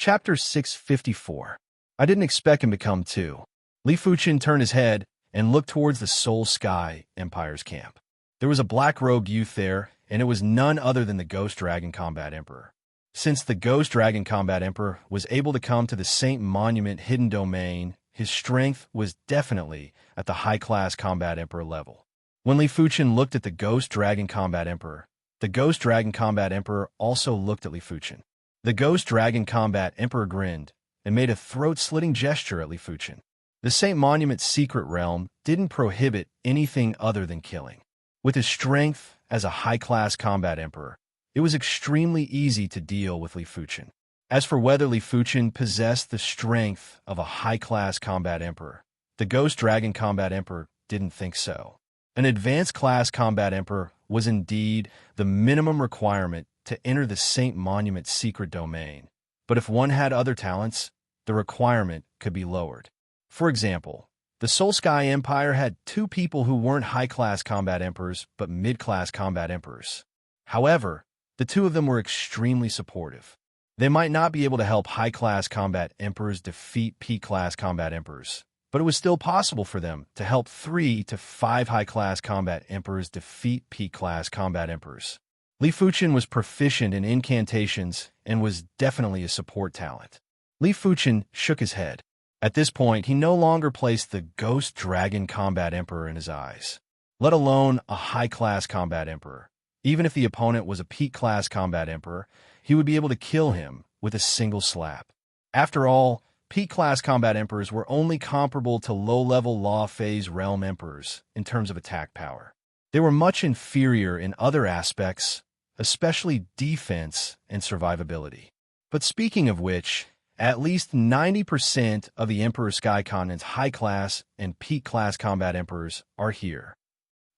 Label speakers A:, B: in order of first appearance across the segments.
A: Chapter 654. I didn't expect him to come too. Li Fuchen turned his head and looked towards the Soul Sky Empire's camp. There was a black-robed youth there, and it was none other than the Ghost Dragon Combat Emperor. Since the Ghost Dragon Combat Emperor was able to come to the Saint Monument Hidden Domain, his strength was definitely at the high-class Combat Emperor level. When Li Fuchen looked at the Ghost Dragon Combat Emperor, the Ghost Dragon Combat Emperor also looked at Li Fuchen. The Ghost Dragon Combat Emperor grinned and made a throat-slitting gesture at Li Fuchen. The Saint Monument's secret realm didn't prohibit anything other than killing. With his strength as a high-class combat emperor, it was extremely easy to deal with Li Fuchen. As for whether Li Fuchen possessed the strength of a high-class combat emperor, the Ghost Dragon Combat Emperor didn't think so. An advanced class combat emperor was indeed the minimum requirement to enter the Saint Monument's secret domain, but if one had other talents, the requirement could be lowered. For example, the Soul Sky Empire had two people who weren't high-class combat emperors, but mid-class combat emperors. However, the two of them were extremely supportive. They might not be able to help high-class combat emperors defeat peak-class combat emperors, but it was still possible for them to help 3 to 5 high-class combat emperors defeat peak-class combat emperors. Li Fuchen was proficient in incantations and was definitely a support talent. Li Fuchen shook his head. At this point, he no longer placed the Ghost Dragon Combat Emperor in his eyes, let alone a high-class combat emperor. Even if the opponent was a peak-class combat emperor, he would be able to kill him with a single slap. After all, peak-class combat emperors were only comparable to low-level Law Phase Realm emperors in terms of attack power. They were much inferior in other aspects, especially defense and survivability. But speaking of which, at least 90% of the Emperor Sky Continent's high-class and peak-class combat emperors are here.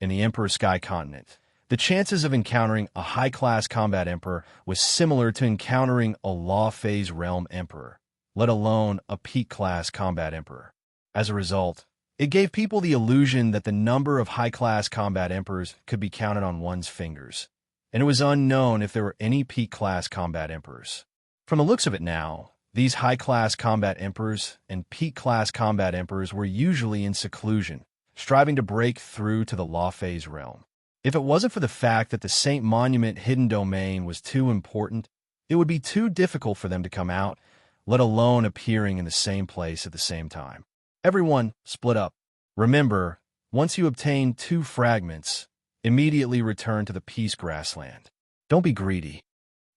A: In the Emperor Sky Continent, the chances of encountering a high-class combat emperor was similar to encountering a Law Phase Realm emperor, let alone a peak-class combat emperor. As a result, it gave people the illusion that the number of high-class combat emperors could be counted on one's fingers, and it was unknown if there were any peak-class combat emperors. From the looks of it now, these high-class combat emperors and peak-class combat emperors were usually in seclusion, striving to break through to the Law Phase realm. If it wasn't for the fact that the Saint Monument Hidden Domain was too important, it would be too difficult for them to come out, let alone appearing in the same place at the same time. Everyone split up. Remember, once you obtain 2 fragments, immediately return to the Peace Grassland. Don't be greedy.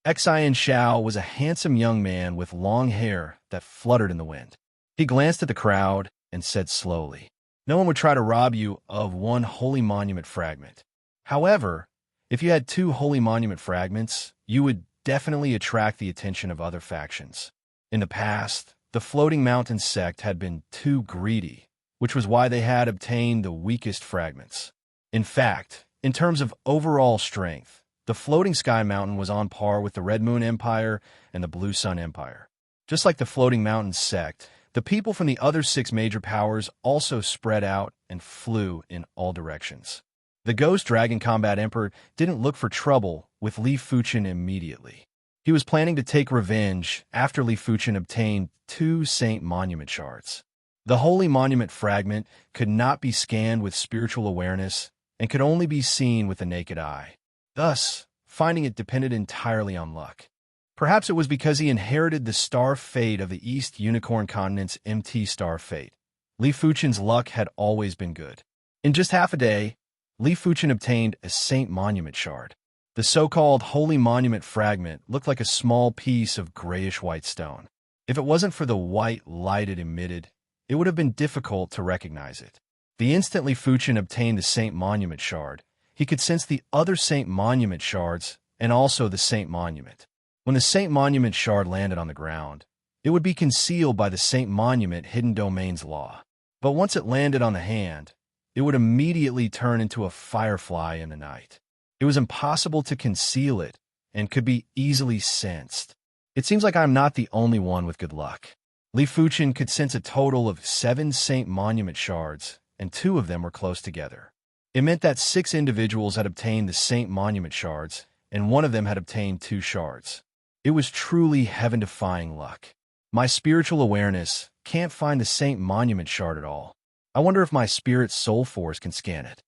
A: Xian Xiao was a handsome young man with long hair that fluttered in the wind. He glanced at the crowd and said slowly, "No one would try to rob you of 1 Holy Monument fragment. However, if you had 2 Holy Monument fragments, you would definitely attract the attention of other factions. In the past, the Floating Mountain sect had been too greedy, which was why they had obtained the weakest fragments. In fact, in terms of overall strength, the Floating Sky Mountain was on par with the Red Moon Empire and the Blue Sun Empire. Just like the Floating Mountain sect, the people from the other 6 major powers also spread out and flew in all directions. The Ghost Dragon Combat Emperor didn't look for trouble with Li Fuchen immediately. He was planning to take revenge after Li Fuchen obtained 2 Saint Monument shards. The Holy Monument fragment could not be scanned with spiritual awareness and could only be seen with the naked eye. Thus, finding it depended entirely on luck. Perhaps it was because he inherited the star fate of the East Unicorn Continent's MT star fate. Li Fuchen's luck had always been good. In just half a day, Li Fuchen obtained a Saint Monument shard. The so-called Holy Monument fragment looked like a small piece of grayish-white stone. If it wasn't for the white light it emitted, it would have been difficult to recognize it. The instant Li Fuchen obtained the Saint Monument shard, he could sense the other Saint Monument shards and also the Saint Monument. When the Saint Monument shard landed on the ground, it would be concealed by the Saint Monument Hidden Domain's law. But once it landed on the hand, it would immediately turn into a firefly in the night. It was impossible to conceal it and could be easily sensed. It seems like I'm not the only one with good luck. Li Fuchen could sense a total of 7 Saint Monument shards, and 2 of them were close together. It meant that 6 individuals had obtained the Saint Monument shards, and one of them had obtained 2 shards. It was truly heaven-defying luck. My spiritual awareness can't find the Saint Monument shard at all. I wonder if my spirit soul force can scan it.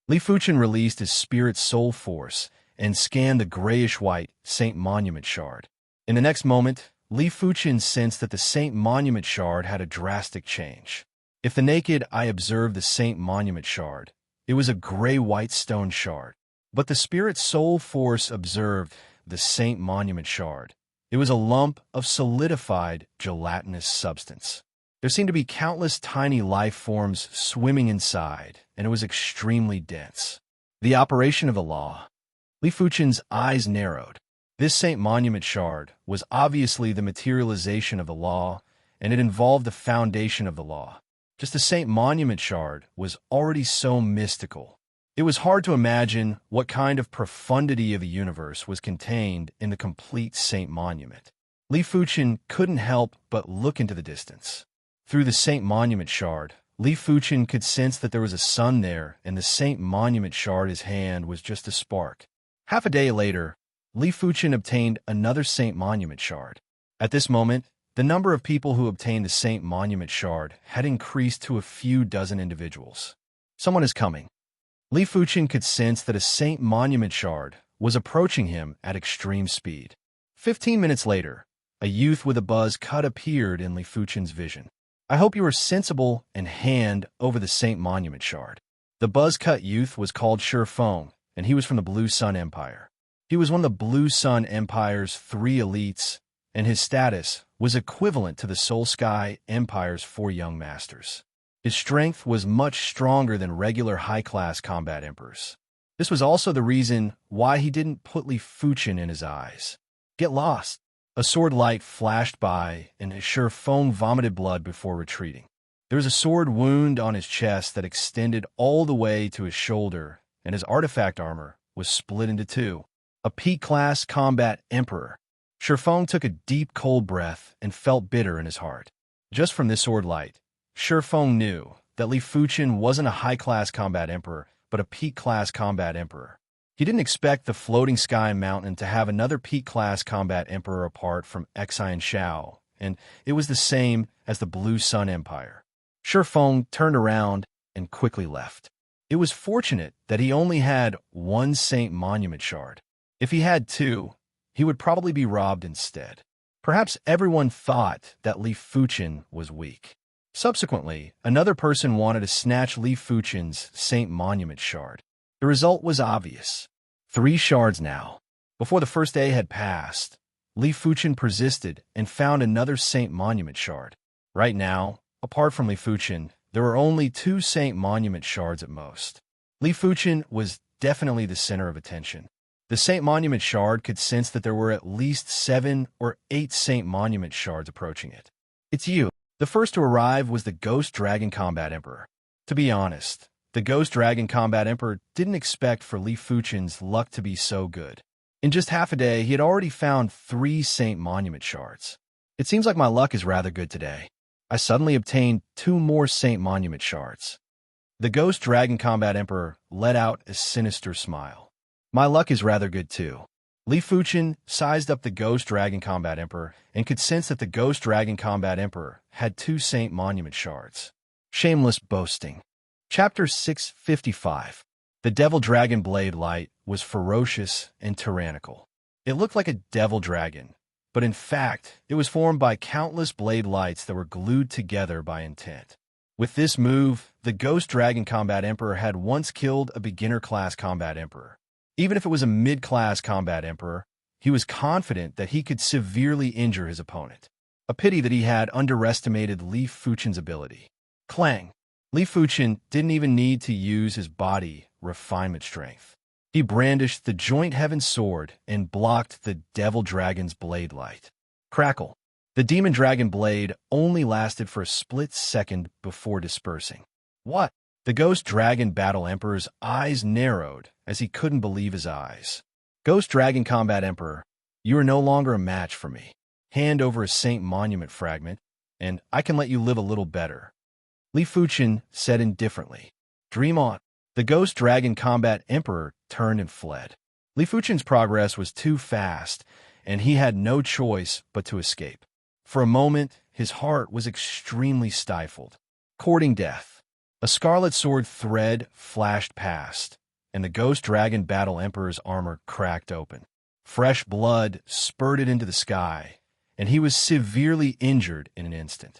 A: Li Fuchen released his spirit soul force and scanned the grayish-white Saint Monument shard. In the next moment, Li Fuchen sensed that the Saint Monument shard had a drastic change. If the naked eye observed the Saint Monument shard, it was a gray-white stone shard. But the spirit soul force observed the Saint Monument shard. It was a lump of solidified gelatinous substance. There seemed to be countless tiny life forms swimming inside, and it was extremely dense. The operation of the law. Li Fuchen's eyes narrowed. This Saint Monument shard was obviously the materialization of the law, and it involved the foundation of the law. Just the Saint Monument shard was already so mystical. It was hard to imagine what kind of profundity of the universe was contained in the complete Saint Monument. Li Fuchen couldn't help but look into the distance. Through the Saint Monument shard, Li Fuchen could sense that there was a sun there, and the Saint Monument shard in his hand was just a spark. Half a day later, Li Fuchen obtained another Saint Monument shard. At this moment, the number of people who obtained the Saint Monument shard had increased to a few dozen individuals. Someone is coming. Li Fuchen could sense that a Saint Monument shard was approaching him at extreme speed. 15 minutes later, a youth with a buzz cut appeared in Li Fuchen's vision. I hope you are sensible and hand over the Saint Monument shard. The buzz-cut youth was called Shifeng, and he was from the Blue Sun Empire. He was one of the Blue Sun Empire's 3 elites, and his status was equivalent to the Soul Sky Empire's 4 young masters. His strength was much stronger than regular high-class combat emperors. This was also the reason why he didn't put Li Fuchen in his eyes. Get lost. A sword light flashed by, and Shifeng vomited blood before retreating. There was a sword wound on his chest that extended all the way to his shoulder, and his artifact armor was split into 2. A P-class combat emperor. Shifeng took a deep, cold breath and felt bitter in his heart. Just from this sword light, Shifeng knew that Li Fuchen wasn't a high-class combat emperor, but a P-class combat emperor. He didn't expect the floating sky mountain to have another P-class combat emperor apart from Xi and Shao, and it was the same as the Blue Sun Empire. Shifeng turned around and quickly left. It was fortunate that he only had 1 Saint Monument shard. If he had 2, he would probably be robbed instead. Perhaps everyone thought that Li Fuchen was weak. Subsequently, another person wanted to snatch Li Fuchen's Saint Monument shard. The result was obvious. 3 shards now. Before the first day had passed, Li Fuchen persisted and found another Saint Monument shard. Right now, apart from Li Fuchen, there were only 2 Saint Monument shards at most. Li Fuchen was definitely the center of attention. The Saint Monument shard could sense that there were at least 7 or 8 Saint Monument shards approaching it. It's you. The first to arrive was the Ghost Dragon Combat Emperor. To be honest, the Ghost Dragon Combat Emperor didn't expect for Li Fuchen's luck to be so good. In just half a day, he had already found 3 Saint Monument shards. It seems like my luck is rather good today. I suddenly obtained 2 more Saint Monument shards. The Ghost Dragon Combat Emperor let out a sinister smile. My luck is rather good too. Li Fuchen sized up the Ghost Dragon Combat Emperor and could sense that the Ghost Dragon Combat Emperor had 2 Saint Monument shards. Shameless boasting. Chapter 655. The Devil Dragon Blade Light was ferocious and tyrannical. It looked like a devil dragon, but in fact, it was formed by countless blade lights that were glued together by intent. With this move, the Ghost Dragon Combat Emperor had once killed a beginner-class combat emperor. Even if it was a mid-class combat emperor, he was confident that he could severely injure his opponent. A pity that he had underestimated Li Fuchen's ability. Clang! Li Fuchen didn't even need to use his body refinement strength. He brandished the Joint Heaven Sword and blocked the Devil Dragon's blade light. Crackle! The Demon Dragon blade only lasted for a split second before dispersing. What? The Ghost Dragon Battle Emperor's eyes narrowed as he couldn't believe his eyes. Ghost Dragon Combat Emperor, you are no longer a match for me. Hand over a Saint Monument fragment, and I can let you live a little better. Li Fuchen said indifferently. Dream on. The Ghost Dragon Combat Emperor turned and fled. Li Fuchen's progress was too fast, and he had no choice but to escape. For a moment, his heart was extremely stifled. Courting death. A scarlet sword thread flashed past, and the ghost dragon battle emperor's armor cracked open. Fresh blood spurted into the sky, and he was severely injured in an instant.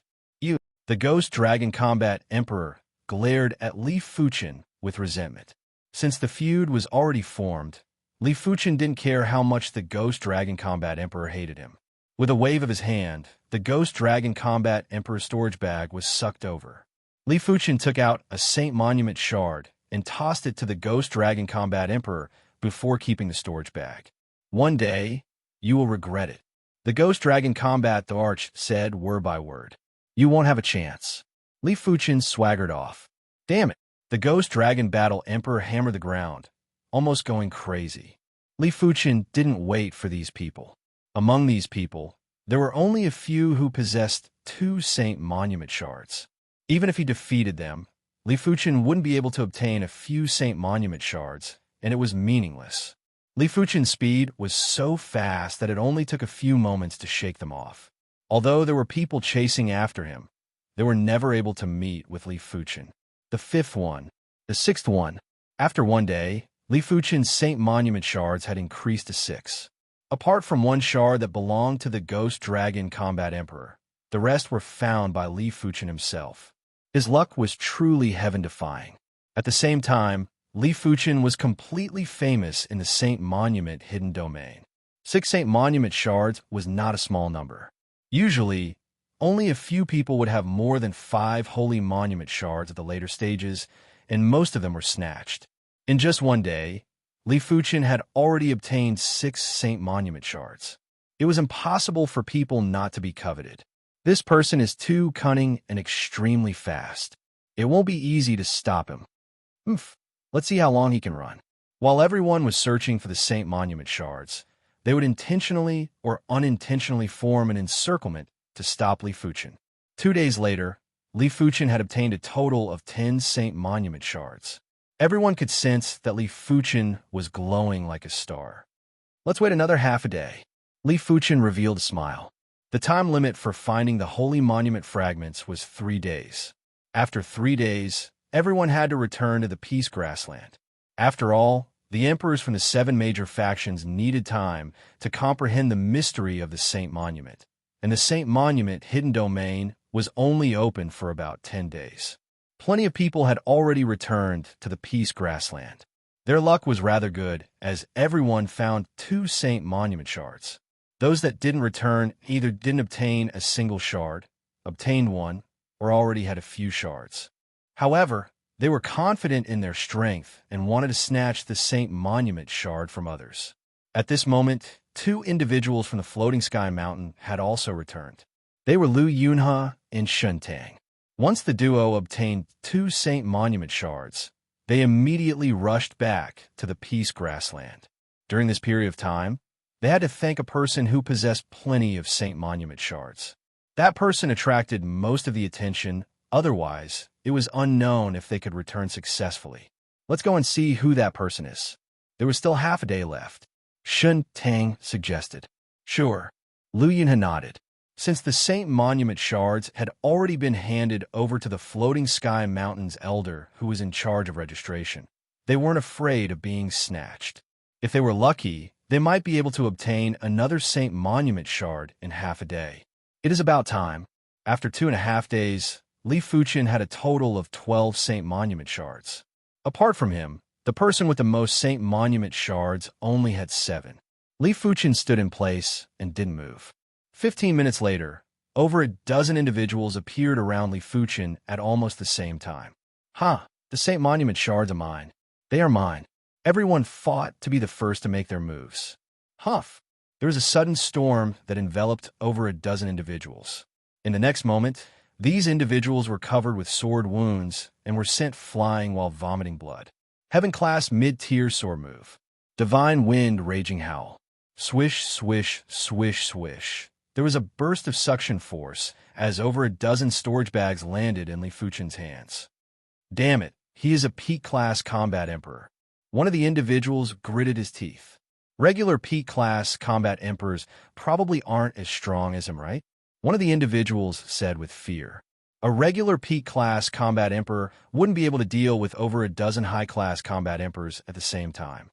A: The ghost dragon combat emperor glared at Li Fuchen with resentment. Since the feud was already formed, Li Fuchen didn't care how much the ghost dragon combat emperor hated him. With a wave of his hand, the ghost dragon combat emperor's storage bag was sucked over. Li Fuchen took out a Saint Monument shard and tossed it to the ghost dragon combat emperor before keeping the storage bag. One day, you will regret it. The ghost dragon combat the arch said word by word. You won't have a chance. Li Fuchen swaggered off. Damn it. The ghost dragon battle emperor hammered the ground, almost going crazy. Li Fuchen didn't wait for these people. Among these people, there were only a few who possessed 2 Saint Monument shards. Even if he defeated them, Li Fuchen wouldn't be able to obtain a few Saint Monument shards, and it was meaningless. Li Fuchen's speed was so fast that it only took a few moments to shake them off. Although there were people chasing after him, they were never able to meet with Li Fuchen. The 5th one, the 6th one. After one day, Li Fuchen's Saint Monument shards had increased to 6. Apart from one shard that belonged to the Ghost Dragon Combat Emperor, the rest were found by Li Fuchen himself. His luck was truly heaven-defying. At the same time, Li Fuchen was completely famous in the Saint Monument hidden domain. 6 Saint Monument shards was not a small number. Usually, only a few people would have more than 5 Holy Monument shards at the later stages, and most of them were snatched. In just one day, Li Fuchen had already obtained 6 Saint Monument shards. It was impossible for people not to be coveted. This person is too cunning and extremely fast. It won't be easy to stop him. Let's see how long he can run. While everyone was searching for the Saint Monument shards, they would intentionally or unintentionally form an encirclement to stop Li Fuchen. 2 days later, Li Fuchen had obtained a total of 10 Saint Monument shards. Everyone could sense that Li Fuchen was glowing like a star. Let's wait another half a day. Li Fuchen revealed a smile. The time limit for finding the Holy Monument fragments was 3 days. After 3 days, everyone had to return to the Peace Grassland. After all, the emperors from the 7 major factions needed time to comprehend the mystery of the Saint Monument, and the Saint Monument hidden domain was only open for about 10 days. Plenty of people had already returned to the Peace Grassland. Their luck was rather good, as everyone found 2 Saint Monument shards. Those that didn't return either didn't obtain a single shard, obtained one, or already had a few shards. However, they were confident in their strength and wanted to snatch the Saint Monument shard from others. At this moment, 2 individuals from the Floating Sky Mountain had also returned. They were Lu Yunhe and Shun Tang. Once the duo obtained 2 Saint Monument shards, they immediately rushed back to the Peace Grassland. During this period of time, they had to thank a person who possessed plenty of Saint Monument shards. That person attracted most of the attention. Otherwise, it was unknown if they could return successfully. Let's go and see who that person is. There was still half a day left. Shun Tang suggested. Sure. Lu Yunhe nodded. Since the Saint Monument shards had already been handed over to the Floating Sky Mountain's elder who was in charge of registration, they weren't afraid of being snatched. If they were lucky, they might be able to obtain another Saint Monument shard in half a day. It is about time. After 2.5 days, Li Fuchen had a total of 12 Saint Monument shards. Apart from him, the person with the most Saint Monument shards only had 7. Li Fuchen stood in place and didn't move. 15 minutes later, over a dozen individuals appeared around Li Fuchen at almost the same time. The Saint Monument shards are mine. They are mine. Everyone fought to be the first to make their moves. There was a sudden storm that enveloped over a dozen individuals. In the next moment, these individuals were covered with sword wounds and were sent flying while vomiting blood. Heaven-class mid-tier sword move. Divine Wind Raging Howl. Swish, swish, swish, swish. There was a burst of suction force as over a dozen storage bags landed in Li Fuchen's hands. Damn it, he is a peak-class combat emperor. One of the individuals gritted his teeth. Regular P-class combat emperors probably aren't as strong as him, right? One of the individuals said with fear. A regular P-class combat emperor wouldn't be able to deal with over a dozen high-class combat emperors at the same time.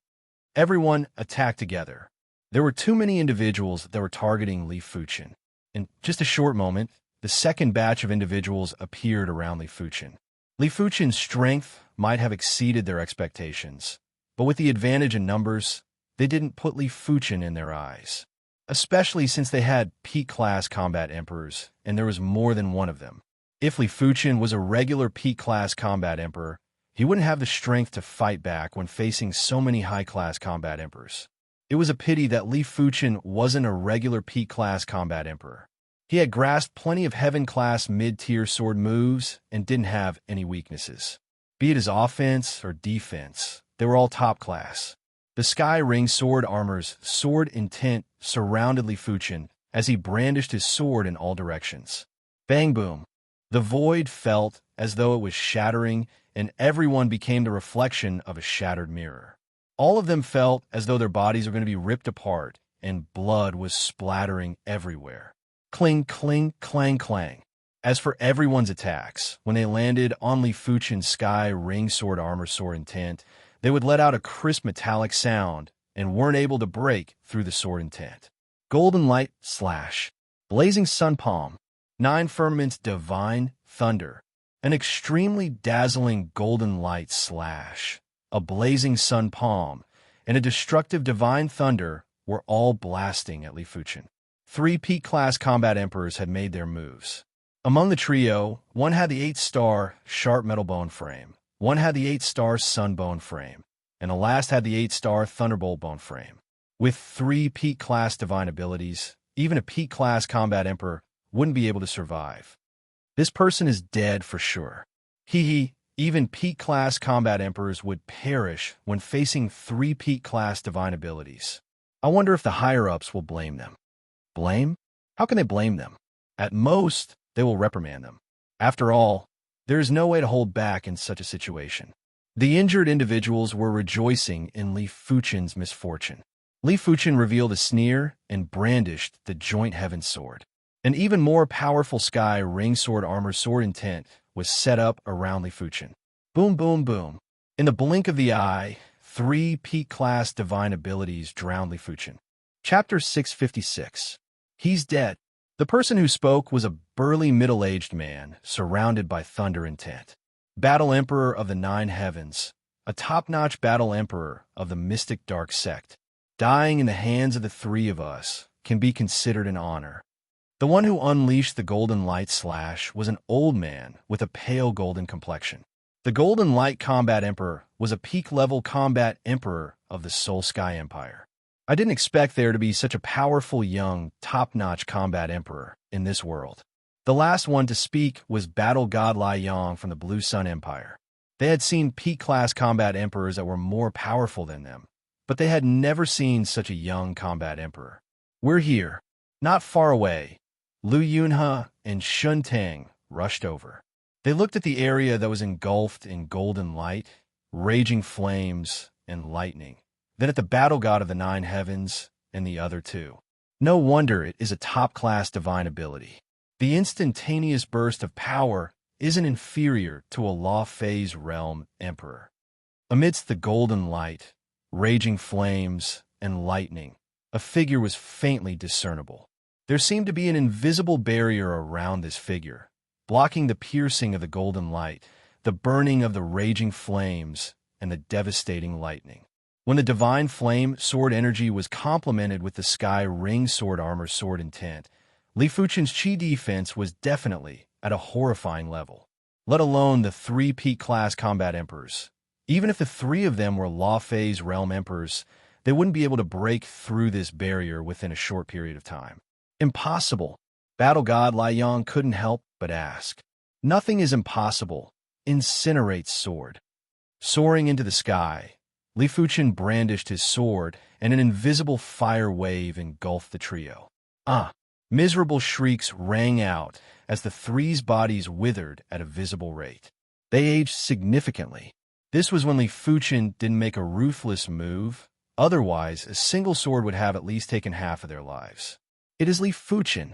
A: Everyone attacked together. There were too many individuals that were targeting Li Fuchen. In just a short moment, the second batch of individuals appeared around Li Fuchen. Li Fuchen's strength might have exceeded their expectations, but with the advantage in numbers, they didn't put Li Fuchen in their eyes, especially since they had P-class combat emperors, and there was more than one of them. If Li Fuchen was a regular P-class combat emperor, he wouldn't have the strength to fight back when facing so many high-class combat emperors. It was a pity that Li Fuchen wasn't a regular P-class combat emperor. He had grasped plenty of heaven-class mid-tier sword moves and didn't have any weaknesses. Be it his offense or defense, they were all top-class. The Sky Ring sword armor's sword intent surrounded Li Fuchen as he brandished his sword in all directions. Bang boom! The void felt as though it was shattering, and everyone became the reflection of a shattered mirror. All of them felt as though their bodies were going to be ripped apart, and blood was splattering everywhere. Cling, cling, clang, clang. As for everyone's attacks, when they landed on Li Fuchen's Sky Ring sword armor sword intent, they would let out a crisp metallic sound and weren't able to break through the sword intent. Golden light slash. Blazing sun palm. 9 firmaments divine thunder. An extremely dazzling golden light slash. A blazing sun palm and a destructive divine thunder were all blasting at Li Fuchen. 3 P-class combat emperors had made their moves. Among the trio, one had the 8-star sharp metal bone frame, one had the 8-star sun bone frame, and the last had the 8-star thunderbolt bone frame. With 3 P-class divine abilities, even a P-class combat emperor wouldn't be able to survive. This person is dead for sure. Even P-class combat emperors would perish when facing 3 P-class divine abilities. I wonder if the higher-ups will blame them. Blame? How can they blame them? At most, they will reprimand them. After all, there is no way to hold back in such a situation. The injured individuals were rejoicing in Li Fuchen's misfortune. Li Fuchen revealed a sneer and brandished the joint heaven sword. An even more powerful Sky Ring sword armor sword intent was set up around Li Fuchen. Boom, boom, boom. In the blink of the eye, 3 P-class divine abilities drowned Li Fuchen. Chapter 656. He's dead. The person who spoke was a burly middle-aged man surrounded by thunder intent. Battle Emperor of the 9 Heavens, a top-notch battle emperor of the mystic dark sect. Dying in the hands of the 3 of us can be considered an honor. The one who unleashed the golden light slash was an old man with a pale golden complexion. The Golden Light Combat Emperor was a peak-level combat emperor of the Soul Sky Empire. I didn't expect there to be such a powerful young, top-notch combat emperor in this world. The last one to speak was Battle God Lai Yang from the Blue Sun Empire. They had seen P-class combat emperors that were more powerful than them, but they had never seen such a young combat emperor. We're here, not far away. Lu Yunhe and Shun Tang rushed over. They looked at the area that was engulfed in golden light, raging flames, and lightning, then at the battle god of the 9 heavens and the other 2. No wonder it is a top-class divine ability. The instantaneous burst of power isn't inferior to a Law Phase Realm Emperor. Amidst the golden light, raging flames, and lightning, a figure was faintly discernible. There seemed to be an invisible barrier around this figure, blocking the piercing of the golden light, the burning of the raging flames, and the devastating lightning. When the divine flame sword energy was complemented with the Sky Ring sword armor sword intent, Li Fuchen's chi defense was definitely at a horrifying level, let alone the 3 P-class combat emperors. Even if the 3 of them were Law Phase Realm Emperors, they wouldn't be able to break through this barrier within a short period of time. Impossible. Battle God Lai Yang couldn't help but ask. Nothing is impossible. Incinerate sword. Soaring into the sky, Li Fuchen brandished his sword, and an invisible fire wave engulfed the trio. Miserable shrieks rang out as the 3's bodies withered at a visible rate. They aged significantly. This was when Li Fuchen didn't make a ruthless move, Otherwise, a single sword would have at least taken half of their lives. It is Li Fuqian.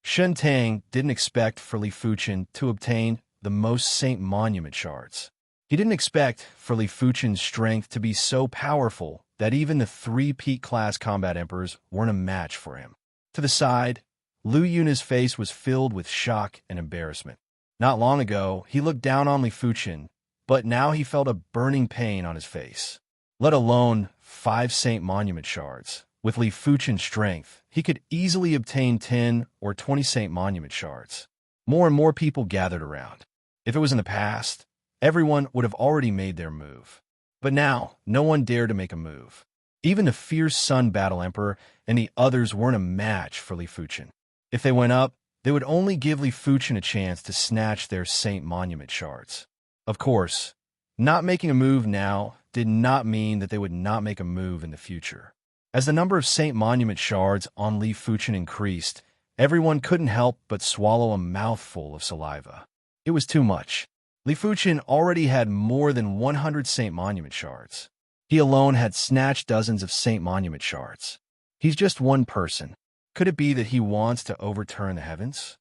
A: Shen Tang didn't expect for Li Fuqian to obtain the most Saint Monument shards. He didn't expect for Li Fuqian's strength to be so powerful that even the 3 Peak-class combat emperors weren't a match for him. To the side, Lu Yuna's face was filled with shock and embarrassment. Not long ago, he looked down on Li Fuqian, but now he felt a burning pain on his face. Let alone 5 Saint Monument shards. With Li Fuqian's strength, he could easily obtain 10 or 20 Saint Monument shards. More and more people gathered around. If it was in the past, everyone would have already made their move. But now, no one dared to make a move. Even the fierce Sun Battle Emperor and the others weren't a match for Li Fuqian. If they went up, they would only give Li Fuqian a chance to snatch their Saint Monument shards. Of course, not making a move now did not mean that they would not make a move in the future. As the number of Saint Monument shards on Li Fuqian increased, everyone couldn't help but swallow a mouthful of saliva. It was too much. Li Fuqian already had more than 100 Saint Monument shards. He alone had snatched dozens of Saint Monument shards. He's just one person. Could it be that he wants to overturn the heavens?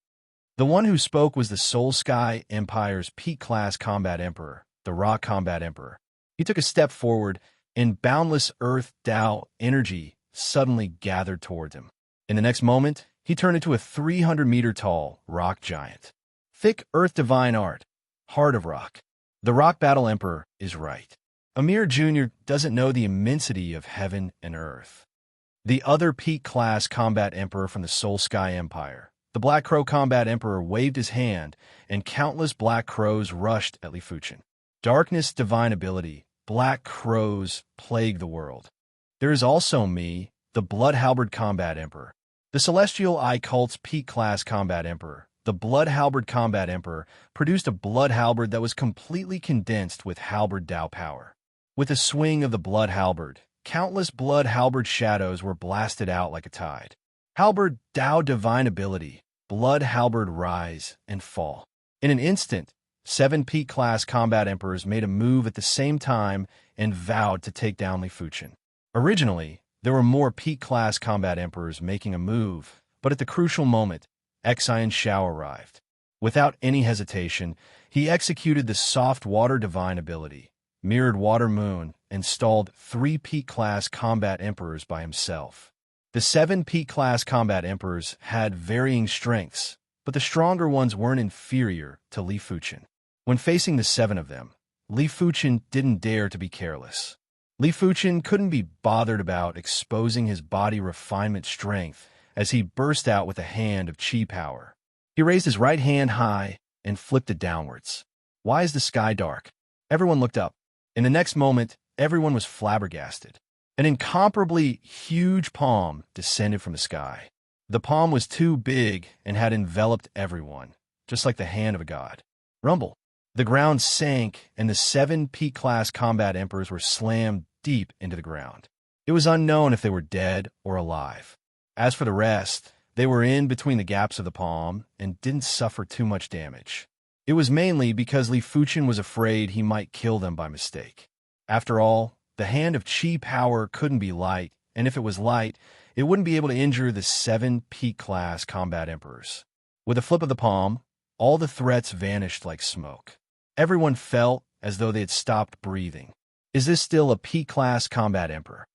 A: The one who spoke was the Soul Sky Empire's Peak-class combat emperor, the Rock Combat Emperor. He took a step forward, and boundless earth Tao energy suddenly gathered toward him. In the next moment, he turned into a 300-meter-tall rock giant. Thick earth divine art. Heart of Rock. The Rock Battle Emperor is right. Amir Jr. doesn't know the immensity of heaven and earth. The other Peak-class combat emperor from the Soul Sky Empire, the Black Crow Combat Emperor, waved his hand, and countless black crows rushed at Li Fuqian. Darkness divine ability. Black crows plague the world. There is also me, the Blood Halberd Combat Emperor. The Celestial Eye Cult's Peak-class combat emperor, the Blood Halberd Combat Emperor, produced a blood halberd that was completely condensed with halberd Tao power. With a swing of the blood halberd, countless blood halberd shadows were blasted out like a tide. Halberd Tao divine ability, blood halberd rise and fall. In an instant, 7 Peak-class combat emperors made a move at the same time and vowed to take down Li Fuqian. Originally, there were more Peak-class combat emperors making a move, but at the crucial moment, Xian Shao arrived. Without any hesitation, he executed the soft water divine ability, mirrored water moon, and stalled 3 Peak-class combat emperors by himself. The 7 Peak-class combat emperors had varying strengths, but the stronger ones weren't inferior to Li Fuqian. When facing the 7 of them, Li Fuqian didn't dare to be careless. Li Fuqian couldn't be bothered about exposing his body refinement strength as he burst out with a hand of chi power. He raised his right hand high and flipped it downwards. Why is the sky dark? Everyone looked up. In the next moment, everyone was flabbergasted. An incomparably huge palm descended from the sky. The palm was too big and had enveloped everyone, just like the hand of a god. Rumble. The ground sank, and the 7 Peak-class combat emperors were slammed deep into the ground. It was unknown if they were dead or alive. As for the rest, they were in between the gaps of the palm and didn't suffer too much damage. It was mainly because Li Fuqian was afraid he might kill them by mistake. After all, the hand of chi power couldn't be light, and if it was light, it wouldn't be able to injure the 7 Peak-class combat emperors. With a flip of the palm, all the threats vanished like smoke. Everyone felt as though they had stopped breathing. Is this still a Peak-class combat emperor?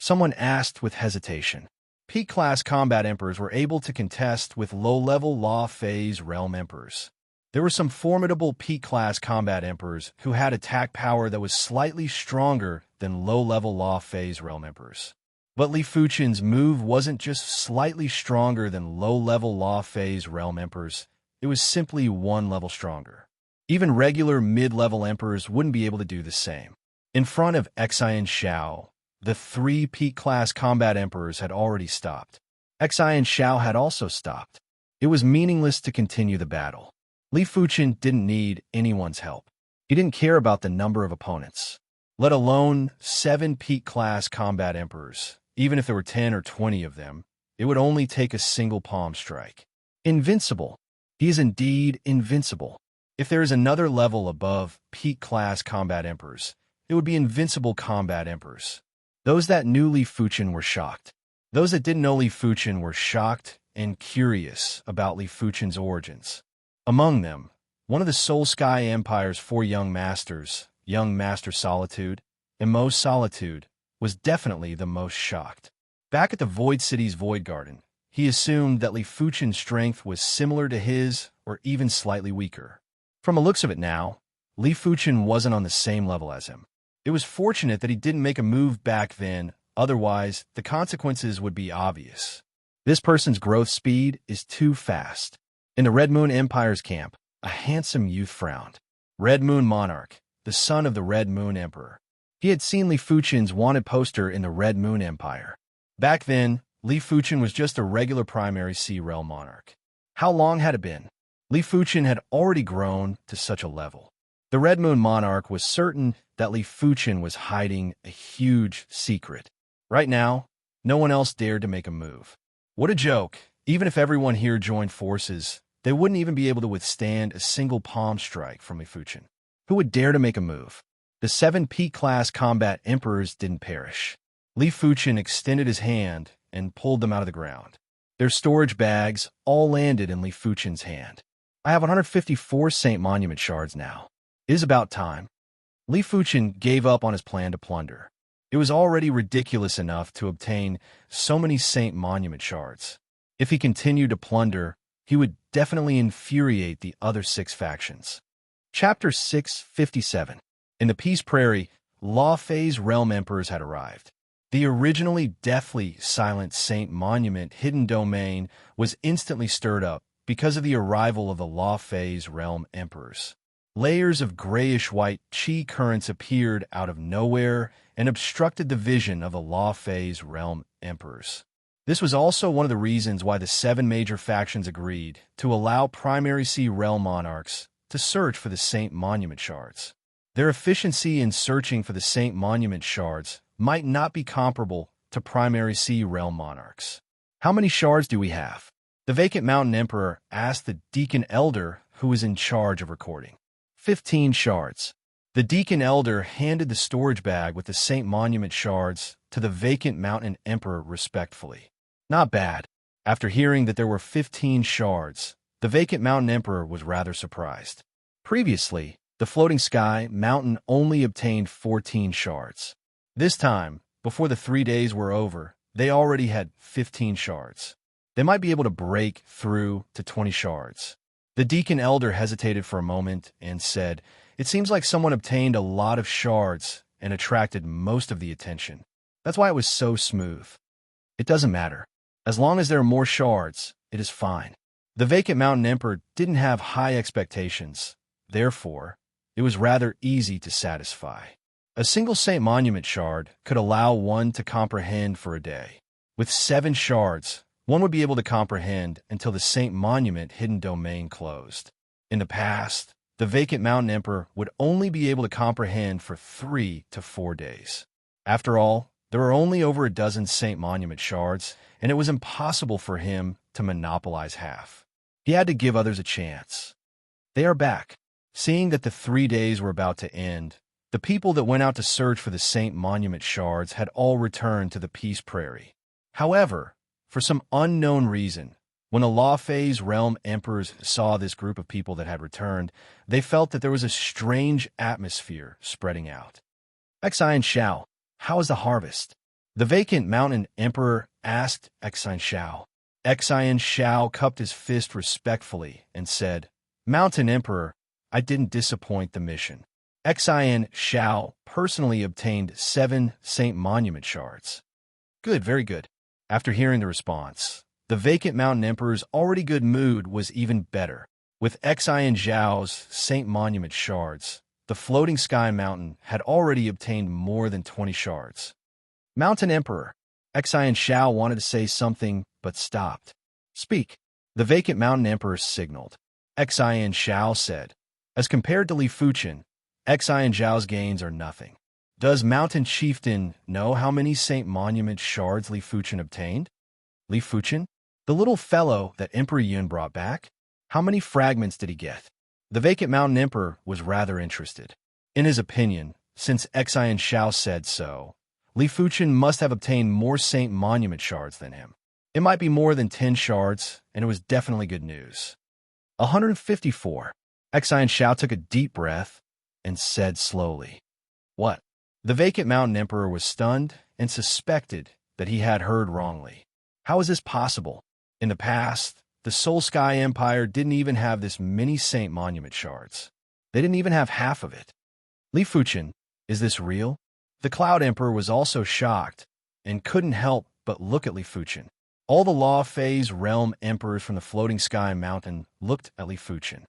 A: Someone asked with hesitation. Peak-class combat emperors were able to contest with low-level law phase realm emperors. There were some formidable Peak-class combat emperors who had attack power that was slightly stronger than low-level law phase realm emperors. But Li Fuqian's move wasn't just slightly stronger than low-level law phase realm emperors, it was simply one level stronger. Even regular mid-level emperors wouldn't be able to do the same. In front of Xian Shao, the 3 Peak-class combat emperors had already stopped. Xian Shao had also stopped. It was meaningless to continue the battle. Li Fuqian didn't need anyone's help. He didn't care about the number of opponents, let alone 7 Peak-class combat emperors. Even if there were 10 or 20 of them, it would only take a single palm strike. Invincible. He is indeed invincible. If there is another level above Peak-class combat emperors, it would be invincible combat emperors. Those that knew Li Fuchen were shocked. Those that didn't know Li Fuchen were shocked and curious about Li Fuchen's origins. Among them, one of the Soul Sky Empire's 4 young masters, young Master Solitude, and Most Solitude, was definitely the most shocked. Back at the Void City's Void Garden, he assumed that Li Fuchen's strength was similar to his or even slightly weaker. From the looks of it now, Li Fuchen wasn't on the same level as him. It was fortunate that he didn't make a move back then, otherwise the consequences would be obvious. This person's growth speed is too fast. In the Red Moon Empire's camp, a handsome youth frowned. Red Moon Monarch, the son of the Red Moon Emperor. He had seen Li Fuchen's wanted poster in the Red Moon Empire. Back then, Li Fuchen was just a regular primary Sea Realm monarch. How long had it been? Li Fuchen had already grown to such a level. The Red Moon Monarch was certain that Li Fuchen was hiding a huge secret. Right now, no one else dared to make a move. What a joke. Even if everyone here joined forces, they wouldn't even be able to withstand a single palm strike from Li Fuchen. Who would dare to make a move? The 7 P-class combat emperors didn't perish. Li Fuchen extended his hand and pulled them out of the ground. Their storage bags all landed in Li Fuchen's hand. I have 154 Saint Monument shards now. It is about time. Li Fuchen gave up on his plan to plunder. It was already ridiculous enough to obtain so many Saint Monument shards. If he continued to plunder, he would definitely infuriate the other 6 factions. Chapter 657. In the Peace Prairie, Law Phase Realm Emperors had arrived. The originally deathly silent Saint Monument hidden domain was instantly stirred up because of the arrival of the Law Phase Realm Emperors. Layers of grayish-white chi currents appeared out of nowhere and obstructed the vision of the Law Phase Realm Emperors. This was also one of the reasons why the 7 major factions agreed to allow Primary Sea Realm monarchs to search for the Saint Monument shards. Their efficiency in searching for the Saint Monument shards might not be comparable to Primary Sea Realm monarchs. How many shards do we have? The Vacant Mountain Emperor asked the Deacon Elder, who was in charge of recording. 15 shards. The Deacon Elder handed the storage bag with the Saint Monument shards to the Vacant Mountain Emperor respectfully. Not bad. After hearing that there were 15 shards, the Vacant Mountain Emperor was rather surprised. Previously, the Floating Sky Mountain only obtained 14 shards. This time, before the 3 days were over, they already had 15 shards. They might be able to break through to 20 shards. The Deacon Elder hesitated for a moment and said, "It seems like someone obtained a lot of shards and attracted most of the attention. That's why it was so smooth. It doesn't matter. As long as there are more shards, it is fine." The Vacant Mountain Emperor didn't have high expectations. Therefore, it was rather easy to satisfy. A single Saint Monument shard could allow one to comprehend for a day. With 7 shards, one would be able to comprehend until the Saint Monument hidden domain closed. In the past, the Vacant Mountain Emperor would only be able to comprehend for 3 to 4 days. After all, there were only over a dozen Saint Monument shards, and it was impossible for him to monopolize half. He had to give others a chance. They are back. Seeing that the 3 days were about to end, the people that went out to search for the Saint Monument shards had all returned to the Peace Prairie. However, for some unknown reason, when the Law Phase Realm Emperors saw this group of people that had returned, they felt that there was a strange atmosphere spreading out. Xian Shao, how is the harvest? The Vacant Mountain Emperor asked Xian Shao. Xian Shao cupped his fist respectfully and said, "Mountain Emperor, I didn't disappoint the mission." Xian Shao personally obtained 7 Saint Monument shards. Good, very good. After hearing the response, the Vacant Mountain Emperor's already good mood was even better. With Xian Zhao's Saint Monument shards, the Floating Sky Mountain had already obtained more than 20 shards. Mountain Emperor. Xian Shao wanted to say something, but stopped. Speak. The Vacant Mountain Emperor signaled. Xian Shao said, "As compared to Li Fuchen, Xian Zhao's gains are nothing. Does Mountain Chieftain know how many Saint Monument shards Li Fuchen obtained?" Li Fuchen? The little fellow that Emperor Yun brought back? How many fragments did he get? The Vacant Mountain Emperor was rather interested. In his opinion, since Xian Shao said so, Li Fuchen must have obtained more Saint Monument shards than him. It might be more than 10 shards, and it was definitely good news. 154. Xian Xiao took a deep breath and said slowly, "What?" The vacant mountain emperor was stunned and suspected that he had heard wrongly. How is this possible? In the past, the Soul Sky Empire didn't even have this many Saint Monument shards. They didn't even have half of it. Li Fuchen, is this real? The Cloud Emperor was also shocked and couldn't help but look at Li Fuchen. All the Law Phase Realm Emperors from the Floating Sky Mountain looked at Li Fuchen.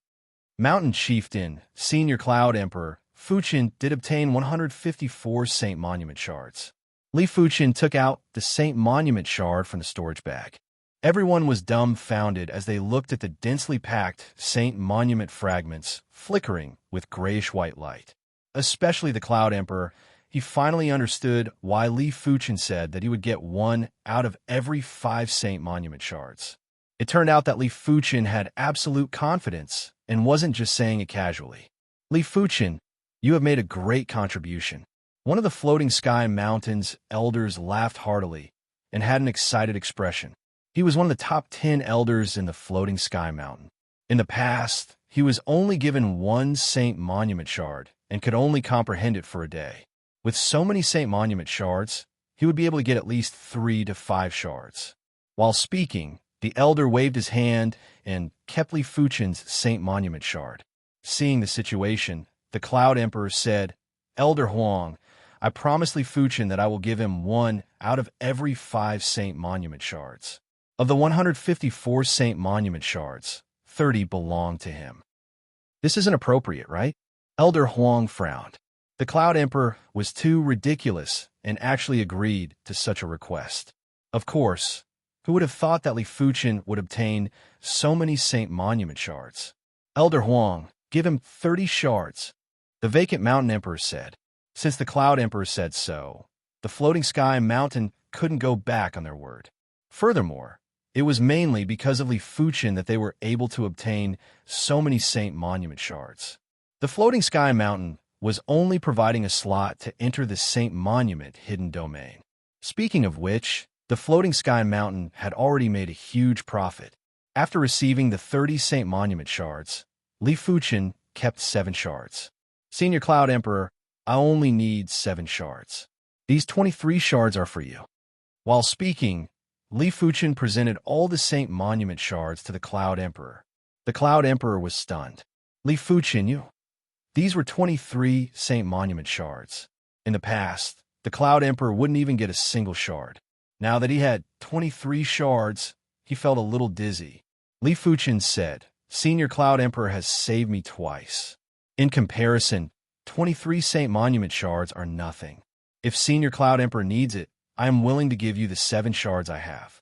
A: Mountain Chieftain, Senior Cloud Emperor, Fuchen did obtain 154 Saint Monument shards. Li Fuchen took out the Saint Monument shard from the storage bag. Everyone was dumbfounded as they looked at the densely packed Saint Monument fragments flickering with grayish-white light. Especially the Cloud Emperor. He finally understood why Li Fuchen said that he would get 1 out of every 5 Saint Monument shards. It turned out that Li Fuchen had absolute confidence and wasn't just saying it casually. Li Fuchen, you have made a great contribution. One of the Floating Sky Mountain's elders laughed heartily and had an excited expression. He was one of the top 10 elders in the Floating Sky Mountain. In the past, he was only given 1 Saint Monument shard and could only comprehend it for a day. With so many Saint Monument shards, he would be able to get at least 3 to 5 shards. While speaking, the elder waved his hand and kept Li Fuchen's Saint Monument shard. Seeing the situation, the Cloud Emperor said, "Elder Huang, I promise Li Fuchen that I will give him 1 out of every 5 Saint Monument shards. Of the 154 Saint Monument shards, 30 belong to him." This isn't appropriate, right? Elder Huang frowned. The Cloud Emperor was too ridiculous and actually agreed to such a request. Of course, who would have thought that Li Fuchen would obtain so many Saint Monument shards? Elder Huang, give him 30 shards, the vacant Mountain Emperor said. Since the Cloud Emperor said so, the Floating Sky Mountain couldn't go back on their word. Furthermore, it was mainly because of Li Fuchen that they were able to obtain so many Saint Monument shards. The Floating Sky Mountain was only providing a slot to enter the Saint Monument hidden domain. Speaking of which, the Floating Sky Mountain had already made a huge profit. After receiving the 30 Saint Monument shards, Li Fuchen kept 7 shards. Senior Cloud Emperor, I only need 7 shards. These 23 shards are for you. While speaking, Li Fuchen presented all the Saint Monument shards to the Cloud Emperor. The Cloud Emperor was stunned. Li Fuchen, you. These were 23 Saint Monument shards. In the past, the Cloud Emperor wouldn't even get a single shard. Now that he had 23 shards, he felt a little dizzy. Li Fuchen said, Senior Cloud Emperor has saved me twice. In comparison, 23 Saint Monument shards are nothing. If Senior Cloud Emperor needs it, I am willing to give you the 7 shards I have.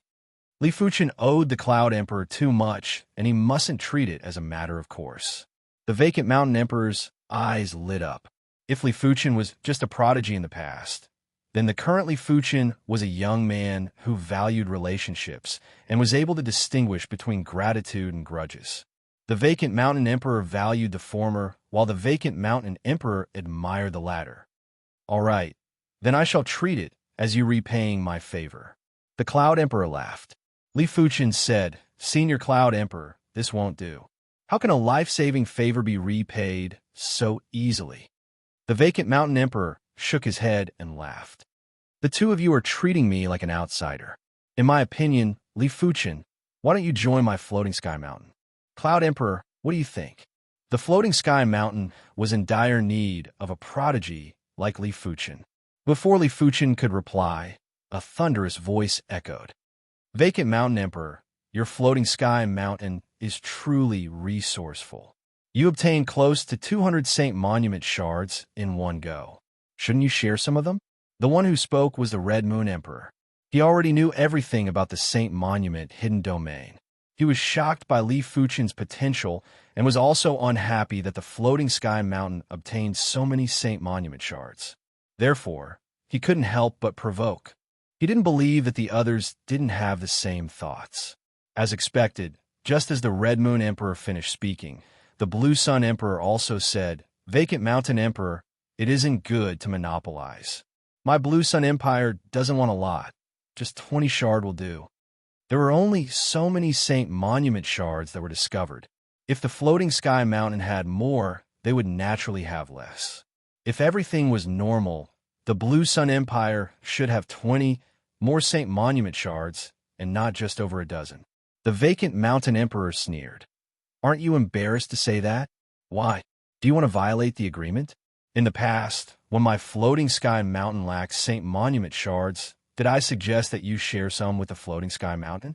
A: Li Fuchen owed the Cloud Emperor too much, and he mustn't treat it as a matter of course. The vacant Mountain Emperor's eyes lit up. If Li Fuchen was just a prodigy in the past, then the current Li Fuchen was a young man who valued relationships and was able to distinguish between gratitude and grudges. The vacant Mountain Emperor valued the former, while the vacant Mountain Emperor admired the latter. All right, then I shall treat it as you repaying my favor. The Cloud Emperor laughed. Li Fuchen said, Senior Cloud Emperor, this won't do. How can a life-saving favor be repaid so easily? The vacant Mountain Emperor shook his head and laughed. The two of you are treating me like an outsider. In my opinion, Li Fuchen, why don't you join my Floating Sky Mountain? Cloud Emperor, what do you think? The Floating Sky Mountain was in dire need of a prodigy like Li Fuchen. Before Li Fuchen could reply, a thunderous voice echoed. Vacant Mountain Emperor, your Floating Sky Mountain is truly resourceful. You obtained close to 200 Saint Monument shards in one go. Shouldn't you share some of them? The one who spoke was the Red Moon Emperor. He already knew everything about the Saint Monument hidden domain. He was shocked by Li Fuchen's potential and was also unhappy that the Floating Sky Mountain obtained so many Saint Monument shards. Therefore, he couldn't help but provoke. He didn't believe that the others didn't have the same thoughts. As expected, just as the Red Moon Emperor finished speaking, the Blue Sun Emperor also said, Vacant Mountain Emperor, it isn't good to monopolize. My Blue Sun Empire doesn't want a lot. Just 20 shard will do. There were only so many Saint Monument shards that were discovered. If the Floating Sky Mountain had more, they would naturally have less. If everything was normal, the Blue Sun Empire should have 20 more Saint Monument shards, and not just over a dozen. The Vacant Mountain Emperor sneered. Aren't you embarrassed to say that? Why? Do you want to violate the agreement? In the past, when my Floating Sky Mountain lacked Saint Monument shards, did I suggest that you share some with the Floating Sky Mountain?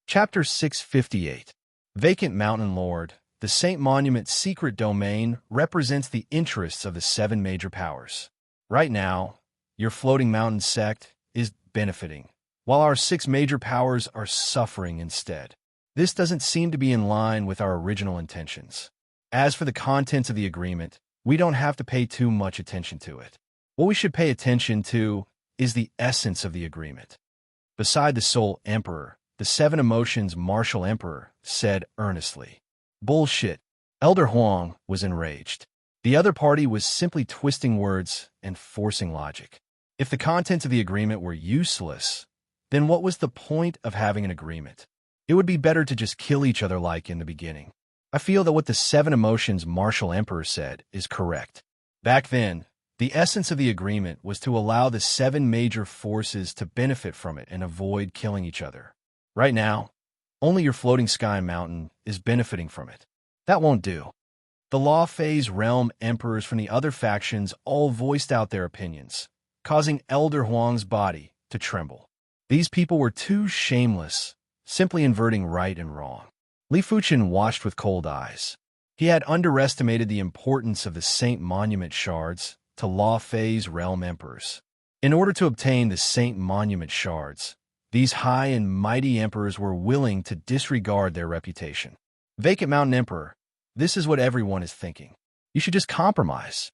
A: Chapter 658. Vacant Mountain Lord. The Saint Monument secret domain represents the interests of the 7 major powers. Right now, your Floating Mountain sect is benefiting, while our 6 major powers are suffering instead. This doesn't seem to be in line with our original intentions. As for the contents of the agreement, we don't have to pay too much attention to it. What we should pay attention to is the essence of the agreement. Beside the Soul Emperor, the 7 Emotions Martial Emperor said earnestly. Bullshit. Elder Huang was enraged. The other party was simply twisting words and forcing logic. If the contents of the agreement were useless, then what was the point of having an agreement? It would be better to just kill each other like in the beginning. I feel that what the 7 Emotions Martial Emperor said is correct. Back then, the essence of the agreement was to allow the 7 major forces to benefit from it and avoid killing each other. Right now, only your Floating Sky Mountain is benefiting from it. That won't do. The Law Phase Realm Emperors from the other factions all voiced out their opinions, causing Elder Huang's body to tremble. These people were too shameless, simply inverting right and wrong. Li Fuchen watched with cold eyes. He had underestimated the importance of the Saint Monument shards to Law Phase Realm Emperors. In order to obtain the Saint Monument shards, these high and mighty emperors were willing to disregard their reputation. Vacant Mountain Emperor, this is what everyone is thinking. You should just compromise.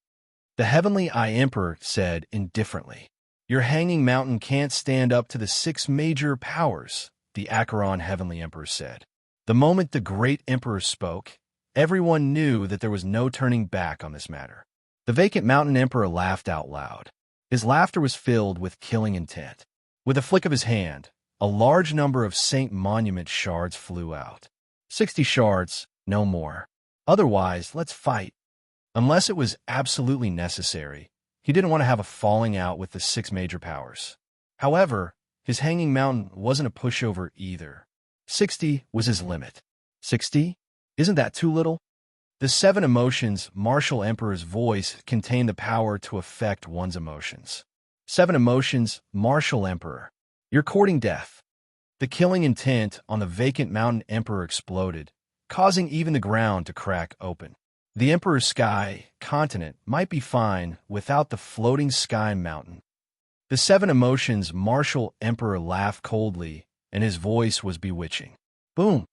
A: The Heavenly Eye Emperor said indifferently. Your Hanging Mountain can't stand up to the 6 major powers, the Acheron Heavenly Emperor said. The moment the Great Emperor spoke, everyone knew that there was no turning back on this matter. The Vacant Mountain Emperor laughed out loud. His laughter was filled with killing intent. With a flick of his hand, a large number of Saint Monument shards flew out. 60 shards, no more. Otherwise, let's fight. Unless it was absolutely necessary, he didn't want to have a falling out with the 6 major powers. However, his Hanging Mountain wasn't a pushover either. 60 was his limit. 60? Isn't that too little? The 7 Emotions Martial Emperor's voice contained the power to affect one's emotions. 7 Emotions Martial Emperor. You're courting death. The killing intent on the Vacant Mountain Emperor exploded, causing even the ground to crack open. The Emperor's Sky continent might be fine without the Floating Sky Mountain. The 7 Emotions Martial Emperor laughed coldly, and his voice was bewitching. Boom!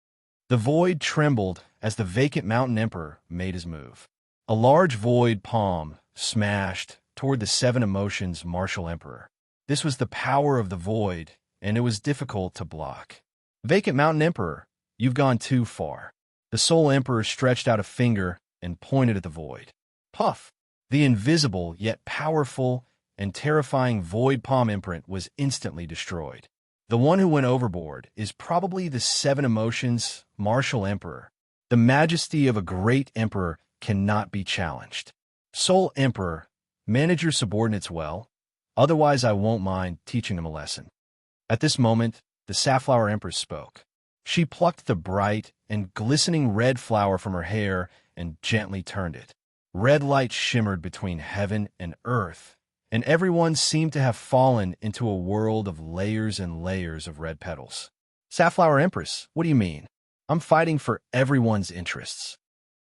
A: The void trembled as the Vacant Mountain Emperor made his move. A large void palm smashed toward the 7 Emotions Martial Emperor. This was the power of the void, and it was difficult to block. Vacant Mountain Emperor, you've gone too far. The Soul Emperor stretched out a finger and pointed at the void. Puff! The invisible yet powerful and terrifying void palm imprint was instantly destroyed. The one who went overboard is probably the 7 Emotions Martial Emperor. The majesty of a great emperor cannot be challenged. Soul Emperor, manage your subordinates well, otherwise I won't mind teaching them a lesson. At this moment, the Safflower Empress spoke. She plucked the bright and glistening red flower from her hair and gently turned it. Red light shimmered between heaven and earth, and everyone seemed to have fallen into a world of layers and layers of red petals. Safflower Empress, what do you mean? I'm fighting for everyone's interests.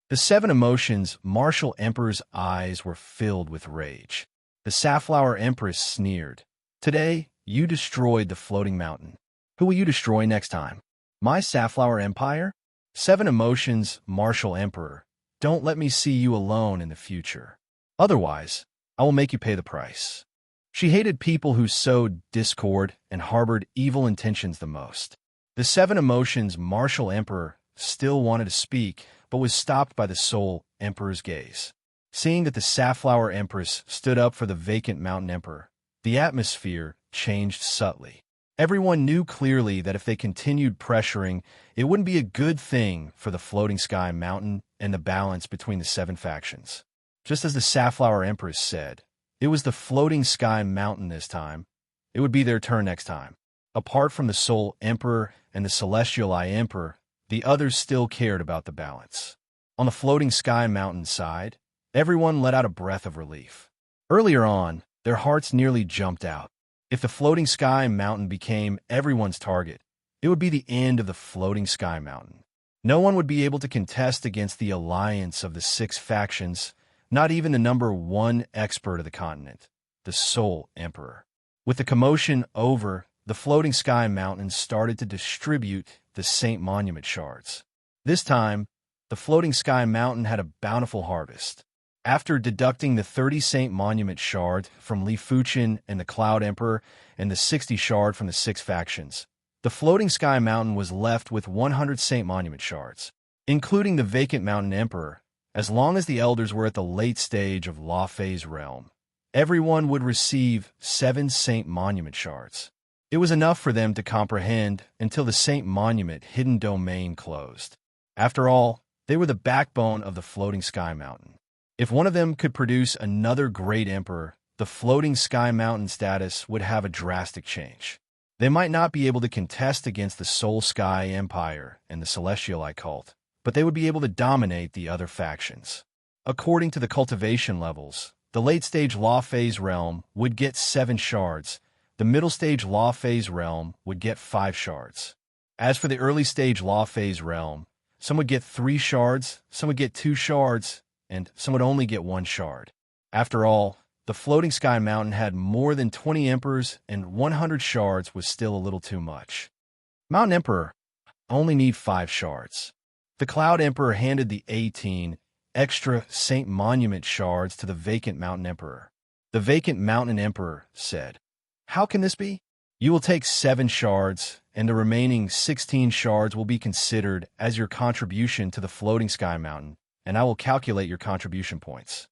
A: The 7 Emotions Martial Emperor's eyes were filled with rage. The Safflower Empress sneered. Today, you destroyed the Floating Mountain. Who will you destroy next time? My Safflower Empire? 7 Emotions Martial Emperor, don't let me see you alone in the future. Otherwise, I will make you pay the price. She hated people who sowed discord and harbored evil intentions the most. The 7 Emotions Martial Emperor still wanted to speak, but was stopped by the Soul Emperor's gaze. Seeing that the Safflower Empress stood up for the Vacant Mountain Emperor, the atmosphere changed subtly. Everyone knew clearly that if they continued pressuring, it wouldn't be a good thing for the floating sky mountain and the balance between the seven factions. Just as the Safflower Empress said, it was the floating sky mountain this time. It would be their turn next time. Apart from the Soul Emperor and the Celestial Eye Emperor, the others still cared about the balance. On the floating sky mountain side, everyone let out a breath of relief. Earlier on, their hearts nearly jumped out. If the floating sky mountain became everyone's target, it would be the end of the floating sky mountain. No one would be able to contest against the alliance of the six factions, not even the number one expert of the continent, the Soul Emperor. With the commotion over, the floating sky mountain started to distribute the Saint Monument shards. This time, the floating sky mountain had a bountiful harvest. After deducting the 30 Saint Monument shard from Li Fuchin and the Cloud Emperor and the 60 shard from the six factions, the floating sky mountain was left with 100 Saint Monument shards, including the vacant mountain emperor. As long as the elders were at the late stage of La Fei's realm, everyone would receive 7 Saint Monument shards. It was enough for them to comprehend until the Saint Monument hidden domain closed. After all, they were the backbone of the floating sky mountain. If one of them could produce another great emperor, the floating sky mountain status would have a drastic change. They might not be able to contest against the Soul Sky Empire and the Celestial Eye Cult, but they would be able to dominate the other factions. According to the cultivation levels, the late-stage La Fei's realm would get 7 shards, the middle-stage La Fei's realm would get 5 shards. As for the early-stage La Fei's realm, some would get 3 shards, some would get 2 shards, and some would only get 1 shard. After all, the floating sky mountain had more than 20 emperors, and 100 shards was still a little too much. Mountain Emperor only need 5 shards. The Cloud Emperor handed the 18 extra Saint Monument shards to the vacant Mountain Emperor. The vacant Mountain Emperor said, "How can this be? You will take 7 shards, and the remaining 16 shards will be considered as your contribution to the floating sky mountain, and I will calculate your contribution points."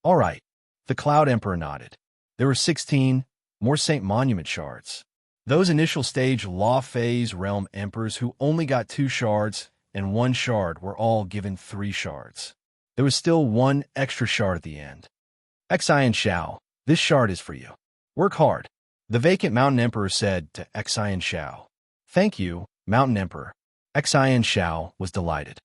A: All right. The Cloud Emperor nodded. There were 16 more Saint Monument shards. Those initial stage La Fei's realm emperors who only got 2 shards and 1 shard were all given 3 shards. There was still 1 extra shard at the end. Xian Shao, this shard is for you. Work hard. The vacant Mountain Emperor said to Xian Shao. Thank you, Mountain Emperor. Xian Shao was delighted.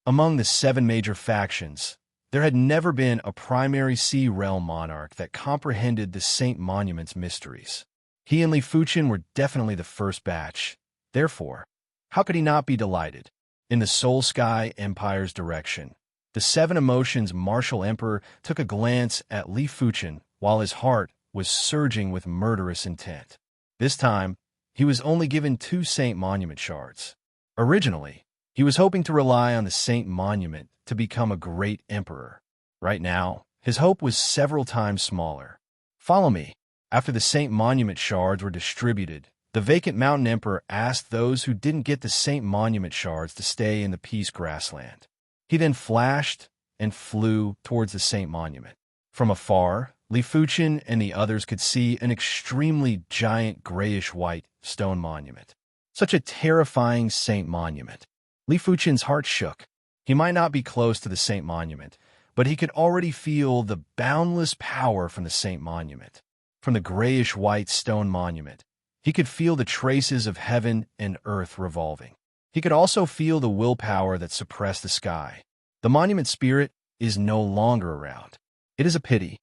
A: Among the 7 major factions, there had never been a primary sea realm monarch that comprehended the Saint Monument's mysteries. He and Li Fuchin were definitely the first batch. Therefore, how could he not be delighted? In the Soul Sky Empire's direction, the 7 Emotions Martial Emperor took a glance at Li Fuchin while his heart was surging with murderous intent. This time, he was only given 2 Saint Monument shards. Originally, he was hoping to rely on the Saint Monument to become a great emperor. Right now, his hope was several times smaller. Follow me. After the Saint Monument shards were distributed, the vacant Mountain Emperor asked those who didn't get the Saint Monument shards to stay in the Peace Grassland. He then flashed and flew towards the Saint Monument. From afar, Li Fuchin and the others could see an extremely giant grayish-white stone monument. Such a terrifying Saint Monument. Li Fuchin's heart shook. He might not be close to the Saint Monument, but he could already feel the boundless power from the Saint Monument. From the grayish-white stone monument, he could feel the traces of heaven and earth revolving. He could also feel the willpower that suppressed the sky. The monument spirit is no longer around. It is a pity.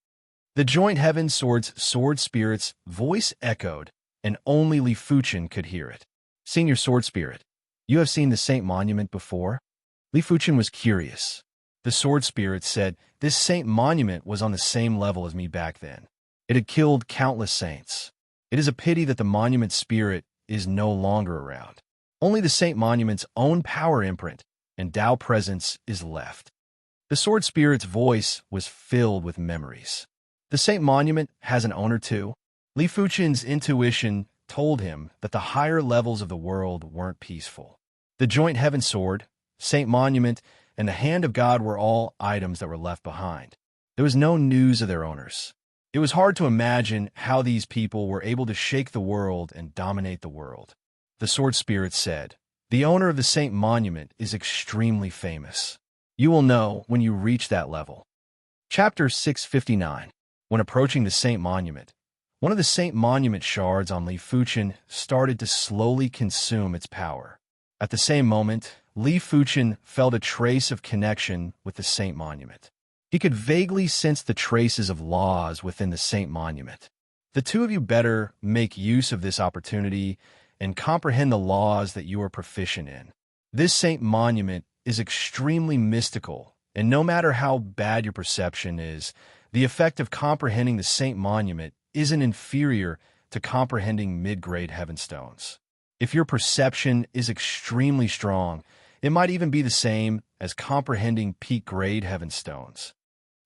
A: The joint Heaven Sword's sword spirit's voice echoed, and only Li Fuchin could hear it. Senior Sword Spirit, you have seen the Saint Monument before? Li Fuchin was curious. The Sword Spirit said, this Saint Monument was on the same level as me back then. It had killed countless saints. It is a pity that the monument spirit is no longer around. Only the Saint Monument's own power imprint and Tao presence is left. The Sword Spirit's voice was filled with memories. The Saint Monument has an owner too. Li Fuchin's intuition told him that the higher levels of the world weren't peaceful. The joint Heaven Sword, Saint Monument, and the Hand of God were all items that were left behind. There was no news of their owners. It was hard to imagine how these people were able to shake the world and dominate the world. The sword spirit said, "The owner of the Saint Monument is extremely famous. You will know when you reach that level." Chapter 659. When approaching the Saint Monument, one of the Saint Monument shards on Li Fuchen started to slowly consume its power. At the same moment, Li Fuchen felt a trace of connection with the Saint Monument. He could vaguely sense the traces of laws within the Saint Monument. The two of you better make use of this opportunity and comprehend the laws that you are proficient in. This Saint Monument is extremely mystical, and no matter how bad your perception is, the effect of comprehending the Saint Monument isn't inferior to comprehending mid-grade heavenstones. If your perception is extremely strong, it might even be the same as comprehending peak-grade heavenstones.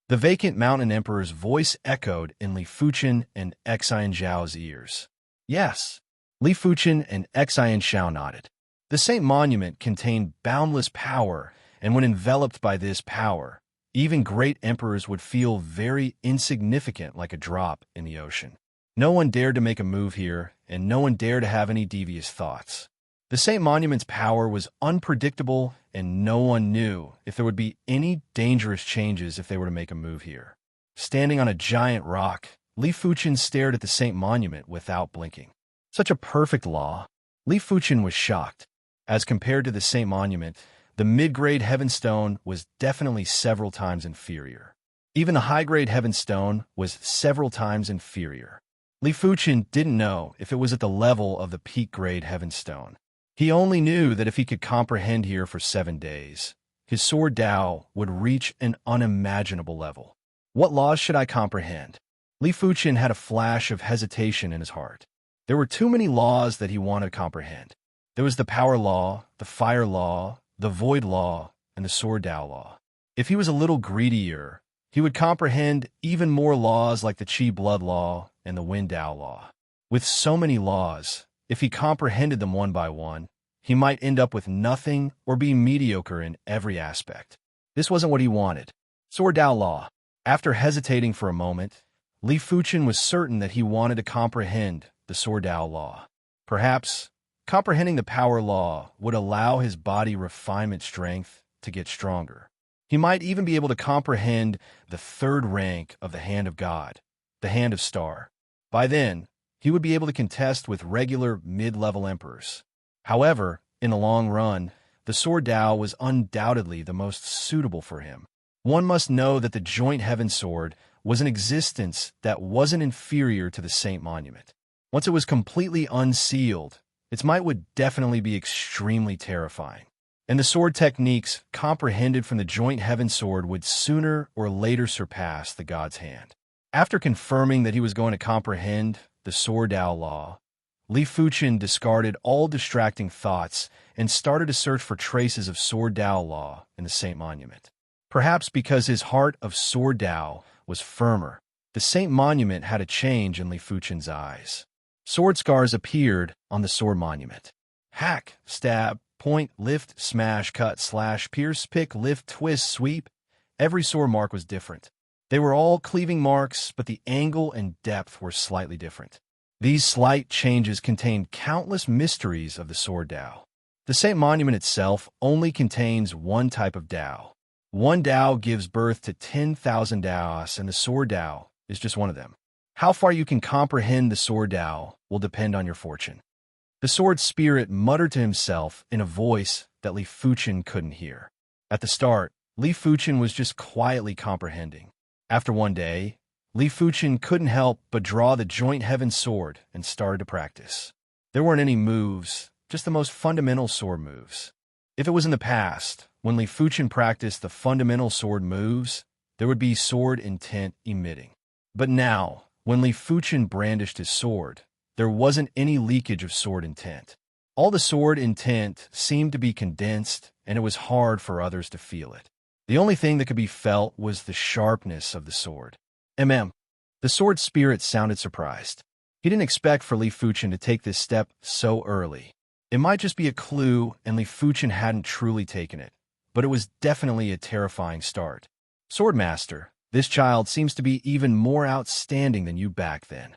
A: The vacant mountain emperor's voice echoed in Li Fuchen and Xian Zhao's ears. Yes. Li Fuchen and Xian Zhao nodded. The Saint Monument contained boundless power, and when enveloped by this power, even great emperors would feel very insignificant, like a drop in the ocean. No one dared to make a move here, and no one dared to have any devious thoughts. The Saint Monument's power was unpredictable, and no one knew if there would be any dangerous changes if they were to make a move here. Standing on a giant rock, Li Fuchen stared at the Saint Monument without blinking. Such a perfect law. Li Fuchen was shocked. As compared to the Saint Monument, the mid-grade Heavenstone was definitely several times inferior. Even the high-grade Heavenstone was several times inferior. Li Fuchen didn't know if it was at the level of the peak-grade Heavenstone. He only knew that if he could comprehend here for 7 days, his sword Dao would reach an unimaginable level. What laws should I comprehend? Li Fuchen had a flash of hesitation in his heart. There were too many laws that he wanted to comprehend. There was the power law, the fire law, the void law, and the sword Dao law. If he was a little greedier, he would comprehend even more laws like the Qi blood law and the wind Dao law. With so many laws, if he comprehended them one by one, he might end up with nothing or be mediocre in every aspect. This wasn't what he wanted. Sword Dao law. After hesitating for a moment, Li Fuchen was certain that he wanted to comprehend the sword Dao law. Perhaps comprehending the power law would allow his body refinement strength to get stronger. He might even be able to comprehend the third rank of the Hand of God, the Hand of Star. By then, he would be able to contest with regular mid-level emperors. However, in the long run, the sword Dao was undoubtedly the most suitable for him. One must know that the joint heaven sword was an existence that wasn't inferior to the Saint Monument. Once it was completely unsealed, its might would definitely be extremely terrifying. And the sword techniques comprehended from the joint heaven sword would sooner or later surpass the God's hand. After confirming that he was going to comprehend the sword Dao law, Li Fuchen discarded all distracting thoughts and started to search for traces of sword Dao law in the Saint Monument. Perhaps because his heart of sword Dao was firmer, the Saint Monument had a change in Li Fuchen's eyes. Sword scars appeared on the sword monument. Hack, stab, point, lift, smash, cut, slash, pierce, pick, lift, twist, sweep. Every sword mark was different. They were all cleaving marks, but the angle and depth were slightly different. These slight changes contained countless mysteries of the sword Dao. The Saint Monument itself only contains one type of Dao. One Dao gives birth to 10,000 Daos, and the sword Dao is just one of them. How far you can comprehend the sword Dao will depend on your fortune. The sword spirit muttered to himself in a voice that Li Fuchen couldn't hear. At the start, Li Fuchen was just quietly comprehending. After one day, Li Fuchen couldn't help but draw the joint heaven sword and started to practice. There weren't any moves, just the most fundamental sword moves. If it was in the past, when Li Fuchen practiced the fundamental sword moves, there would be sword intent emitting. But now, when Li Fuchen brandished his sword, there wasn't any leakage of sword intent. All the sword intent seemed to be condensed, and it was hard for others to feel it. The only thing that could be felt was the sharpness of the sword. The sword spirit sounded surprised. He didn't expect for Li Fuchen to take this step so early. It might just be a clue, and Li Fuchen hadn't truly taken it, but it was definitely a terrifying start. Swordmaster, This child seems to be even more outstanding than you back then."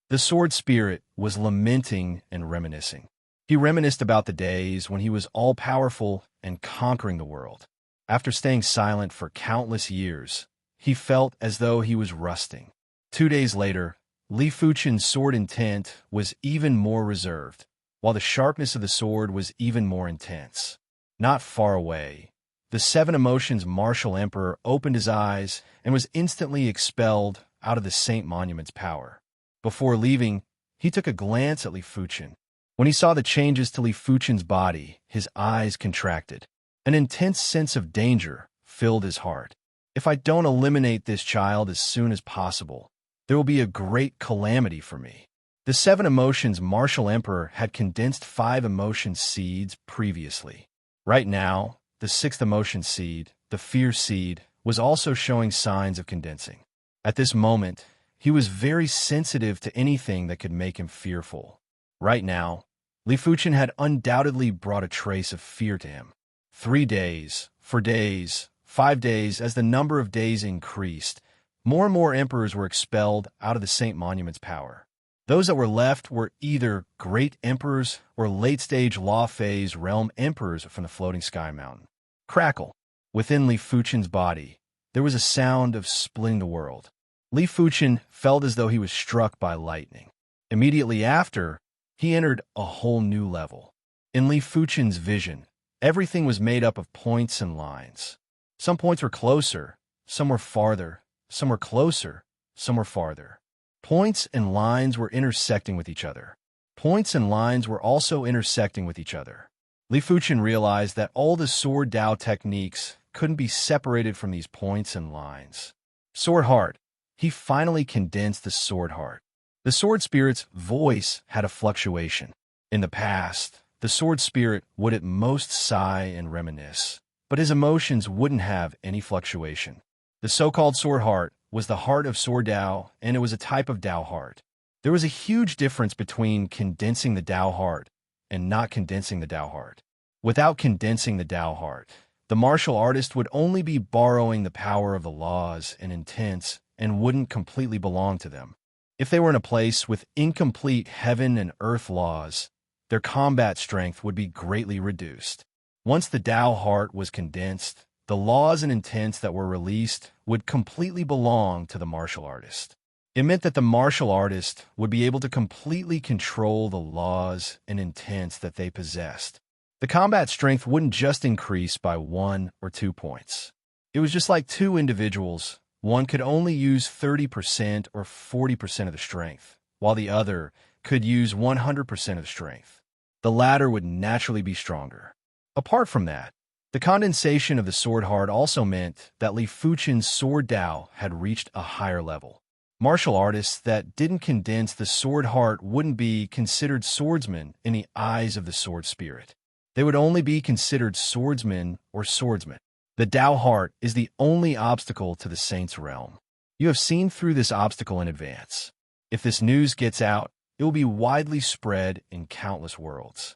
A: The sword spirit was lamenting and reminiscing. He reminisced about the days when he was all-powerful and conquering the world. After staying silent for countless years, he felt as though he was rusting. 2 days later, Li Fuchen's sword intent was even more reserved, while the sharpness of the sword was even more intense. Not far away, the seven emotions martial emperor opened his eyes and was instantly expelled out of the Saint Monument's power. Before leaving, he took a glance at Li Fuchen. When he saw the changes to Li Fuchen's body, his eyes contracted. An intense sense of danger filled his heart. If I don't eliminate this child as soon as possible, there will be a great calamity for me. The seven emotions martial emperor had condensed 5 emotion seeds previously. Right now, the 6th emotion seed, the fear seed, was also showing signs of condensing. At this moment, he was very sensitive to anything that could make him fearful. Right now, Li Fuchen had undoubtedly brought a trace of fear to him. 3 days, 4 days, 5 days, as the number of days increased, more and more emperors were expelled out of the Saint Monument's power. Those that were left were either great emperors or late-stage law phase realm emperors from the floating sky mountain. Crackle. Within Li Fuchen's body, there was a sound of splitting the world. Li Fuchen felt as though he was struck by lightning. Immediately after, he entered a whole new level. In Li Fuchen's vision, everything was made up of points and lines. Some points were closer, some were farther, some were closer, some were farther. Points and lines were intersecting with each other. Points and lines were also intersecting with each other. Li Fuchen realized that all the sword Dao techniques couldn't be separated from these points and lines. Sword heart. He finally condensed the sword heart. The sword spirit's voice had a fluctuation. In the past, the sword spirit would at most sigh and reminisce, but his emotions wouldn't have any fluctuation. The so-called sword heart was the heart of sword Dao, and it was a type of Dao heart. There was a huge difference between condensing the Dao heart and not condensing the Dao heart. Without condensing the Dao heart, the martial artist would only be borrowing the power of the laws and intents and wouldn't completely belong to them. If they were in a place with incomplete heaven and earth laws, their combat strength would be greatly reduced. Once the Dao heart was condensed, the laws and intents that were released would completely belong to the martial artist. It meant that the martial artist would be able to completely control the laws and intents that they possessed. The combat strength wouldn't just increase by 1 or 2 points. It was just like 2 individuals. One could only use 30% or 40% of the strength, while the other could use 100% of the strength. The latter would naturally be stronger. Apart from that, the condensation of the sword heart also meant that Li Fuchen's sword Dao had reached a higher level. Martial artists that didn't condense the sword heart wouldn't be considered swordsmen in the eyes of the sword spirit. They would only be considered swordsmen or swordsmen. The Dao heart is the only obstacle to the saint's realm. You have seen through this obstacle in advance. If this news gets out, it will be widely spread in countless worlds.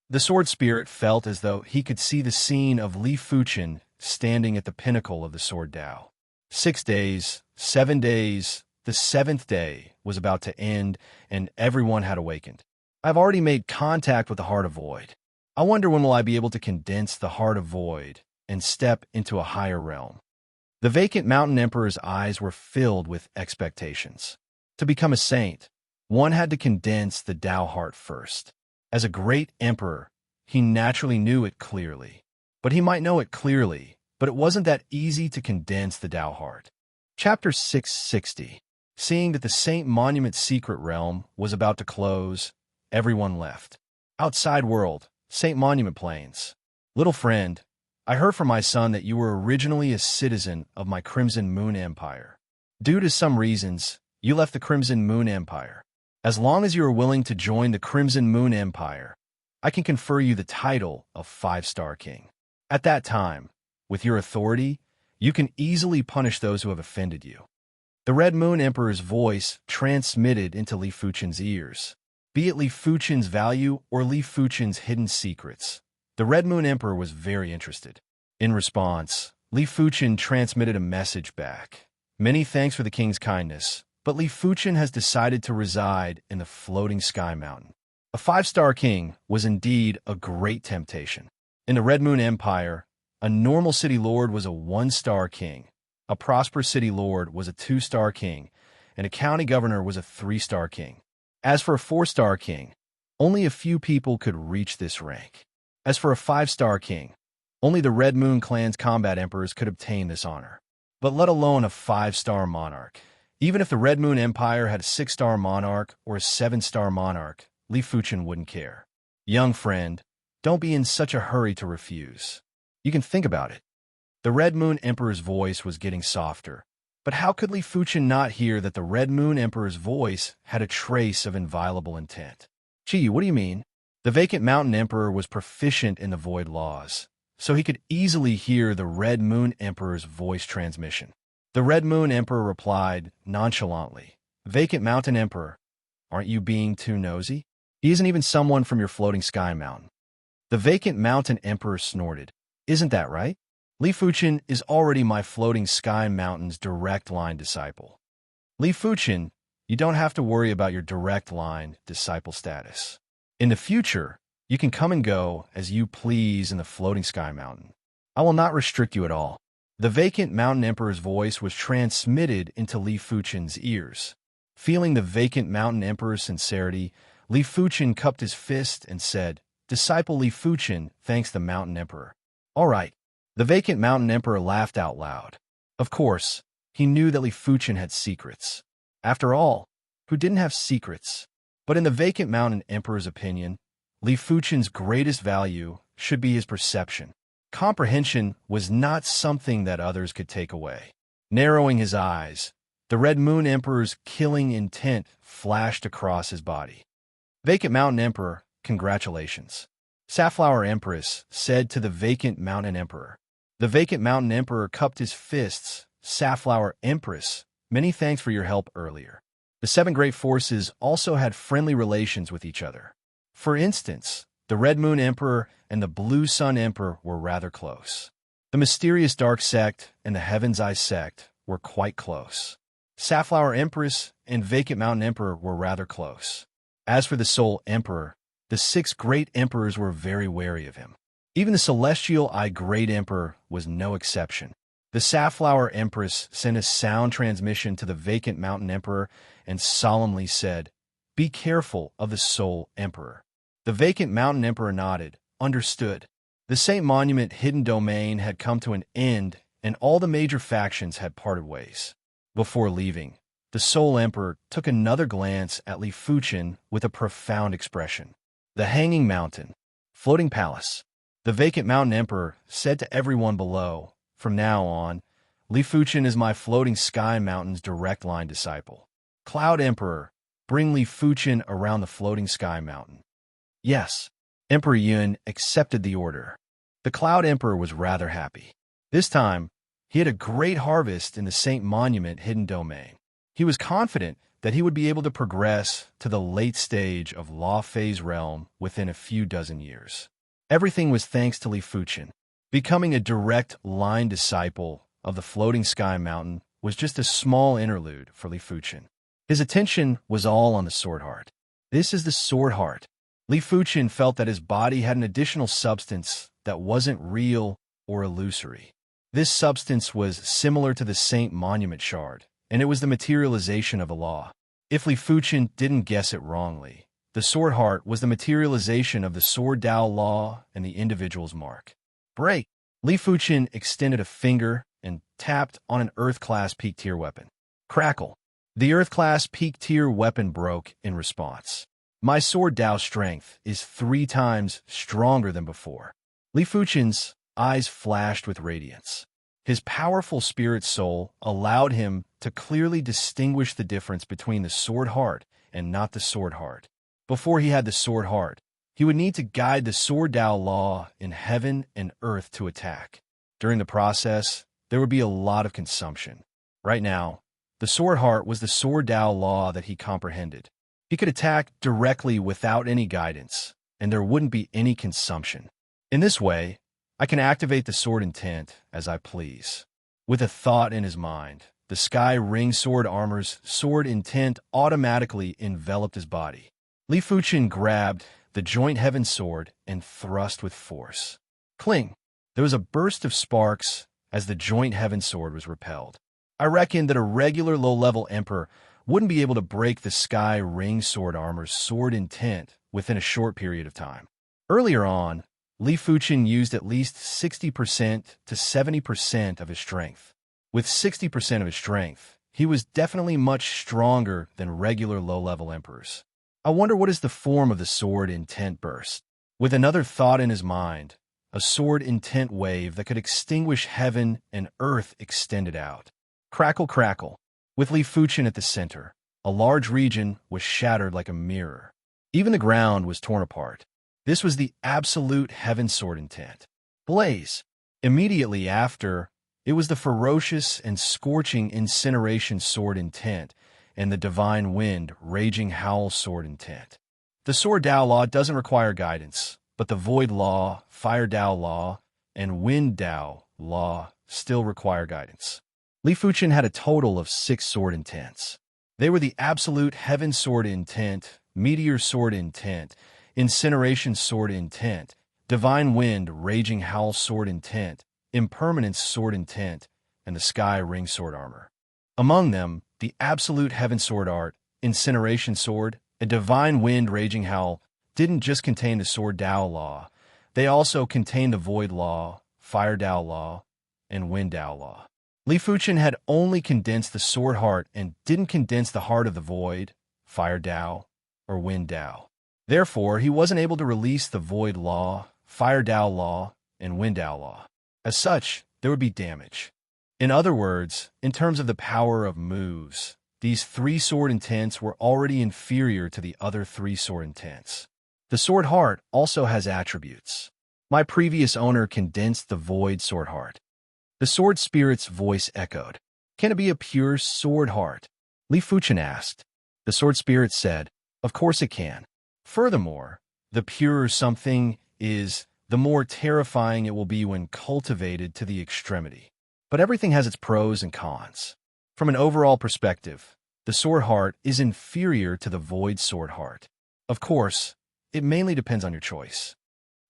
A: The sword spirit felt as though he could see the scene of Li Fuchen standing at the pinnacle of the sword Dao. 6 days, 7 days, the 7th day was about to end, and everyone had awakened. I've already made contact with the Heart of Void. I wonder when will I be able to condense the Heart of Void and step into a higher realm. The vacant mountain emperor's eyes were filled with expectations. To become a saint, one had to condense the Dao heart first. As a great emperor, he naturally knew it clearly. But he might know it clearly, but it wasn't that easy to condense the Dao heart. Chapter 660. Seeing that the Saint Monument's secret realm was about to close, everyone left. Outside world, Saint Monument Plains. Little friend, I heard from my son that you were originally a citizen of my Crimson Moon Empire. Due to some reasons, you left the Crimson Moon Empire. As long as you are willing to join the Crimson Moon Empire, I can confer you the title of 5-Star King. At that time, with your authority, you can easily punish those who have offended you. The Red Moon Emperor's voice transmitted into Li Fuchen's ears. Be it Li Fuchen's value or Li Fuchen's hidden secrets, the Red Moon Emperor was very interested. In response, Li Fuchen transmitted a message back. Many thanks for the king's kindness, but Li Fuchen has decided to reside in the floating sky mountain. A 5-star king was indeed a great temptation. In the Red Moon Empire, a normal city lord was a 1-star king, a prosperous city lord was a 2-star king, and a county governor was a 3-star king. As for a 4-star king, only a few people could reach this rank. As for a 5-star king, only the Red Moon clan's combat emperors could obtain this honor. But let alone a 5-star monarch. Even if the Red Moon Empire had a 6-star monarch or a 7-star monarch, Li Fuchen wouldn't care. Young friend, don't be in such a hurry to refuse. You can think about it. The Red Moon Emperor's voice was getting softer, but how could Li Fuchen not hear that the Red Moon Emperor's voice had a trace of inviolable intent? Gee, what do you mean? The Vacant Mountain Emperor was proficient in the void laws, so he could easily hear the Red Moon Emperor's voice transmission. The Red Moon Emperor replied nonchalantly, "Vacant Mountain Emperor, aren't you being too nosy? He isn't even someone from your floating sky mountain." The Vacant Mountain Emperor snorted. "Isn't that right? Li Fuchen is already my floating sky mountain's direct line disciple. Li Fuchen, you don't have to worry about your direct line disciple status. In the future, you can come and go as you please in the floating sky mountain. I will not restrict you at all." The Vacant Mountain Emperor's voice was transmitted into Li Fuchen's ears. Feeling the Vacant Mountain Emperor's sincerity, Li Fuchen cupped his fist and said, "Disciple Li Fuchen thanks the Mountain Emperor." "All right." The Vacant Mountain Emperor laughed out loud. Of course, he knew that Li Fuchen had secrets. After all, who didn't have secrets? But in the Vacant Mountain Emperor's opinion, Li Fuchen's greatest value should be his perception. Comprehension was not something that others could take away. Narrowing his eyes, the Red Moon Emperor's killing intent flashed across his body. "Vacant Mountain Emperor, congratulations," Safflower Empress said to the Vacant Mountain Emperor. The Vacant Mountain Emperor cupped his fists. "Safflower Empress, many thanks for your help earlier." The 7 great forces also had friendly relations with each other. For instance, the Red Moon Emperor and the Blue Sun Emperor were rather close. The Mysterious Dark Sect and the Heaven's Eye Sect were quite close. Safflower Empress and Vacant Mountain Emperor were rather close. As for the Soul Emperor, the 6 great emperors were very wary of him. Even the Celestial Eye Great Emperor was no exception. The Safflower Empress sent a sound transmission to the Vacant Mountain Emperor and solemnly said, "Be careful of the Soul Emperor." The Vacant Mountain Emperor nodded. Understood. The Saint Monument Hidden Domain had come to an end, and all the major factions had parted ways. Before leaving, the Soul Emperor took another glance at Li Fuchen with a profound expression. The Hanging Mountain, Floating Palace. The Vacant Mountain Emperor said to everyone below, "From now on, Li Fuchen is my floating sky mountain's direct line disciple. Cloud Emperor, bring Li Fuchen around the floating sky mountain." Yes. Emperor Yun accepted the order. The Cloud Emperor was rather happy. This time, he had a great harvest in the Saint Monument Hidden Domain. He was confident that he would be able to progress to the late stage of Law Phase Realm within a few dozen years. Everything was thanks to Li Fuchen. Becoming a direct line disciple of the Floating Sky Mountain was just a small interlude for Li Fuchen. His attention was all on the Sword Heart. This is the Sword Heart. Li Fuchen felt that his body had an additional substance that wasn't real or illusory. This substance was similar to the Saint Monument Shard, and it was the materialization of a law. If Li Fuchen didn't guess it wrongly, the Sword Heart was the materialization of the Sword Dao Law and the individual's mark. Break! Li Fuchen extended a finger and tapped on an Earth-class peak-tier weapon. Crackle! The Earth-class peak-tier weapon broke in response. My Sword Dao strength is 3 times stronger than before. Li Fuchen's eyes flashed with radiance. His powerful spirit soul allowed him to clearly distinguish the difference between the Sword Heart and not the Sword Heart. Before he had the Sword Heart, he would need to guide the Sword Dao Law in heaven and earth to attack. During the process, there would be a lot of consumption. Right now, the Sword Heart was the Sword Dao Law that he comprehended. He could attack directly without any guidance, and there wouldn't be any consumption. In this way, I can activate the sword intent as I please. With a thought in his mind, the Sky Ring Sword armor's sword intent automatically enveloped his body. Li Fuchen grabbed the Joint Heaven Sword and thrust with force. Cling! There was a burst of sparks as the Joint Heaven Sword was repelled. I reckon that a regular low-level Emperor wouldn't be able to break the Sky Ring Sword armor's sword intent within a short period of time. Earlier on, Li Fuchen used at least 60% to 70% of his strength. With 60% of his strength, he was definitely much stronger than regular low-level emperors. I wonder what is the form of the sword intent burst. With another thought in his mind, a sword intent wave that could extinguish heaven and earth extended out. Crackle, crackle. With Li Fuchen at the center, a large region was shattered like a mirror. Even the ground was torn apart. This was the absolute heaven sword intent. Blaze. Immediately after, it was the ferocious and scorching incineration sword intent and the divine wind raging howl sword intent. The sword Dao law doesn't require guidance, but the void law, fire Dao law, and wind Dao law still require guidance. Li Fuchen had a total of 6 sword intents. They were the absolute heaven sword intent, meteor sword intent, incineration sword intent, divine wind raging howl sword intent, impermanence sword intent, and the Sky Ring Sword armor. Among them, the absolute heaven sword art, incineration sword, and divine wind raging howl didn't just contain the sword Dao law, they also contained the void law, fire Dao law, and wind Dao law. Li Fuchen had only condensed the sword heart and didn't condense the heart of the void, fire Dao, or wind Dao. Therefore, he wasn't able to release the void law, fire Dao law, and wind Dao law. As such, there would be damage. In other words, in terms of the power of moves, these 3 sword intents were already inferior to the other 3 sword intents. The sword heart also has attributes. My previous owner condensed the void sword heart. The sword spirit's voice echoed. Can it be a pure sword heart? Li Fuchen asked. The sword spirit said, of course it can. Furthermore, the purer something is, the more terrifying it will be when cultivated to the extremity. But everything has its pros and cons. From an overall perspective, the sword heart is inferior to the void sword heart. Of course, it mainly depends on your choice.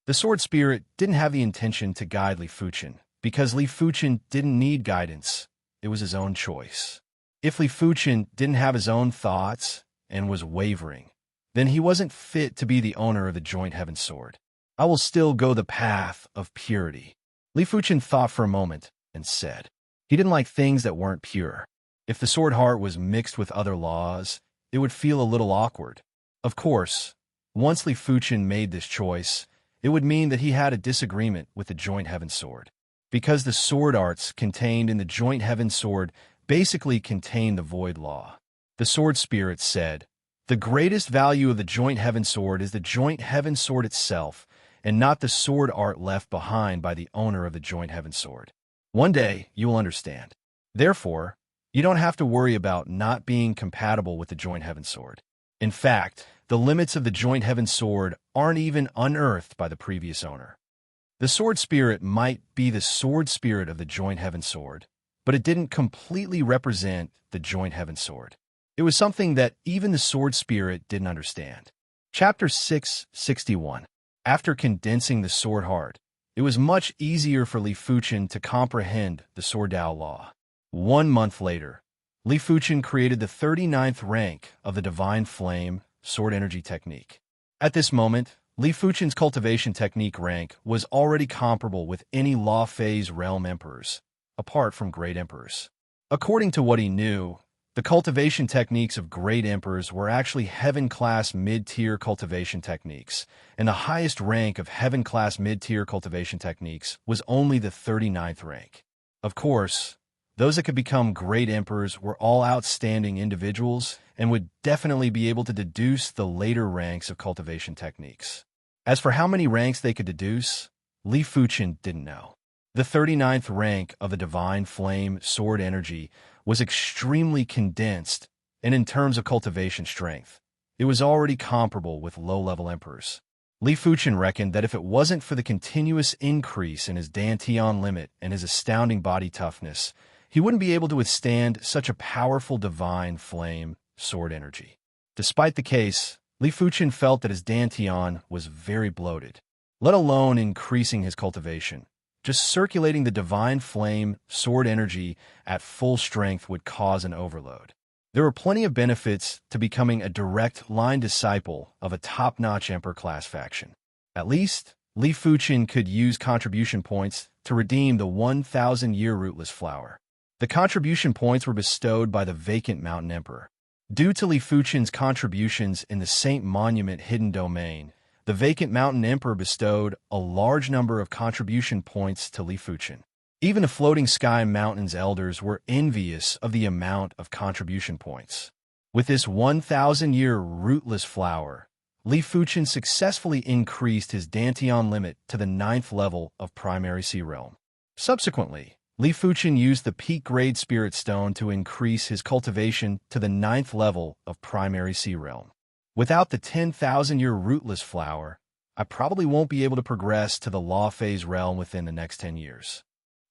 A: The sword spirit didn't have the intention to guide Li Fuchen, because Li Fuchen didn't need guidance. It was his own choice. If Li Fuchen didn't have his own thoughts and was wavering, then he wasn't fit to be the owner of the Joint Heaven Sword. I will still go the path of purity. Li Fuchen thought for a moment and said. He didn't like things that weren't pure. If the sword heart was mixed with other laws, it would feel a little awkward. Of course, once Li Fuchen made this choice, it would mean that he had a disagreement with the Joint Heaven Sword. Because the sword arts contained in the Joint Heaven Sword basically contained the void law. The sword spirit said, the greatest value of the Joint Heaven Sword is the Joint Heaven Sword itself, and not the sword art left behind by the owner of the Joint Heaven Sword. One day, you will understand. Therefore, you don't have to worry about not being compatible with the Joint Heaven Sword. In fact, the limits of the Joint Heaven Sword aren't even unearthed by the previous owner. The sword spirit might be the sword spirit of the Joint Heaven Sword, but it didn't completely represent the Joint Heaven Sword. It was something that even the sword spirit didn't understand. Chapter 661. After condensing the sword heart, it was much easier for Li Fuchen to comprehend the sword Dao law. 1 month later, Li Fuchen created the 39th rank of the Divine Flame Sword Energy Technique. At this moment, Li Fuchen's cultivation technique rank was already comparable with any law phase realm emperors, apart from great emperors. According to what he knew, the cultivation techniques of great emperors were actually heaven-class mid-tier cultivation techniques, and the highest rank of heaven-class mid-tier cultivation techniques was only the 39th rank. Of course, those that could become great emperors were all outstanding individuals and would definitely be able to deduce the later ranks of cultivation techniques. As for how many ranks they could deduce, Li Fuchen didn't know. The 39th rank of the Divine Flame Sword Energy was extremely condensed, and in terms of cultivation strength, it was already comparable with low-level emperors. Li Fuchen reckoned that if it wasn't for the continuous increase in his Dantian limit and his astounding body toughness, he wouldn't be able to withstand such a powerful divine flame sword energy. Despite the case, Li Fuchen felt that his dantian was very bloated, let alone increasing his cultivation. Just circulating the divine flame sword energy at full strength would cause an overload. There were plenty of benefits to becoming a direct line disciple of a top-notch Emperor-class faction. At least, Li Fuchen could use contribution points to redeem the 1,000-year rootless flower. The contribution points were bestowed by the vacant Mountain Emperor. Due to Li Fuchen's contributions in the Saint Monument hidden domain, the vacant Mountain Emperor bestowed a large number of contribution points to Li Fuchen. Even the Floating Sky Mountain's elders were envious of the amount of contribution points. With this 1,000-year rootless flower, Li Fuchen successfully increased his dantian limit to the 9th level of Primary Sea Realm. Subsequently, Li Fuchen used the peak-grade Spirit Stone to increase his cultivation to the 9th level of Primary Sea Realm. Without the 10,000-year rootless flower, I probably won't be able to progress to the Law Phase realm within the next 10 years.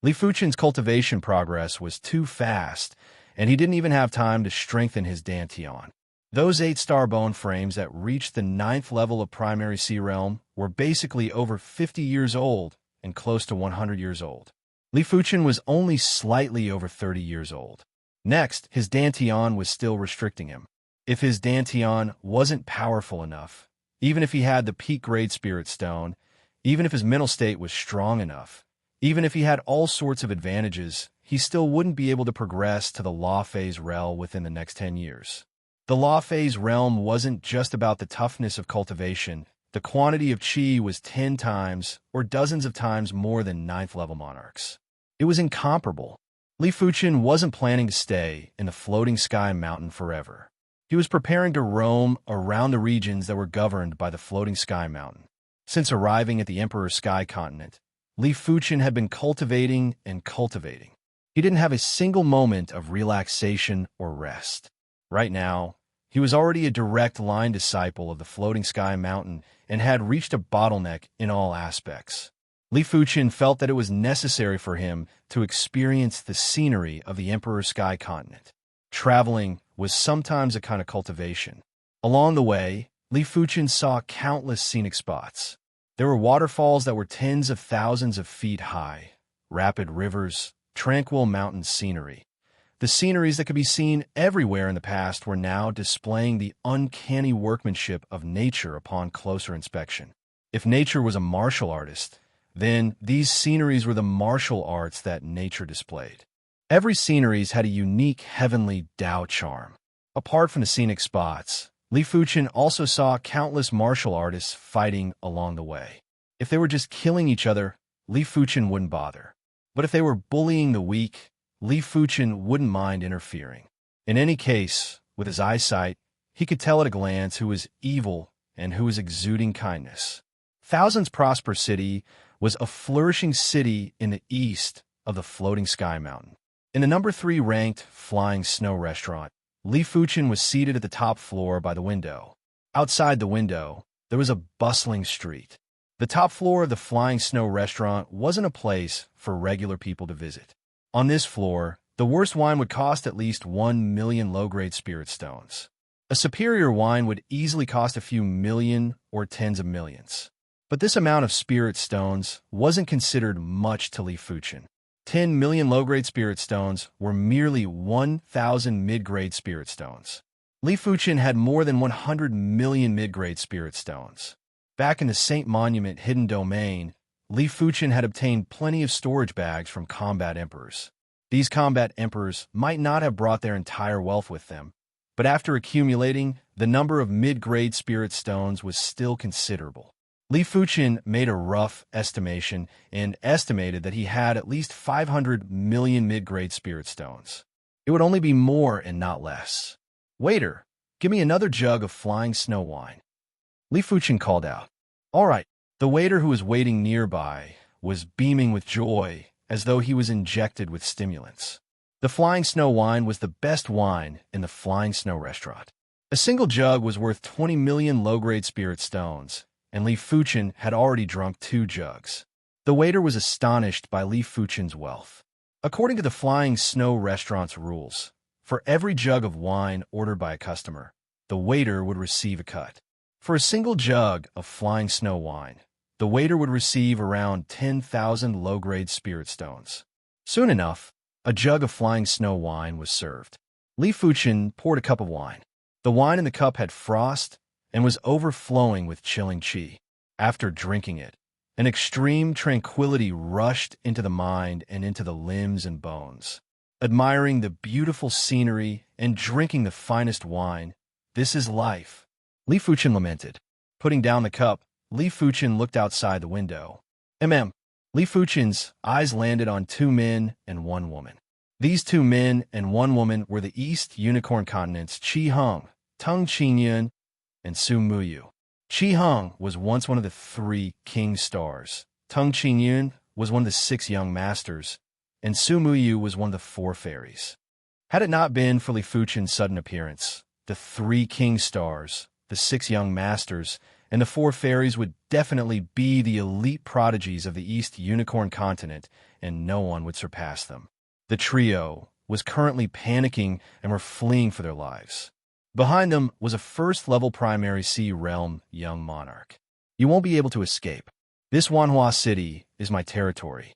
A: Li Fuchen's cultivation progress was too fast, and he didn't even have time to strengthen his dantian. Those 8-star bone frames that reached the 9th level of Primary Sea Realm were basically over 50 years old and close to 100 years old. Li Fuchen was only slightly over 30 years old. Next, his dantian was still restricting him. If his dantian wasn't powerful enough, even if he had the peak-grade Spirit Stone, even if his mental state was strong enough, even if he had all sorts of advantages, he still wouldn't be able to progress to the Law Phase realm within the next 10 years. The Law Phase realm wasn't just about the toughness of cultivation. The quantity of chi was 10 times or dozens of times more than 9th-level monarchs. It was incomparable. Li Fuchen wasn't planning to stay in the Floating Sky Mountain forever. He was preparing to roam around the regions that were governed by the Floating Sky Mountain. Since arriving at the Emperor's Sky Continent, Li Fuchen had been cultivating and cultivating. He didn't have a single moment of relaxation or rest. Right now, he was already a direct line disciple of the Floating Sky Mountain and had reached a bottleneck in all aspects. Li Fuchen felt that it was necessary for him to experience the scenery of the Emperor's Sky Continent. Traveling was sometimes a kind of cultivation. Along the way, Li Fuchen saw countless scenic spots. There were waterfalls that were tens of thousands of feet high, rapid rivers, tranquil mountain scenery. The sceneries that could be seen everywhere in the past were now displaying the uncanny workmanship of nature upon closer inspection. If nature was a martial artist, then these sceneries were the martial arts that nature displayed. Every sceneries had a unique heavenly Tao charm. Apart from the scenic spots, Li Fuchen also saw countless martial artists fighting along the way. If they were just killing each other, Li Fuchen wouldn't bother. But if they were bullying the weak, Li Fuchen wouldn't mind interfering. In any case, with his eyesight, he could tell at a glance who was evil and who was exuding kindness. Thousands Prosper City was a flourishing city in the east of the Floating Sky Mountain. In the number 3 ranked Flying Snow restaurant, Li Fuchen was seated at the top floor by the window. Outside the window, there was a bustling street. The top floor of the Flying Snow restaurant wasn't a place for regular people to visit. On this floor, the worst wine would cost at least 1 million low-grade Spirit Stones. A superior wine would easily cost a few million or tens of millions. But this amount of Spirit Stones wasn't considered much to Li Fuchen. 10 million low-grade Spirit Stones were merely 1,000 mid-grade Spirit Stones. Li Fuchen had more than 100 million mid-grade Spirit Stones. Back in the Saint Monument hidden domain, Li Fuchen had obtained plenty of storage bags from combat emperors. These combat emperors might not have brought their entire wealth with them, but after accumulating, the number of mid-grade Spirit Stones was still considerable. Li Fuchen made a rough estimation and estimated that he had at least 500 million mid-grade Spirit Stones. It would only be more and not less. "Waiter, give me another jug of Flying Snow wine," Li Fuchen called out. "All right." The waiter who was waiting nearby was beaming with joy as though he was injected with stimulants. The Flying Snow wine was the best wine in the Flying Snow restaurant. A single jug was worth 20 million low-grade Spirit Stones, and Li Fuchen had already drunk 2 jugs. The waiter was astonished by Li Fuchen's wealth. According to the Flying Snow restaurant's rules, for every jug of wine ordered by a customer, the waiter would receive a cut. For a single jug of Flying Snow wine, the waiter would receive around 10,000 low-grade spirit stones. Soon enough, a jug of Flying Snow wine was served. Li Fuchen poured a cup of wine. The wine in the cup had frost and was overflowing with chilling qi. After drinking it, an extreme tranquility rushed into the mind and into the limbs and bones. Admiring the beautiful scenery and drinking the finest wine, this is life, Li Fuchen lamented. Putting down the cup, Li Fuchen looked outside the window. Li Fuchen's eyes landed on 2 men and 1 woman. These 2 men and 1 woman were the East Unicorn Continent's Qi Heng, Tung Qingyun, and Su Muyu. Qi Heng was once one of the 3 king stars. Tung Qingyun was one of the 6 young masters, and Su Muyu was one of the 4 fairies. Had it not been for Li Fuchen's sudden appearance, the 3 king stars, the 6 young masters, and the 4 fairies would definitely be the elite prodigies of the East Unicorn Continent, and no one would surpass them. The trio was currently panicking and were fleeing for their lives. Behind them was a first-level primary sea realm young monarch. You won't be able to escape. This Wanhua city is my territory.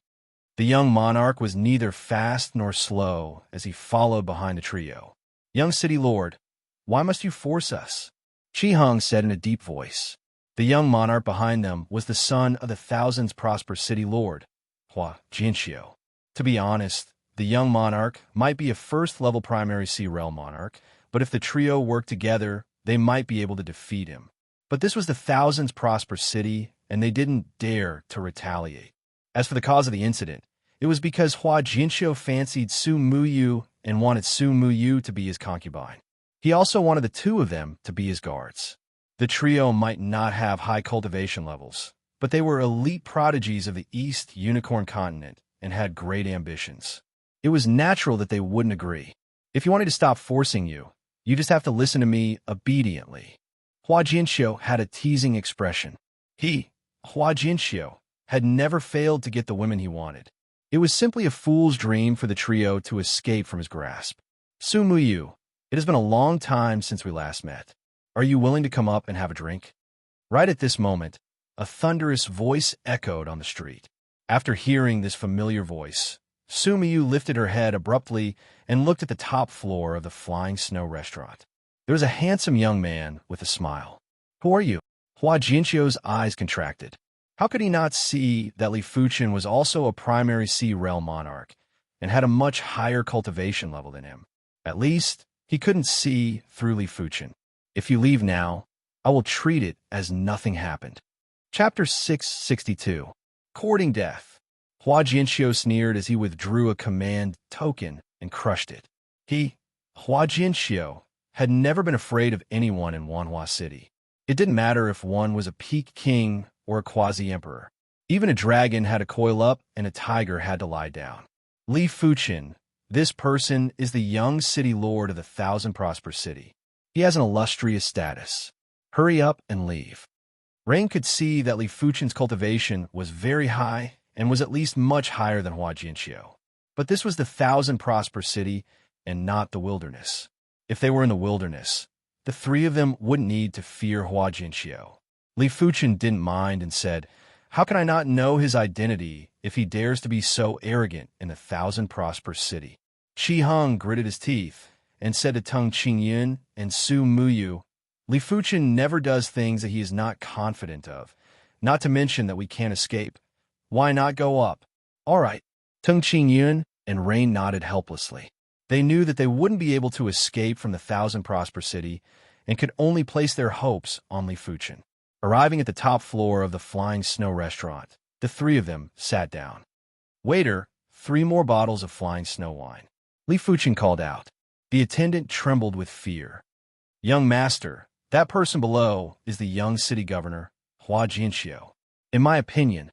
A: The young monarch was neither fast nor slow as he followed behind the trio. Young city lord, why must you force us? Qi Heng said in a deep voice. The young monarch behind them was the son of the thousands prosperous city lord, Hua Jinxiu. To be honest, the young monarch might be a first-level primary sea realm monarch, but if the trio worked together, they might be able to defeat him. But this was the thousands prosperous city, and they didn't dare to retaliate. As for the cause of the incident, it was because Hua Jinxiu fancied Su Muyu and wanted Su Muyu to be his concubine. He also wanted the 2 of them to be his guards. The trio might not have high cultivation levels, but they were elite prodigies of the East Unicorn Continent and had great ambitions. It was natural that they wouldn't agree. If you want me to stop forcing you, you just have to listen to me obediently. Hua Jinxiu had a teasing expression. He, Hua Jinxiu, had never failed to get the women he wanted. It was simply a fool's dream for the trio to escape from his grasp. Su Muyu, it has been a long time since we last met. Are you willing to come up and have a drink? Right at this moment, a thunderous voice echoed on the street. After hearing this familiar voice, Su Muyu lifted her head abruptly and looked at the top floor of the Flying Snow restaurant. There was a handsome young man with a smile. Who are you? Hua Jinxiu's eyes contracted. How could he not see that Li Fuchen was also a primary sea realm monarch and had a much higher cultivation level than him? At least, he couldn't see through Li Fuchen. If you leave now, I will treat it as nothing happened. Chapter 662. Courting Death. Hua Jinxiu sneered as he withdrew a command token and crushed it. He, Hua Jinxiu, had never been afraid of anyone in Wanhua City. It didn't matter if one was a peak king or a quasi-emperor. Even a dragon had to coil up and a tiger had to lie down. Li Fuchen, this person is the young city lord of the Thousand Prosperous City. He has an illustrious status. Hurry up and leave. Rain could see that Li Fuchen's cultivation was very high and was at least much higher than Hua Jinxiu. But this was the Thousand Prosperous City and not the wilderness. If they were in the wilderness, the 3 of them wouldn't need to fear Hua Jinxiu. Li Fuchen didn't mind and said, how can I not know his identity if he dares to be so arrogant in the Thousand Prosperous City? Qi Heng gritted his teeth and said to Tung Qingyun and Su Muyu, Li Fuchen never does things that he is not confident of, not to mention that we can't escape. Why not go up? All right. Tung Qingyun and Rain nodded helplessly. They knew that they wouldn't be able to escape from the Thousand Prosperous City and could only place their hopes on Li Fuchen. Arriving at the top floor of the Flying Snow restaurant, the 3 of them sat down. Waiter, 3 more bottles of Flying Snow wine. Li Fuchen called out. The attendant trembled with fear. Young master, that person below is the young city governor, Hua Jinxiu. In my opinion,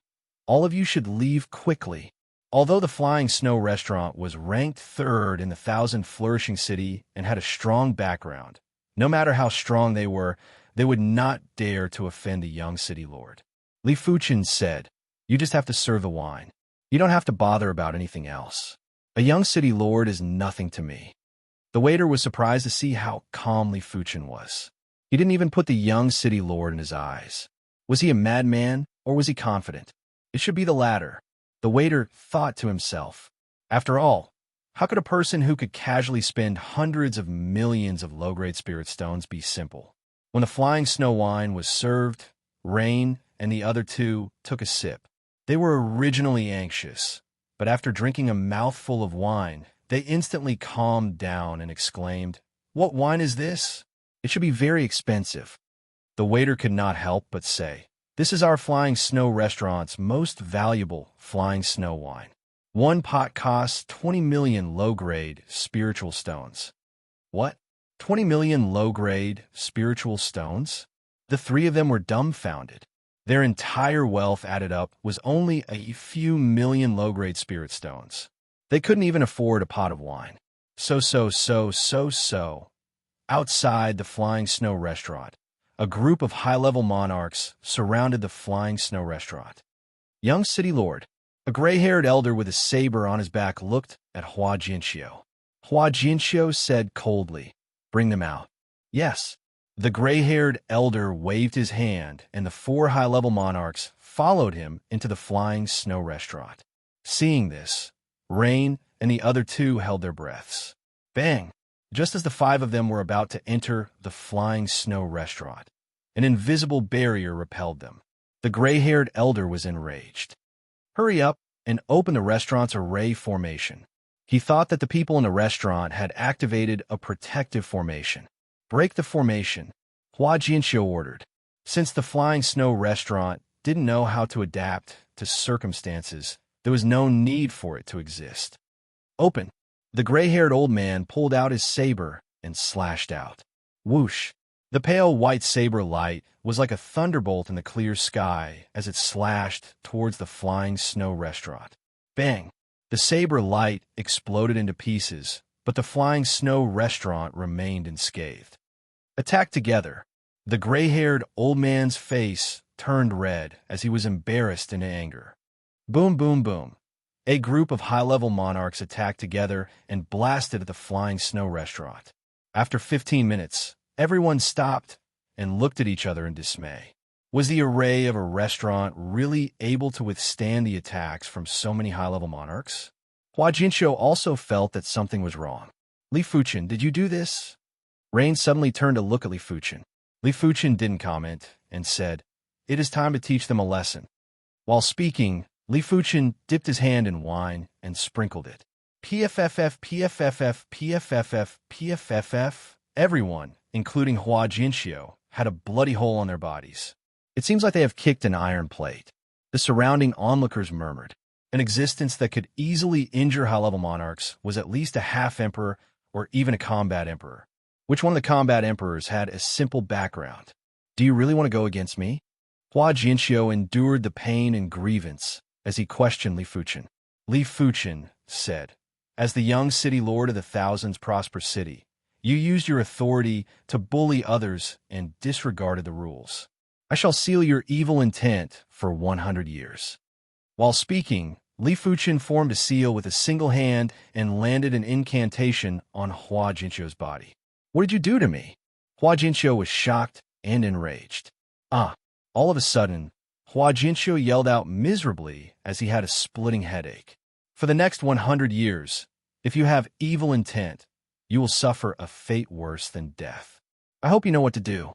A: all of you should leave quickly. Although the Flying Snow restaurant was ranked 3rd in the Thousand Flourishing City and had a strong background, no matter how strong they were, they would not dare to offend the young city lord. Li Fuchen said, you just have to serve the wine. You don't have to bother about anything else. A young city lord is nothing to me. The waiter was surprised to see how calm Li Fuchen was. He didn't even put the young city lord in his eyes. Was he a madman, or was he confident? It should be the latter. The waiter thought to himself. After all, how could a person who could casually spend hundreds of millions of low-grade spirit stones be simple? When the flying snow wine was served, Rain and the other two took a sip. They were originally anxious, but after drinking a mouthful of wine, they instantly calmed down and exclaimed, "What wine is this? It should be very expensive." The waiter could not help but say, "This is our Flying Snow restaurant's most valuable flying snow wine. One pot costs 20 million low-grade spiritual stones." What? 20 million low-grade spiritual stones? The three of them were dumbfounded. Their entire wealth added up was only a few million low-grade spirit stones. They couldn't even afford a pot of wine. Outside the Flying Snow restaurant, a group of high-level monarchs surrounded the Flying Snow restaurant. Young city lord, a gray-haired elder with a saber on his back, looked at Hua Jinxiu. Hua Jinxiu said coldly, "Bring them out." "Yes." The gray-haired elder waved his hand, and the four high-level monarchs followed him into the Flying Snow restaurant. Seeing this, Rain and the other two held their breaths. Bang! Just as the five of them were about to enter the Flying Snow restaurant, an invisible barrier repelled them. The gray-haired elder was enraged. "Hurry up and open the restaurant's array formation." He thought that the people in the restaurant had activated a protective formation. "Break the formation," Hua Jinxiu ordered. Since the Flying Snow restaurant didn't know how to adapt to circumstances, there was no need for it to exist. "Open." The gray-haired old man pulled out his saber and slashed out. Whoosh! The pale white saber light was like a thunderbolt in the clear sky as it slashed towards the Flying Snow restaurant. Bang! The saber light exploded into pieces, but the Flying Snow restaurant remained unscathed. Attacked together, the gray-haired old man's face turned red as he was embarrassed into anger. Boom, boom, boom. A group of high-level monarchs attacked together and blasted at the Flying Snow restaurant. After 15 minutes, everyone stopped and looked at each other in dismay. Was the array of a restaurant really able to withstand the attacks from so many high-level monarchs? Hua Jinxiu also felt that something was wrong. "Li Fuchen, did you do this?" Rain suddenly turned to look at Li Fuchen. Li Fuchen didn't comment and said, "It is time to teach them a lesson." While speaking, Li Fuchen dipped his hand in wine and sprinkled it. PFFF, PFFF, PFFF, PFFF. Everyone, including Hua Jinxiu, had a bloody hole on their bodies. "It seems like they have kicked an iron plate." The surrounding onlookers murmured. An existence that could easily injure high-level monarchs was at least a half-emperor or even a combat emperor. Which one of the combat emperors had a simple background? "Do you really want to go against me?" Hua Jinxiu endured the pain and grievance as he questioned Li Fuchen. Li Fuchen said, "As the young city lord of the thousands prosperous city, you used your authority to bully others and disregarded the rules. I shall seal your evil intent for 100 years. While speaking, Li Fuchen formed a seal with a single hand and landed an incantation on Hua Jinxiu's body. "What did you do to me?" Hua Jinxiu was shocked and enraged. All of a sudden, Hua Jinxiu yelled out miserably as he had a splitting headache. "For the next 100 years, if you have evil intent, you will suffer a fate worse than death. I hope you know what to do."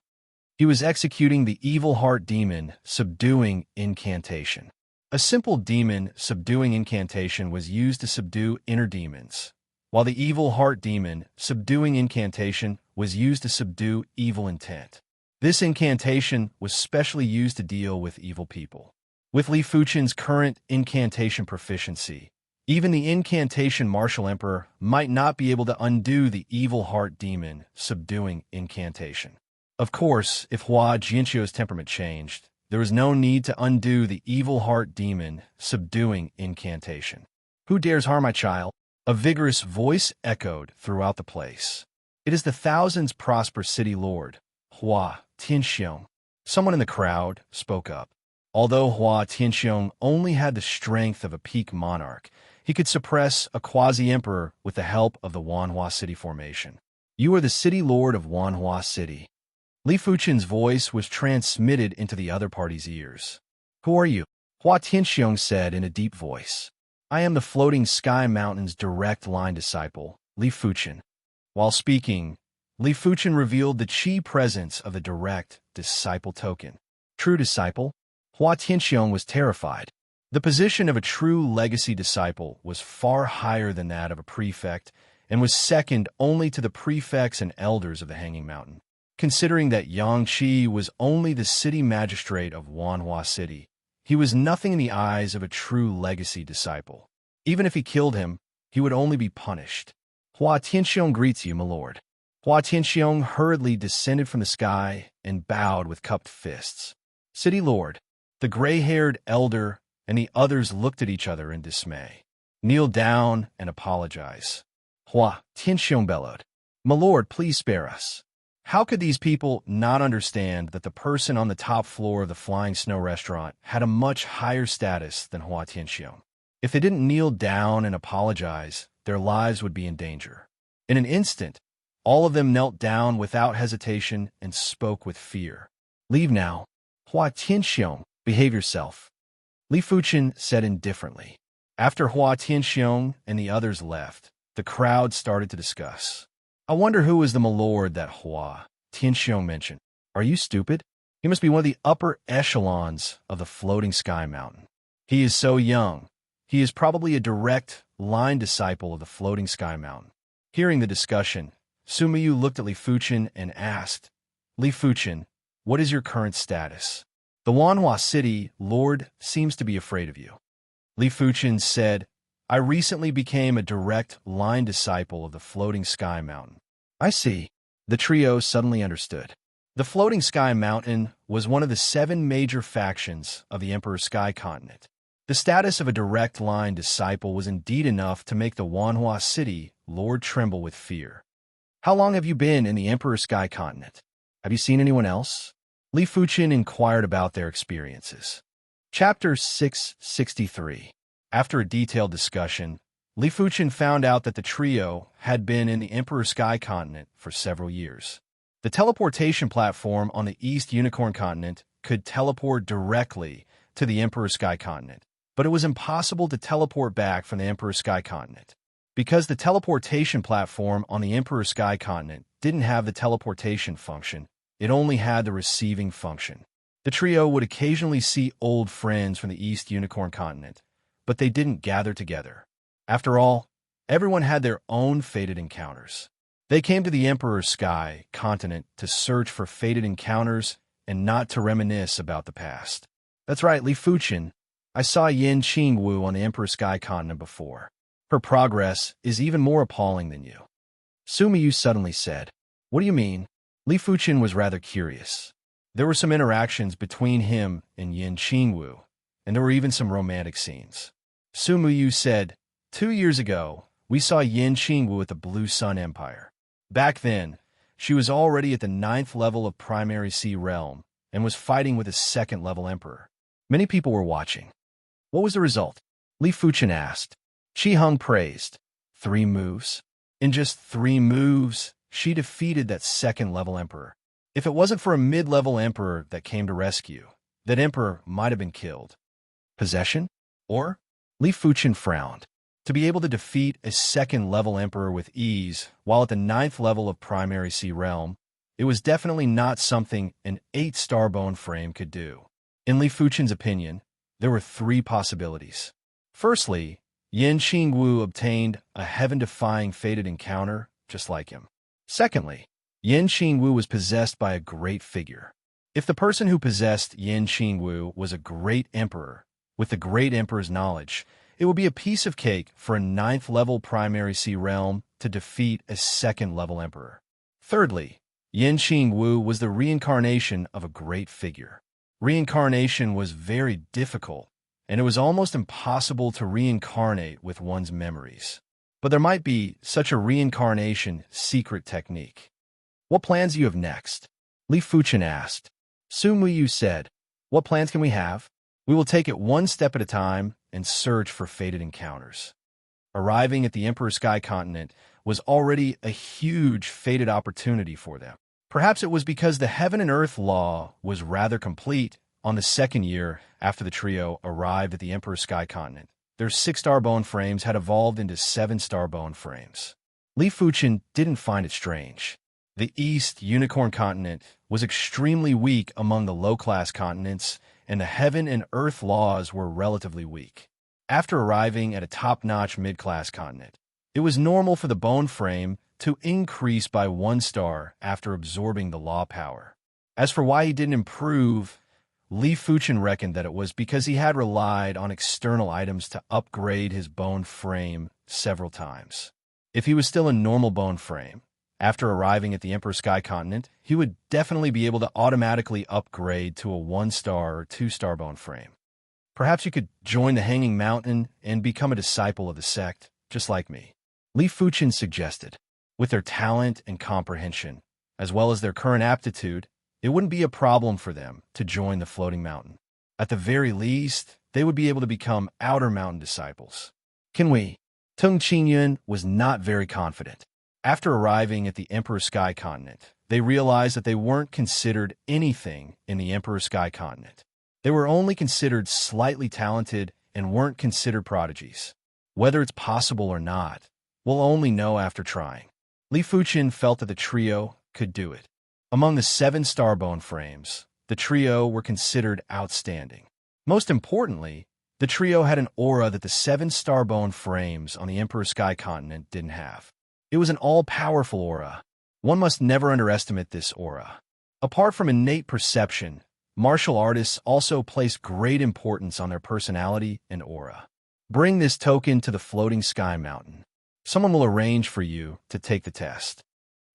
A: He was executing the evil heart demon subduing incantation. A simple demon subduing incantation was used to subdue inner demons, while the evil heart demon subduing incantation was used to subdue evil intent. This incantation was specially used to deal with evil people. With Li Fuchen's current incantation proficiency, even the incantation martial emperor might not be able to undo the evil heart demon subduing incantation. Of course, if Hua Jinxiu's temperament changed, there was no need to undo the evil heart demon subduing incantation. "Who dares harm my child?" A vigorous voice echoed throughout the place. "It is the thousands prosperous city lord, Hua Tianxiong." Someone in the crowd spoke up. Although Hua Tianxiong only had the strength of a peak monarch, he could suppress a quasi-emperor with the help of the Wanhua City formation. You are the city lord of Wanhua City. Li Fuchen's voice was transmitted into the other party's ears. Who are you? Hua Tianxiong said in a deep voice. I am the Floating Sky Mountain's direct line disciple, Li Fuchen. While speaking, Li Fuchen revealed the qi presence of the direct disciple token. True disciple? Hua Tianxiong was terrified. The position of a true legacy disciple was far higher than that of a prefect and was second only to the prefects and elders of the Hanging Mountain. Considering that Yang Qi was only the city magistrate of Wanhua City, he was nothing in the eyes of a true legacy disciple. Even if he killed him, he would only be punished. Hua Tianxiong greets you, my lord. Hua Tianxiong hurriedly descended from the sky and bowed with cupped fists. City lord, the gray-haired elder and the others looked at each other in dismay. Kneel down and apologize. Hua Tianxiong bellowed. My lord, please spare us. How could these people not understand that the person on the top floor of the Flying Snow restaurant had a much higher status than Hua Tianxiong? If they didn't kneel down and apologize, their lives would be in danger. In an instant, all of them knelt down without hesitation and spoke with fear. Leave now. Hua Tianxiong, behave yourself. Li Fuchen said indifferently. After Hua Tianxiong and the others left, the crowd started to discuss. I wonder who is the milord that Hua Tianxiong mentioned. Are you stupid? He must be one of the upper echelons of the Floating Sky Mountain. He is so young. He is probably a direct line disciple of the Floating Sky Mountain. Hearing the discussion, Sumiyu looked at Li Fuchen and asked, Li Fuchen, what is your current status? The Wanhua City Lord seems to be afraid of you. Li Fuchen said, I recently became a direct line disciple of the Floating Sky Mountain. I see. The trio suddenly understood. The Floating Sky Mountain was one of the 7 major factions of the Emperor Sky Continent. The status of a direct line disciple was indeed enough to make the Wanhua City Lord tremble with fear. How long have you been in the Emperor Sky Continent? Have you seen anyone else? Li Fuchen inquired about their experiences. Chapter 663. After a detailed discussion, Li Fuchen found out that the trio had been in the Emperor Sky Continent for several years. The teleportation platform on the East Unicorn Continent could teleport directly to the Emperor Sky Continent, but it was impossible to teleport back from the Emperor Sky Continent. Because the teleportation platform on the Emperor Sky Continent didn't have the teleportation function, it only had the receiving function. The trio would occasionally see old friends from the East Unicorn Continent, but they didn't gather together. After all, everyone had their own fated encounters. They came to the Emperor Sky Continent to search for fated encounters and not to reminisce about the past. That's right, Li Fuchen. I saw Yin Qingwu on the Emperor Sky Continent before. Her progress is even more appalling than you. Sumiyu suddenly said, What do you mean? Li Fuchen was rather curious. There were some interactions between him and Yin Qingwu, and there were even some romantic scenes. Sumiyu said, 2 years ago, we saw Yin Qingwu at the Blue Sun Empire. Back then, she was already at the 9th level of Primary Sea Realm and was fighting with a 2nd level emperor. Many people were watching. What was the result? Li Fuchen asked. Qi Heng praised. 3 moves. In just 3 moves, she defeated that 2nd level emperor. If it wasn't for a mid-level emperor that came to rescue, that emperor might have been killed. Possession? Or? Li Fuchen frowned. To be able to defeat a 2nd level emperor with ease while at the 9th level of Primary Sea Realm, it was definitely not something an 8-star bone frame could do. In Li Fuchen's opinion, there were 3 possibilities. Firstly, Yin Qingwu obtained a heaven-defying fated encounter just like him. Secondly, Yin Qingwu was possessed by a great figure. If the person who possessed Yin Qingwu was a great emperor, with the great emperor's knowledge, it would be a piece of cake for a 9th level Primary Sea Realm to defeat a 2nd level emperor. Thirdly, Yin Qingwu was the reincarnation of a great figure. Reincarnation was very difficult, and it was almost impossible to reincarnate with one's memories. But there might be such a reincarnation secret technique. What plans do you have next? Li Fuchen asked. Sumiyu said, What plans can we have? We will take it one step at a time and search for fated encounters. Arriving at the Emperor Sky continent was already a huge fated opportunity for them. Perhaps it was because the heaven and earth law was rather complete on the second year after the trio arrived at the Emperor Sky continent. Their 6-star bone frames had evolved into 7-star bone frames. Li Fuchen didn't find it strange. The East Unicorn continent was extremely weak among the low-class continents, and the heaven and earth laws were relatively weak. After arriving at a top-notch mid-class continent, it was normal for the bone frame to increase by 1 star after absorbing the law power. As for why he didn't improve, Li Fuchen reckoned that it was because he had relied on external items to upgrade his bone frame several times. If he was still a normal bone frame, after arriving at the Emperor Sky continent, he would definitely be able to automatically upgrade to a 1-star or 2-star bone frame. Perhaps you could join the Hanging Mountain and become a disciple of the sect, just like me. Li Fuchen suggested. With their talent and comprehension, as well as their current aptitude, it wouldn't be a problem for them to join the Floating Mountain. At the very least, they would be able to become Outer Mountain disciples. Can we? Tung Qingyun was not very confident. After arriving at the Emperor Sky continent, they realized that they weren't considered anything in the Emperor Sky continent. They were only considered slightly talented and weren't considered prodigies. Whether it's possible or not, we'll only know after trying. Li Fuchen felt that the trio could do it. Among the 7-star bone frames, the trio were considered outstanding. Most importantly, the trio had an aura that the 7-star bone frames on the Emperor Sky continent didn't have. It was an all-powerful aura. One must never underestimate this aura. Apart from innate perception, martial artists also place great importance on their personality and aura. Bring this token to the Floating Sky Mountain. Someone will arrange for you to take the test.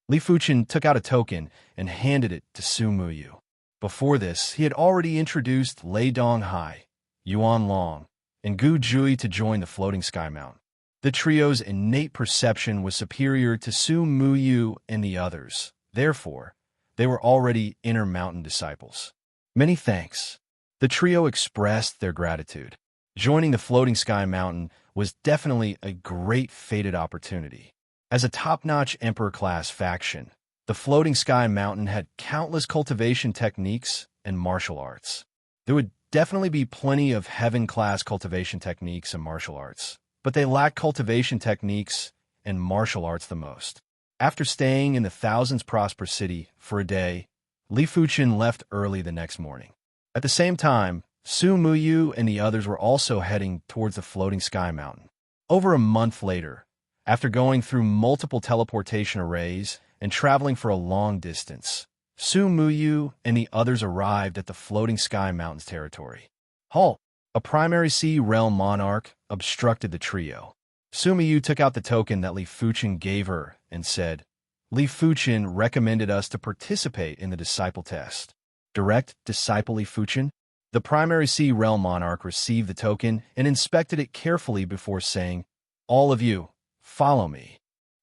A: Li Fuchen took out a token and handed it to Su Muyu. Before this, he had already introduced Lei Donghai, Yuan Long, and Gu Jui to join the Floating Sky Mountain. The trio's innate perception was superior to Su Muyu and the others. Therefore, they were already Inner Mountain disciples. Many thanks. The trio expressed their gratitude. Joining the Floating Sky Mountain was definitely a great fated opportunity. As a top-notch Emperor-class faction, the Floating Sky Mountain had countless cultivation techniques and martial arts. There would definitely be plenty of Heaven-class cultivation techniques and martial arts, but they lacked cultivation techniques and martial arts the most. After staying in the Thousands Prosper City for a day, Li Fuchen left early the next morning. At the same time, Su Muyu and the others were also heading towards the Floating Sky Mountain. Over a month later, after going through multiple teleportation arrays and traveling for a long distance, Su Muyu and the others arrived at the Floating Sky Mountain's territory. Halt! A primary sea realm monarch obstructed the trio. Su Muyu took out the token that Li Fuchen gave her and said, Li Fuchen recommended us to participate in the disciple test. Direct disciple Li Fuchen? The primary sea realm monarch received the token and inspected it carefully before saying, All of you, follow me.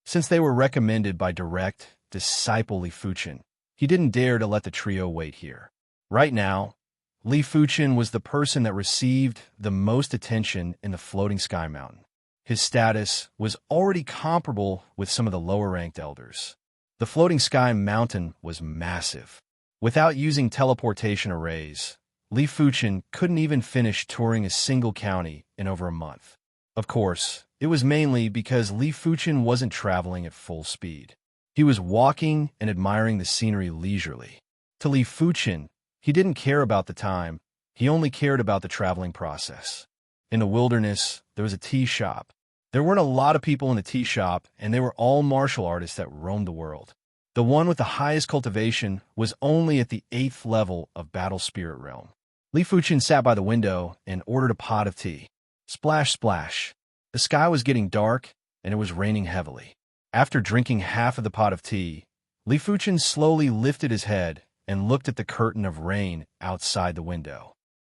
A: Since they were recommended by direct disciple Li Fuchen, he didn't dare to let the trio wait here. Right now, Li Fuchen was the person that received the most attention in the Floating Sky Mountain. His status was already comparable with some of the lower-ranked elders. The Floating Sky Mountain was massive. Without using teleportation arrays, Li Fuchen couldn't even finish touring a single county in over a month. Of course, it was mainly because Li Fuchen wasn't traveling at full speed. He was walking and admiring the scenery leisurely. To Li Fuchen, he didn't care about the time, he only cared about the traveling process. In the wilderness, there was a tea shop. There weren't a lot of people in the tea shop, and they were all martial artists that roamed the world. The one with the highest cultivation was only at the 8th level of Battle Spirit Realm. Li Fuchen sat by the window and ordered a pot of tea. Splash, splash. The sky was getting dark, and it was raining heavily. After drinking half of the pot of tea, Li Fuchen slowly lifted his head and looked at the curtain of rain outside the window.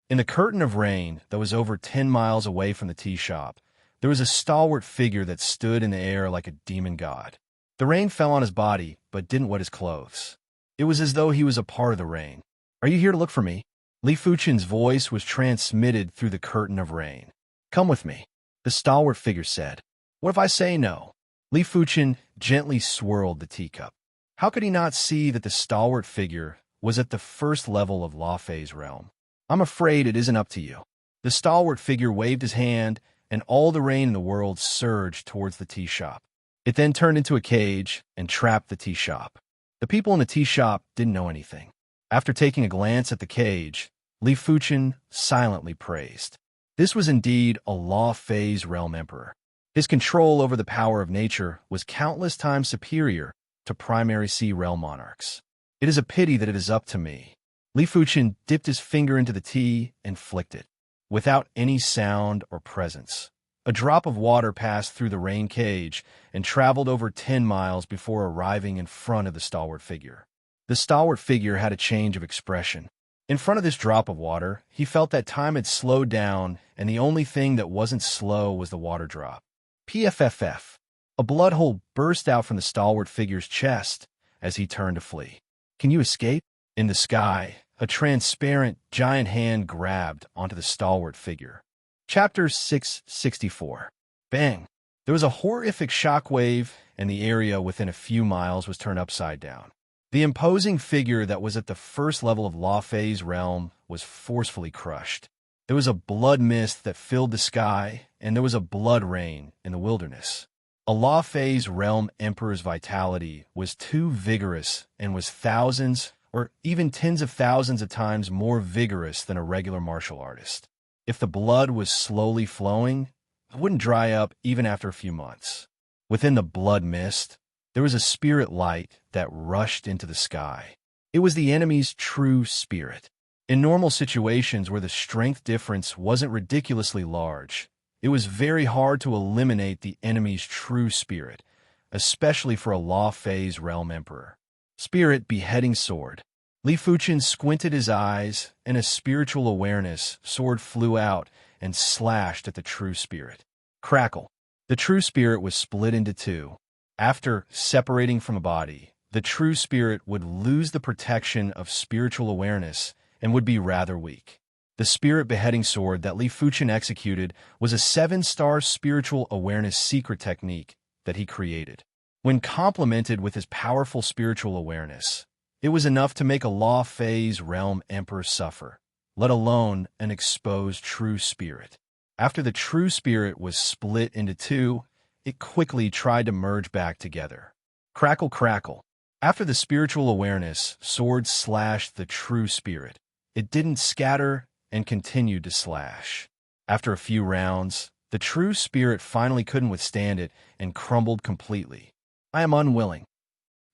A: In the curtain of rain that was over 10 miles away from the tea shop, there was a stalwart figure that stood in the air like a demon god. The rain fell on his body, but didn't wet his clothes. It was as though he was a part of the rain. Are you here to look for me? Li Fuchen's voice was transmitted through the curtain of rain. Come with me, the stalwart figure said. What if I say no? Li Fuchen gently swirled the teacup. How could he not see that the stalwart figure was at the first level of Law Fei's realm? I'm afraid it isn't up to you. The stalwart figure waved his hand, and all the rain in the world surged towards the tea shop. It then turned into a cage and trapped the tea shop. The people in the tea shop didn't know anything. After taking a glance at the cage, Li Fuchen silently praised. This was indeed a Law Fei's realm emperor. His control over the power of nature was countless times superior to primary sea realm monarchs. It is a pity that it is up to me. Li Fuchen dipped his finger into the tea and flicked it. Without any sound or presence, a drop of water passed through the rain cage and traveled over 10 miles before arriving in front of the stalwart figure. The stalwart figure had a change of expression. In front of this drop of water, he felt that time had slowed down, and the only thing that wasn't slow was the water drop. PFFF. A blood hole burst out from the stalwart figure's chest as he turned to flee. Can you escape? In the sky, a transparent, giant hand grabbed onto the stalwart figure. Chapter 664. Bang! There was a horrific shockwave, and the area within a few miles was turned upside down. The imposing figure that was at the first level of Law Fei's realm was forcefully crushed. There was a blood mist that filled the sky, and there was a blood rain in the wilderness. A Law Fei's realm emperor's vitality was too vigorous and was thousands or even tens of thousands of times more vigorous than a regular martial artist. If the blood was slowly flowing, it wouldn't dry up even after a few months. Within the blood mist, there was a spirit light that rushed into the sky. It was the enemy's true spirit. In normal situations where the strength difference wasn't ridiculously large, it was very hard to eliminate the enemy's true spirit, especially for a Law Fei's realm emperor. Spirit beheading sword. Li Fuchen squinted his eyes, and a spiritual awareness sword flew out and slashed at the true spirit. Crackle. The true spirit was split into two. After separating from a body, the true spirit would lose the protection of spiritual awareness and would be rather weak. The spirit beheading sword that Li Fuchen executed was a 7-star spiritual awareness secret technique that he created. When complemented with his powerful spiritual awareness, it was enough to make a Law Fei's realm emperor suffer, let alone an exposed true spirit. After the true spirit was split into two, it quickly tried to merge back together. Crackle, crackle. After the spiritual awareness sword slashed the true spirit, it didn't scatter and continued to slash. After a few rounds, the true spirit finally couldn't withstand it and crumbled completely. I am unwilling.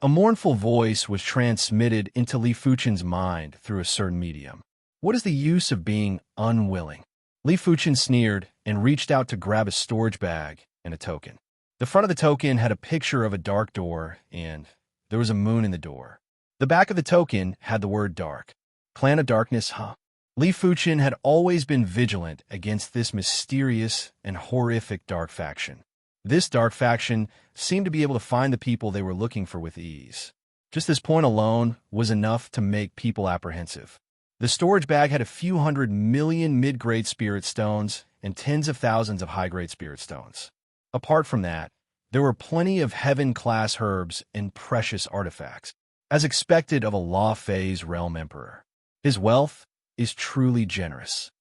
A: A mournful voice was transmitted into Li Fuchen's mind through a certain medium. What is the use of being unwilling? Li Fuchen sneered and reached out to grab a storage bag and a token. The front of the token had a picture of a dark door, and there was a moon in the door. The back of the token had the word dark. Clan of Darkness, huh? Li Fuchen had always been vigilant against this mysterious and horrific dark faction. This dark faction seemed to be able to find the people they were looking for with ease. Just this point alone was enough to make people apprehensive. The storage bag had a few 100 million mid-grade spirit stones and tens of thousands of high-grade spirit stones. Apart from that, there were plenty of heaven-class herbs and precious artifacts, as expected of a Law Fei's realm emperor. His wealth is truly generous.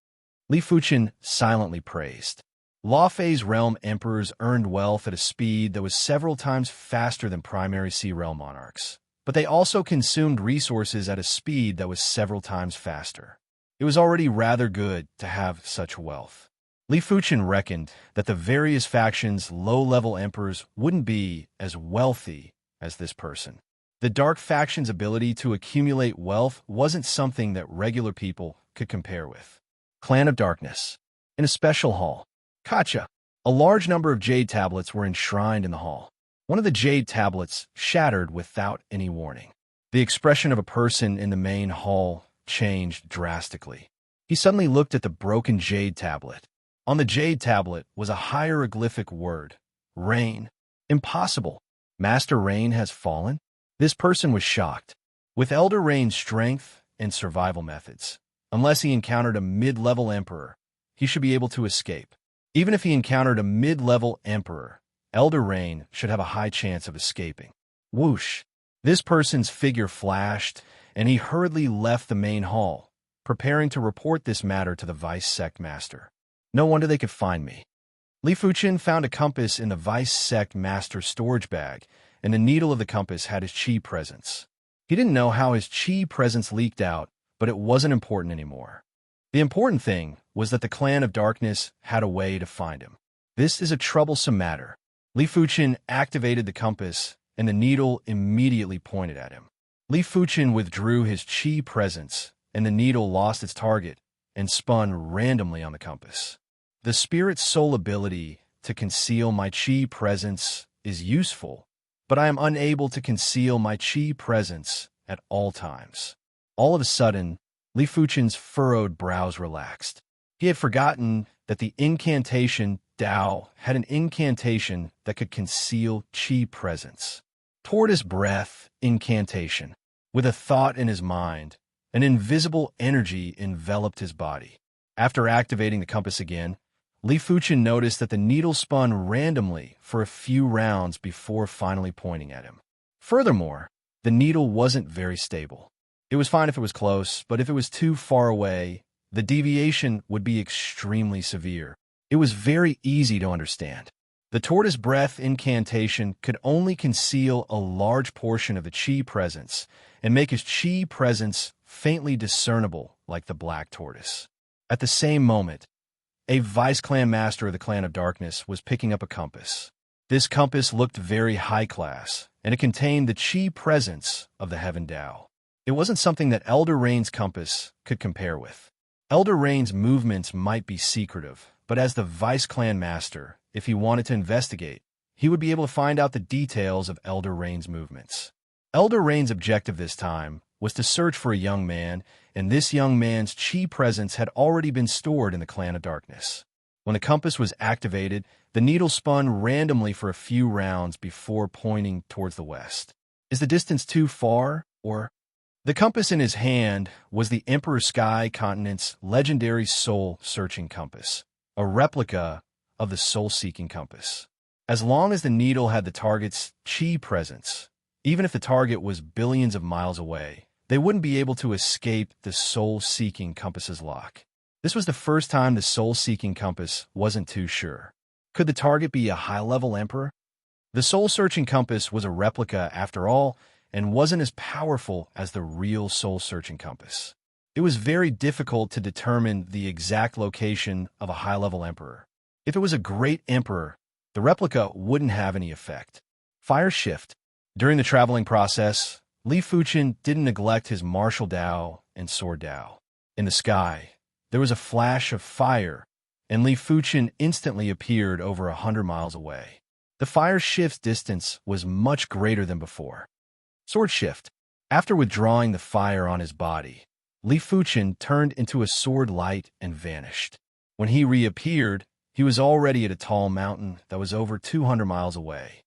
A: Li Fuchen silently praised. Law Fei's realm emperors earned wealth at a speed that was several times faster than primary sea realm monarchs, but they also consumed resources at a speed that was several times faster. It was already rather good to have such wealth. Li Fuchen reckoned that the various factions' low-level emperors wouldn't be as wealthy as this person. The dark faction's ability to accumulate wealth wasn't something that regular people could compare with. Clan of Darkness. In a special hall. Kacha. A large number of jade tablets were enshrined in the hall. One of the jade tablets shattered without any warning. The expression of a person in the main hall changed drastically. He suddenly looked at the broken jade tablet. On the jade tablet was a hieroglyphic word. Rain. Impossible. Master Rain has fallen? This person was shocked. With Elder Rain's strength and survival methods, unless he encountered a mid-level emperor, he should be able to escape. Even if he encountered a mid-level emperor, Elder Rain should have a high chance of escaping. Whoosh! This person's figure flashed, and he hurriedly left the main hall, preparing to report this matter to the vice sect master. No wonder they could find me. Li Fuchen found a compass in the vice sect master's storage bag, and the needle of the compass had his chi presence. He didn't know how his chi presence leaked out, but it wasn't important anymore. The important thing was that the Clan of Darkness had a way to find him. This is a troublesome matter. Li Fuchen activated the compass, and the needle immediately pointed at him. Li Fuchen withdrew his chi presence, and the needle lost its target and spun randomly on the compass. The spirit's sole ability to conceal my chi presence is useful, but I am unable to conceal my chi presence at all times. All of a sudden, Li Fuchen's furrowed brows relaxed. He had forgotten that the incantation Dao had an incantation that could conceal chi presence. Tortoise breath incantation. With a thought in his mind, an invisible energy enveloped his body. After activating the compass again, Li Fuchen noticed that the needle spun randomly for a few rounds before finally pointing at him. Furthermore, the needle wasn't very stable. It was fine if it was close, but if it was too far away, the deviation would be extremely severe. It was very easy to understand. The tortoise breath incantation could only conceal a large portion of the chi presence and make his chi presence faintly discernible like the black tortoise. At the same moment, a vice-clan master of the Clan of Darkness was picking up a compass. This compass looked very high class, and it contained the chi presence of the Heaven Dao. It wasn't something that Elder Rain's compass could compare with. Elder Rain's movements might be secretive, but as the vice-clan master, if he wanted to investigate, he would be able to find out the details of Elder Rain's movements. Elder Rain's objective this time was to search for a young man, and this young man's chi presence had already been stored in the Clan of Darkness. When the compass was activated, the needle spun randomly for a few rounds before pointing towards the west. Is the distance too far, or? The compass in his hand was the Emperor Sky Continent's legendary soul-searching compass, a replica of the soul-seeking compass. As long as the needle had the target's chi presence, even if the target was billions of miles away, they wouldn't be able to escape the soul-seeking compass's lock. This was the first time the soul-seeking compass wasn't too sure. Could the target be a high-level emperor? The soul-searching compass was a replica after all, and wasn't as powerful as the real soul-searching compass. It was very difficult to determine the exact location of a high-level emperor. If it was a great emperor, the replica wouldn't have any effect. Fire shift. During the traveling process, Li Fuchen didn't neglect his martial Dao and sword Dao. In the sky, there was a flash of fire, and Li Fuchen instantly appeared over 100 miles away. The fire shift's distance was much greater than before. Sword shift. After withdrawing the fire on his body, Li Fuchen turned into a sword light and vanished. When he reappeared, he was already at a tall mountain that was over 200 miles away.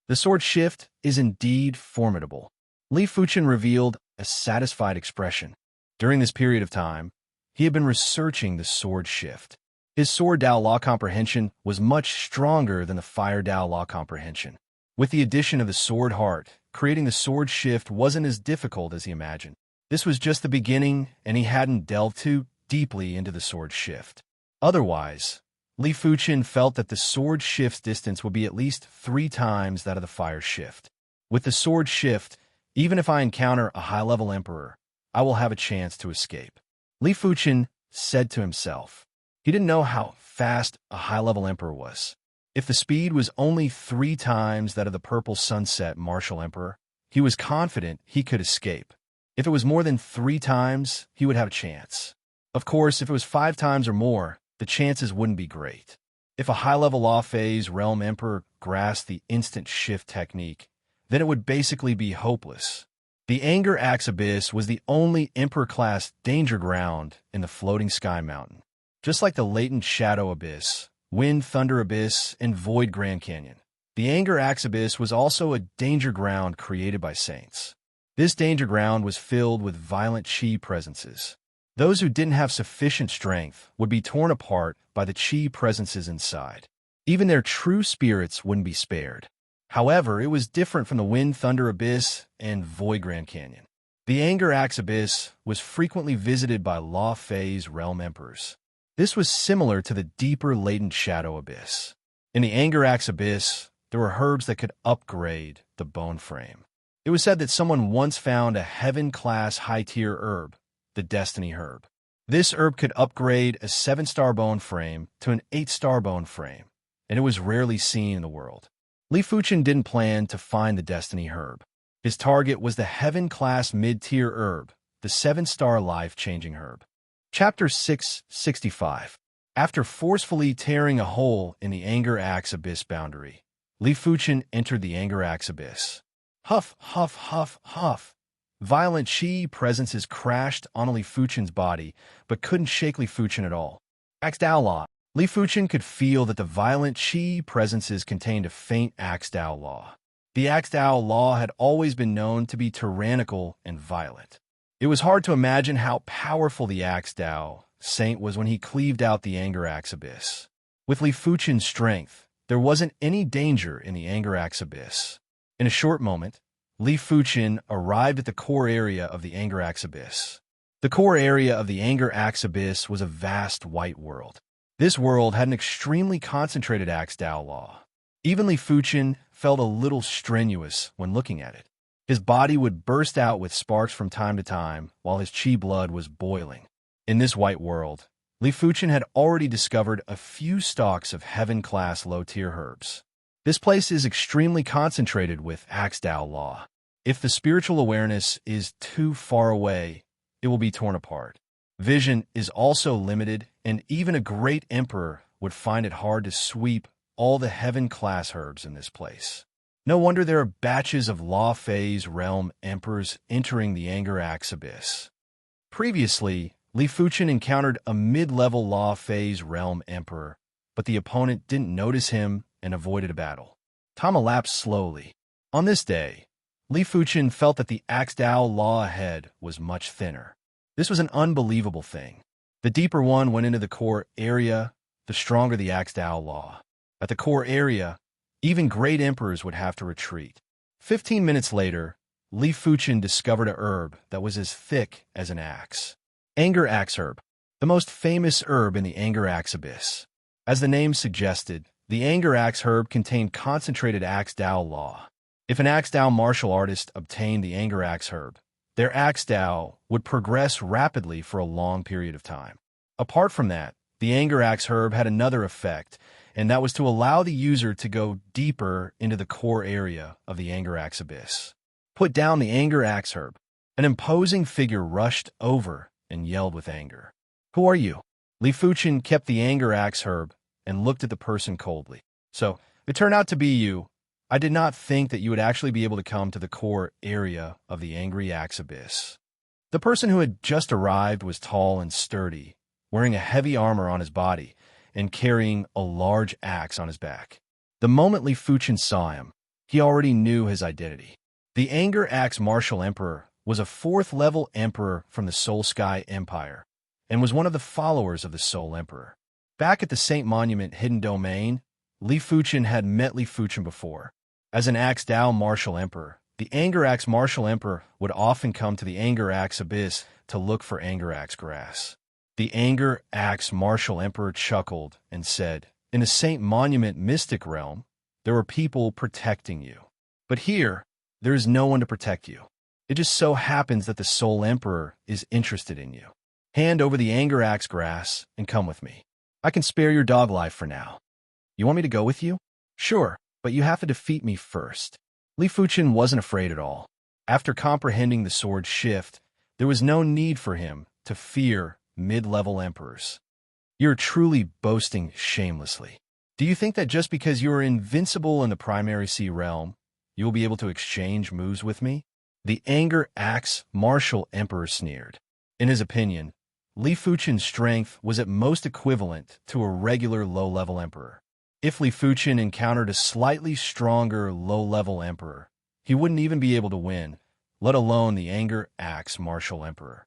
A: The sword shift is indeed formidable. Li Fuchen revealed a satisfied expression. During this period of time, he had been researching the sword shift. His sword Dao law comprehension was much stronger than the fire Dao law comprehension. With the addition of the sword heart, creating the sword shift wasn't as difficult as he imagined. This was just the beginning, and he hadn't delved too deeply into the sword shift. Otherwise, Li Fuchen felt that the sword shift's distance would be at least 3 times that of the fire shift. With the sword shift, even if I encounter a high-level emperor, I will have a chance to escape. Li Fuchen said to himself. He didn't know how fast a high-level emperor was. If the speed was only 3 times that of the purple sunset martial emperor, he was confident he could escape. If it was more than 3 times, he would have a chance. Of course, if it was 5 times or more, the chances wouldn't be great. If a high-level law-phase realm emperor grasped the instant shift technique, then it would basically be hopeless. The Anger Axe Abyss was the only emperor-class danger ground in the floating sky mountain. Just like the latent Shadow Abyss, Wind Thunder Abyss, and Void Grand Canyon, the Anger Axe Abyss was also a danger ground created by saints. This danger ground was filled with violent chi presences. Those who didn't have sufficient strength would be torn apart by the chi presences inside. Even their true spirits wouldn't be spared. However, it was different from the Wind Thunder Abyss and Void Grand Canyon. The Anger Axe Abyss was frequently visited by Law Phase realm emperors. This was similar to the deeper latent Shadow Abyss. In the Anger Axe Abyss, there were herbs that could upgrade the bone frame. It was said that someone once found a heaven-class high-tier herb, the Destiny Herb. This herb could upgrade a 7-star bone frame to an 8-star bone frame, and it was rarely seen in the world. Li Fuchen didn't plan to find the Destiny Herb. His target was the heaven-class mid-tier herb, the 7-star life-changing herb. Chapter 665. After forcefully tearing a hole in the Anger Axe Abyss boundary, Li Fuchen entered the Anger Axe Abyss. Huff, huff, huff, huff. Violent chi presences crashed on Li Fuchen's body, but couldn't shake Li Fuchen at all. Axe Dao Law. Li Fuchen could feel that the violent chi presences contained a faint Axe Dao Law. The Axe Dao Law had always been known to be tyrannical and violent. It was hard to imagine how powerful the Axe Dao Saint was when he cleaved out the Anger Axe Abyss. With Li Fuchen's strength, there wasn't any danger in the Anger Axe Abyss. In a short moment, Li Fuchen arrived at the core area of the Anger Axe Abyss. The core area of the Anger Axe Abyss was a vast white world. This world had an extremely concentrated Axe Dao Law. Even Li Fuchen felt a little strenuous when looking at it. His body would burst out with sparks from time to time while his chi blood was boiling. In this white world, Li Fuchen had already discovered a few stalks of heaven-class low-tier herbs. This place is extremely concentrated with Axe Dao Law. If the spiritual awareness is too far away, it will be torn apart. Vision is also limited, and even a great emperor would find it hard to sweep all the heaven-class herbs in this place. No wonder there are batches of Law Phase realm emperors entering the Anger Axe Abyss. Previously, Li Fuchen encountered a mid-level Law Phase realm emperor, but the opponent didn't notice him and avoided a battle. Time elapsed slowly. On this day, Li Fuchen felt that the Axe Dao Law ahead was much thinner. This was an unbelievable thing. The deeper one went into the core area, the stronger the Axe Dao Law. At the core area, even great emperors would have to retreat. 15 minutes later, Li Fuchen discovered a herb that was as thick as an axe. Anger Axe Herb, the most famous herb in the Anger Axe Abyss. As the name suggested, the Anger Axe Herb contained concentrated Axe Dao Law. If an Axe Dao martial artist obtained the Anger Axe Herb, their Axe Dao would progress rapidly for a long period of time. Apart from that, the Anger Axe Herb had another effect, and that was to allow the user to go deeper into the core area of the Anger Axe Abyss. Put down the Anger Axe Herb. An imposing figure rushed over and yelled with anger. "Who are you?" Li Fuchen kept the Anger Axe Herb and looked at the person coldly. "So, it turned out to be you. I did not think that you would actually be able to come to the core area of the Angry Axe Abyss." The person who had just arrived was tall and sturdy, wearing a heavy armor on his body and carrying a large axe on his back. The moment Li Fuchen saw him, he already knew his identity. The Anger Axe Martial Emperor was a 4th-level emperor from the Soul Sky Empire and was one of the followers of the Soul Emperor. Back at the Saint Monument Hidden Domain, Li Fuchen had met Li Fuchen before. As an Axe Dao Martial Emperor, the Anger Axe Martial Emperor would often come to the Anger Axe Abyss to look for Anger Axe grass. The Anger Axe Martial Emperor chuckled and said, "In the Saint Monument Mystic Realm, there were people protecting you. But here, there is no one to protect you. It just so happens that the Soul Emperor is interested in you. Hand over the Anger Axe grass and come with me. I can spare your dog life for now. You want me to go with you? Sure, but you have to defeat me first." Li Fuchen wasn't afraid at all. After comprehending the sword's shift, there was no need for him to fear mid-level emperors. "You're truly boasting shamelessly. Do you think that just because you are invincible in the Primary Sea realm, you will be able to exchange moves with me?" The Anger Axe Martial Emperor sneered. In his opinion, Li Fuchen's strength was at most equivalent to a regular low-level emperor. If Li Fuchen encountered a slightly stronger low-level emperor, he wouldn't even be able to win, let alone the Anger Axe Martial Emperor.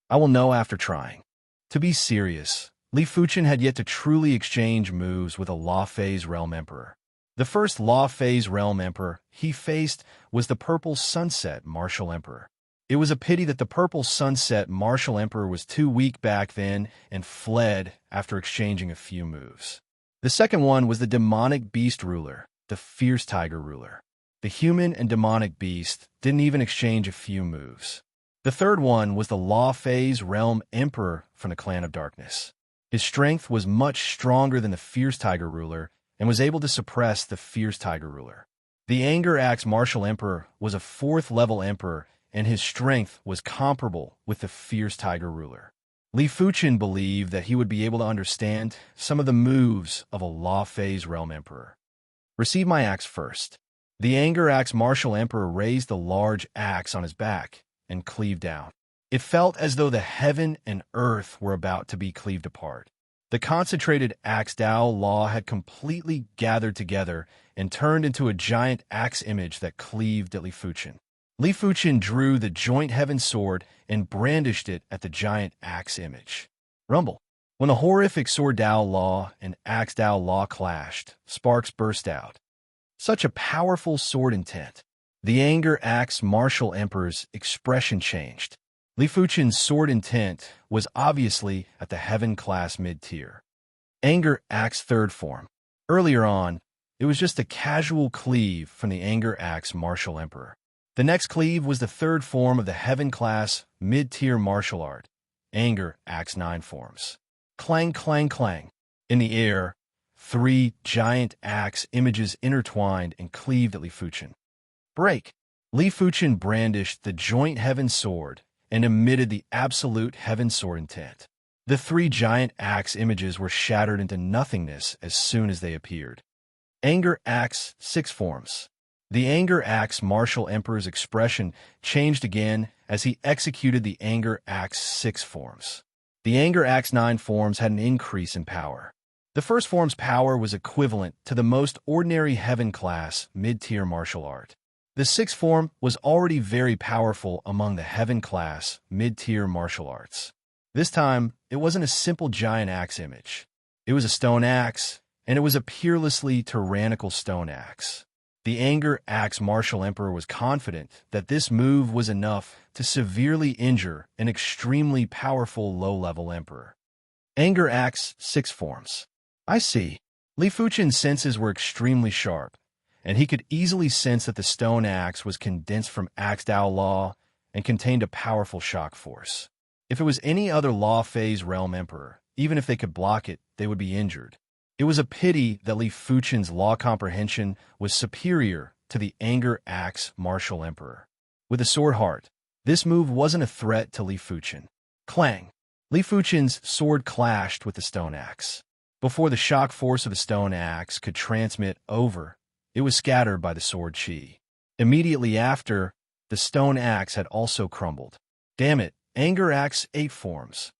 A: "I will know after trying." To be serious, Li Fuchen had yet to truly exchange moves with a Law Phase Realm Emperor. The first Law Phase Realm Emperor he faced was the Purple Sunset Martial Emperor. It was a pity that the Purple Sunset Martial Emperor was too weak back then and fled after exchanging a few moves. The second one was the Demonic Beast Ruler, the Fierce Tiger Ruler. The human and demonic beast didn't even exchange a few moves. The third one was the Law Phase Realm Emperor from the Clan of Darkness. His strength was much stronger than the Fierce Tiger Ruler and was able to suppress the Fierce Tiger Ruler. The Anger Axe Martial Emperor was a 4th level emperor, and his strength was comparable with the Fierce Tiger Ruler. Li Fuchen believed that he would be able to understand some of the moves of a Law Phase Realm Emperor. Receive my axe first. The Anger Axe Martial Emperor raised the large axe on his back and cleaved down. It felt as though the heaven and earth were about to be cleaved apart. The concentrated axe Dao Law had completely gathered together and turned into a giant axe image that cleaved at Li Fuchen. Li Fuchen drew the Joint Heaven Sword and brandished it at the giant axe image. Rumble. When the horrific Sword Dao Law and Axe Dao Law clashed, sparks burst out. Such a powerful sword intent. The Anger Axe Martial Emperor's expression changed. Li Fuchen's sword intent was obviously at the Heaven class mid-tier. Anger Axe 3rd form. Earlier on, it was just a casual cleave from the Anger Axe Martial Emperor. The next cleave was the 3rd form of the Heaven class mid-tier martial art, Anger Axe 9 forms. Clang, clang, clang. In the air, 3 giant axe images intertwined and cleaved at Li Fuchen. Break. Li Fuchen brandished the Joint Heaven Sword and emitted the absolute Heaven Sword intent. The 3 giant axe images were shattered into nothingness as soon as they appeared. Anger Axe 6 forms. The Anger Axe Martial Emperor's expression changed again as he executed the Anger Axe 6 forms. The Anger Axe 9 forms had an increase in power. The first form's power was equivalent to the most ordinary Heaven class mid-tier martial art. The 6th form was already very powerful among the Heaven class mid-tier martial arts. This time, it wasn't a simple giant axe image. It was a stone axe, and it was a peerlessly tyrannical stone axe. The Anger Axe Martial Emperor was confident that this move was enough to severely injure an extremely powerful low-level emperor. Anger Axe 6 forms. I see. Li Fuchen's senses were extremely sharp, and he could easily sense that the stone axe was condensed from Axe Dao Law and contained a powerful shock force. If it was any other Law Phase Realm Emperor, even if they could block it, they would be injured. It was a pity that Li Fuchen's law comprehension was superior to the Anger Axe Martial Emperor. With a sword heart, this move wasn't a threat to Li Fuchen. Clang! Li Fuchen's sword clashed with the stone axe. Before the shock force of the stone axe could transmit over, it was scattered by the sword chi. Immediately after, the stone axe had also crumbled. Damn it, Anger Axe 8 forms.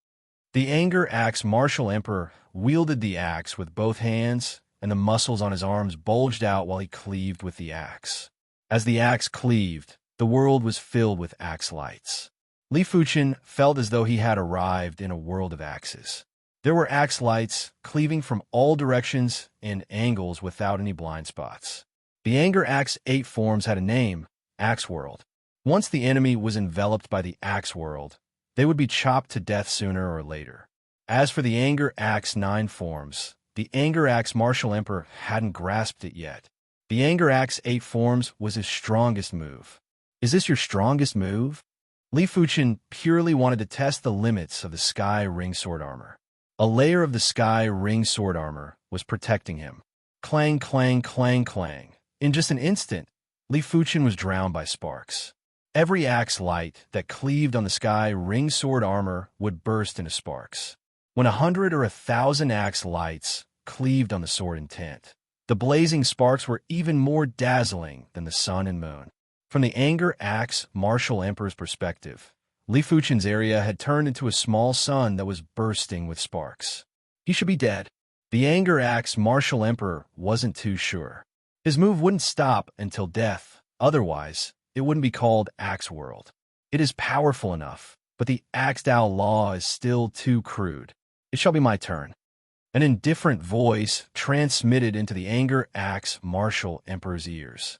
A: The Anger Axe Martial Emperor wielded the axe with both hands, and the muscles on his arms bulged out while he cleaved with the axe. As the axe cleaved, the world was filled with axe lights. Li Fuchen felt as though he had arrived in a world of axes. There were axe lights cleaving from all directions and angles without any blind spots. The Anger Axe 8 forms had a name, Axe World. Once the enemy was enveloped by the Axe World, they would be chopped to death sooner or later. As for the Anger Axe 9 forms, the Anger Axe Martial Emperor hadn't grasped it yet. The Anger Axe 8 forms was his strongest move. Is this your strongest move? Li Fuchen purely wanted to test the limits of the Sky Ring Sword Armor. A layer of the Sky Ring Sword Armor was protecting him. Clang, clang, clang, clang. In just an instant, Li Fuchen was drowned by sparks. Every axe light that cleaved on the Sky Ring Sword Armor would burst into sparks. When 100 or 1,000 axe lights cleaved on the sword intent, the blazing sparks were even more dazzling than the sun and moon. From the Anger Axe Martial Emperor's perspective, Li Fuchen's area had turned into a small sun that was bursting with sparks. He should be dead. The Anger Axe Martial Emperor wasn't too sure. His move wouldn't stop until death, otherwise, it wouldn't be called Axe World. It is powerful enough, but the Axe Dao Law is still too crude. It shall be my turn. An indifferent voice transmitted into the anger axe martial emperor's ears.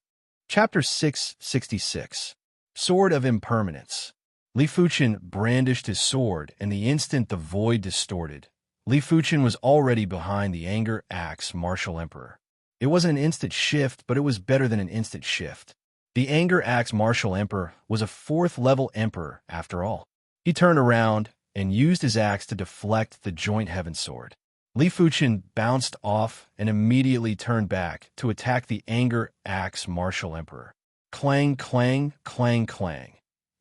A: Chapter 666. Sword of Impermanence. Li Fuchen brandished his sword, and the instant the void distorted, Li Fuchen was already behind the anger axe martial emperor. It wasn't an instant shift, but it was better than an instant shift. The anger axe martial emperor was a 4th-level emperor, after all. He turned around and used his axe to deflect the joint heaven sword. Li Fuchen bounced off and immediately turned back to attack the anger axe martial emperor. Clang, clang, clang, clang.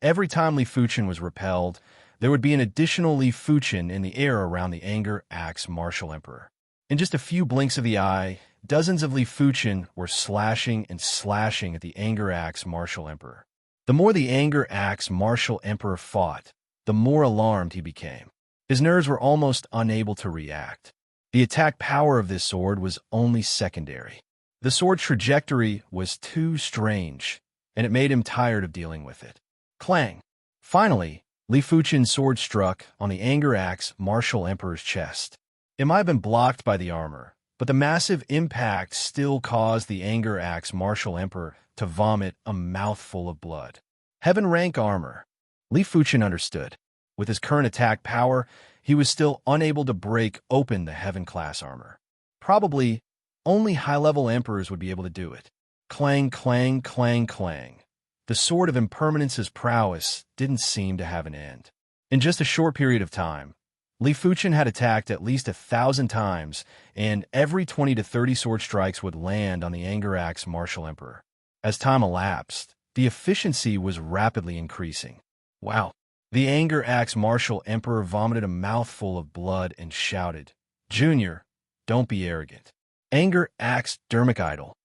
A: Every time Li Fuchen was repelled, there would be an additional Li Fuchen in the air around the anger axe martial emperor. In just a few blinks of the eye, dozens of Li Fuchen were slashing and slashing at the anger axe martial emperor. The more the anger axe martial emperor fought, the more alarmed he became. His nerves were almost unable to react. The attack power of this sword was only secondary. The sword's trajectory was too strange, and it made him tired of dealing with it. Clang! Finally, Li Fuchen's sword struck on the anger axe martial emperor's chest. It might have been blocked by the armor, but the massive impact still caused the anger axe martial emperor to vomit a mouthful of blood. Heaven rank armor. Li Fuchen understood. With his current attack power, he was still unable to break open the heaven-class armor. Probably, only high-level emperors would be able to do it. Clang, clang, clang, clang. The sword of impermanence's prowess didn't seem to have an end. In just a short period of time, Li Fuchen had attacked at least 1,000 times, and every 20 to 30 sword strikes would land on the anger axe martial emperor. As time elapsed, the efficiency was rapidly increasing. Wow. The anger axe martial emperor vomited a mouthful of blood and shouted, "Junior, don't be arrogant." Anger axe dermic idol.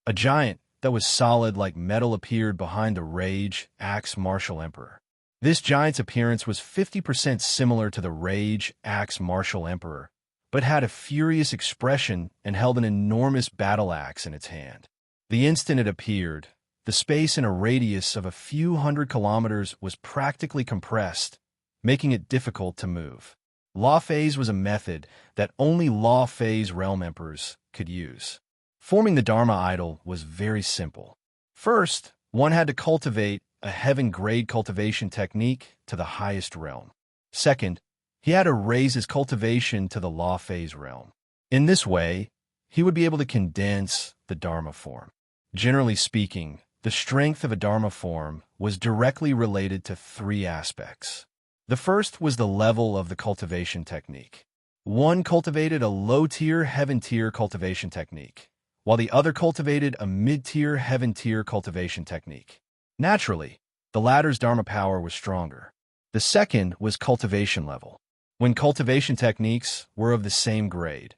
A: A giant that was solid like metal appeared behind the rage axe martial emperor. This giant's appearance was 50% similar to the rage axe martial emperor, but had a furious expression and held an enormous battle axe in its hand. The instant it appeared, the space in a radius of a few hundred kilometers was practically compressed, making it difficult to move. Law phase was a method that only law phase realm emperors could use. Forming the Dharma idol was very simple. First, one had to cultivate a heaven-grade cultivation technique to the highest realm. Second, he had to raise his cultivation to the law phase realm. In this way, he would be able to condense the Dharma form. Generally speaking, the strength of a Dharma form was directly related to 3 aspects. The first was the level of the cultivation technique. One cultivated a low-tier, heaven-tier cultivation technique, while the other cultivated a mid-tier, heaven-tier cultivation technique. Naturally, the latter's Dharma power was stronger. The second was cultivation level. When cultivation techniques were of the same grade,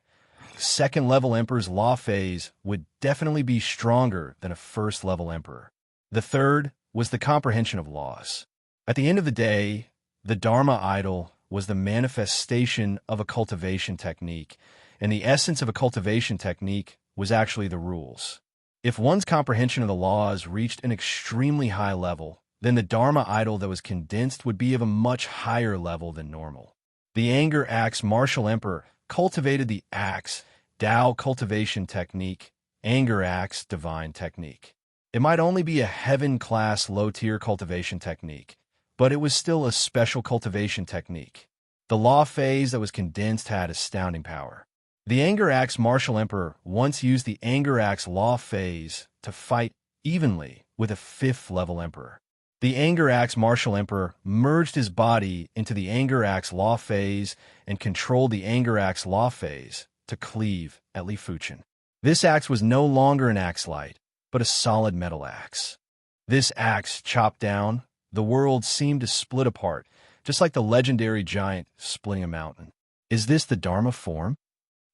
A: second-level emperor's law phase would definitely be stronger than a first-level emperor. The third was the comprehension of laws. At the end of the day, the Dharma idol was the manifestation of a cultivation technique, and the essence of a cultivation technique was actually the rules. If one's comprehension of the laws reached an extremely high level, then the Dharma idol that was condensed would be of a much higher level than normal. The anger axe martial emperor cultivated the axe Tao cultivation technique, anger axe divine technique. It might only be a heaven-class low-tier cultivation technique, but it was still a special cultivation technique. The law phase that was condensed had astounding power. The anger axe martial emperor once used the anger axe law phase to fight evenly with a 5th-level emperor. The anger axe martial emperor merged his body into the anger axe law phase and controlled the anger axe law phase to cleave at Li Fuchen. This axe was no longer an axe light, but a solid metal axe. This axe chopped down, the world seemed to split apart, just like the legendary giant splitting a mountain. Is this the Dharma form?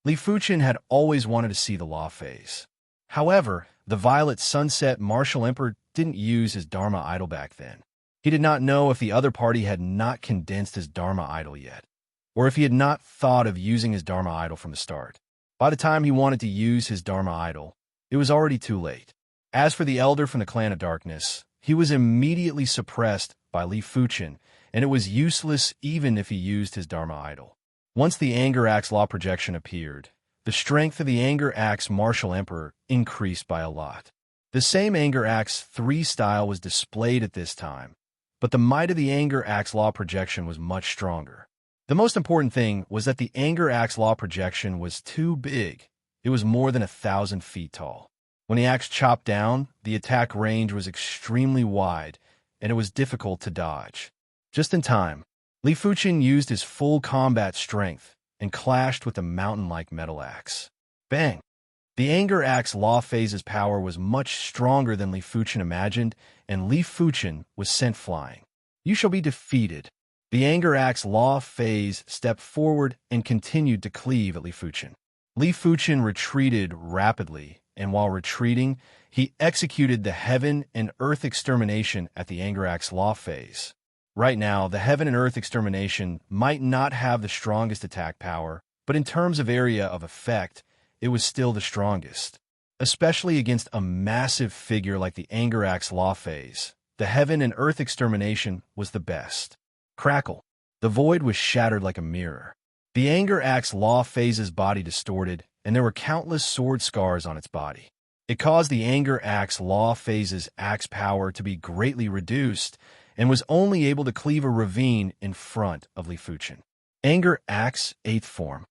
A: Li Fuchen had always wanted to see the law phase. However, the Violet Sunset martial emperor didn't use his Dharma idol back then. He did not know if the other party had not condensed his Dharma idol yet, or if he had not thought of using his Dharma idol from the start. By the time he wanted to use his Dharma idol, it was already too late. As for the elder from the Clan of Darkness, he was immediately suppressed by Li Fuchen, and it was useless even if he used his Dharma idol. Once the Anger Axe Law projection appeared, the strength of the Anger Axe Martial Emperor increased by a lot. The same Anger Axe 3 style was displayed at this time, but the might of the Anger Axe Law projection was much stronger. The most important thing was that the Anger Axe Law projection was too big. It was more than 1,000 feet tall. When the axe chopped down, the attack range was extremely wide, and it was difficult to dodge. Just in time, Li Fuqin used his full combat strength and clashed with the mountain-like metal axe. Bang! The Anger Axe Law phase's power was much stronger than Li Fuqin imagined, and Li Fuqin was sent flying. You shall be defeated. The Anger Axe Law phase stepped forward and continued to cleave at Li Fuqin. Li Fuqin retreated rapidly, and while retreating, he executed the Heaven and Earth Extermination at the Anger Axe Law phase. Right now, the Heaven and Earth Extermination might not have the strongest attack power, but in terms of area of effect, it was still the strongest. Especially against a massive figure like the Anger Axe Law phase, the Heaven and Earth Extermination was the best. Crackle. The void was shattered like a mirror. The Anger Axe Law phase's body distorted, and there were countless sword scars on its body. It caused the Anger Axe Law phase's axe power to be greatly reduced, and was only able to cleave a ravine in front of Li Fuqin. Anger Axe 8th Form.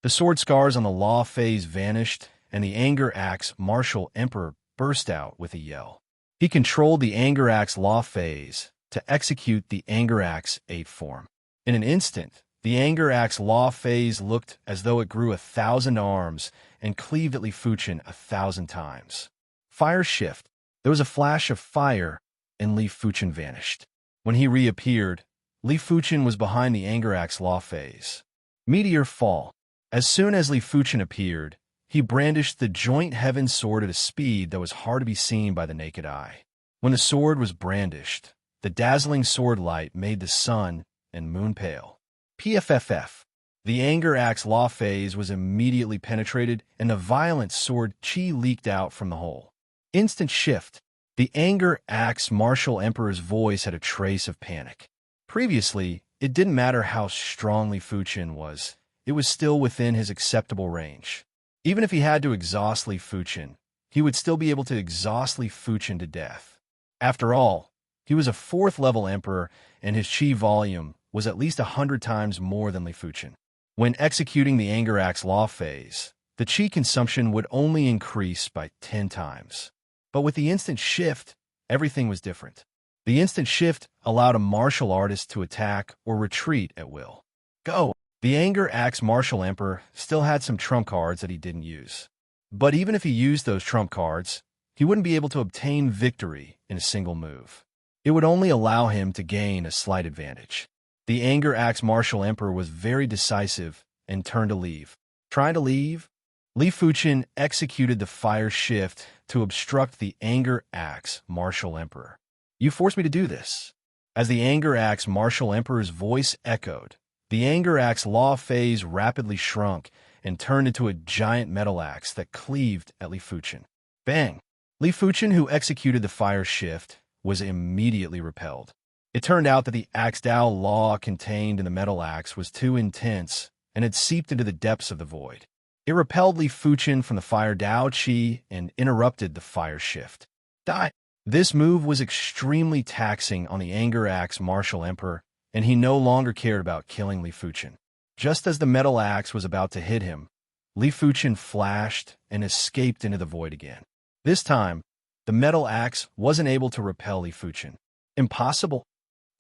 A: The sword scars on the Law phase vanished, and the Anger Axe Martial Emperor burst out with a yell. He controlled the Anger Axe Law phase to execute the Anger Axe 8th Form. In an instant, the Anger Axe Law phase looked as though it grew 1,000 arms and cleaved at Li Fuqin 1,000 times. Fire shift. There was a flash of fire, and Li Fuqin vanished. When he reappeared, Li Fuqin was behind the Anger Axe Law phase. Meteor fall. As soon as Li Fuqin appeared, he brandished the Joint Heaven Sword at a speed that was hard to be seen by the naked eye. When the sword was brandished, the dazzling sword light made the sun and moon pale. PFFF. The Anger Axe Law phase was immediately penetrated, and a violent sword chi leaked out from the hole. Instant shift. The Anger Axe Martial Emperor's voice had a trace of panic. Previously, it didn't matter how strong Li Fuqin was, it was still within his acceptable range. Even if he had to exhaust Li Fuqin, he would still be able to exhaust Li Fuqin to death. After all, he was a 4th level emperor, and his chi volume was at least 100 times more than Li Fuqin. When executing the Anger Axe Law phase, the chi consumption would only increase by 10 times. But with the instant shift, everything was different. The instant shift allowed a martial artist to attack or retreat at will. Go! The Anger Axe Martial Emperor still had some trump cards that he didn't use. But even if he used those trump cards, he wouldn't be able to obtain victory in a single move. It would only allow him to gain a slight advantage. The Anger Axe Martial Emperor was very decisive and turned to leave. Trying to leave? Li Fuqin executed the fire shift to obstruct the Anger Axe Martial Emperor. You forced me to do this. As the Anger Axe Martial Emperor's voice echoed, the Anger Axe Law phase rapidly shrunk and turned into a giant metal axe that cleaved at Li Fuqin. Bang! Li Fuqin, who executed the fire shift, was immediately repelled. It turned out that the Axe Dao Law contained in the metal axe was too intense and had seeped into the depths of the void. It repelled Li Fuqin from the Fire Dao Qi and interrupted the fire shift. Die! This move was extremely taxing on the Anger Axe Martial Emperor, and he no longer cared about killing Li Fuqin. Just as the metal axe was about to hit him, Li Fuqin flashed and escaped into the void again. This time, the metal axe wasn't able to repel Li Fuqin. Impossible!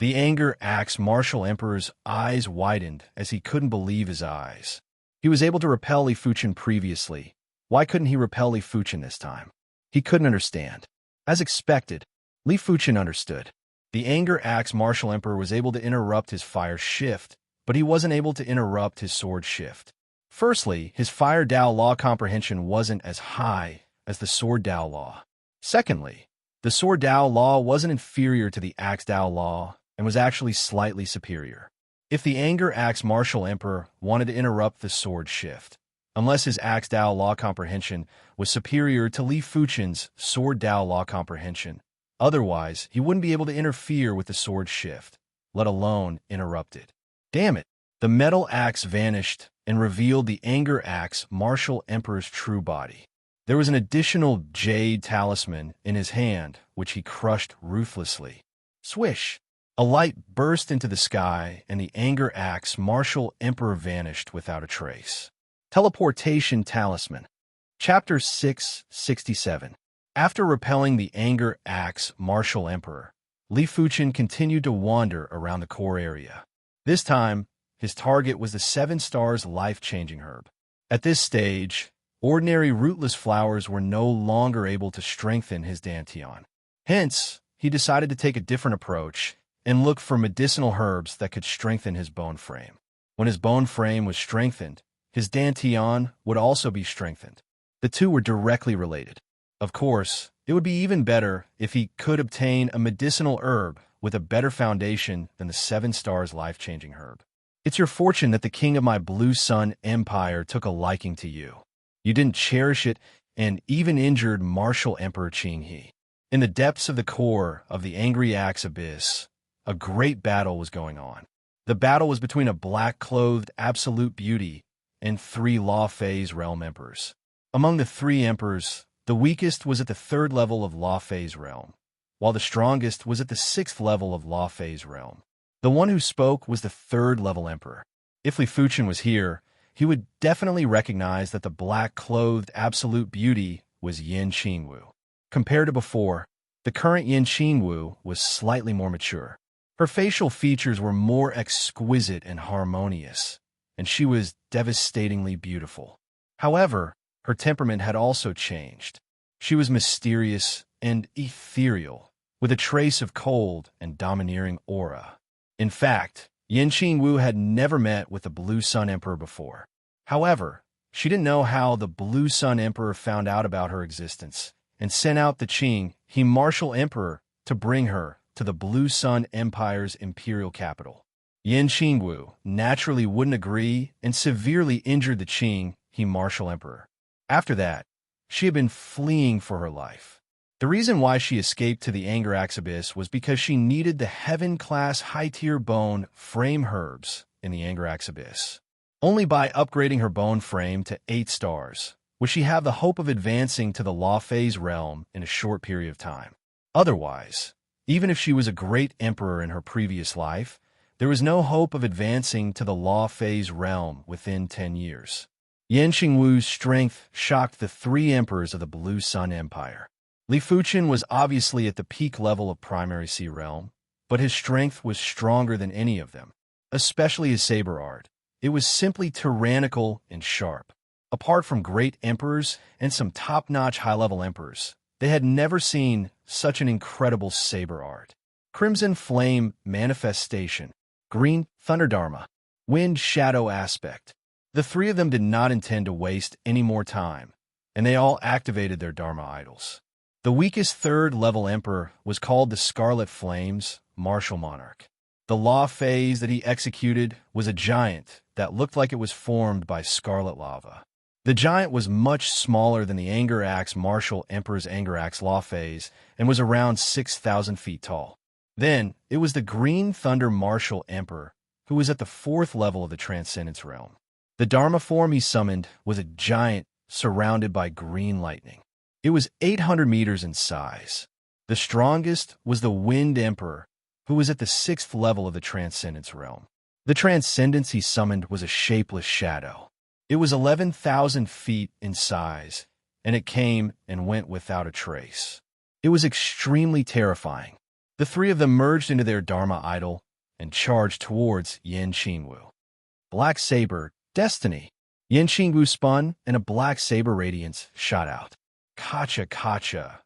A: The Anger Axe Martial Emperor's eyes widened as he couldn't believe his eyes. He was able to repel Li Fuqin previously. Why couldn't he repel Li Fuqin this time? He couldn't understand. As expected, Li Fuqin understood. The Anger Axe Martial Emperor was able to interrupt his fire shift, but he wasn't able to interrupt his sword shift. Firstly, his Fire Dao Law comprehension wasn't as high as the Sword Dao Law. Secondly, the Sword Dao Law wasn't inferior to the Axe Dao Law and was actually slightly superior. If the Anger Axe Martial Emperor wanted to interrupt the sword shift, unless his Axe Dao Law comprehension was superior to Li Fuqin's Sword Dao Law comprehension, otherwise he wouldn't be able to interfere with the sword shift, let alone interrupt it. Damn it! The metal axe vanished and revealed the anger axe martial emperor's true body. There was an additional jade talisman in his hand, which he crushed ruthlessly. Swish! A light burst into the sky, and the anger axe martial emperor vanished without a trace. Teleportation Talisman. Chapter 667. After repelling the anger axe martial emperor, Li Fuchen continued to wander around the core area. This time, his target was the 7 stars life-changing herb. At this stage, ordinary rootless flowers were no longer able to strengthen his dantian. Hence, he decided to take a different approach and look for medicinal herbs that could strengthen his bone frame. When his bone frame was strengthened, his dantian would also be strengthened. The two were directly related. Of course, it would be even better if he could obtain a medicinal herb with a better foundation than the 7 stars life-changing herb. It's your fortune that the king of my Blue Sun Empire took a liking to you. You didn't cherish it and even injured martial Emperor Qinghe. In the depths of the core of the Angry Axe Abyss, a great battle was going on. The battle was between a black-clothed absolute beauty and 3 Law Phase realm emperors. Among the 3 emperors, the weakest was at the 3rd level of Law Phase realm, while the strongest was at the 6th level of Law Phase realm. The one who spoke was the 3rd level emperor. If Li Fuchen was here, he would definitely recognize that the black-clothed absolute beauty was Yin Qingwu. Compared to before, the current Yin Qingwu was slightly more mature. Her facial features were more exquisite and harmonious, and she was devastatingly beautiful. However, her temperament had also changed. She was mysterious and ethereal, with a trace of cold and domineering aura. In fact, Yin Qingwu had never met with the Blue Sun Emperor before. However, she didn't know how the Blue Sun Emperor found out about her existence and sent out the Qinghe Martial Emperor to bring her to the Blue Sun Empire's imperial capital. Yin Qingwu naturally wouldn't agree and severely injured the Qinghe Martial Emperor. After that, she had been fleeing for her life. The reason why she escaped to the Anger Axe Abyss was because she needed the Heaven-class high-tier bone frame herbs in the Anger Axe Abyss. Only by upgrading her bone frame to 8 stars would she have the hope of advancing to the Law Phase realm in a short period of time. Otherwise, even if she was a great emperor in her previous life, there was no hope of advancing to the Law Phase realm within 10 years. Yin Qingwu's strength shocked the 3 emperors of the Blue Sun Empire. Li Fuchen was obviously at the peak level of Primary Sea Realm, but his strength was stronger than any of them, especially his saber art. It was simply tyrannical and sharp. Apart from great emperors and some top-notch high-level emperors, they had never seen such an incredible saber art. Crimson Flame Manifestation, Green Thunderdharma, Wind Shadow Aspect. The 3 of them did not intend to waste any more time, and they all activated their Dharma idols. The weakest 3rd level emperor was called the Scarlet Flames Martial Monarch. The law phase that he executed was a giant that looked like it was formed by scarlet lava. The giant was much smaller than the Anger Axe Martial Emperor's Anger Axe law phase and was around 6,000 feet tall. Then, it was the Green Thunder Martial Emperor, who was at the 4th level of the Transcendence Realm. The Dharma form he summoned was a giant surrounded by green lightning. It was 800 meters in size. The strongest was the Wind Emperor, who was at the 6th level of the Transcendence Realm. The Transcendence he summoned was a shapeless shadow. It was 11,000 feet in size, and it came and went without a trace. It was extremely terrifying. The 3 of them merged into their Dharma idol and charged towards Yin Qingwu. Black Saber, Destiny. Yin Qingwu spun, and a black saber radiance shot out. Kacha Kacha.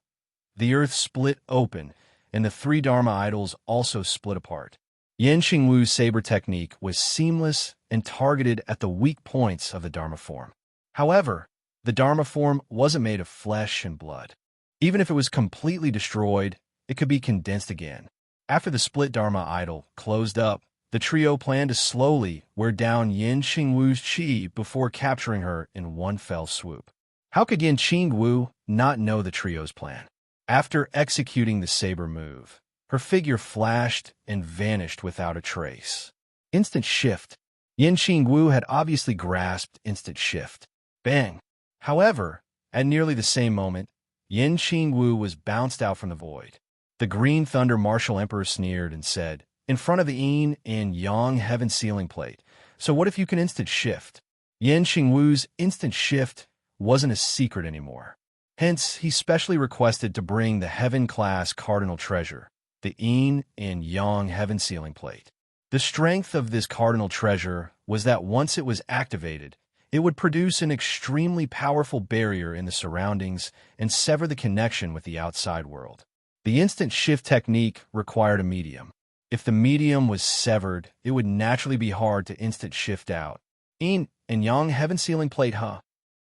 A: The earth split open, and the 3 Dharma idols also split apart. Yin Qingwu's saber technique was seamless and targeted at the weak points of the Dharma form. However, the Dharma form wasn't made of flesh and blood. Even if it was completely destroyed, it could be condensed again. After the split Dharma idol closed up, the trio planned to slowly wear down Yin Qingwu's chi before capturing her in one fell swoop. How could Yin Qingwu not know the trio's plan? After executing the saber move, her figure flashed and vanished without a trace. Instant shift. Yin Qingwu had obviously grasped instant shift. Bang! However, at nearly the same moment, Yin Qingwu was bounced out from the void. The Green Thunder Martial Emperor sneered and said, in front of the Yin and Yang heaven sealing plate, so what if you can instant shift? Yin Qingwu's instant shift wasn't a secret anymore. Hence, he specially requested to bring the heaven-class cardinal treasure, the Yin and Yang heaven sealing plate. The strength of this cardinal treasure was that once it was activated, it would produce an extremely powerful barrier in the surroundings and sever the connection with the outside world. The instant shift technique required a medium. If the medium was severed, it would naturally be hard to instant shift out. Yin and Yang heaven sealing plate, huh?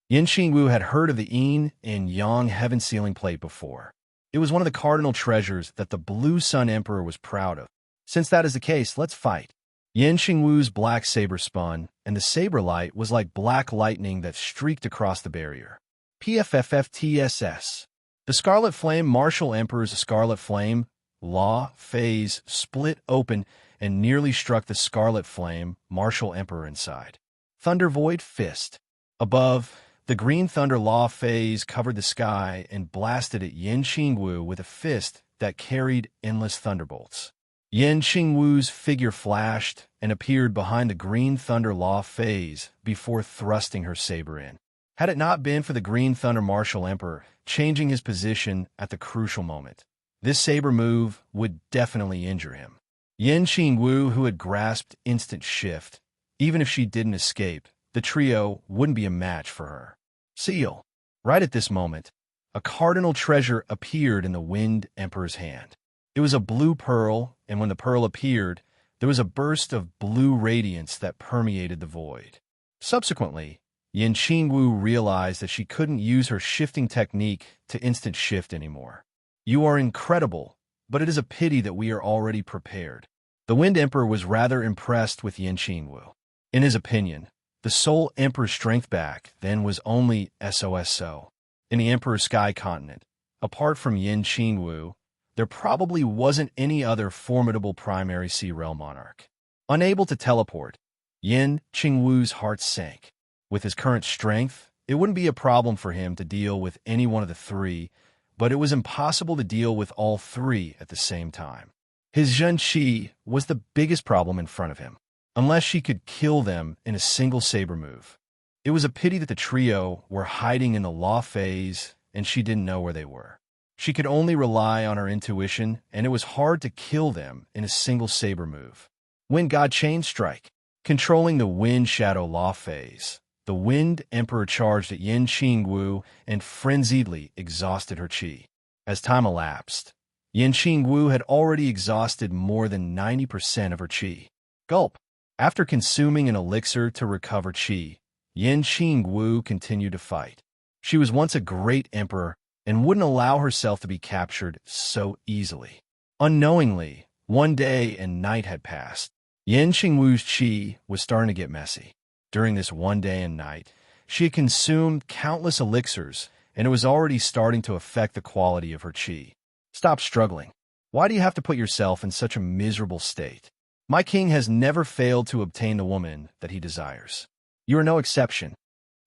A: Yin Qingwu had heard of the Yin and Yang heaven sealing plate before. It was one of the cardinal treasures that the Blue Sun Emperor was proud of. Since that is the case, let's fight. Yin Qingwu's black saber spun, and the saber light was like black lightning that streaked across the barrier. PFFFTSS. The Scarlet Flame Martial Emperor's Scarlet Flame Law phase split open and nearly struck the Scarlet Flame Martial Emperor inside. Thunder Void Fist. Above, the Green Thunder Law phase covered the sky and blasted at Yin Qingwu with a fist that carried endless thunderbolts. Yin Qingwu's figure flashed and appeared behind the Green Thunder Law phase before thrusting her saber in. Had it not been for the Green Thunder Martial Emperor changing his position at the crucial moment, this saber move would definitely injure him. Yin Qingwu, who had grasped instant shift, even if she didn't escape, the trio wouldn't be a match for her. Seal. Right at this moment, a cardinal treasure appeared in the Wind Emperor's hand. It was a blue pearl, and when the pearl appeared, there was a burst of blue radiance that permeated the void. Subsequently, Yin Qingwu realized that she couldn't use her shifting technique to instant shift anymore. You are incredible, but it is a pity that we are already prepared. The Wind Emperor was rather impressed with Yin Qingwu. In his opinion, the Soul Emperor's strength back then was only SOSO. In the Emperor's Sky Continent, apart from Yin Qingwu, there probably wasn't any other formidable primary sea realm monarch. Unable to teleport, Yin Qingwu's heart sank. With his current strength, it wouldn't be a problem for him to deal with any one of the three, but it was impossible to deal with all three at the same time. His Zhen Qi was the biggest problem in front of him, unless she could kill them in a single saber move. It was a pity that the trio were hiding in the Law phase and she didn't know where they were. She could only rely on her intuition, and it was hard to kill them in a single saber move. Wind God Chain Strike. Controlling the Wind Shadow Law phase, the Wind Emperor charged at Yin Qingwu and frenziedly exhausted her qi. As time elapsed, Yin Qingwu had already exhausted more than 90% of her qi. Gulp. After consuming an elixir to recover qi, Yin Qingwu continued to fight. She was once a great emperor and wouldn't allow herself to be captured so easily. Unknowingly, one day and night had passed. Yin Qingwu's qi was starting to get messy. During this one day and night, she had consumed countless elixirs, and it was already starting to affect the quality of her qi. Stop struggling. Why do you have to put yourself in such a miserable state? My king has never failed to obtain the woman that he desires. You are no exception.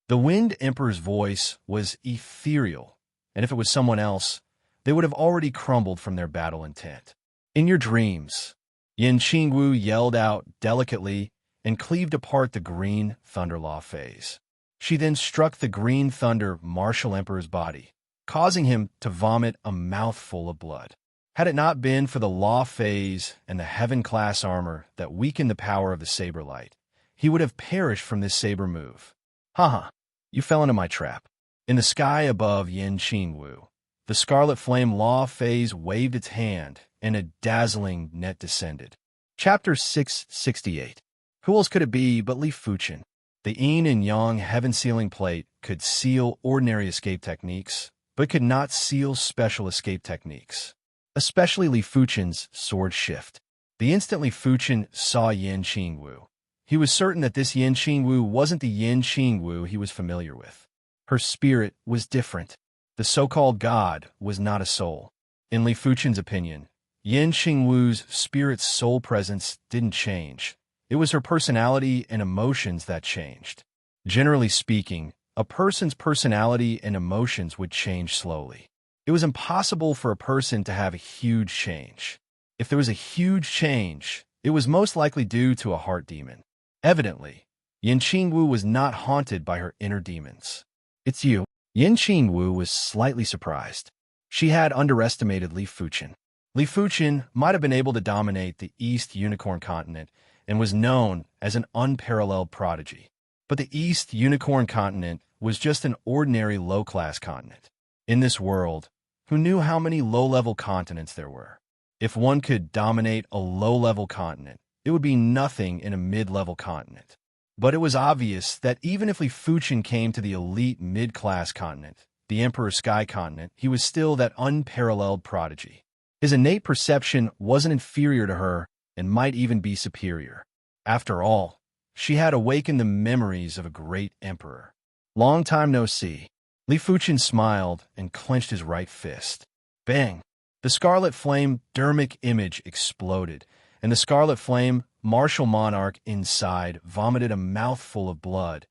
A: The Wind Emperor's voice was ethereal, and if it was someone else, they would have already crumbled from their battle intent. In your dreams, Yin Qingwu yelled out delicately and cleaved apart the Green Thunder Law phase. She then struck the Green Thunder Martial Emperor's body, causing him to vomit a mouthful of blood. Had it not been for the Law phase and the Heaven-class armor that weakened the power of the saber light, he would have perished from this saber move. Haha, you fell into my trap. In the sky above Yin Qingwu, the Scarlet Flame Law phase waved its hand, and a dazzling net descended. Chapter 668. Who else could it be but Li Fuchen? The Yin and Yang heaven-sealing plate could seal ordinary escape techniques, but could not seal special escape techniques, especially Li Fuchen's sword shift. The instant Li Fuchen saw Yin Qingwu, he was certain that this Yin Qingwu wasn't the Yin Qingwu he was familiar with. Her spirit was different. The so-called god was not a soul. In Li Fuchen's opinion, Yin Qingwu's spirit's soul presence didn't change. It was her personality and emotions that changed. Generally speaking, a person's personality and emotions would change slowly. It was impossible for a person to have a huge change. If there was a huge change, it was most likely due to a heart demon. Evidently, Yin Qingwu was not haunted by her inner demons. "It's you." Yin Qingwu was slightly surprised. She had underestimated Li Fuqin. Li Fuqin might have been able to dominate the East Unicorn continent and was known as an unparalleled prodigy. But the East Unicorn continent was just an ordinary low-class continent. In this world, who knew how many low-level continents there were? If one could dominate a low-level continent, it would be nothing in a mid-level continent. But it was obvious that even if Li Fuqin came to the elite mid-class continent, the Emperor Sky continent, he was still that unparalleled prodigy. His innate perception wasn't inferior to her and might even be superior. After all, she had awakened the memories of a great emperor. Long time no see. Li Fuqin smiled and clenched his right fist. Bang! The Scarlet Flame dermic image exploded, and the Scarlet Flame martial monarch inside vomited a mouthful of blood,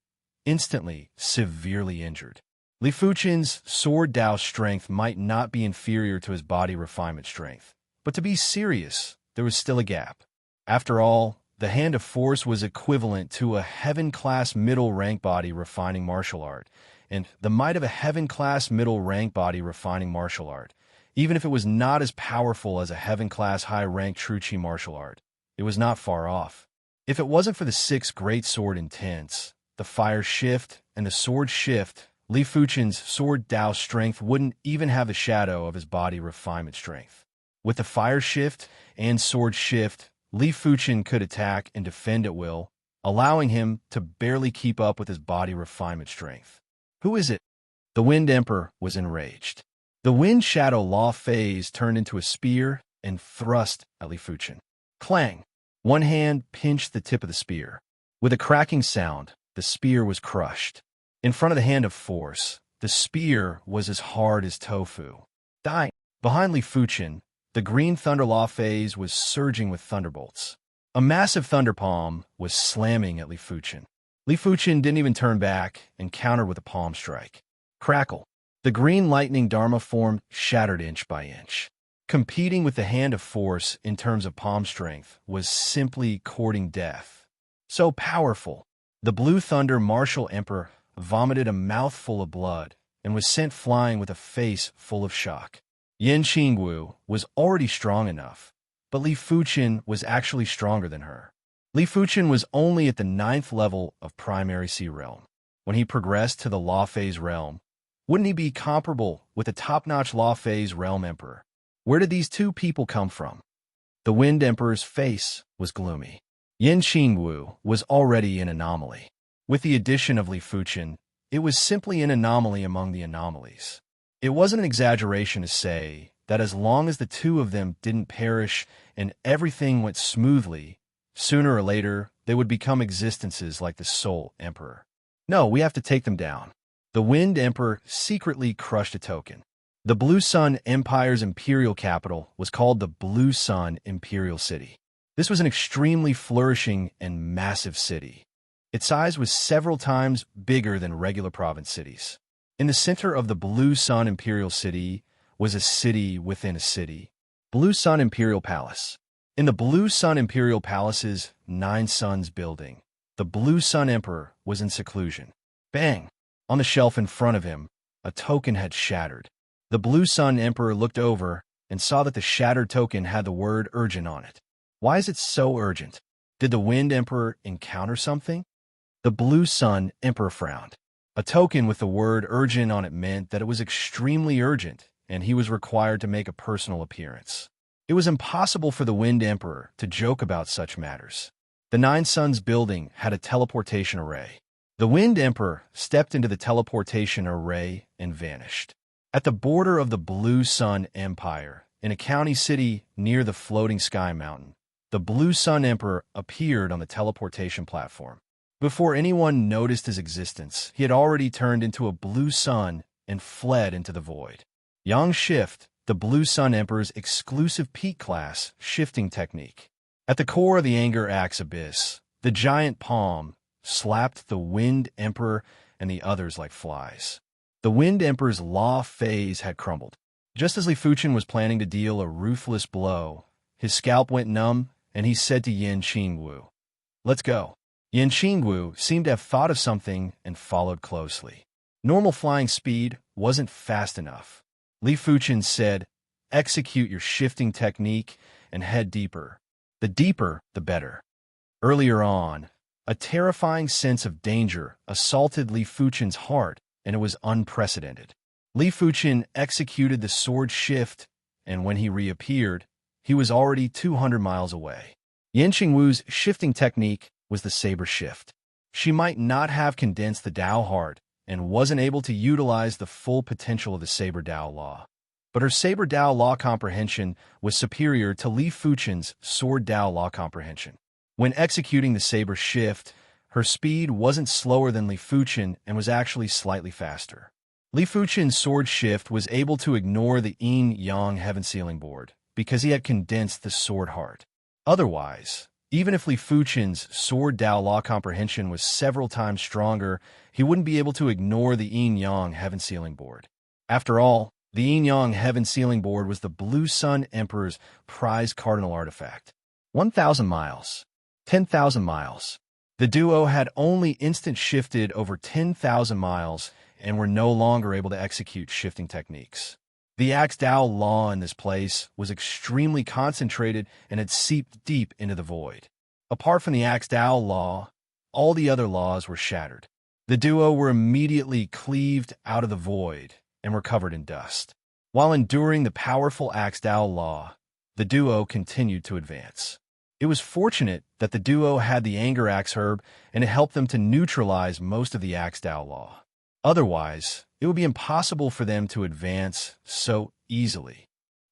A: instantly severely injured. Li Fuqin's sword Dao strength might not be inferior to his body refinement strength, but to be serious, there was still a gap. After all, the Hand of Force was equivalent to a heaven-class middle-rank body refining martial art, and the might of a heaven-class middle-rank body refining martial art, even if it was not as powerful as a heaven-class high-rank true chi martial art, it was not far off. If it wasn't for the 6 great sword intents, the fire shift, and the sword shift, Li Fuqin's sword Dao strength wouldn't even have the shadow of his body refinement strength. With the fire shift and sword shift, Li Fuqin could attack and defend at will, allowing him to barely keep up with his body refinement strength. Who is it? The Wind Emperor was enraged. The Wind Shadow Law phase turned into a spear and thrust at Li Fuqin. Clang! One hand pinched the tip of the spear. With a cracking sound, the spear was crushed. In front of the Hand of Force, the spear was as hard as tofu. Dying. Behind Li Fuqin, the Green Thunder Law phase was surging with thunderbolts. A massive thunder palm was slamming at Li Fuqin. Li Fuqin didn't even turn back and countered with a palm strike. Crackle. The Green Lightning Dharma form shattered inch by inch. Competing with the Hand of Force in terms of palm strength was simply courting death. So powerful. The Blue Thunder Martial Emperor vomited a mouthful of blood and was sent flying with a face full of shock. Yin Qingwu was already strong enough, but Li Fuqin was actually stronger than her. Li Fuqin was only at the 9th level of Primary Sea Realm. When he progressed to the Law Phase Realm, wouldn't he be comparable with the top-notch Law Phase Realm Emperor? Where did these two people come from? The Wind Emperor's face was gloomy. Yin Qingwu was already an anomaly. With the addition of Li Fuqin, it was simply an anomaly among the anomalies. It wasn't an exaggeration to say that as long as the two of them didn't perish and everything went smoothly, sooner or later they would become existences like the Soul Emperor. No, we have to take them down. The Wind Emperor secretly crushed a token. The Blue Sun Empire's imperial capital was called the Blue Sun Imperial City. This was an extremely flourishing and massive city. Its size was several times bigger than regular province cities. In the center of the Blue Sun Imperial City was a city within a city, Blue Sun Imperial Palace. In the Blue Sun Imperial Palace's 9 Suns building, the Blue Sun Emperor was in seclusion. Bang! On the shelf in front of him, a token had shattered. The Blue Sun Emperor looked over and saw that the shattered token had the word urgent on it. Why is it so urgent? Did the Wind Emperor encounter something? The Blue Sun Emperor frowned. A token with the word urgent on it meant that it was extremely urgent, and he was required to make a personal appearance. It was impossible for the Wind Emperor to joke about such matters. The 9 Suns building had a teleportation array. The Wind Emperor stepped into the teleportation array and vanished. At the border of the Blue Sun Empire, in a county city near the floating sky mountain, the Blue Sun Emperor appeared on the teleportation platform. Before anyone noticed his existence, he had already turned into a blue sun and fled into the void. Yang Shift, the Blue Sun Emperor's exclusive peak class shifting technique. At the core of the Anger Axe Abyss, The giant palm slapped the Wind Emperor and the others like flies. The Wind Emperor's law phase had crumbled. Just as Li Fuchen was planning to deal a ruthless blow, his scalp went numb, and he said to Yin Qingwu, "Let's go." Yin Qingwu seemed to have thought of something and followed closely. Normal flying speed wasn't fast enough. Li Fuchen said, "Execute your shifting technique and head deeper. The deeper, the better." Earlier on, a terrifying sense of danger assaulted Li Fuchen's heart, and it was unprecedented. Li Fuchen executed the sword shift, and when he reappeared, he was already 200 miles away. Yin Qingwu's shifting technique was the saber shift. She might not have condensed the Dao heart and wasn't able to utilize the full potential of the saber Dao law, but her saber Dao law comprehension was superior to Li Fuchen's sword Dao law comprehension. When executing the saber shift, her speed wasn't slower than Li Fuchen and was actually slightly faster. Li Fuchen's sword shift was able to ignore the yin-yang heaven-sealing board because he had condensed the sword heart. Otherwise, even if Li Fuchen's sword Dao law comprehension was several times stronger, he wouldn't be able to ignore the yin-yang heaven-sealing board. After all, the yin-yang heaven-sealing board was the Blue Sun Emperor's prized cardinal artifact. 1,000 miles. 10,000 miles. The duo had only instant shifted over 10,000 miles and were no longer able to execute shifting techniques. The Axe Dao law in this place was extremely concentrated and had seeped deep into the void. Apart from the Axe Dao law, all the other laws were shattered. The duo were immediately cleaved out of the void and were covered in dust. While enduring the powerful Axe Dao law, the duo continued to advance. It was fortunate that the duo had the Anger Axe herb, and it helped them to neutralize most of the Axe Dao law. Otherwise, it would be impossible for them to advance so easily.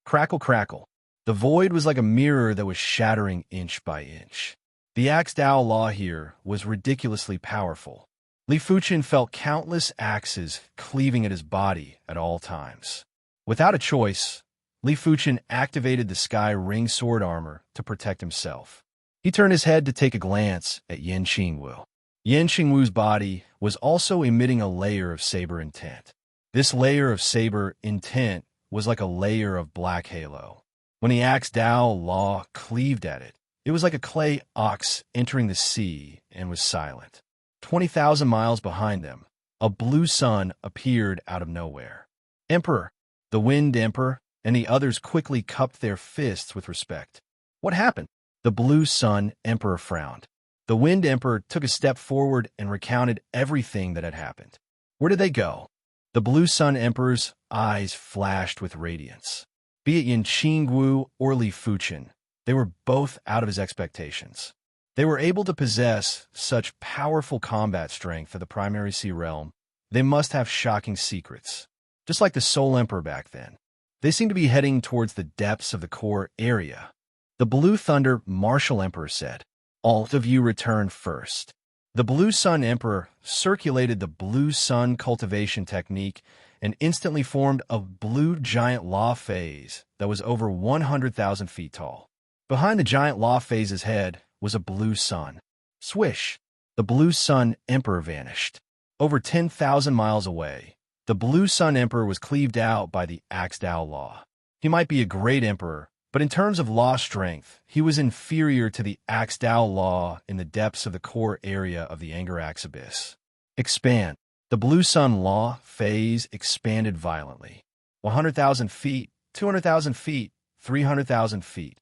A: Crackle, crackle. The void was like a mirror that was shattering inch by inch. The Axe Dao law here was ridiculously powerful. Li Fuchen felt countless axes cleaving at his body at all times. Without a choice, Li Fuchen activated the Sky Ring sword armor to protect himself. He turned his head to take a glance at Yin Qingwu. Yin Qingwu's body was also emitting a layer of saber intent. This layer of saber intent was like a layer of black halo. When the Axe Dao law cleaved at it, it was like a clay ox entering the sea and was silent. 20,000 miles behind them, a blue sun appeared out of nowhere. "Emperor," the Wind Emperor and the others quickly cupped their fists with respect. "What happened?" The Blue Sun Emperor frowned. The Wind Emperor took a step forward and recounted everything that had happened. "Where did they go?" The Blue Sun Emperor's eyes flashed with radiance. Be it Yin Qingwu or Li Fuchen, they were both out of his expectations. They were able to possess such powerful combat strength of the Primary Sea Realm. They must have shocking secrets. Just like the Soul Emperor back then. They seemed to be heading towards the depths of the core area. The Blue Thunder Martial Emperor said, "All of you return first." The Blue Sun Emperor circulated the Blue Sun cultivation technique and instantly formed a blue giant law phase that was over 100,000 feet tall. Behind the giant law phase's head was a blue sun. Swish! The Blue Sun Emperor vanished. Over 10,000 miles away, the Blue Sun Emperor was cleaved out by the Axe Dao law. He might be a great emperor, but in terms of law strength, he was inferior to the Axe Dao law in the depths of the core area of the Anger Axe Abyss. Expand. The Blue Sun law phase expanded violently. 100,000 feet, 200,000 feet, 300,000 feet.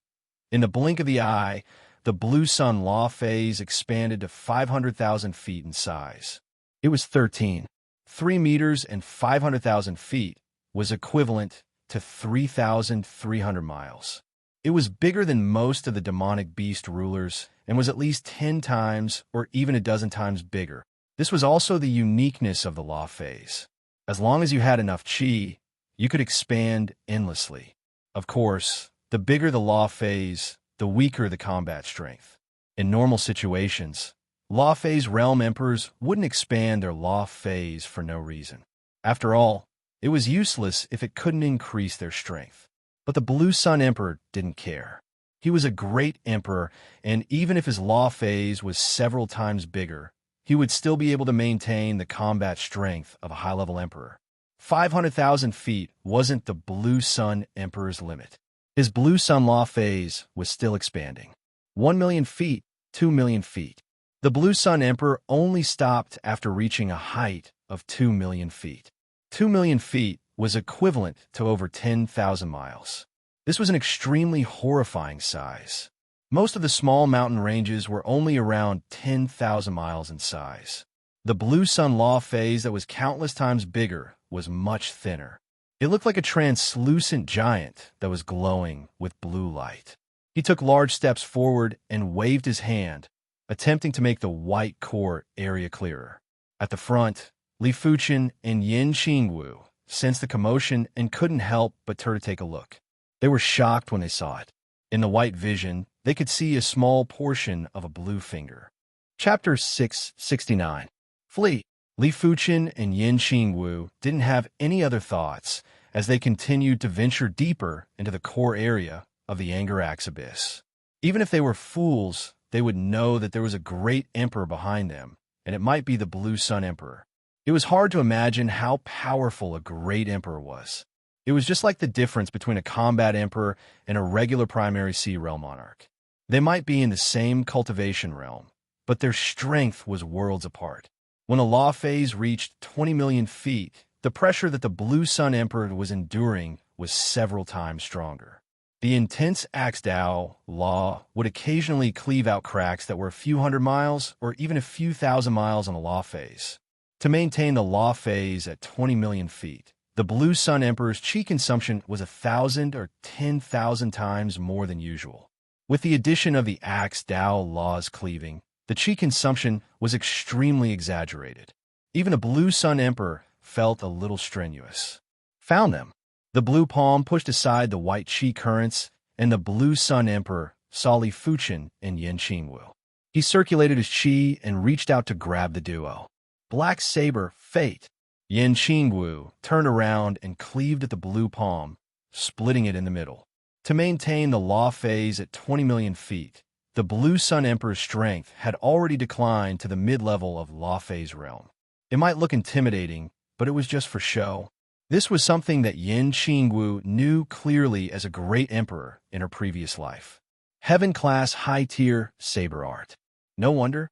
A: In the blink of the eye, the Blue Sun law phase expanded to 500,000 feet in size. It was 3 meters and 500,000 feet was equivalent to 3,300 miles. It was bigger than most of the demonic beast rulers and was at least 10 times or even a dozen times bigger. This was also the uniqueness of the law phase. As long as you had enough chi, you could expand endlessly. Of course, the bigger the law phase, the weaker the combat strength. In normal situations, law phase realm emperors wouldn't expand their law phase for no reason. After all, it was useless if it couldn't increase their strength. But the Blue Sun Emperor didn't care. He was a great emperor, and even if his law phase was several times bigger, he would still be able to maintain the combat strength of a high-level emperor. 500,000 feet wasn't the Blue Sun Emperor's limit. His Blue Sun law phase was still expanding. 1 million feet, 2 million feet. The Blue Sun Emperor only stopped after reaching a height of 2 million feet. 2 million feet was equivalent to over 10,000 miles. This was an extremely horrifying size. Most of the small mountain ranges were only around 10,000 miles in size. The Blue Sun law phase that was countless times bigger was much thinner. It looked like a translucent giant that was glowing with blue light. He took large steps forward and waved his hand, attempting to make the white core area clearer. At the front, Li Fuchen and Yin Qingwu sensed the commotion and couldn't help but turn to take a look. They were shocked when they saw it. In the white vision, they could see a small portion of a blue finger. Chapter 669. Flee. Li Fuchen and Yin Qingwu didn't have any other thoughts as they continued to venture deeper into the core area of the Angarax abyss. Even if they were fools, they would know that there was a great emperor behind them, and it might be the Blue Sun Emperor. It was hard to imagine how powerful a great emperor was. It was just like the difference between a combat emperor and a regular primary sea realm monarch. They might be in the same cultivation realm, but their strength was worlds apart. When a law phase reached 20 million feet, the pressure that the Blue Sun Emperor was enduring was several times stronger. The intense Axe Dao law would occasionally cleave out cracks that were a few hundred miles or even a few thousand miles on a law phase. To maintain the law phase at 20 million feet, the Blue Sun Emperor's chi consumption was 1,000 or 10,000 times more than usual. With the addition of the Axe Dao law's cleaving, the chi consumption was extremely exaggerated. Even a Blue Sun Emperor felt a little strenuous. Found them. The Blue Palm pushed aside the white chi currents, and the Blue Sun Emperor saw Li Fuchen and Yin Qingwu. He circulated his chi and reached out to grab the duo. Black Saber, Fate. Yin Qingwu turned around and cleaved at the Blue Palm, splitting it in the middle. To maintain the law phase at 20 million feet, the Blue Sun Emperor's strength had already declined to the mid-level of law phase realm. It might look intimidating, but it was just for show. This was something that Yin Qingwu knew clearly as a great emperor in her previous life. Heaven-class high-tier saber art. No wonder.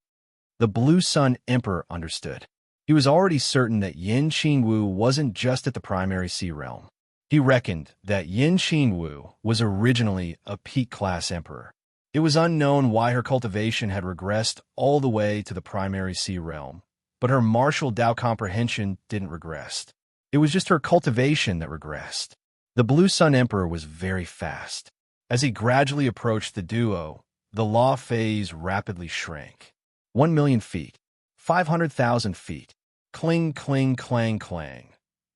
A: The Blue Sun Emperor understood. He was already certain that Yin Qingwu wasn't just at the primary sea realm. He reckoned that Yin Qingwu was originally a peak-class emperor. It was unknown why her cultivation had regressed all the way to the primary sea realm, but her martial Dao comprehension didn't regress. It was just her cultivation that regressed. The Blue Sun Emperor was very fast. As he gradually approached the duo, the law phase rapidly shrank. 1 million feet, 500,000 feet, cling, cling, clang, clang.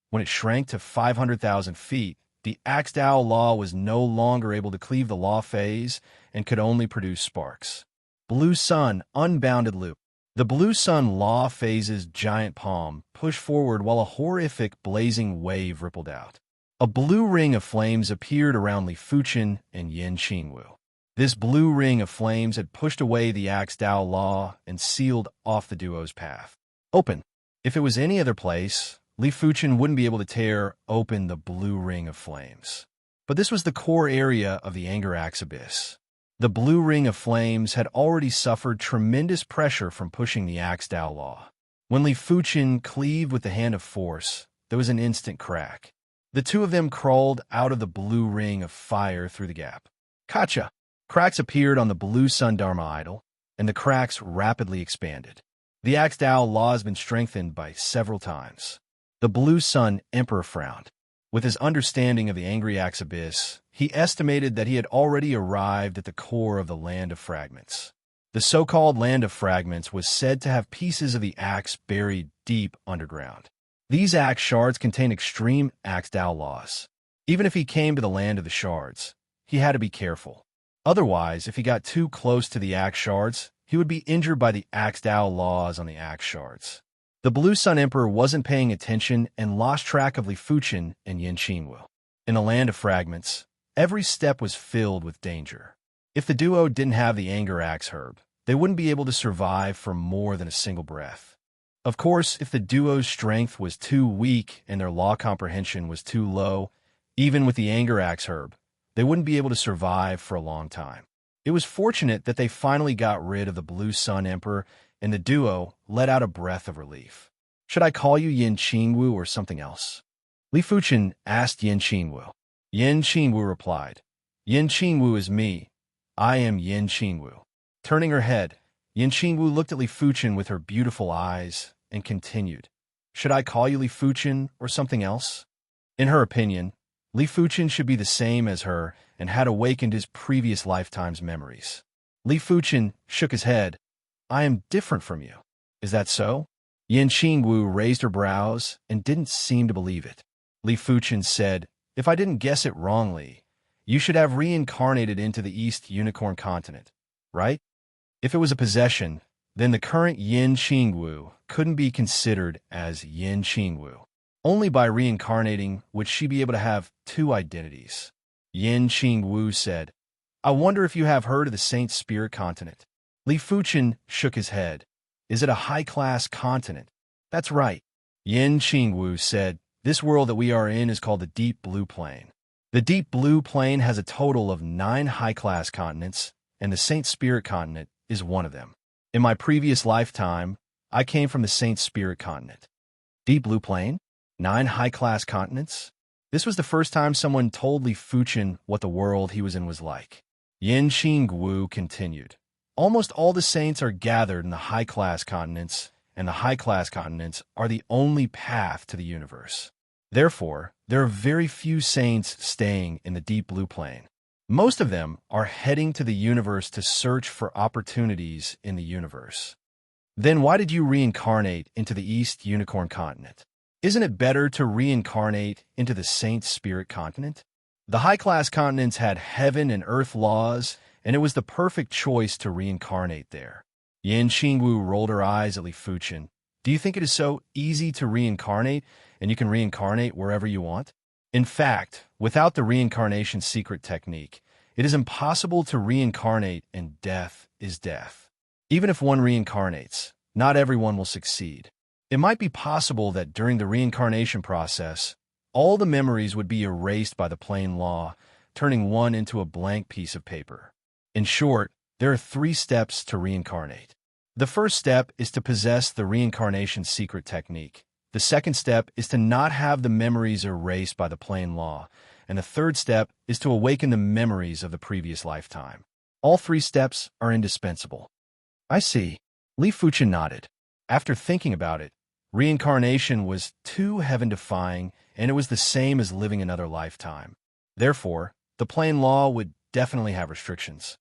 A: When it shrank to 500,000 feet, the Axe Dao law was no longer able to cleave the law phase and could only produce sparks. Blue Sun, unbounded loop. The Blue Sun law phase's giant palm pushed forward while a horrific blazing wave rippled out. A blue ring of flames appeared around Li Fuchen and Yin Qingwu. This blue ring of flames had pushed away the Axe Dao law and sealed off the duo's path. Open. If it was any other place, Li Fuchen wouldn't be able to tear open the blue ring of flames. But this was the core area of the Angarax abyss. The blue ring of flames had already suffered tremendous pressure from pushing the Axe Dao law. When Li Fuchen cleaved with the hand of force, there was an instant crack. The two of them crawled out of the blue ring of fire through the gap. Kacha! Cracks appeared on the Blue Sun Dharma idol, and the cracks rapidly expanded. The Axe Dao law has been strengthened by several times. The Blue Sun Emperor frowned. With his understanding of the Angarax abyss, he estimated that he had already arrived at the core of the Land of Fragments. The so-called Land of Fragments was said to have pieces of the axe buried deep underground. These axe shards contain extreme Axe Dao laws. Even if he came to the Land of the Shards, he had to be careful. Otherwise, if he got too close to the axe shards, he would be injured by the Axe Dao laws on the axe shards. The Blue Sun Emperor wasn't paying attention and lost track of Li Fuchen and Yin Qingwu. In the Land of Fragments, every step was filled with danger. If the duo didn't have the anger axe herb, they wouldn't be able to survive for more than a single breath. Of course, if the duo's strength was too weak and their law comprehension was too low, even with the anger axe herb, they wouldn't be able to survive for a long time. It was fortunate that they finally got rid of the Blue Sun Emperor, and the duo let out a breath of relief. Should I call you Yin Qingwu or something else? Li Fuchen asked Yin Qingwu. Yin Qingwu replied, Yin Qingwu is me. I am Yin Qingwu. Turning her head, Yin Qingwu looked at Li Fuchen with her beautiful eyes and continued, Should I call you Li Fuchen or something else? In her opinion, Li Fuchen should be the same as her and had awakened his previous lifetime's memories. Li Fuchen shook his head. I am different from you. Is that so? Yin Qingwu raised her brows and didn't seem to believe it. Li Fuchen said, If I didn't guess it wrongly, you should have reincarnated into the East Unicorn continent, right? If it was a possession, then the current Yin Qingwu couldn't be considered as Yin Qingwu. Only by reincarnating would she be able to have two identities. Yin Qingwu said, I wonder if you have heard of the Saint Spirit continent. Li Fuchen shook his head. Is it a high-class continent? That's right. Yin Qingwu said, This world that we are in is called the Deep Blue Plain. The Deep Blue Plain has a total of 9 high-class continents, and the Saint Spirit continent is one of them. In my previous lifetime, I came from the Saint Spirit continent. Deep Blue Plain? 9 high-class continents? This was the first time someone told Li Fuchen what the world he was in was like. Yin Qingwu continued. Almost all the saints are gathered in the high-class continents, and the high-class continents are the only path to the universe. Therefore, there are very few saints staying in the Deep Blue Plain. Most of them are heading to the universe to search for opportunities in the universe. Then why did you reincarnate into the East Unicorn continent? Isn't it better to reincarnate into the Saint Spirit continent? The high-class continents had heaven and earth laws, and it was the perfect choice to reincarnate there. Yin Qingwu rolled her eyes at Li Fuchen. Do you think it is so easy to reincarnate, and you can reincarnate wherever you want? In fact, without the reincarnation secret technique, it is impossible to reincarnate, and death is death. Even if one reincarnates, not everyone will succeed. It might be possible that during the reincarnation process, all the memories would be erased by the plain law, turning one into a blank piece of paper. In short, there are 3 steps to reincarnate. The first step is to possess the reincarnation secret technique. The second step is to not have the memories erased by the plain law. And the third step is to awaken the memories of the previous lifetime. All 3 steps are indispensable. I see. Li Fuchen nodded. After thinking about it, reincarnation was too heaven-defying, and it was the same as living another lifetime. Therefore, the plain law would definitely have restrictions.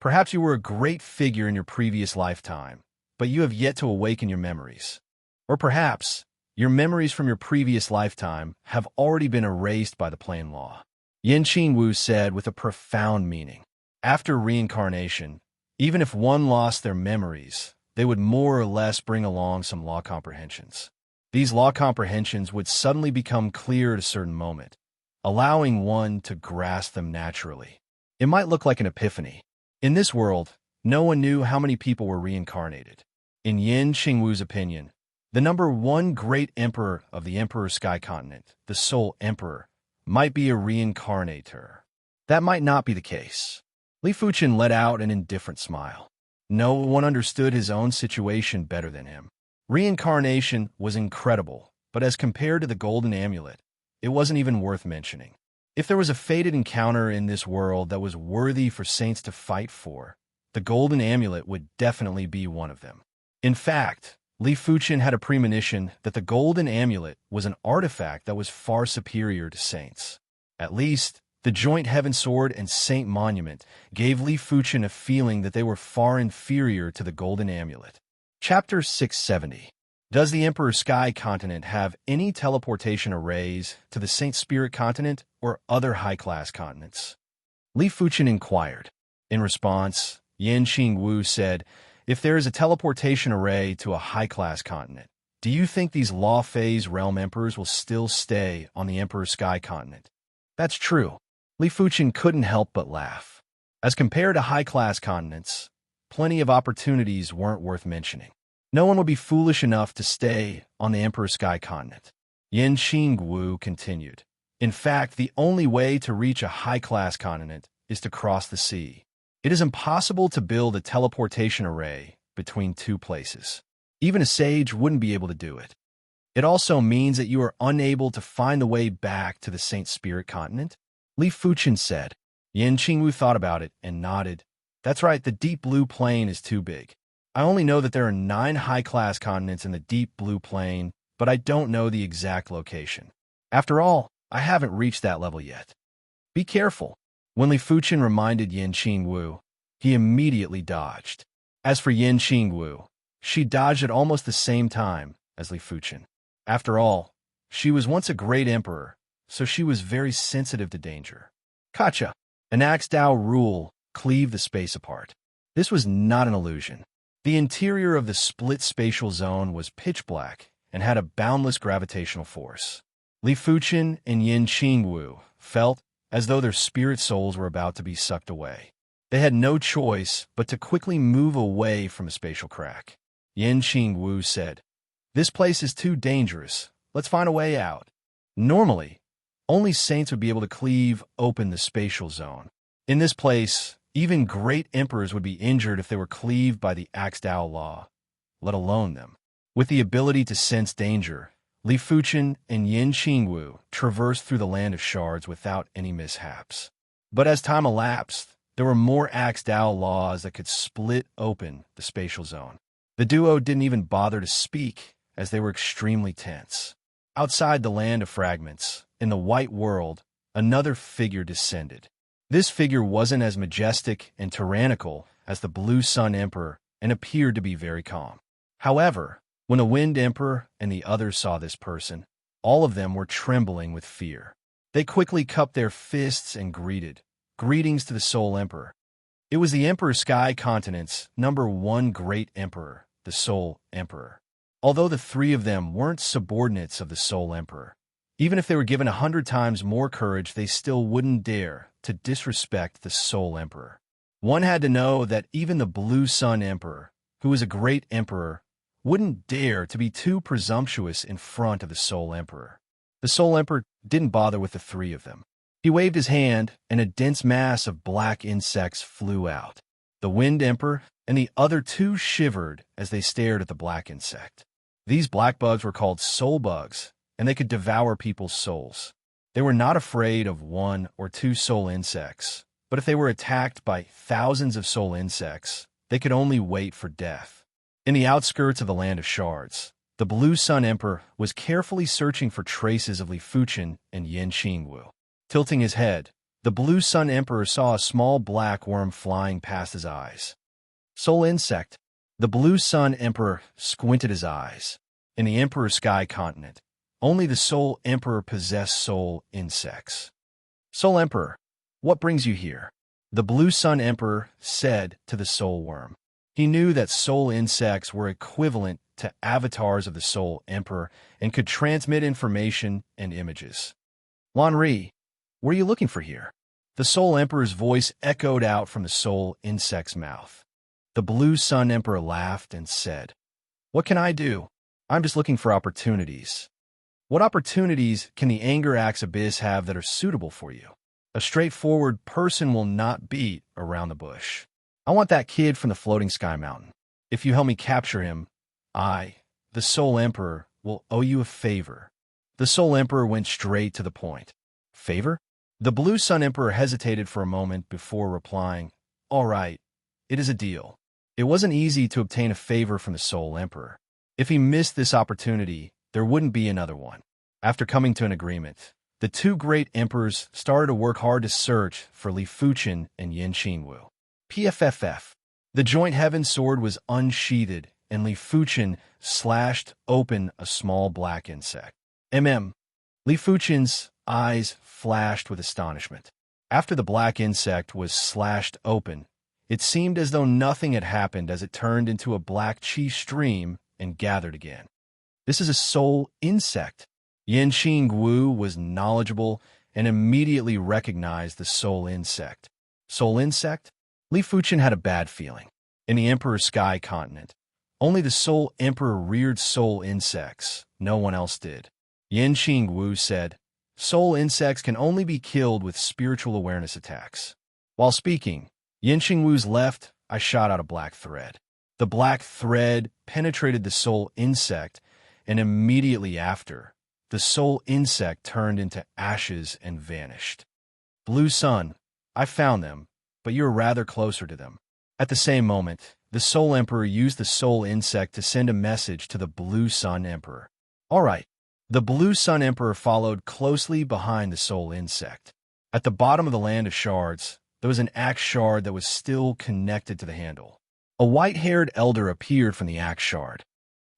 A: Perhaps you were a great figure in your previous lifetime, but you have yet to awaken your memories. Or perhaps your memories from your previous lifetime have already been erased by the plain law. Yin Qingwu said with a profound meaning. After reincarnation, even if one lost their memories, they would more or less bring along some law comprehensions. These law comprehensions would suddenly become clear at a certain moment, allowing one to grasp them naturally. It might look like an epiphany. In this world, no one knew how many people were reincarnated. In Yin Qingwu's opinion, the number 1 great emperor of the Emperor Sky Continent, the Soul Emperor, might be a reincarnator. That might not be the case. Li Fuchen let out an indifferent smile. No one understood his own situation better than him. Reincarnation was incredible, but as compared to the Golden Amulet, it wasn't even worth mentioning. If there was a fated encounter in this world that was worthy for saints to fight for, the Golden Amulet would definitely be one of them. In fact, Li Fuchen had a premonition that the Golden Amulet was an artifact that was far superior to saints. At least, the Joint Heaven Sword and Saint Monument gave Li Fuchen a feeling that they were far inferior to the Golden Amulet. Chapter 670. Does the Emperor Sky Continent have any teleportation arrays to the Saint Spirit Continent or other high-class continents? Li Fuchen inquired. In response, Yin Qingwu said, If there is a teleportation array to a high-class continent, do you think these Law Phase Realm Emperors will still stay on the Emperor Sky Continent? That's true. Li Fuchen couldn't help but laugh. As compared to high-class continents, plenty of opportunities weren't worth mentioning. No one would be foolish enough to stay on the Emperor Sky continent. Yin Qingwu continued. In fact, the only way to reach a high-class continent is to cross the sea. It is impossible to build a teleportation array between two places. Even a sage wouldn't be able to do it. It also means that you are unable to find the way back to the Saint Spirit continent, Li Fuchen said. Yin Qingwu thought about it and nodded. That's right, the deep blue plain is too big. I only know that there are 9 high-class continents in the deep blue plain, but I don't know the exact location. After all, I haven't reached that level yet. Be careful. When Li Fuchen reminded Yin Qingwu, he immediately dodged. As for Yin Qingwu, she dodged at almost the same time as Li Fuchen. After all, she was once a great emperor, so she was very sensitive to danger. Kacha, an Axe Dao rule, cleaved the space apart. This was not an illusion. The interior of the split spatial zone was pitch black and had a boundless gravitational force. Li Fuchen and Yin Qingwu felt as though their spirit souls were about to be sucked away. They had no choice but to quickly move away from a spatial crack. Yin Qingwu said, "This place is too dangerous. Let's find a way out." Normally, only saints would be able to cleave open the spatial zone. In this place, even great emperors would be injured if they were cleaved by the Axe Dao law, let alone them. With the ability to sense danger, Li Fuchen and Yin Qingwu traversed through the land of shards without any mishaps. But as time elapsed, there were more Axe Dao laws that could split open the spatial zone. The duo didn't even bother to speak, as they were extremely tense. Outside the land of fragments, in the white world, another figure descended. This figure wasn't as majestic and tyrannical as the Blue Sun Emperor and appeared to be very calm. However, when the Wind Emperor and the others saw this person, all of them were trembling with fear. They quickly cupped their fists and greeted, "Greetings to the Soul Emperor." It was the Emperor Sky Continent's #1 great emperor, the Soul Emperor. Although the 3 of them weren't subordinates of the Soul Emperor, even if they were given 100 times more courage, they still wouldn't dare to disrespect the Soul Emperor. One had to know that even the Blue Sun Emperor, who was a great emperor, wouldn't dare to be too presumptuous in front of the Soul Emperor. The Soul Emperor didn't bother with the 3 of them. He waved his hand, and a dense mass of black insects flew out. The Wind Emperor and the other 2 shivered as they stared at the black insect. These black bugs were called soul bugs, and they could devour people's souls. They were not afraid of 1 or 2 soul insects, but if they were attacked by thousands of soul insects, they could only wait for death. In the outskirts of the land of shards, the Blue Sun Emperor was carefully searching for traces of Li Fuchen and Yin Qingwu. Tilting his head, the Blue Sun Emperor saw a small black worm flying past his eyes. Soul insect. The Blue Sun Emperor squinted his eyes. In the Emperor Sky Continent, only the Soul Emperor possessed soul insects. "Soul Emperor, what brings you here?" the Blue Sun Emperor said to the Soul Worm. He knew that soul insects were equivalent to avatars of the Soul Emperor and could transmit information and images. "Lanri, what are you looking for here?" The Soul Emperor's voice echoed out from the soul insect's mouth. The Blue Sun Emperor laughed and said, "What can I do? I'm just looking for opportunities." "What opportunities can the Anger Axe Abyss have that are suitable for you? A straightforward person will not beat around the bush. I want that kid from the floating sky mountain. If you help me capture him, I, the Soul Emperor, will owe you a favor." The Soul Emperor went straight to the point. "Favor?" The Blue Sun Emperor hesitated for a moment before replying, "All right, it is a deal." It wasn't easy to obtain a favor from the Soul Emperor. If he missed this opportunity, there wouldn't be another one. After coming to an agreement, the 2 great emperors started to work hard to search for Li Fuchen and Yin Qingwu. PFFF. The joint heaven sword was unsheathed, and Li Fuchen slashed open a small black insect. Li Fuchen's eyes flashed with astonishment. After the black insect was slashed open, it seemed as though nothing had happened as it turned into a black chi stream and gathered again. "This is a soul insect." Yin Qingwu was knowledgeable and immediately recognized the soul insect. "Soul insect? Li Fuchen had a bad feeling. In the Emperor's Sky Continent, only the Soul Emperor reared soul insects. No one else did. Yin Qingwu said, "Soul insects can only be killed with spiritual awareness attacks." While speaking, Yin Qingwu's left eye shot out a black thread. The black thread penetrated the soul insect, and immediately after, the soul insect turned into ashes and vanished. Blue Sun, I found them, but you're rather closer to them. At the same moment, the Soul Emperor used the soul insect to send a message to the Blue Sun Emperor. All right. The Blue Sun Emperor followed closely behind the soul insect. At the bottom of the Land of Shards, there was an axe shard that was still connected to the handle. A white-haired elder appeared from the axe shard.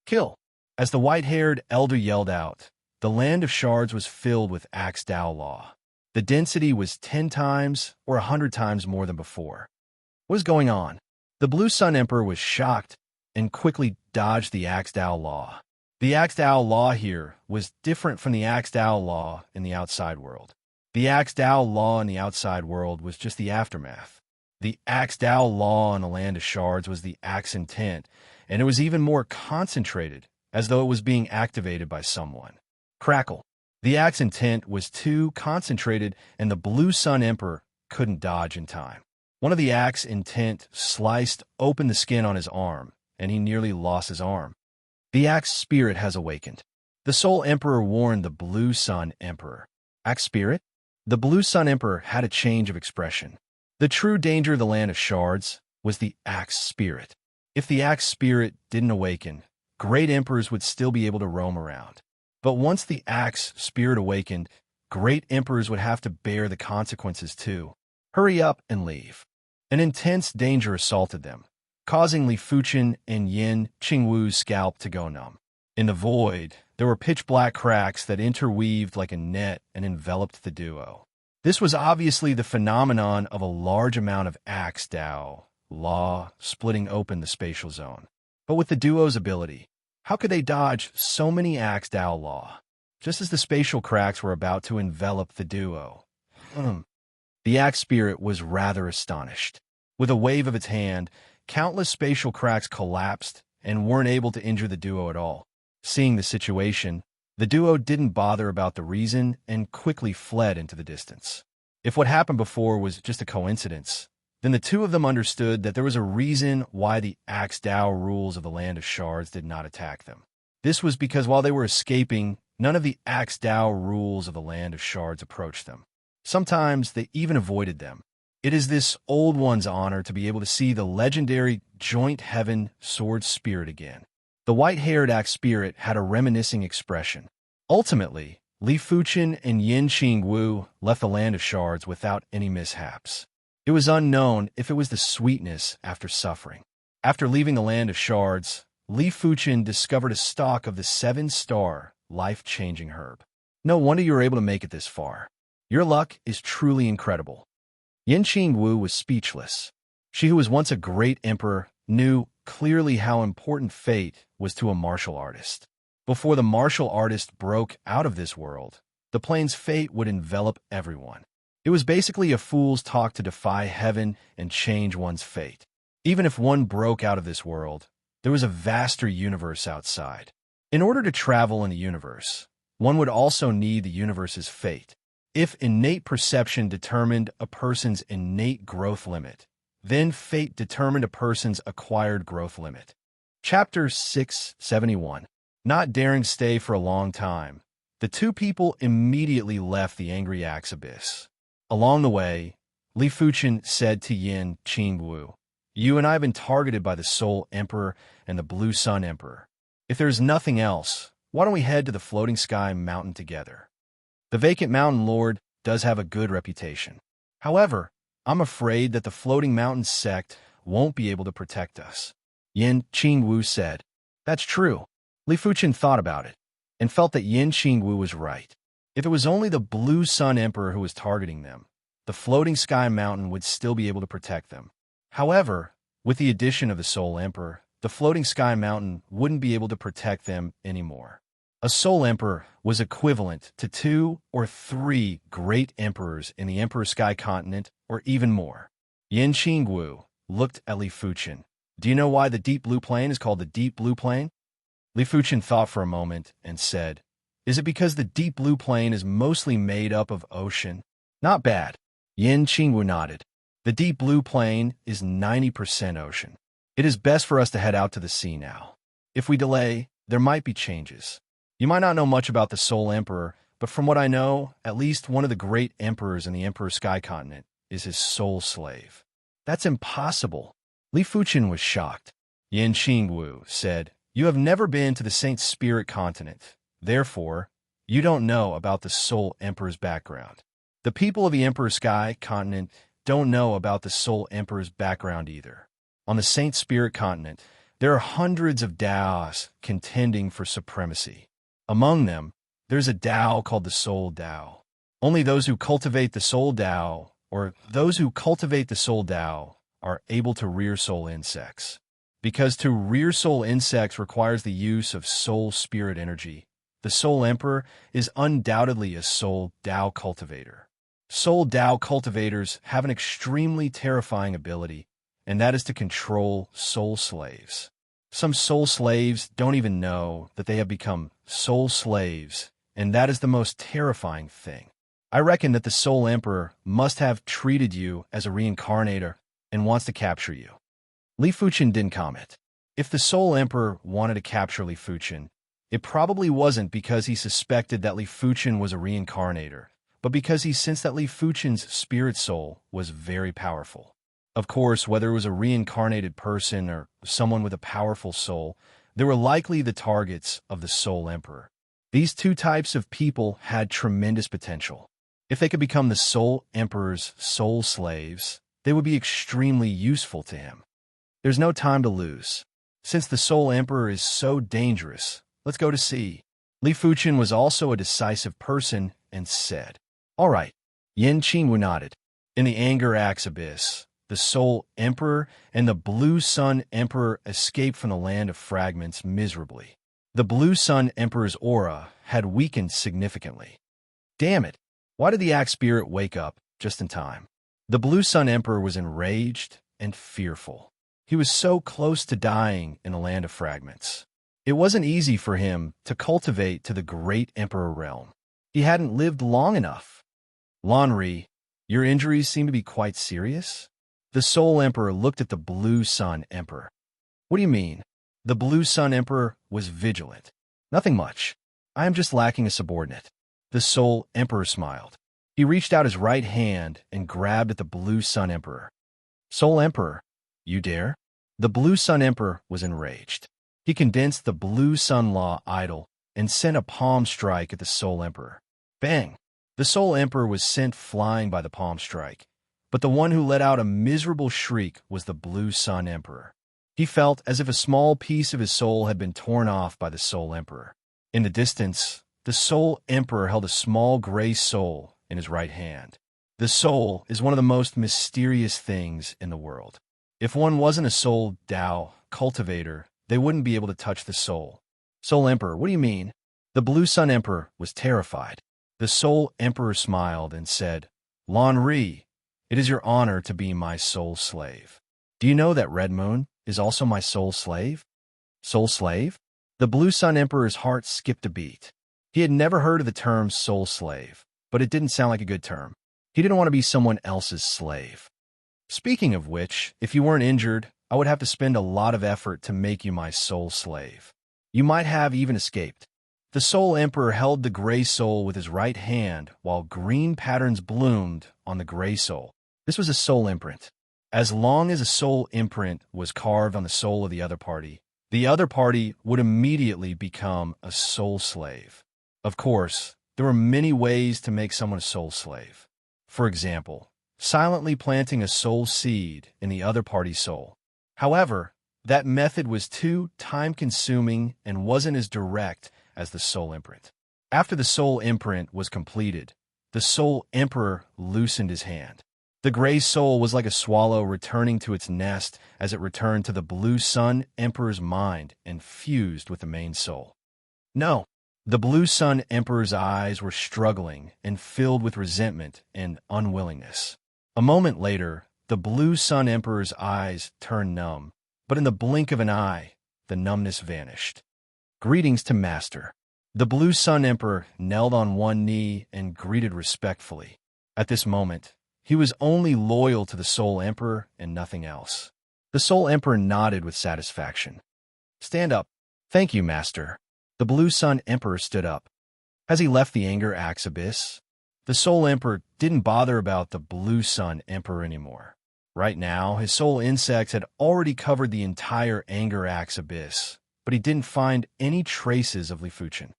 A: Kill! As the white-haired elder yelled out, the Land of Shards was filled with axe Dao Law. The density was 10 times or 100 times more than before. What is going on? The Blue Sun Emperor was shocked and quickly dodged the axe Dao Law. The axe Dao Law here was different from the axe Dao Law in the outside world. The axe Dao Law in the outside world was just the aftermath. The axe Dao Law in the Land of Shards was the axe intent, and it was even more concentrated, as though it was being activated by someone. Crackle. The axe intent was too concentrated, and the Blue Sun Emperor couldn't dodge in time. One of the axe intent sliced open the skin on his arm, and he nearly lost his arm. The axe spirit has awakened. The Soul Emperor warned the Blue Sun Emperor. Axe spirit? The Blue Sun Emperor had a change of expression. The true danger of the Land of Shards was the axe spirit. If the axe spirit didn't awaken, great emperors would still be able to roam around. But once the axe spirit awakened, great emperors would have to bear the consequences too. Hurry up and leave. An intense danger assaulted them, causing Li Fuchen and Yin Qingwu's scalp to go numb. In the void, there were pitch-black cracks that interweaved like a net and enveloped the duo. This was obviously the phenomenon of a large amount of axe Dao Law splitting open the spatial zone. But with the duo's ability, how could they dodge so many axe Dao Law? Just as the spatial cracks were about to envelop the duo. The axe spirit was rather astonished. With a wave of its hand, countless spatial cracks collapsed and weren't able to injure the duo at all. Seeing the situation, the duo didn't bother about the reason and quickly fled into the distance. If what happened before was just a coincidence, then the two of them understood that there was a reason why the axe Dao rules of the Land of Shards did not attack them. This was because while they were escaping, none of the axe Dao rules of the Land of Shards approached them. Sometimes they even avoided them. It is this old one's honor to be able to see the legendary Joint Heaven Sword Spirit again. The white-haired axe spirit had a reminiscing expression. Ultimately, Li Fuchen and Yin Qingwu left the Land of Shards without any mishaps. It was unknown if it was the sweetness after suffering. After leaving the Land of Shards, Li Fuchen discovered a stalk of the 7-star, life-changing herb. No wonder you were able to make it this far. Your luck is truly incredible. Yin Qingwu was speechless. She who was once a great emperor knew clearly how important fate was to a martial artist. Before the martial artist broke out of this world, the plane's fate would envelop everyone. It was basically a fool's talk to defy heaven and change one's fate. Even if one broke out of this world, there was a vaster universe outside. In order to travel in the universe, one would also need the universe's fate. If innate perception determined a person's innate growth limit, then fate determined a person's acquired growth limit. Chapter 671. Not daring to stay for a long time, the two people immediately left the angry axe abyss. Along the way, Li Fuchen said to Yin Qingwu, "You and I have been targeted by the Soul Emperor and the Blue Sun Emperor. If there's nothing else, why don't we head to the Floating Sky Mountain together? The Vacant Mountain Lord does have a good reputation. However, I'm afraid that the Floating Mountain sect won't be able to protect us." Yin Qingwu said. That's true. Li Fuchen thought about it, and felt that Yin Qingwu was right. If it was only the Blue Sun Emperor who was targeting them, the Floating Sky Mountain would still be able to protect them. However, with the addition of the Soul Emperor, the Floating Sky Mountain wouldn't be able to protect them anymore. A Soul Emperor was equivalent to 2 or 3 great emperors in the Emperor Sky Continent, or even more. Yin Qingwu looked at Li Fuchen. Do you know why the deep blue plain is called the deep blue plain? Li Fuchen thought for a moment and said, is it because the deep blue plain is mostly made up of ocean? Not bad. Yin Qingwu nodded. The deep blue plain is 90% ocean. It is best for us to head out to the sea now. If we delay, there might be changes. You might not know much about the Soul Emperor, but from what I know, at least one of the great emperors in the Emperor Sky Continent is his soul slave. That's impossible. Li Fuchen was shocked. Yin Qingwu said, you have never been to the Saint Spirit Continent. Therefore, you don't know about the Soul Emperor's background. The people of the Emperor Sky Continent don't know about the Soul Emperor's background either. On the Saint Spirit Continent, there are hundreds of Daos contending for supremacy. Among them, there's a Dao called the Soul Dao. Only those who cultivate the Soul Dao, or those who cultivate the Soul Dao, are able to rear soul insects. Because to rear soul insects requires the use of soul spirit energy, the Soul Emperor is undoubtedly a Soul Dao cultivator. Soul Dao cultivators have an extremely terrifying ability, and that is to control soul slaves. Some soul slaves don't even know that they have become soul slaves, and that is the most terrifying thing. I reckon that the Soul Emperor must have treated you as a reincarnator and wants to capture you. Li Fuchen didn't comment. If the Soul Emperor wanted to capture Li Fuchen, it probably wasn't because he suspected that Li Fuchen was a reincarnator, but because he sensed that Li Fuchen's spirit soul was very powerful. Of course, whether it was a reincarnated person or someone with a powerful soul, they were likely the targets of the Soul Emperor. These two types of people had tremendous potential. If they could become the Soul Emperor's soul slaves, they would be extremely useful to him. There's no time to lose. Since the Soul Emperor is so dangerous, let's go to sea. Li Fuchen was also a decisive person and said, all right. Yin Qingwu nodded. In the Anger Axe Abyss, the Soul Emperor and the Blue Sun Emperor escaped from the Land of Fragments miserably. The Blue Sun Emperor's aura had weakened significantly. Damn it! Why did the Axe Spirit wake up just in time? The Blue Sun Emperor was enraged and fearful. He was so close to dying in the Land of Fragments. It wasn't easy for him to cultivate to the Great Emperor realm. He hadn't lived long enough. Lanri, your injuries seem to be quite serious? The Soul Emperor looked at the Blue Sun Emperor. What do you mean? The Blue Sun Emperor was vigilant. Nothing much. I am just lacking a subordinate. The Soul Emperor smiled. He reached out his right hand and grabbed at the Blue Sun Emperor. Soul Emperor, you dare? The Blue Sun Emperor was enraged. He condensed the Blue Sun Law idol and sent a palm strike at the Soul Emperor. Bang! The Soul Emperor was sent flying by the palm strike, but the one who let out a miserable shriek was the Blue Sun Emperor. He felt as if a small piece of his soul had been torn off by the Soul Emperor. In the distance, the Soul Emperor held a small gray soul in his right hand. The soul is one of the most mysterious things in the world. If one wasn't a Soul Dao cultivator, they wouldn't be able to touch the soul. Soul Emperor, what do you mean? The Blue Sun Emperor was terrified. The Soul Emperor smiled and said, Lanri, it is your honor to be my soul slave. Do you know that Red Moon is also my soul slave? Soul slave? The Blue Sun Emperor's heart skipped a beat. He had never heard of the term soul slave, but it didn't sound like a good term. He didn't want to be someone else's slave. Speaking of which, if you weren't injured, I would have to spend a lot of effort to make you my soul slave. You might have even escaped. The Soul Emperor held the gray soul with his right hand while green patterns bloomed on the gray soul. This was a soul imprint. As long as a soul imprint was carved on the soul of the other party would immediately become a soul slave. Of course, there were many ways to make someone a soul slave. For example, silently planting a soul seed in the other party's soul. However, that method was too time-consuming and wasn't as direct as the soul imprint. After the soul imprint was completed, the Soul Emperor loosened his hand. The gray soul was like a swallow returning to its nest as it returned to the Blue Sun Emperor's mind and fused with the main soul. No, the Blue Sun Emperor's eyes were struggling and filled with resentment and unwillingness. A moment later, the Blue Sun Emperor's eyes turned numb, but in the blink of an eye, the numbness vanished. Greetings to Master. The Blue Sun Emperor knelt on one knee and greeted respectfully. At this moment, he was only loyal to the Soul Emperor and nothing else. The Soul Emperor nodded with satisfaction. Stand up. Thank you, Master. The Blue Sun Emperor stood up. As he left the Anger Axe Abyss, the Soul Emperor didn't bother about the Blue Sun Emperor anymore. Right now, his soul insects had already covered the entire Anger Axe Abyss, but he didn't find any traces of Li Fuchen.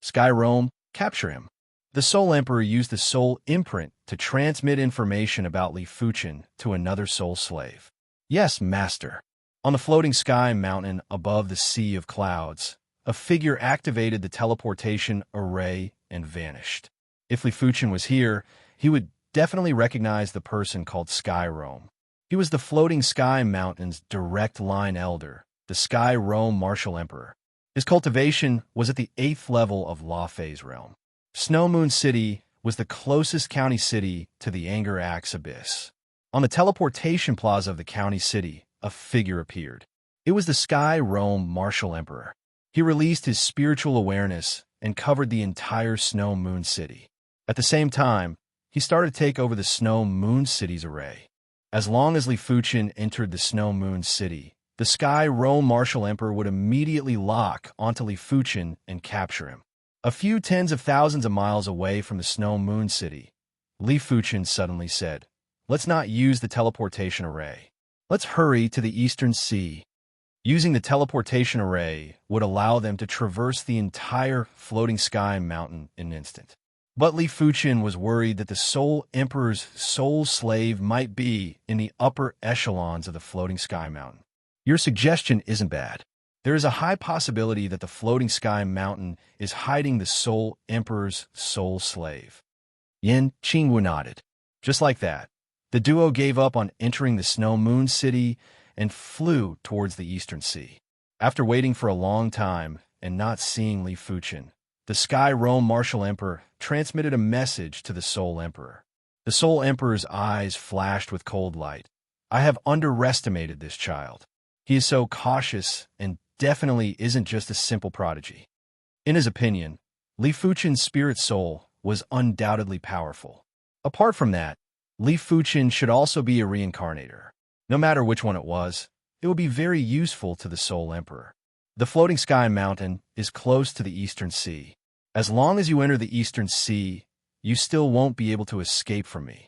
A: Sky Rome, capture him. The Soul Emperor used the Soul Imprint to transmit information about Li Fuchen to another soul slave. Yes, Master. On the floating sky mountain above the sea of clouds, a figure activated the teleportation array and vanished. If Li Fuchen was here, he would definitely recognize the person called Sky Rome. He was the floating sky mountain's direct line elder, the Sky Rome Martial Emperor. His cultivation was at the 8th level of Law Phase realm. Snow Moon City was the closest county city to the Anger Axe Abyss. On the teleportation plaza of the county city, a figure appeared. It was the Sky Rome Martial Emperor. He released his spiritual awareness and covered the entire Snow Moon City. At the same time, he started to take over the Snow Moon City's array. As long as Li Fuchen entered the Snow Moon City, the Sky Rome Martial Emperor would immediately lock onto Li Fuchen and capture him. A few tens of thousands of miles away from the Snow Moon City, Li Fuchen suddenly said, "Let's not use the teleportation array. Let's hurry to the Eastern Sea." Using the teleportation array would allow them to traverse the entire floating sky mountain in an instant. But Li Fuchen was worried that the Soul Emperor's soul slave might be in the upper echelons of the floating sky mountain. Your suggestion isn't bad. There is a high possibility that the floating sky mountain is hiding the Soul Emperor's soul slave. Yin Qingwu nodded. Just like that, the duo gave up on entering the Snow Moon City and flew towards the Eastern Sea. After waiting for a long time and not seeing Li Fuchen, the Sky Rome Martial Emperor transmitted a message to the Soul Emperor. The Soul Emperor's eyes flashed with cold light. I have underestimated this child. He is so cautious and definitely isn't just a simple prodigy. In his opinion, Li Fuchen's spirit soul was undoubtedly powerful. Apart from that, Li Fuchen should also be a reincarnator. No matter which one it was, it would be very useful to the Soul Emperor. The floating sky mountain is close to the Eastern Sea. As long as you enter the Eastern Sea, you still won't be able to escape from me.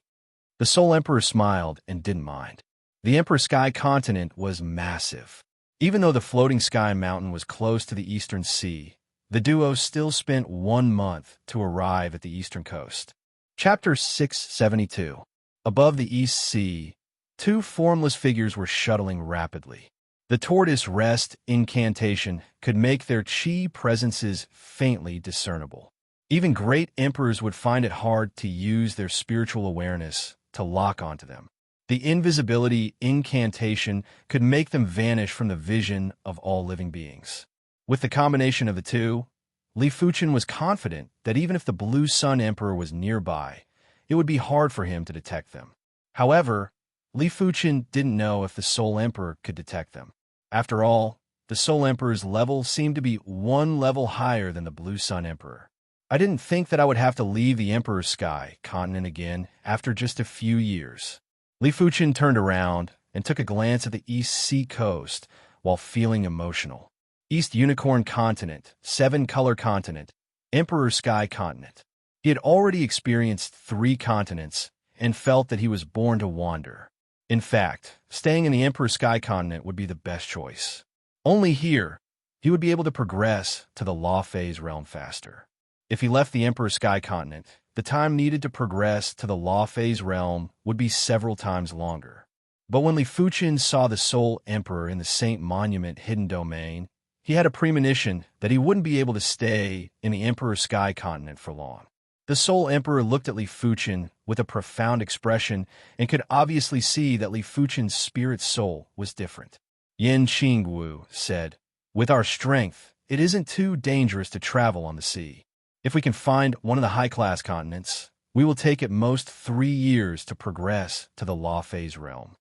A: The Soul Emperor smiled and didn't mind. The Emperor Sky continent was massive. Even though the floating sky mountain was close to the Eastern Sea, the duo still spent 1 month to arrive at the eastern coast. Chapter 672. Above the East Sea, 2 formless figures were shuttling rapidly. The tortoise rest incantation could make their chi presences faintly discernible. Even great emperors would find it hard to use their spiritual awareness to lock onto them. The invisibility incantation could make them vanish from the vision of all living beings. With the combination of the two, Li Fuchen was confident that even if the Blue Sun Emperor was nearby, it would be hard for him to detect them. However, Li Fuchen didn't know if the Soul Emperor could detect them. After all, the Soul Emperor's level seemed to be 1 level higher than the Blue Sun Emperor. I didn't think that I would have to leave the Emperor's Sky continent again after just a few years. Li Fuchen turned around and took a glance at the East Sea coast while feeling emotional. East Unicorn Continent, 7-color continent, Emperor Sky continent. He had already experienced 3 continents and felt that he was born to wander. In fact, staying in the Emperor Sky continent would be the best choice. Only here, he would be able to progress to the Law Phase realm faster. If he left the Emperor Sky continent, the time needed to progress to the Law Phase realm would be several times longer. But when Li Fuchen saw the Soul Emperor in the Saint Monument hidden domain, he had a premonition that he wouldn't be able to stay in the Emperor Sky continent for long. The Soul Emperor looked at Li Fuchen with a profound expression and could obviously see that Li Fuchen's spirit soul was different. Yin Qingwu said, "With our strength, it isn't too dangerous to travel on the sea. If we can find one of the high-class continents, We will take at most 3 years to progress to the law phase realm.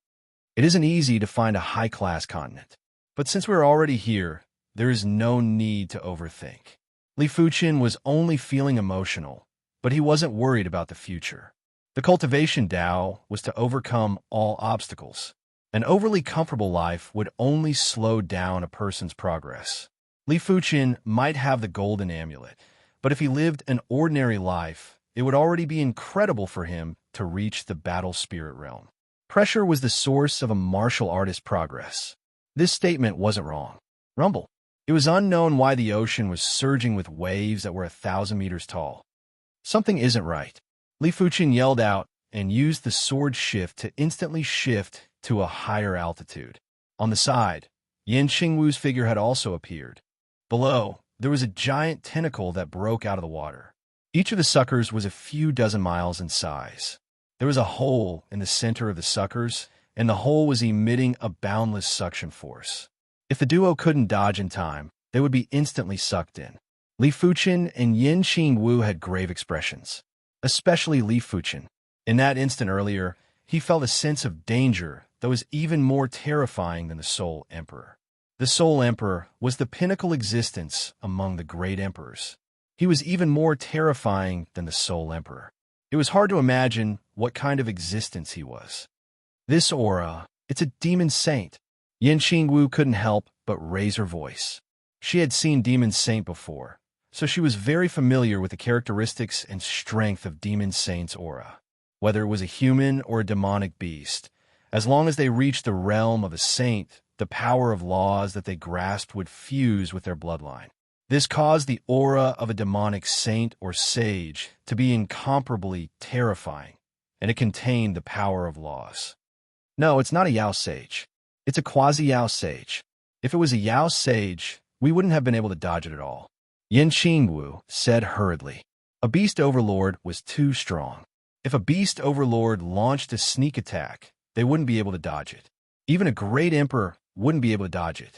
A: It isn't easy to find a high-class continent. But since we're already here, there is no need to overthink. Li Fuqin was only feeling emotional, but he wasn't worried about the future. The cultivation Tao was to overcome all obstacles. An overly comfortable life would only slow down a person's progress. Li Fuqin might have the golden amulet, but if he lived an ordinary life, it would already be incredible for him to reach the battle spirit realm. Pressure was the source of a martial artist's progress. This statement wasn't wrong. Rumble. It was unknown why the ocean was surging with waves that were 1,000 meters tall. Something isn't right. Li Fuqin yelled out and used the sword shift to instantly shift to a higher altitude. On the side, Yan Qingwu's figure had also appeared. Below, there was a giant tentacle that broke out of the water. Each of the suckers was a few dozen miles in size. There was a hole in the center of the suckers, and the hole was emitting a boundless suction force. If the duo couldn't dodge in time, they would be instantly sucked in. Li Fuqin and Yan Qingwu had grave expressions, especially Li Fuqin. In that instant earlier, he felt a sense of danger that was even more terrifying than the Soul Emperor. The Soul Emperor was the pinnacle existence among the great emperors. He was even more terrifying than the Soul Emperor. It was hard to imagine what kind of existence he was. This aura, it's a demon saint. Yan Qingwu couldn't help but raise her voice. She had seen Demon Saint before, so she was very familiar with the characteristics and strength of Demon Saint's aura. Whether it was a human or a demonic beast, as long as they reached the realm of a saint, the power of laws that they grasped would fuse with their bloodline. This caused the aura of a demonic saint or sage to be incomparably terrifying, and it contained the power of laws. No, it's not a Yao sage. It's a quasi-Yao sage. If it was a Yao sage, we wouldn't have been able to dodge it at all. Yan Qingwu said hurriedly. A beast overlord was too strong. If a beast overlord launched a sneak attack, they wouldn't be able to dodge it. Even a great emperor wouldn't be able to dodge it.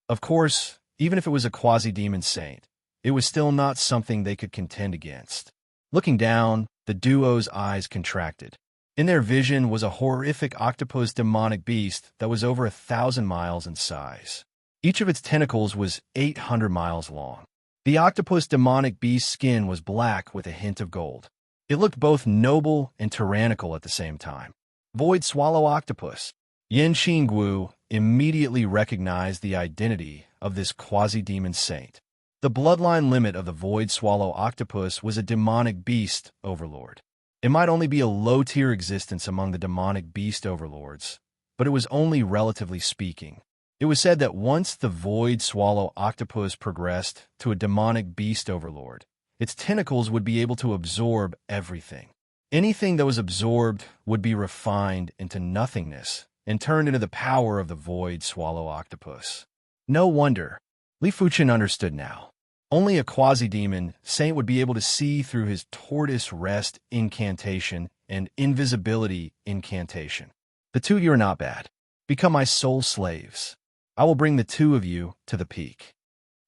A: Of course, even if it was a quasi-demon saint, it was still not something they could contend against. Looking down, the duo's eyes contracted. In their vision was a horrific octopus demonic beast that was over 1,000 miles in size. Each of its tentacles was 800 miles long. The octopus demonic beast's skin was black with a hint of gold. It looked both noble and tyrannical at the same time. Void Swallow Octopus. Yan Qingwu immediately recognized the identity of this quasi-demon saint. The bloodline limit of the Void Swallow Octopus was a demonic beast overlord. It might only be a low-tier existence among the demonic beast overlords, but it was only relatively speaking. It was said that once the Void Swallow Octopus progressed to a demonic beast overlord, its tentacles would be able to absorb everything. Anything that was absorbed would be refined into nothingness and turned into the power of the Void Swallow Octopus. No wonder. Li Fuqin understood now. Only a quasi-demon saint would be able to see through his tortoise rest incantation and invisibility incantation. The two of you are not bad. Become my soul slaves. I will bring the two of you to the peak.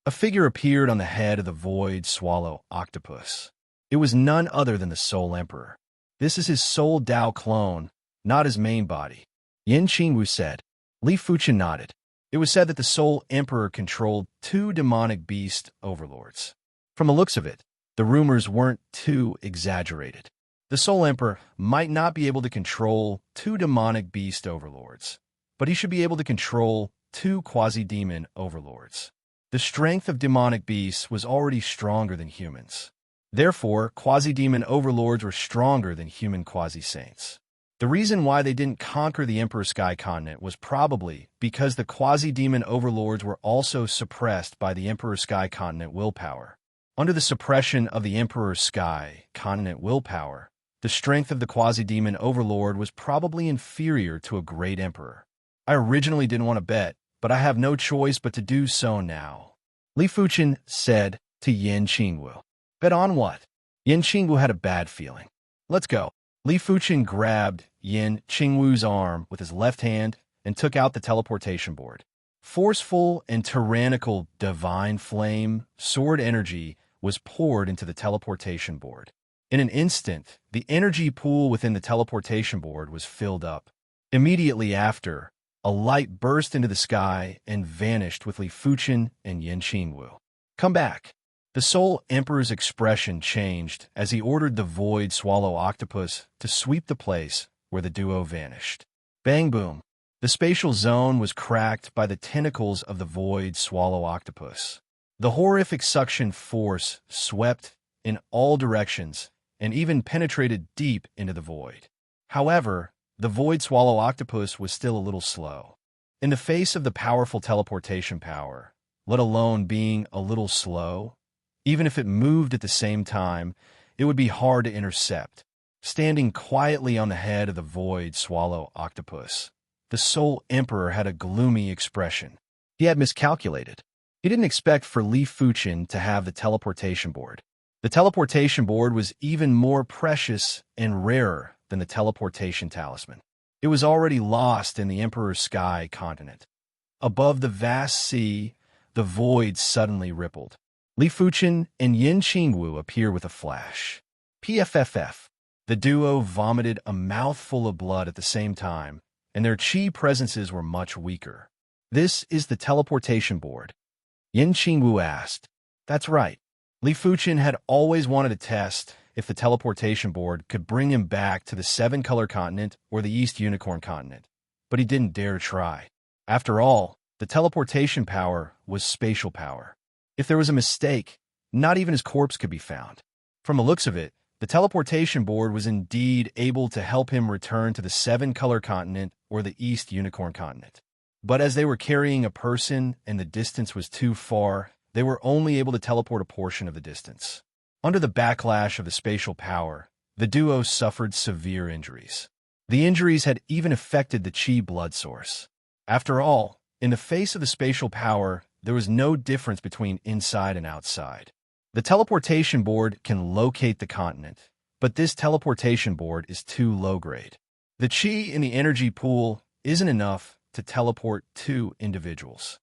A: A figure appeared on the head of the Void Swallow Octopus. It was none other than the Soul Emperor. This is his soul Tao clone, not his main body. Yan Qingwu said. Li Fuqin nodded. It was said that the Soul Emperor controlled 2 demonic beast overlords. From the looks of it, the rumors weren't too exaggerated. The Soul Emperor might not be able to control 2 demonic beast overlords, but he should be able to control 2 quasi-demon overlords. The strength of demonic beasts was already stronger than humans. Therefore, quasi-demon overlords were stronger than human quasi-saints. The reason why they didn't conquer the Emperor Sky Continent was probably because the quasi-demon overlords were also suppressed by the Emperor Sky Continent willpower. Under the suppression of the Emperor Sky Continent willpower, the strength of the quasi-demon overlord was probably inferior to a great emperor. I originally didn't want to bet, but I have no choice but to do so now. Li Fuqin said to Yan Qingwu. Bet on what? Yan Qingwu had a bad feeling. Let's go. Li Fuqin grabbed Yan Qingwu's arm with his left hand and took out the teleportation board. Forceful and tyrannical divine flame, sword energy was poured into the teleportation board. In an instant, the energy pool within the teleportation board was filled up. Immediately after, a light burst into the sky and vanished with Li Fuchen and Yin Qingwu. "Come back." The Soul Emperor's expression changed as he ordered the Void Swallow Octopus to sweep the place where the duo vanished. Bang boom. The spatial zone was cracked by the tentacles of the Void Swallow Octopus. The horrific suction force swept in all directions and even penetrated deep into the void. However, the Void Swallow Octopus was still a little slow. In the face of the powerful teleportation power, let alone being a little slow, even if it moved at the same time, it would be hard to intercept. Standing quietly on the head of the Void Swallow Octopus, the Soul Emperor had a gloomy expression. He had miscalculated. He didn't expect for Li Fuchen to have the teleportation board. The teleportation board was even more precious and rarer than the teleportation talisman. It was already lost in the Emperor's sky continent. Above the vast sea, the void suddenly rippled. Li Fuchen and Yin Qingwu appear with a flash. PFFF. The duo vomited a mouthful of blood at the same time, and their chi presences were much weaker. "This is the teleportation board?" Yin Qingwu asked. "That's right." Li Fuchen had always wanted to test if the teleportation board could bring him back to the Seven-Color Continent or the East Unicorn Continent, but he didn't dare to try. After all, the teleportation power was spatial power. If there was a mistake, not even his corpse could be found. From the looks of it, the teleportation board was indeed able to help him return to the Seven-Color Continent or the East Unicorn Continent. But as they were carrying a person and the distance was too far, they were only able to teleport a portion of the distance. Under the backlash of the spatial power, the duo suffered severe injuries. The injuries had even affected the chi blood source. After all, in the face of the spatial power, there was no difference between inside and outside. The teleportation board can locate the continent, but this teleportation board is too low-grade. The chi in the energy pool isn't enough to teleport two individuals.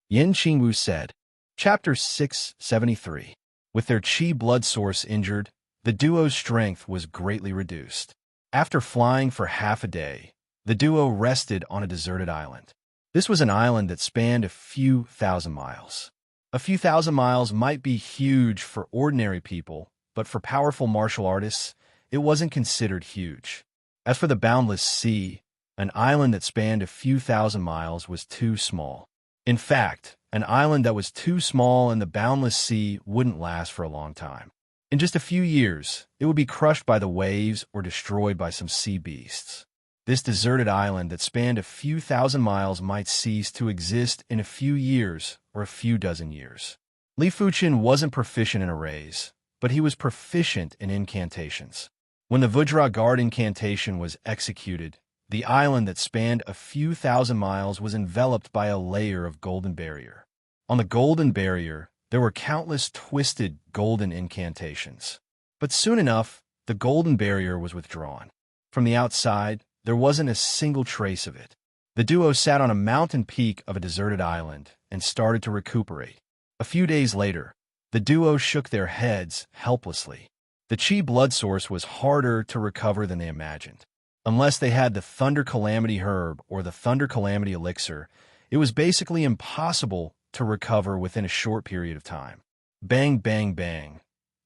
A: Yin Qingwu said. Chapter 673. With their chi blood source injured, the duo's strength was greatly reduced. After flying for half a day, the duo rested on a deserted island. This was an island that spanned a few thousand miles. A few thousand miles might be huge for ordinary people, but for powerful martial artists, it wasn't considered huge. As for the boundless sea, an island that spanned a few thousand miles was too small. In fact, an island that was too small in the boundless sea wouldn't last for a long time. In just a few years, it would be crushed by the waves or destroyed by some sea beasts. This deserted island that spanned a few thousand miles might cease to exist in a few years or a few dozen years. Li Fuchen wasn't proficient in arrays, but he was proficient in incantations. When the Vajra Guard incantation was executed, the island that spanned a few thousand miles was enveloped by a layer of golden barrier. On the golden barrier, there were countless twisted golden incantations. But soon enough, the golden barrier was withdrawn. From the outside, there wasn't a single trace of it. The duo sat on a mountain peak of a deserted island and started to recuperate. A few days later, the duo shook their heads helplessly. The chi blood source was harder to recover than they imagined. Unless they had the Thunder Calamity Herb or the Thunder Calamity Elixir, it was basically impossible to recover within a short period of time. Bang, bang, bang.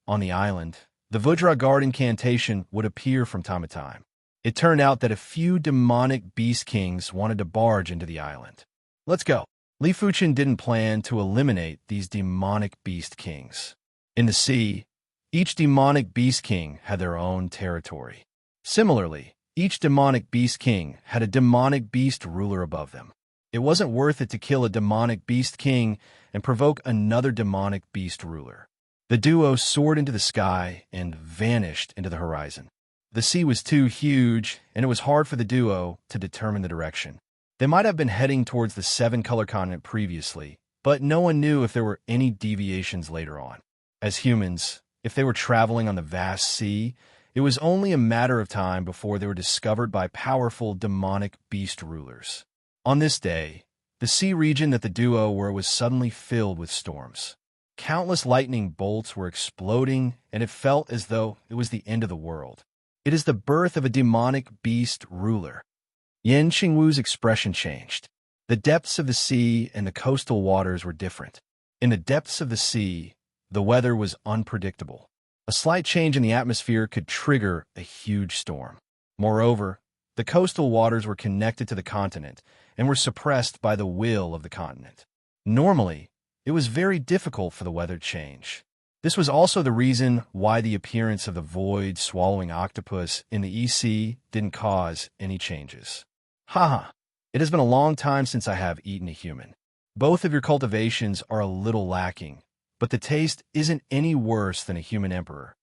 A: On the island, the Vajra Guard incantation would appear from time to time. It turned out that a few demonic beast kings wanted to barge into the island. Let's go. Li Fuchen didn't plan to eliminate these demonic beast kings. In the sea, each demonic beast king had their own territory. Similarly, each demonic beast king had a demonic beast ruler above them. It wasn't worth it to kill a demonic beast king and provoke another demonic beast ruler. The duo soared into the sky and vanished into the horizon. The sea was too huge, and it was hard for the duo to determine the direction. They might have been heading towards the Seven-Color Continent previously, but no one knew if there were any deviations later on. As humans, if they were traveling on the vast sea, it was only a matter of time before they were discovered by powerful demonic beast rulers. On this day, the sea region that the duo were was suddenly filled with storms. Countless lightning bolts were exploding, and it felt as though it was the end of the world. It is the birth of a demonic beast ruler. Yan Qingwu's expression changed. The depths of the sea and the coastal waters were different. In the depths of the sea, the weather was unpredictable. A slight change in the atmosphere could trigger a huge storm. Moreover, the coastal waters were connected to the continent and were suppressed by the will of the continent. Normally, it was very difficult for the weather to change. This was also the reason why the appearance of the void-swallowing octopus in the EC didn't cause any changes. Haha, it has been a long time since I have eaten a human. Both of your cultivations are a little lacking, but the taste isn't any worse than a human emperor.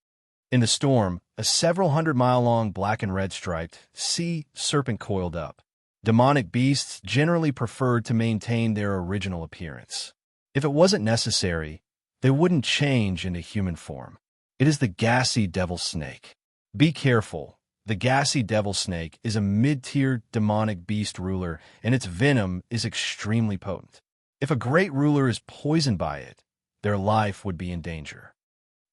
A: In the storm, a several hundred-mile-long black and red-striped sea serpent coiled up. Demonic beasts generally preferred to maintain their original appearance. If it wasn't necessary, they wouldn't change into human form. It is the gassy devil snake. Be careful. The gassy devil snake is a mid-tier demonic beast ruler, and its venom is extremely potent. If a great ruler is poisoned by it, their life would be in danger.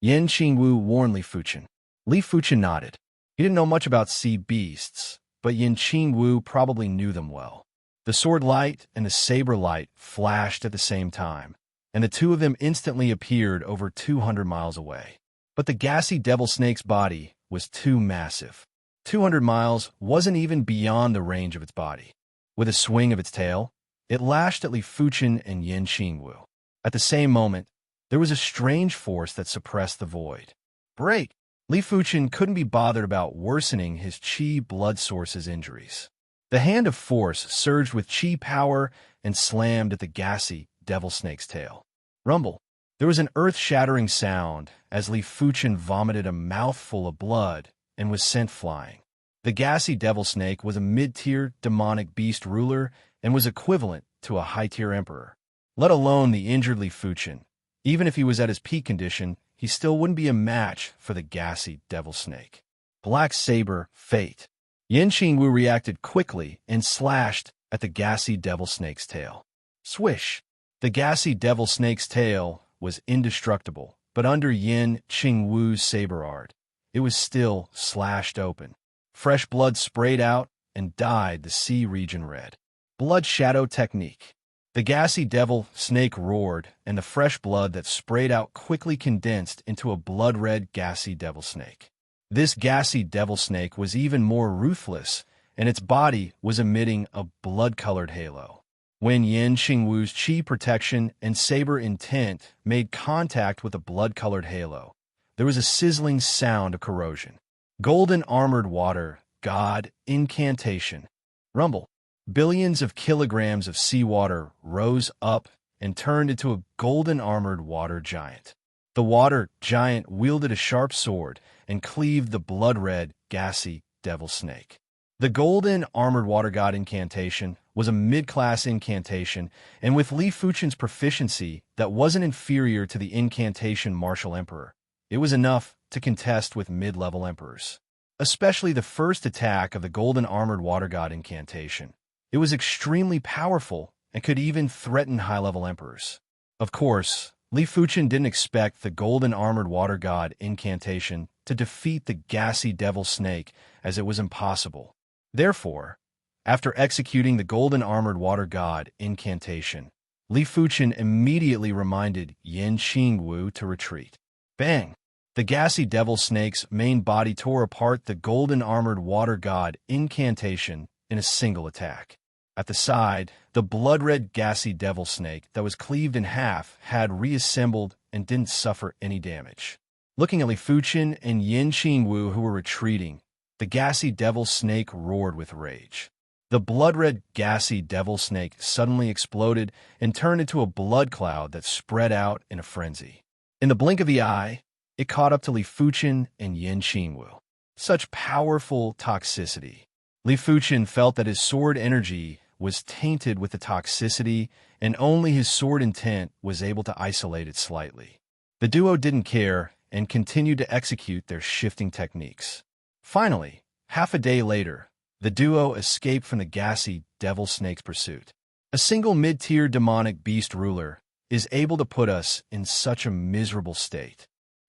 A: Yan Qingwu warned Li Fuchen. Li Fuchen nodded. He didn't know much about sea beasts, but Yan Qingwu probably knew them well. The sword light and the saber light flashed at the same time, and the two of them instantly appeared over 200 miles away. But the gassy devil snake's body was too massive. 200 miles wasn't even beyond the range of its body. With a swing of its tail, it lashed at Li Fuchen and Yan Qingwu. At the same moment, there was a strange force that suppressed the void. Break! Li Fuchen couldn't be bothered about worsening his qi blood source's injuries. The hand of force surged with qi power and slammed at the gassy devil snake's tail. Rumble! There was an earth-shattering sound as Li Fuchen vomited a mouthful of blood and was sent flying. The gassy devil snake was a mid-tier demonic beast ruler and was equivalent to a high-tier emperor. Let alone the injured Li Fuchen. Even if he was at his peak condition, he still wouldn't be a match for the gassy devil snake. Black Saber, Fate. Yan Qingwu reacted quickly and slashed at the gassy devil snake's tail. Swish! The gassy devil snake's tail was indestructible, but under Yan Qingwu's saber art, it was still slashed open. Fresh blood sprayed out and dyed the sea region red. Blood Shadow Technique. The gassy devil snake roared, and the fresh blood that sprayed out quickly condensed into a blood-red gassy devil snake. This gassy devil snake was even more ruthless, and its body was emitting a blood-colored halo. When Yan Qingwu's qi protection and saber intent made contact with a blood-colored halo, there was a sizzling sound of corrosion. Golden Armored Water, God, Incantation. Rumble. Billions of kilograms of seawater rose up and turned into a golden armored water giant. The water giant wielded a sharp sword and cleaved the blood-red, gassy devil snake. The golden armored water god incantation was a mid-class incantation, and with Li Fuchen's proficiency that wasn't inferior to the incantation martial emperor, it was enough to contest with mid-level emperors. Especially the first attack of the golden armored water god incantation. It was extremely powerful and could even threaten high-level emperors. Of course, Li Fuchen didn't expect the golden armored water god incantation to defeat the gassy devil snake, as it was impossible. Therefore, after executing the golden armored water god incantation, Li Fuchen immediately reminded Yan Qingwu to retreat. Bang! The gassy devil snake's main body tore apart the golden armored water god incantation in a single attack. At the side, the blood-red gassy devil snake that was cleaved in half had reassembled and didn't suffer any damage. Looking at Li Fuchen and Yan Qingwu, who were retreating, the gassy devil snake roared with rage. The blood-red gassy devil snake suddenly exploded and turned into a blood cloud that spread out in a frenzy. In the blink of the eye, it caught up to Li Fuchen and Yan Qingwu. Such powerful toxicity. Li Fuchen felt that his sword energy was tainted with the toxicity, and only his sword intent was able to isolate it slightly. The duo didn't care and continued to execute their shifting techniques. Finally, half a day later, the duo escaped from the gassy devil snake's pursuit. A single mid-tier demonic beast ruler is able to put us in such a miserable state.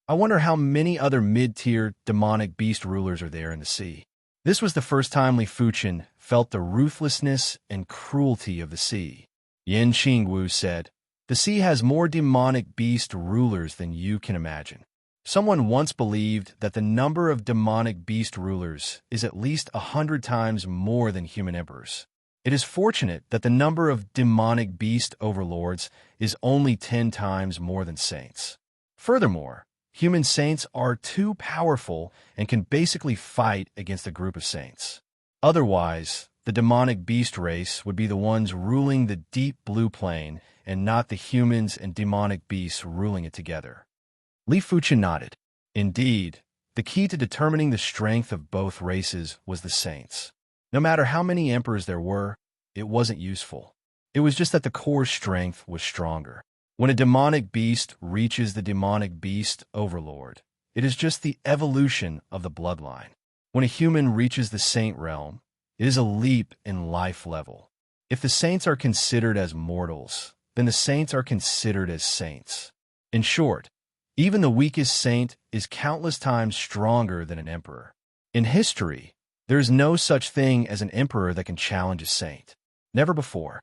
A: I wonder how many other mid-tier demonic beast rulers are there in the sea. This was the first time Li Fuchen felt the ruthlessness and cruelty of the sea. Yin Qingwu said, "The sea has more demonic beast rulers than you can imagine." Someone once believed that the number of demonic beast rulers is at least 100 times more than human emperors. It is fortunate that the number of demonic beast overlords is only 10 times more than saints. Furthermore, human saints are too powerful and can basically fight against a group of saints. Otherwise, the demonic beast race would be the ones ruling the deep blue plane and not the humans and demonic beasts ruling it together. Li Fuchen nodded. Indeed, the key to determining the strength of both races was the saints. No matter how many emperors there were, it wasn't useful. It was just that the core strength was stronger. When a demonic beast reaches the demonic beast overlord, it is just the evolution of the bloodline. When a human reaches the saint realm, it is a leap in life level. If the saints are considered as mortals, then the saints are considered as saints. In short, even the weakest saint is countless times stronger than an emperor. In history, there is no such thing as an emperor that can challenge a saint. Never before.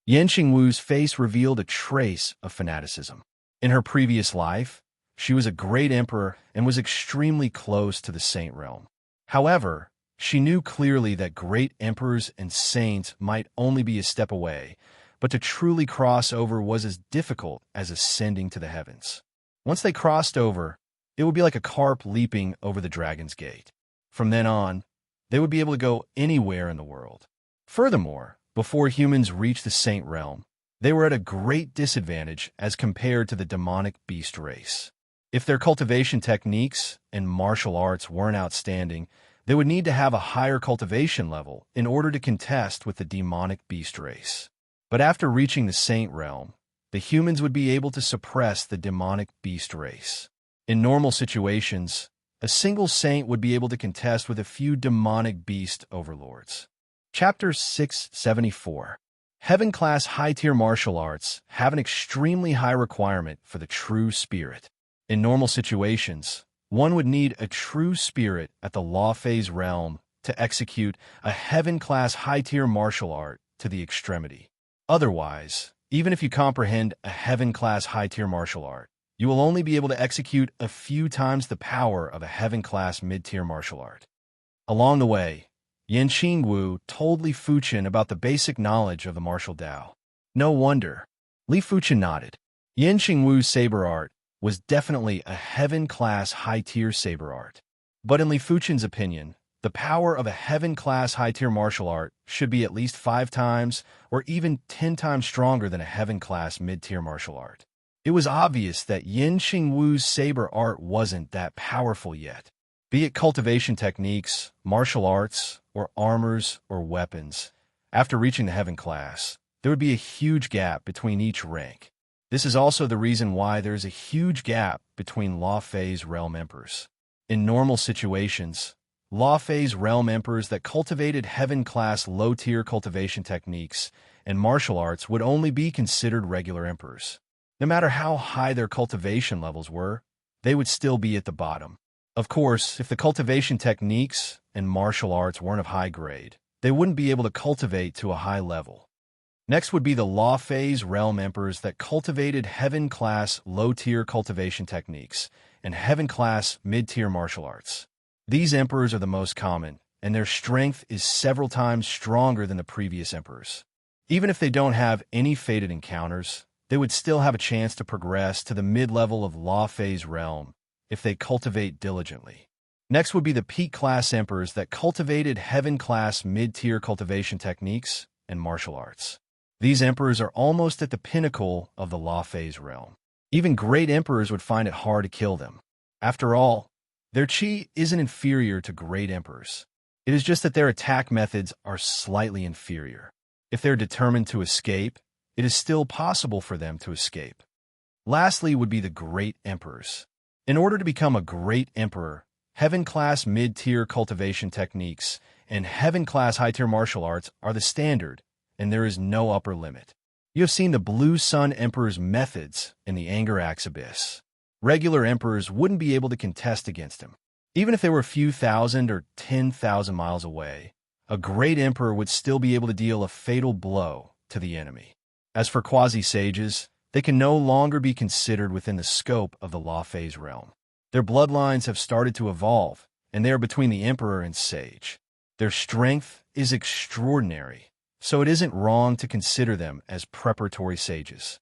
A: Yan Qingwu's face revealed a trace of fanaticism. In her previous life, she was a great emperor and was extremely close to the saint realm. However, she knew clearly that great emperors and saints might only be a step away, but to truly cross over was as difficult as ascending to the heavens. Once they crossed over, it would be like a carp leaping over the dragon's gate. From then on, they would be able to go anywhere in the world. Furthermore, before humans reached the saint realm, they were at a great disadvantage as compared to the demonic beast race. If their cultivation techniques and martial arts weren't outstanding, they would need to have a higher cultivation level in order to contest with the demonic beast race. But after reaching the saint realm, the humans would be able to suppress the demonic beast race. In normal situations, a single saint would be able to contest with a few demonic beast overlords. Chapter 674. Heaven-class high-tier martial arts have an extremely high requirement for the true spirit. In normal situations, one would need a true spirit at the law phase realm to execute a heaven-class high-tier martial art to the extremity. Otherwise, even if you comprehend a heaven-class high-tier martial art, you will only be able to execute a few times the power of a heaven-class mid-tier martial art. Along the way, Yan Qingwu told Li Fuchen about the basic knowledge of the martial Tao. No wonder. Li Fuchen nodded. Yan Qingwu's saber art was definitely a heaven-class high-tier saber art. But in Li Fuchen's opinion, the power of a heaven-class high-tier martial art should be at least 5 times or even 10 times stronger than a heaven-class mid-tier martial art. It was obvious that Yan Qingwu's saber art wasn't that powerful yet. Be it cultivation techniques, martial arts, or armors or weapons, after reaching the heaven class, there would be a huge gap between each rank. This is also the reason why there is a huge gap between Law Phase realm emperors. In normal situations, Law Phase realm emperors that cultivated heaven-class low-tier cultivation techniques and martial arts would only be considered regular emperors. No matter how high their cultivation levels were, they would still be at the bottom. Of course, if the cultivation techniques and martial arts weren't of high grade, they wouldn't be able to cultivate to a high level. Next would be the Law Phase realm emperors that cultivated heaven-class low-tier cultivation techniques and heaven-class mid-tier martial arts. These emperors are the most common, and their strength is several times stronger than the previous emperors. Even if they don't have any fated encounters, they would still have a chance to progress to the mid-level of Law Phase realm if they cultivate diligently. Next would be the peak-class emperors that cultivated heaven-class mid-tier cultivation techniques and martial arts. These emperors are almost at the pinnacle of the Law Phase realm. Even great emperors would find it hard to kill them. After all, their chi isn't inferior to great emperors. It is just that their attack methods are slightly inferior. If they're determined to escape, it is still possible for them to escape. Lastly would be the great emperors. In order to become a great emperor, heaven-class mid-tier cultivation techniques and heaven-class high-tier martial arts are the standard, and there is no upper limit. You have seen the Blue Sun Emperor's methods in the Angarax Abyss. Regular emperors wouldn't be able to contest against him. Even if they were a few thousand or 10,000 miles away, a great emperor would still be able to deal a fatal blow to the enemy. As for quasi-sages, they can no longer be considered within the scope of the law phase realm. Their bloodlines have started to evolve, and they are between the emperor and sage. Their strength is extraordinary, so it isn't wrong to consider them as preparatory sages.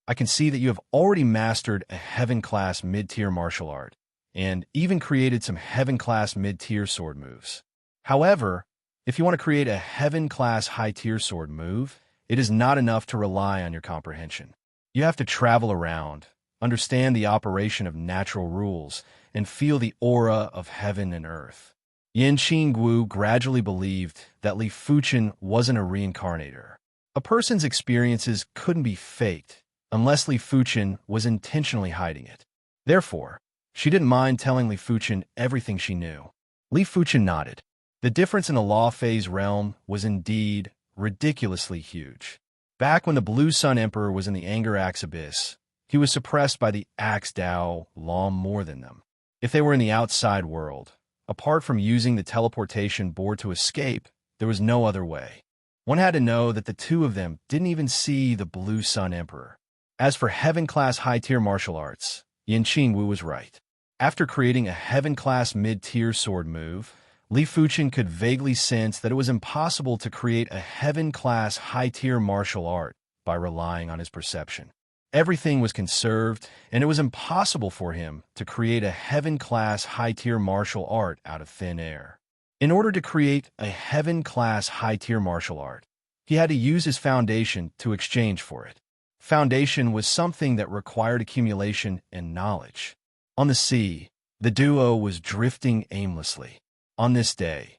A: I can see that you have already mastered a heaven-class mid-tier martial art, and even created some heaven-class mid-tier sword moves. However, if you want to create a heaven-class high-tier sword move, it is not enough to rely on your comprehension. You have to travel around, understand the operation of natural rules, and feel the aura of heaven and earth. Yan Qingwu gradually believed that Li Fuchen wasn't a reincarnator. A person's experiences couldn't be faked unless Li Fuchen was intentionally hiding it. Therefore, she didn't mind telling Li Fuchen everything she knew. Li Fuchen nodded. The difference in the law phase realm was indeed ridiculously huge. Back when the Blue Sun Emperor was in the Angarax Abyss, he was suppressed by the Axe Dao long more than them. If they were in the outside world, apart from using the teleportation board to escape, there was no other way. One had to know that the two of them didn't even see the Blue Sun Emperor. As for heaven-class high-tier martial arts, Yan Qingwu was right. After creating a heaven-class mid-tier sword move, Li Fuchen could vaguely sense that it was impossible to create a heaven-class high-tier martial art by relying on his perception. Everything was conserved, and it was impossible for him to create a heaven-class high-tier martial art out of thin air. In order to create a heaven-class high-tier martial art, he had to use his foundation to exchange for it. Foundation was something that required accumulation and knowledge. On the sea, the duo was drifting aimlessly. On this day,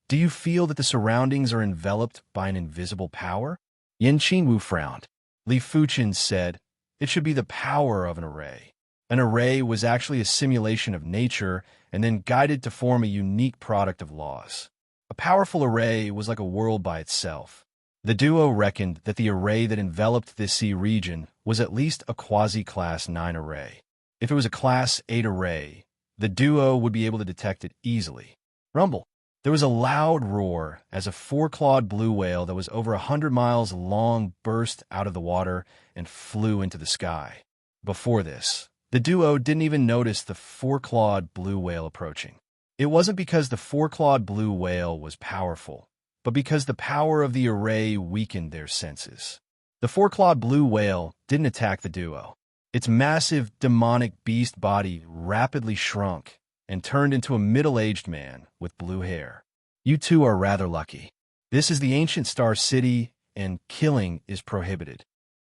A: do you feel that the surroundings are enveloped by an invisible power? Yan Qingwu frowned. Li Fuchen said, it should be the power of an array. An array was actually a simulation of nature and then guided to form a unique product of laws. A powerful array was like a world by itself. The duo reckoned that the array that enveloped this sea region was at least a quasi-class 9 array. If it was a class 8 array, the duo would be able to detect it easily. Rumble. There was a loud roar as a 4-clawed blue whale that was over 100 miles long burst out of the water and flew into the sky. Before this, the duo didn't even notice the 4-clawed blue whale approaching. It wasn't because the 4-clawed blue whale was powerful, but because the power of the array weakened their senses. The 4-clawed blue whale didn't attack the duo. Its massive, demonic beast body rapidly shrunk and turned into a middle-aged man with blue hair. You two are rather lucky. This is the ancient Star City, and killing is prohibited.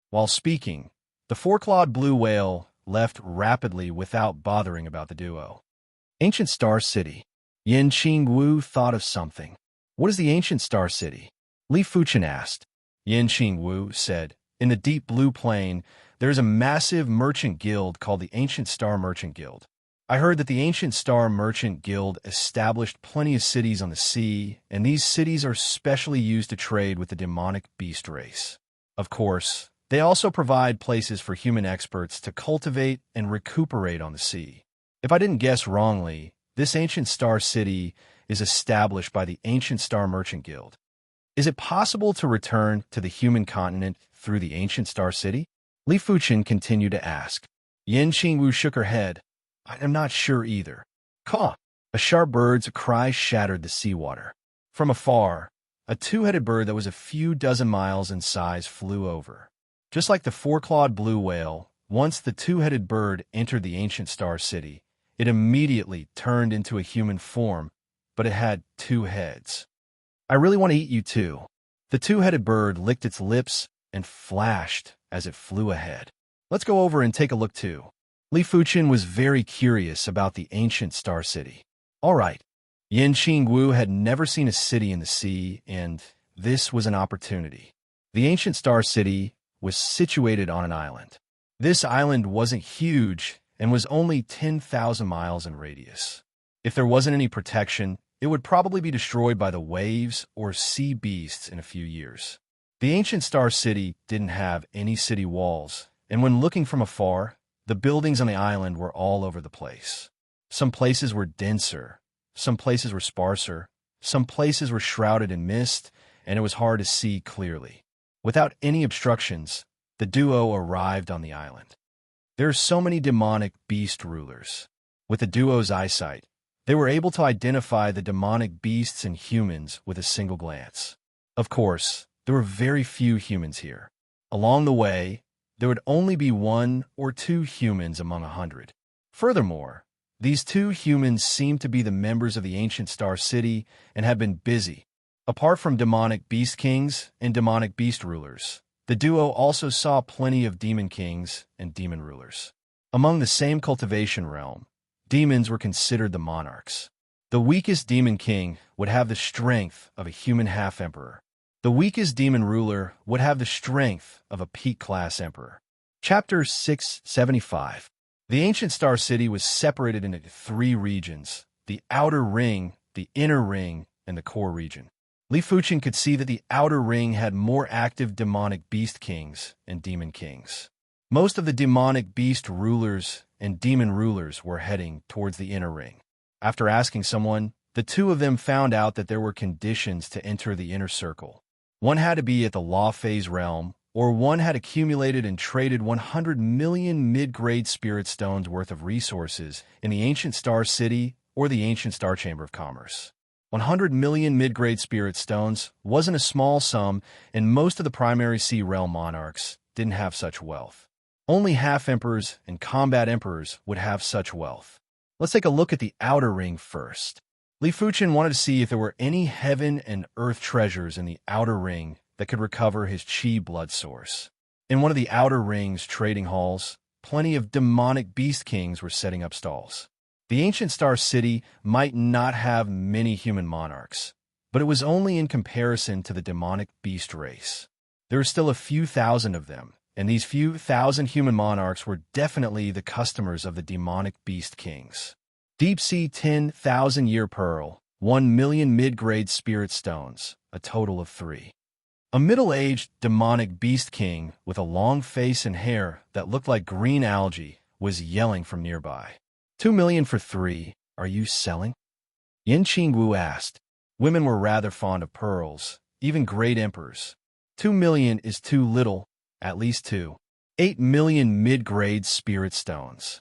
A: While speaking, the 4-clawed blue whale left rapidly without bothering about the duo. Ancient Star City. Yan Qingwu thought of something. What is the ancient Star City? Li Fuchen asked. Yan Qingwu said, in the deep blue plain, there is a massive merchant guild called the Ancient Star Merchant Guild. I heard that the Ancient Star Merchant Guild established plenty of cities on the sea, and these cities are specially used to trade with the demonic beast race. Of course, they also provide places for human experts to cultivate and recuperate on the sea. If I didn't guess wrongly, this Ancient Star City is established by the Ancient Star Merchant Guild. Is it possible to return to the human continent through the Ancient Star City? Li Fuchen continued to ask. Yan Qingwu shook her head. I am not sure either. Caw! A sharp bird's cry shattered the seawater. From afar, a 2-headed bird that was a few dozen miles in size flew over. Just like the 4-clawed blue whale, once the 2-headed bird entered the Ancient Star City, it immediately turned into a human form, but it had 2 heads. I really want to eat you too. The 2-headed bird licked its lips and flashed as it flew ahead. Let's go over and take a look too. Li Fuchen was very curious about the Ancient Star City. All right. Yan Qingwu had never seen a city in the sea, and this was an opportunity. The Ancient Star City was situated on an island. This island wasn't huge and was only 10,000 miles in radius. If there wasn't any protection, it would probably be destroyed by the waves or sea beasts in a few years. The ancient Star City didn't have any city walls, and when looking from afar, the buildings on the island were all over the place. Some places were denser, some places were sparser, some places were shrouded in mist, and it was hard to see clearly. Without any obstructions, the duo arrived on the island. There are so many demonic beast rulers. With the duo's eyesight, they were able to identify the demonic beasts and humans with a single glance. Of course, there were very few humans here. Along the way, there would only be 1 or 2 humans among 100. Furthermore, these 2 humans seemed to be the members of the ancient Star City and had been busy. Apart from demonic beast kings and demonic beast rulers, the duo also saw plenty of demon kings and demon rulers. Among the same cultivation realm, demons were considered the monarchs. The weakest demon king would have the strength of a human half-emperor. The weakest demon ruler would have the strength of a peak-class emperor. Chapter 675. The ancient Star City was separated into 3 regions: the outer ring, the inner ring, and the core region. Li Fuchen could see that the outer ring had more active demonic beast kings and demon kings. Most of the demonic beast rulers and demon rulers were heading towards the inner ring. After asking someone, the 2 of them found out that there were conditions to enter the inner circle. One had to be at the law phase realm, or one had accumulated and traded 100 million mid-grade spirit stones worth of resources in the ancient Star City or the ancient Star Chamber of Commerce. 100 million mid-grade spirit stones wasn't a small sum, and most of the primary sea realm monarchs didn't have such wealth. Only half-emperors and combat emperors would have such wealth. Let's take a look at the outer ring first. Li Fuchen wanted to see if there were any heaven and earth treasures in the outer ring that could recover his chi blood source. In one of the outer ring's trading halls, plenty of demonic beast kings were setting up stalls. The ancient Star City might not have many human monarchs, but it was only in comparison to the demonic beast race. There were still a few thousand of them, and these few thousand human monarchs were definitely the customers of the demonic beast kings. Deep Sea 10,000-year pearl, 1 million mid-grade spirit stones, a total of 3. A middle-aged demonic beast king with a long face and hair that looked like green algae was yelling from nearby. 2 million for 3, are you selling? Yin Qingwu asked. Women were rather fond of pearls, even great emperors. 2 million is too little, at least 2. 8 million mid-grade spirit stones.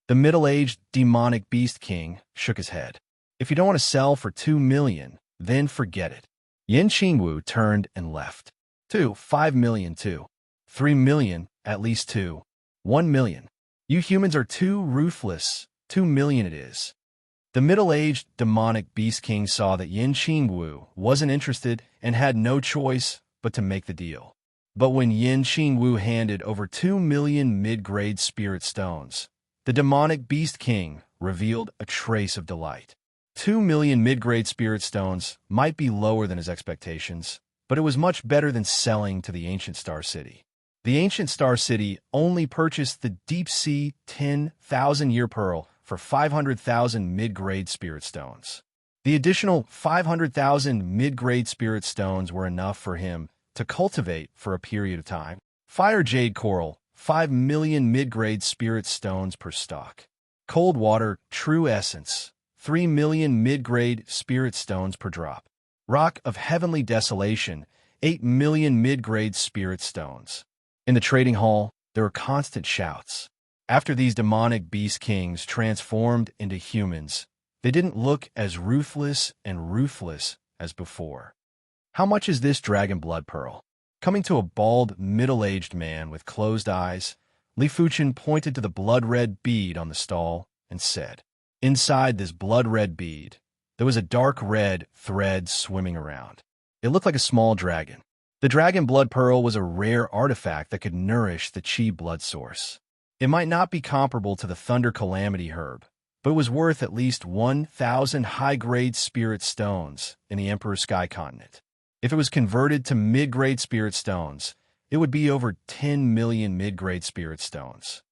A: The middle-aged demonic beast king shook his head. If you don't want to sell for 2 million, then forget it. Yin Qingwu turned and left. 5 million too. 3 million, at least 2. 1 million. You humans are too ruthless. 2 million it is. The middle-aged demonic beast king saw that Yin Qingwu wasn't interested and had no choice but to make the deal. But when Yin Qingwu handed over 2 million mid-grade spirit stones, the demonic beast king revealed a trace of delight. 2 million mid-grade spirit stones might be lower than his expectations, but it was much better than selling to the ancient Star City. The ancient Star City only purchased the Deep Sea 10,000-year pearl for 500,000 mid-grade spirit stones. The additional 500,000 mid-grade spirit stones were enough for him to cultivate for a period of time. Fire Jade Coral, 5 million mid-grade spirit stones per stock. Cold Water True Essence, 3 million mid-grade spirit stones per drop. Rock of Heavenly Desolation, 8 million mid-grade spirit stones. In the trading hall, there were constant shouts. After these demonic beast kings transformed into humans, they didn't look as ruthless as before. How much is this dragon blood pearl? Coming to a bald, middle-aged man with closed eyes, Li Fuchen pointed to the blood-red bead on the stall and said, inside this blood-red bead, there was a dark red thread swimming around. It looked like a small dragon. The dragon blood pearl was a rare artifact that could nourish the chi blood source. It might not be comparable to the Thunder Calamity herb, but it was worth at least 1,000 high-grade spirit stones in the Emperor's Sky Continent. If it was converted to mid-grade spirit stones, it would be over 10 million mid-grade spirit stones.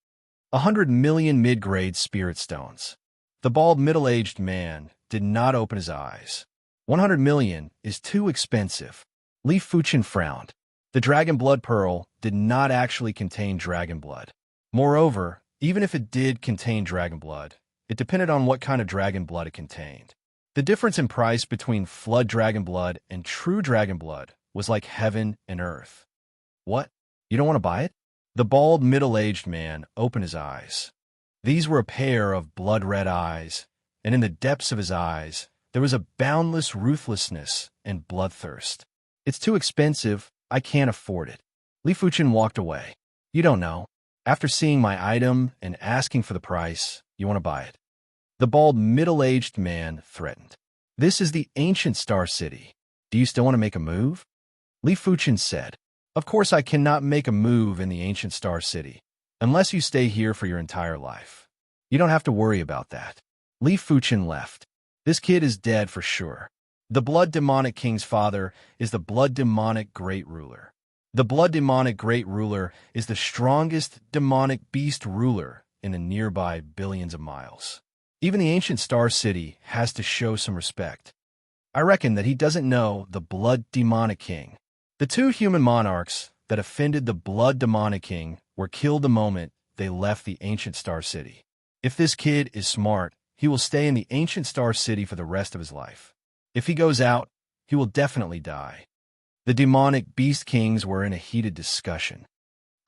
A: 100 million mid-grade spirit stones. The bald middle-aged man did not open his eyes. 100 million is too expensive. Li Fuchen frowned. The dragon blood pearl did not actually contain dragon blood. Moreover, even if it did contain dragon blood, it depended on what kind of dragon blood it contained. The difference in price between flood dragon blood and true dragon blood was like heaven and earth. What? You don't want to buy it? The bald, middle-aged man opened his eyes. These were a pair of blood-red eyes, and in the depths of his eyes, there was a boundless ruthlessness and bloodthirst. It's too expensive. I can't afford it. Li Fuchen walked away. You don't know. After seeing my item and asking for the price, you want to buy it. The bald, middle-aged man threatened. This is the ancient Star City. Do you still want to make a move? Li Fuchen said, Of course I cannot make a move in the ancient Star City, unless you stay here for your entire life. You don't have to worry about that. Li Fuchen left. This kid is dead for sure. The Blood Demonic King's father is the Blood Demonic Great Ruler. The Blood Demonic Great Ruler is the strongest demonic beast ruler in the nearby billions of miles. Even the ancient Star City has to show some respect. I reckon that he doesn't know the Blood Demonic King. The two human monarchs that offended the Blood Demonic King were killed the moment they left the ancient Star City. If this kid is smart, he will stay in the ancient Star City for the rest of his life. If he goes out, he will definitely die. The demonic beast kings were in a heated discussion.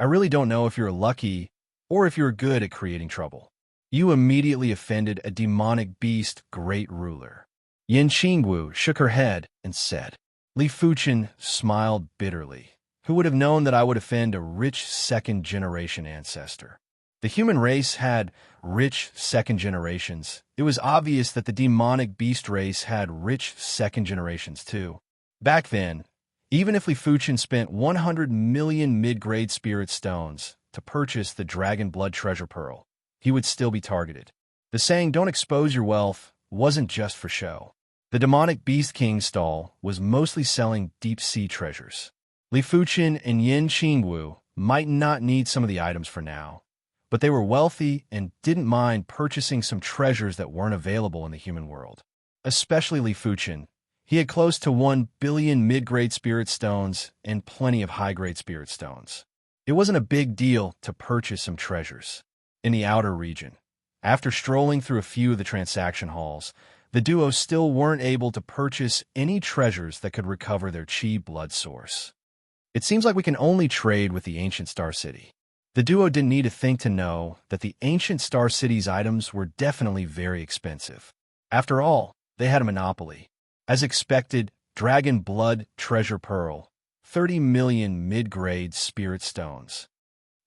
A: I really don't know if you're lucky or if you're good at creating trouble. You immediately offended a demonic beast great ruler. Yin Qingwu shook her head and said, Li Fuchen smiled bitterly. Who would have known that I would offend a rich second-generation ancestor? The human race had rich second generations. It was obvious that the demonic beast race had rich second generations too. Back then, even if Li Fuchen spent 100 million mid-grade spirit stones to purchase the dragon blood treasure pearl, he would still be targeted. The saying, don't expose your wealth, wasn't just for show. The demonic beast king stall was mostly selling deep-sea treasures. Li Fuchen and Yin Qingwu might not need some of the items for now, but they were wealthy and didn't mind purchasing some treasures that weren't available in the human world. Especially Li Fuchen. He had close to 1 billion mid-grade spirit stones and plenty of high-grade spirit stones. It wasn't a big deal to purchase some treasures. In the outer region, after strolling through a few of the transaction halls, the duo still weren't able to purchase any treasures that could recover their chi blood source. It seems like we can only trade with the ancient Star City. The duo didn't need to think to know that the ancient Star City's items were definitely very expensive. After all, they had a monopoly. As expected, Dragon Blood Treasure Pearl, 30 million mid-grade spirit stones.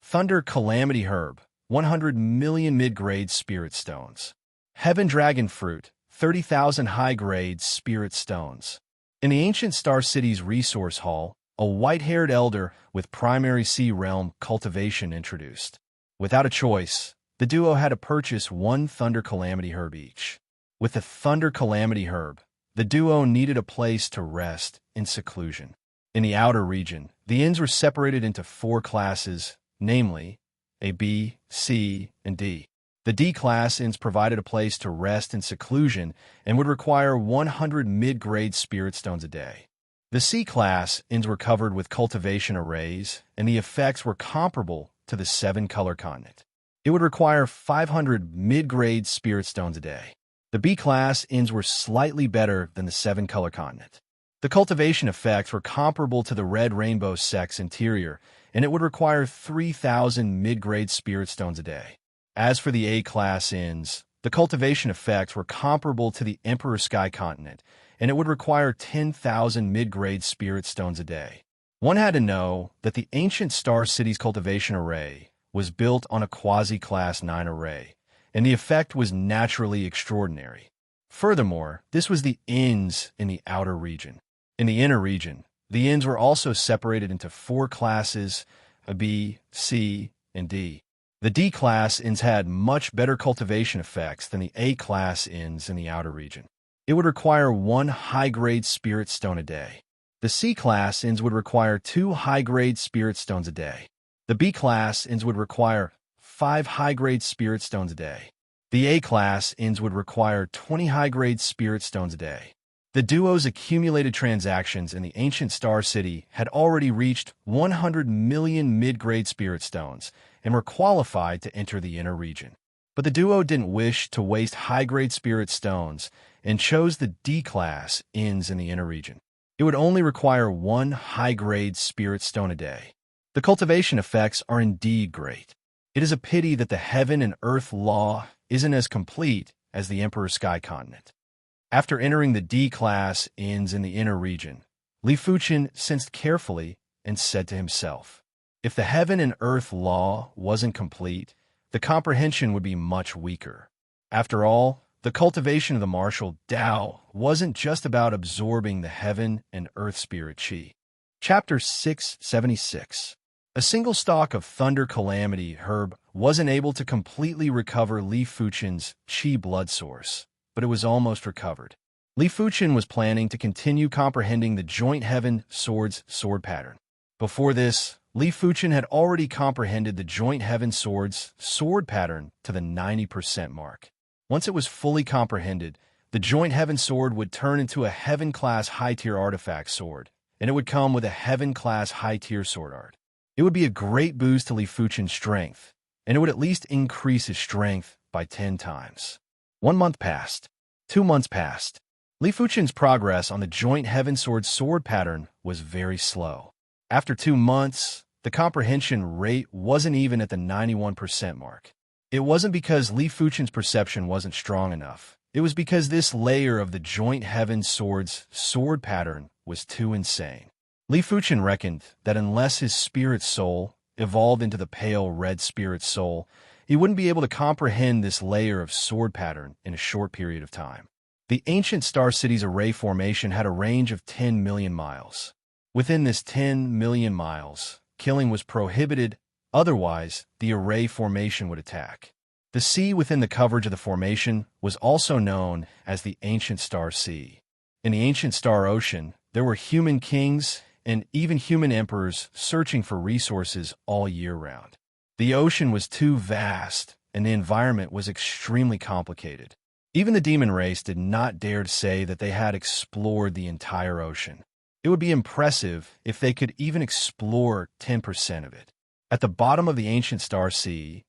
A: Thunder Calamity Herb, 100 million mid-grade spirit stones. Heaven Dragon Fruit, 30,000 high-grade spirit stones. In the ancient Star City's resource hall, a white-haired elder with primary sea realm cultivation introduced. Without a choice, the duo had to purchase one Thunder Calamity Herb each. With the Thunder Calamity Herb, the duo needed a place to rest in seclusion. In the outer region, the inns were separated into 4 classes, namely A, B, C, and D. The D-class inns provided a place to rest in seclusion and would require 100 mid-grade spirit stones a day. The C-class inns were covered with cultivation arrays, and the effects were comparable to the 7-color continent. It would require 500 mid-grade spirit stones a day. The B-class inns were slightly better than the 7-color continent. The cultivation effects were comparable to the red rainbow sect's interior, and it would require 3,000 mid-grade spirit stones a day. As for the A-class inns, the cultivation effects were comparable to the Emperor Sky continent, and it would require 10,000 mid-grade spirit stones a day. One had to know that the ancient Star City's cultivation array was built on a quasi-class 9 array, and the effect was naturally extraordinary. Furthermore, this was the inns in the outer region. In the inner region, the inns were also separated into 4 classes, a B, C, and D. The D-class inns had much better cultivation effects than the A-class inns in the outer region. It would require 1 high-grade spirit stone a day. The C-class inns would require 2 high-grade spirit stones a day. The B-class inns would require 5 high-grade spirit stones a day. The A-class inns would require 20 high-grade spirit stones a day. The duo's accumulated transactions in the ancient Star City had already reached 100 million mid-grade spirit stones and were qualified to enter the inner region. But the duo didn't wish to waste high-grade spirit stones and chose the D-class inns in the inner region. It would only require one high-grade spirit stone a day. The cultivation effects are indeed great. It is a pity that the heaven and earth law isn't as complete as the Emperor's Sky Continent. After entering the D-class inns in the inner region, Li Fuchen sensed carefully and said to himself, if the heaven and earth law wasn't complete, the comprehension would be much weaker. After all, the cultivation of the martial Tao wasn't just about absorbing the heaven and earth spirit qi. Chapter 676. A single stalk of Thunder Calamity herb wasn't able to completely recover Li Fuchen's qi blood source, but it was almost recovered. Li Fuchen was planning to continue comprehending the Joint Heaven Sword's sword pattern. Before this, Li Fuchen had already comprehended the Joint Heaven Sword's sword pattern to the 90% mark. Once it was fully comprehended, the Joint Heaven Sword would turn into a Heaven-class high-tier artifact sword, and it would come with a Heaven-class high-tier sword art. It would be a great boost to Li Fuchen's strength, and it would at least increase his strength by 10 times. 1 month passed. 2 months passed. Li Fuchen's progress on the Joint Heaven Sword sword pattern was very slow. After 2 months, the comprehension rate wasn't even at the 91% mark. It wasn't because Li Fuchen's perception wasn't strong enough. It was because this layer of the Joint Heaven Sword's sword pattern was too insane. Li Fuchen reckoned that unless his spirit soul evolved into the pale red spirit soul, he wouldn't be able to comprehend this layer of sword pattern in a short period of time. The ancient Star City's array formation had a range of 10 million miles. Within this 10 million miles, killing was prohibited, otherwise the array formation would attack. The sea within the coverage of the formation was also known as the Ancient Star Sea. In the Ancient Star Ocean, there were human kings and even human emperors searching for resources all year round. The ocean was too vast, and the environment was extremely complicated. Even the demon race did not dare to say that they had explored the entire ocean. It would be impressive if they could even explore 10% of it. At the bottom of the Ancient Star Sea,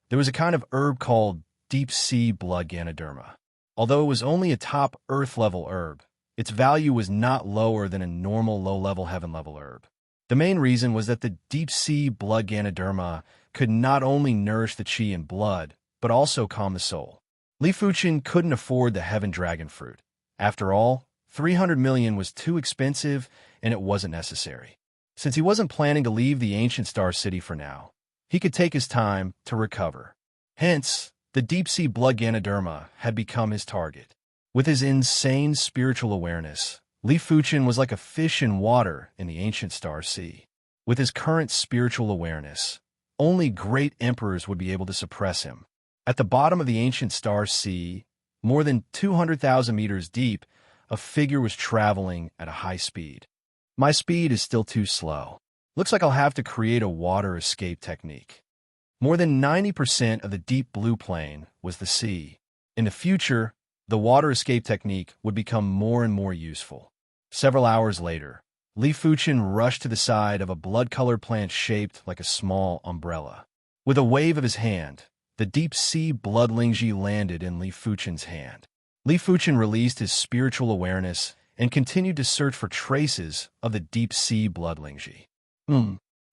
A: there was a kind of herb called deep-sea blood Ganoderma. Although it was only a top earth-level herb, its value was not lower than a normal low-level heaven-level herb. The main reason was that the deep-sea blood Ganoderma could not only nourish the qi in blood, but also calm the soul. Li Fuchen couldn't afford the heaven dragon fruit. After all, 300 million was too expensive, and it wasn't necessary. Since he wasn't planning to leave the ancient Star City for now, he could take his time to recover. Hence, the deep-sea blood Ganoderma had become his target. With his insane spiritual awareness, Li Fuchen was like a fish in water in the ancient Star Sea. With his current spiritual awareness, only great emperors would be able to suppress him. At the bottom of the ancient Star Sea, more than 200,000 meters deep, a figure was traveling at a high speed. My speed is still too slow. Looks like I'll have to create a water escape technique. More than 90% of the deep blue plane was the sea. In the future, the water escape technique would become more and more useful. Several hours later, Li Fuchen rushed to the side of a blood-colored plant shaped like a small umbrella. With a wave of his hand, the deep-sea blood Lingji landed in Li Fuchen's hand. Li Fuchen released his spiritual awareness and continued to search for traces of the deep-sea blood Lingji.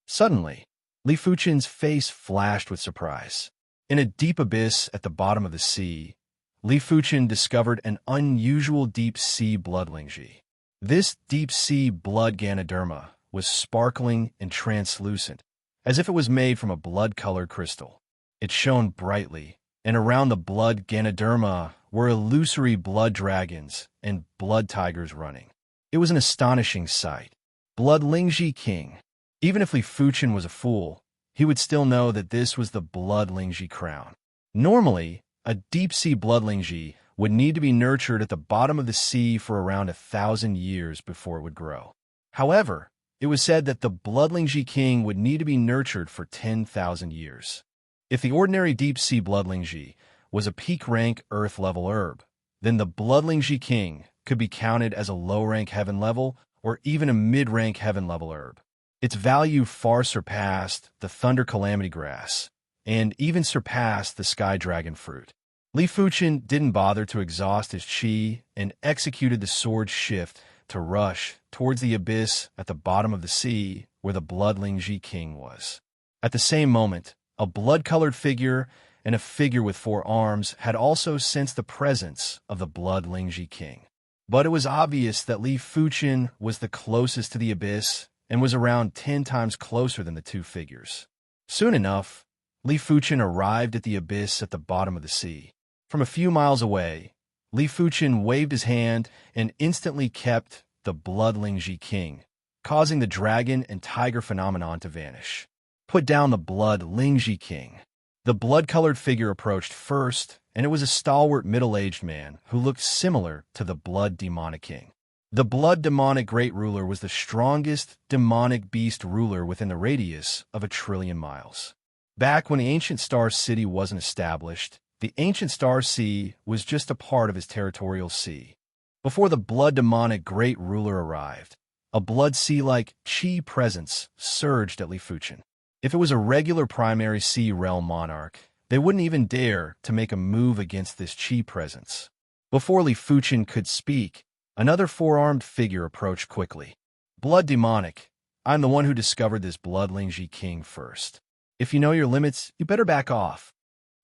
A: Suddenly, Li Fuchen's face flashed with surprise. In a deep abyss at the bottom of the sea, Li Fuchen discovered an unusual deep-sea blood Lingji. This deep-sea blood Ganoderma was sparkling and translucent, as if it was made from a blood-colored crystal. It shone brightly, and around the blood Ganoderma were illusory blood dragons and blood tigers running. It was an astonishing sight. Blood Lingji King. Even if Li Fuchen was a fool, he would still know that this was the blood Lingji crown. Normally, a deep-sea blood Lingji would need to be nurtured at the bottom of the sea for around 1,000 years before it would grow. However, it was said that the blood Lingji King would need to be nurtured for 10,000 years. If the ordinary deep-sea blood Lingji was a peak-rank Earth-level herb, then the blood Lingji King could be counted as a low-rank heaven level or even a mid-rank heaven level herb. Its value far surpassed the thunder calamity grass and even surpassed the sky dragon fruit. Li Fuchen didn't bother to exhaust his chi and executed the sword shift to rush towards the abyss at the bottom of the sea where the blood Lingji king was. At the same moment, a blood-colored figure and a figure with 4 arms had also sensed the presence of the blood Lingji king. But it was obvious that Li Fuchen was the closest to the abyss and was around 10 times closer than the 2 figures. Soon enough, Li Fuchen arrived at the abyss at the bottom of the sea. From a few miles away, Li Fuchen waved his hand and instantly kept the blood Lingji king, causing the dragon and tiger phenomenon to vanish. Put down the blood Lingji king. The blood-colored figure approached first, and it was a stalwart middle-aged man who looked similar to the blood demonic king. The blood demonic great ruler was the strongest demonic beast ruler within the radius of 1 trillion miles. Back when the ancient star city wasn't established, the ancient star sea was just a part of his territorial sea. Before the blood demonic great ruler arrived, a blood sea-like chi presence surged at Li Fuchen. If it was a regular primary sea realm monarch, they wouldn't even dare to make a move against this chi presence. Before Li Fuchen could speak, another 4-armed figure approached quickly. Blood demonic, I'm the one who discovered this blood Lingji king first. If you know your limits, you better back off.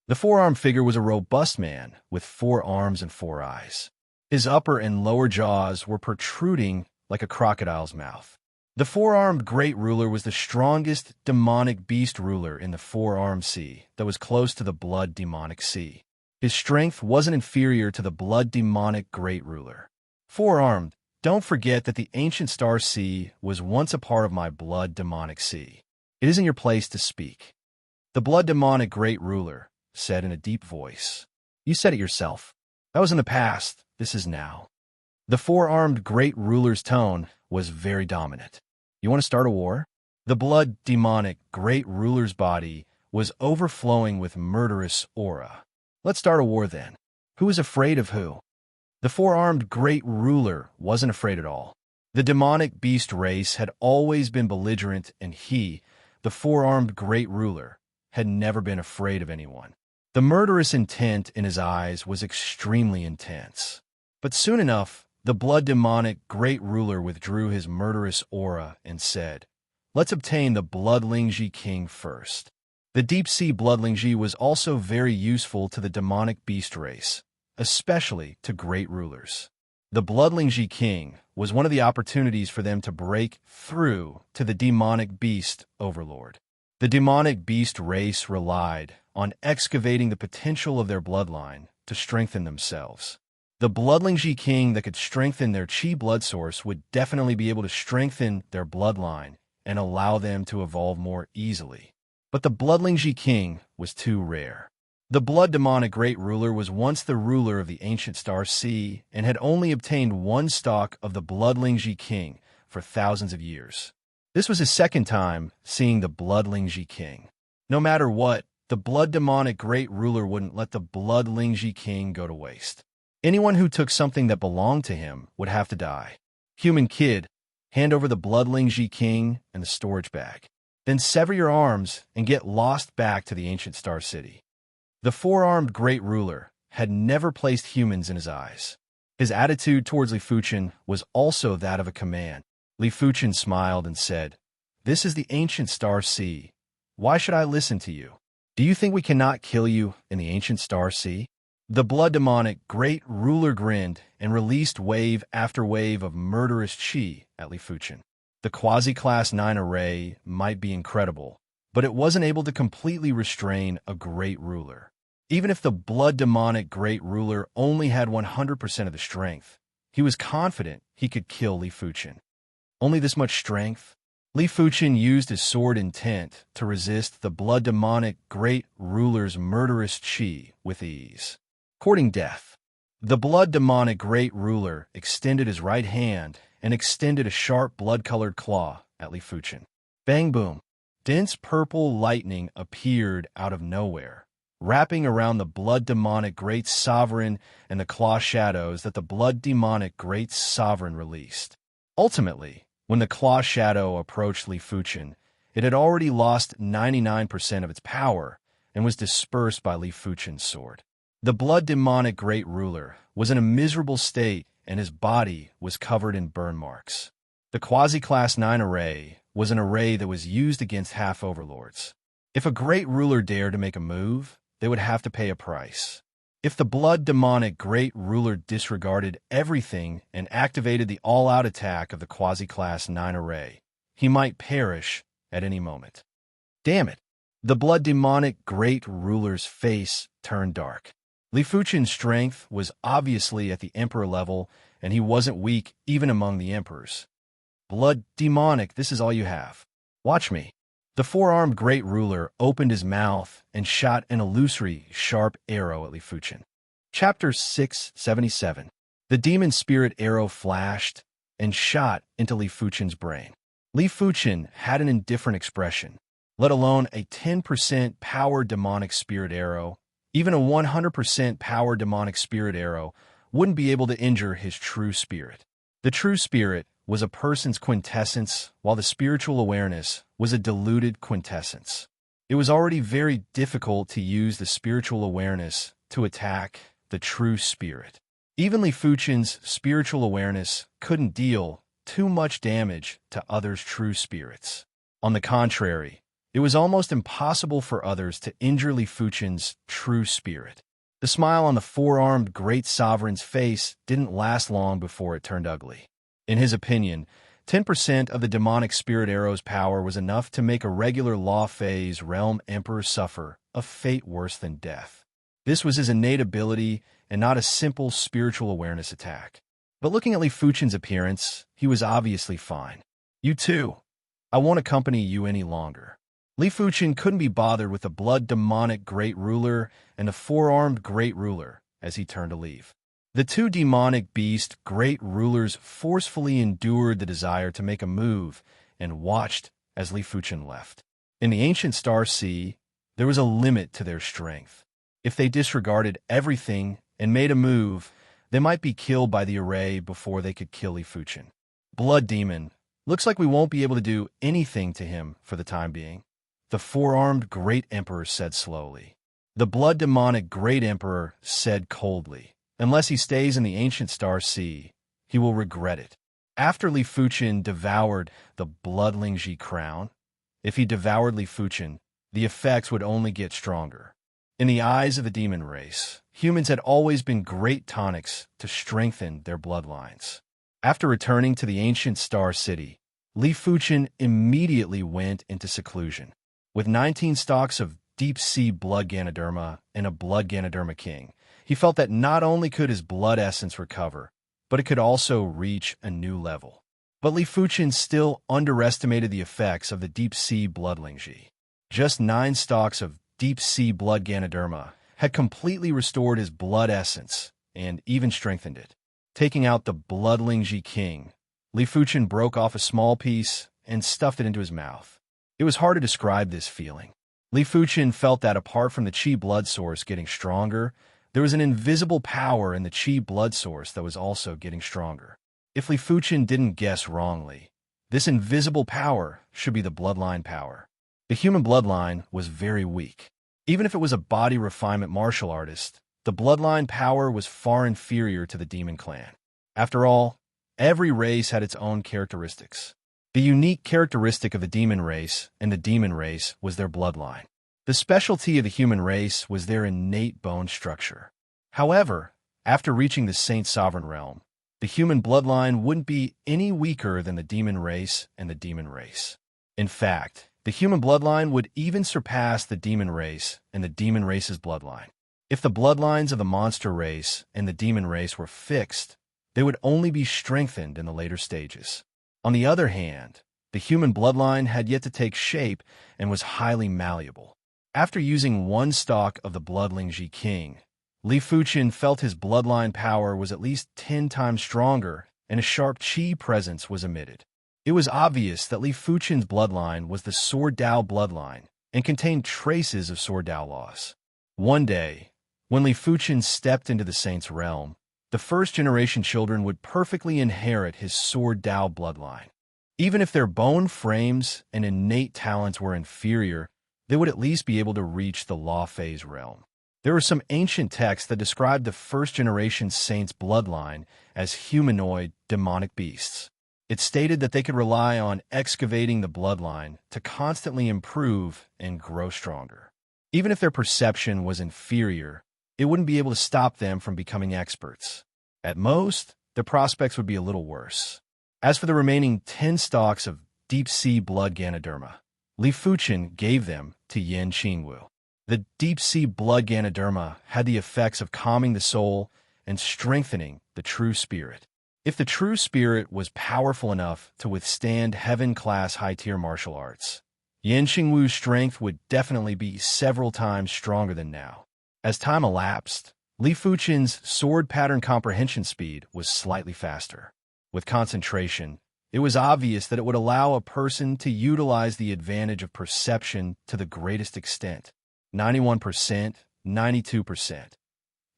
A: The 4-armed figure was a robust man with 4 arms and 4 eyes. His upper and lower jaws were protruding like a crocodile's mouth. The 4-armed great ruler was the strongest demonic beast ruler in the 4-armed sea that was close to the blood demonic sea. His strength wasn't inferior to the blood demonic great ruler. 4-armed, don't forget that the ancient star sea was once a part of my blood demonic sea. It isn't your place to speak. The blood demonic great ruler said in a deep voice. You said it yourself. That was in the past, this is now. The 4-armed great ruler's tone was very dominant. You want to start a war? The blood demonic great ruler's body was overflowing with murderous aura. Let's start a war then. Who is afraid of who? The 4-armed great ruler wasn't afraid at all. The demonic beast race had always been belligerent, and he, the 4-armed great ruler, had never been afraid of anyone. The murderous intent in his eyes was extremely intense. But soon enough, the blood demonic great ruler withdrew his murderous aura and said, Let's obtain the blood Lingji king first. The deep-sea blood Lingji was also very useful to the demonic beast race, especially to great rulers. The blood Lingji king was one of the opportunities for them to break through to the demonic beast overlord. The demonic beast race relied on excavating the potential of their bloodline to strengthen themselves. The blood Lingji king that could strengthen their chi blood source would definitely be able to strengthen their bloodline and allow them to evolve more easily. But the blood Lingji king was too rare. The blood demonic great ruler was once the ruler of the ancient star sea and had only obtained 1 stalk of the blood Lingji king for thousands of years. This was his second time seeing the blood Lingji king. No matter what, the blood demonic great ruler wouldn't let the blood Lingji king go to waste. Anyone who took something that belonged to him would have to die. Human kid, hand over the blood Lingji king and the storage bag. Then sever your arms and get lost back to the ancient star city. The 4-armed great ruler had never placed humans in his eyes. His attitude towards Li Fuchen was also that of a command. Li Fuchen smiled and said, This is the ancient star sea. Why should I listen to you? Do you think we cannot kill you in the ancient star sea? The blood demonic great ruler grinned and released wave after wave of murderous chi at Li Fuchen. The quasi-class 9 array might be incredible, but it wasn't able to completely restrain a great ruler. Even if the blood demonic great ruler only had 100% of the strength, he was confident he could kill Li Fuchen. Only this much strength? Li Fuchen used his sword intent to resist the blood demonic great ruler's murderous chi with ease. Courting death. The blood demonic great ruler extended his right hand and extended a sharp blood-colored claw at Li Fuchen. Bang boom. Dense purple lightning appeared out of nowhere, wrapping around the blood demonic great sovereign and the claw shadows that the blood demonic great sovereign released. Ultimately, when the claw shadow approached Li Fuchen, it had already lost 99% of its power and was dispersed by Li Fuchen's sword. The blood demonic great ruler was in a miserable state, and his body was covered in burn marks. The Quasi-Class 9 array was an array that was used against half-overlords. If a great ruler dared to make a move, they would have to pay a price. If the blood demonic great ruler disregarded everything and activated the all-out attack of the Quasi-Class 9 array, he might perish at any moment. Damn it! The blood demonic great ruler's face turned dark. Li Fuchen's strength was obviously at the emperor level, and he wasn't weak even among the emperors. Blood demonic, this is all you have. Watch me. The four-armed great ruler opened his mouth and shot an illusory, sharp arrow at Li Fuchen. Chapter 677. The demon spirit arrow flashed and shot into Li Fuchen's brain. Li Fuchen had an indifferent expression, let alone a 10% power demonic spirit arrow. Even a 100% power demonic spirit arrow wouldn't be able to injure his true spirit. The true spirit was a person's quintessence, while the spiritual awareness was a diluted quintessence. It was already very difficult to use the spiritual awareness to attack the true spirit. Even Li Fuchen's spiritual awareness couldn't deal too much damage to others' true spirits. On the contrary, it was almost impossible for others to injure Li Fuchen's true spirit. The smile on the four-armed great sovereign's face didn't last long before it turned ugly. In his opinion, 10% of the demonic spirit arrow's power was enough to make a regular law phase realm emperor suffer a fate worse than death. This was his innate ability and not a simple spiritual awareness attack. But looking at Li Fuchen's appearance, he was obviously fine. You too. I won't accompany you any longer. Li Fuchen couldn't be bothered with the blood demonic great ruler and the four-armed great ruler as he turned to leave. The two demonic beast great rulers forcefully endured the desire to make a move and watched as Li Fuchen left. In the ancient Star Sea, there was a limit to their strength. If they disregarded everything and made a move, they might be killed by the array before they could kill Li Fuchen. Blood demon, looks like we won't be able to do anything to him for the time being, the four-armed great emperor said slowly. The blood demonic great emperor said coldly, unless he stays in the ancient Star Sea, he will regret it. After Li Fuchen devoured the Bloodlingji crown, if he devoured Li Fuchen, the effects would only get stronger. In the eyes of the demon race, humans had always been great tonics to strengthen their bloodlines. After returning to the ancient Star City, Li Fuchen immediately went into seclusion. With 19 stalks of deep-sea blood Ganoderma and a blood Ganoderma king, he felt that not only could his blood essence recover, but it could also reach a new level. But Li Fuchen still underestimated the effects of the deep-sea bloodlingji. Just 9 stalks of deep-sea blood Ganoderma had completely restored his blood essence and even strengthened it. Taking out the bloodlingji king, Li Fuchen broke off a small piece and stuffed it into his mouth. It was hard to describe this feeling. Li Fuchen felt that apart from the qi blood source getting stronger, there was an invisible power in the qi blood source that was also getting stronger. If Li Fuchen didn't guess wrongly, this invisible power should be the bloodline power. The human bloodline was very weak. Even if it was a body refinement martial artist, the bloodline power was far inferior to the demon clan. After all, every race had its own characteristics. The unique characteristic of the demon race and the demon race was their bloodline. The specialty of the human race was their innate bone structure. However, after reaching the Saint Sovereign realm, the human bloodline wouldn't be any weaker than the demon race and the demon race. In fact, the human bloodline would even surpass the demon race and the demon race's bloodline. If the bloodlines of the monster race and the demon race were fixed, they would only be strengthened in the later stages. On the other hand, the human bloodline had yet to take shape and was highly malleable. After using 1 stalk of the Bloodlingji King, Li Fuchen felt his bloodline power was at least 10 times stronger and a sharp qi presence was emitted. It was obvious that Li Fuchen's bloodline was the Sword Dao bloodline and contained traces of Sword Dao laws. One day, when Li Fuchen stepped into the saint's realm, the first-generation children would perfectly inherit his sword Dao bloodline. Even if their bone frames and innate talents were inferior, they would at least be able to reach the law phase realm. There were some ancient texts that described the first-generation saint's bloodline as humanoid, demonic beasts. It stated that they could rely on excavating the bloodline to constantly improve and grow stronger. Even if their perception was inferior, it wouldn't be able to stop them from becoming experts. At most, the prospects would be a little worse. As for the remaining 10 stalks of deep-sea blood Ganoderma, Li Fuchen gave them to Yin Qingwu. The deep-sea blood Ganoderma had the effects of calming the soul and strengthening the true spirit. If the true spirit was powerful enough to withstand heaven-class high-tier martial arts, Yin Qingwu's strength would definitely be several times stronger than now. As time elapsed, Li Fuchen's sword pattern comprehension speed was slightly faster. With concentration, it was obvious that it would allow a person to utilize the advantage of perception to the greatest extent. 91%, 92%.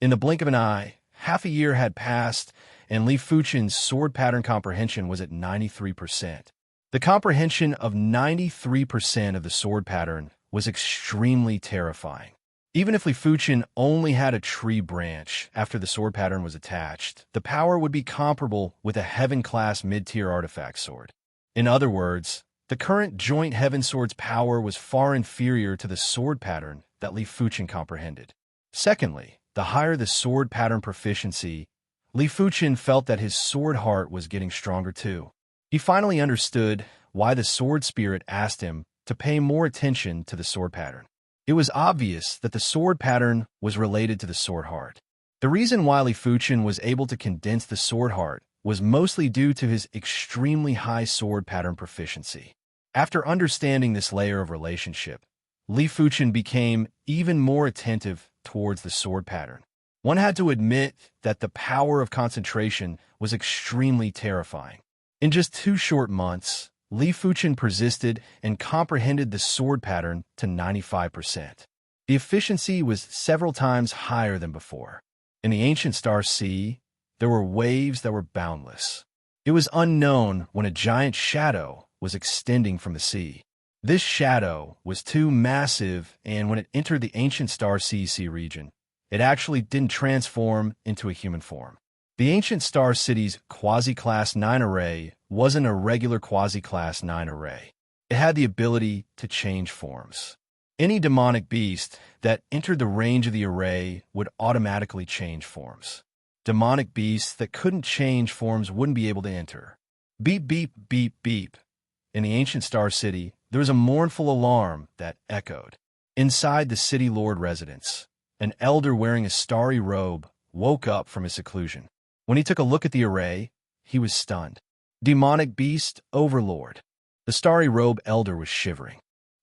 A: In the blink of an eye, half a year had passed, and Li Fuchen's sword pattern comprehension was at 93%. The comprehension of 93% of the sword pattern was extremely terrifying. Even if Li Fuchen only had a tree branch after the sword pattern was attached, the power would be comparable with a heaven-class mid-tier artifact sword. In other words, the current joint heaven sword's power was far inferior to the sword pattern that Li Fuchen comprehended. Secondly, the higher the sword pattern proficiency, Li Fuchen felt that his sword heart was getting stronger too. He finally understood why the sword spirit asked him to pay more attention to the sword pattern. It was obvious that the sword pattern was related to the sword heart. The reason why Li Fuchen was able to condense the sword heart was mostly due to his extremely high sword pattern proficiency. After understanding this layer of relationship, Li Fuchen became even more attentive towards the sword pattern. One had to admit that the power of concentration was extremely terrifying. In just 2 short months, Li Fuchen persisted and comprehended the sword pattern to 95%. The efficiency was several times higher than before. In the ancient Star Sea, there were waves that were boundless. It was unknown when a giant shadow was extending from the sea. This shadow was too massive, and when it entered the ancient Star Sea region, it actually didn't transform into a human form. The ancient Star City's Quasi-Class 9 array wasn't a regular Quasi-Class 9 array. It had the ability to change forms. Any demonic beast that entered the range of the array would automatically change forms. Demonic beasts that couldn't change forms wouldn't be able to enter. Beep, beep, beep, beep. In the ancient Star City, there was a mournful alarm that echoed. Inside the city lord residence, an elder wearing a starry robe woke up from his seclusion. When he took a look at the array, he was stunned. Demonic beast overlord. The starry robe elder was shivering.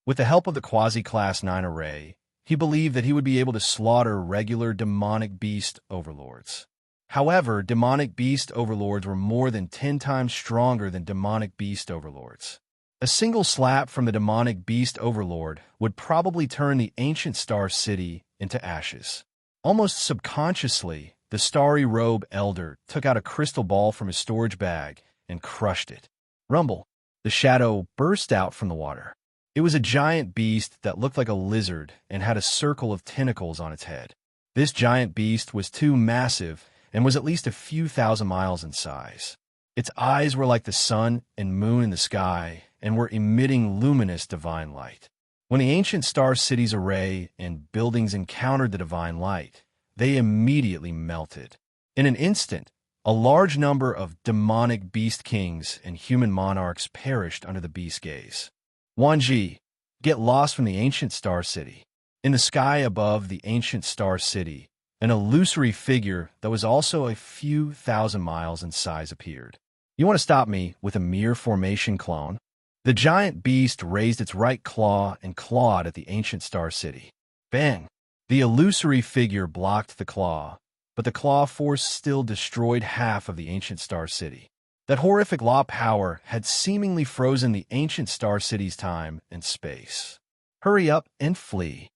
A: With the help of the Quasi-Class 9 array, he believed that he would be able to slaughter regular demonic beast overlords. However, demonic beast overlords were more than 10 times stronger than demonic beast overlords. A single slap from the demonic beast overlord would probably turn the ancient Star City into ashes. Almost subconsciously, the starry robe elder took out a crystal ball from his storage bag and crushed it. Rumble. The shadow burst out from the water. It was a giant beast that looked like a lizard and had a circle of tentacles on its head. This giant beast was too massive and was at least a few thousand miles in size. Its eyes were like the sun and moon in the sky and were emitting luminous divine light. When the ancient Star City's array and buildings encountered the divine light, they immediately melted. In an instant, a large number of demonic beast kings and human monarchs perished under the beast gaze. Wanji, get lost from the ancient Star City. In the sky above the ancient Star City, an illusory figure that was also a few thousand miles in size appeared. You want to stop me with a mere formation clone? The giant beast raised its right claw and clawed at the ancient Star City. Bang! The illusory figure blocked the claw, but the claw force still destroyed half of the ancient Star City. That horrific law power had seemingly frozen the ancient Star City's time and space. Hurry up and flee.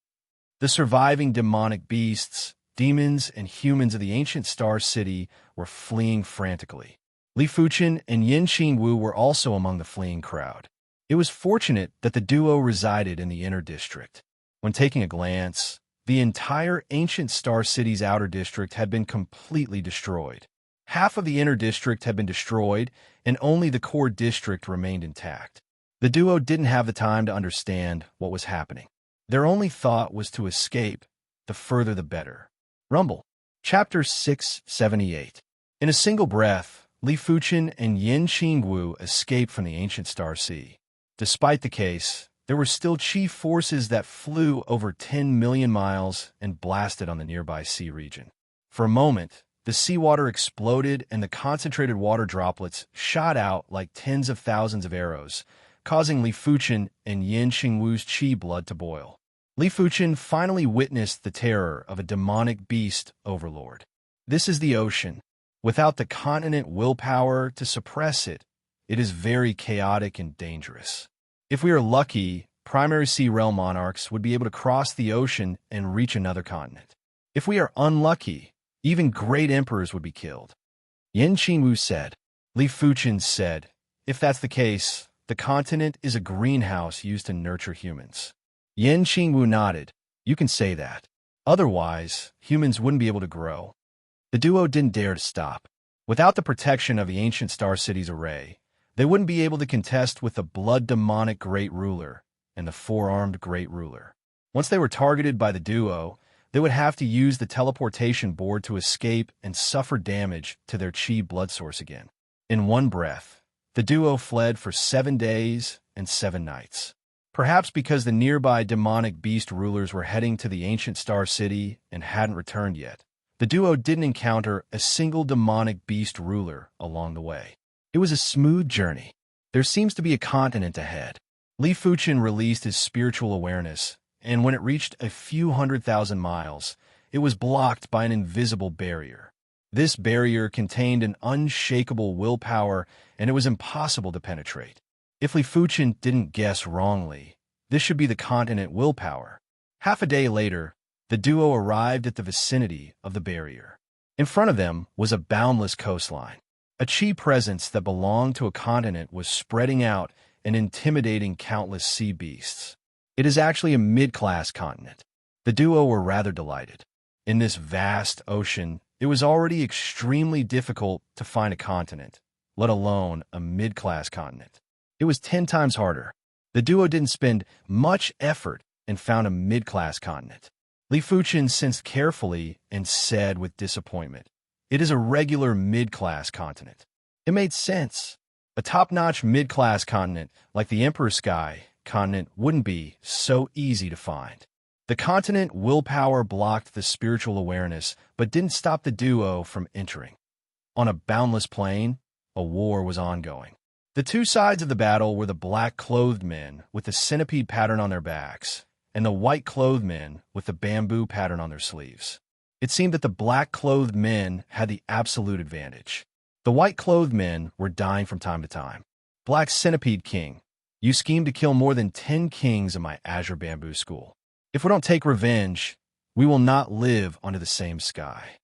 A: The surviving demonic beasts, demons, and humans of the ancient star city were fleeing frantically. Li Fuchen and Yin Qingwu were also among the fleeing crowd. It was fortunate that the duo resided in the inner district. When taking a glance, the entire ancient star city's outer district had been completely destroyed. Half of the inner district had been destroyed, and only the core district remained intact. The duo didn't have the time to understand what was happening. Their only thought was to escape, the further the better. Rumble. Chapter 678. In a single breath, Li Fuchen and Yin Qingwu escaped from the ancient star sea. Despite the case, there were still chi forces that flew over 10 million miles and blasted on the nearby sea region. For a moment, the seawater exploded and the concentrated water droplets shot out like tens of thousands of arrows, causing Li Fuchen and Yin Qingwu's chi blood to boil. Li Fuchen finally witnessed the terror of a demonic beast overlord. This is the ocean. Without the continent willpower to suppress it, it is very chaotic and dangerous. If we are lucky, primary sea realm monarchs would be able to cross the ocean and reach another continent. If we are unlucky, even great emperors would be killed. Yin Qingwu said. Li Fuchen said, if that's the case, the continent is a greenhouse used to nurture humans. Yin Qingwu nodded. You can say that. Otherwise, humans wouldn't be able to grow. The duo didn't dare to stop. Without the protection of the ancient star city's array, they wouldn't be able to contest with the blood-demonic Great Ruler and the four-armed Great Ruler. Once they were targeted by the duo, they would have to use the teleportation board to escape and suffer damage to their chi blood source again. In one breath, the duo fled for 7 days and 7 nights. Perhaps because the nearby demonic beast rulers were heading to the ancient star city and hadn't returned yet, the duo didn't encounter a single demonic beast ruler along the way. It was a smooth journey. There seems to be a continent ahead. Li Fuchen released his spiritual awareness, and when it reached a few 100,000 miles, it was blocked by an invisible barrier. This barrier contained an unshakable willpower, and it was impossible to penetrate. If Li Fuchen didn't guess wrongly, this should be the continent willpower. Half a day later, the duo arrived at the vicinity of the barrier. In front of them was a boundless coastline. A chi presence that belonged to a continent was spreading out and intimidating countless sea beasts. It is actually a mid-class continent. The duo were rather delighted. In this vast ocean, it was already extremely difficult to find a continent, let alone a mid-class continent. It was 10 times harder. The duo didn't spend much effort and found a mid-class continent. Li Fuchen sensed carefully and said with disappointment, it is a regular mid-class continent. It made sense. A top-notch mid-class continent like the Emperor's Sky continent wouldn't be so easy to find. The continent willpower blocked the spiritual awareness but didn't stop the duo from entering. On a boundless plain, a war was ongoing. The two sides of the battle were the black-clothed men with the centipede pattern on their backs and the white-clothed men with the bamboo pattern on their sleeves. It seemed that the black-clothed men had the absolute advantage. The white-clothed men were dying from time to time. Black Centipede King, you schemed to kill more than 10 kings in my Azure Bamboo School. If we don't take revenge, we will not live under the same sky.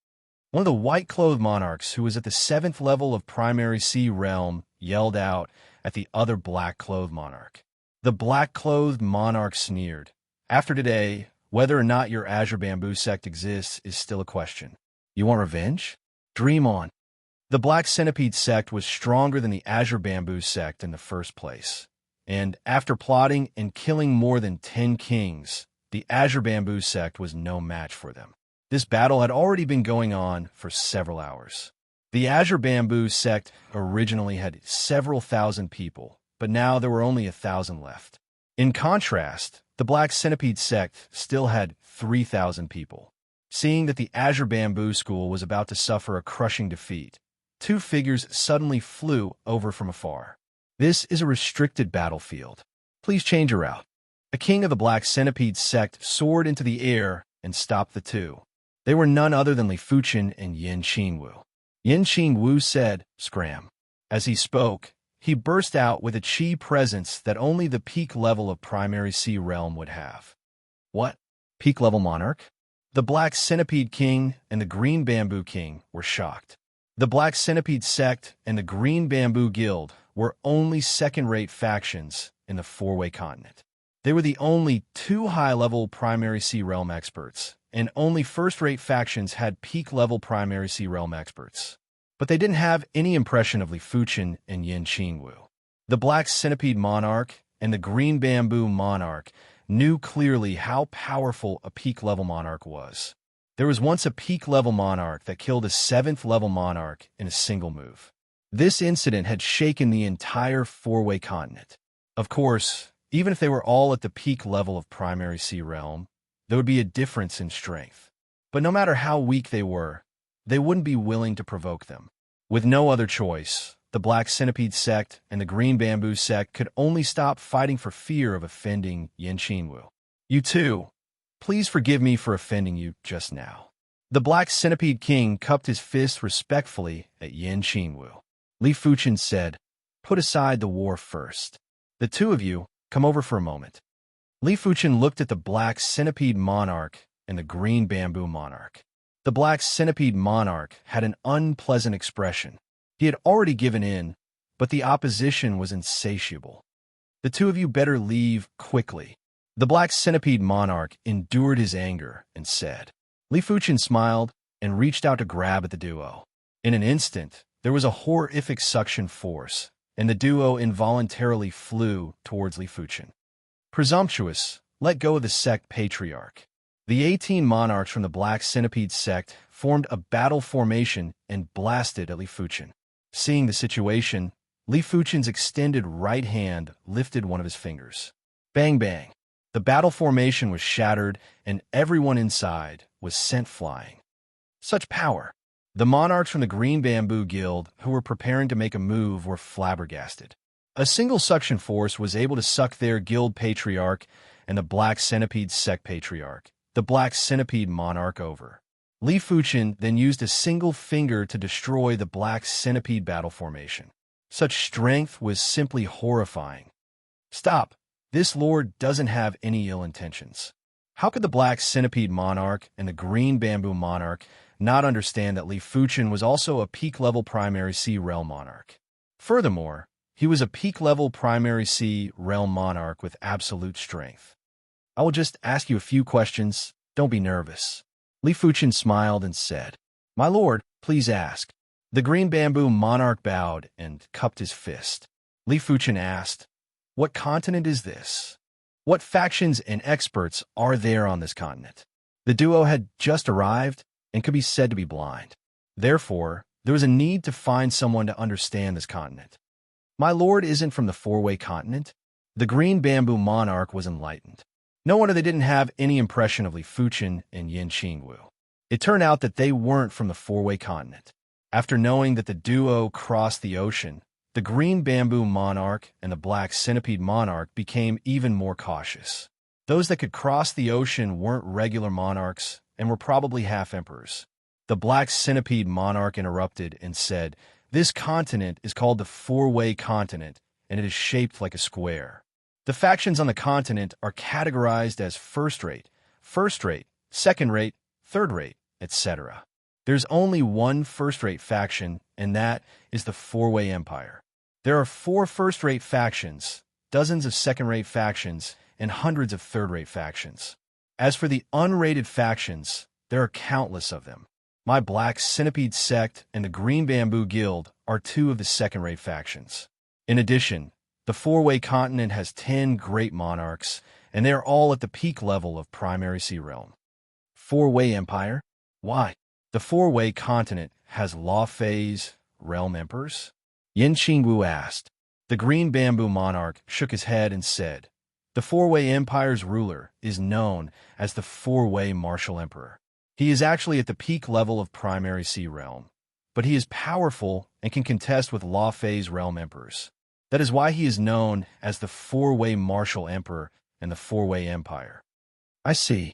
A: One of the white-clothed monarchs, who was at the 7th level of primary sea realm, yelled out at the other black-clothed monarch. The black-clothed monarch sneered. After today, whether or not your Azure Bamboo sect exists is still a question. You want revenge? Dream on. The Black Centipede sect was stronger than the Azure Bamboo sect in the first place. And after plotting and killing more than 10 kings, the Azure Bamboo sect was no match for them. This battle had already been going on for several hours. The Azure Bamboo sect originally had several thousand people, but now there were only 1,000 left. In contrast, the Black Centipede sect still had 3,000 people. Seeing that the Azure Bamboo School was about to suffer a crushing defeat, 2 figures suddenly flew over from afar. This is a restricted battlefield. Please change your route. A king of the Black Centipede sect soared into the air and stopped the two. They were none other than Li Fuchen and Yin Qingwu. Yin Qingwu said, "Scram." As he spoke, he burst out with a chi presence that only the peak level of primary sea realm would have. What? Peak-level monarch? The Black Centipede King and the Green Bamboo King were shocked. The Black Centipede Sect and the Green Bamboo Guild were only second-rate factions in the four-way continent. They were the only two high-level Primary Sea Realm experts, and only first-rate factions had peak-level Primary Sea Realm experts. But they didn't have any impression of Li Fuchen and Yin Qingwu. The Black Centipede Monarch and the Green Bamboo Monarch knew clearly how powerful a peak-level monarch was. There was once a peak-level monarch that killed a 7th-level monarch in a single move. This incident had shaken the entire four-way continent. Of course, even if they were all at the peak level of Primary Sea Realm, there would be a difference in strength. But no matter how weak they were, they wouldn't be willing to provoke them. With no other choice, the Black Centipede Sect and the Green Bamboo Sect could only stop fighting for fear of offending Yin Qingwu. You too. Please forgive me for offending you just now. The Black Centipede King cupped his fist respectfully at Yin Qingwu. Li Fuchen said, "Put aside the war first. The two of you, come over for a moment." Li Fuchen looked at the Black Centipede Monarch and the Green Bamboo Monarch. The Black Centipede Monarch had an unpleasant expression. He had already given in, but the opposition was insatiable. "The two of you better leave quickly." The Black Centipede Monarch endured his anger and said. Li Fuchen smiled and reached out to grab at the duo. In an instant, there was a horrific suction force, and the duo involuntarily flew towards Li Fuchen. Presumptuous, let go of the sect patriarch. The 18 monarchs from the Black Centipede sect formed a battle formation and blasted at Li Fuchen. Seeing the situation, Li Fuchen's extended right hand lifted one of his fingers. Bang bang. The battle formation was shattered, and everyone inside was sent flying. Such power! The monarchs from the Green Bamboo Guild, who were preparing to make a move, were flabbergasted. A single suction force was able to suck their guild patriarch and the Black Centipede sect patriarch, the Black Centipede Monarch, over. Li Fuchen then used a single finger to destroy the Black Centipede battle formation. Such strength was simply horrifying. Stop! This lord doesn't have any ill intentions. How could the Black Centipede Monarch and the Green Bamboo Monarch not understand that Li Fuchen was also a peak-level Primary Sea Realm Monarch? Furthermore, he was a peak-level Primary Sea Realm Monarch with absolute strength. "I will just ask you a few questions. Don't be nervous." Li Fuchen smiled and said, "My lord, please ask." The Green Bamboo Monarch bowed and cupped his fist. Li Fuchen asked, "What continent is this? What factions and experts are there on this continent?" The duo had just arrived and could be said to be blind. Therefore, there was a need to find someone to understand this continent. "My lord isn't from the four-way continent." The Green Bamboo Monarch was enlightened. No wonder they didn't have any impression of Li Fuchen and Yin Qingwu. It turned out that they weren't from the four-way continent. After knowing that the duo crossed the ocean, the Green Bamboo Monarch and the Black Centipede Monarch became even more cautious. Those that could cross the ocean weren't regular monarchs and were probably half-emperors. The Black Centipede Monarch interrupted and said, "This continent is called the Four-Way Continent, and it is shaped like a square. The factions on the continent are categorized as first-rate, second-rate, third-rate, etc. There's only one first-rate faction, and that is the Four-Way Empire. There are 4 first-rate factions, dozens of second-rate factions, and hundreds of third-rate factions. As for the unrated factions, there are countless of them. My Black Centipede sect and the Green Bamboo Guild are 2 of the second-rate factions. In addition, the Four-Way Continent has 10 great monarchs, and they are all at the peak level of Primary Sea Realm." Four-Way Empire? Why? The Four-Way Continent has law phase realm emperors? Yin Qingwu asked. The Green Bamboo Monarch shook his head and said, "The Four-Way Empire's ruler is known as the Four-Way Martial Emperor. He is actually at the peak level of Primary Sea Realm, but he is powerful and can contest with law phase realm emperors. That is why he is known as the Four-Way Martial Emperor and the Four-Way Empire." I see.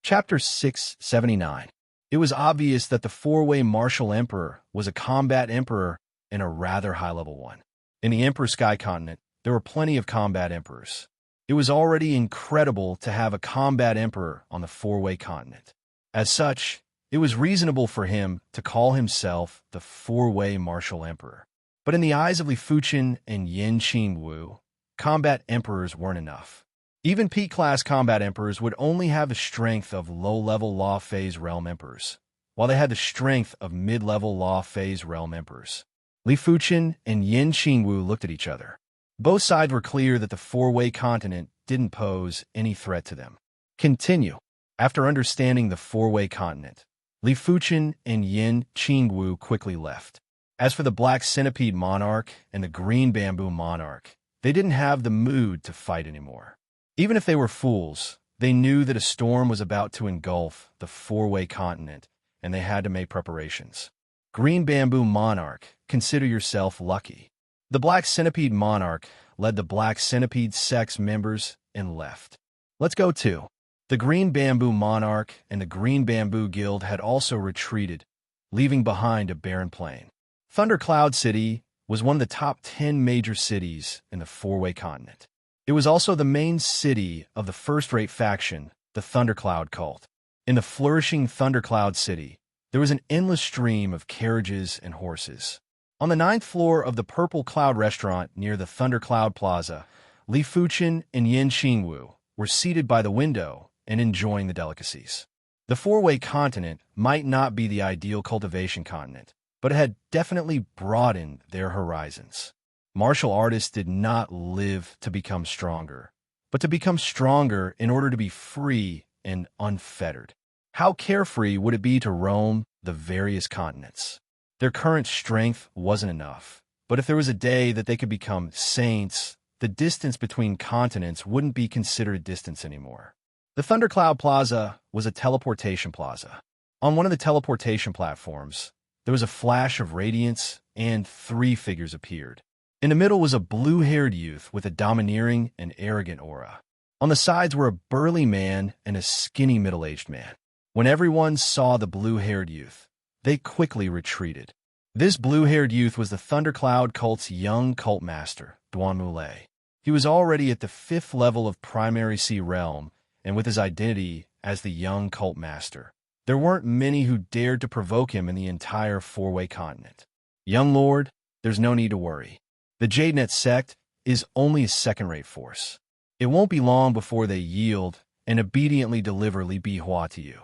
A: Chapter 679. It was obvious that the Four-Way Martial Emperor was a combat emperor and a rather high-level one. In the Emperor Sky Continent, there were plenty of combat emperors. It was already incredible to have a combat emperor on the four-way continent. As such, it was reasonable for him to call himself the four-way martial emperor. But in the eyes of Li Fuchen and Yin Qingwu, combat emperors weren't enough. Even P-class combat emperors would only have the strength of low-level law phase realm emperors, while they had the strength of mid-level law phase realm emperors. Li Fuchen and Yin Qingwu looked at each other. Both sides were clear that the four-way continent didn't pose any threat to them. Continue. After understanding the four-way continent, Li Fuchen and Yin Qingwu quickly left. As for the Black Centipede Monarch and the Green Bamboo Monarch, they didn't have the mood to fight anymore. Even if they were fools, they knew that a storm was about to engulf the four-way continent, and they had to make preparations. Green Bamboo Monarch, consider yourself lucky. The Black Centipede Monarch led the Black Centipede sex members and left. Let's go too. The Green Bamboo Monarch and the Green Bamboo Guild had also retreated, leaving behind a barren plain. Thundercloud City was one of the top 10 major cities in the four-way continent. It was also the main city of the first-rate faction, the Thundercloud cult. In the flourishing Thundercloud City, there was an endless stream of carriages and horses. On the 9th floor of the Purple Cloud restaurant near the Thundercloud Plaza, Li Fuchen and Yin Qingwu were seated by the window and enjoying the delicacies. The four-way continent might not be the ideal cultivation continent, but it had definitely broadened their horizons. Martial artists did not live to become stronger, but to become stronger in order to be free and unfettered. How carefree would it be to roam the various continents? Their current strength wasn't enough, but if there was a day that they could become saints, the distance between continents wouldn't be considered a distance anymore. The Thundercloud Plaza was a teleportation plaza. On one of the teleportation platforms, there was a flash of radiance, and 3 figures appeared. In the middle was a blue-haired youth with a domineering and arrogant aura. On the sides were a burly man and a skinny middle-aged man. When everyone saw the blue-haired youth, they quickly retreated. This blue-haired youth was the Thundercloud cult's young cult master, Duanmu Lei. He was already at the 5th level of Primary Sea Realm, and with his identity as the young cult master, there weren't many who dared to provoke him in the entire four-way continent. Young Lord, there's no need to worry. The Jadenet sect is only a second-rate force. It won't be long before they yield and obediently deliver Li Bihua to you.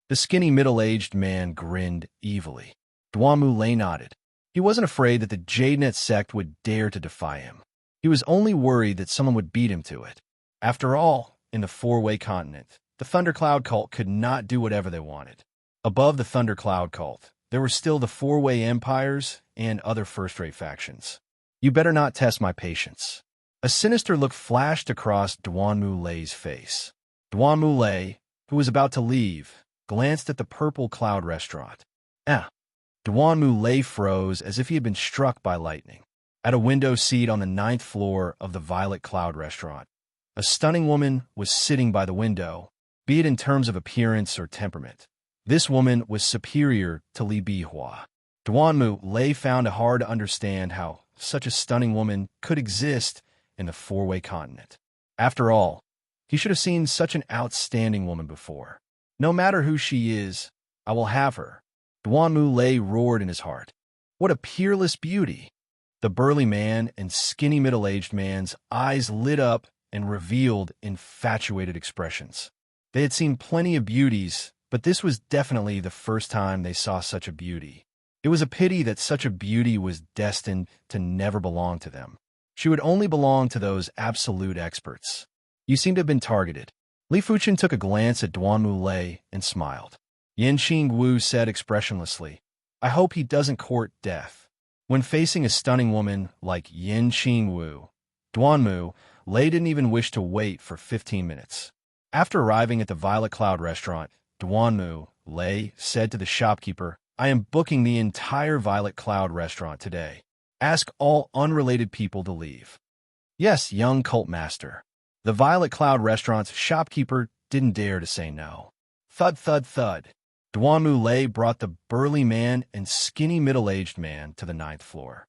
A: The skinny middle-aged man grinned evilly. Duanmu Lei nodded. He wasn't afraid that the Jadenet sect would dare to defy him. He was only worried that someone would beat him to it. After all, in the four-way continent, the Thundercloud cult could not do whatever they wanted. Above the Thundercloud cult, there were still the four-way empires and other first-rate factions. You better not test my patience. A sinister look flashed across Duanmu Lei's face. Duanmu Lei, who was about to leave, glanced at the Purple Cloud restaurant. Duanmu Lei froze as if he had been struck by lightning. At a window seat on the 9th floor of the Violet Cloud restaurant, a stunning woman was sitting by the window, be it in terms of appearance or temperament. This woman was superior to Li Bihua. Duanmu Lei found it hard to understand how such a stunning woman could exist in the four-way continent. After all, he should have seen such an outstanding woman before. No matter who she is, I will have her. Duanmu Lei roared in his heart. What a peerless beauty! The burly man and skinny middle-aged man's eyes lit up and revealed infatuated expressions. They had seen plenty of beauties, but this was definitely the first time they saw such a beauty. It was a pity that such a beauty was destined to never belong to them. She would only belong to those absolute experts. You seem to have been targeted. Li Fuchen took a glance at Duanmu Lei and smiled. Yin Qingwu said expressionlessly, I hope he doesn't court death. When facing a stunning woman like Yin Qingwu, Duanmu Lei didn't even wish to wait for 15 minutes. After arriving at the Violet Cloud restaurant, Duanmu Lei said to the shopkeeper, I am booking the entire Violet Cloud restaurant today. Ask all unrelated people to leave. Yes, young cult master. The Violet Cloud restaurant's shopkeeper didn't dare to say no. Thud, thud, thud. Duanmu Lei brought the burly man and skinny middle-aged man to the 9th floor.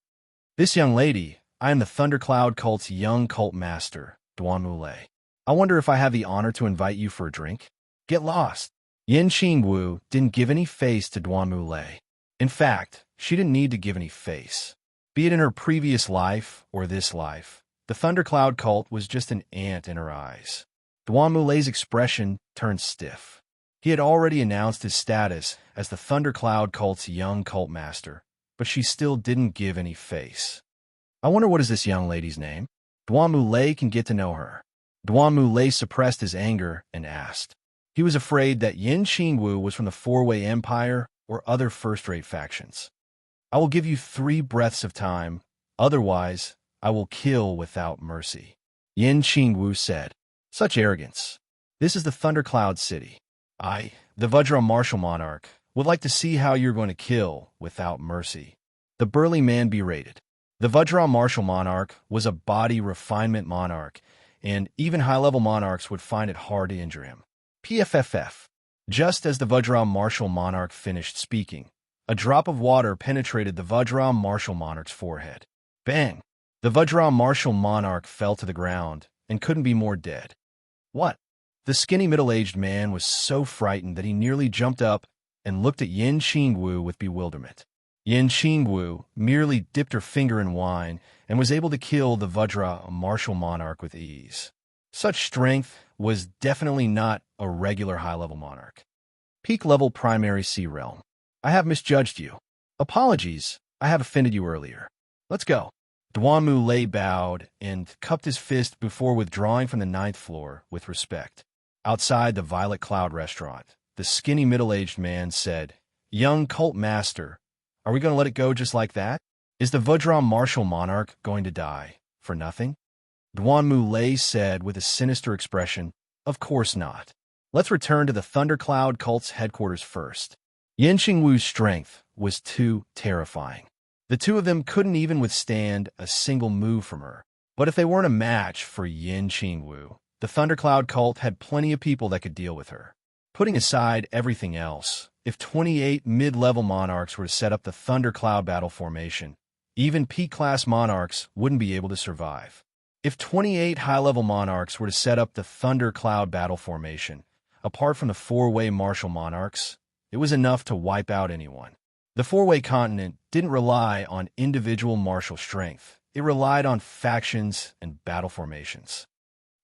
A: This young lady, I am the Thundercloud cult's young cult master, Duanmu Lei. I wonder if I have the honor to invite you for a drink? Get lost. Yin Qingwu didn't give any face to Duanmu Lei. In fact, she didn't need to give any face. Be it in her previous life or this life, the Thundercloud cult was just an ant in her eyes. Duanmu Lei's expression turned stiff. He had already announced his status as the Thundercloud cult's young cult master, but she still didn't give any face. I wonder what is this young lady's name? Duanmu Lei can get to know her. Duanmu Lei suppressed his anger and asked. He was afraid that Yin Qingwu was from the Four-Way Empire or other first-rate factions. I will give you 3 breaths of time, otherwise I will kill without mercy. Yin Qingwu said. Such arrogance. This is the Thundercloud City. I, the Vajra Martial Monarch, would like to see how you're going to kill without mercy. The burly man berated. The Vajra Martial Monarch was a body refinement monarch, and even high-level monarchs would find it hard to injure him. PFFF. Just as the Vajra Martial Monarch finished speaking, a drop of water penetrated the Vajra Martial Monarch's forehead. Bang! The Vajra Martial Monarch fell to the ground and couldn't be more dead. What? The skinny middle-aged man was so frightened that he nearly jumped up and looked at Yin Qingwu with bewilderment. Yin Qingwu merely dipped her finger in wine and was able to kill the Vajra Martial Monarch with ease. Such strength was definitely not a regular high-level monarch. Peak-level primary sea realm. I have misjudged you. Apologies, I have offended you earlier. Let's go. Duanmu Lei bowed and cupped his fist before withdrawing from the 9th floor with respect. Outside the Violet Cloud restaurant, the skinny middle-aged man said, Young cult master, are we going to let it go just like that? Is the Vajra Martial Monarch going to die for nothing? Duanmu Lei said with a sinister expression, Of course not. Let's return to the Thundercloud cult's headquarters first. Yin Qingwu's strength was too terrifying. The two of them couldn't even withstand a single move from her. But if they weren't a match for Yin Qingwu, the Thundercloud cult had plenty of people that could deal with her. Putting aside everything else, if 28 mid-level monarchs were to set up the Thundercloud battle formation, even peak-class monarchs wouldn't be able to survive. If 28 high-level monarchs were to set up the Thundercloud battle formation, apart from the Four-Way Martial Monarchs, it was enough to wipe out anyone. The Four-Way continent didn't rely on individual martial strength. It relied on factions and battle formations.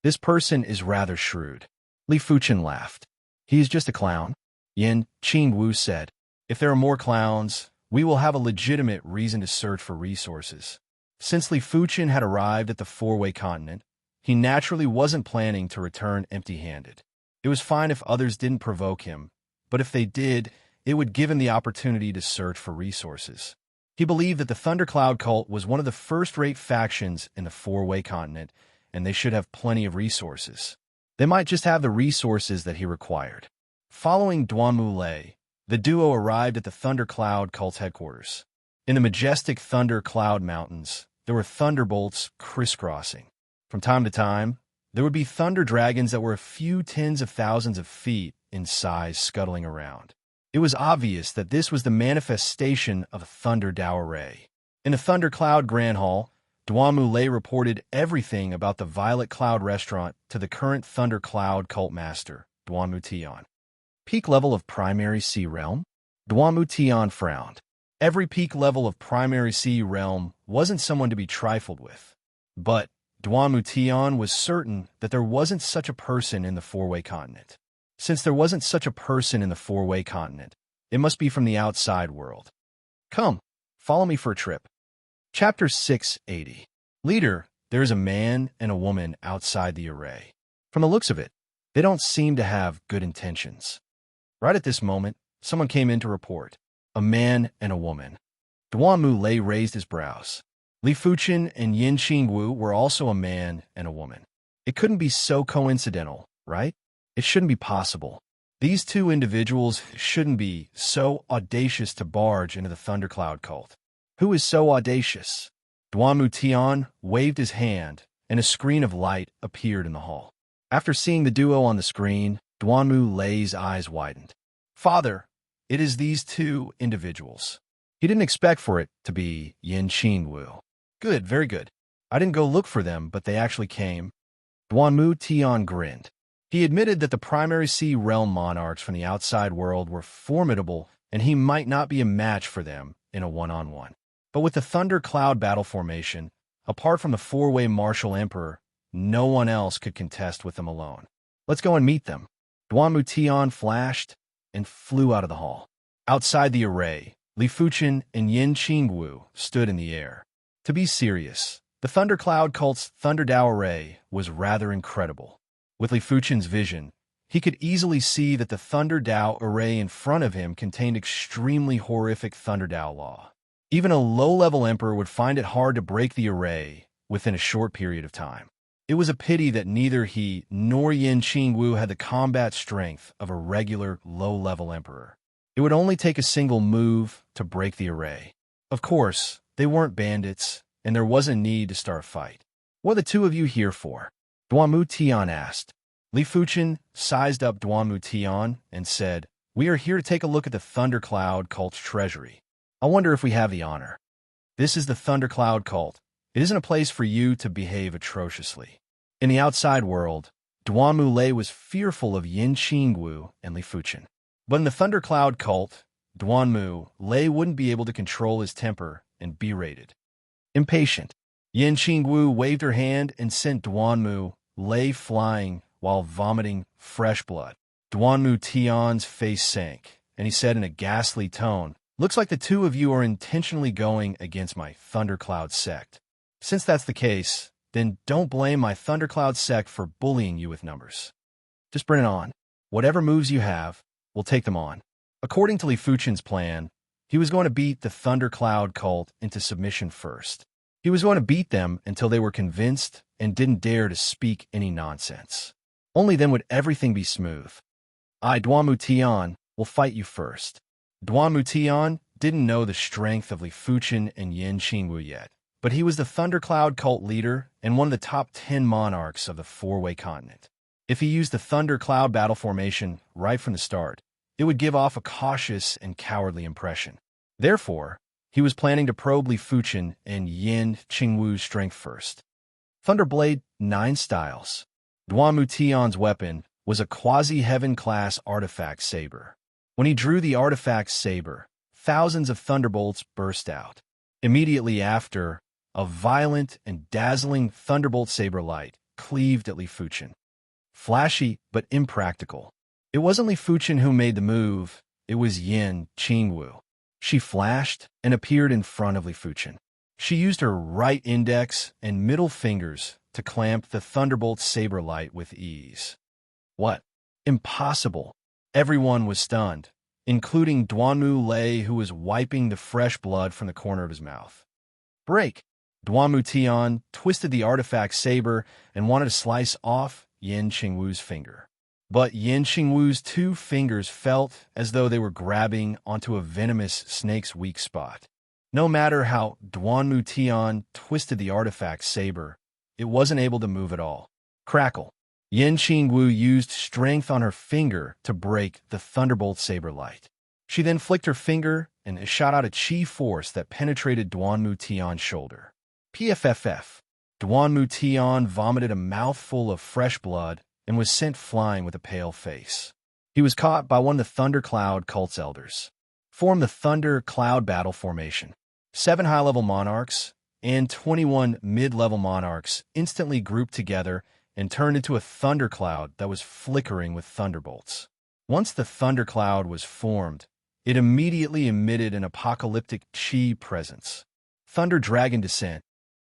A: This person is rather shrewd. Li Fuchen laughed. He is just a clown. Yin Qingwu said, If there are more clowns, we will have a legitimate reason to search for resources. Since Li Fuchen had arrived at the Four-Way continent, he naturally wasn't planning to return empty-handed. It was fine if others didn't provoke him, but if they did, it would give him the opportunity to search for resources. He believed that the Thundercloud cult was one of the first-rate factions in the Four-Way continent, and they should have plenty of resources. They might just have the resources that he required. Following Duanmu Lei, the duo arrived at the Thundercloud cult's headquarters. In the majestic Thunder Cloud Mountains, there were thunderbolts crisscrossing. From time to time, there would be thunder dragons that were a few tens of thousands of feet in size scuttling around. It was obvious that this was the manifestation of a thunder Dao array. In the Thunder Cloud Grand Hall, Duanmu Lei reported everything about the Violet Cloud restaurant to the current Thunder Cloud cult master, Duanmu Tian. Peak level of primary sea realm? Duanmu Tian frowned. Every peak level of primary sea realm wasn't someone to be trifled with. But Duanmu Tian was certain that there wasn't such a person in the Four-Way continent. Since there wasn't such a person in the Four-Way continent, it must be from the outside world. Come, follow me for a trip. Chapter 680. Leader, there is a man and a woman outside the array. From the looks of it, they don't seem to have good intentions. Right at this moment, someone came in to report. A man and a woman. Duanmu Lei raised his brows. Li Fuchen and Yin Qingwu were also a man and a woman. It couldn't be so coincidental, right? It shouldn't be possible. These two individuals shouldn't be so audacious to barge into the Thundercloud cult. Who is so audacious? Duanmu Tian waved his hand, and a screen of light appeared in the hall. After seeing the duo on the screen, Duanmu Lei's eyes widened. Father, it is these two individuals. He didn't expect for it to be Yin Qingwu. Good, very good. I didn't go look for them, but they actually came. Duanmu Tian grinned. He admitted that the primary sea realm monarchs from the outside world were formidable, and he might not be a match for them in a one-on-one. But with the Thunder Cloud battle formation, apart from the four-way martial emperor, no one else could contest with them alone. Let's go and meet them. Duanmu Tian flashed and flew out of the hall. Outside the array, Li Fuchen and Yin Qingwu stood in the air. To be serious, the Thundercloud cult's Thunder Dao array was rather incredible. With Li Fuchen's vision, he could easily see that the Thunder Dao array in front of him contained extremely horrific Thunder Dao law. Even a low-level emperor would find it hard to break the array within a short period of time. It was a pity that neither he nor Yin Qingwu had the combat strength of a regular low-level emperor. It would only take a single move to break the array. Of course, they weren't bandits, and there wasn't need to start a fight. What are the two of you here for? Duanmu Tian asked. Li Fuchen sized up Duanmu Tian and said, "We are here to take a look at the Thundercloud cult's treasury. I wonder if we have the honor." This is the Thundercloud cult. It isn't a place for you to behave atrociously. In the outside world, Duanmu Lei was fearful of Yin Qingwu and Li Fuchen. But in the Thundercloud cult, Duanmu Lei wouldn't be able to control his temper and berated. Impatient, Yin Qingwu waved her hand and sent Duanmu Lei flying while vomiting fresh blood. Duanmu Tian's face sank, and he said in a ghastly tone, "Looks like the two of you are intentionally going against my Thundercloud sect. Since that's the case, then don't blame my Thundercloud sect for bullying you with numbers. Just bring it on. Whatever moves you have, we'll take them on." According to Li Fuchen's plan, he was going to beat the Thundercloud cult into submission first. He was going to beat them until they were convinced and didn't dare to speak any nonsense. Only then would everything be smooth. "I, Duanmu Tian, will fight you first." Duanmu Tian didn't know the strength of Li Fuchen and Yin Qingwu yet, but he was the Thundercloud cult leader and one of the top 10 monarchs of the four-way continent. If he used the Thundercloud battle formation right from the start, it would give off a cautious and cowardly impression. Therefore, he was planning to probe Li Fuchen and Yin Qingwu's strength first. Thunderblade 9 Styles. Duanmu Tian's weapon was a quasi-heaven-class artifact saber. When he drew the artifact saber, thousands of thunderbolts burst out. Immediately after, a violent and dazzling thunderbolt saber light cleaved at Li Fuchen. Flashy but impractical. It wasn't Li Fuchen who made the move, it was Yin Qingwu. She flashed and appeared in front of Li Fuchen. She used her right index and middle fingers to clamp the thunderbolt saber light with ease. What? Impossible. Everyone was stunned, including Duanmu Lei, who was wiping the fresh blood from the corner of his mouth. Break! Duanmu Tian twisted the artifact saber and wanted to slice off Yin Qingwu's finger. But Yin Qingwu's two fingers felt as though they were grabbing onto a venomous snake's weak spot. No matter how Duanmu Tian twisted the artifact saber, it wasn't able to move at all. Crackle! Yin Qingwu used strength on her finger to break the thunderbolt saber light. She then flicked her finger and shot out a chi force that penetrated Duanmu Tian's shoulder. PFFF. Duanmu Tian vomited a mouthful of fresh blood and was sent flying with a pale face. He was caught by one of the Thundercloud cult's elders. Form the Thunder Cloud battle formation. 7 high-level monarchs and 21 mid-level monarchs instantly grouped together and turned into a thundercloud that was flickering with thunderbolts. Once the thundercloud was formed, it immediately emitted an apocalyptic chi presence. Thunder Dragon Descent.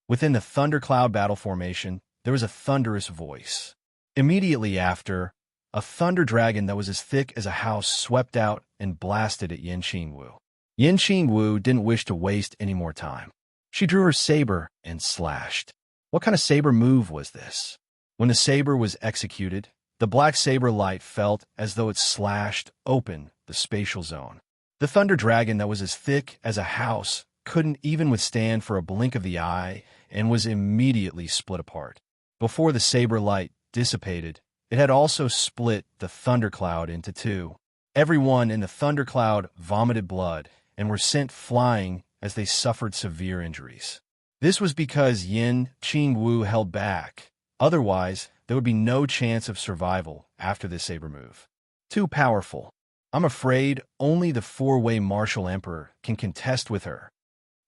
A: Within the thundercloud battle formation, there was a thunderous voice. Immediately after, a thunder dragon that was as thick as a house swept out and blasted at Yin Qingwu. Yin Qingwu didn't wish to waste any more time. She drew her saber and slashed. What kind of saber move was this? When the saber was executed, the black saber light felt as though it slashed open the spatial zone. The thunder dragon that was as thick as a house couldn't even withstand for a blink of the eye and was immediately split apart. Before the saber light dissipated, it had also split the thundercloud into two. Everyone in the thundercloud vomited blood and were sent flying as they suffered severe injuries. This was because Yin Qingwu held back. Otherwise, there would be no chance of survival after this saber move. Too powerful. I'm afraid only the four-way martial emperor can contest with her.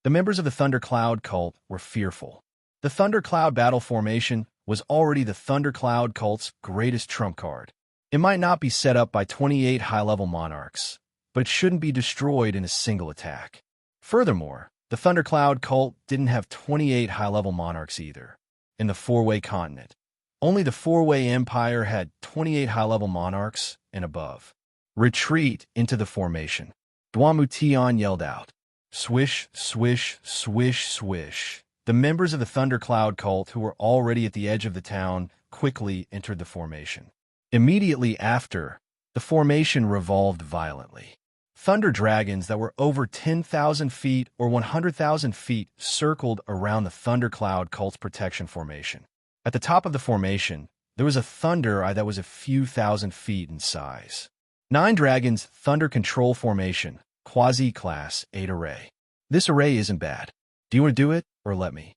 A: The members of the Thundercloud cult were fearful. The Thundercloud battle formation was already the Thundercloud cult's greatest trump card. It might not be set up by 28 high-level monarchs, but it shouldn't be destroyed in a single attack. Furthermore, the Thundercloud cult didn't have 28 high-level monarchs either. In the four-way continent, only the four-way empire had 28 high-level monarchs and above. Retreat into the formation. Duan yelled out. Swish, swish, swish, swish. The members of the Thundercloud cult who were already at the edge of the town quickly entered the formation. Immediately after, the formation revolved violently. Thunder dragons that were over 10,000 feet or 100,000 feet circled around the Thundercloud cult's protection formation. At the top of the formation, there was a thunder eye that was a few thousand feet in size. 9 dragons thunder control formation, quasi-class 8 array. This array isn't bad. Do you want to do it, or let me?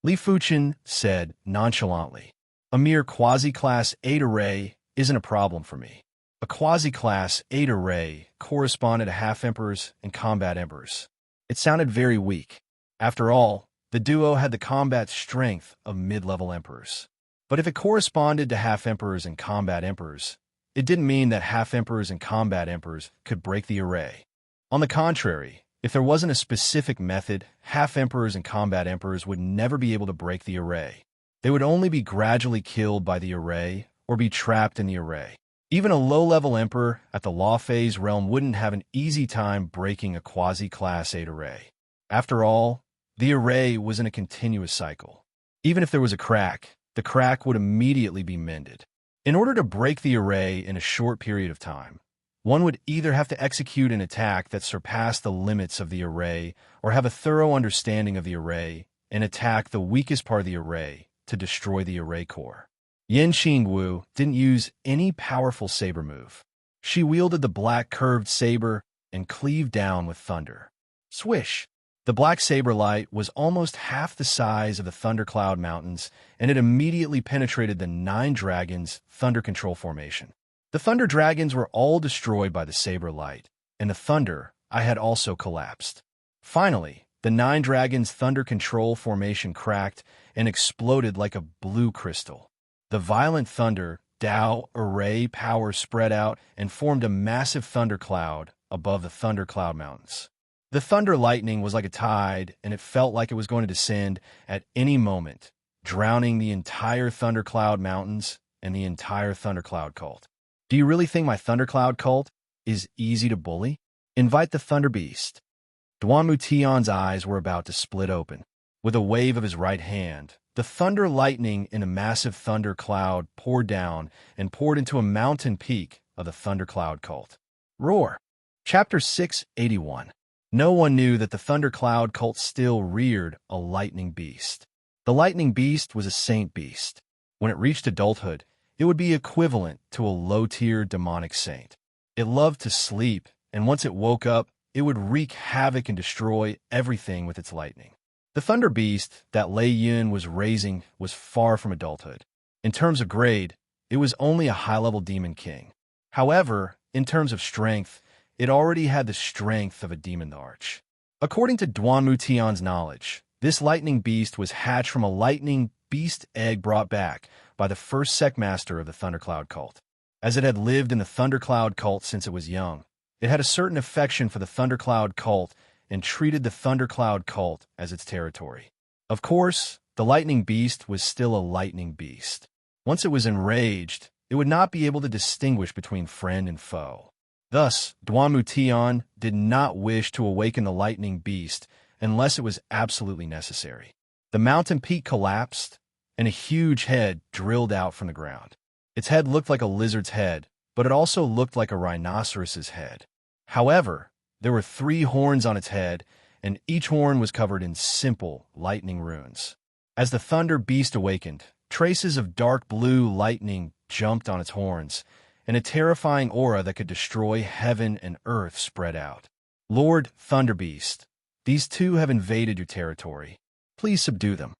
A: Li Fuchin said nonchalantly. A mere quasi-class 8 array isn't a problem for me. A quasi-class 8 array corresponded to half-emperors and combat emperors. It sounded very weak. After all, the duo had the combat strength of mid-level emperors. But if it corresponded to half-emperors and combat emperors, it didn't mean that half-emperors and combat emperors could break the array. On the contrary, if there wasn't a specific method, half-emperors and combat emperors would never be able to break the array. They would only be gradually killed by the array or be trapped in the array. Even a low-level emperor at the Law Phase realm wouldn't have an easy time breaking a quasi-class 8 array. After all, the array was in a continuous cycle. Even if there was a crack, the crack would immediately be mended. In order to break the array in a short period of time, one would either have to execute an attack that surpassed the limits of the array or have a thorough understanding of the array and attack the weakest part of the array to destroy the array core. Yen Qingwu didn't use any powerful saber move. She wielded the black curved saber and cleaved down with thunder. Swish! The black saber light was almost half the size of the Thundercloud Mountains, and it immediately penetrated the 9 dragons' thunder control formation. The thunder dragons were all destroyed by the saber light, and the thunder eye had also collapsed. Finally, the 9 dragons' thunder control formation cracked and exploded like a blue crystal. The violent thunder Dao array power spread out and formed a massive thundercloud above the Thundercloud Mountains. The thunder lightning was like a tide, and it felt like it was going to descend at any moment, drowning the entire Thundercloud Mountains and the entire Thundercloud cult. Do you really think my Thundercloud cult is easy to bully? Invite the Thunder Beast. Duan Mutian's eyes were about to split open. With a wave of his right hand, the thunder lightning in a massive thunder cloud poured down and poured into a mountain peak of the Thundercloud cult. Roar! Chapter 681. No one knew that the Thundercloud cult still reared a lightning beast. The lightning beast was a saint beast. When it reached adulthood, it would be equivalent to a low-tier demonic saint. It loved to sleep, and once it woke up, it would wreak havoc and destroy everything with its lightning. The Thunder Beast that Lei Yun was raising was far from adulthood. In terms of grade, it was only a high-level demon king. However, in terms of strength, it already had the strength of a demon arch. According to Duan Mutian's knowledge, this lightning beast was hatched from a lightning beast egg brought back by the first sectmaster of the Thundercloud cult. As it had lived in the Thundercloud cult since it was young, it had a certain affection for the Thundercloud cult and treated the Thundercloud cult as its territory. Of course, the lightning beast was still a lightning beast. Once it was enraged, it would not be able to distinguish between friend and foe. Thus, Duan Mutian did not wish to awaken the lightning beast unless it was absolutely necessary. The mountain peak collapsed, and a huge head drilled out from the ground. Its head looked like a lizard's head, but it also looked like a rhinoceros's head. However, there were 3 horns on its head, and each horn was covered in simple lightning runes. As the thunder beast awakened, traces of dark blue lightning jumped on its horns, and a terrifying aura that could destroy heaven and earth spread out. Lord Thunderbeast, these 2 have invaded your territory. Please subdue them.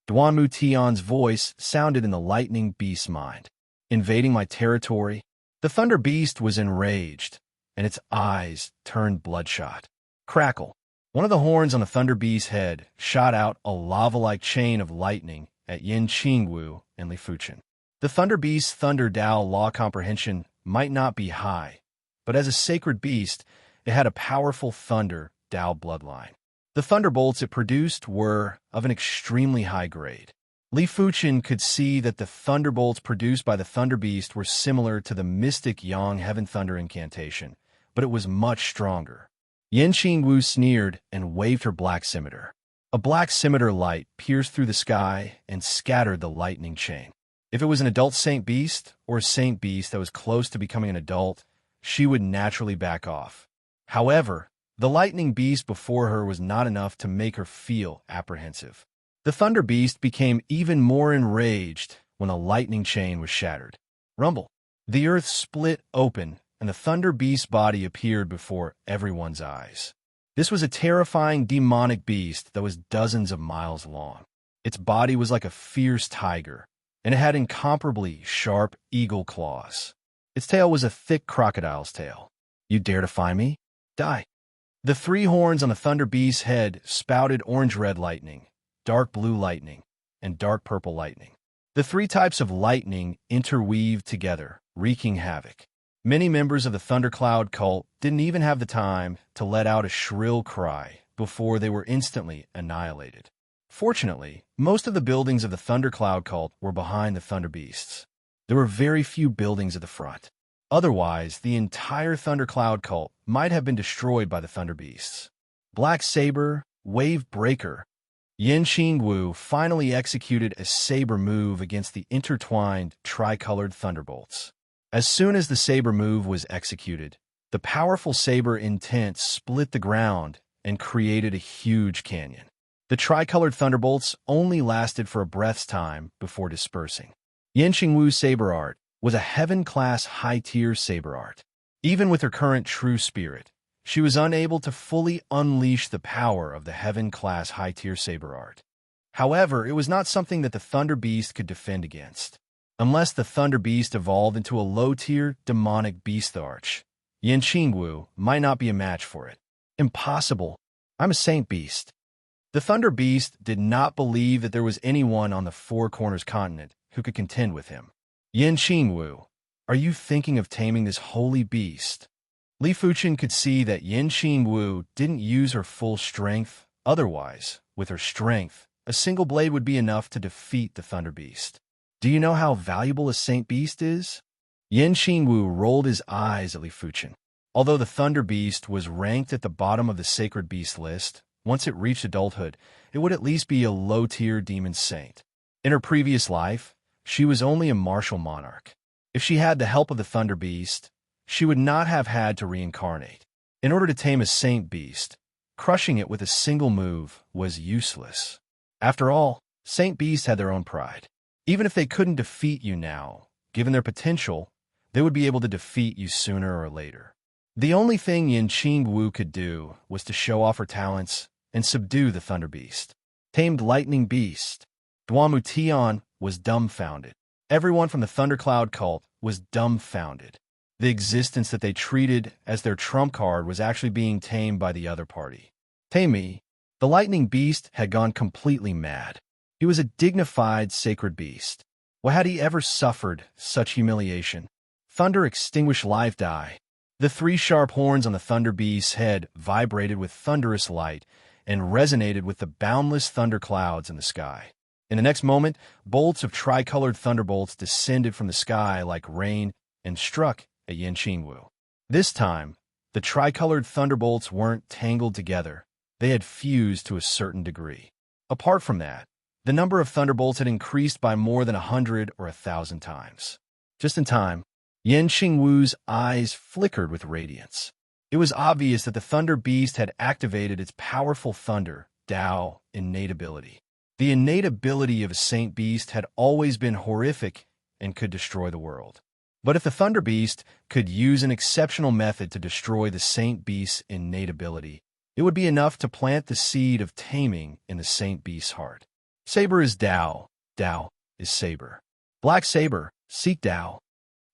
A: Duanmu Tian's voice sounded in the lightning beast's mind. Invading my territory? The thunder beast was enraged, and its eyes turned bloodshot. Crackle. One of the horns on the thunder beast's head shot out a lava-like chain of lightning at Yin Qingwu and Li Fuchen. The thunder beast's thunder Dao law comprehension might not be high, but as a sacred beast, it had a powerful thunder Dao bloodline. The thunderbolts it produced were of an extremely high grade. Li Fuchen could see that the thunderbolts produced by the thunder beast were similar to the mystic Yang Heaven Thunder incantation, but it was much stronger. Yin Qingwu sneered and waved her black scimitar. A black scimitar light pierced through the sky and scattered the lightning chain. If it was an adult saint beast or a saint beast that was close to becoming an adult, she would naturally back off. However, the lightning beast before her was not enough to make her feel apprehensive. The thunder beast became even more enraged when the lightning chain was shattered. Rumble. The earth split open, and the thunder beast's body appeared before everyone's eyes. This was a terrifying demonic beast that was dozens of miles long. Its body was like a fierce tiger, and it had incomparably sharp eagle claws. Its tail was a thick crocodile's tail. You dare defy me? Die. The three horns on the thunder beast's head spouted orange-red lightning, dark blue lightning, and dark purple lightning. The three types of lightning interweaved together, wreaking havoc. Many members of the thundercloud cult didn't even have the time to let out a shrill cry before they were instantly annihilated. Fortunately, most of the buildings of the thundercloud cult were behind the thunder beasts. There were very few buildings at the front. Otherwise, the entire thundercloud cult might have been destroyed by the thunder beasts. Black Saber, Wave Breaker. Yin Qingwu finally executed a saber move against the intertwined, tricolored thunderbolts. As soon as the saber move was executed, the powerful saber intent split the ground and created a huge canyon. The tricolored thunderbolts only lasted for a breath's time before dispersing. Yin Qingwu's saber art was a heaven-class high-tier saber art. Even with her current true spirit, she was unable to fully unleash the power of the heaven-class high-tier saber art. However, it was not something that the Thunder Beast could defend against. Unless the Thunder Beast evolved into a low-tier demonic beast arch, Yin Qingwu might not be a match for it. Impossible. I'm a saint beast. The Thunder Beast did not believe that there was anyone on the Four Corners continent who could contend with him. Yin Qingwu, are you thinking of taming this holy beast? Li Fuchen could see that Yin Qingwu didn't use her full strength. Otherwise, with her strength, a single blade would be enough to defeat the Thunder Beast. Do you know how valuable a saint beast is? Yin Qingwu rolled his eyes at Li Fuchen. Although the Thunder Beast was ranked at the bottom of the sacred beast list, once it reached adulthood, it would at least be a low-tier demon saint. In her previous life, she was only a martial monarch. If she had the help of the Thunder Beast, she would not have had to reincarnate. In order to tame a saint beast, crushing it with a single move was useless. After all, saint beasts had their own pride. Even if they couldn't defeat you now, given their potential, they would be able to defeat you sooner or later. The only thing Yin Qingwu could do was to show off her talents and subdue the Thunder Beast. Tamed Lightning Beast. Duanmu Tian was dumbfounded. Everyone from the Thundercloud cult was dumbfounded. The existence that they treated as their trump card was actually being tamed by the other party. Tame me. The Lightning Beast had gone completely mad. He was a dignified sacred beast. Why had he ever suffered such humiliation? Thunder extinguished life die. The three sharp horns on the Thunder Beast's head vibrated with thunderous light and resonated with the boundless thunder clouds in the sky. In the next moment, bolts of tricolored thunderbolts descended from the sky like rain and struck at Yin Qingwu. This time, the tricolored thunderbolts weren't tangled together. They had fused to a certain degree. Apart from that, the number of thunderbolts had increased by more than 100 or 1,000 times. Just in time, Yin Qingwu's eyes flickered with radiance. It was obvious that the Thunder Beast had activated its powerful thunder, Dao, innate ability. The innate ability of a saint beast had always been horrific and could destroy the world. But if the Thunder Beast could use an exceptional method to destroy the saint beast's innate ability, it would be enough to plant the seed of taming in the saint beast's heart. Saber is Tao. Tao is saber. Black saber, seek Tao.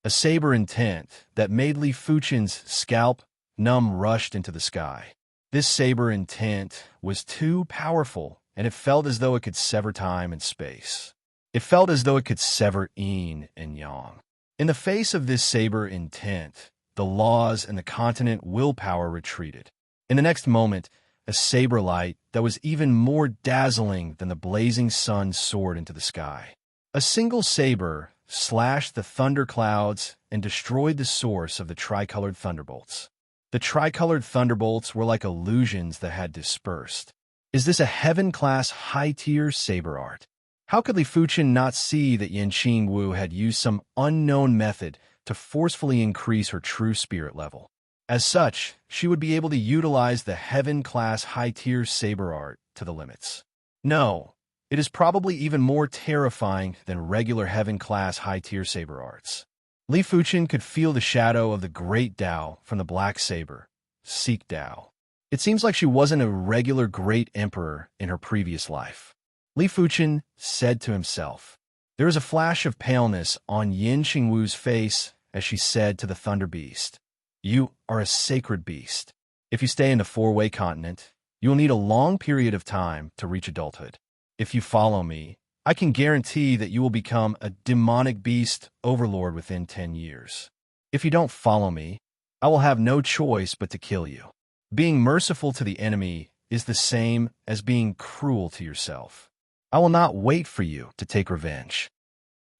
A: A saber intent that made Li Fuchen's scalp numb rushed into the sky. This saber intent was too powerful, and it felt as though it could sever time and space. It felt as though it could sever yin and yang. In the face of this saber intent, the laws and the continent willpower retreated. In the next moment, a saber light that was even more dazzling than the blazing sun soared into the sky. A single saber slashed the thunderclouds and destroyed the source of the tricolored thunderbolts. The tricolored thunderbolts were like illusions that had dispersed. Is this a heaven-class high-tier saber art? How could Li Fuchen not see that Yin Qingwu had used some unknown method to forcefully increase her true spirit level? As such, she would be able to utilize the heaven-class high-tier saber art to the limits. No, it is probably even more terrifying than regular heaven-class high-tier saber arts. Li Fuchen could feel the shadow of the great Tao from the black saber, seek Tao. It seems like she wasn't a regular great emperor in her previous life. Li Fuchen said to himself. There was a flash of paleness on Yin Qingwu's face as she said to the Thunder Beast, "You are a sacred beast. If you stay in the four-way continent, you will need a long period of time to reach adulthood. If you follow me, I can guarantee that you will become a demonic beast overlord within 10 years. If you don't follow me, I will have no choice but to kill you. Being merciful to the enemy is the same as being cruel to yourself. I will not wait for you to take revenge."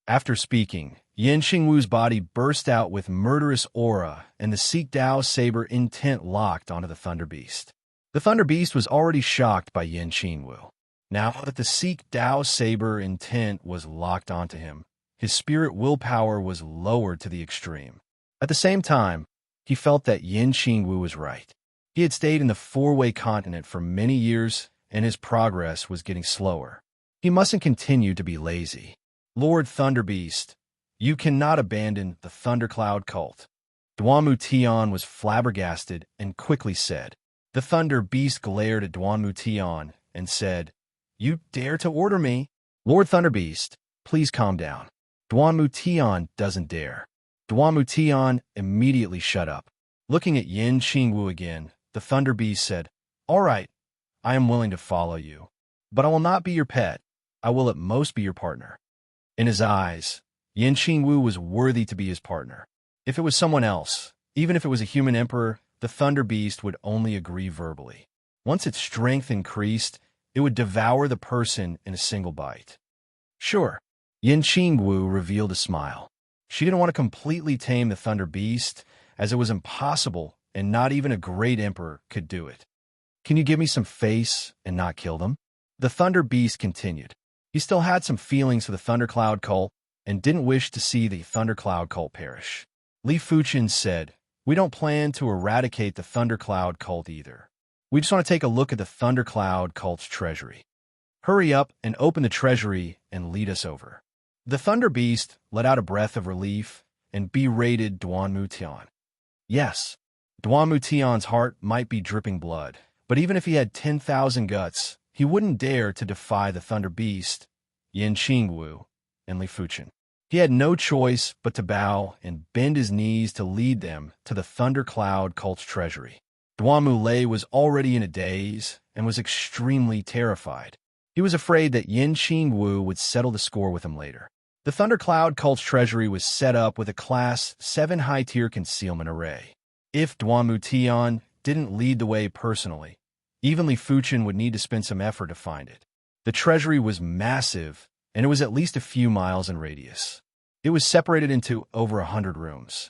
A: After speaking, Yin Qingwu's body burst out with murderous aura, and the Seek Dao saber intent locked onto the Thunder Beast. The Thunder Beast was already shocked by Yin Qingwu. Now that the Seek Dao saber intent was locked onto him, his spirit willpower was lowered to the extreme. At the same time, he felt that Yin Qingwu was right. He had stayed in the four-way continent for many years, and his progress was getting slower. He mustn't continue to be lazy. Lord Thunder Beast, you cannot abandon the Thundercloud cult. Duanmu Tian was flabbergasted and quickly said. The Thunder Beast glared at Duanmu Tian and said, "You dare to order me? Lord Thunder Beast, please calm down. Duanmu Tian doesn't dare." Duanmu Tian immediately shut up. Looking at Yin Qingwu again, the Thunder Beast said, "All right, I am willing to follow you, but I will not be your pet. I will at most be your partner." In his eyes, Yin Qingwu was worthy to be his partner. If it was someone else, even if it was a human emperor, the Thunder Beast would only agree verbally. Once its strength increased, it would devour the person in a single bite. Sure, Yin Qingwu revealed a smile. She didn't want to completely tame the Thunder Beast, as it was impossible and not even a great emperor could do it. "Can you give me some face and not kill them?" The Thunder Beast continued. He still had some feelings for the Thundercloud cult and didn't wish to see the Thundercloud cult perish. Li Fuchen said, "We don't plan to eradicate the Thundercloud cult either. We just want to take a look at the Thundercloud cult's treasury. Hurry up and open the treasury and lead us over." The Thunder Beast let out a breath of relief and berated Duanmu Tian. Yes, Duanmu Tian's heart might be dripping blood, but even if he had 10,000 guts, he wouldn't dare to defy the Thunder Beast, Yin Qingwu, and Li Fuchen. He had no choice but to bow and bend his knees to lead them to the Thundercloud cult's treasury. Duanmu Lei was already in a daze and was extremely terrified. He was afraid that Yin Qingwu would settle the score with him later. The Thundercloud cult's treasury was set up with a Class 7 high-tier concealment array. If Duanmu Tian didn't lead the way personally, even Li Fuchen would need to spend some effort to find it. The treasury was massive, and it was at least a few miles in radius. It was separated into over 100 rooms.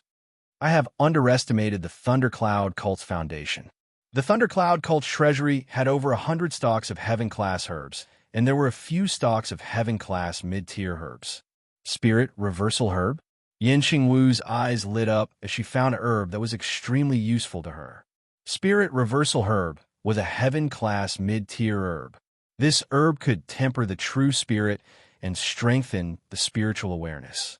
A: I have underestimated the Thundercloud cult's foundation. The Thundercloud cult's treasury had over 100 stalks of heaven-class herbs, and there were a few stalks of heaven-class mid-tier herbs. Spirit Reversal Herb? Yin Qingwu's eyes lit up as she found a herb that was extremely useful to her. Spirit Reversal Herb was a heaven-class mid-tier herb. This herb could temper the true spirit and strengthen the spiritual awareness.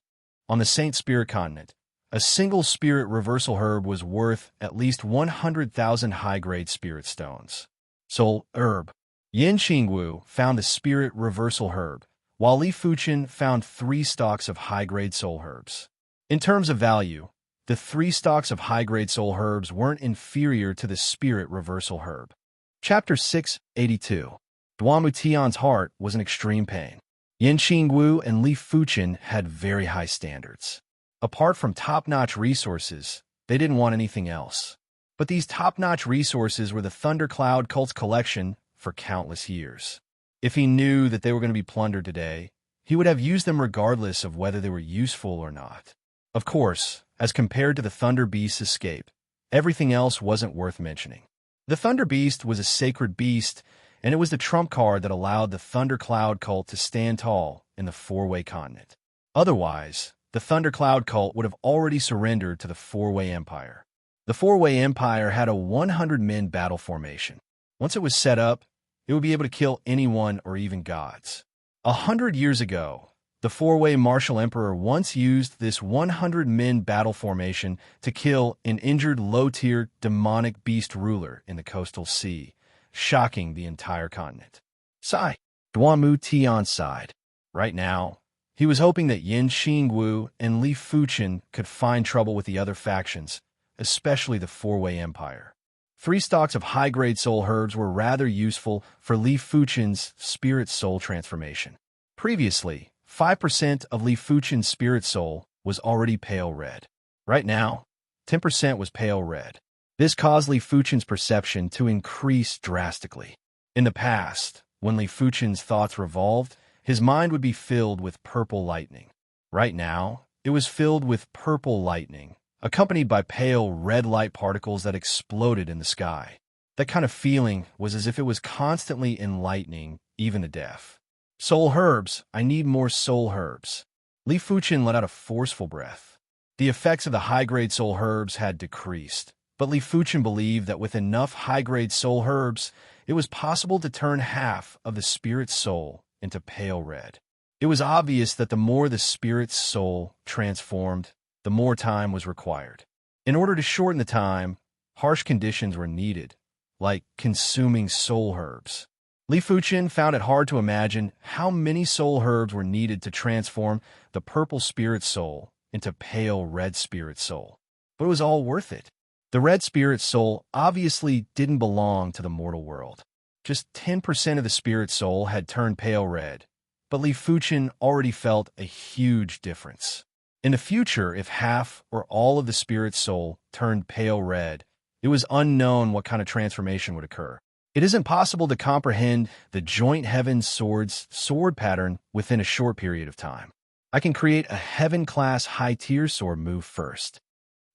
A: On the Saint Spirit continent, a single Spirit Reversal Herb was worth at least 100,000 high-grade spirit stones. Soul Herb. Yin Qingwu found the spirit reversal herb, while Li Fuchen found 3 stalks of high-grade soul herbs. In terms of value, the 3 stalks of high-grade soul herbs weren't inferior to the spirit reversal herb. Chapter 682. Duamu Tian's heart was in extreme pain. Yin Qingwu and Li Fuchen had very high standards. Apart from top-notch resources, they didn't want anything else. But these top-notch resources were the Thundercloud cult's collection for countless years. If he knew that they were going to be plundered today, he would have used them regardless of whether they were useful or not. Of course, as compared to the Thunder Beast's escape, everything else wasn't worth mentioning. The Thunder Beast was a sacred beast, and it was the trump card that allowed the Thundercloud cult to stand tall in the Four-Way continent. Otherwise, the Thundercloud cult would have already surrendered to the Four-Way Empire. The Four-Way Empire had a 100-men battle formation. Once it was set up, it would be able to kill anyone or even gods. 100 years ago, the Four-Way Martial Emperor once used this 100-men battle formation to kill an injured low-tier demonic beast ruler in the coastal sea, shocking the entire continent. Sigh. Duamu Tian sighed. Right now, he was hoping that Yin Qingwu and Li Fuchen could find trouble with the other factions, especially the Four-Way Empire. 3 stalks of high-grade soul herbs were rather useful for Li Fuchen's spirit soul transformation. Previously, 5% of Li Fuchen's spirit soul was already pale red. Right now, 10% was pale red. This caused Li Fuchen's perception to increase drastically. In the past, when Li Fuchen's thoughts revolved, his mind would be filled with purple lightning. Right now, it was filled with purple lightning, accompanied by pale red light particles that exploded in the sky. That kind of feeling was as if it was constantly enlightening even the deaf. Soul herbs, I need more soul herbs. Li Fuchen let out a forceful breath. The effects of the high-grade soul herbs had decreased, but Li Fuchen believed that with enough high-grade soul herbs, it was possible to turn half of the spirit's soul into pale red. It was obvious that the more the spirit's soul transformed, the more time was required. In order to shorten the time, harsh conditions were needed, like consuming soul herbs. Li Fuchen found it hard to imagine how many soul herbs were needed to transform the purple spirit soul into pale red spirit soul. But it was all worth it. The red spirit soul obviously didn't belong to the mortal world. Just 10% of the spirit soul had turned pale red, but Li Fuchen already felt a huge difference. In the future, if half or all of the spirit soul turned pale red, it was unknown what kind of transformation would occur. It isn't possible to comprehend the joint heaven sword's sword pattern within a short period of time. I can create a heaven-class high-tier sword move first.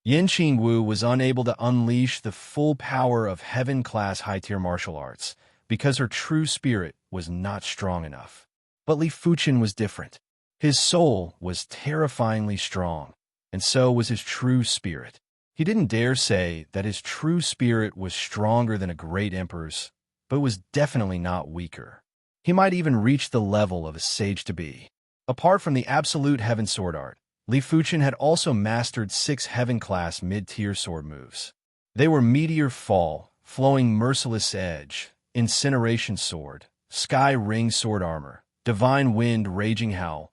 A: Yin Qingwu was unable to unleash the full power of heaven-class high-tier martial arts because her true spirit was not strong enough. But Li Fuchen was different. His soul was terrifyingly strong, and so was his true spirit. He didn't dare say that his true spirit was stronger than a great emperor's, but was definitely not weaker. He might even reach the level of a sage-to-be. Apart from the absolute heaven sword art, Li Fuchen had also mastered 6 heaven-class mid-tier sword moves. They were Meteor Fall, Flowing Merciless Edge, Incineration Sword, Sky Ring Sword Armor, Divine Wind Raging Howl,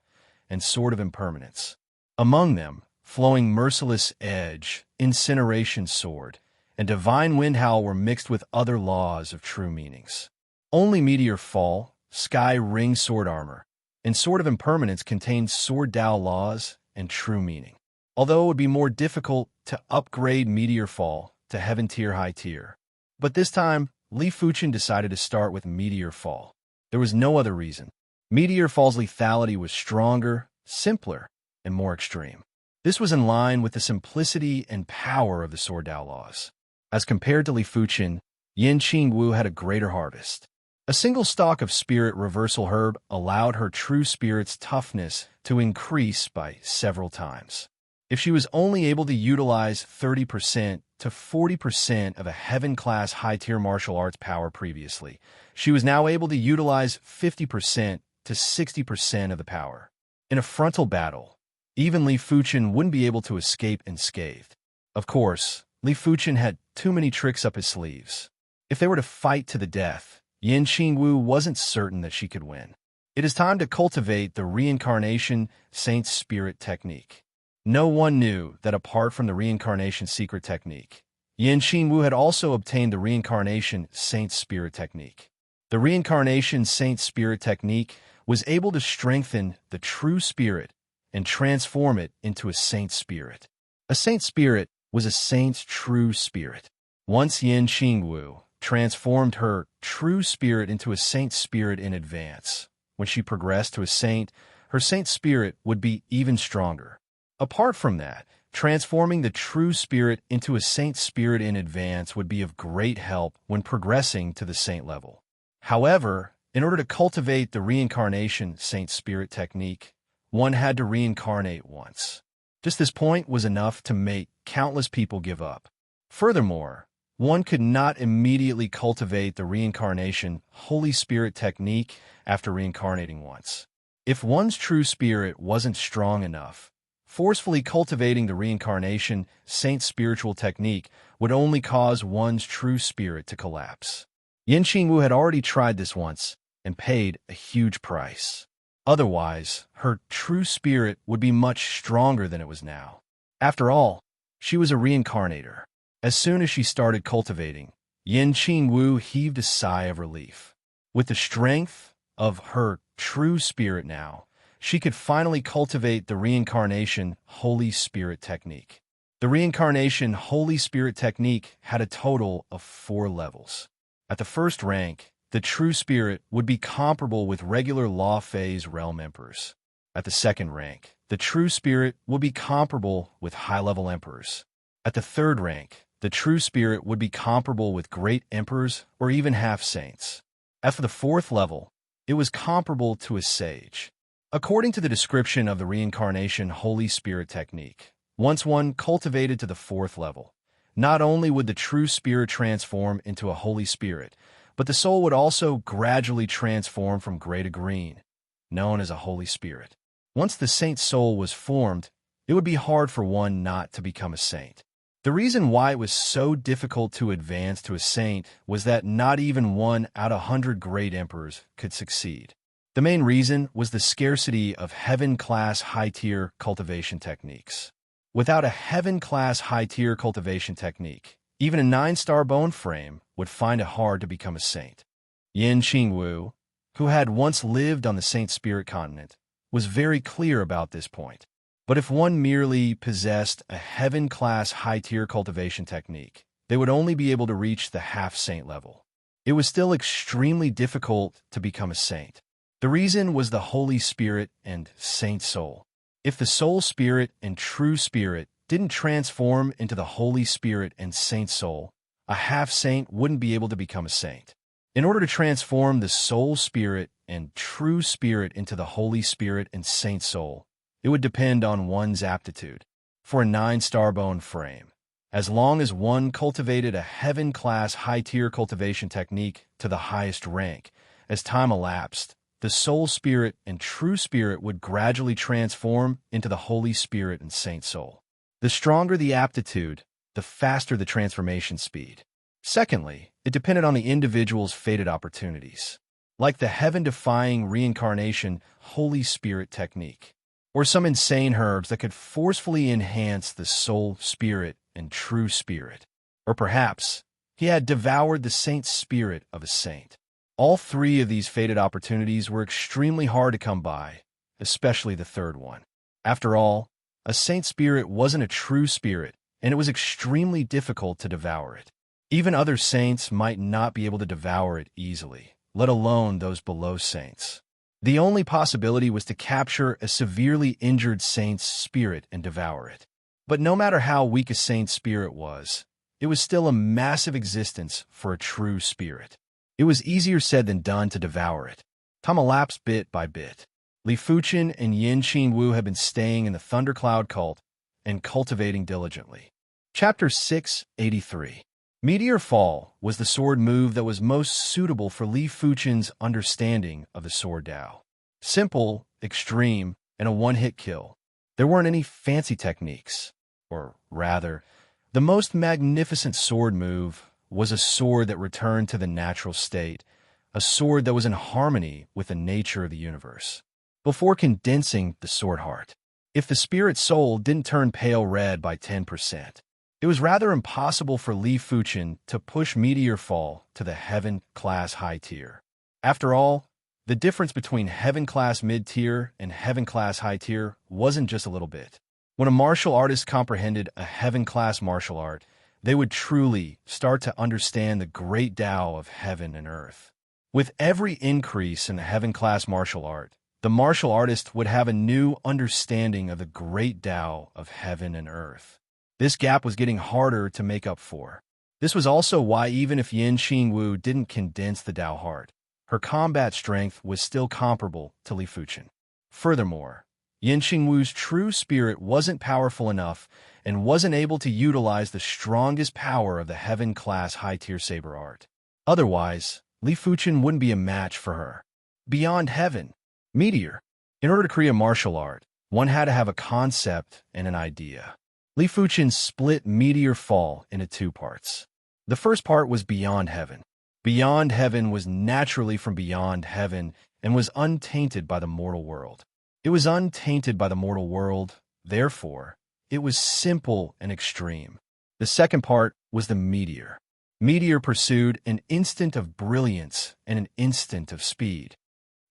A: and Sword of Impermanence. Among them, Flowing Merciless Edge, Incineration Sword, and Divine Wind Howl were mixed with other laws of true meanings. Only Meteor Fall, Sky Ring Sword Armor, and Sword of Impermanence contained Sword Dao laws and true meaning. Although it would be more difficult to upgrade Meteor Fall to Heaven Tier High Tier. But this time, Li Fuchen decided to start with Meteor Fall. There was no other reason. Meteor Fall's lethality was stronger, simpler, and more extreme. This was in line with the simplicity and power of the Sword Dao laws. As compared to Li Fuchen, Yin Qingwu had a greater harvest. A single stalk of spirit reversal herb allowed her true spirit's toughness to increase by several times. If she was only able to utilize 30% to 40% of a heaven-class high-tier martial arts power previously, she was now able to utilize 50% to 60% of the power. In a frontal battle, even Li Fuchen wouldn't be able to escape unscathed. Of course, Li Fuchen had too many tricks up his sleeves. If they were to fight to the death, Yin Qingwu wasn't certain that she could win. It is time to cultivate the reincarnation saint spirit technique. No one knew that apart from the reincarnation secret technique, Yin Qingwu had also obtained the reincarnation saint spirit technique. The reincarnation saint spirit technique was able to strengthen the true spirit and transform it into a saint spirit. A saint spirit was a saint's true spirit. Once Yin Qingwu transformed her true spirit into a saint spirit in advance, when she progressed to a saint, her saint spirit would be even stronger. Apart from that, transforming the true spirit into a saint spirit in advance would be of great help when progressing to the saint level. However, in order to cultivate the reincarnation saint spirit technique, one had to reincarnate once. Just this point was enough to make countless people give up. Furthermore, one could not immediately cultivate the reincarnation Holy Spirit technique after reincarnating once. If one's true spirit wasn't strong enough, forcefully cultivating the reincarnation saint spiritual technique would only cause one's true spirit to collapse. Yin Qingwu had already tried this once and paid a huge price. Otherwise, her true spirit would be much stronger than it was now. After all, she was a reincarnator. As soon as she started cultivating, Yin Qingwu heaved a sigh of relief. With the strength of her true spirit now, she could finally cultivate the reincarnation Holy Spirit technique. The reincarnation Holy Spirit technique had a total of 4 levels. At the first rank, the true spirit would be comparable with regular law phase realm emperors. At the second rank, the true spirit would be comparable with high-level emperors. At the third rank, the true spirit would be comparable with great emperors or even half-saints. At the fourth level, it was comparable to a sage. According to the description of the reincarnation Holy Spirit technique, once one cultivated to the 4th level, not only would the true spirit transform into a Holy Spirit, but the soul would also gradually transform from gray to green, known as a Holy Spirit. Once the saint soul was formed, it would be hard for one not to become a saint. The reason why it was so difficult to advance to a saint was that not even 1 out of 100 great emperors could succeed. The main reason was the scarcity of heaven-class high-tier cultivation techniques. Without a heaven-class high-tier cultivation technique, even a 9-star bone frame would find it hard to become a saint. Yin Qingwu, who had once lived on the Saint Spirit continent, was very clear about this point. But if one merely possessed a heaven-class high-tier cultivation technique, they would only be able to reach the half-saint level. It was still extremely difficult to become a saint. The reason was the Holy Spirit and saint soul. If the soul spirit and true spirit didn't transform into the Holy Spirit and saint soul, a half-saint wouldn't be able to become a saint. In order to transform the soul spirit and true spirit into the Holy Spirit and saint soul, it would depend on one's aptitude. For a 9-star bone frame, as long as one cultivated a heaven-class high-tier cultivation technique to the highest rank, as time elapsed, the soul spirit and true spirit would gradually transform into the Holy Spirit and saint soul. The stronger the aptitude, the faster the transformation speed. Secondly, it depended on the individual's fated opportunities, like the heaven-defying reincarnation Holy Spirit technique, or some insane herbs that could forcefully enhance the soul spirit and true spirit. Or perhaps he had devoured the saint spirit of a saint. All 3 of these fated opportunities were extremely hard to come by, especially the third one. After all, a saint spirit wasn't a true spirit, and it was extremely difficult to devour it. Even other saints might not be able to devour it easily, let alone those below saints. The only possibility was to capture a severely injured saint's spirit and devour it. But no matter how weak a saint's spirit was, it was still a massive existence for a true spirit. It was easier said than done to devour it. Time elapsed bit by bit. Li Fuqin and Yin Qingwu had been staying in the Thundercloud cult and cultivating diligently. Chapter 683. Meteor Fall was the sword move that was most suitable for Li Fuqin's understanding of the sword Dao. Simple, extreme, and a one-hit kill. There weren't any fancy techniques. Or rather, the most magnificent sword move was a sword that returned to the natural state a sword that was in harmony with the nature of the universe. Before condensing the sword heart, if the spirit soul didn't turn pale red by 10%, it was rather impossible for Li Fuchen to push Meteor Fall to the Heaven-class high tier. After all, the difference between Heaven-class mid-tier and Heaven-class high tier wasn't just a little bit. When a martial artist comprehended a Heaven-class martial art, they would truly start to understand the great Tao of heaven and earth. With every increase in the Heaven-class martial art, the martial artist would have a new understanding of the great Tao of heaven and earth. This gap was getting harder to make up for. This was also why even if Yin Xingwu didn't condense the Tao heart, her combat strength was still comparable to Li Fuchen. Furthermore, Yin Xingwu's true spirit wasn't powerful enough and wasn't able to utilize the strongest power of the Heaven-class high-tier saber art. Otherwise, Li Fuchen wouldn't be a match for her. Beyond Heaven, Meteor. In order to create a martial art, one had to have a concept and an idea. Li Fuchen split Meteor Fall into two parts. The first part was Beyond Heaven. Beyond Heaven was naturally from beyond heaven and was untainted by the mortal world. It was untainted by the mortal world, therefore, it was simple and extreme. The second part was the Meteor. Meteor pursued an instant of brilliance and an instant of speed.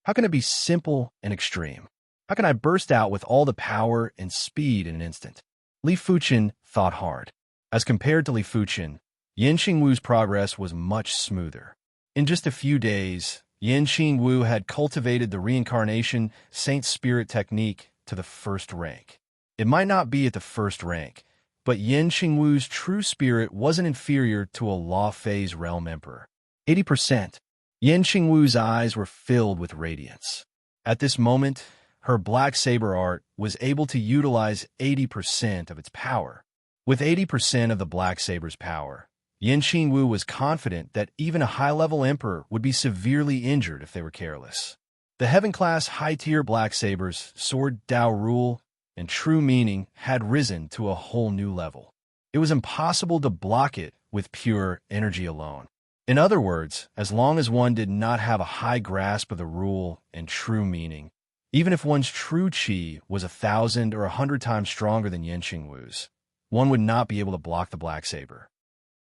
A: How can it be simple and extreme? How can I burst out with all the power and speed in an instant? Li Fuchen thought hard. As compared to Li Fuchen, Yin Xingwu's progress was much smoother. In just a few days, Yin Xingwu had cultivated the reincarnation Saint Spirit technique to the first rank. It might not be at the first rank, but Yin Xingwu's true spirit wasn't inferior to a Law Phase Realm Emperor. 80%. Yin Xingwu's eyes were filled with radiance. At this moment, her black saber art was able to utilize 80% of its power. With 80% of the black saber's power, Yin Xingwu was confident that even a high-level emperor would be severely injured if they were careless. The Heaven-class high-tier black sabers, sword Tao rule, and true meaning had risen to a whole new level. It was impossible to block it with pure energy alone. In other words, as long as one did not have a high grasp of the rule and true meaning, even if one's true qi was 1,000 or 100 times stronger than Yin Xingwu's, one would not be able to block the black saber.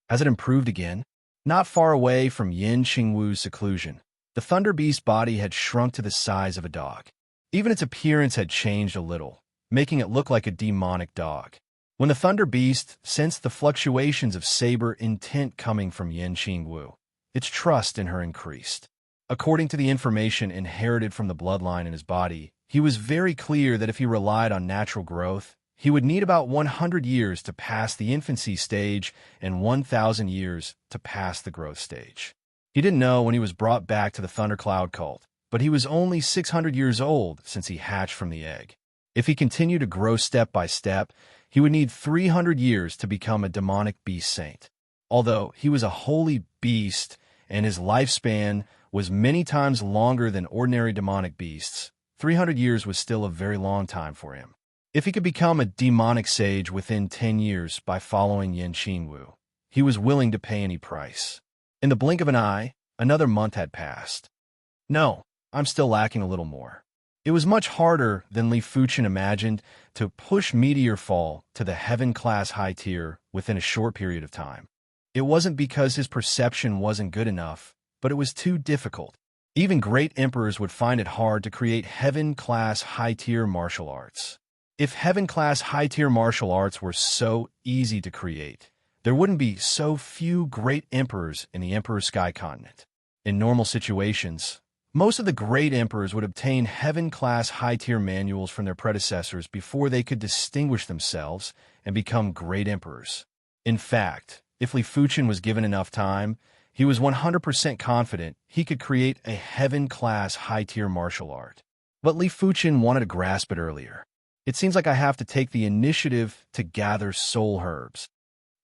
A: Has it improved again? Not far away from Yin Xingwu's seclusion, the Thunder Beast body had shrunk to the size of a dog. Even its appearance had changed a little, making it look like a demonic dog. When the Thunder Beast sensed the fluctuations of saber intent coming from Yin Xingwu, its trust in her increased. According to the information inherited from the bloodline in his body, he was very clear that if he relied on natural growth, he would need about 100 years to pass the infancy stage and 1,000 years to pass the growth stage. He didn't know when he was brought back to the Thundercloud cult, but he was only 600 years old since he hatched from the egg. If he continued to grow step by step, he would need 300 years to become a demonic beast saint. Although he was a holy beast and his lifespan was many times longer than ordinary demonic beasts, 300 years was still a very long time for him. If he could become a demonic sage within 10 years by following Yin Xingwu, he was willing to pay any price. In the blink of an eye, another month had passed. No, I'm still lacking a little more. It was much harder than Li Fuchen imagined to push Meteor Fall to the Heaven-class high tier within a short period of time. It wasn't because his perception wasn't good enough, but it was too difficult. Even great emperors would find it hard to create Heaven-class high-tier martial arts. If Heaven-class high-tier martial arts were so easy to create, there wouldn't be so few great emperors in the Emperor Sky Continent. In normal situations, most of the great emperors would obtain Heaven-class high-tier manuals from their predecessors before they could distinguish themselves and become great emperors. In fact, if Li Fuchen was given enough time, he was 100% confident he could create a Heaven-class high-tier martial art. But Li Fuchen wanted to grasp it earlier. It seems like I have to take the initiative to gather soul herbs.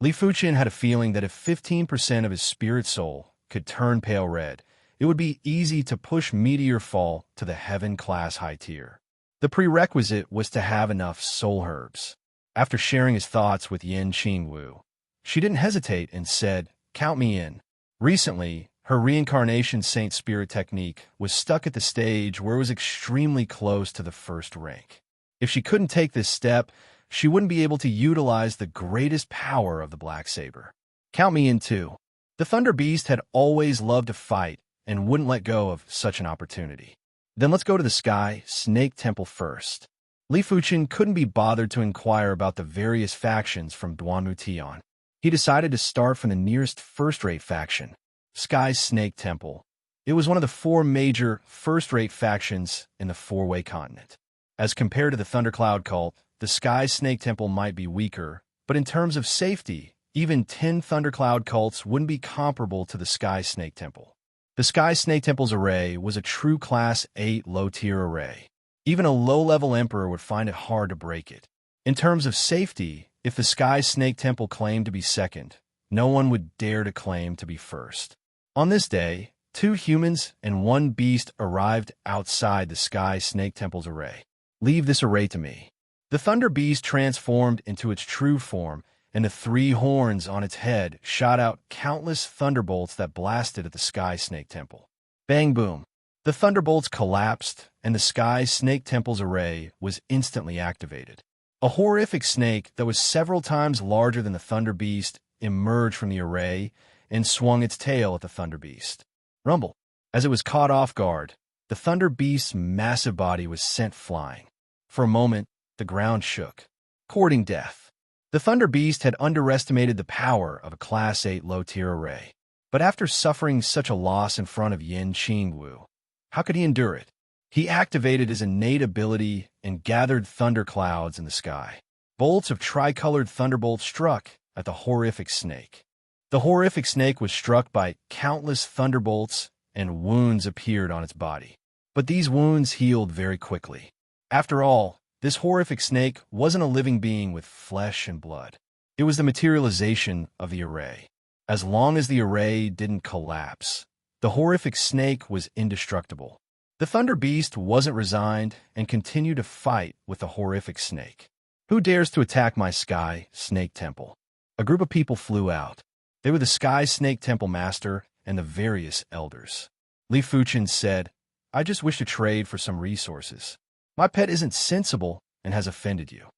A: Li Fuchen had a feeling that if 15% of his spirit soul could turn pale red, it would be easy to push Meteor Fall to the Heaven-class high tier. The prerequisite was to have enough soul herbs. After sharing his thoughts with Yin Xingwu, she didn't hesitate and said, "Count me in." Recently, Her reincarnation Saint Spirit technique was stuck at the stage where it was extremely close to the first rank. If she couldn't take this step, she wouldn't be able to utilize the greatest power of the Black Saber. Count me in too. The Thunder Beast had always loved to fight and wouldn't let go of such an opportunity. Then let's go to the Sky Snake Temple first. Li Fuchen couldn't be bothered to inquire about the various factions from Duanmu. He decided to start from the nearest first-rate faction, Sky Snake Temple. It was one of the four major first-rate factions in the four-way continent. As compared to the Thundercloud cult, the Sky Snake Temple might be weaker, but in terms of safety, even 10 Thundercloud cults wouldn't be comparable to the Sky Snake Temple. The Sky Snake Temple's array was a true Class 8 low-tier array. Even a low-level Emperor would find it hard to break it. In terms of safety, if the Sky Snake Temple claimed to be second, no one would dare to claim to be first. On this day, 2 humans and 1 beast arrived outside the Sky Snake Temple's array. Leave this array to me. The Thunder Beast transformed into its true form, and the 3 horns on its head shot out countless thunderbolts that blasted at the Sky Snake Temple. Bang boom! The thunderbolts collapsed, and the Sky Snake Temple's array was instantly activated. A horrific snake that was several times larger than the Thunder Beast emerged from the array and swung its tail at the Thunder Beast. Rumble! As it was caught off guard, the Thunder Beast's massive body was sent flying. For a moment, the ground shook, courting death. The Thunder Beast had underestimated the power of a Class 8 low-tier array. But after suffering such a loss in front of Yin Qingwu, how could he endure it? He activated his innate ability and gathered thunderclouds in the sky. Bolts of tricolored thunderbolts struck at the horrific snake. The horrific snake was struck by countless thunderbolts, and wounds appeared on its body. But these wounds healed very quickly. After all, this horrific snake wasn't a living being with flesh and blood. It was the materialization of the array. As long as the array didn't collapse, the horrific snake was indestructible. The Thunder Beast wasn't resigned and continued to fight with the horrific snake. Who dares to attack my Sky Snake Temple? A group of people flew out. They were the Sky Snake Temple Master and the various elders. Li Fuchen said, "I just wish to trade for some resources. My pet isn't sensible and has offended you."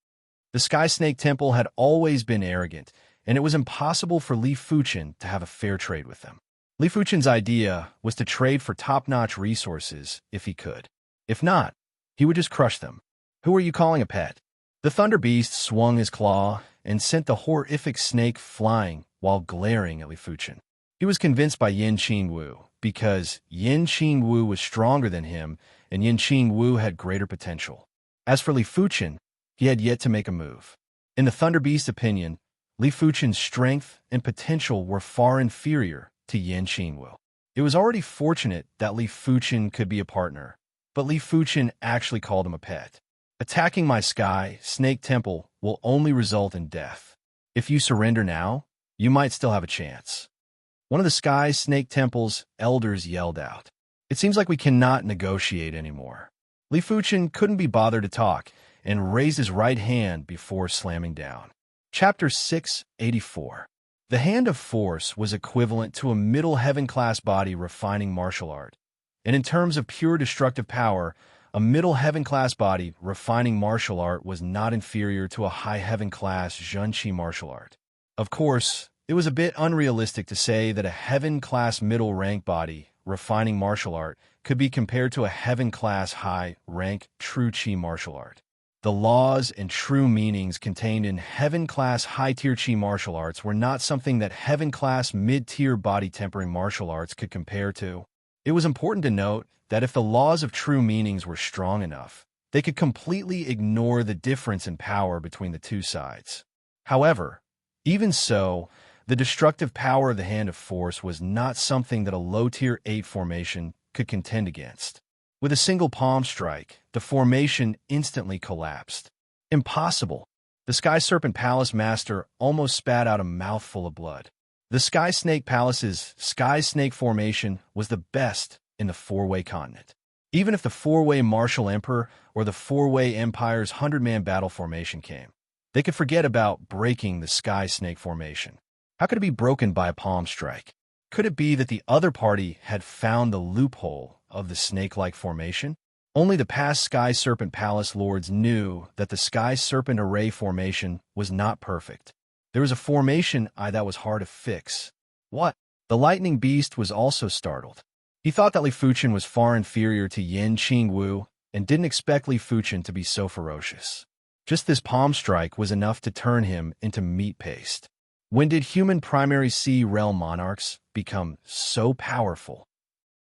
A: The Sky Snake Temple had always been arrogant, and it was impossible for Li Fuchen to have a fair trade with them. Li Fuchen's idea was to trade for top-notch resources if he could. If not, he would just crush them. Who are you calling a pet? The Thunder Beast swung his claw and sent the horrific snake flying while glaring at Li Fuchen. He was convinced by Yin Qingwu because Yin Qingwu was stronger than him and Yin Qingwu had greater potential. As for Li Fuchen, he had yet to make a move. In the Thunder Beast's opinion, Li Fuchen's strength and potential were far inferior to Yin Qingwu. It was already fortunate that Li Fuchen could be a partner, but Li Fuchen actually called him a pet. Attacking my Sky Snake Temple will only result in death. If you surrender now, you might still have a chance. One of the Sky Snake Temple's elders yelled out. It seems like we cannot negotiate anymore. Li Fuchen couldn't be bothered to talk and raised his right hand before slamming down. Chapter 684. The Hand of Force was equivalent to a middle heaven-class body refining martial art. And in terms of pure destructive power, a middle heaven-class body refining martial art was not inferior to a high heaven-class Zhenqi martial art. Of course, it was a bit unrealistic to say that a heaven-class middle-rank body refining martial art could be compared to a heaven-class high-rank true Qi martial art. The laws and true meanings contained in heaven-class high-tier Qi martial arts were not something that heaven-class mid-tier body-tempering martial arts could compare to. It was important to note that if the laws of true meanings were strong enough, they could completely ignore the difference in power between the two sides. However, even so, the destructive power of the Hand of Force was not something that a low-tier 8 formation could contend against. With a single palm strike, the formation instantly collapsed. Impossible! The Sky Serpent Palace Master almost spat out a mouthful of blood. The Sky Snake Palace's Sky Snake formation was the best in the four-way continent. Even if the four-way Martial Emperor or the four-way Empire's 100-man battle formation came, they could forget about breaking the Sky Snake formation. How could it be broken by a palm strike? Could it be that the other party had found the loophole of the snake-like formation? Only the past Sky Serpent Palace lords knew that the Sky Serpent Array formation was not perfect. There was a formation that was hard to fix. What? The lightning beast was also startled. He thought that Li Fuchen was far inferior to Yin Qingwu and didn't expect Li Fuchen to be so ferocious. Just this palm strike was enough to turn him into meat paste. When did human primary sea realm monarchs become so powerful?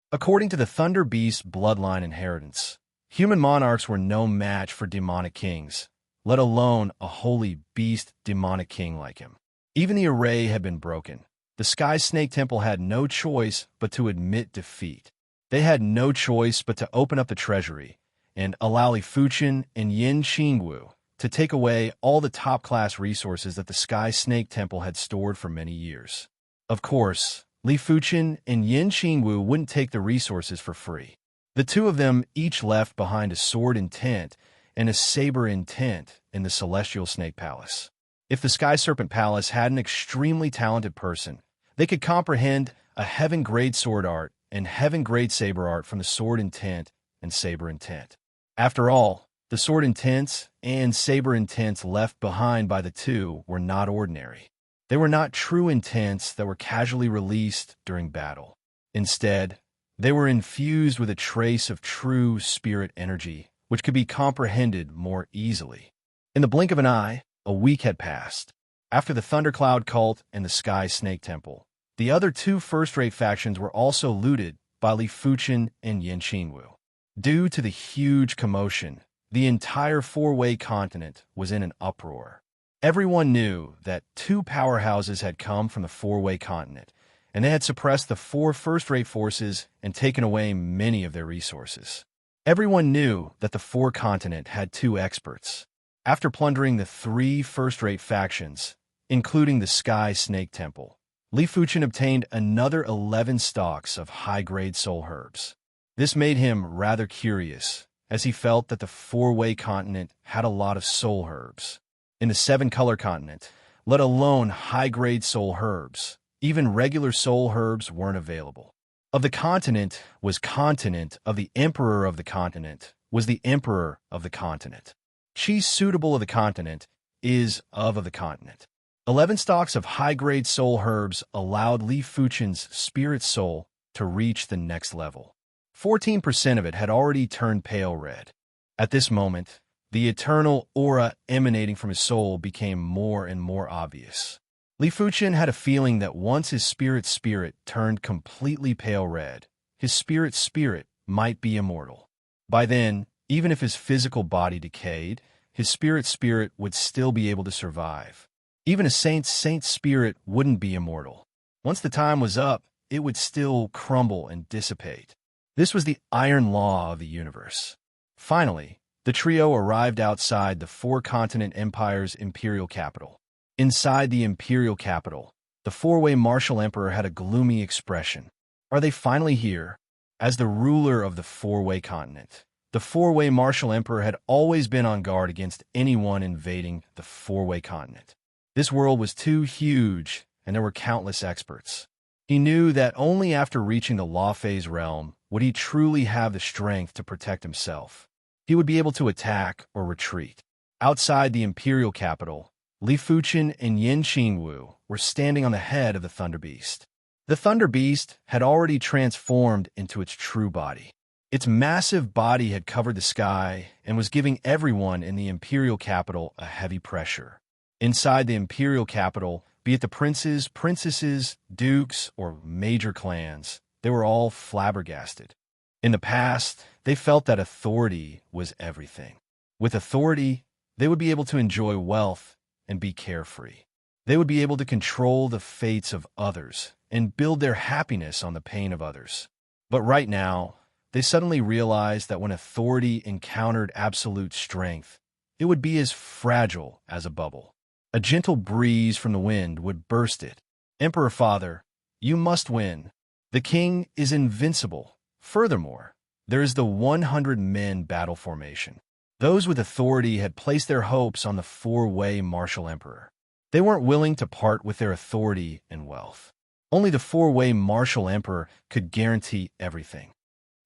A: According to the Thunder Beast bloodline inheritance, human monarchs were no match for demonic kings, let alone a holy beast demonic king like him. Even the array had been broken. The Sky Snake Temple had no choice but to admit defeat. They had no choice but to open up the treasury and allow Li Fuchen and Yin Qingwu to take away all the top-class resources that the Sky Snake Temple had stored for many years. Of course, Li Fuchen and Yin Qingwu wouldn't take the resources for free. The two of them each left behind a sword intent and a saber intent in the Celestial Snake Palace. If the Sky Serpent Palace had an extremely talented person, they could comprehend a heaven-grade sword art and heaven-grade saber art from the sword intent and saber intent. After all, the sword intents and saber intents left behind by the two were not ordinary. They were not true intents that were casually released during battle. Instead, they were infused with a trace of true spirit energy, which could be comprehended more easily. In the blink of an eye, a week had passed. After the Thundercloud Cult and the Sky Snake Temple, the other two first-rate factions were also looted by Li Fuchen and Yin Qingwu. Due to the huge commotion, the entire four-way continent was in an uproar. Everyone knew that two powerhouses had come from the four-way continent, and they had suppressed the four first-rate forces and taken away many of their resources. Everyone knew that the four continent had two experts. After plundering the three first-rate factions, including the Sky Snake Temple, Li Fuchen obtained another 11 stalks of high-grade soul herbs. This made him rather curious, as he felt that the four-way continent had a lot of soul herbs. In the seven-color continent, let alone high-grade soul herbs, even regular soul herbs weren't available. Of the continent was continent, of the emperor of the continent was the emperor of the continent. Chi suitable of the continent is of the continent. 11 stalks of high-grade soul herbs allowed Li Fuchen's spirit soul to reach the next level. 14% of it had already turned pale red. At this moment, the eternal aura emanating from his soul became more and more obvious. Li Fuchen had a feeling that once his spirit turned completely pale red, his spirit might be immortal. By then, even if his physical body decayed, his spirit would still be able to survive. Even a saint's spirit wouldn't be immortal. Once the time was up, it would still crumble and dissipate. This was the iron law of the universe. Finally, the trio arrived outside the four-continent empire's imperial capital. Inside the imperial capital, the four-way martial emperor had a gloomy expression. Are they finally here? As the ruler of the four-way continent, the four-way martial emperor had always been on guard against anyone invading the four-way continent. This world was too huge, and there were countless experts. He knew that only after reaching the Law Phase realm would he truly have the strength to protect himself. He would be able to attack or retreat. Outside the imperial capital, Li Fuchen and Yin Qingwu were standing on the head of the Thunder Beast. The Thunder Beast had already transformed into its true body. Its massive body had covered the sky and was giving everyone in the imperial capital a heavy pressure. Inside the imperial capital, be it the princes, princesses, dukes, or major clans, they were all flabbergasted. In the past, they felt that authority was everything. With authority, they would be able to enjoy wealth and be carefree. They would be able to control the fates of others and build their happiness on the pain of others. But right now, they suddenly realized that when authority encountered absolute strength, it would be as fragile as a bubble. A gentle breeze from the wind would burst it. Emperor Father, you must win. The king is invincible. Furthermore, there is the 100-men battle formation. Those with authority had placed their hopes on the four-way martial emperor. They weren't willing to part with their authority and wealth. Only the four-way martial emperor could guarantee everything.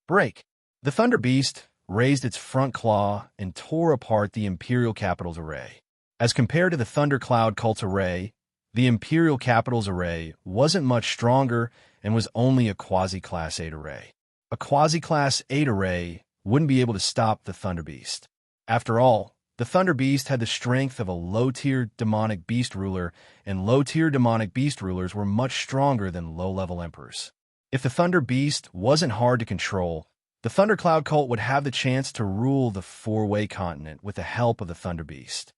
A: Break. The Thunder Beast raised its front claw and tore apart the Imperial Capital's array. As compared to the Thundercloud Cult's array, the Imperial Capital's array wasn't much stronger and was only a quasi-Class 8 array. A quasi-Class 8 array wouldn't be able to stop the Thunder Beast. After all, the Thunder Beast had the strength of a low-tier demonic beast ruler, and low-tier demonic beast rulers were much stronger than low-level emperors. If the Thunder Beast wasn't hard to control, the Thundercloud Cult would have the chance to rule the four-way continent with the help of the Thunder Beast.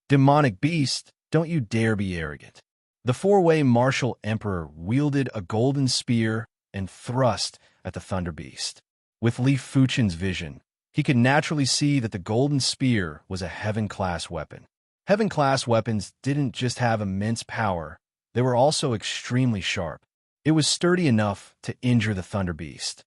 A: Demonic Beast, don't you dare be arrogant. The four-way martial emperor wielded a golden spear and thrust at the Thunder Beast. With Li Fuchen's vision, he could naturally see that the golden spear was a Heaven-class weapon. Heaven-class weapons didn't just have immense power, they were also extremely sharp. It was sturdy enough to injure the Thunder Beast.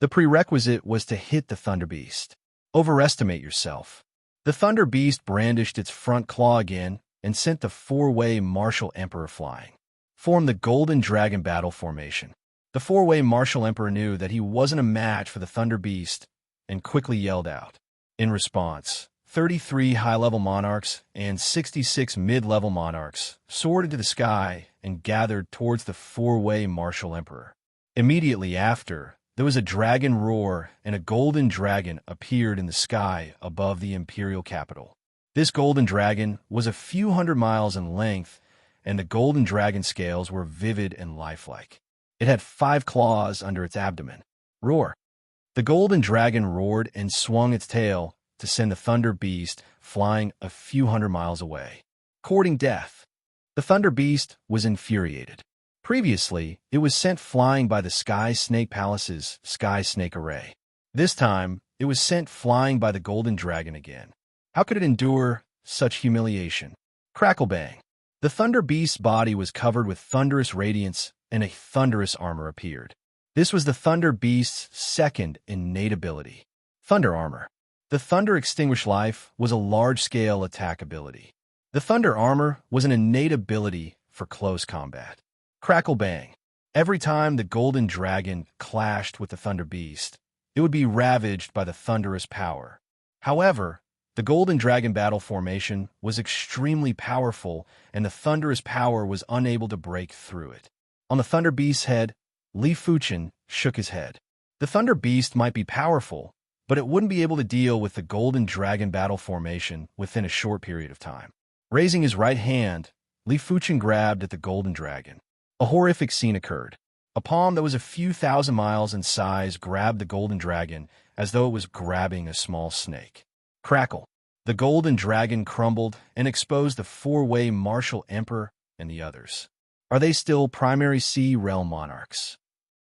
A: The prerequisite was to hit the Thunder Beast. Overestimate yourself. The Thunder Beast brandished its front claw again and sent the four-way martial emperor flying. Form the Golden Dragon battle formation. The four-way martial emperor knew that he wasn't a match for the Thunder Beast and quickly yelled out. In response, 33 high-level monarchs and 66 mid-level monarchs soared into the sky and gathered towards the four-way martial emperor. Immediately after, there was a dragon roar and a golden dragon appeared in the sky above the imperial capital. This golden dragon was a few hundred miles in length, and the golden dragon scales were vivid and lifelike. It had 5 claws under its abdomen. Roar. The golden dragon roared and swung its tail to send the Thunder Beast flying a few hundred miles away. Courting death. The Thunder Beast was infuriated. Previously, it was sent flying by the Sky Snake Palace's Sky Snake Array. This time, it was sent flying by the Golden Dragon again. How could it endure such humiliation? Crackle bang. The Thunder Beast's body was covered with thunderous radiance, and a thunderous armor appeared. This was the Thunder Beast's second innate ability, Thunder Armor. The Thunder Extinguished Life was a large-scale attack ability. The Thunder Armor was an innate ability for close combat. Crackle bang. Every time the Golden Dragon clashed with the Thunder Beast, it would be ravaged by the thunderous power. However, the Golden Dragon battle formation was extremely powerful, and the thunderous power was unable to break through it. On the Thunder Beast's head, Li Fuchen shook his head. The Thunder Beast might be powerful, but it wouldn't be able to deal with the Golden Dragon battle formation within a short period of time. Raising his right hand, Li Fuchen grabbed at the Golden Dragon. A horrific scene occurred. A palm that was a few thousand miles in size grabbed the Golden Dragon as though it was grabbing a small snake. Crackle. The Golden Dragon crumbled and exposed the four-way martial emperor and the others. Are they still primary Sea realm monarchs?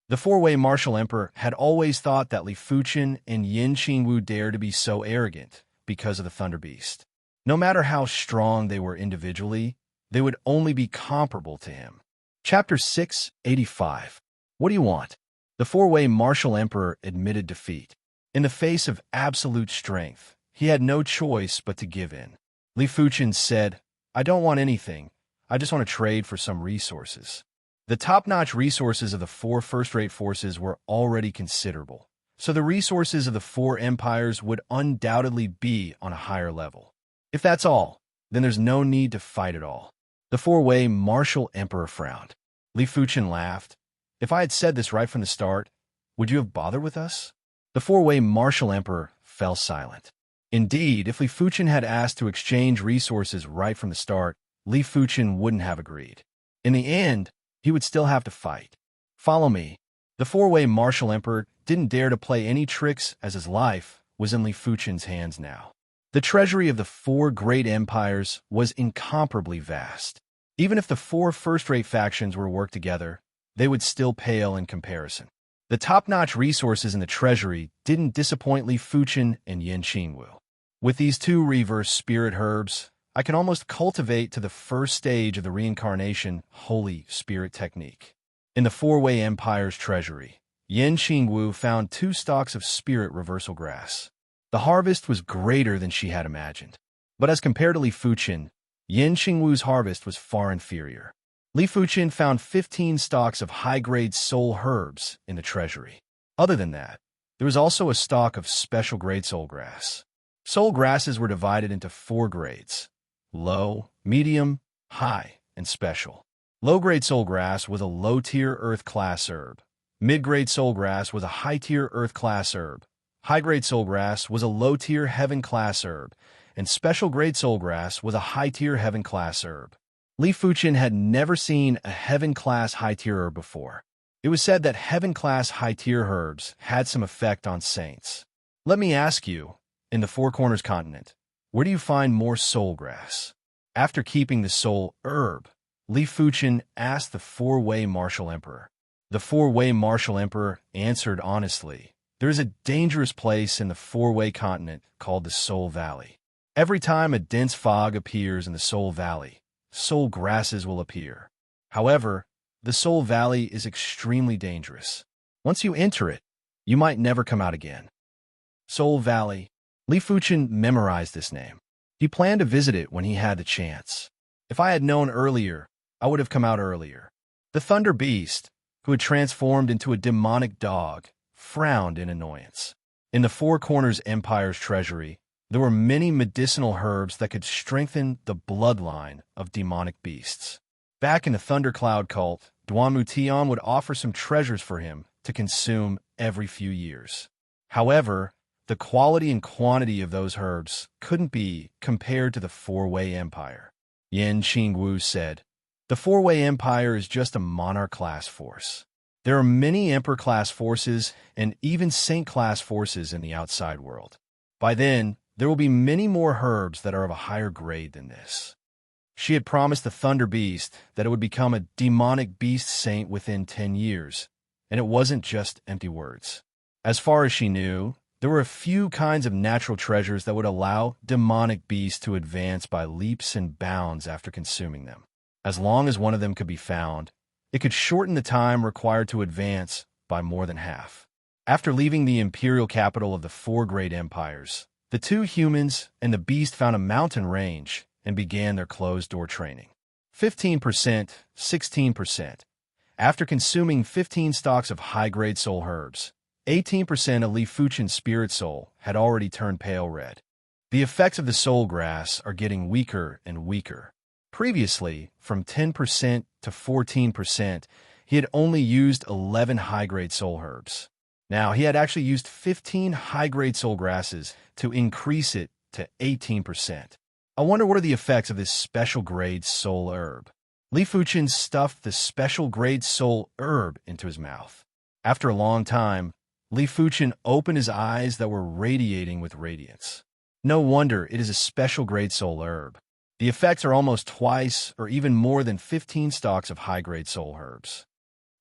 A: The four-way martial emperor had always thought that Li Fuchen and Yin Qingwu dared to be so arrogant because of the Thunder Beast. No matter how strong they were individually, they would only be comparable to him. Chapter 685. What do you want? The four-way martial emperor admitted defeat. In the face of absolute strength, he had no choice but to give in. Li Fuchen said, I don't want anything. I just want to trade for some resources. The top-notch resources of the 4 first-rate forces were already considerable, so the resources of the 4 empires would undoubtedly be on a higher level. If that's all, then there's no need to fight at all. The four-way martial emperor frowned. Li Fuchen laughed. If I had said this right from the start, would you have bothered with us? The four-way martial emperor fell silent. Indeed, if Li Fuchen had asked to exchange resources right from the start, Li Fuchen wouldn't have agreed. In the end, he would still have to fight. Follow me. The four-way martial emperor didn't dare to play any tricks as his life was in Li Fuchen's hands now. The treasury of the 4 great empires was incomparably vast. Even if the 4 first-rate factions were to work together, they would still pale in comparison. The top-notch resources in the treasury didn't disappoint Li Fuchen and Yin Qingwu. With these 2 reverse spirit herbs, I can almost cultivate to the first stage of the reincarnation Holy Spirit technique. In the four-way empire's treasury, Yin Qingwu found 2 stalks of spirit reversal grass. The harvest was greater than she had imagined. But as compared to Li Fuchen, Yin Qingwu's harvest was far inferior. Li Fuchen found 15 stalks of high-grade soul herbs in the treasury. Other than that, there was also a stalk of special-grade soul grass. Soul grasses were divided into 4 grades: low, medium, high, and special. Low-grade soul grass was a low-tier earth-class herb. Mid-grade soul grass was a high-tier earth-class herb. High-grade soul grass was a low-tier heaven-class herb, and special-grade soul grass was a high-tier heaven-class herb. Li Fuchen had never seen a heaven-class high-tier herb before. It was said that heaven-class high-tier herbs had some effect on saints. Let me ask you, in the Four Corners continent, where do you find more soul grass? After keeping the soul herb, Li Fuchen asked the Four-Way Martial Emperor. The Four-Way Martial Emperor answered honestly, "There is a dangerous place in the Four-Way continent called the Soul Valley. Every time a dense fog appears in the Soul Valley, soul grasses will appear. However, the Soul Valley is extremely dangerous. Once you enter it, you might never come out again." Soul Valley. Li Fuchen memorized this name. He planned to visit it when he had the chance. If I had known earlier, I would have come out earlier. The Thunder Beast, who had transformed into a demonic dog, frowned in annoyance. In the Four Corners Empire's treasury, there were many medicinal herbs that could strengthen the bloodline of demonic beasts. Back in the Thundercloud cult, Duan Mutian would offer some treasures for him to consume every few years. However, the quality and quantity of those herbs couldn't be compared to the Four-Way Empire. Yen Qingwu said, "The Four-Way Empire is just a monarch-class force. There are many emperor-class forces and even saint-class forces in the outside world. By then, there will be many more herbs that are of a higher grade than this." She had promised the Thunder Beast that it would become a demonic beast saint within 10 years, and it wasn't just empty words. As far as she knew, there were a few kinds of natural treasures that would allow demonic beasts to advance by leaps and bounds after consuming them. As long as one of them could be found, it could shorten the time required to advance by more than half. After leaving the imperial capital of the 4 great empires, the 2 humans and the beast found a mountain range and began their closed-door training. 15%, 16%. After consuming 15 stalks of high-grade soul herbs, 18% of Li Fuchen's spirit soul had already turned pale red. The effects of the soul grass are getting weaker and weaker. Previously, from 10% to 14%, he had only used 11 high-grade soul herbs. Now, he had actually used 15 high-grade soul grasses to increase it to 18%. I wonder what are the effects of this special-grade soul herb. Li Fuchen stuffed the special-grade soul herb into his mouth. After a long time, Li Fuchen opened his eyes that were radiating with radiance. No wonder it is a special-grade soul herb. The effects are almost twice or even more than 15 stalks of high-grade soul herbs.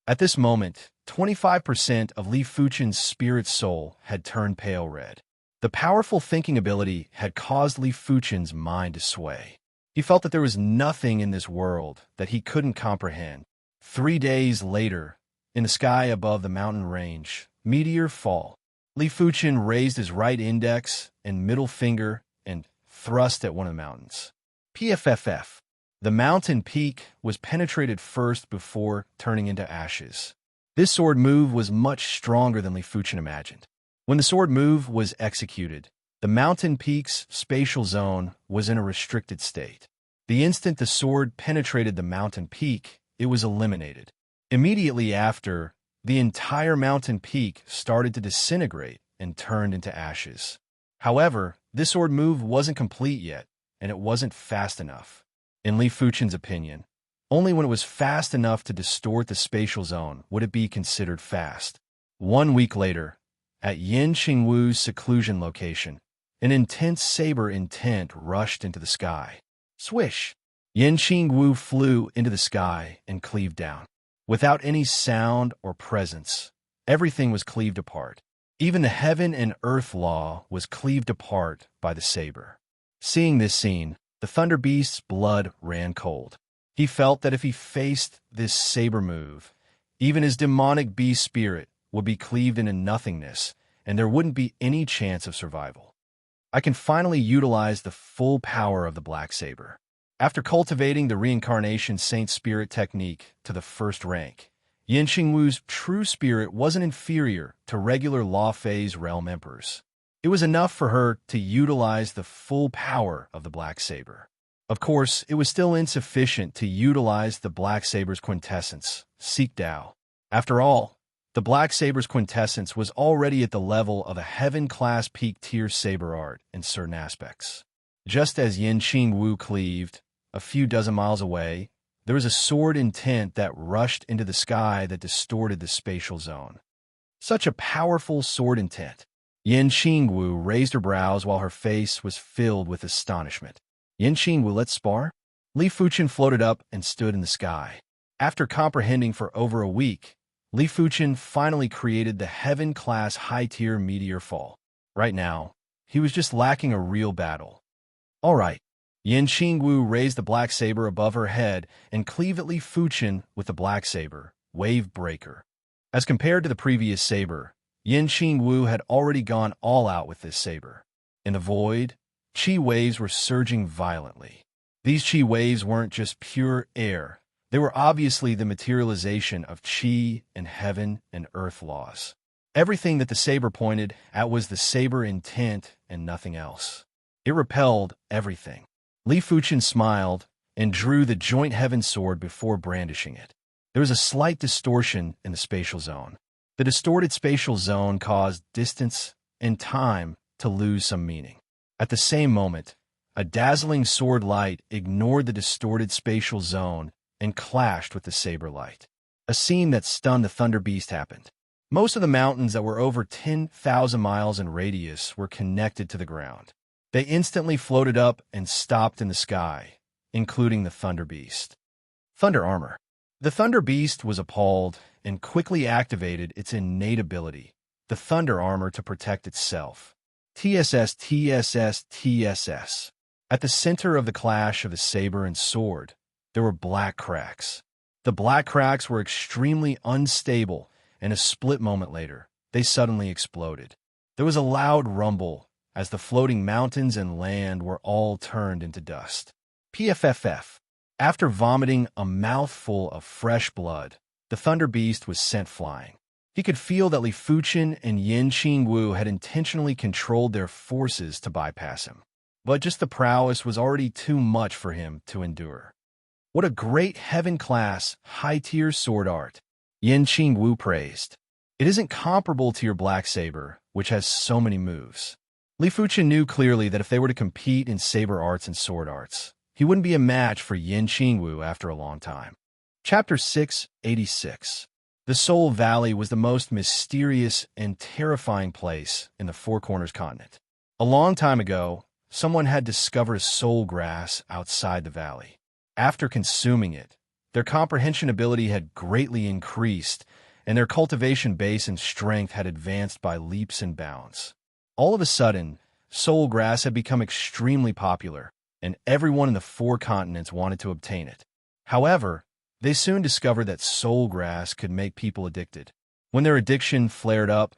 A: At this moment, 25% of Li Fuchen's spirit soul had turned pale red. The powerful thinking ability had caused Li Fuchen's mind to sway. He felt that there was nothing in this world that he couldn't comprehend. 3 days later, in the sky above the mountain range, meteor fall. Li Fuchen raised his right index and middle finger and thrust at one of the mountains. PFFF. The mountain peak was penetrated first before turning into ashes. This sword move was much stronger than Li Fuchen imagined. When the sword move was executed, the mountain peak's spatial zone was in a restricted state. The instant the sword penetrated the mountain peak, it was eliminated. Immediately after, the entire mountain peak started to disintegrate and turned into ashes. However, this sword move wasn't complete yet, and it wasn't fast enough. In Li Fuchen's opinion, only when it was fast enough to distort the spatial zone would it be considered fast. 1 week later, at Yin Qingwu's seclusion location, an intense saber intent rushed into the sky. Swish! Yin Qingwu flew into the sky and cleaved down. Without any sound or presence, everything was cleaved apart. Even the heaven and earth law was cleaved apart by the saber. Seeing this scene, the Thunder Beast's blood ran cold. He felt that if he faced this saber move, even his demonic beast spirit would be cleaved into nothingness, and there wouldn't be any chance of survival. I can finally utilize the full power of the black saber. After cultivating the reincarnation saint spirit technique to the first rank, Yin Qingwu's true spirit wasn't inferior to regular law phase realm emperors. It was enough for her to utilize the full power of the Black Saber. Of course, it was still insufficient to utilize the Black Saber's quintessence, Seek Dao. After all, the Black Saber's quintessence was already at the level of a heaven-class peak-tier saber art in certain aspects. Just as Yin Qingwu cleaved, a few dozen miles away, there was a sword intent that rushed into the sky that distorted the spatial zone. Such a powerful sword intent. Yin Qingwu raised her brows while her face was filled with astonishment. Yin Qingwu, let's spar? Li Fuchen floated up and stood in the sky. After comprehending for over a week, Li Fuchen finally created the heaven-class high-tier meteor fall. Right now, he was just lacking a real battle. All right. Yin Qingwu raised the Black Saber above her head and cleaved at Li Fuchen with the Black Saber, Wave Breaker. As compared to the previous saber, Yin Qingwu had already gone all out with this saber. In the void, qi waves were surging violently. These qi waves weren't just pure air. They were obviously the materialization of qi and heaven and earth laws. Everything that the saber pointed at was the saber intent and nothing else. It repelled everything. Li Fuchen smiled and drew the joint heaven sword before brandishing it. There was a slight distortion in the spatial zone. The distorted spatial zone caused distance and time to lose some meaning. At the same moment, a dazzling sword light ignored the distorted spatial zone and clashed with the saber light. A scene that stunned the Thunder Beast happened. Most of the mountains that were over 10,000 miles in radius were connected to the ground. They instantly floated up and stopped in the sky, including the Thunder Beast. Thunder Armor. The Thunder Beast was appalled and quickly activated its innate ability, the Thunder Armor, to protect itself. TSS, TSS, TSS. At the center of the clash of the saber and sword, there were black cracks. The black cracks were extremely unstable, and a split moment later, they suddenly exploded. There was a loud rumble as the floating mountains and land were all turned into dust. PFFF. After vomiting a mouthful of fresh blood, the Thunder Beast was sent flying. He could feel that Li Fuchen and Yin Qingwu had intentionally controlled their forces to bypass him. But just the prowess was already too much for him to endure. What a great heaven-class, high-tier sword art, Yin Qingwu praised. It isn't comparable to your Black Saber, which has so many moves. Li Fuchen knew clearly that if they were to compete in saber arts and sword arts, he wouldn't be a match for Yin Qingwu after a long time. Chapter 686. The Soul Valley was the most mysterious and terrifying place in the Four Corners continent. A long time ago, someone had discovered soul grass outside the valley. After consuming it, their comprehension ability had greatly increased, and their cultivation base and strength had advanced by leaps and bounds. All of a sudden, soul grass had become extremely popular, and everyone in the four continents wanted to obtain it. However, they soon discovered that soul grass could make people addicted. When their addiction flared up,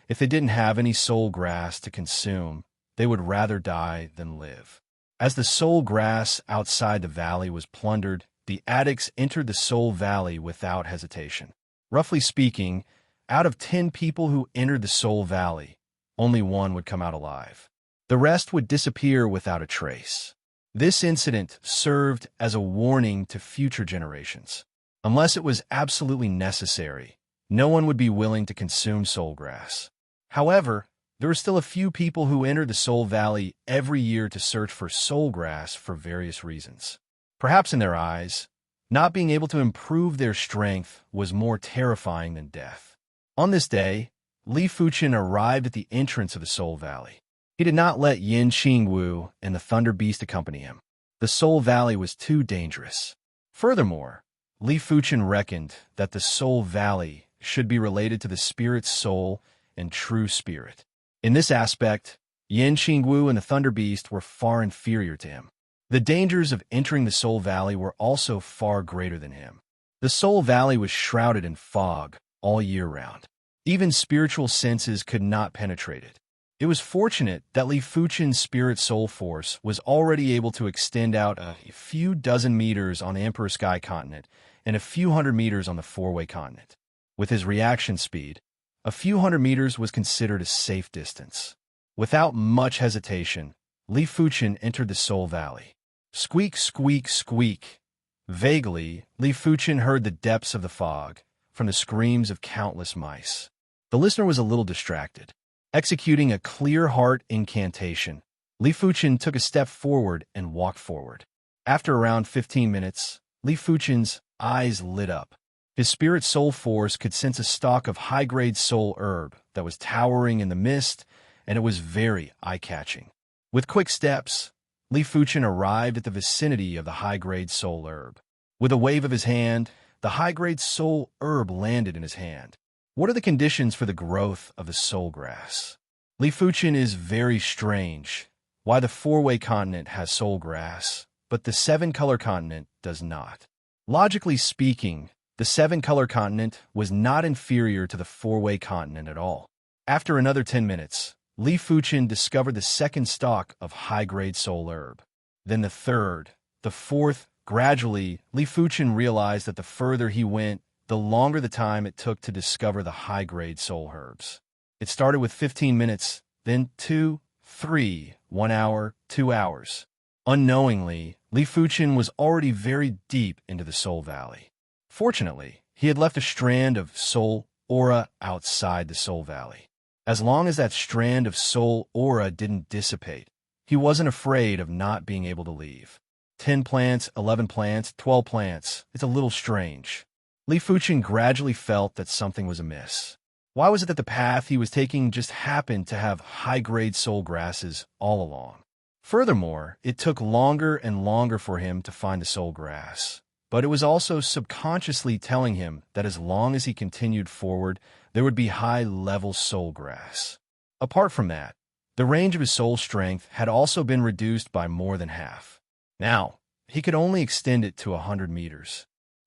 A: if they didn't have any soul grass to consume, they would rather die than live. As the soul grass outside the valley was plundered, the addicts entered the Soul Valley without hesitation. Roughly speaking, out of 10 people who entered the Soul Valley, only one would come out alive. The rest would disappear without a trace. This incident served as a warning to future generations. Unless it was absolutely necessary, no one would be willing to consume soul grass. However, there were still a few people who entered the Soul Valley every year to search for soul grass for various reasons. Perhaps in their eyes, not being able to improve their strength was more terrifying than death. On this day, Li Fuchen arrived at the entrance of the Soul Valley. He did not let Yin Qingwu and the Thunder Beast accompany him. The Soul Valley was too dangerous. Furthermore, Li Fuchen reckoned that the Soul Valley should be related to the spirit's soul and true spirit. In this aspect, Yin Qingwu and the Thunder Beast were far inferior to him. The dangers of entering the Soul Valley were also far greater than him. The Soul Valley was shrouded in fog all year round. Even spiritual senses could not penetrate it. It was fortunate that Li Fuchen's spirit soul force was already able to extend out a few dozen meters on the Emperor Sky continent and a few hundred meters on the four-way continent. With his reaction speed, a few hundred meters was considered a safe distance. Without much hesitation, Li Fuchen entered the Soul Valley. Squeak, squeak, squeak. Vaguely, Li Fuchen heard the depths of the fog from the screams of countless mice. The listener was a little distracted. Executing a clear heart incantation, Li Fuchen took a step forward and walked forward. After around 15 minutes, Li Fuchen's eyes lit up. His spirit soul force could sense a stalk of high-grade soul herb that was towering in the mist, and it was very eye-catching. With quick steps, Li Fuchen arrived at the vicinity of the high-grade soul herb. With a wave of his hand, the high-grade soul herb landed in his hand. What are the conditions for the growth of the soul grass? Li Fuchen is very strange. Why the four-way continent has soul grass, but the seven-color continent does not. Logically speaking, the seven-color continent was not inferior to the four-way continent at all. After another 10 minutes, Li Fuchen discovered the second stalk of high-grade soul herb. Then the third, the fourth. Gradually, Li Fuchen realized that the further he went, the longer the time it took to discover the high-grade soul herbs. It started with 15 minutes, then 2, 3, 1 hour, 2 hours. Unknowingly, Li Fuchen was already very deep into the Soul Valley. Fortunately, he had left a strand of soul aura outside the Soul Valley. As long as that strand of soul aura didn't dissipate, he wasn't afraid of not being able to leave. 10 plants, 11 plants, 12 plants. It's a little strange. Li Fuchen gradually felt that something was amiss. Why was it that the path he was taking just happened to have high-grade soul grasses all along? Furthermore, it took longer and longer for him to find the soul grass. But it was also subconsciously telling him that as long as he continued forward, there would be high-level soul grass. Apart from that, the range of his soul strength had also been reduced by more than half. Now, he could only extend it to 100 meters.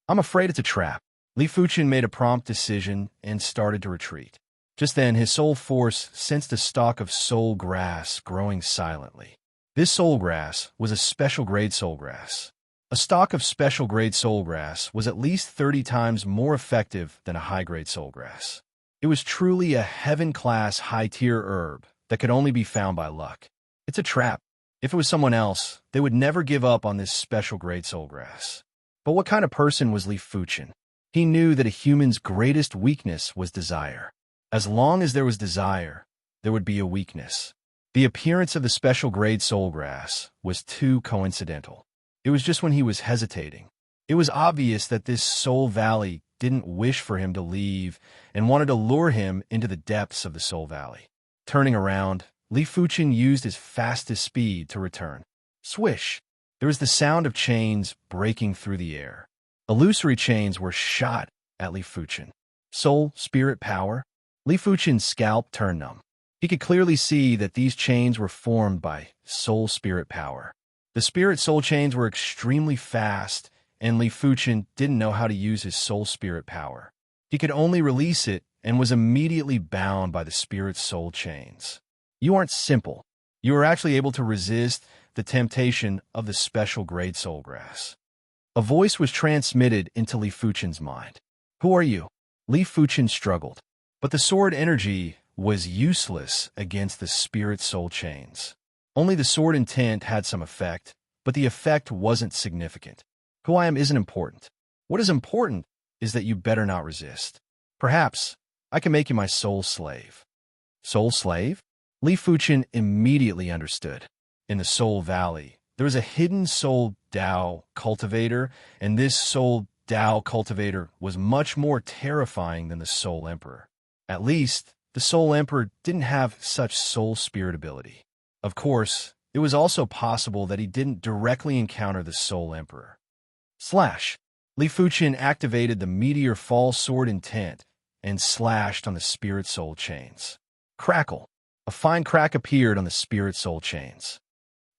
A: I'm afraid it's a trap. Li Fuchen made a prompt decision and started to retreat. Just then, his soul force sensed a stalk of soul grass growing silently. This soul grass was a special grade soul grass. A stalk of special grade soul grass was at least 30 times more effective than a high-grade soul grass. It was truly a heaven-class high-tier herb that could only be found by luck. It's a trap. If it was someone else, they would never give up on this special grade soul grass. But what kind of person was Li Fuchen? He knew that a human's greatest weakness was desire. As long as there was desire, there would be a weakness. The appearance of the special grade soul grass was too coincidental. It was just when he was hesitating. It was obvious that this Soul Valley didn't wish for him to leave and wanted to lure him into the depths of the Soul Valley. Turning around, Li Fuchen used his fastest speed to return. Swish! There was the sound of chains breaking through the air. Illusory chains were shot at Li Fuchen. Soul, spirit, power. Li Fuchen's scalp turned numb. He could clearly see that these chains were formed by soul spirit power. The spirit soul chains were extremely fast, and Li Fuchen didn't know how to use his soul spirit power. He could only release it and was immediately bound by the spirit soul chains. You aren't simple. You are actually able to resist the temptation of the special grade soul grass. A voice was transmitted into Li Fuchen's mind. Who are you? Li Fuchen struggled, but the sword energy was useless against the spirit soul chains. Only the sword intent had some effect, but the effect wasn't significant. Who I am isn't important. What is important is that you better not resist. Perhaps I can make you my soul slave. Soul slave? Li Fuchen immediately understood. In the Soul Valley, there was a hidden soul Dao cultivator, and this soul Dao cultivator was much more terrifying than the Soul Emperor. At least, the Soul Emperor didn't have such soul spirit ability. Of course, it was also possible that he didn't directly encounter the Soul Emperor. Slash! Li Fuchen activated the Meteor Fall Sword intent and slashed on the Spirit Soul chains. Crackle! A fine crack appeared on the Spirit Soul chains.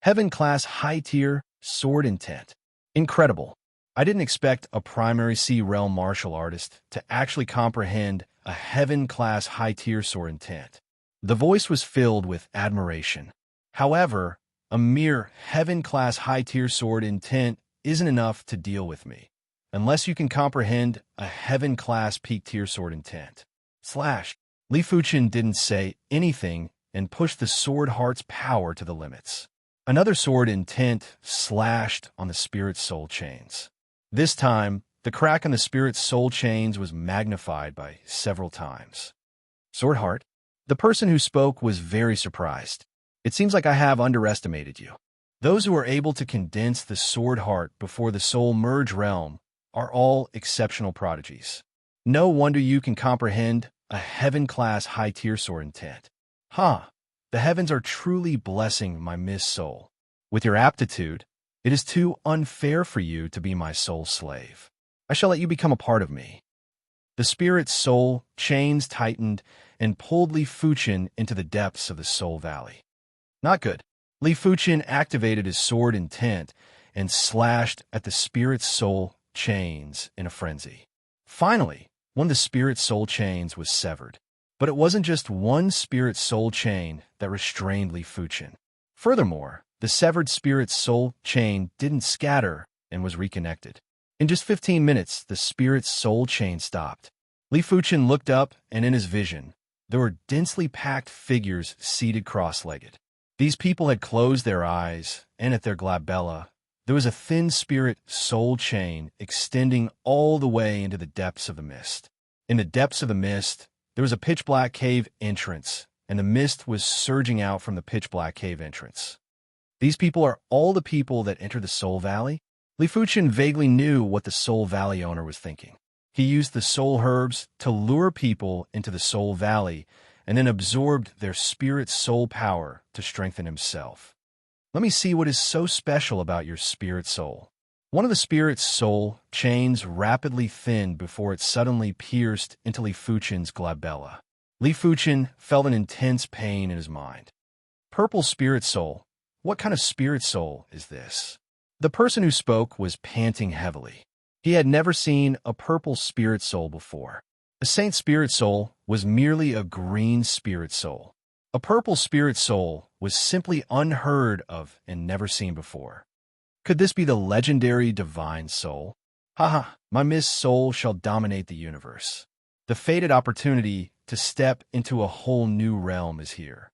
A: Heaven-class high-tier sword intent. Incredible. I didn't expect a primary C realm martial artist to actually comprehend a heaven-class high-tier sword intent. The voice was filled with admiration. However, a mere heaven-class high-tier sword intent isn't enough to deal with me, unless you can comprehend a heaven-class peak-tier sword intent. Slash. Li Fuchen didn't say anything and pushed the sword heart's power to the limits. Another sword intent slashed on the spirit's soul chains. This time, the crack on the spirit's soul chains was magnified by several times. Sword heart? The person who spoke was very surprised. It seems like I have underestimated you. Those who are able to condense the sword heart before the soul merge realm are all exceptional prodigies. No wonder you can comprehend a heaven-class high-tier sword intent. The heavens are truly blessing my Miss Soul. With your aptitude, it is too unfair for you to be my soul slave. I shall let you become a part of me. The spirit's soul chains tightened and pulled Li Fuchen into the depths of the soul valley. Not good. Li Fuchen activated his sword intent and slashed at the spirit's soul chains in a frenzy. Finally, one of the spirit's soul chains was severed. But it wasn't just one spirit soul chain that restrained Li Fuchen. Furthermore, the severed spirit soul chain didn't scatter and was reconnected. In just 15 minutes, the spirit's soul chain stopped. Li Fuchen looked up, and in his vision, there were densely packed figures seated cross-legged. These people had closed their eyes, and at their glabella, there was a thin spirit soul chain extending all the way into the depths of the mist. In the depths of the mist, there was a pitch-black cave entrance, and the mist was surging out from the pitch-black cave entrance. These people are all the people that enter the Soul Valley? Li Fuchen vaguely knew what the Soul Valley owner was thinking. He used the soul herbs to lure people into the Soul Valley and then absorbed their spirit soul power to strengthen himself. Let me see what is so special about your spirit soul. One of the spirit's soul chains rapidly thinned before it suddenly pierced into Li Fuchen's glabella. Li Fuchen felt an intense pain in his mind. Purple spirit soul? What kind of spirit soul is this? The person who spoke was panting heavily. He had never seen a purple spirit soul before. A saint spirit soul was merely a green spirit soul. A purple spirit soul was simply unheard of and never seen before. Could this be the legendary divine soul? My Miss Soul shall dominate the universe. The fated opportunity to step into a whole new realm is here.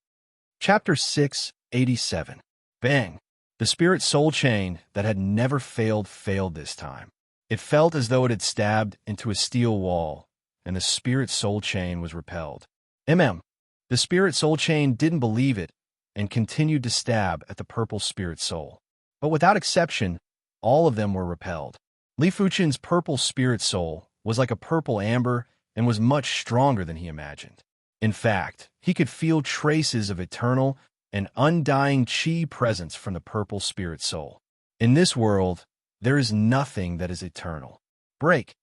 A: Chapter 687. Bang! The spirit soul chain that had never failed this time. It felt as though it had stabbed into a steel wall, and the spirit soul chain was repelled. The spirit soul chain didn't believe it and continued to stab at the purple spirit soul. But without exception, all of them were repelled. Li Fuchen's purple spirit soul was like a purple amber and was much stronger than he imagined. In fact, he could feel traces of eternal and undying chi presence from the purple spirit soul. In this world, there is nothing that is eternal. Break!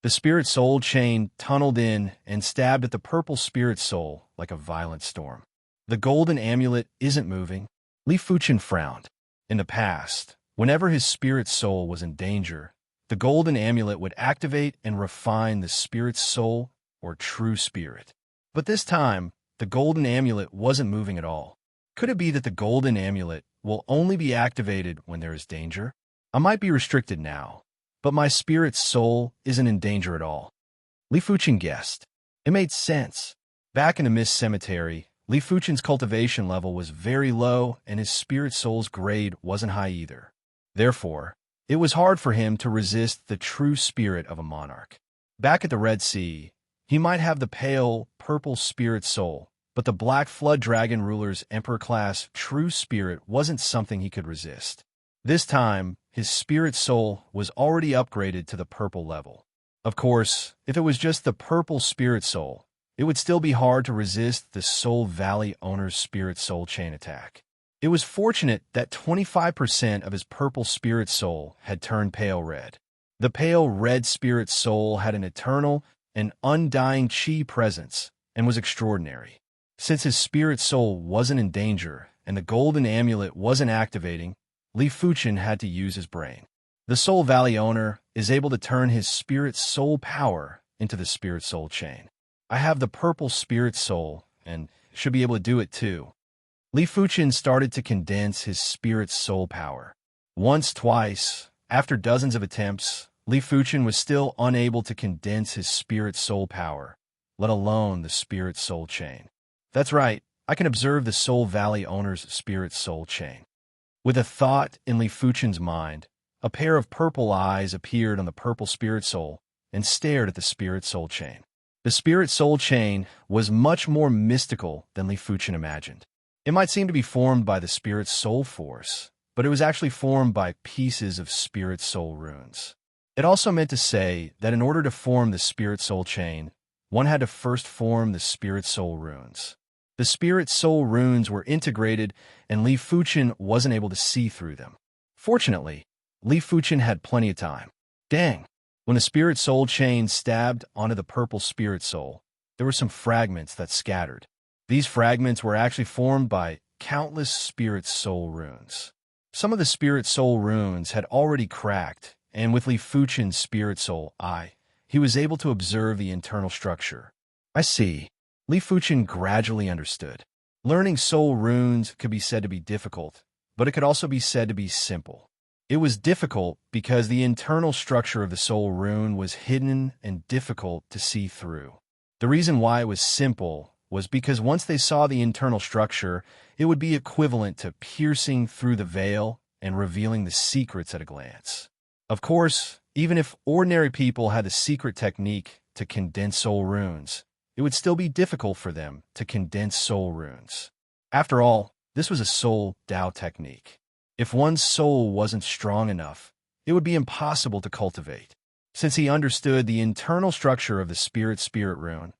A: The spirit soul chain tunneled in and stabbed at the purple spirit soul like a violent storm. The golden amulet isn't moving. Li Fuchen frowned. In the past, whenever his spirit soul was in danger, the golden amulet would activate and refine the spirit's soul or true spirit. But this time, the golden amulet wasn't moving at all. Could it be that the golden amulet will only be activated when there is danger? I might be restricted now, but my spirit's soul isn't in danger at all. Li Fuchen guessed. It made sense. Back in the Mist Cemetery, Li Fuchen's cultivation level was very low and his spirit soul's grade wasn't high either. Therefore, it was hard for him to resist the true spirit of a monarch. Back at the Red Sea, he might have the pale, purple spirit soul, but the Black Flood Dragon ruler's Emperor-class true spirit wasn't something he could resist. This time, his spirit soul was already upgraded to the purple level. Of course, if it was just the purple spirit soul, it would still be hard to resist the Soul Valley owner's spirit soul chain attack. It was fortunate that 25% of his purple spirit soul had turned pale red. The pale red spirit soul had an eternal and undying chi presence and was extraordinary. Since his spirit soul wasn't in danger and the golden amulet wasn't activating, Li Fuchen had to use his brain. The Soul Valley owner is able to turn his spirit soul power into the spirit soul chain. I have the purple spirit soul, and should be able to do it too. Li Fuchen started to condense his spirit's soul power. Once, twice, after dozens of attempts, Li Fuchen was still unable to condense his spirit's soul power, let alone the spirit soul chain. That's right, I can observe the Soul Valley owner's spirit soul chain. With a thought in Li Fuchen's mind, a pair of purple eyes appeared on the purple spirit soul and stared at the spirit soul chain. The spirit soul chain was much more mystical than Li Fuchen imagined. It might seem to be formed by the spirit soul force, but it was actually formed by pieces of spirit soul runes. It also meant to say that in order to form the spirit soul chain, one had to first form the spirit soul runes. The spirit soul runes were integrated, and Li Fuchen wasn't able to see through them. Fortunately, Li Fuchen had plenty of time. Dang! When the spirit soul chain stabbed onto the purple spirit soul, there were some fragments that scattered. These fragments were actually formed by countless spirit soul runes. Some of the spirit soul runes had already cracked, and with Li Fuchen's spirit soul eye, he was able to observe the internal structure. I see. Li Fuchen gradually understood. Learning soul runes could be said to be difficult, but it could also be said to be simple. It was difficult because the internal structure of the soul rune was hidden and difficult to see through. The reason why it was simple was because once they saw the internal structure, it would be equivalent to piercing through the veil and revealing the secrets at a glance. Of course, even if ordinary people had the secret technique to condense soul runes, it would still be difficult for them to condense soul runes. After all, this was a soul Dao technique. If one's soul wasn't strong enough, it would be impossible to cultivate. Since he understood the internal structure of the spirit rune,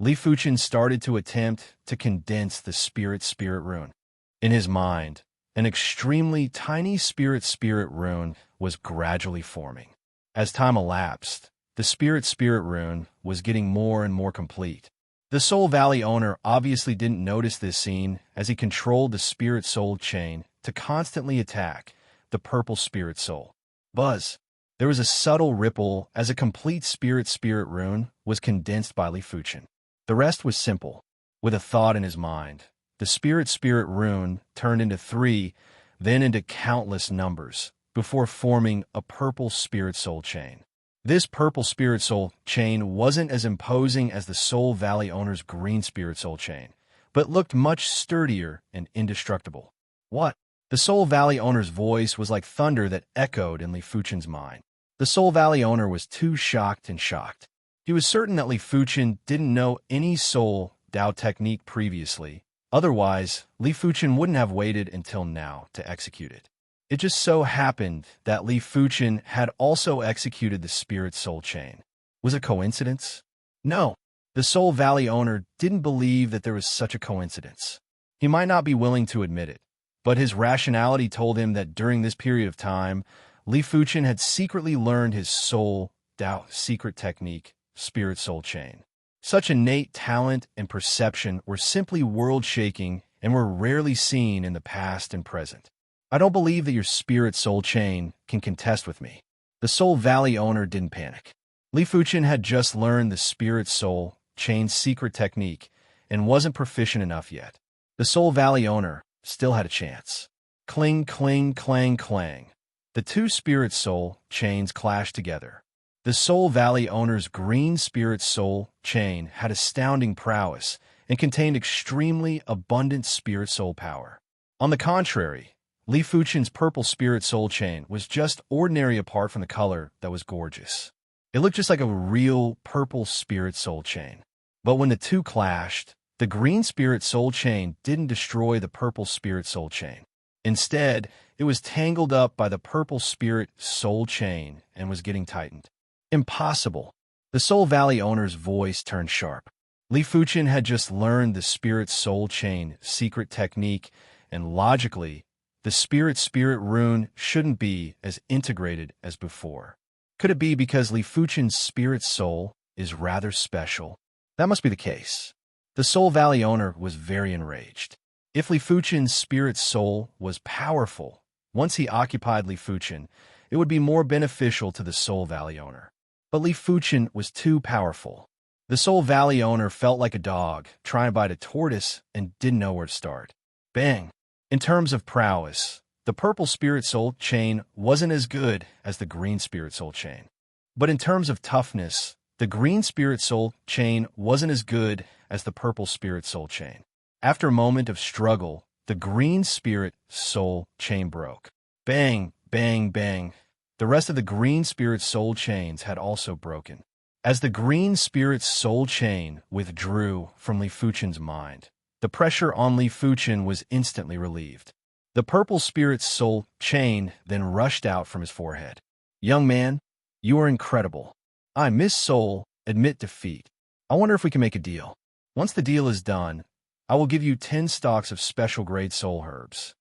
A: Li Fuchen started to attempt to condense the spirit rune. In his mind, an extremely tiny spirit rune was gradually forming. As time elapsed, the spirit rune was getting more and more complete. The Soul Valley owner obviously didn't notice this scene as he controlled the spirit soul chain to constantly attack the purple spirit soul. Buzz! There was a subtle ripple as a complete spirit rune was condensed by Li Fuchen. The rest was simple. With a thought in his mind, the spirit rune turned into 3, then into countless numbers, before forming a purple spirit soul chain. This purple spirit soul chain wasn't as imposing as the Soul Valley owner's green spirit soul chain, but looked much sturdier and indestructible. What? The Soul Valley owner's voice was like thunder that echoed in Li Fuchen's mind. The Soul Valley owner was too shocked and shocked. He was certain that Li Fuchen didn't know any soul Dao technique previously. Otherwise, Li Fuchen wouldn't have waited until now to execute it. It just so happened that Li Fuchen had also executed the spirit soul chain. Was it coincidence? No. The Soul Valley owner didn't believe that there was such a coincidence. He might not be willing to admit it, but his rationality told him that during this period of time, Li Fuchen had secretly learned his soul Dao secret technique, spirit soul chain. Such innate talent and perception were simply world-shaking and were rarely seen in the past and present. I don't believe that your spirit soul chain can contest with me. The Soul Valley owner didn't panic. Li Fuchen had just learned the spirit soul chain's secret technique and wasn't proficient enough yet. The Soul Valley owner still had a chance. Cling, cling, clang, clang. The two spirit soul chains clashed together. The Soul Valley owner's green spirit soul chain had astounding prowess and contained extremely abundant spirit soul power. On the contrary, Li Fuchen's purple spirit soul chain was just ordinary apart from the color that was gorgeous. It looked just like a real purple spirit soul chain. But when the two clashed, the green spirit soul chain didn't destroy the purple spirit soul chain. Instead, it was tangled up by the purple spirit soul chain and was getting tightened. Impossible. The Soul Valley owner's voice turned sharp. Li Fuchen had just learned the spirit soul chain secret technique, and logically, the spirit rune shouldn't be as integrated as before. Could it be because Li Fuchen's spirit soul is rather special? That must be the case. The Soul Valley owner was very enraged. If Li Fuchen's spirit soul was powerful, once he occupied Li Fuchen, it would be more beneficial to the Soul Valley owner. But Li Fuchen was too powerful. The Soul Valley owner felt like a dog trying to bite a tortoise and didn't know where to start. Bang! In terms of prowess, the purple spirit soul chain wasn't as good as the green spirit soul chain. But in terms of toughness, the green spirit soul chain wasn't as good as the purple spirit soul chain. After a moment of struggle, the green spirit soul chain broke. Bang, bang, bang. The rest of the green spirit soul chains had also broken. As the green spirit soul chain withdrew from Li Fuchen's mind, the pressure on Li Fuchen was instantly relieved. The purple spirit soul chain then rushed out from his forehead. Young man, you are incredible. I, Miss Soul, admit defeat. I wonder if we can make a deal. Once the deal is done, I will give you 10 stalks of special grade soul herbs.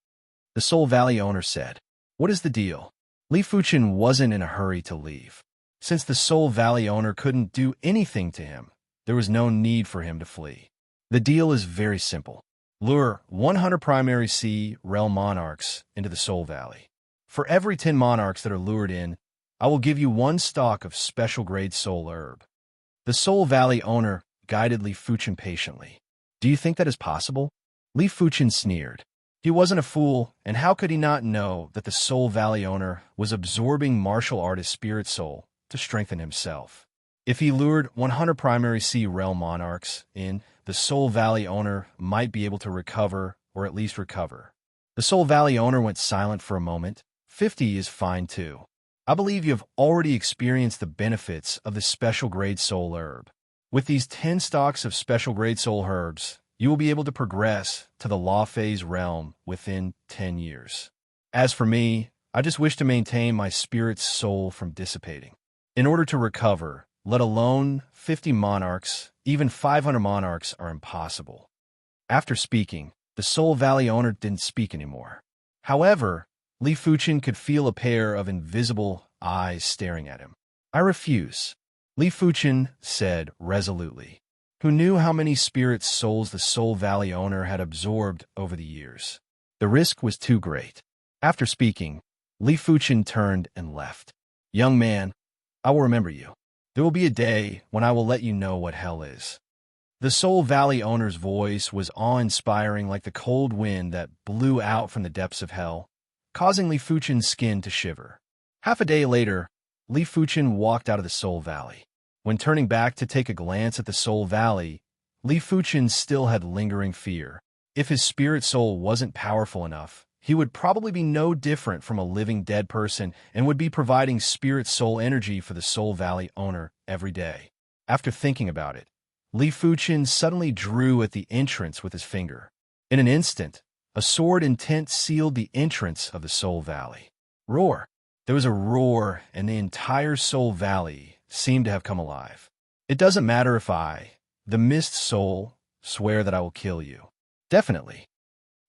A: The Soul Valley owner said. What is the deal? Li Fuchen wasn't in a hurry to leave. Since the Soul Valley owner couldn't do anything to him, there was no need for him to flee. The deal is very simple. Lure 100 primary sea realm monarchs into the Soul Valley. For every 10 monarchs that are lured in, I will give you 1 stalk of special grade soul herb. The Soul Valley owner guided Li Fuchen patiently. Do you think that is possible? Li Fuchen sneered. He wasn't a fool, and how could he not know that the Soul Valley owner was absorbing martial artist spirit soul to strengthen himself? If he lured 100 primary sea realm monarchs in, the Soul Valley owner might be able to recover, or at least recover. The Soul Valley owner went silent for a moment. 50 is fine too. I believe you have already experienced the benefits of the special grade soul herb. With these 10 stalks of special grade soul herbs, you will be able to progress to the law phase realm within 10 years. As for me, I just wish to maintain my spirit's soul from dissipating. In order to recover, let alone 50 monarchs, even 500 monarchs are impossible. After speaking, the Soul Valley owner didn't speak anymore. However, Li Fuchen could feel a pair of invisible eyes staring at him. I refuse, Li Fuchen said resolutely, who knew how many spirit souls the Soul Valley owner had absorbed over the years. The risk was too great. After speaking, Li Fuchen turned and left. Young man, I will remember you. There will be a day when I will let you know what hell is. The Soul Valley owner's voice was awe-inspiring like the cold wind that blew out from the depths of hell, causing Li Fuchen's skin to shiver. Half a day later, Li Fuchen walked out of the Soul Valley. When turning back to take a glance at the Soul Valley, Li Fuchen still had lingering fear. If his spirit soul wasn't powerful enough, he would probably be no different from a living dead person and would be providing spirit soul energy for the Soul Valley owner every day. After thinking about it, Li Fuchen suddenly drew at the entrance with his finger. In an instant, a sword intent sealed the entrance of the Soul Valley. Roar! There was a roar, and the entire Soul Valley seemed to have come alive. It doesn't matter if I, the Mist Soul, swear that I will kill you. Definitely.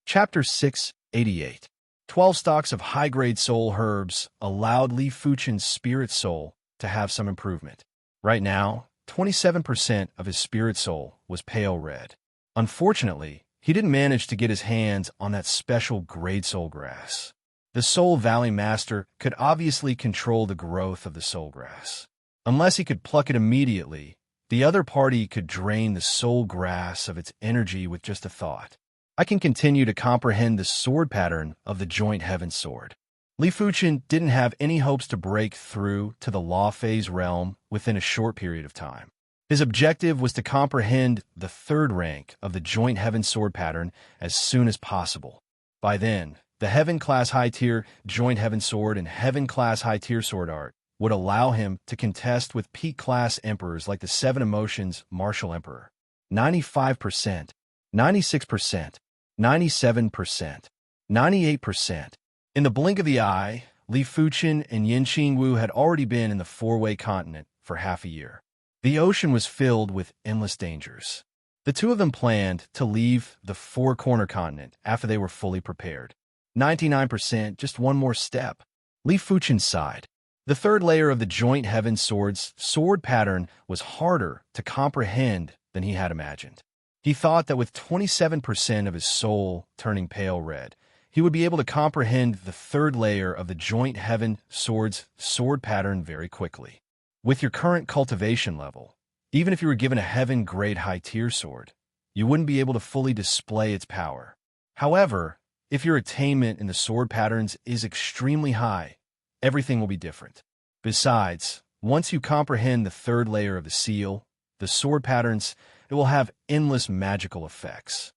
A: Chapter 688. 12 stalks of high-grade soul herbs allowed Li Fuchen's spirit soul to have some improvement. Right now, 27% of his spirit soul was pale red. Unfortunately, he didn't manage to get his hands on that special grade soul grass. The Soul Valley Master could obviously control the growth of the soul grass. Unless he could pluck it immediately, the other party could drain the soul grass of its energy with just a thought. I can continue to comprehend the sword pattern of the joint heaven sword. Li Fuchen didn't have any hopes to break through to the law phase realm within a short period of time. His objective was to comprehend the third rank of the joint heaven sword pattern as soon as possible. By then, the heaven-class high-tier joint heaven sword and heaven-class high-tier sword art would allow him to contest with peak-class emperors like the Seven Emotions Martial Emperor. 95%, 96%, 97%, 98%. In the blink of the eye, Li Fuchen and Yin Qingwu had already been in the four-way continent for half a year. The ocean was filled with endless dangers. The two of them planned to leave the four-corner continent after they were fully prepared. 99%, just one more step. Li Fuchen sighed. The third layer of the joint heaven sword's sword pattern was harder to comprehend than he had imagined. He thought that with 27% of his soul turning pale red, he would be able to comprehend the third layer of the joint heaven sword's sword pattern very quickly. With your current cultivation level, Even if you were given a heaven-grade high-tier sword, you wouldn't be able to fully display its power. However, if your attainment in the sword patterns is extremely high, everything will be different. Besides, once you comprehend the third layer of the seal, the sword patterns, it will have endless magical effects.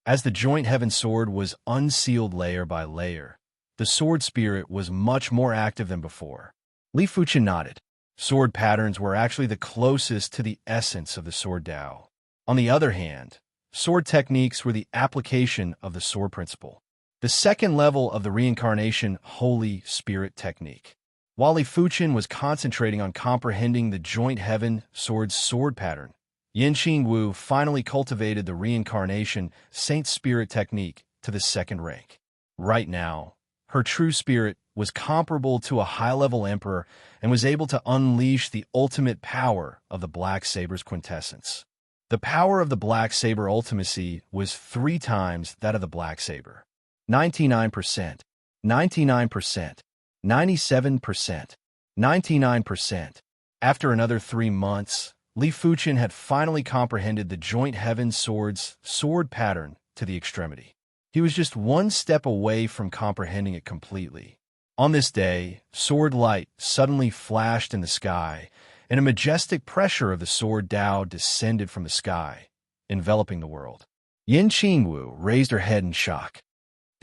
A: As the joint heaven sword was unsealed layer by layer, the sword spirit was much more active than before. Li Fuchen nodded. Sword patterns were actually the closest to the essence of the sword Tao. On the other hand, sword techniques were the application of the sword principle, the second level of the reincarnation Holy Spirit technique. While Li Fuchen was concentrating on comprehending the joint heaven sword's sword pattern, Yanqing Wu finally cultivated the reincarnation Saint Spirit technique to the second rank. Right now, her true spirit was comparable to a high-level emperor and was able to unleash the ultimate power of the Black Saber's quintessence. The power of the Black Saber ultimacy was 3 times that of the Black Saber. 99%, 99%, 97%, 99%. After another 3 months, Li Fuchen had finally comprehended the joint heaven sword's sword pattern to the extremity. He was just 1 step away from comprehending it completely. On this day, sword light suddenly flashed in the sky, and a majestic pressure of the sword Tao descended from the sky, enveloping the world. Yanqing Wu raised her head in shock.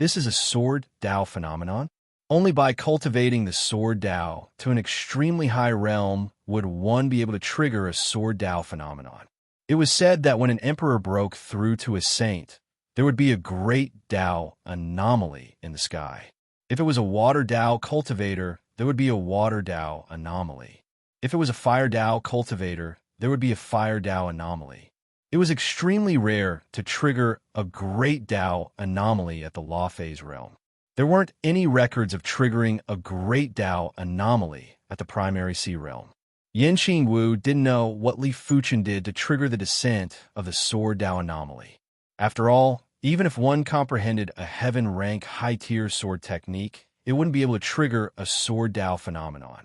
A: This is a sword Tao phenomenon? Only by cultivating the sword Tao to an extremely high realm would one be able to trigger a sword Tao phenomenon. It was said that when an emperor broke through to a saint, there would be a great Tao anomaly in the sky. If it was a water Tao cultivator, there would be a water Tao anomaly. If it was a fire Tao cultivator, there would be a fire Tao anomaly. It was extremely rare to trigger a great Tao anomaly at the law phase realm. There weren't any records of triggering a great Tao anomaly at the primary sea realm. Yanqing Wu didn't know what Li Fuchen did to trigger the descent of the sword Tao anomaly. After all, even if one comprehended a heaven-rank high-tier sword technique, it wouldn't be able to trigger a sword Tao phenomenon.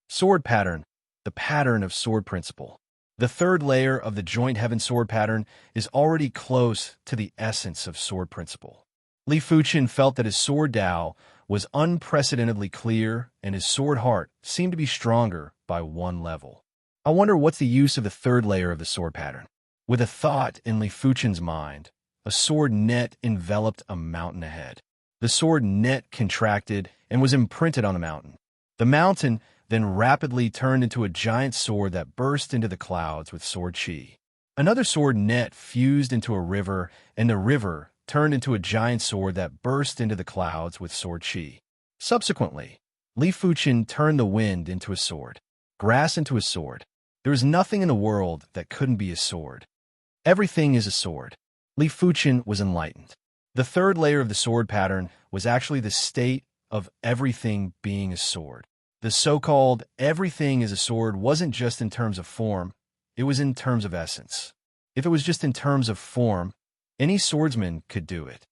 A: Sword pattern, the pattern of sword principle. The third layer of the joint heaven sword pattern is already close to the essence of sword principle. Li Fuchen felt that his sword Tao was unprecedentedly clear and his sword heart seemed to be stronger by 1 level. I wonder what's the use of the third layer of the sword pattern. With a thought in Li Fuchen's mind, a sword net enveloped a mountain ahead. The sword net contracted and was imprinted on the mountain. The mountain then rapidly turned into a giant sword that burst into the clouds with sword chi. Another sword net fused into a river, and the river turned into a giant sword that burst into the clouds with sword chi. Subsequently, Li Fuchen turned the wind into a sword, grass into a sword. There is nothing in the world that couldn't be a sword. Everything is a sword. Li Fuchen was enlightened. The third layer of the sword pattern was actually the state of everything being a sword. The so-called everything is a sword wasn't just in terms of form, it was in terms of essence. If it was just in terms of form, any swordsman could do it.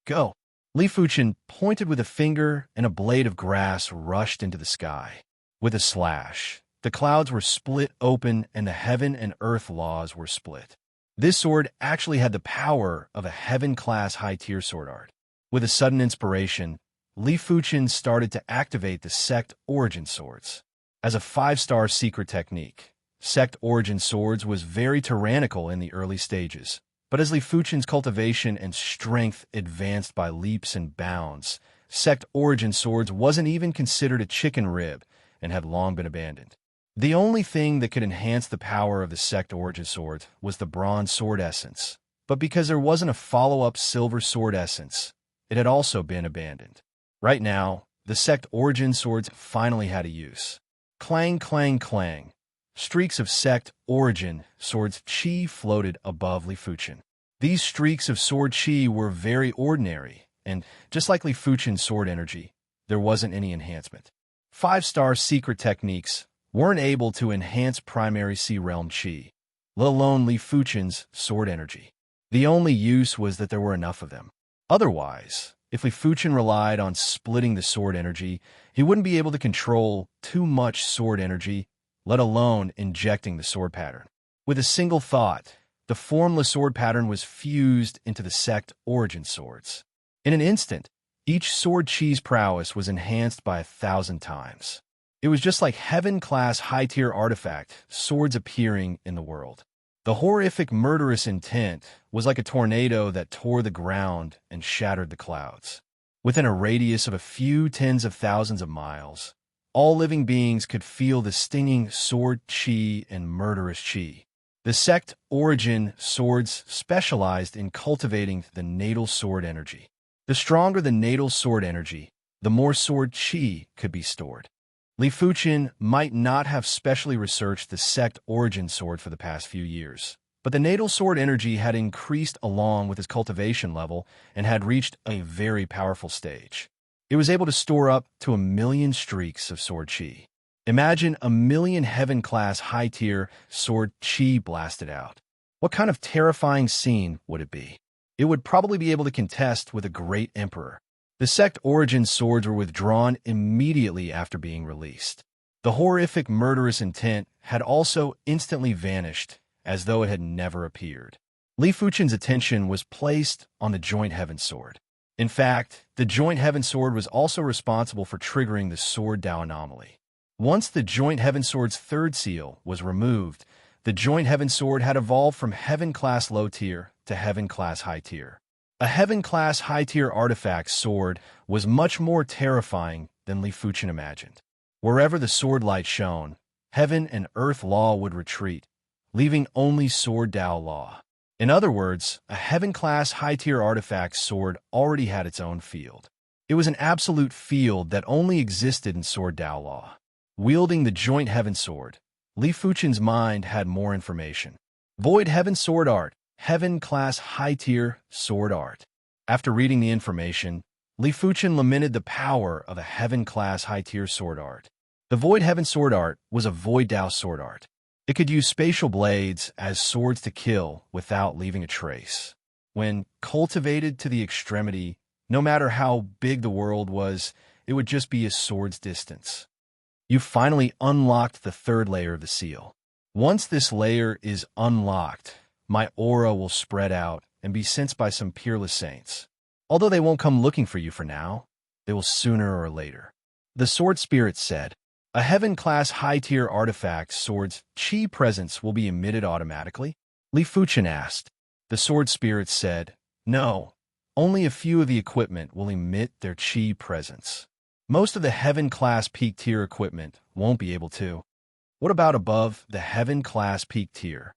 A: Go! Li Fuchen pointed with a finger and a blade of grass rushed into the sky. With a slash, the clouds were split open and the heaven and earth laws were split. This sword actually had the power of a heaven-class high-tier sword art. With a sudden inspiration, Li Fuchen started to activate the sect origin swords. As a 5-star secret technique, sect origin swords was very tyrannical in the early stages. But as Li Fuchen's cultivation and strength advanced by leaps and bounds, sect origin swords wasn't even considered a chicken rib and had long been abandoned. The only thing that could enhance the power of the sect origin sword was the bronze sword essence, but because there wasn't a follow-up silver sword essence, it had also been abandoned. Right now, the sect origin swords finally had a use. Clang, clang, clang. Streaks of sect origin swords chi floated above Li Fuchen. These streaks of sword chi were very ordinary, and just like Li Fuchen's sword energy, there wasn't any enhancement. 5-star secret techniques weren't able to enhance primary sea realm chi, let alone Li Fuchen's sword energy. The only use was that there were enough of them. Otherwise, if Li Fuchen relied on splitting the sword energy, he wouldn't be able to control too much sword energy, let alone injecting the sword pattern. With a single thought, the formless sword pattern was fused into the sect origin swords. In an instant, each sword chi's prowess was enhanced by 1,000 times. It was just like heaven-class high-tier artifact swords appearing in the world. The horrific murderous intent was like a tornado that tore the ground and shattered the clouds. Within a radius of a few tens of thousands of miles, all living beings could feel the stinging sword chi and murderous chi. The sect origin swords specialized in cultivating the natal sword energy. The stronger the natal sword energy, the more sword chi could be stored. Li Fuqin might not have specially researched the sect origin sword for the past few years, but the natal sword energy had increased along with his cultivation level and had reached a very powerful stage. It was able to store up to 1,000,000 streaks of sword chi. Imagine 1,000,000 heaven-class high-tier sword chi blasted out. What kind of terrifying scene would it be? It would probably be able to contest with a great emperor. The sect origin swords were withdrawn immediately after being released. The horrific murderous intent had also instantly vanished, as though it had never appeared. Li Fuqin's attention was placed on the joint heaven sword. In fact, the joint heaven sword was also responsible for triggering the sword Dao anomaly. Once the joint heaven sword's third seal was removed, the joint heaven sword had evolved from heaven-class low-tier to heaven-class high-tier. A heaven-class high-tier artifact sword was much more terrifying than Li Fuqin imagined. Wherever the sword light shone, heaven and earth law would retreat, leaving only sword Dao law. In other words, a heaven-class high-tier artifact sword already had its own field. It was an absolute field that only existed in sword Dao law. Wielding the joint heaven sword, Li Fuqin's mind had more information. Void heaven sword art, heaven-class high-tier sword art. After reading the information, Li Fuqin lamented the power of a heaven-class high-tier sword art. The void heaven sword art was a void Dao sword art. It could use spatial blades as swords to kill without leaving a trace. When cultivated to the extremity, no matter how big the world was, it would just be a sword's distance. You finally unlocked the third layer of the seal. Once this layer is unlocked, my aura will spread out and be sensed by some peerless saints. Although they won't come looking for you for now, they will sooner or later. The sword spirit said, a heaven-class high-tier artifact sword's chi presence will be emitted automatically? Li Fuqin asked. The sword spirit said, no, only a few of the equipment will emit their chi presence. Most of the heaven-class peak-tier equipment won't be able to. What about above the heaven-class peak tier?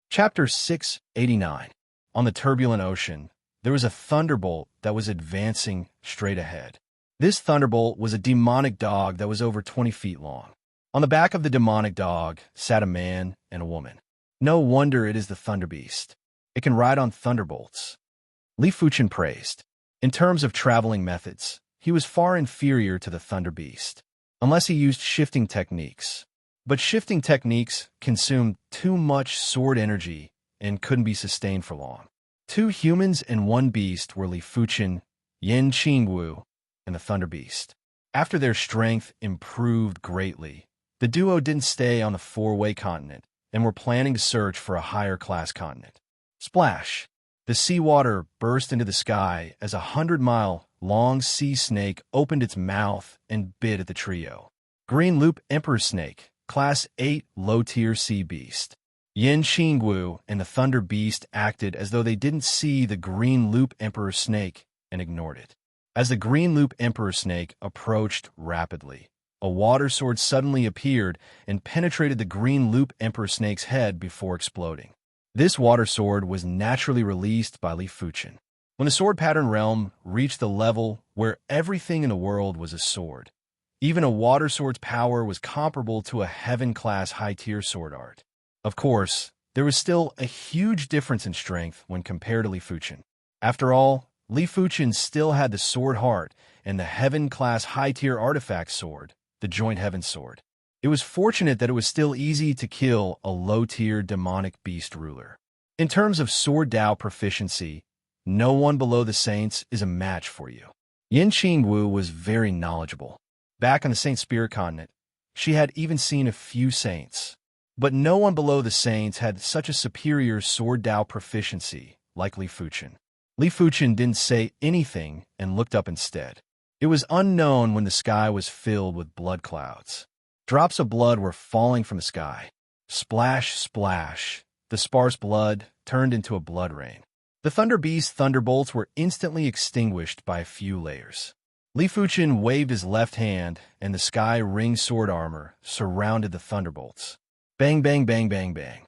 A: Chapter 689. On the turbulent ocean, there was a thunderbolt that was advancing straight ahead. This thunderbolt was a demonic dog that was over 20 feet long. On the back of the demonic dog sat a man and a woman. No wonder it is the Thunder Beast. It can ride on thunderbolts. Li Fuqin praised. In terms of traveling methods, he was far inferior to the Thunder Beast, unless he used shifting techniques. But shifting techniques consumed too much sword energy and couldn't be sustained for long. 2 humans and 1 beast were Li Fuqin, Yin Qingwu, and the Thunder Beast. After their strength improved greatly, the duo didn't stay on the 4-way continent and were planning to search for a higher-class continent. Splash! The seawater burst into the sky as a 100-mile-long sea snake opened its mouth and bit at the trio. Green Loop Emperor Snake, Class 8 low-tier sea beast. Yin Qingwu and the Thunder Beast acted as though they didn't see the Green Loop Emperor Snake and ignored it. As the Green Loop Emperor Snake approached rapidly, a water sword suddenly appeared and penetrated the Green Loop Emperor Snake's head before exploding. This water sword was naturally released by Li Fuqin. When the sword pattern realm reached the level where everything in the world was a sword, even a water sword's power was comparable to a heaven-class high-tier sword art. Of course, there was still a huge difference in strength when compared to Li Fuqin. After all, Li Fuqin still had the sword heart and the heaven-class high-tier artifact sword, the joint heaven sword. It was fortunate that it was still easy to kill a low-tier demonic beast ruler. In terms of sword Dao proficiency, no one below the saints is a match for you. Yin Qingwu was very knowledgeable. Back on the Saint Spirit continent, she had even seen a few saints. But no one below the Saints had such a superior sword Dao proficiency like Li Fuchen. Li Fuchen didn't say anything and looked up instead. It was unknown when the sky was filled with blood clouds. Drops of blood were falling from the sky. Splash, splash. The sparse blood turned into a blood rain. The Thunder Beast's thunderbolts were instantly extinguished by a few layers. Li Fuchen waved his left hand, and the sky ring sword armor surrounded the thunderbolts. Bang, bang, bang, bang, bang.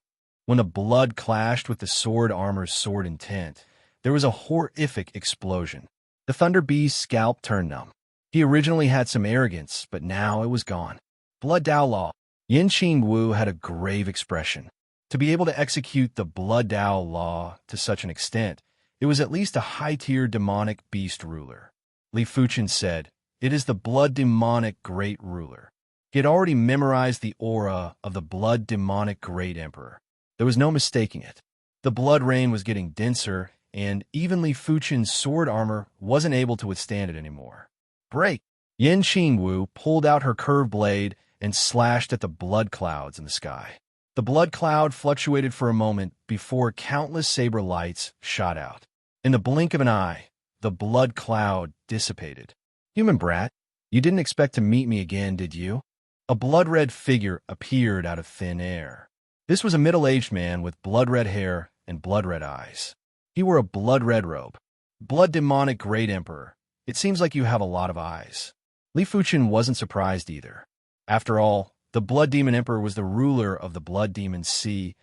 A: When the blood clashed with the sword armor's sword intent, there was a horrific explosion. The Thunder Beast's scalp turned numb. He originally had some arrogance, but now it was gone. Blood Dao Law. Yin Qing Wu had a grave expression. To be able to execute the Blood Dao Law to such an extent, it was at least a high-tier demonic beast ruler. Li Fuchen said, "It is the blood demonic great ruler." He had already memorized the aura of the blood demonic great emperor. There was no mistaking it. The blood rain was getting denser, and even Li Fuchen's sword armor wasn't able to withstand it anymore. Break! Yin Qing Wu pulled out her curved blade and slashed at the blood clouds in the sky. The blood cloud fluctuated for a moment before countless saber lights shot out. In the blink of an eye, the blood cloud dissipated. "Human brat, you didn't expect to meet me again, did you?" A blood-red figure appeared out of thin air. This was a middle-aged man with blood-red hair and blood-red eyes. He wore a blood-red robe. "Blood demonic great emperor, it seems like you have a lot of eyes." Li Fuchen wasn't surprised either. After all, the Blood Demon Emperor was the ruler of the Blood Demon Sea,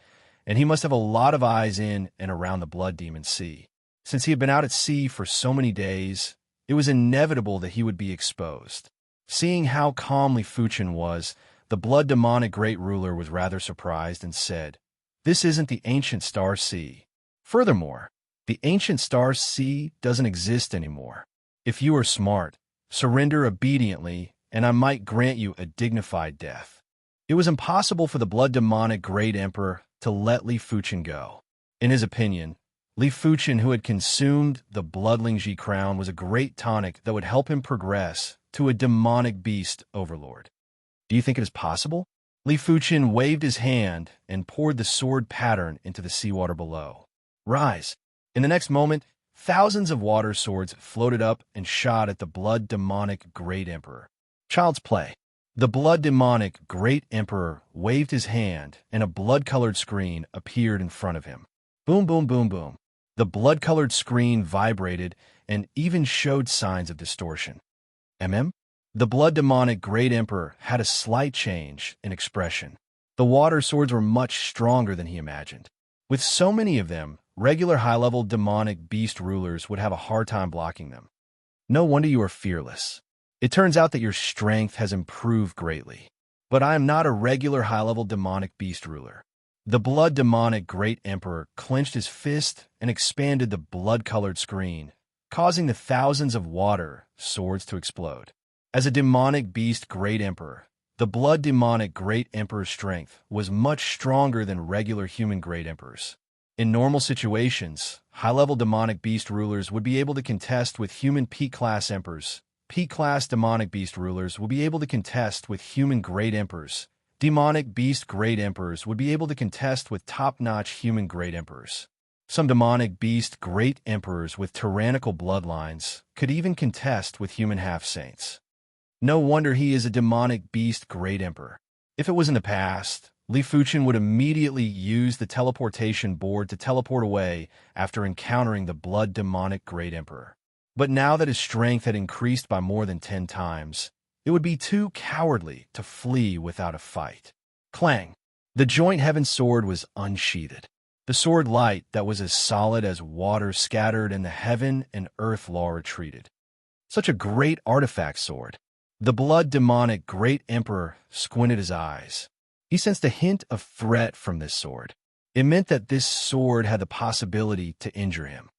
A: and he must have a lot of eyes in and around the Blood Demon Sea. Since he had been out at sea for so many days, it was inevitable that he would be exposed. Seeing how calm Li Fuchen was, the Blood Demonic Great Ruler was rather surprised and said, "This isn't the Ancient Star Sea. Furthermore, the Ancient Star Sea doesn't exist anymore. If you are smart, surrender obediently, and I might grant you a dignified death." It was impossible for the Blood Demonic Great Emperor to let Li Fuchen go. In his opinion, Li Fuchen, who had consumed the Bloodlingji crown, was a great tonic that would help him progress to a demonic beast overlord. "Do you think it is possible?" Li Fuchen waved his hand and poured the sword pattern into the seawater below. "Rise." In the next moment, thousands of water swords floated up and shot at the Blood Demonic Great Emperor. Child's play. The Blood Demonic Great Emperor waved his hand, and a blood-colored screen appeared in front of him. Boom, boom, boom, boom. The blood-colored screen vibrated and even showed signs of distortion. The Blood Demonic Great Emperor had a slight change in expression. The water swords were much stronger than he imagined. With so many of them, regular high-level demonic beast rulers would have a hard time blocking them. "No wonder you are fearless. It turns out that your strength has improved greatly. But I am not a regular high-level demonic beast ruler." The Blood Demonic Great Emperor clenched his fist and expanded the blood-colored screen, causing the thousands of water swords to explode. As a demonic beast Great Emperor, the Blood Demonic Great Emperor's strength was much stronger than regular human Great Emperors. In normal situations, high-level demonic beast rulers would be able to contest with human P-class emperors. P-class demonic beast rulers would be able to contest with human Great Emperors. Demonic beast Great Emperors would be able to contest with top-notch human Great Emperors. Some demonic beast Great Emperors with tyrannical bloodlines could even contest with human half-saints. No wonder he is a demonic beast Great Emperor. If it was in the past, Li Fuchen would immediately use the teleportation board to teleport away after encountering the Blood Demonic Great Emperor. But now that his strength had increased by more than 10 times, it would be too cowardly to flee without a fight. Clang! The joint heaven sword was unsheathed. The sword light that was as solid as water scattered and the heaven and earth law retreated. Such a great artifact sword. The Blood Demonic Great Emperor squinted his eyes. He sensed a hint of threat from this sword. It meant that this sword had the possibility to injure him.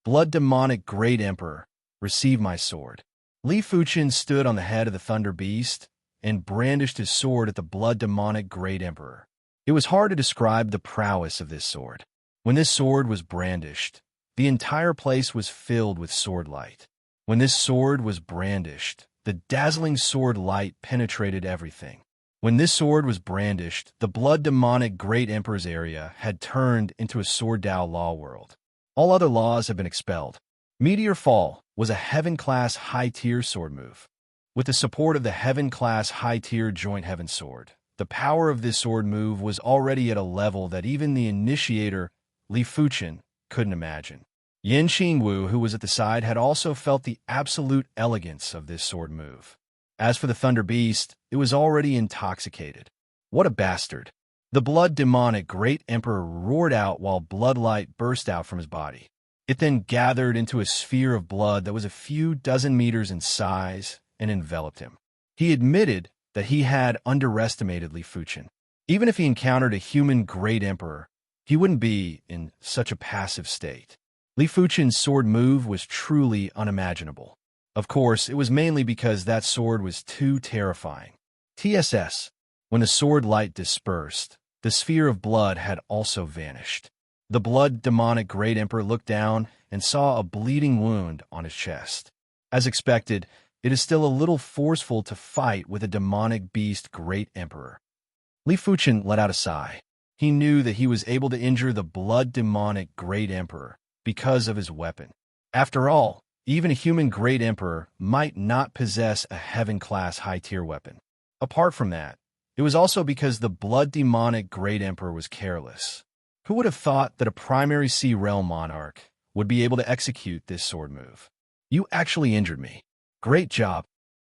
A: "Blood Demonic Great Emperor, receive my sword." Li Fuchen stood on the head of the Thunder Beast and brandished his sword at the Blood Demonic Great Emperor. It was hard to describe the prowess of this sword. When this sword was brandished, the entire place was filled with sword light. When this sword was brandished, the dazzling sword light penetrated everything. When this sword was brandished, the blood-demonic Great Emperor's area had turned into a Sword Dao law world. All other laws had been expelled. Meteor Fall was a Heaven-class high-tier sword move. With the support of the Heaven-class high-tier Joint Heaven Sword, the power of this sword move was already at a level that even the initiator, Li Fuchen, couldn't imagine. Yin Qingwu, who was at the side, had also felt the absolute elegance of this sword move. As for the Thunder Beast, it was already intoxicated. What a bastard! The blood-demonic Great Emperor roared out while bloodlight burst out from his body. It then gathered into a sphere of blood that was a few dozen meters in size and enveloped him. He admitted that he had underestimated Li Fuchen. Even if he encountered a human Great Emperor, he wouldn't be in such a passive state. Li Fuchen's sword move was truly unimaginable. Of course, it was mainly because that sword was too terrifying. TSS. When the sword light dispersed, the sphere of blood had also vanished. The blood-demonic Great Emperor looked down and saw a bleeding wound on his chest. As expected, it is still a little forceful to fight with a demonic beast Great Emperor. Li Fuchen let out a sigh. He knew that he was able to injure the blood-demonic Great Emperor because of his weapon. After all, even a human Great Emperor might not possess a Heaven-class high-tier weapon. Apart from that, it was also because the blood-demonic Great Emperor was careless. Who would have thought that a primary Sea Realm monarch would be able to execute this sword move? You actually injured me. Great job.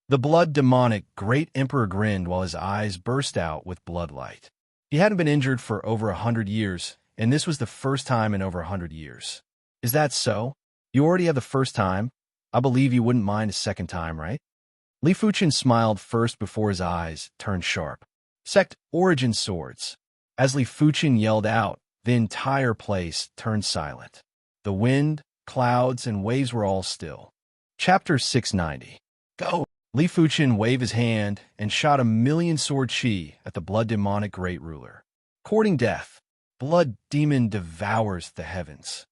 A: The blood-demonic Great Emperor grinned while his eyes burst out with bloodlight. He hadn't been injured for over 100 years, and this was the first time in over 100 years. Is that so? You already have the first time? I believe you wouldn't mind a second time, right? Li Fuchen smiled first before his eyes turned sharp. Sect Origin Swords. As Li Fuchen yelled out, the entire place turned silent. The wind, clouds, and waves were all still. Chapter 690. Go! Li Fuchen waved his hand and shot 1,000,000 sword chi at the blood-demonic Great Ruler. Courting death, blood demon devours the heavens.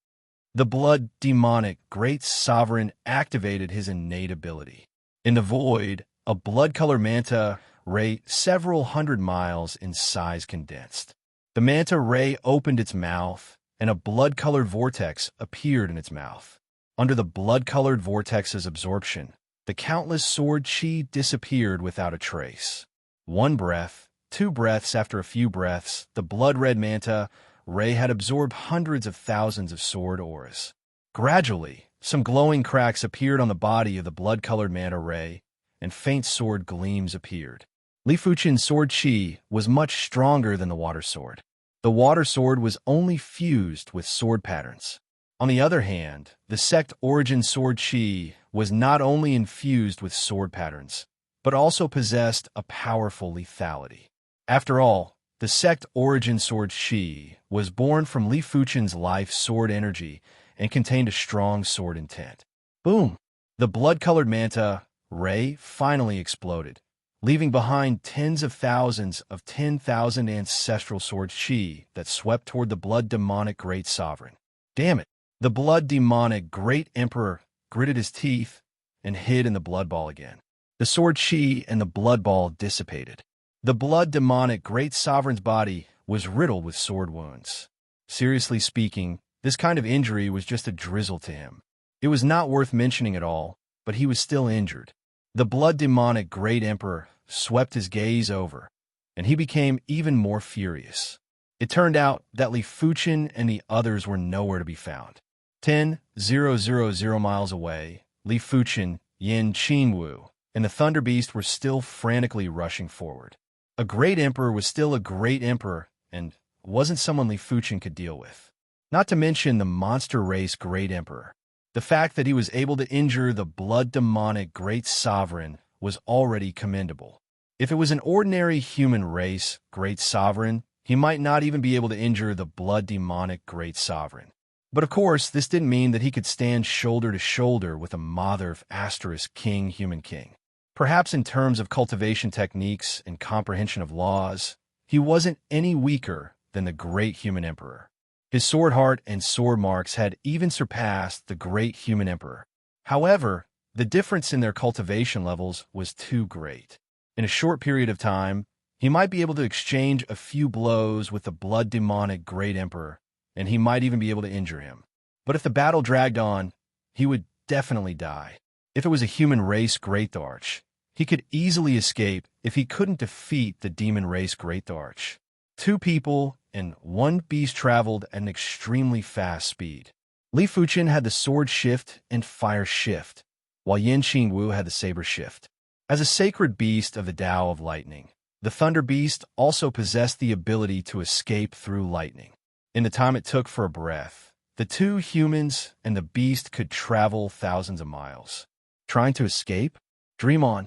A: The blood-demonic Great Sovereign activated his innate ability. In the void, a blood-colored manta ray several hundred miles in size condensed. The manta ray opened its mouth, and a blood-colored vortex appeared in its mouth. Under the blood-colored vortex's absorption, the countless sword chi disappeared without a trace. One breath, two breaths after a few breaths, the blood-red manta ray had absorbed hundreds of thousands of sword auras. Gradually, some glowing cracks appeared on the body of the blood-colored manta ray, and faint sword gleams appeared. Li Fuchen's sword chi was much stronger than the water sword. The water sword was only fused with sword patterns. On the other hand, the sect Origin sword chi was not only infused with sword patterns, but also possessed a powerful lethality. After all, the sect Origin sword chi was born from Li Fuchen's life sword energy and contained a strong sword intent. Boom! The blood-colored manta ray finally exploded, leaving behind tens of thousands of 10,000 ancestral sword chi that swept toward the blood-demonic Great Sovereign. Damn it! The blood-demonic Great Emperor gritted his teeth and hid in the blood ball again. The sword chi and the blood ball dissipated. The blood-demonic Great Sovereign's body was riddled with sword wounds. Seriously speaking, this kind of injury was just a drizzle to him. It was not worth mentioning at all, but he was still injured. The blood-demonic Great Emperor swept his gaze over, and he became even more furious. It turned out that Li Fuchen and the others were nowhere to be found. 10,000 miles away, Li Fuchen, Yin Qingwu, and the Thunder Beast were still frantically rushing forward. A Great Emperor was still a Great Emperor and wasn't someone Li Fuchen could deal with. Not to mention the monster race Great Emperor. The fact that he was able to injure the blood-demonic Great Sovereign was already commendable. If it was an ordinary human race Great Sovereign, he might not even be able to injure the blood-demonic Great Sovereign. But of course, this didn't mean that he could stand shoulder to shoulder with a Mother of Asterisk King Human King. Perhaps in terms of cultivation techniques and comprehension of laws, he wasn't any weaker than the Great Human Emperor. His sword heart and sword marks had even surpassed the Great Human Emperor. However, the difference in their cultivation levels was too great. In a short period of time, He might be able to exchange a few blows with the blood-demonic Great Emperor, and he might even be able to injure him. But if the battle dragged on, he would definitely die. If it was a human race Great Arch, he could easily escape if he couldn't defeat the demon race Great Arch. Two people and one beast traveled at an extremely fast speed. Li Fuchen had the sword shift and fire shift, while Yin Qingwu had the saber shift. As a sacred beast of the Tao of Lightning, the Thunder Beast also possessed the ability to escape through lightning. In the time it took for a breath, the two humans and the beast could travel thousands of miles. Trying to escape? Dream on.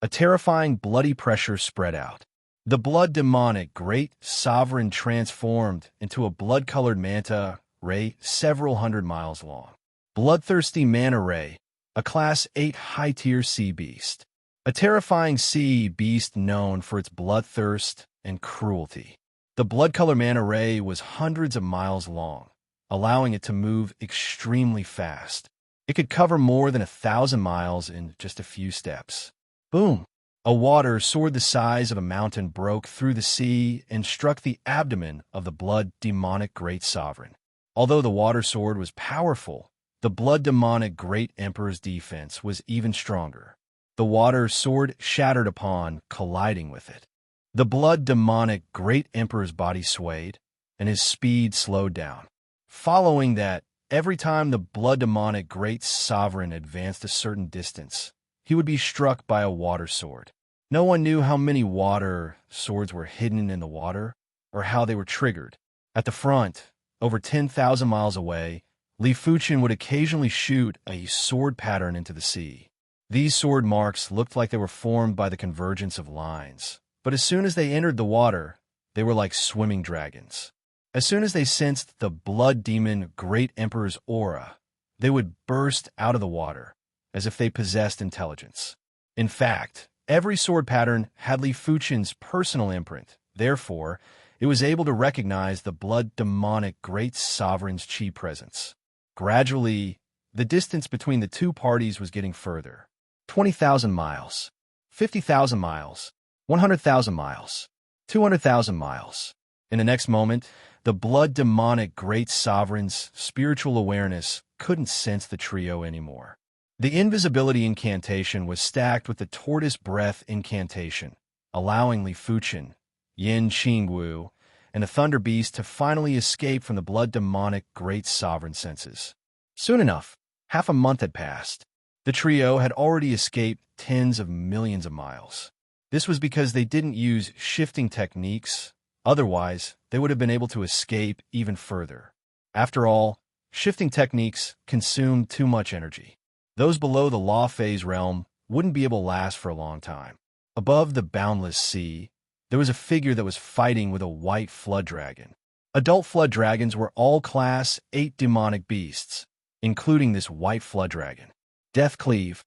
A: A terrifying bloody pressure spread out. The blood-demonic Great Sovereign transformed into a blood-colored manta ray several hundred miles long. Bloodthirsty Manta Ray, a Class 8 high-tier sea beast. A terrifying sea beast known for its bloodthirst and cruelty. The blood-colored Manta Ray was hundreds of miles long, allowing it to move extremely fast. It could cover more than 1,000 miles in just a few steps. Boom! A water sword the size of a mountain broke through the sea and struck the abdomen of the blood-demonic Great Sovereign. Although the water sword was powerful, the blood-demonic Great Emperor's defense was even stronger. The water sword shattered upon colliding with it. The blood-demonic Great Emperor's body swayed, and his speed slowed down. Following that, every time the blood-demonic Great Sovereign advanced a certain distance, he would be struck by a water sword. No one knew how many water swords were hidden in the water, or how they were triggered. At the front, over 10,000 miles away, Li Fuchen would occasionally shoot a sword pattern into the sea. These sword marks looked like they were formed by the convergence of lines, but as soon as they entered the water, they were like swimming dragons. As soon as they sensed the blood demon Great Emperor's aura, they would burst out of the water, as if they possessed intelligence. In fact, every sword pattern had Li Fuchen's personal imprint. Therefore, it was able to recognize the blood-demonic Great Sovereign's chi presence. Gradually, the distance between the two parties was getting further. 20,000 miles, 50,000 miles, 100,000 miles, 200,000 miles. In the next moment, the blood-demonic Great Sovereign's spiritual awareness couldn't sense the trio anymore. The invisibility incantation was stacked with the tortoise breath incantation, allowing Li Fuchen, Yin Qingwu, and the Thunder Beast to finally escape from the blood-demonic Great Sovereign senses. Soon enough, half a month had passed. The trio had already escaped tens of millions of miles. This was because they didn't use shifting techniques. Otherwise, they would have been able to escape even further. After all, shifting techniques consumed too much energy. Those below the law phase realm wouldn't be able to last for a long time. Above the boundless sea, there was a figure that was fighting with a white flood dragon. Adult flood dragons were all Class 8 demonic beasts, including this white flood dragon. Death Cleave.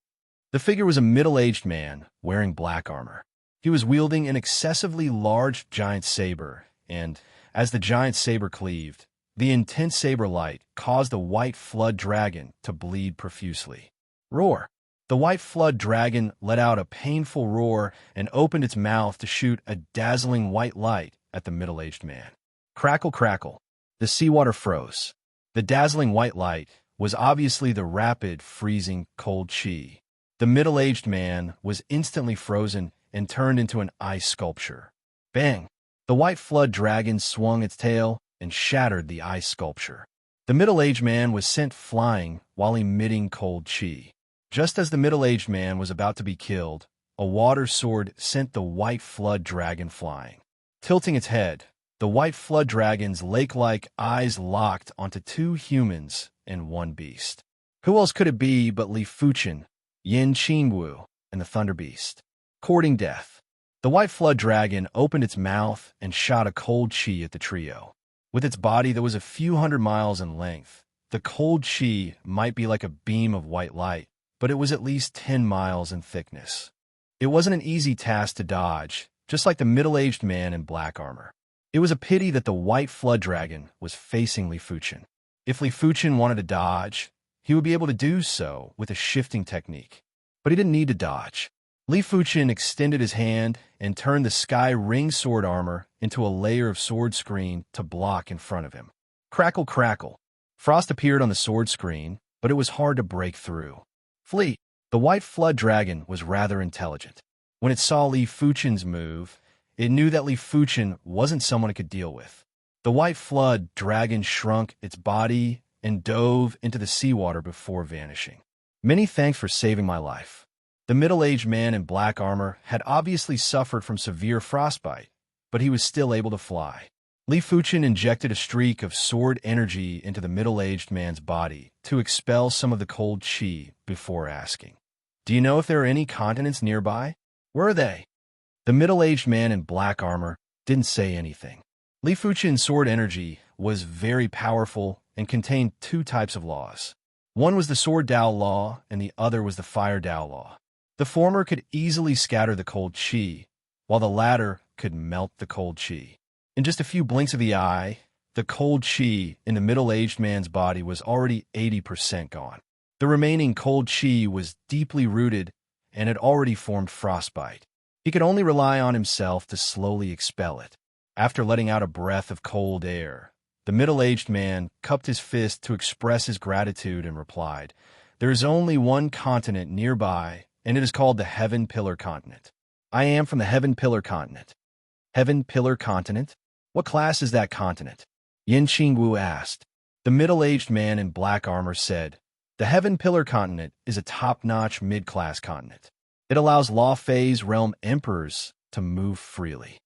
A: The figure was a middle-aged man wearing black armor. He was wielding an excessively large giant saber, and as the giant saber cleaved, the intense saber light caused the white flood dragon to bleed profusely. Roar! The white flood dragon let out a painful roar and opened its mouth to shoot a dazzling white light at the middle-aged man. Crackle, crackle. The seawater froze. The dazzling white light was obviously the rapid, freezing, cold chi. The middle-aged man was instantly frozen and turned into an ice sculpture. Bang! The white flood dragon swung its tail and shattered the ice sculpture. The middle-aged man was sent flying while emitting cold chi. Just as the middle-aged man was about to be killed, a water sword sent the white flood dragon flying. Tilting its head, the white flood dragon's lake-like eyes locked onto two humans and one beast. Who else could it be but Li Fuchen, Yin Qingwu, and the Thunder Beast? Courting death. The white flood dragon opened its mouth and shot a cold chi at the trio. With its body that was a few hundred miles in length, the cold chi might be like a beam of white light, but it was at least 10 miles in thickness. It wasn't an easy task to dodge, just like the middle-aged man in black armor. It was a pity that the white flood dragon was facing Li Fuchen. If Li Fuchen wanted to dodge, he would be able to do so with a shifting technique. But he didn't need to dodge. Li Fuchin extended his hand and turned the sky ring sword armor into a layer of sword screen to block in front of him. Crackle, crackle. Frost appeared on the sword screen, but it was hard to break through. Flee. The white flood dragon was rather intelligent. When it saw Li Fuchin's move, it knew that Li Fuchin wasn't someone it could deal with. The white flood dragon shrunk its body and dove into the seawater before vanishing. Many thanks for saving my life. The middle-aged man in black armor had obviously suffered from severe frostbite, but he was still able to fly. Li Fuchin injected a streak of sword energy into the middle-aged man's body to expel some of the cold chi before asking, "Do you know if there are any continents nearby? Where are they?" The middle-aged man in black armor didn't say anything. Li Fuchin's sword energy was very powerful and contained two types of laws. One was the Sword Dao Law, and the other was the Fire Dao Law. The former could easily scatter the cold chi, while the latter could melt the cold chi. In just a few blinks of the eye, the cold chi in the middle-aged man's body was already 80% gone. The remaining cold chi was deeply rooted and had already formed frostbite. He could only rely on himself to slowly expel it. After letting out a breath of cold air, the middle-aged man cupped his fist to express his gratitude and replied, "There is only one continent nearby, and it is called the Heaven Pillar Continent. I am from the Heaven Pillar Continent." Heaven Pillar Continent? What class is that continent? Yin Qingwu asked. The middle-aged man in black armor said, "The Heaven Pillar Continent is a top-notch mid-class continent. It allows Law Phase realm emperors to move freely."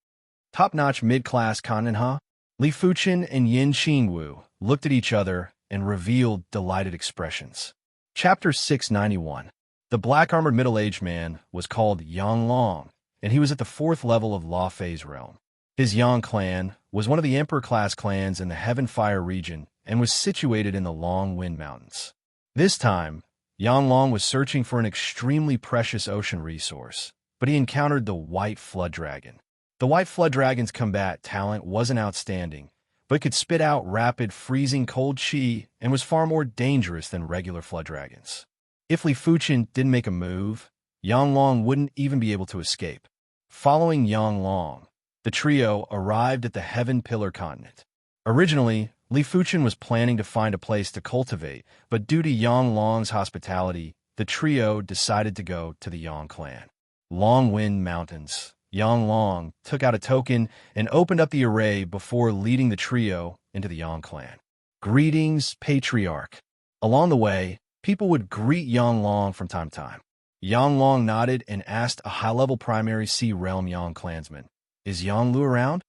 A: Top-notch mid-class continent, huh? Li Fuchin and Yin Qingwu looked at each other and revealed delighted expressions. Chapter 691. The black-armored middle-aged man was called Yang Long, and he was at the 4th level of Law Phase realm. His Yang clan was one of the Emperor-class clans in the Heaven Fire region and was situated in the Long Wind Mountains. This time, Yang Long was searching for an extremely precious ocean resource, but he encountered the White Flood Dragon. The White Flood Dragon's combat talent wasn't outstanding, but could spit out rapid, freezing cold chi and was far more dangerous than regular flood dragons. If Li Fuchin didn't make a move, Yang Long wouldn't even be able to escape. Following Yang Long, the trio arrived at the Heaven Pillar Continent. Originally, Li Fuchin was planning to find a place to cultivate, but due to Yang Long's hospitality, the trio decided to go to the Yang clan. Long Wind Mountains. Yang Long took out a token and opened up the array before leading the trio into the Yang clan. "Greetings, Patriarch." Along the way, people would greet Yang Long from time to time. Yang Long nodded and asked a high-level primary sea realm Yang clansman, "Is Yang Lu around?"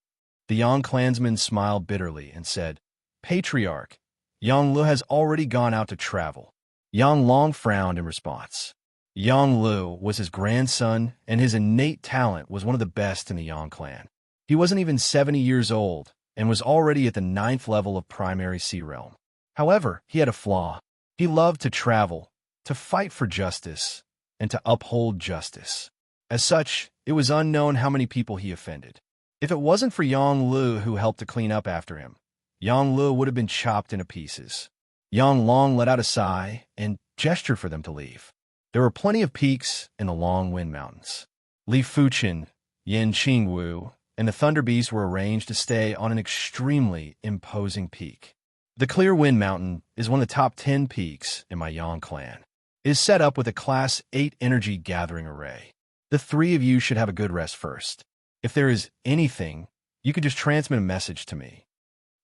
A: The Yang clansman smiled bitterly and said, "Patriarch, Yang Lu has already gone out to travel." Yang Long frowned in response. Yang Lu was his grandson, and his innate talent was one of the best in the Yang clan. He wasn't even 70 years old and was already at the 9th level of primary sea realm. However, he had a flaw. He loved to travel, to fight for justice, and to uphold justice. As such, it was unknown how many people he offended. If it wasn't for Yang Lu who helped to clean up after him, Yang Lu would have been chopped into pieces. Yang Long let out a sigh and gestured for them to leave. There were plenty of peaks in the Long Wind Mountains. Li Fuchin, Yin Qingwu, and the Thunder Beast were arranged to stay on an extremely imposing peak. The Clear Wind Mountain is one of the top 10 peaks in my Yang clan. It is set up with a Class 8 energy gathering array. The three of you should have a good rest first. If there is anything, you could just transmit a message to me.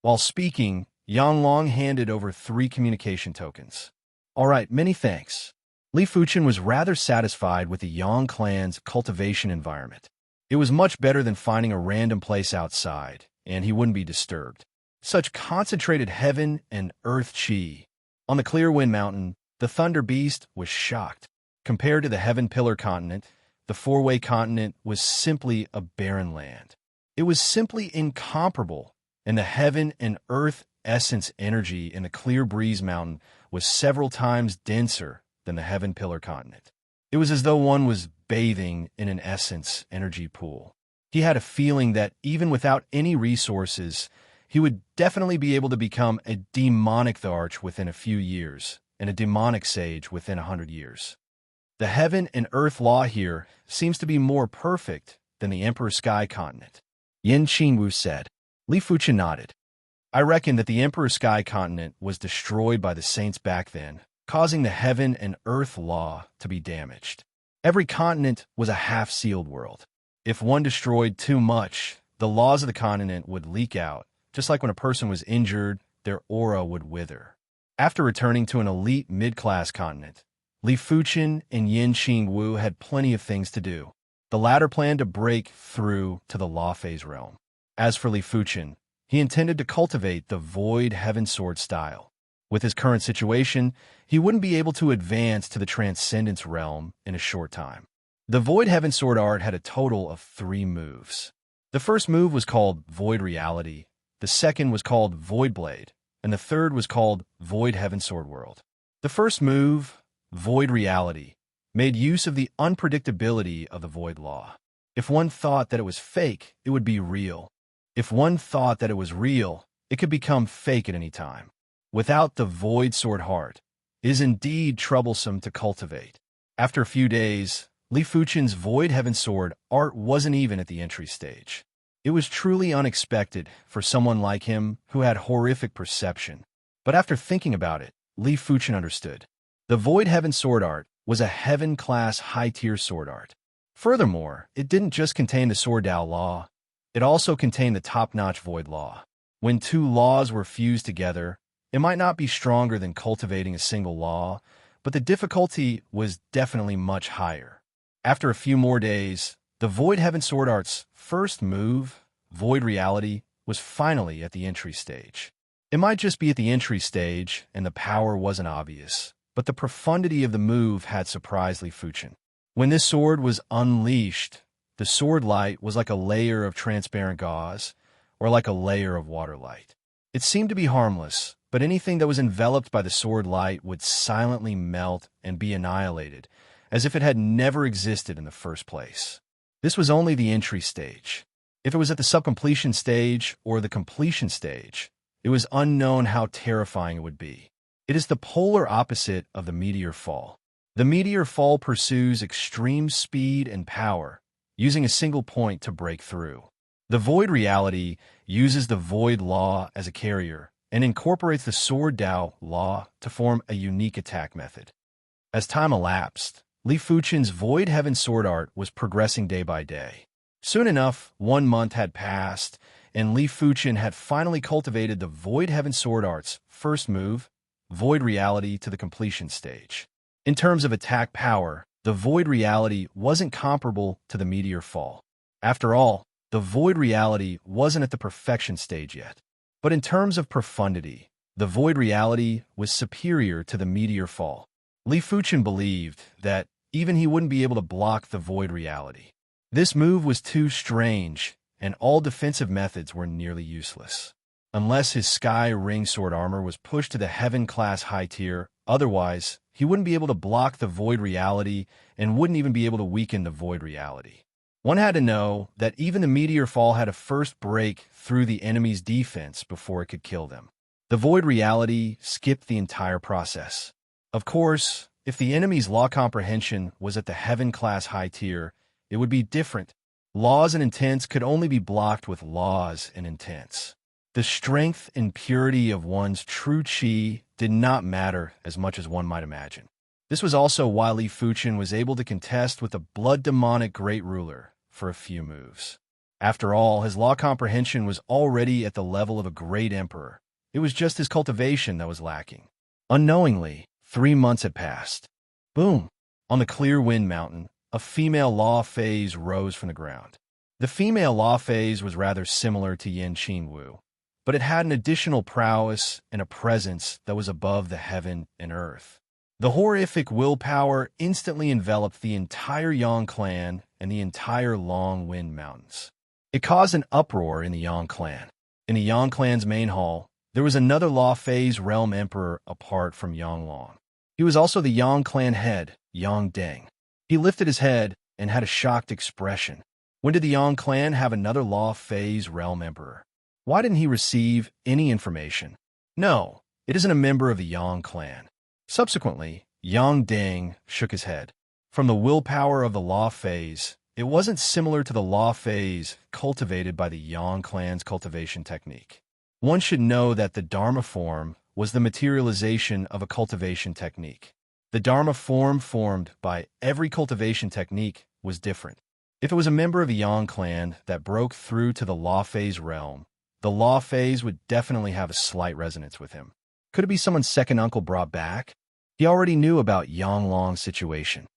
A: While speaking, Yang Long handed over 3 communication tokens. All right, many thanks. Li Fuchin was rather satisfied with the Yang clan's cultivation environment. It was much better than finding a random place outside, and he wouldn't be disturbed. Such concentrated heaven and earth chi. On the Clear Wind Mountain, the Thunder Beast was shocked. Compared to the Heaven Pillar Continent, the Four-Way Continent was simply a barren land. It was simply incomparable, and the heaven and earth essence energy in the Clear Breeze Mountain was several times denser than the Heaven Pillar Continent. It was as though one was bathing in an essence energy pool. He had a feeling that even without any resources, he would definitely be able to become a demonic Tharch within a few years, and a demonic sage within 100 years. The heaven and earth law here seems to be more perfect than the Emperor Sky continent, Yin Qingwu said. Li Fuchen nodded. I reckon that the Emperor Sky continent was destroyed by the saints back then, causing the heaven and earth law to be damaged. Every continent was a half-sealed world. If one destroyed too much, the laws of the continent would leak out, just like when a person was injured, their aura would wither. After returning to an elite mid-class continent, Li Fuchen and Yin Qingwu had plenty of things to do. The latter planned to break through to the Law Phase realm. As for Li Fuchen, he intended to cultivate the Void Heaven Sword style. With his current situation, he wouldn't be able to advance to the Transcendence realm in a short time. The Void Heaven Sword art had a total of 3 moves. The first move was called Void Reality, the second was called Void Blade, and the third was called Void Heaven Sword World. The first move, Void Reality, made use of the unpredictability of the Void Law. If one thought that it was fake, it would be real. If one thought that it was real, it could become fake at any time. Without the Void Sword Heart, it is indeed troublesome to cultivate. After a few days, Li Fuchen's Void Heaven Sword art wasn't even at the entry stage. It was truly unexpected for someone like him who had horrific perception. But after thinking about it, Li Fuchen understood. The Void Heaven Sword art was a heaven-class high-tier sword art. Furthermore, it didn't just contain the Sword Dao Law, it also contained the top-notch Void Law. When 2 laws were fused together, it might not be stronger than cultivating a single law, but the difficulty was definitely much higher. After a few more days, the Void Heaven Sword art's first move, Void Reality, was finally at the entry stage. It might just be at the entry stage, and the power wasn't obvious, but the profundity of the move had surprised Li Fuchen. When this sword was unleashed, the sword light was like a layer of transparent gauze, or like a layer of water light. It seemed to be harmless, but anything that was enveloped by the sword light would silently melt and be annihilated, as if it had never existed in the first place. This was only the entry stage. If it was at the subcompletion stage or the completion stage, it was unknown how terrifying it would be. It is the polar opposite of the meteor fall. The meteor fall pursues extreme speed and power, using a single point to break through. The Void Reality uses the Void Law as a carrier and incorporates the Sword Dao Law to form a unique attack method. As time elapsed, Li Fuchen's Void Heaven Sword art was progressing day by day. Soon enough, 1 month had passed, and Li Fuchen had finally cultivated the Void Heaven Sword art's first move, Void Reality, to the completion stage. In terms of attack power, the Void Reality wasn't comparable to the Meteor Fall. After all, the Void Reality wasn't at the perfection stage yet. But in terms of profundity, the Void Reality was superior to the Meteor Fall. Li Fuchen believed that even he wouldn't be able to block the Void Reality. This move was too strange, and all defensive methods were nearly useless. Unless his Sky Ring Sword armor was pushed to the Heaven-class high tier, otherwise, he wouldn't be able to block the Void Reality and wouldn't even be able to weaken the Void Reality. One had to know that even the Meteor Fall had to first break through the enemy's defense before it could kill them. The Void Reality skipped the entire process. Of course, if the enemy's law comprehension was at the Heaven-class high tier, it would be different. Laws and intents could only be blocked with laws and intents. The strength and purity of one's true chi did not matter as much as one might imagine. This was also why Li Fuchen was able to contest with the blood-demonic Great Ruler for a few moves. After all, his law comprehension was already at the level of a great emperor. It was just his cultivation that was lacking. Unknowingly, 3 months had passed. Boom! On the clear wind mountain, a female law phase rose from the ground. The female law phase was rather similar to Yin Qingwu, but it had an additional prowess and a presence that was above the heaven and earth. The horrific willpower instantly enveloped the entire Yang clan and the entire Long Wind Mountains. It caused an uproar in the Yang clan. In the Yang clan's main hall, there was another Law Phase Realm Emperor apart from Yang Long. He was also the Yang clan head, Yang Deng. He lifted his head and had a shocked expression. When did the Yang clan have another Law Phase Realm Emperor? Why didn't he receive any information? No, it isn't a member of the Yang clan. Subsequently, Yang Deng shook his head. From the willpower of the law phase, it wasn't similar to the law phase cultivated by the Yang clan's cultivation technique. One should know that the Dharma form was the materialization of a cultivation technique. The Dharma form formed by every cultivation technique was different. If it was a member of a Yang clan that broke through to the law phase realm, the law phase would definitely have a slight resonance with him. Could it be someone's second uncle brought back? He already knew about Yang Long's situation.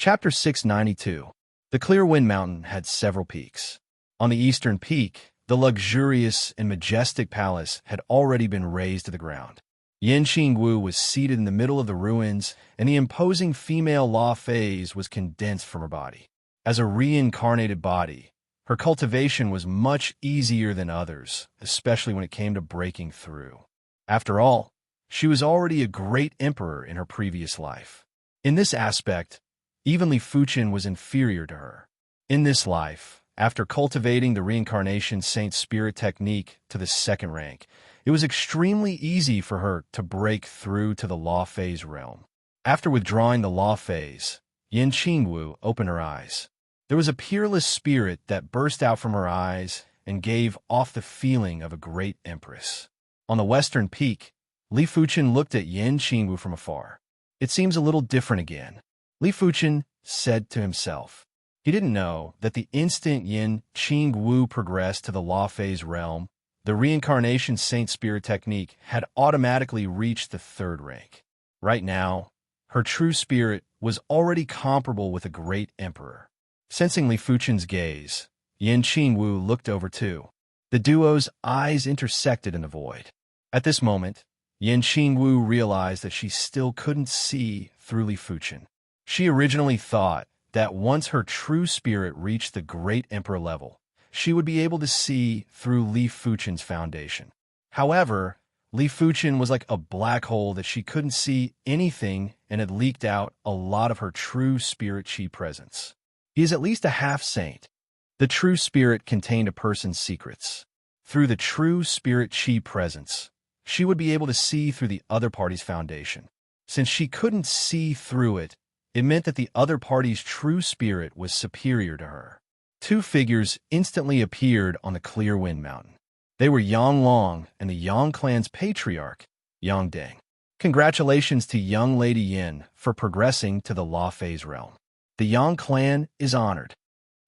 A: Chapter 692. The Clear Wind Mountain had several peaks. On the eastern peak, the luxurious and majestic palace had already been razed to the ground. Yin Qingwu was seated in the middle of the ruins, and the imposing female law phase was condensed from her body. As a reincarnated body, her cultivation was much easier than others, especially when it came to breaking through. After all, she was already a great emperor in her previous life. In this aspect, even Li Fuchen was inferior to her. In this life, after cultivating the reincarnation saint spirit technique to the second rank, it was extremely easy for her to break through to the law phase realm. After withdrawing the law phase, Yin Qingwu opened her eyes. There was a peerless spirit that burst out from her eyes and gave off the feeling of a great empress. On the western peak, Li Fuchen looked at Yin Qingwu from afar. It seems a little different again, Li Fuchen said to himself. He didn't know that the instant Yin Qingwu progressed to the law phase realm, the reincarnation saint spirit technique had automatically reached the third rank. Right now, her true spirit was already comparable with a great emperor. Sensing Li Fuchen's gaze, Yin Qingwu looked over too. The duo's eyes intersected in the void. At this moment, Yin Qingwu realized that she still couldn't see through Li Fuchen. She originally thought that once her true spirit reached the great emperor level, she would be able to see through Li Fuchen's foundation. However, Li Fuchen was like a black hole that she couldn't see anything and had leaked out a lot of her true spirit chi presence. He is at least a half-saint. The true spirit contained a person's secrets. Through the true spirit chi presence, she would be able to see through the other party's foundation. Since she couldn't see through it, it meant that the other party's true spirit was superior to her. Two figures instantly appeared on the Clear Wind Mountain. They were Yang Long and the Yang clan's patriarch, Yang Deng. Congratulations to young Lady Yin for progressing to the law phase realm. The Yang clan is honored.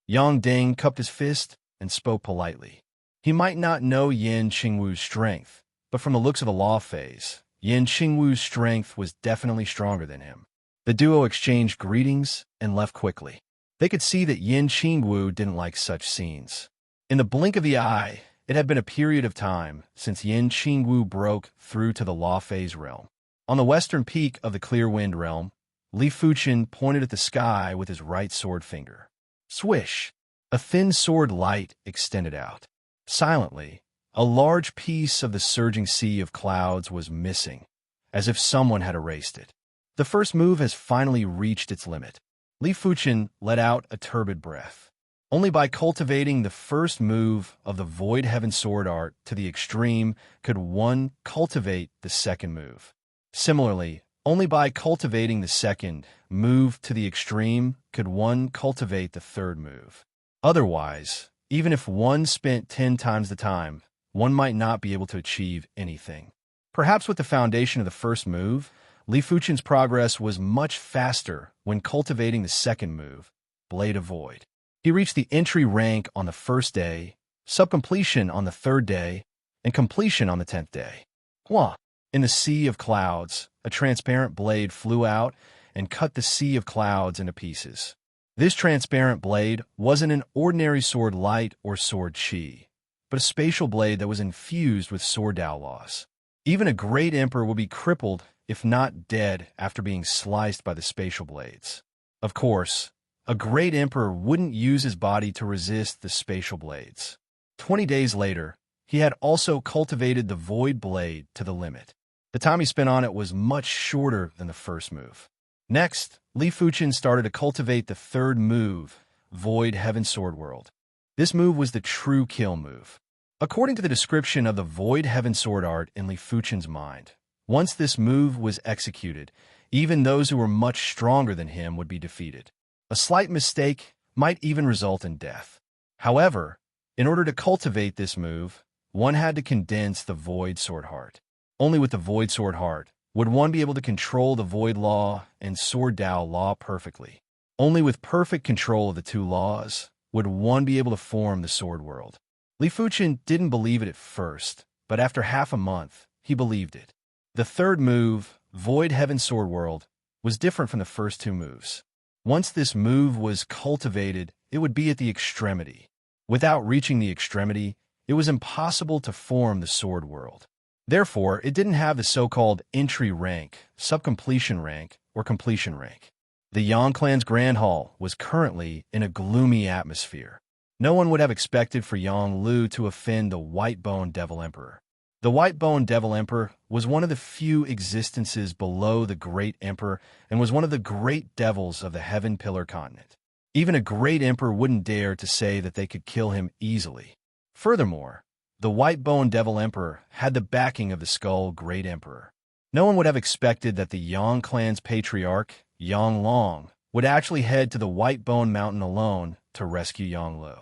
A: Yang Deng cupped his fist and spoke politely. He might not know Yin Qingwu's strength, but from the looks of the law phase, Yin Qingwu's strength was definitely stronger than him. The duo exchanged greetings and left quickly. They could see that Yin Qingwu didn't like such scenes. In the blink of the eye, it had been a period of time since Yin Qingwu broke through to the law phase realm. On the western peak of the Clear Wind realm, Li Fuchen pointed at the sky with his right sword finger. Swish! A thin sword light extended out. Silently, a large piece of the surging sea of clouds was missing, as if someone had erased it. The first move has finally reached its limit. Li Fuchen let out a turbid breath. Only by cultivating the first move of the Void Heaven Sword Art to the extreme could one cultivate the second move. Similarly, only by cultivating the second move to the extreme could one cultivate the third move. Otherwise, even if one spent 10 times the time, one might not be able to achieve anything. Perhaps with the foundation of the first move, Li Fuchen's progress was much faster when cultivating the second move, Blade of Void. He reached the entry rank on the first day, subcompletion on the third day, and completion on the 10th day. Hua! In the sea of clouds, a transparent blade flew out and cut the sea of clouds into pieces. This transparent blade wasn't an ordinary sword light or sword chi, but a spatial blade that was infused with sword Dao laws. Even a great emperor would be crippled, if not dead, after being sliced by the spatial blades. Of course, a great emperor wouldn't use his body to resist the spatial blades. 20 days later, he had also cultivated the void blade to the limit. The time he spent on it was much shorter than the first move. Next, Li Fuchen started to cultivate the third move, Void Heaven Sword World. This move was the true kill move. According to the description of the Void Heaven Sword Art in Li Fuchen's mind, once this move was executed, even those who were much stronger than him would be defeated. A slight mistake might even result in death. However, in order to cultivate this move, one had to condense the Void Sword Heart. Only with the Void Sword Heart would one be able to control the Void Law and Sword Tao Law perfectly. Only with perfect control of the two laws would one be able to form the Sword World. Li Fuchen didn't believe it at first, but after half a month, he believed it. The third move, Void Heaven Sword World, was different from the first two moves. Once this move was cultivated, it would be at the extremity. Without reaching the extremity, it was impossible to form the Sword World. Therefore, it didn't have the so-called entry rank, subcompletion rank, or completion rank. The Yang clan's Grand Hall was currently in a gloomy atmosphere. No one would have expected for Yang Lu to offend the White-Boned Devil Emperor. The White-Boned Devil Emperor was one of the few existences below the Great Emperor and was one of the great devils of the Heaven Pillar continent. Even a great emperor wouldn't dare to say that they could kill him easily. Furthermore, the White-Boned Devil Emperor had the backing of the Skull Great Emperor. No one would have expected that the Yang clan's patriarch, Yang Long, would actually head to the White-Boned Mountain alone to rescue Yang Lu.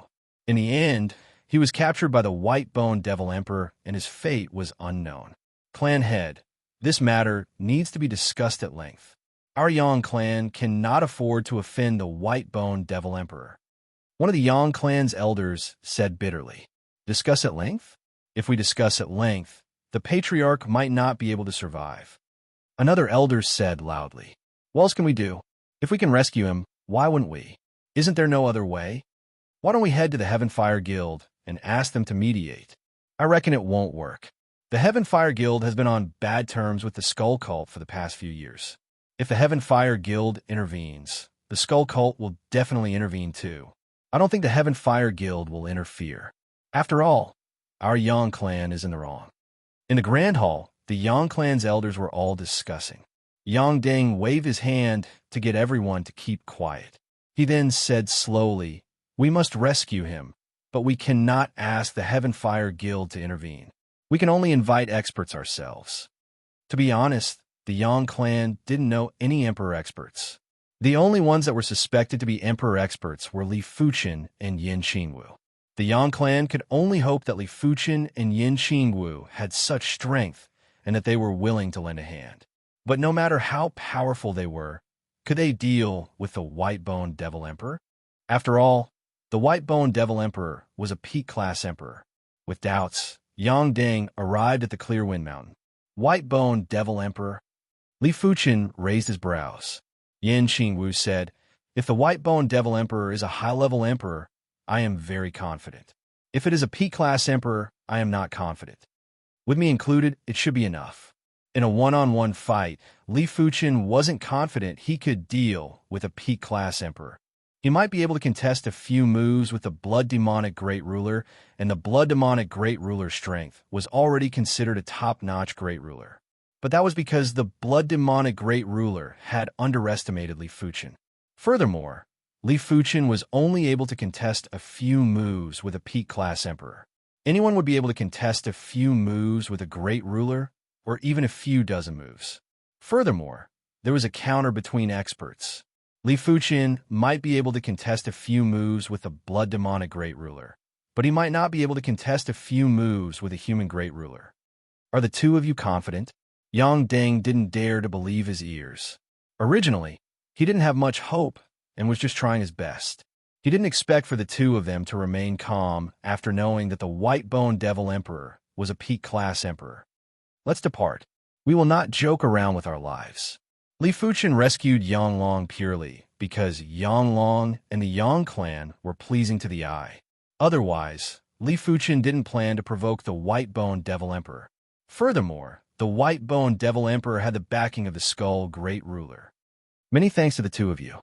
A: In the end, he was captured by the White-Boned Devil Emperor and his fate was unknown. Clan Head, this matter needs to be discussed at length. Our Yang clan cannot afford to offend the White-Boned Devil Emperor. One of the Yang clan's elders said bitterly, "Discuss at length? If we discuss at length, the patriarch might not be able to survive." Another elder said loudly, "What else can we do? If we can rescue him, why wouldn't we? Isn't there no other way? Why don't we head to the Heaven Fire Guild and ask them to mediate? I reckon it won't work. The Heaven Fire Guild has been on bad terms with the Skull Cult for the past few years. If the Heaven Fire Guild intervenes, the Skull Cult will definitely intervene too. I don't think the Heaven Fire Guild will interfere. After all, our Yang clan is in the wrong." In the Grand Hall, the Yang clan's elders were all discussing. Yang Deng waved his hand to get everyone to keep quiet. He then said slowly, "We must rescue him, but we cannot ask the Heaven Fire Guild to intervene. We can only invite experts ourselves." To be honest, the Yang clan didn't know any Emperor experts. The only ones that were suspected to be Emperor experts were Li Fuchen and Yin Qingwu. The Yang clan could only hope that Li Fuchen and Yin Qingwu had such strength and that they were willing to lend a hand. But no matter how powerful they were, could they deal with the White-Boned Devil Emperor? After all, the White-Boned Devil Emperor was a peak-class emperor. With doubts, Yang Deng arrived at the Clearwind Mountain. White-Boned Devil Emperor? Li Fuchen raised his brows. Yin Qingwu said, "If the White-Boned Devil Emperor is a high-level emperor, I am very confident. If it is a peak-class emperor, I am not confident. With me included, it should be enough." In a one-on-one fight, Li Fuchen wasn't confident he could deal with a peak-class emperor. He might be able to contest a few moves with the Blood Demonic Great Ruler, and the Blood Demonic Great Ruler's strength was already considered a top-notch Great Ruler. But that was because the Blood Demonic Great Ruler had underestimated Li Fuchen. Furthermore, Li Fuchen was only able to contest a few moves with a peak-class emperor. Anyone would be able to contest a few moves with a Great Ruler, or even a few dozen moves. Furthermore, there was a counter between experts. Li Fuchen might be able to contest a few moves with the Blood Demonic Great Ruler, but he might not be able to contest a few moves with a human Great Ruler. Are the two of you confident? Yang Deng didn't dare to believe his ears. Originally, he didn't have much hope and was just trying his best. He didn't expect for the two of them to remain calm after knowing that the White-Boned Devil Emperor was a peak-class emperor. "Let's depart. We will not joke around with our lives." Li Fuchen rescued Yang Long purely because Yang Long and the Yang clan were pleasing to the eye. Otherwise, Li Fuchen didn't plan to provoke the White-Boned Devil Emperor. Furthermore, the White-Boned Devil Emperor had the backing of the Skull Great Ruler. Many thanks to the two of you.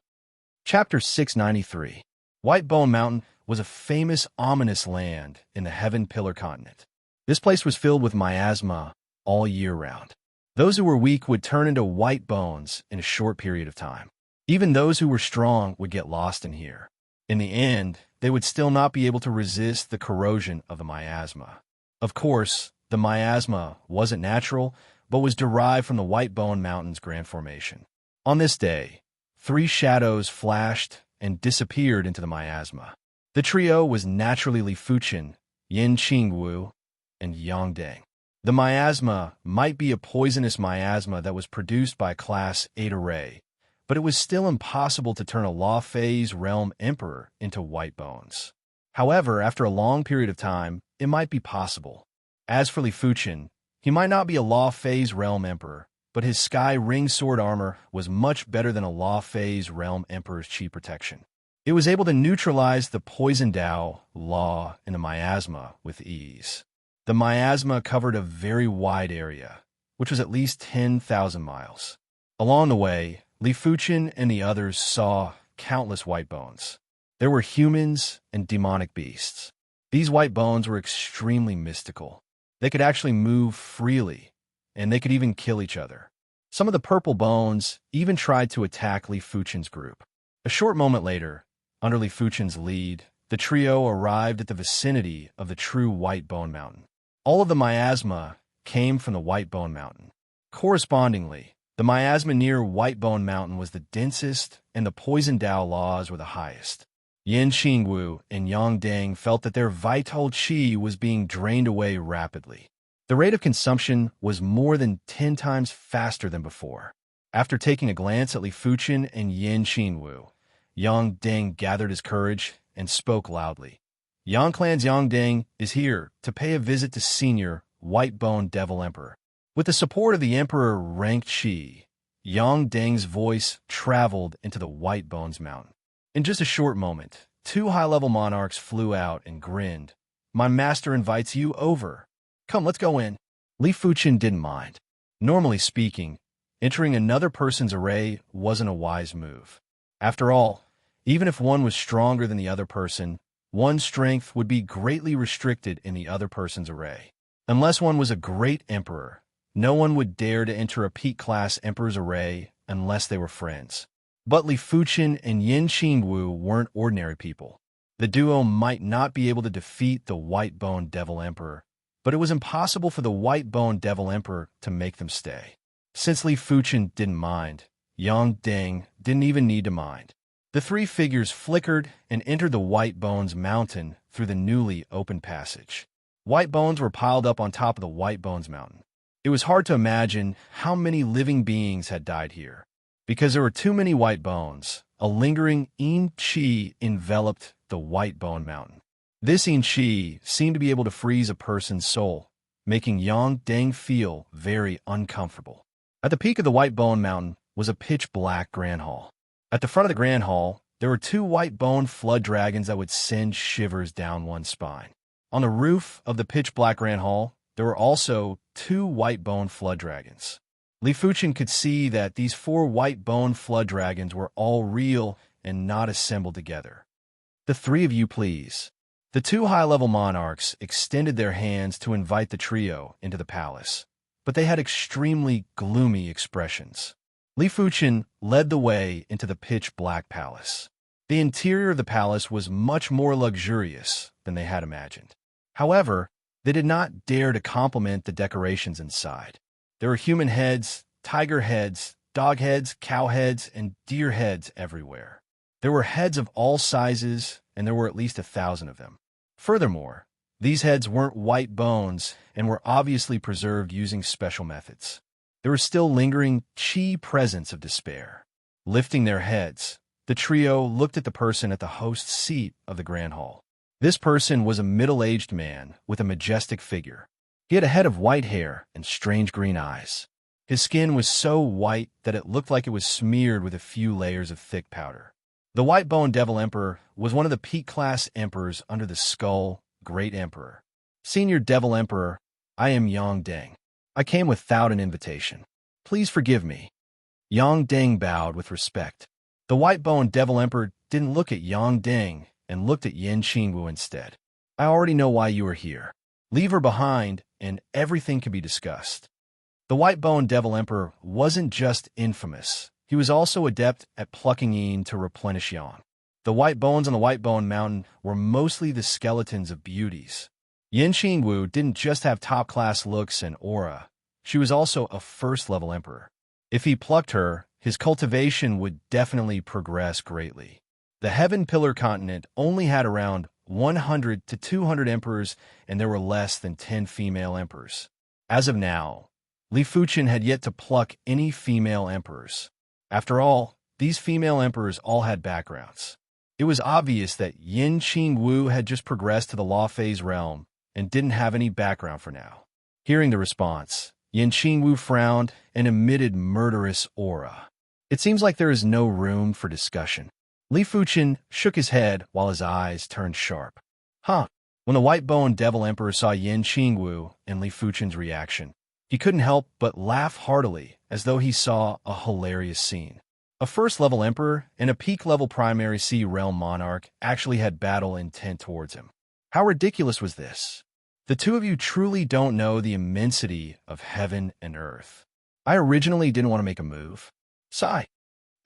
A: Chapter 693. White-Boned Mountain was a famous, ominous land in the Heaven Pillar continent. This place was filled with miasma all year round. Those who were weak would turn into white bones in a short period of time. Even those who were strong would get lost in here. In the end, they would still not be able to resist the corrosion of the miasma. Of course, the miasma wasn't natural, but was derived from the White-Boned Mountain's grand formation. On this day, 3 shadows flashed and disappeared into the miasma. The trio was naturally Li Fuchen, Yin Qingwu, and Yang Deng. The miasma might be a poisonous miasma that was produced by Class 8 array, but it was still impossible to turn a Law Phase Realm Emperor into white bones. However, after a long period of time, it might be possible. As for Li Fuchen, he might not be a Law Phase Realm Emperor, but his Sky Ring Sword armor was much better than a Law Phase Realm Emperor's chi protection. It was able to neutralize the Poison Dao, Law, and the miasma with ease. The miasma covered a very wide area, which was at least 10,000 miles. Along the way, Li Fuchen and the others saw countless white bones. There were humans and demonic beasts. These white bones were extremely mystical. They could actually move freely, and they could even kill each other. Some of the purple bones even tried to attack Li Fuchen's group. A short moment later, under Li Fuchen's lead, the trio arrived at the vicinity of the true White Bone Mountain. All of the miasma came from the White Bone Mountain. Correspondingly, the miasma near White Bone Mountain was the densest, and the Poison Dao laws were the highest. Yin Qingwu and Yang Deng felt that their vital qi was being drained away rapidly. The rate of consumption was more than 10 times faster than before. After taking a glance at Li Fuchen and Yin Qingwu, Yang Deng gathered his courage and spoke loudly. Yang Clan's Yang Deng is here to pay a visit to Senior White Bone Devil Emperor. With the support of the Emperor Ranked Qi, Yang Deng's voice traveled into the White Bones Mountain. In just a short moment, 2 high-level monarchs flew out and grinned. "My master invites you over. Come, let's go in." Li Fuchen didn't mind. Normally speaking, entering another person's array wasn't a wise move. After all, even if one was stronger than the other person, one's strength would be greatly restricted in the other person's array. Unless one was a great emperor, no one would dare to enter a peak-class emperor's array unless they were friends. But Li Fuchen and Yin Qingwu weren't ordinary people. The duo might not be able to defeat the White Bone Devil Emperor, but it was impossible for the White Bone Devil Emperor to make them stay. Since Li Fuchen didn't mind, Yang Deng didn't even need to mind. The 3 figures flickered and entered the White Bones Mountain through the newly opened passage. White bones were piled up on top of the White Bones Mountain. It was hard to imagine how many living beings had died here. Because there were too many white bones, a lingering yin qi enveloped the White Bone Mountain. This yin qi seemed to be able to freeze a person's soul, making Yang Deng feel very uncomfortable. At the peak of the White Bone Mountain was a pitch-black Grand Hall. At the front of the Grand Hall, there were 2 white bone flood dragons that would send shivers down one's spine. On the roof of the pitch-black Grand Hall, there were also 2 white bone flood dragons. Li Fuchen could see that these 4 white bone flood dragons were all real and not assembled together. "The 3 of you, please." The 2 high-level monarchs extended their hands to invite the trio into the palace, but they had extremely gloomy expressions. Li Fuchen led the way into the pitch-black palace. The interior of the palace was much more luxurious than they had imagined. However, they did not dare to compliment the decorations inside. There were human heads, tiger heads, dog heads, cow heads, and deer heads everywhere. There were heads of all sizes, and there were at least 1,000 of them. Furthermore, these heads weren't white bones and were obviously preserved using special methods. There was still lingering qi presence of despair. Lifting their heads, the trio looked at the person at the host's seat of the Grand Hall. This person was a middle-aged man with a majestic figure. He had a head of white hair and strange green eyes. His skin was so white that it looked like it was smeared with a few layers of thick powder. The White Bone Devil Emperor was one of the peak-class emperors under the Skull Great Emperor. "Senior Devil Emperor, I am Yang Deng. I came without an invitation. Please forgive me." Yang Deng bowed with respect. The White Bone Devil Emperor didn't look at Yang Deng and looked at Yin Qingwu instead. "I already know why you are here. Leave her behind, and everything can be discussed." The White Bone Devil Emperor wasn't just infamous. He was also adept at plucking yin to replenish yang. The white bones on the White Bone Mountain were mostly the skeletons of beauties. Yin Qingwu didn't just have top-class looks and aura. She was also a first-level emperor. If he plucked her, his cultivation would definitely progress greatly. The Heaven Pillar continent only had around 100 to 200 emperors, and there were less than 10 female emperors. As of now, Li Fuqin had yet to pluck any female emperors. After all, these female emperors all had backgrounds. It was obvious that Yin Qingwu had just progressed to the Law Phase realm and didn't have any background for now. Hearing the response, Yin Qingwu frowned and emitted murderous aura. It seems like there is no room for discussion. Li Fuqin shook his head while his eyes turned sharp. Huh. When the white-boned Devil Emperor saw Yin Qingwu and Li Fuqin's reaction, he couldn't help but laugh heartily as though he saw a hilarious scene. A first-level emperor and a peak-level primary sea realm monarch actually had battle intent towards him. How ridiculous was this? The two of you truly don't know the immensity of heaven and earth. I originally didn't want to make a move. Sigh.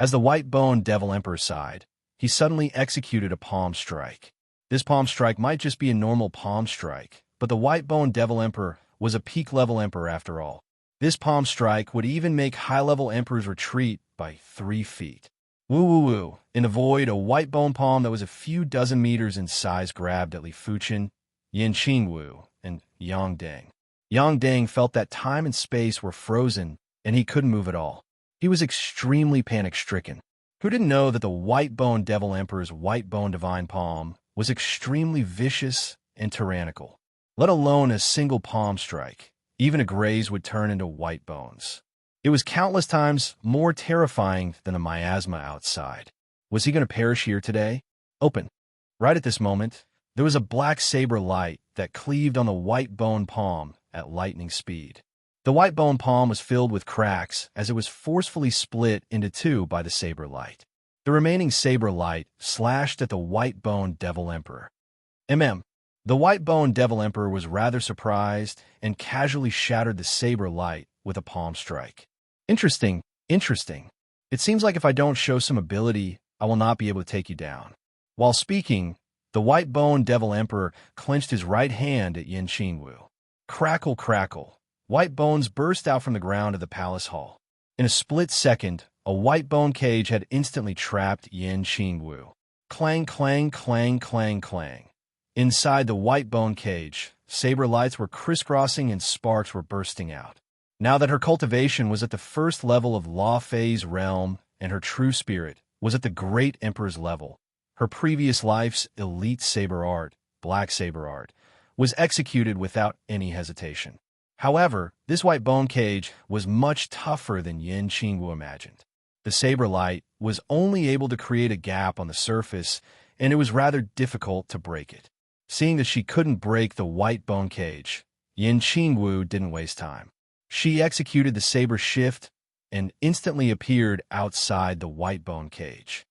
A: As the white-boned Devil Emperor sighed, he suddenly executed a palm strike. This palm strike might just be a normal palm strike, but the white-boned Devil Emperor was a peak-level emperor after all. This palm strike would even make high-level emperors retreat by 3 feet. Woo-woo-woo. In the void, a white-boned palm that was a few dozen meters in size grabbed at Li Fuqin, Yin Qingwu, and Yang Deng. Yang Deng felt that time and space were frozen, and he couldn't move at all. He was extremely panic-stricken. Who didn't know that the white-boned Devil Emperor's white-boned divine palm was extremely vicious and tyrannical? Let alone a single palm strike, even a graze would turn into white bones. It was countless times more terrifying than a miasma outside. Was he going to perish here today? Open. Right at this moment, there was a black saber light that cleaved on the white-boned palm at lightning speed. The white-boned palm was filled with cracks as it was forcefully split into 2 by the saber light. The remaining saber light slashed at the white-boned Devil Emperor. The white-boned Devil Emperor was rather surprised and casually shattered the saber light with a palm strike. Interesting. It seems like if I don't show some ability, I will not be able to take you down. While speaking, the white-boned Devil Emperor clenched his right hand at Yin Qingwu. Crackle, crackle. White bones burst out from the ground of the palace hall. In a split second, a white bone cage had instantly trapped Yin Qingwu. Clang, clang, clang, clang, clang. Inside the white bone cage, saber lights were crisscrossing and sparks were bursting out. Now that her cultivation was at the first level of Law Phase realm and her true spirit was at the Great Emperor's level, her previous life's elite saber art, black saber art, was executed without any hesitation. However, this white bone cage was much tougher than Yin Qingwu imagined. The saber light was only able to create a gap on the surface, and it was rather difficult to break it. Seeing that she couldn't break the white bone cage, Yin Qingwu didn't waste time. She executed the saber shift and instantly appeared outside the white bone cage.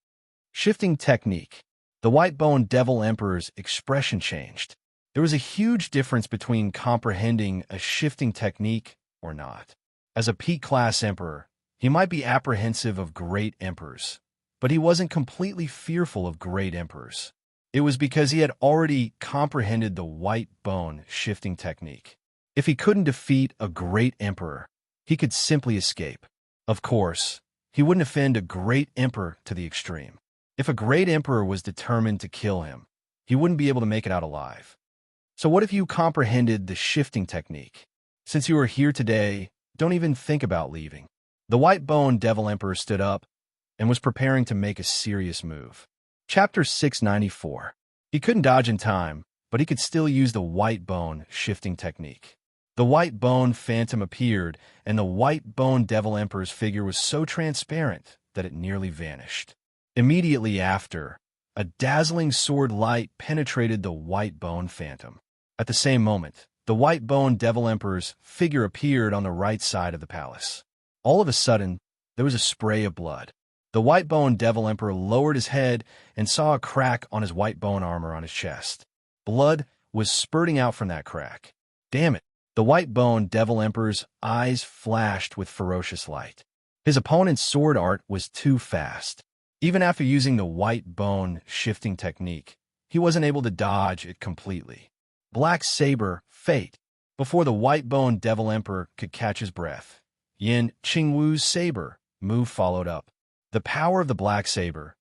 A: Shifting technique. The white bone Devil Emperor's expression changed. There was a huge difference between comprehending a shifting technique or not. As a peak-class emperor, he might be apprehensive of great emperors, but he wasn't completely fearful of great emperors. It was because he had already comprehended the white bone shifting technique. If he couldn't defeat a great emperor, he could simply escape. Of course, he wouldn't offend a great emperor to the extreme. If a great emperor was determined to kill him, he wouldn't be able to make it out alive. So what if you comprehended the shifting technique? Since you are here today, don't even think about leaving. The white-boned Devil Emperor stood up and was preparing to make a serious move. Chapter 694. He couldn't dodge in time, but he could still use the white bone shifting technique. The white bone phantom appeared, and the white-boned Devil Emperor's figure was so transparent that it nearly vanished. Immediately after, a dazzling sword light penetrated the white-boned phantom. At the same moment, the white-boned Devil Emperor's figure appeared on the right side of the palace. All of a sudden, there was a spray of blood. The white-boned Devil Emperor lowered his head and saw a crack on his white bone armor on his chest. Blood was spurting out from that crack. Damn it! The white-boned Devil Emperor's eyes flashed with ferocious light. His opponent's sword art was too fast. Even after using the white bone shifting technique, he wasn't able to dodge it completely. Black Saber, Fate. Before the white-boned Devil Emperor could catch his breath, Yin Qingwu's saber move followed up. The power of the Black Saber,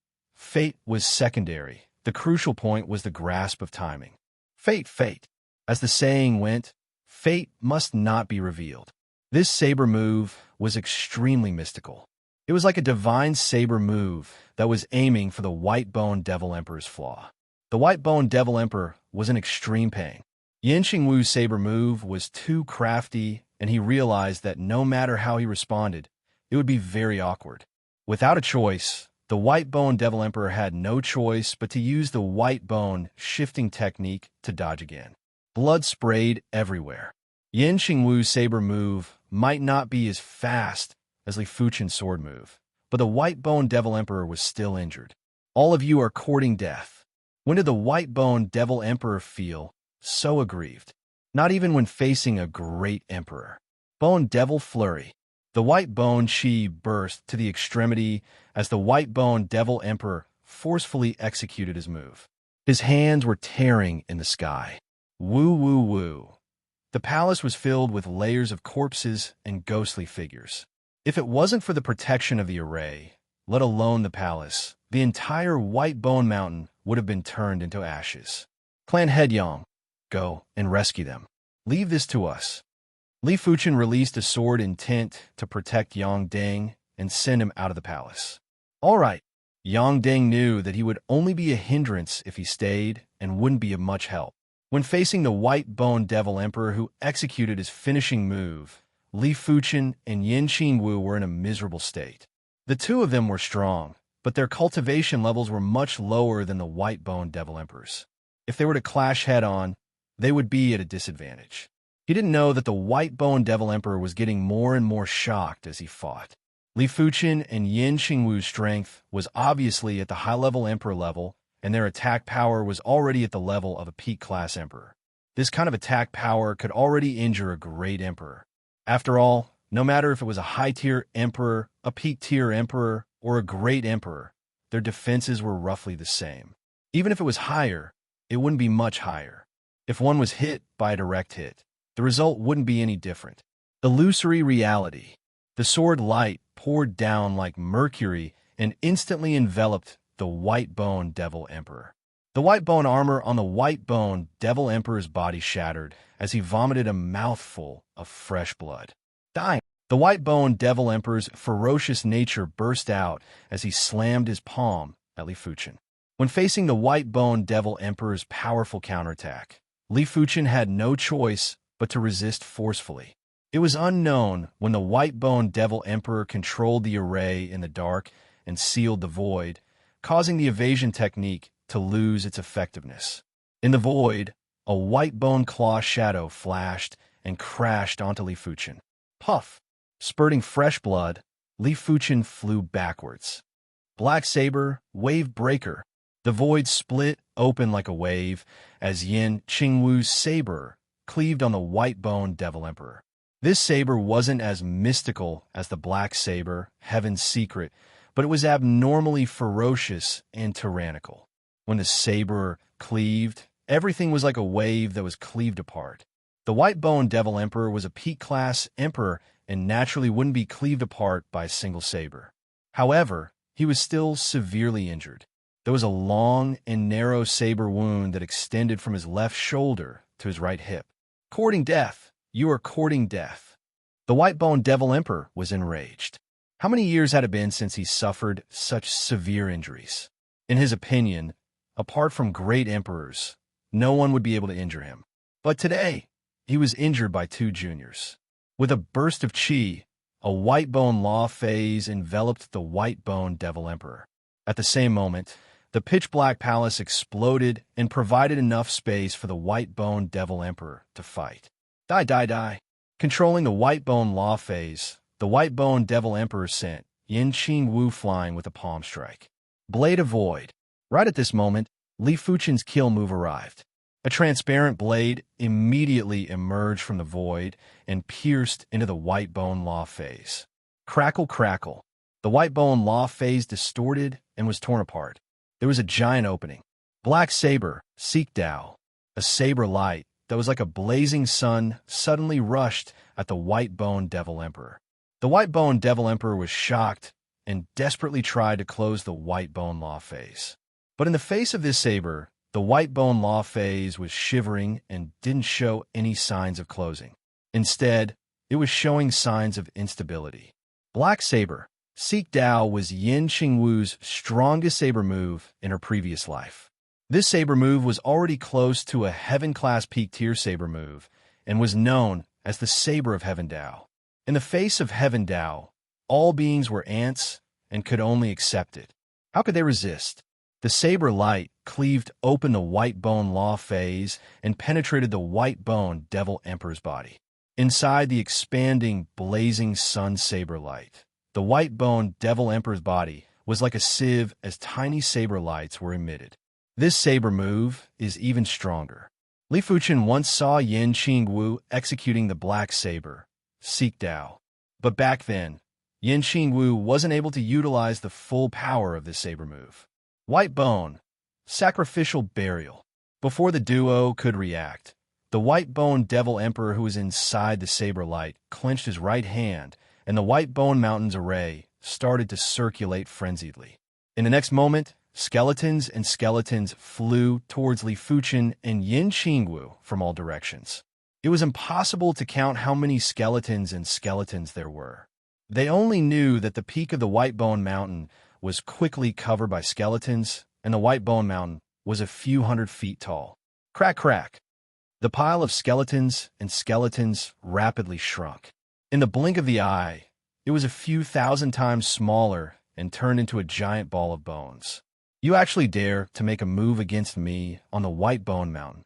A: Fate was secondary. The crucial point was the grasp of timing. Fate, fate. As the saying went, fate must not be revealed. This saber move was extremely mystical. It was like a divine saber move that was aiming for the white-boned Devil Emperor's flaw. The white-boned Devil Emperor was in extreme pain. Yin Qingwu's saber move was too crafty, and he realized that no matter how he responded, it would be very awkward. Without a choice, the white-boned Devil Emperor had no choice but to use the white-bone shifting technique to dodge again. Blood sprayed everywhere. Yin Qingwu's saber move might not be as fast as Li Fuchen's sword move, but the white-boned Devil Emperor was still injured. All of you are courting death. When did the white-boned Devil Emperor feel so aggrieved? Not even when facing a great emperor. Bone Devil Flurry. The white-boned chi burst to the extremity as the white-boned Devil Emperor forcefully executed his move. His hands were tearing in the sky. Woo woo woo. The palace was filled with layers of corpses and ghostly figures. If it wasn't for the protection of the array, let alone the palace, the entire White Bone Mountain would have been turned into ashes. Clan Head Yang, go and rescue them. Leave this to us. Li Fuchen released a sword intent to protect Yang Deng and send him out of the palace. All right. Yang Deng knew that he would only be a hindrance if he stayed and wouldn't be of much help. When facing the white-boned Devil Emperor who executed his finishing move, Li Fuchen and Yin Qingwu were in a miserable state. The two of them were strong, but their cultivation levels were much lower than the white-boned Devil Emperor's. If they were to clash head-on, they would be at a disadvantage. He didn't know that the white-boned Devil Emperor was getting more and more shocked as he fought. Li Fuchen and Yin Qingwu's strength was obviously at the high-level Emperor level, and their attack power was already at the level of a peak-class Emperor. This kind of attack power could already injure a great Emperor. After all, no matter if it was a high-tier Emperor, a peak-tier Emperor, or a great Emperor, their defenses were roughly the same. Even if it was higher, it wouldn't be much higher. If one was hit by a direct hit, the result wouldn't be any different. Illusory reality. The sword light poured down like mercury and instantly enveloped the white-boned Devil Emperor. The white-bone armor on the white-boned Devil Emperor's body shattered as he vomited a mouthful of fresh blood. Dying. The white-boned Devil Emperor's ferocious nature burst out as he slammed his palm at Li Fuchen. When facing the white-boned Devil Emperor's powerful counterattack, Li Fuchen had no choice but to resist forcefully. It was unknown when the white-boned Devil Emperor controlled the array in the dark and sealed the void, causing the evasion technique to lose its effectiveness. In the void, a white-bone claw shadow flashed and crashed onto Li Fuchen. Puff! Spurting fresh blood, Li Fuchen flew backwards. Black Saber, Wave Breaker. The void split open like a wave as Yin Qingwu's saber cleaved on the white-boned Devil Emperor. This saber wasn't as mystical as the Black Saber, Heaven's Secret, but it was abnormally ferocious and tyrannical. When the saber cleaved, everything was like a wave that was cleaved apart. The white-boned Devil Emperor was a peak-class emperor and naturally wouldn't be cleaved apart by a single saber. However, he was still severely injured. There was a long and narrow saber wound that extended from his left shoulder to his right hip. Courting death. You are courting death. The white-boned Devil Emperor was enraged. How many years had it been since he suffered such severe injuries? In his opinion, apart from great emperors, no one would be able to injure him. But today, he was injured by two juniors. With a burst of chi, a white-bone law phase enveloped the white-boned Devil Emperor. At the same moment, the pitch-black palace exploded and provided enough space for the white-boned Devil Emperor to fight. Die, die, die. Controlling the white-bone law phase, the white-boned Devil Emperor sent Yin Qingwu flying with a palm strike. Blade of Void. Right at this moment, Li Fuchen's kill move arrived. A transparent blade immediately emerged from the void and pierced into the white-bone law phase. Crackle, crackle. The white-bone law phase distorted and was torn apart. There was a giant opening. Black Saber, Seek Dao. A saber light that was like a blazing sun suddenly rushed at the white-boned Devil Emperor. The white-boned Devil Emperor was shocked and desperately tried to close the white bone law phase. But in the face of this saber, the white bone law phase was shivering and didn't show any signs of closing. Instead, it was showing signs of instability. Black Saber. Seek Dao was Yin Qingwu's strongest saber move in her previous life. This saber move was already close to a Heaven-class peak tier saber move and was known as the Saber of Heaven Dao. In the face of Heaven Dao, all beings were ants and could only accept it. How could they resist? The saber light cleaved open the white bone law phase and penetrated the white bone devil emperor's body. Inside the expanding, blazing sun saber light, the white bone devil emperor's body was like a sieve as tiny saber lights were emitted. This saber move is even stronger. Li Fuchen once saw Yin Qingwu executing the black saber, Seek Dao. But back then, Yin Qingwu wasn't able to utilize the full power of this saber move. White bone, sacrificial burial. Before the duo could react, the white bone devil emperor who was inside the saber light clenched his right hand, and the white bone mountain's array started to circulate frenziedly. In the next moment, skeletons and skeletons flew towards Li Fuchen and Yin Qingwu from all directions. It was impossible to count how many skeletons and skeletons there were. They only knew that the peak of the white bone mountain was quickly covered by skeletons, and the white bone mountain was a few hundred feet tall. Crack, crack. The pile of skeletons and skeletons rapidly shrunk. In the blink of the eye, it was a few thousand times smaller and turned into a giant ball of bones. You actually dare to make a move against me on the white bone mountain.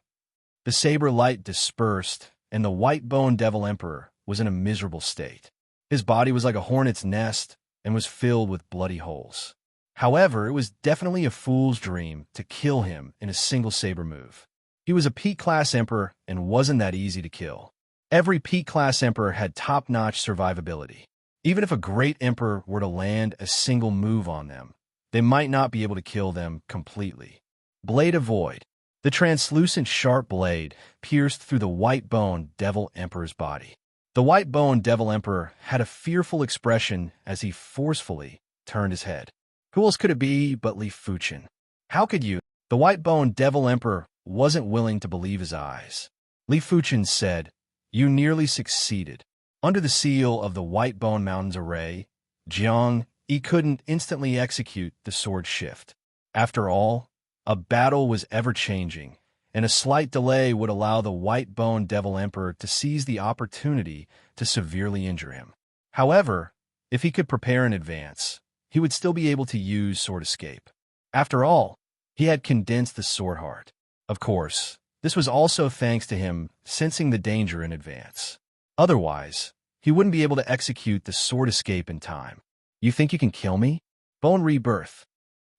A: The saber light dispersed, and the white bone devil emperor was in a miserable state. His body was like a hornet's nest and was filled with bloody holes. However, it was definitely a fool's dream to kill him in a single saber move. He was a peak-class emperor and wasn't that easy to kill. Every peak-class emperor had top-notch survivability. Even if a great emperor were to land a single move on them, they might not be able to kill them completely. Blade of Void. The translucent sharp blade pierced through the white bone devil emperor's body. The white bone devil emperor had a fearful expression as he forcefully turned his head. Who else could it be but Li Fuchen? How could you? The white bone devil emperor wasn't willing to believe his eyes. Li Fuchen said, "You nearly succeeded." Under the seal of the white bone mountain's array, Jiang, he couldn't instantly execute the sword shift. After all, a battle was ever-changing, and a slight delay would allow the white bone devil emperor to seize the opportunity to severely injure him. However, if he could prepare in advance, he would still be able to use sword escape. After all, he had condensed the sword heart. Of course, this was also thanks to him sensing the danger in advance. Otherwise, he wouldn't be able to execute the sword escape in time. You think you can kill me? Bone rebirth.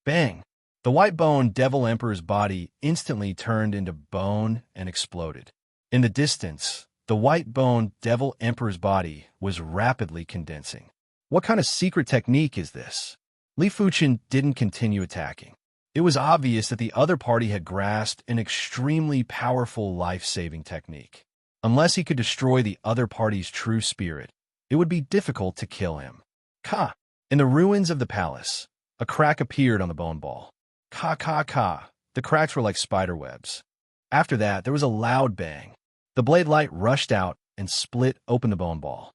A: Bang! The white bone devil emperor's body instantly turned into bone and exploded. In the distance, the white bone devil emperor's body was rapidly condensing. What kind of secret technique is this? Li Fuchen didn't continue attacking. It was obvious that the other party had grasped an extremely powerful life-saving technique. Unless he could destroy the other party's true spirit, it would be difficult to kill him. Ka! In the ruins of the palace, a crack appeared on the bone ball. Ka ka ka. The cracks were like spider webs. After that, there was a loud bang. The blade light rushed out and split open the bone ball.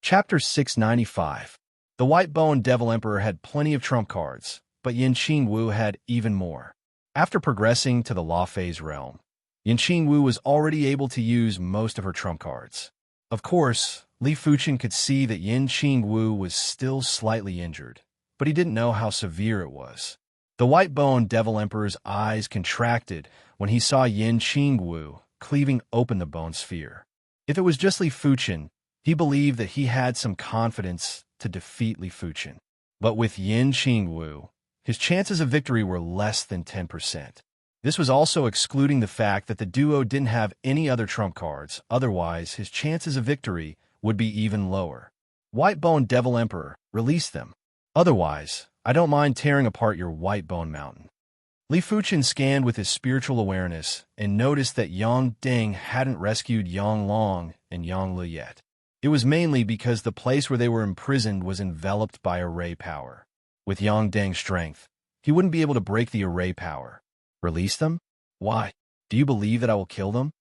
A: Chapter 695. The white bone devil emperor had plenty of trump cards, but Yin Qingwu had even more. After progressing to the law phase realm, Yin Qingwu was already able to use most of her trump cards. Of course, Li Fuchen could see that Yin Qingwu was still slightly injured, but he didn't know how severe it was. The white bone devil emperor's eyes contracted when he saw Yin Qingwu cleaving open the bone sphere. If it was just Li Fuchen, he believed that he had some confidence to defeat Li Fuchen. But with Yin Qingwu, his chances of victory were less than 10%. This was also excluding the fact that the duo didn't have any other trump cards, otherwise his chances of victory would be even lower. White Bone Devil Emperor, release them. Otherwise, I don't mind tearing apart your white bone mountain. Li Fuchen scanned with his spiritual awareness and noticed that Yang Ding hadn't rescued Yang Long and Yang Le yet. It was mainly because the place where they were imprisoned was enveloped by array power. With Yang Deng's strength, he wouldn't be able to break the array power. Release them? Why? Do you believe that I will kill them?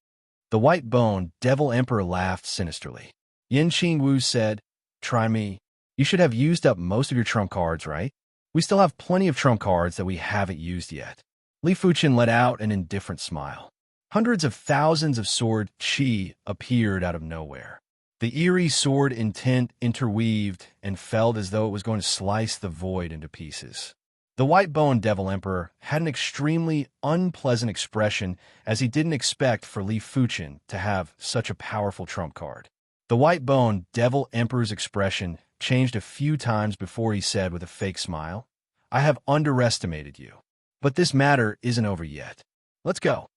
A: The white-boned Devil Emperor laughed sinisterly. Yin Qingwu said, "Try me. You should have used up most of your trump cards, right? We still have plenty of trump cards that we haven't used yet." Li Fuqin let out an indifferent smile. Hundreds of thousands of sword qi appeared out of nowhere. The eerie sword intent interweaved and felt as though it was going to slice the void into pieces. The white-boned Devil Emperor had an extremely unpleasant expression, as he didn't expect for Li Fuqin to have such a powerful trump card. The white-boned Devil Emperor's expression changed a few times before he said with a fake smile, "I have underestimated you. But this matter isn't over yet. Let's go."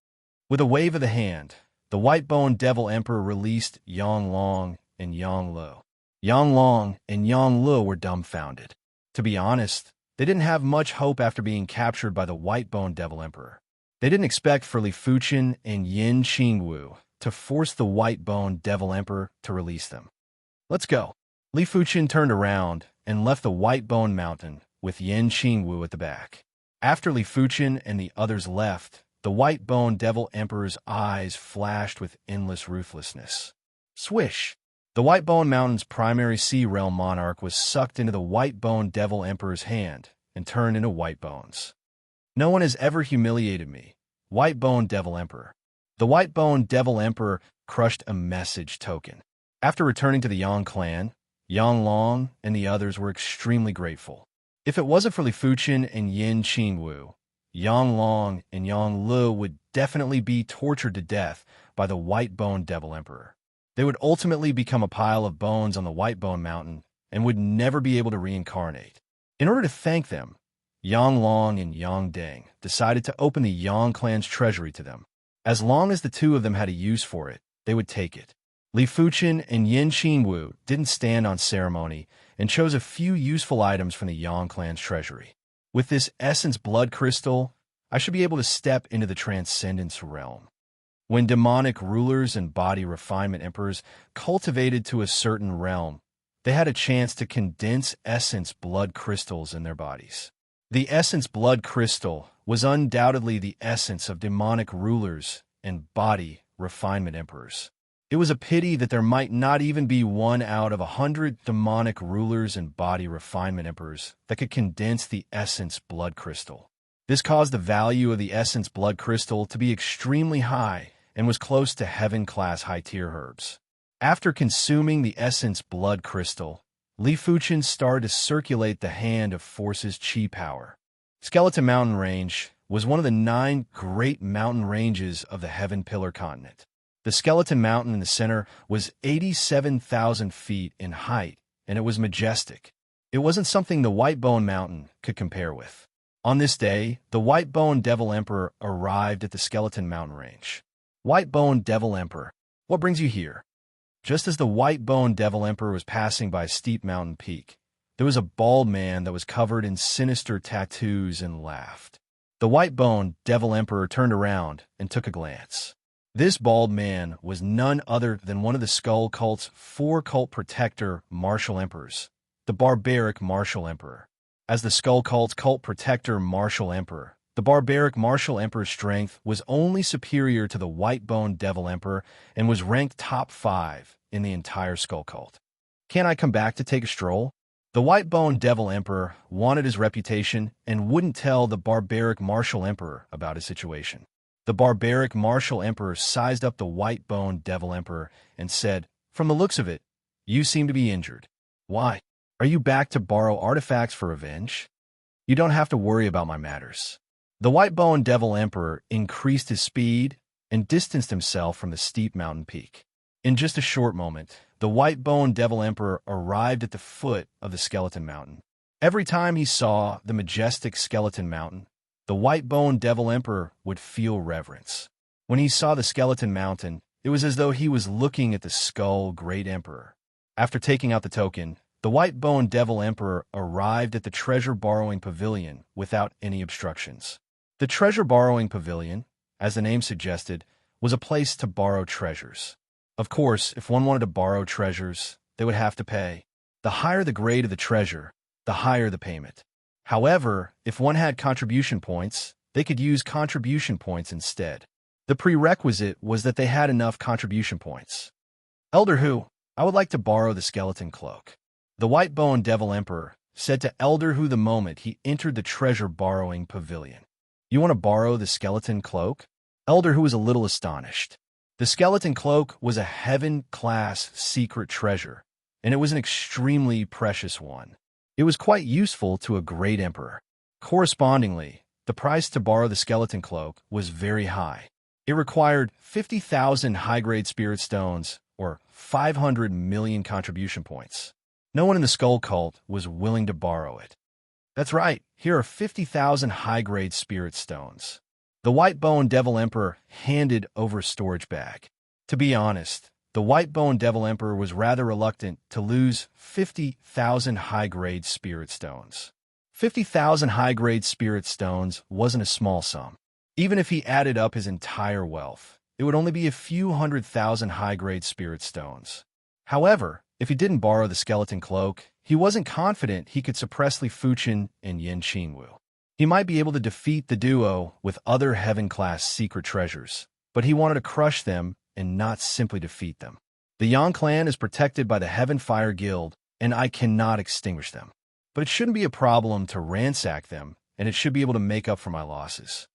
A: With a wave of the hand, the white-boned Devil Emperor released Yang Long and Yang Lu. Yang Long and Yang Lu were dumbfounded. To be honest, they didn't have much hope after being captured by the white-boned Devil Emperor. They didn't expect for Li Fuqin and Yin Qingwu to force the white-boned Devil Emperor to release them. "Let's go." Li Fuqin turned around and left the white-boned mountain with Yin Qingwu at the back. After Li Fuqin and the others left, the white-boned Devil Emperor's eyes flashed with endless ruthlessness. Swish! The white-boned mountain's primary sea realm monarch was sucked into the white-boned Devil Emperor's hand and turned into white bones. "No one has ever humiliated me, white-boned Devil Emperor." The white-boned Devil Emperor crushed a message token. After returning to the Yang clan, Yang Long and the others were extremely grateful. If it wasn't for Li Fuqin and Yin Qingwu, Yang Long and Yang Lu would definitely be tortured to death by the white-boned Devil Emperor. They would ultimately become a pile of bones on the white-boned mountain and would never be able to reincarnate. In order to thank them, Yang Long and Yang Deng decided to open the Yang clan's treasury to them. As long as the two of them had a use for it, they would take it. Li Fuqin and Yin Qingwu didn't stand on ceremony and chose a few useful items from the Yang clan's treasury. With this essence blood crystal, I should be able to step into the transcendence realm. When demonic rulers and body refinement emperors cultivated to a certain realm, they had a chance to condense essence blood crystals in their bodies. The essence blood crystal was undoubtedly the essence of demonic rulers and body refinement emperors. It was a pity that there might not even be one out of 100 demonic rulers and body refinement emperors that could condense the essence blood crystal. This caused the value of the essence blood crystal to be extremely high and was close to heaven-class high-tier herbs. After consuming the essence blood crystal, Li Fuqin started to circulate the hand of forces chi power. Skeleton Mountain Range was one of the 9 great mountain ranges of the Heaven Pillar continent. The Skeleton Mountain in the center was 87,000 feet in height, and it was majestic. It wasn't something the White-Bone Mountain could compare with. On this day, the White-Bone Devil Emperor arrived at the Skeleton Mountain Range. White-Bone Devil Emperor, what brings you here? Just as the White-Bone Devil Emperor was passing by a steep mountain peak, there was a bald man that was covered in sinister tattoos and laughed. The White-Bone Devil Emperor turned around and took a glance. This bald man was none other than one of the Skull Cult's 4 cult protector martial emperors, the barbaric martial emperor. As the Skull Cult's cult protector martial emperor, the barbaric martial emperor's strength was only superior to the white-boned devil emperor and was ranked top 5 in the entire Skull Cult. "Can't I come back to take a stroll?" The white-boned devil emperor wanted his reputation and wouldn't tell the barbaric martial emperor about his situation. The barbaric martial emperor sized up the white-boned devil emperor and said, "From the looks of it, you seem to be injured. Why? Are you back to borrow artifacts for revenge? You don't have to worry about my matters." The white-boned devil emperor increased his speed and distanced himself from the steep mountain peak. In just a short moment, the white-boned devil emperor arrived at the foot of the Skeleton Mountain. Every time he saw the majestic Skeleton Mountain, the white-boned devil emperor would feel reverence. When he saw the Skeleton Mountain, it was as though he was looking at the Skull Great Emperor. After taking out the token, the white-boned devil emperor arrived at the treasure-borrowing pavilion without any obstructions. The treasure-borrowing pavilion, as the name suggested, was a place to borrow treasures. Of course, if one wanted to borrow treasures, they would have to pay. The higher the grade of the treasure, the higher the payment. However, if one had contribution points, they could use contribution points instead. The prerequisite was that they had enough contribution points. Elder Hu, I would like to borrow the skeleton cloak. The white-boned devil emperor said to Elder Hu the moment he entered the treasure-borrowing pavilion. You want to borrow the skeleton cloak? Elder Hu was a little astonished. The skeleton cloak was a heaven-class secret treasure, and it was an extremely precious one. It was quite useful to a great emperor. Correspondingly, the price to borrow the skeleton cloak was very high. It required 50,000 high-grade spirit stones, or 500 million contribution points. No one in the skull cult was willing to borrow it. That's right, here are 50,000 high-grade spirit stones. The white-boned devil emperor handed over a storage bag. To be honest, the white-boned devil emperor was rather reluctant to lose 50,000 high-grade spirit stones. 50,000 high-grade spirit stones wasn't a small sum. Even if he added up his entire wealth, it would only be a few 100,000 high-grade spirit stones. However, if he didn't borrow the skeleton cloak, he wasn't confident he could suppress Li Fuchen and Yin Qingwu. He might be able to defeat the duo with other heaven-class secret treasures, but he wanted to crush them and not simply defeat them. The Yang clan is protected by the Heaven Fire Guild, and I cannot extinguish them. But it shouldn't be a problem to ransack them, and it should be able to make up for my losses.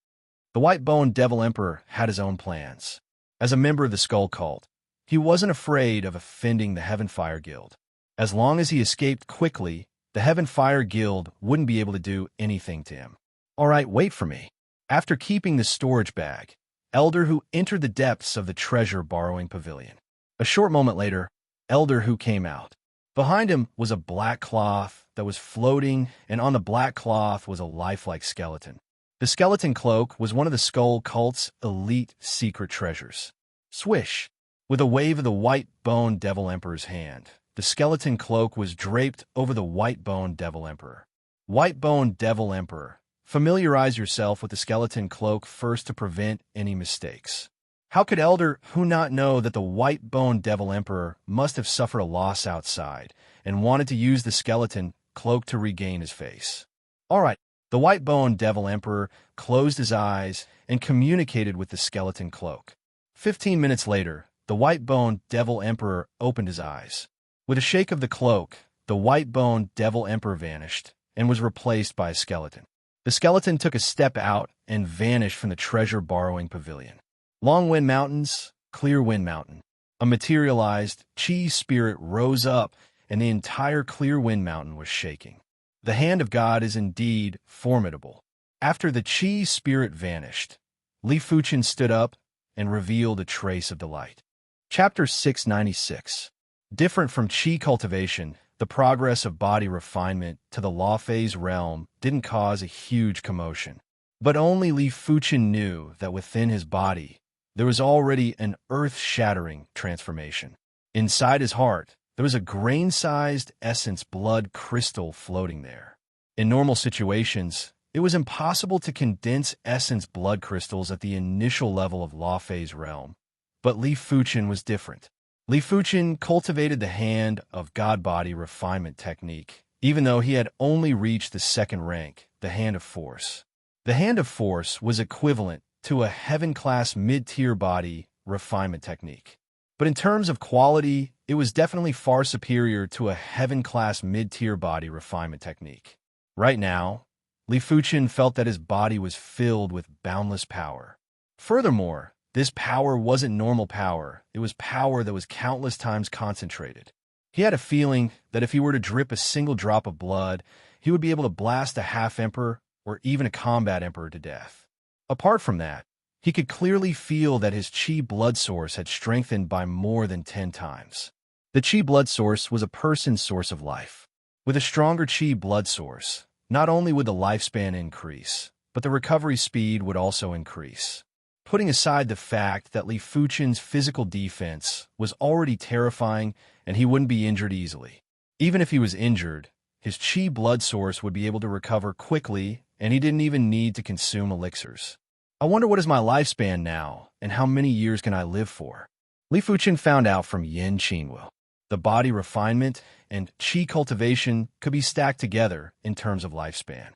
A: The white-boned devil emperor had his own plans. As a member of the skull cult, he wasn't afraid of offending the Heaven Fire Guild. As long as he escaped quickly, the Heaven Fire Guild wouldn't be able to do anything to him. All right, wait for me. After keeping the storage bag, Elder Hu entered the depths of the treasure-borrowing pavilion. A short moment later, Elder Hu came out. Behind him was a black cloth that was floating, and on the black cloth was a lifelike skeleton. The skeleton cloak was one of the skull cult's elite secret treasures. Swish! With a wave of the white-boned devil emperor's hand, the skeleton cloak was draped over the white-boned devil emperor. White-boned devil emperor, familiarize yourself with the skeleton cloak first to prevent any mistakes. How could Elder Hu not know that the white-boned devil emperor must have suffered a loss outside and wanted to use the skeleton cloak to regain his face? All right. The white-boned devil emperor closed his eyes and communicated with the skeleton cloak. 15 minutes later, the white-boned devil emperor opened his eyes. With a shake of the cloak, the white-boned devil emperor vanished and was replaced by a skeleton. The skeleton took a step out and vanished from the treasure-borrowing pavilion. Long Wind Mountains, Clear Wind Mountain. A materialized Qi spirit rose up, and the entire Clear Wind Mountain was shaking. The hand of God is indeed formidable. After the Qi spirit vanished, Li Fuchen stood up and revealed a trace of delight. Chapter 696. Different from Qi cultivation, the progress of body refinement to the law phase realm didn't cause a huge commotion. But only Li Fuchen knew that within his body, there was already an earth-shattering transformation. Inside his heart, there was a grain-sized essence blood crystal floating there. In normal situations, it was impossible to condense essence blood crystals at the initial level of law phase realm. But Li Fuchen was different. Li Fuchen cultivated the hand of God-body refinement technique, even though he had only reached the second rank, the hand of force. The hand of force was equivalent to a heaven-class mid-tier body refinement technique. But in terms of quality, it was definitely far superior to a heaven-class mid-tier body refinement technique. Right now, Li Fuchen felt that his body was filled with boundless power. Furthermore, this power wasn't normal power, it was power that was countless times concentrated. He had a feeling that if he were to drip a single drop of blood, he would be able to blast a half-emperor or even a combat emperor to death. Apart from that, he could clearly feel that his Qi blood source had strengthened by more than 10 times. The Qi blood source was a person's source of life. With a stronger Qi blood source, not only would the lifespan increase, but the recovery speed would also increase. Putting aside the fact that Li Fuchen's physical defense was already terrifying and he wouldn't be injured easily. Even if he was injured, his Qi blood source would be able to recover quickly and he didn't even need to consume elixirs. I wonder what is my lifespan now and how many years can I live for? Li Fuchen found out from Yin Qingwu. The body refinement and Qi cultivation could be stacked together in terms of lifespan.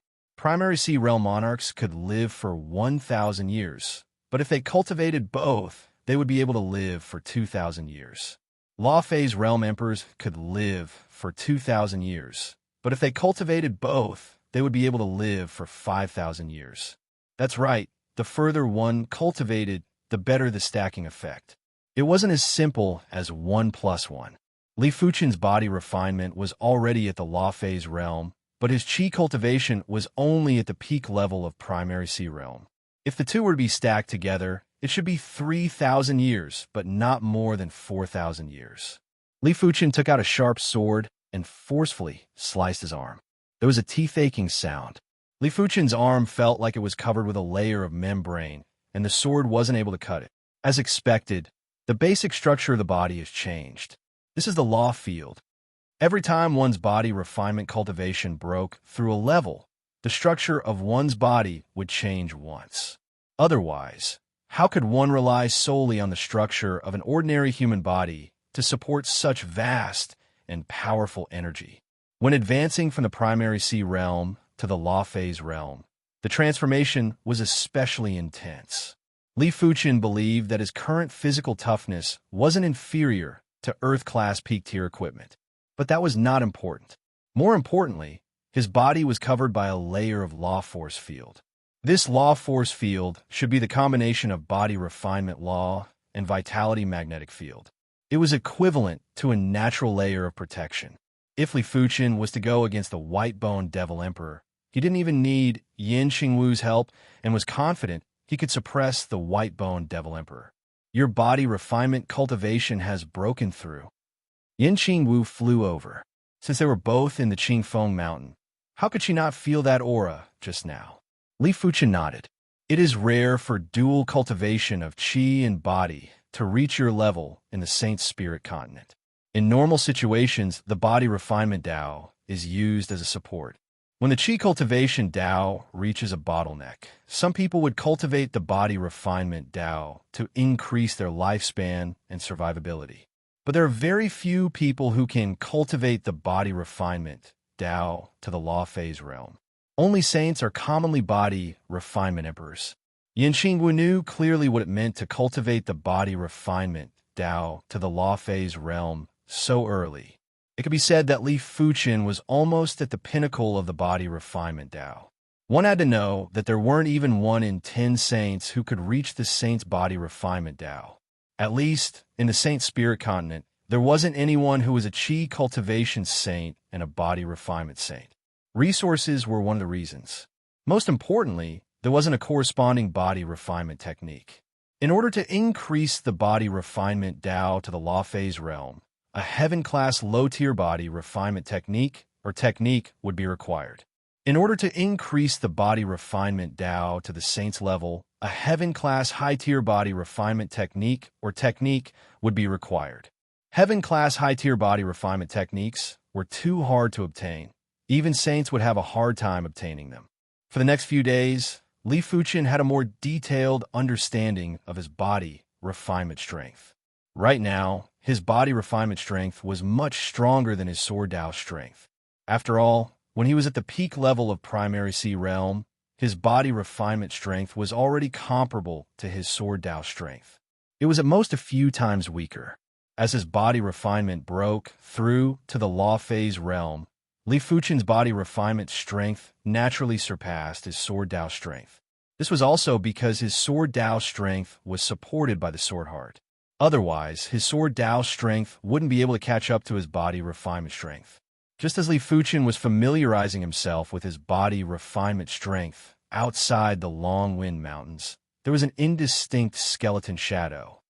A: Primary Sea Realm monarchs could live for 1,000 years, but if they cultivated both, they would be able to live for 2,000 years. Law Phase Realm emperors could live for 2,000 years, but if they cultivated both, they would be able to live for 5,000 years. That's right, the further one cultivated, the better the stacking effect. It wasn't as simple as 1 plus 1. Li Fuchen's body refinement was already at the Law Phase realm, but his qi cultivation was only at the peak level of Primary Sea Realm. If the two were to be stacked together, it should be 3,000 years, but not more than 4,000 years. Li Fuchen took out a sharp sword and forcefully sliced his arm. There was a teeth-aching sound. Li Fuchen's arm felt like it was covered with a layer of membrane, and the sword wasn't able to cut it. As expected, the basic structure of the body has changed. This is the law field. Every time one's body refinement cultivation broke through a level, the structure of one's body would change once. Otherwise, how could one rely solely on the structure of an ordinary human body to support such vast and powerful energy? When advancing from the Primary Sea Realm to the Law Phase Realm, the transformation was especially intense. Li Fuchen believed that his current physical toughness wasn't inferior to Earth-class peak-tier equipment, but that was not important. More importantly, his body was covered by a layer of law force field. This law force field should be the combination of body refinement law and vitality magnetic field. It was equivalent to a natural layer of protection. If Li Fuchen was to go against the white-boned Devil Emperor, he didn't even need Yin Qingwu's help and was confident he could suppress the white-boned Devil Emperor. Your body refinement cultivation has broken through. Yin Qingwu flew over. Since they were both in the Qingfeng Mountain, how could she not feel that aura just now? Li Fuchen nodded. It is rare for dual cultivation of qi and body to reach your level in the Saint Spirit continent. In normal situations, the body refinement Dao is used as a support. When the qi cultivation Dao reaches a bottleneck, some people would cultivate the body refinement Dao to increase their lifespan and survivability. But there are very few people who can cultivate the body refinement Dao to the Law Phase realm. Only saints are commonly body refinement emperors. Yin Qingwu knew clearly what it meant to cultivate the body refinement Dao to the Law Phase realm so early. It could be said that Li Fuchen was almost at the pinnacle of the body refinement Dao. One had to know that there weren't even 1 in 10 saints who could reach the saint's body refinement Dao. At least, in the Saint Spirit continent, there wasn't anyone who was a qi cultivation saint and a body refinement saint. Resources were one of the reasons. Most importantly, there wasn't a corresponding body refinement technique. In order to increase the body refinement Dao to the Law Phase realm, a heaven-class low-tier body refinement technique would be required. In order to increase the body refinement Dao to the saint's level, a heaven-class high-tier body refinement technique would be required. Heaven-class high-tier body refinement techniques were too hard to obtain. Even saints would have a hard time obtaining them. For the next few days, Li Fuchen had a more detailed understanding of his body refinement strength. Right now, his body refinement strength was much stronger than his sword Dao strength. After all, when he was at the peak level of Primary Sea Realm, his body refinement strength was already comparable to his sword Dao strength. It was at most a few times weaker. As his body refinement broke through to the Law Phase realm, Li Fuchen's body refinement strength naturally surpassed his sword Dao strength. This was also because his sword Dao strength was supported by the sword heart. Otherwise, his sword Dao strength wouldn't be able to catch up to his body refinement strength. Just as Li Fuchen was familiarizing himself with his body refinement strength outside the Long Wind Mountains, there was an indistinct skeleton shadow.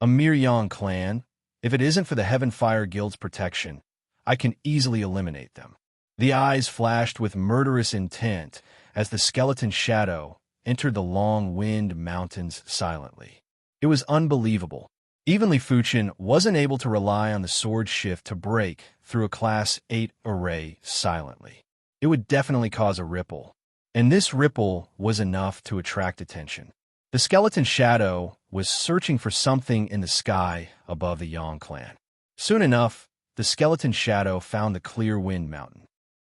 A: A mere Yang clan? If it isn't for the Heaven Fire Guild's protection, I can easily eliminate them. The eyes flashed with murderous intent as the skeleton shadow entered the Long Wind Mountains silently. It was unbelievable. Even Li Fuchen wasn't able to rely on the sword shift to break through a Class 8 array silently. It would definitely cause a ripple, and this ripple was enough to attract attention. The skeleton shadow was searching for something in the sky above the Yang clan. Soon enough, the skeleton shadow found the Clear Wind Mountain.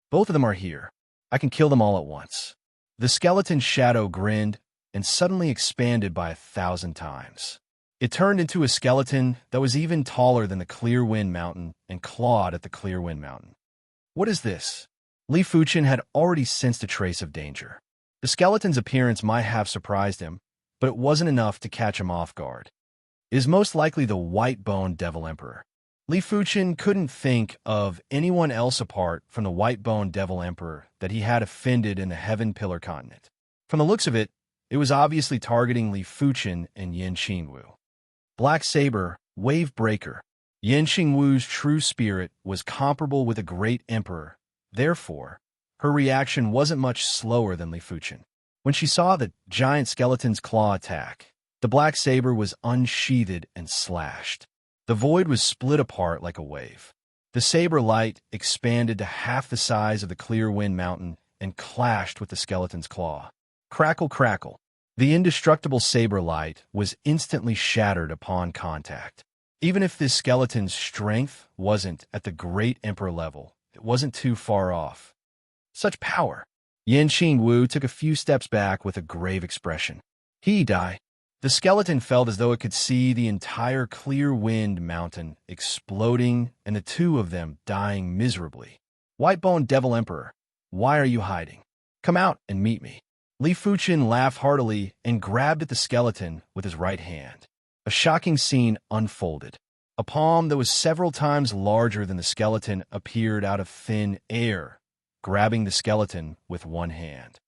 A: Both of them are here. I can kill them all at once. The skeleton's shadow grinned and suddenly expanded by 1,000 times. It turned into a skeleton that was even taller than the Clearwind Mountain and clawed at the Clearwind Mountain. What is this? Li Fuchen had already sensed a trace of danger. The skeleton's appearance might have surprised him, but it wasn't enough to catch him off guard. It is most likely the white-boned Devil Emperor. Li Fuchen couldn't think of anyone else apart from the white-boned Devil Emperor that he had offended in the Heaven Pillar continent. From the looks of it, it was obviously targeting Li Fuchen and Yin Qingwu. Black Saber, Wave Breaker. Yin Qingwu's true spirit was comparable with a great emperor. Therefore, her reaction wasn't much slower than Li Fuchen. When she saw the giant skeleton's claw attack, the Black Saber was unsheathed and slashed. The void was split apart like a wave. The saber light expanded to half the size of the Clearwind Mountain and clashed with the skeleton's claw. Crackle, crackle. The indestructible saber light was instantly shattered upon contact. Even if this skeleton's strength wasn't at the great emperor level, it wasn't too far off. Such power! Yin Qingwu took a few steps back with a grave expression. He died. The skeleton felt as though it could see the entire Clearwind Mountain exploding and the two of them dying miserably. White-boned Devil Emperor, why are you hiding? Come out and meet me. Li Fuchen laughed heartily and grabbed at the skeleton with his right hand. A shocking scene unfolded. A palm that was several times larger than the skeleton appeared out of thin air, grabbing the skeleton with one hand.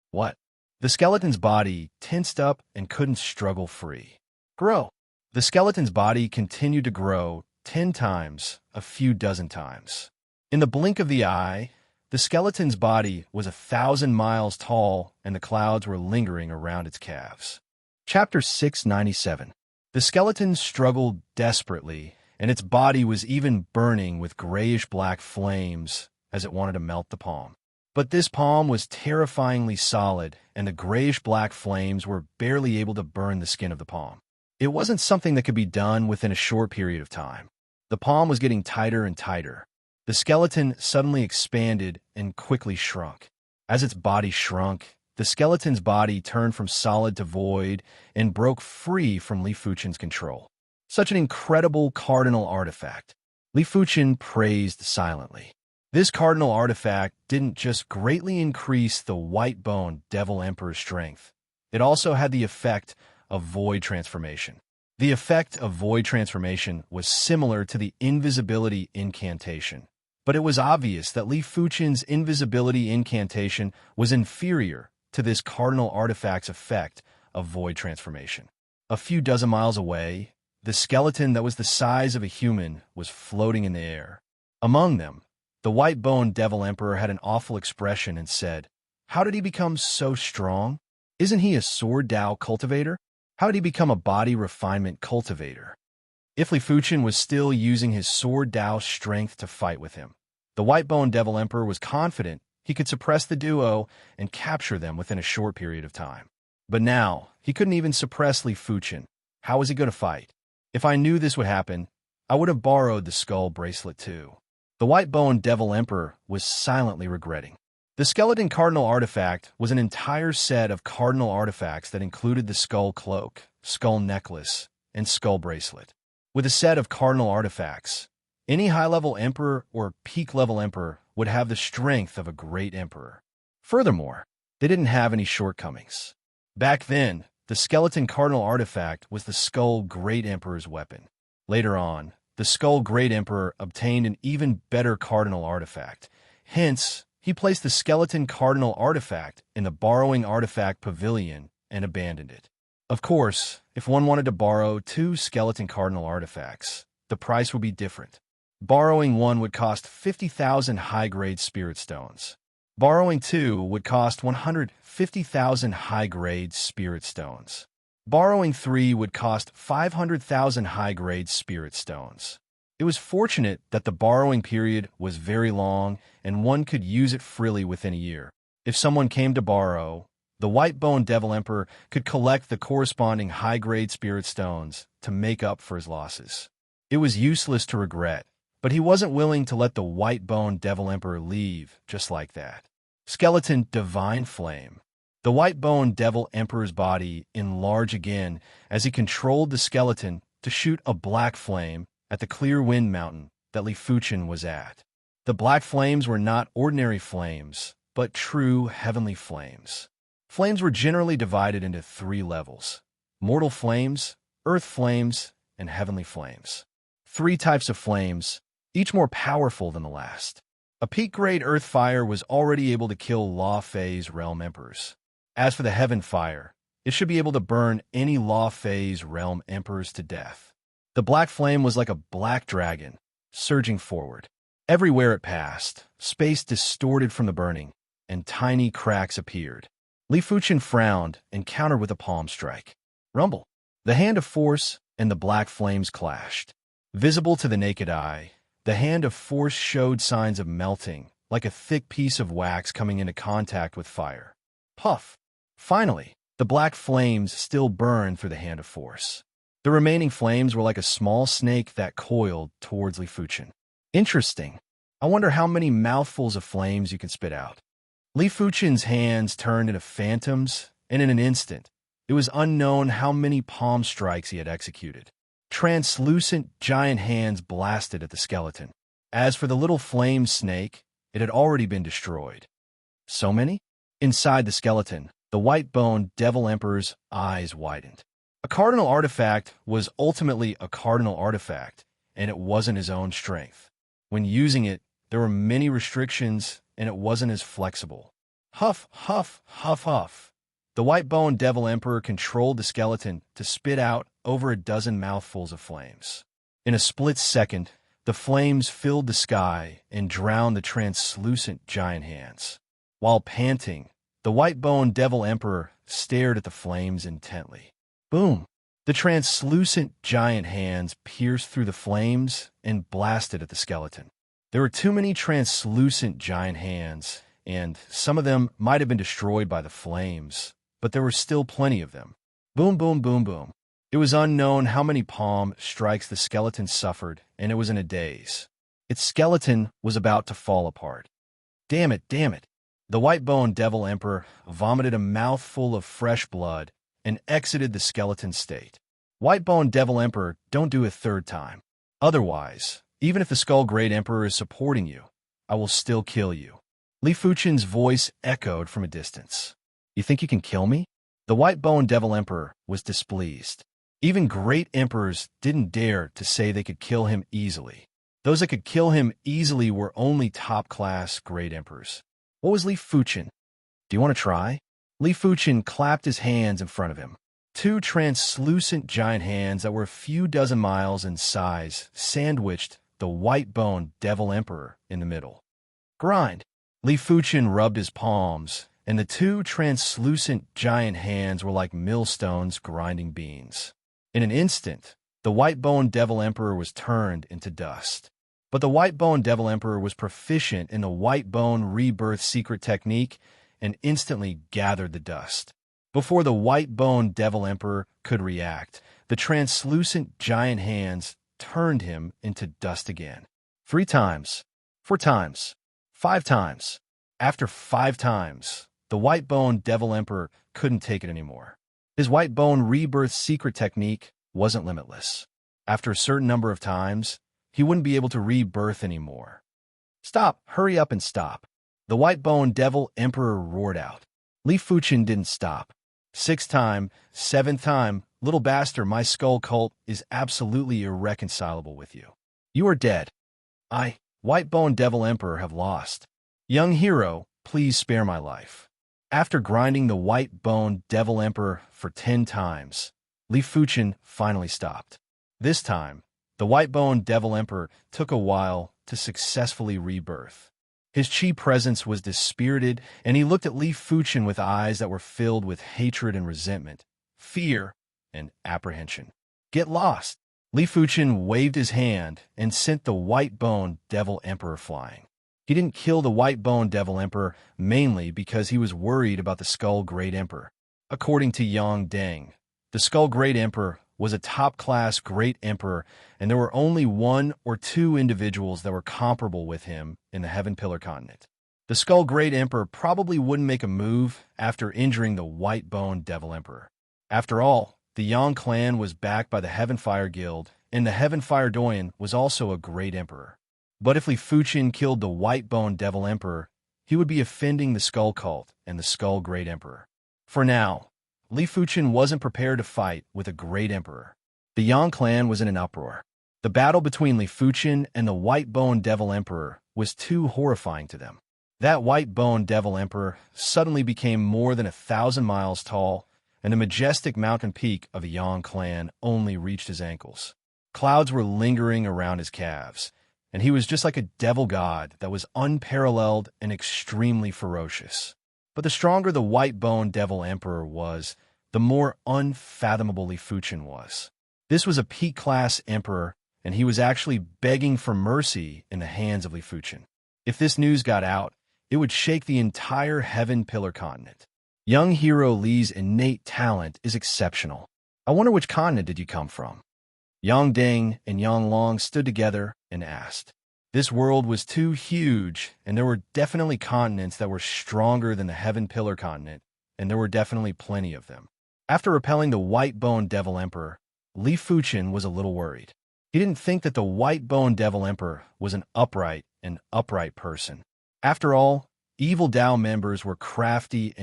A: What? The skeleton's body tensed up and couldn't struggle free. Grow. The skeleton's body continued to grow 10 times, a few dozen times. In the blink of the eye, the skeleton's body was 1,000 miles tall and the clouds were lingering around its calves. Chapter 697. The skeleton struggled desperately, and its body was even burning with grayish-black flames as it wanted to melt the palm. But this palm was terrifyingly solid, and the grayish-black flames were barely able to burn the skin of the palm. It wasn't something that could be done within a short period of time. The palm was getting tighter and tighter. The skeleton suddenly expanded and quickly shrunk. As its body shrunk, the skeleton's body turned from solid to void and broke free from Li Fuchen's control. Such an incredible cardinal artifact. Li Fuchen praised silently. This cardinal artifact didn't just greatly increase the white-boned Devil Emperor's strength. It also had the effect of void transformation. The effect of void transformation was similar to the invisibility incantation, but it was obvious that Li Fuchen's invisibility incantation was inferior to this cardinal artifact's effect of void transformation. A few dozen miles away, the skeleton that was the size of a human was floating in the air. Among them, the white-boned Devil Emperor had an awful expression and said, "How did he become so strong? Isn't he a sword Dao cultivator? How did he become a body refinement cultivator?" If Li Fuchen was still using his sword Dao strength to fight with him, the white-boned Devil Emperor was confident he could suppress the duo and capture them within a short period of time. But now, he couldn't even suppress Li Fuchen. How was he going to fight? If I knew this would happen, I would have borrowed the skull bracelet too. The white-boned Devil Emperor was silently regretting. The skeleton cardinal artifact was an entire set of cardinal artifacts that included the skull cloak, skull necklace, and skull bracelet. With a set of cardinal artifacts, any high-level emperor or peak-level emperor would have the strength of a great emperor. Furthermore, they didn't have any shortcomings. Back then, the skeleton cardinal artifact was the skull great emperor's weapon. Later on, the skull great emperor obtained an even better cardinal artifact. Hence, he placed the skeleton cardinal artifact in the borrowing artifact pavilion and abandoned it. Of course, if one wanted to borrow 2 skeleton cardinal artifacts, the price would be different. Borrowing one would cost 50,000 high-grade spirit stones. Borrowing 2 would cost 150,000 high-grade spirit stones. Borrowing 3 would cost 500,000 high-grade spirit stones. It was fortunate that the borrowing period was very long and one could use it freely within a year. If someone came to borrow, the white-boned Devil Emperor could collect the corresponding high-grade spirit stones to make up for his losses. It was useless to regret, but he wasn't willing to let the white-boned Devil Emperor leave just like that. Skeleton Divine Flame. The white-boned Devil Emperor's body enlarged again as he controlled the skeleton to shoot a black flame at the clear wind mountain that Li Fuchen was at. The black flames were not ordinary flames, but true heavenly flames. Flames were generally divided into 3 levels: mortal flames, earth flames, and heavenly flames. 3 types of flames, each more powerful than the last. A peak-grade earth fire was already able to kill Law Phase realm emperors. As for the heaven fire, it should be able to burn any Law Phase realm emperors to death. The black flame was like a black dragon, surging forward. Everywhere it passed, space distorted from the burning, and tiny cracks appeared. Li Fuchen frowned and countered with a palm strike. Rumble. The hand of force and the black flames clashed. Visible to the naked eye, the hand of force showed signs of melting, like a thick piece of wax coming into contact with fire. Puff. Finally, the black flames still burned through the hand of force. The remaining flames were like a small snake that coiled towards Li Fuchen. Interesting. I wonder how many mouthfuls of flames you can spit out. Li Fuchen's hands turned into phantoms, and in an instant, it was unknown how many palm strikes he had executed. Translucent giant hands blasted at the skeleton. As for the little flame snake, it had already been destroyed. So many? Inside the skeleton, the white-boned Devil Emperor's eyes widened. A cardinal artifact was ultimately a cardinal artifact, and it wasn't his own strength. When using it, there were many restrictions, and it wasn't as flexible. Huff, huff, huff, huff. The white-boned Devil Emperor controlled the skeleton to spit out over a dozen mouthfuls of flames. In a split second, the flames filled the sky and drowned the translucent giant hands. While panting, the white-boned Devil Emperor stared at the flames intently. Boom! The translucent giant hands pierced through the flames and blasted at the skeleton. There were too many translucent giant hands, and some of them might have been destroyed by the flames, but there were still plenty of them. Boom, boom, boom, boom. It was unknown how many palm strikes the skeleton suffered, and it was in a daze. Its skeleton was about to fall apart. Damn it, damn it. The white-boned Devil Emperor vomited a mouthful of fresh blood and exited the skeleton state. White-boned Devil Emperor, don't do it 3rd time. Otherwise, even if the Skull Great Emperor is supporting you, I will still kill you. Li Fuchen's voice echoed from a distance. You think you can kill me? The white-boned Devil Emperor was displeased. Even great emperors didn't dare to say they could kill him easily. Those that could kill him easily were only top-class great emperors. What was Li Fuchen? Do you want to try? Li Fuchen clapped his hands in front of him. 2 translucent giant hands that were a few dozen miles in size sandwiched the white-boned Devil Emperor in the middle. Grind! Li Fuchen rubbed his palms, and the 2 translucent giant hands were like millstones grinding beans. In an instant, the white-boned Devil Emperor was turned into dust. But the white-boned Devil Emperor was proficient in the white-bone rebirth secret technique and instantly gathered the dust. Before the white-boned Devil Emperor could react, the translucent giant hands turned him into dust again. 3 times, 4 times, 5 times. After 5 times, the white-boned Devil Emperor couldn't take it anymore. His white-bone rebirth secret technique wasn't limitless. After a certain number of times, he wouldn't be able to rebirth anymore. Stop! Hurry up and stop! The white-boned Devil Emperor roared out. Li Fuchen didn't stop. 6th time, 7th time, little bastard, my skull cult is absolutely irreconcilable with you. You are dead. I, white-boned Devil Emperor, have lost. Young hero, please spare my life. After grinding the white-boned Devil Emperor for 10 times, Li Fuchen finally stopped. This time, the white-boned Devil Emperor took a while to successfully rebirth. His chi presence was dispirited, and he looked at Li Fuchen with eyes that were filled with hatred and resentment, fear and apprehension. Get lost! Li Fuchen waved his hand and sent the white-boned Devil Emperor flying. He didn't kill the white-boned Devil Emperor mainly because he was worried about the Skull Great Emperor. According to Yang Deng, the Skull Great Emperor was a top-class great emperor, and there were only 1 or 2 individuals that were comparable with him in the Heaven Pillar continent. The Skull Great Emperor probably wouldn't make a move after injuring the White-Boned Devil Emperor. After all, the Yang clan was backed by the Heavenfire Guild, and the Heavenfire Doyen was also a great emperor. But if Li Fuchen killed the White-Boned Devil Emperor, he would be offending the Skull Cult and the Skull Great Emperor. For now, Li Fuchen wasn't prepared to fight with a great emperor. The Yang clan was in an uproar. The battle between Li Fuchen and the White-Boned Devil Emperor was too horrifying to them. That White-Boned Devil Emperor suddenly became more than 1,000 miles tall, and the majestic mountain peak of the Yang clan only reached his ankles. Clouds were lingering around his calves, and he was just like a devil god that was unparalleled and extremely ferocious. But the stronger the White-Boned Devil Emperor was, the more unfathomable Li Fuchen was. This was a peak-class emperor, and he was actually begging for mercy in the hands of Li Fuchen. If this news got out, it would shake the entire Heaven Pillar continent. Young hero Li's innate talent is exceptional. I wonder which continent did you come from? Yang Deng and Yang Long stood together and asked. This world was too huge, and there were definitely continents that were stronger than the Heaven Pillar continent, and there were definitely plenty of them. After repelling the White-Boned Devil Emperor, Li Fuchen was a little worried. He didn't think that the White-Boned Devil Emperor was an upright person. After all, evil Dao members were crafty,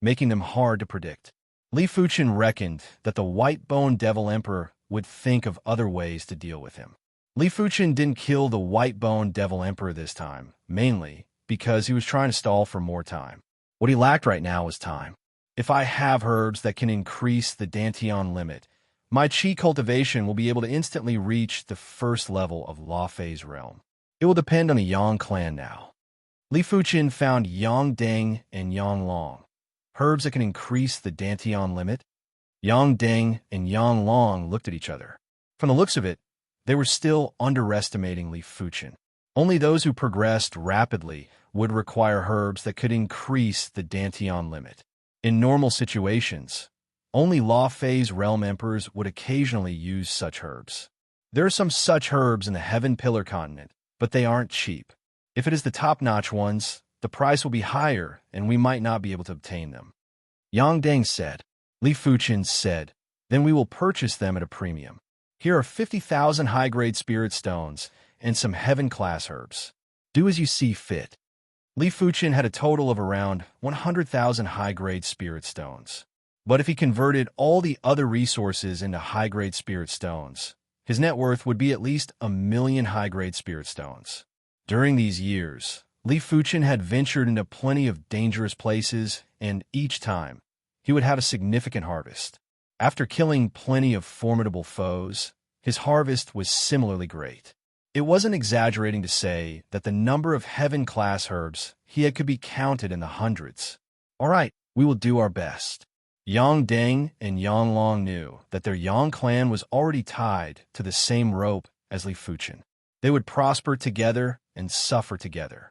A: making them hard to predict. Li Fuchen reckoned that the White-Boned Devil Emperor would think of other ways to deal with him. Li Fuchen didn't kill the White-Boned Devil Emperor this time, mainly because he was trying to stall for more time. What he lacked right now was time. If I have herbs that can increase the Dantian limit, my Qi cultivation will be able to instantly reach the first level of Law Fei's realm. It will depend on the Yang clan now. Li Fuchen found Yang Deng and Yang Long, herbs that can increase the Dantian limit. Yang Deng and Yang Long looked at each other. From the looks of it, they were still underestimating Li Fuchen. Only those who progressed rapidly would require herbs that could increase the Dantian limit. In normal situations, only Law Fei's realm emperors would occasionally use such herbs. There are some such herbs in the Heaven Pillar continent, but they aren't cheap. If it is the top-notch ones, the price will be higher and we might not be able to obtain them. Yang Deng said. Li Fuchen said, then we will purchase them at a premium. Here are 50,000 high-grade spirit stones and some heaven-class herbs. Do as you see fit. Li Fuchen had a total of around 100,000 high-grade spirit stones. But if he converted all the other resources into high-grade spirit stones, his net worth would be at least 1,000,000 high-grade spirit stones. During these years, Li Fuchen had ventured into plenty of dangerous places, and each time, he would have a significant harvest. After killing plenty of formidable foes, his harvest was similarly great. It wasn't exaggerating to say that the number of heaven-class herbs he had could be counted in the hundreds. All right, we will do our best. Yang Deng and Yang Long knew that their Yang clan was already tied to the same rope as Li Fuchen. They would prosper together and suffer together.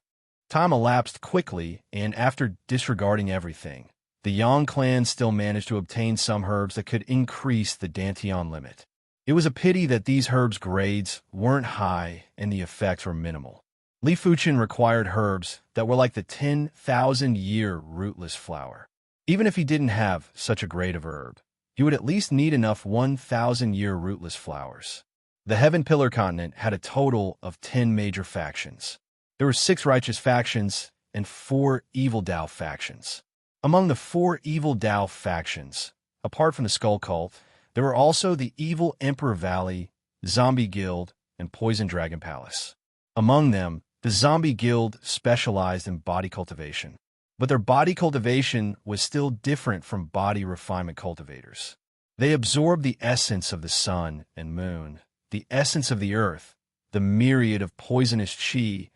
A: Time elapsed quickly, and after disregarding everything, the Yang clan still managed to obtain some herbs that could increase the Dantian limit. It was a pity that these herbs' grades weren't high and the effects were minimal. Li Fuchen required herbs that were like the 10,000-year rootless flower. Even if he didn't have such a grade of herb, he would at least need enough 1,000-year rootless flowers. The Heaven Pillar continent had a total of 10 major factions. There were 6 righteous factions and 4 evil Dao factions. Among the 4 evil Dao factions, apart from the Skull Cult, there were also the Evil Emperor Valley, Zombie Guild, and Poison Dragon Palace. Among them, the Zombie Guild specialized in body cultivation. But their body cultivation was still different from body refinement cultivators. They absorbed the essence of the sun and moon, the essence of the earth, the myriad of poisonous qi,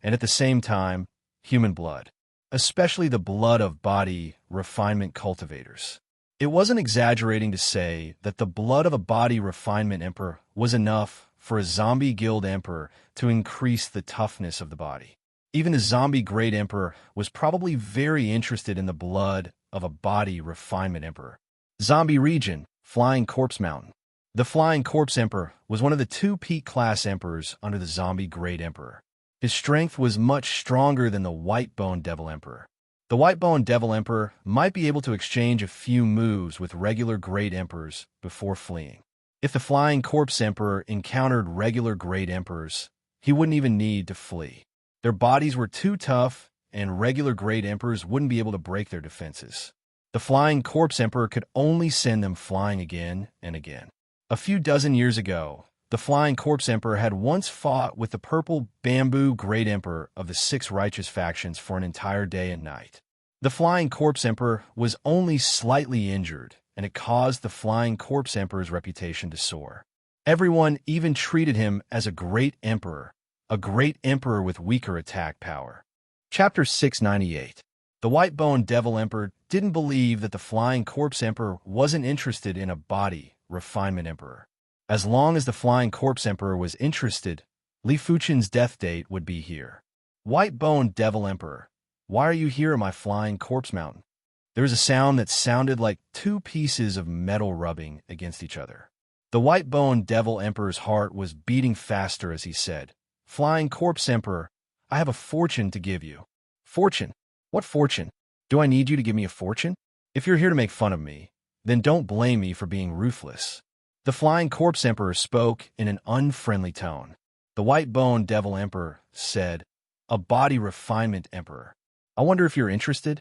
A: and at the same time, human blood, especially the blood of body refinement cultivators. It wasn't exaggerating to say that the blood of a body refinement emperor was enough for a zombie guild emperor to increase the toughness of the body. Even the zombie great emperor was probably very interested in the blood of a body refinement emperor. Zombie region, Flying Corpse Mountain. The Flying Corpse Emperor was one of the 2 peak class emperors under the zombie great emperor. His strength was much stronger than the white-boned Devil Emperor. The white-boned Devil Emperor might be able to exchange a few moves with regular Great Emperors before fleeing. If the Flying Corpse Emperor encountered regular Great Emperors, he wouldn't even need to flee. Their bodies were too tough, and regular Great Emperors wouldn't be able to break their defenses. The Flying Corpse Emperor could only send them flying again and again. A few dozen years ago, the Flying Corpse Emperor had once fought with the Purple Bamboo Great Emperor of the Six Righteous Factions for an entire day and night. The Flying Corpse Emperor was only slightly injured, and it caused the Flying Corpse Emperor's reputation to soar. Everyone even treated him as a great emperor with weaker attack power. Chapter 698. The white-boned Devil Emperor didn't believe that the Flying Corpse Emperor wasn't interested in a body refinement emperor. As long as the Flying Corpse Emperor was interested, Li Fuchen's death date would be here. White-boned Devil Emperor, why are you here at my Flying Corpse Mountain? There was a sound that sounded like two pieces of metal rubbing against each other. The white-boned Devil Emperor's heart was beating faster as he said, Flying Corpse Emperor, I have a fortune to give you. Fortune? What fortune? Do I need you to give me a fortune? If you're here to make fun of me, then don't blame me for being ruthless. The Flying Corpse Emperor spoke in an unfriendly tone. The white-boned Devil Emperor said, a body refinement emperor. I wonder if you're interested?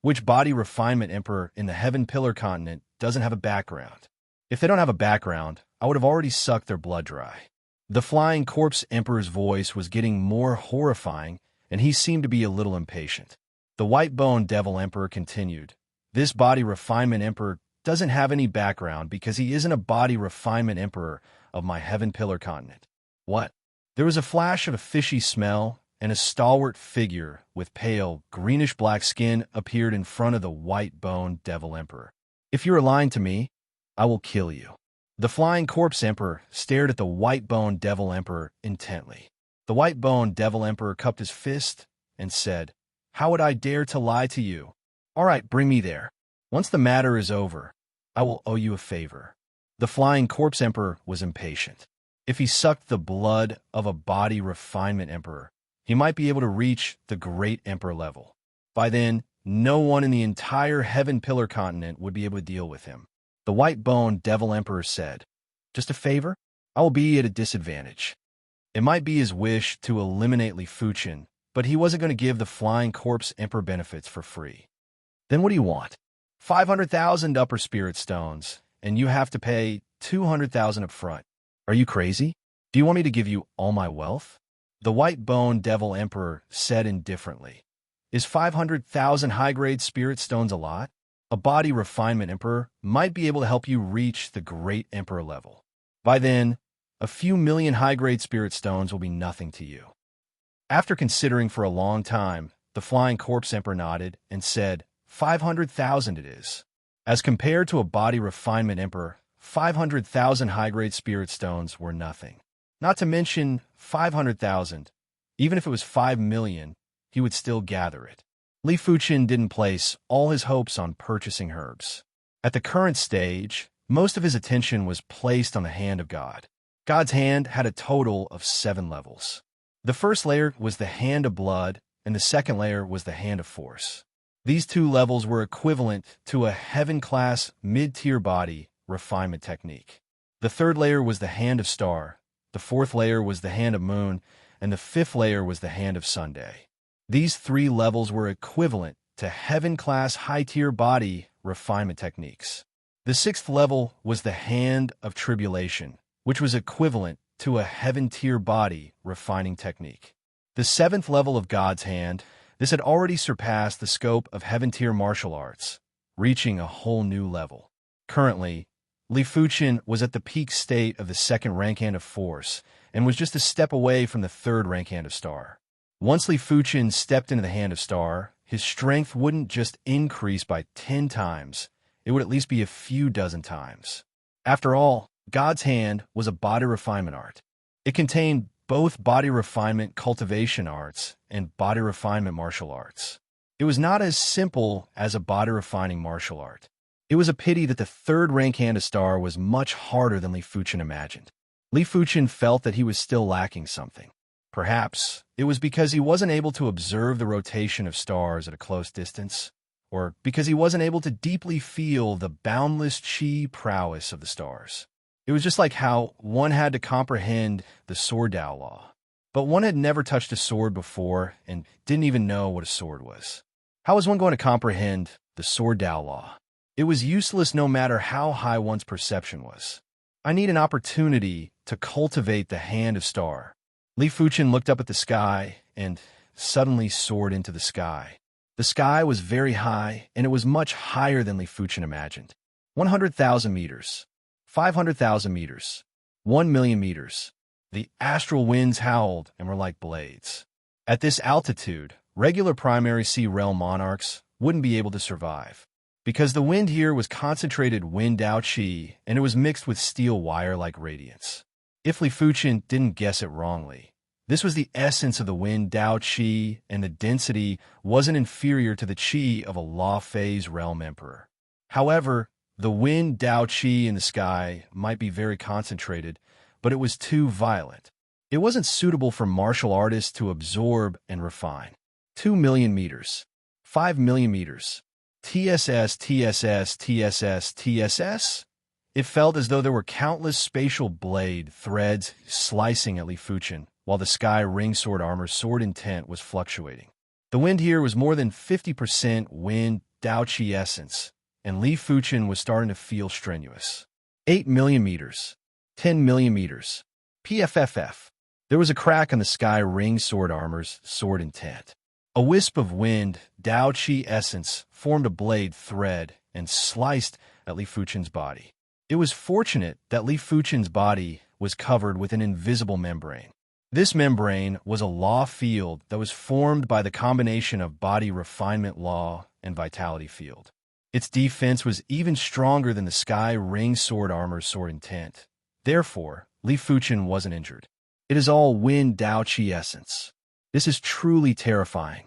A: Which body refinement emperor in the Heaven Pillar continent doesn't have a background? If they don't have a background, I would have already sucked their blood dry. The Flying Corpse Emperor's voice was getting more horrifying, and he seemed to be a little impatient. The white-boned Devil Emperor continued, this body refinement emperor doesn't have any background because he isn't a body refinement emperor of my Heaven Pillar continent. What? There was a flash of a fishy smell, and a stalwart figure with pale, greenish-black skin appeared in front of the white-boned Devil Emperor. If you are lying to me, I will kill you. The Flying Corpse Emperor stared at the white-boned Devil Emperor intently. The white-boned Devil Emperor cupped his fist and said, how would I dare to lie to you? All right, bring me there. Once the matter is over, I will owe you a favor. The Flying Corpse Emperor was impatient. If he sucked the blood of a body refinement emperor, he might be able to reach the Great Emperor level. By then, no one in the entire Heaven Pillar continent would be able to deal with him. The white-boned Devil Emperor said, just a favor? I will be at a disadvantage. It might be his wish to eliminate Li Fuchen, but he wasn't going to give the Flying Corpse Emperor benefits for free. Then what do you want? 500,000 upper spirit stones, and you have to pay 200,000 up front. Are you crazy? Do you want me to give you all my wealth? The white-boned Devil Emperor said indifferently, is 500,000 high-grade spirit stones a lot? A body refinement emperor might be able to help you reach the Great Emperor level. By then, a few million high-grade spirit stones will be nothing to you. After considering for a long time, the Flying Corpse Emperor nodded and said, 500,000 it is. As compared to a body refinement emperor, 500,000 high-grade spirit stones were nothing. Not to mention 500,000. Even if it was 5 million, he would still gather it. Li Fuchen didn't place all his hopes on purchasing herbs. At the current stage, most of his attention was placed on the hand of God. God's hand had a total of 7 levels. The first layer was the hand of blood, and the second layer was the hand of force. These 2 levels were equivalent to a heaven-class mid-tier body refinement technique. The third layer was the hand of star, the fourth layer was the hand of moon, and the fifth layer was the hand of Sunday. These 3 levels were equivalent to heaven-class high-tier body refinement techniques. The 6th level was the hand of tribulation, which was equivalent to a heaven-tier body refining technique. The 7th level of God's hand, this had already surpassed the scope of heaven-tier martial arts, reaching a whole new level. Currently, Li Fuchen was at the peak state of the 2nd rank hand of force and was just a step away from the 3rd rank hand of star. Once Li Fuchen stepped into the hand of star, his strength wouldn't just increase by 10 times, it would at least be a few dozen times. After all, God's hand was a body refinement art. It contained both body refinement cultivation arts and body refinement martial arts. It was not as simple as a body refining martial art. It was a pity that the 3rd rank hand of star was much harder than Li Fuchen imagined. Li Fuchen felt that he was still lacking something. Perhaps it was because he wasn't able to observe the rotation of stars at a close distance, or because he wasn't able to deeply feel the boundless chi prowess of the stars. It was just like how one had to comprehend the sword Tao law, but one had never touched a sword before and didn't even know what a sword was. How was one going to comprehend the sword Tao law? It was useless no matter how high one's perception was. I need an opportunity to cultivate the hand of star. Li Fuchen looked up at the sky and suddenly soared into the sky. The sky was very high, and it was much higher than Li Fuchen imagined. 100,000 meters, 500,000 meters, 1 million meters. The astral winds howled and were like blades. At this altitude, regular primary sea realm monarchs wouldn't be able to survive, because the wind here was concentrated wind Dao Qi, and it was mixed with steel wire-like radiance. If Li Fuchen didn't guess it wrongly, this was the essence of the wind Dao Qi, and the density wasn't inferior to the Qi of a law phase realm emperor. However, the wind Dao Qi in the sky might be very concentrated, but it was too violent. It wasn't suitable for martial artists to absorb and refine. 2 million meters, 5 million meters, TSS, TSS, TSS, TSS. It felt as though there were countless spatial blade threads slicing at Li Fuchen, while the sky ring sword armor sword intent was fluctuating. The wind here was more than 50% wind Dao Qi essence, and Li Fuchen was starting to feel strenuous. 8 million meters, 10 million meters, PFFF. There was a crack on the sky ring sword armor's sword intent. A wisp of wind Dao Qi essence formed a blade thread and sliced at Li Fuchen's body. It was fortunate that Li Fuchen's body was covered with an invisible membrane. This membrane was a law field that was formed by the combination of body refinement law and vitality field. Its defense was even stronger than the sky ring sword armor's sword intent. Therefore, Li Fuchen wasn't injured. It is all wind Dao Qi essence. This is truly terrifying.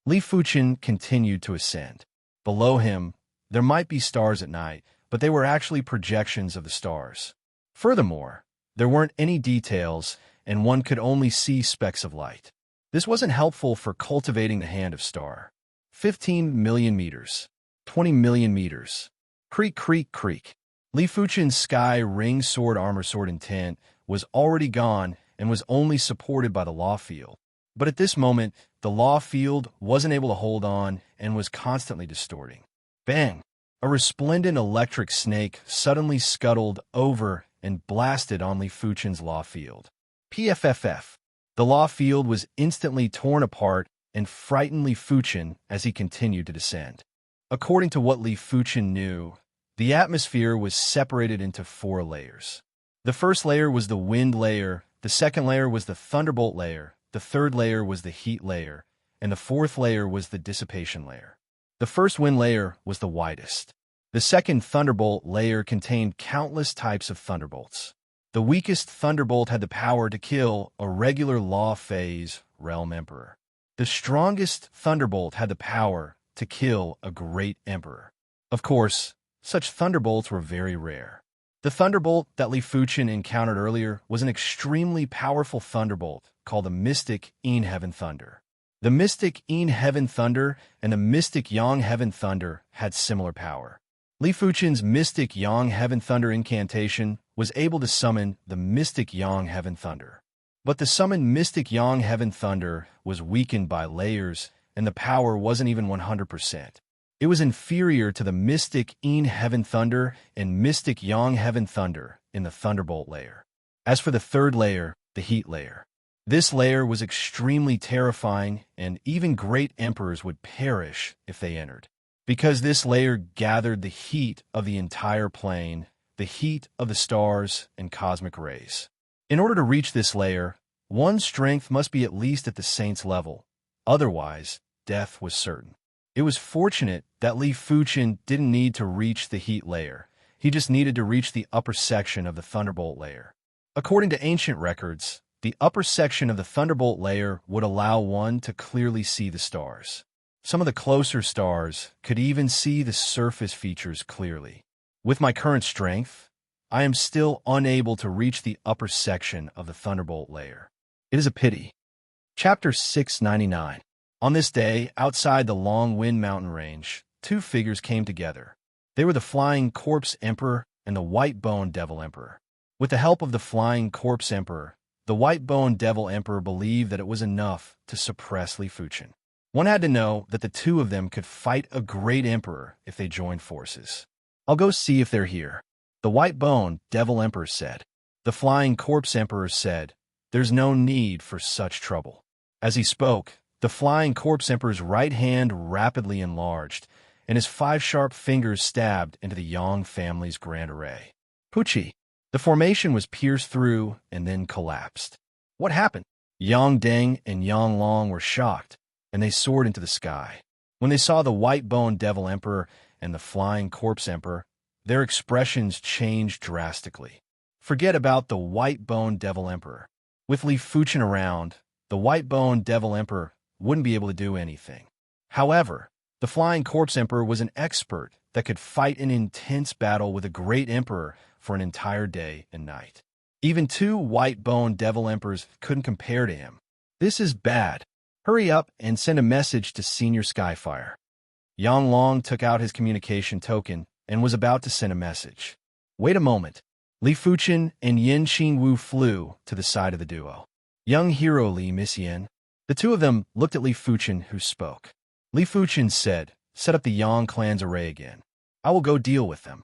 A: Li Fuchen continued to ascend. Below him, there might be stars at night, but they were actually projections of the stars. Furthermore, there weren't any details, and one could only see specks of light. This wasn't helpful for cultivating the hand of star. 15 million meters, 20 million meters. Creak, creak, creak. Li Fuchen's sky ring sword armor sword intent was already gone and was only supported by the law field. But at this moment, the law field wasn't able to hold on and was constantly distorting. Bang! A resplendent electric snake suddenly scuttled over and blasted on Li Fuchen's law field. PFFF. The law field was instantly torn apart and frightened Li Fuchen as he continued to descend. According to what Li Fuchen knew, the atmosphere was separated into 4 layers. The first layer was the wind layer, the second layer was the thunderbolt layer, the third layer was the heat layer, and the fourth layer was the dissipation layer. The first wind layer was the widest. The second thunderbolt layer contained countless types of thunderbolts. The weakest thunderbolt had the power to kill a regular law phase realm emperor. The strongest thunderbolt had the power to kill a great emperor. Of course, such thunderbolts were very rare. The thunderbolt that Li Fuchen encountered earlier was an extremely powerful thunderbolt called the mystic In Heaven Thunder. The mystic In Heaven Thunder and the mystic Yang Heaven Thunder had similar power. Li Fuchen's mystic Yang Heaven Thunder incantation was able to summon the mystic Yang Heaven Thunder. But the summoned mystic Yang Heaven Thunder was weakened by layers, and the power wasn't even 100%. It was inferior to the mystic In Heaven Thunder and mystic Yang Heaven Thunder in the thunderbolt layer. As for the third layer, the heat layer, this layer was extremely terrifying, and even great emperors would perish if they entered, because this layer gathered the heat of the entire plane, the heat of the stars and cosmic rays. In order to reach this layer, one's strength must be at least at the saint's level. Otherwise, death was certain. It was fortunate that Li Fuchen didn't need to reach the heat layer. He just needed to reach the upper section of the thunderbolt layer. According to ancient records, the upper section of the thunderbolt layer would allow one to clearly see the stars. Some of the closer stars could even see the surface features clearly. With my current strength, I am still unable to reach the upper section of the thunderbolt layer. It is a pity. Chapter 699. On this day, outside the Long Wind Mountain Range, two figures came together. They were the Flying Corpse Emperor and the White-Boned Devil Emperor. With the help of the Flying Corpse Emperor, the White-Boned Devil Emperor believed that it was enough to suppress Li Fuchen. One had to know that the two of them could fight a great emperor if they joined forces. "I'll go see if they're here," the White-Boned Devil Emperor said. The Flying Corpse Emperor said, "There's no need for such trouble." As he spoke, the Flying Corpse Emperor's right hand rapidly enlarged, and his 5 sharp fingers stabbed into the Yang family's grand array. Pucci. The formation was pierced through and then collapsed. What happened? Yang Deng and Yang Long were shocked, and they soared into the sky. When they saw the White-Boned Devil Emperor and the Flying Corpse Emperor, their expressions changed drastically. Forget about the White-Boned Devil Emperor. With Li Fuchen around, the White-Boned Devil Emperor wouldn't be able to do anything. However, the Flying Corpse Emperor was an expert that could fight an intense battle with a great emperor for an entire day and night. Even two White-Boned Devil Emperors couldn't compare to him. "This is bad. Hurry up and send a message to Senior Skyfire." Yang Long took out his communication token and was about to send a message. Wait a moment. Li Fuchen and Yin Qingwu flew to the side of the duo. "Young hero Li Xian." The two of them looked at Li Fuchen, who spoke. Li Fuchen said, "Set up the Yang clan's array again. I will go deal with them."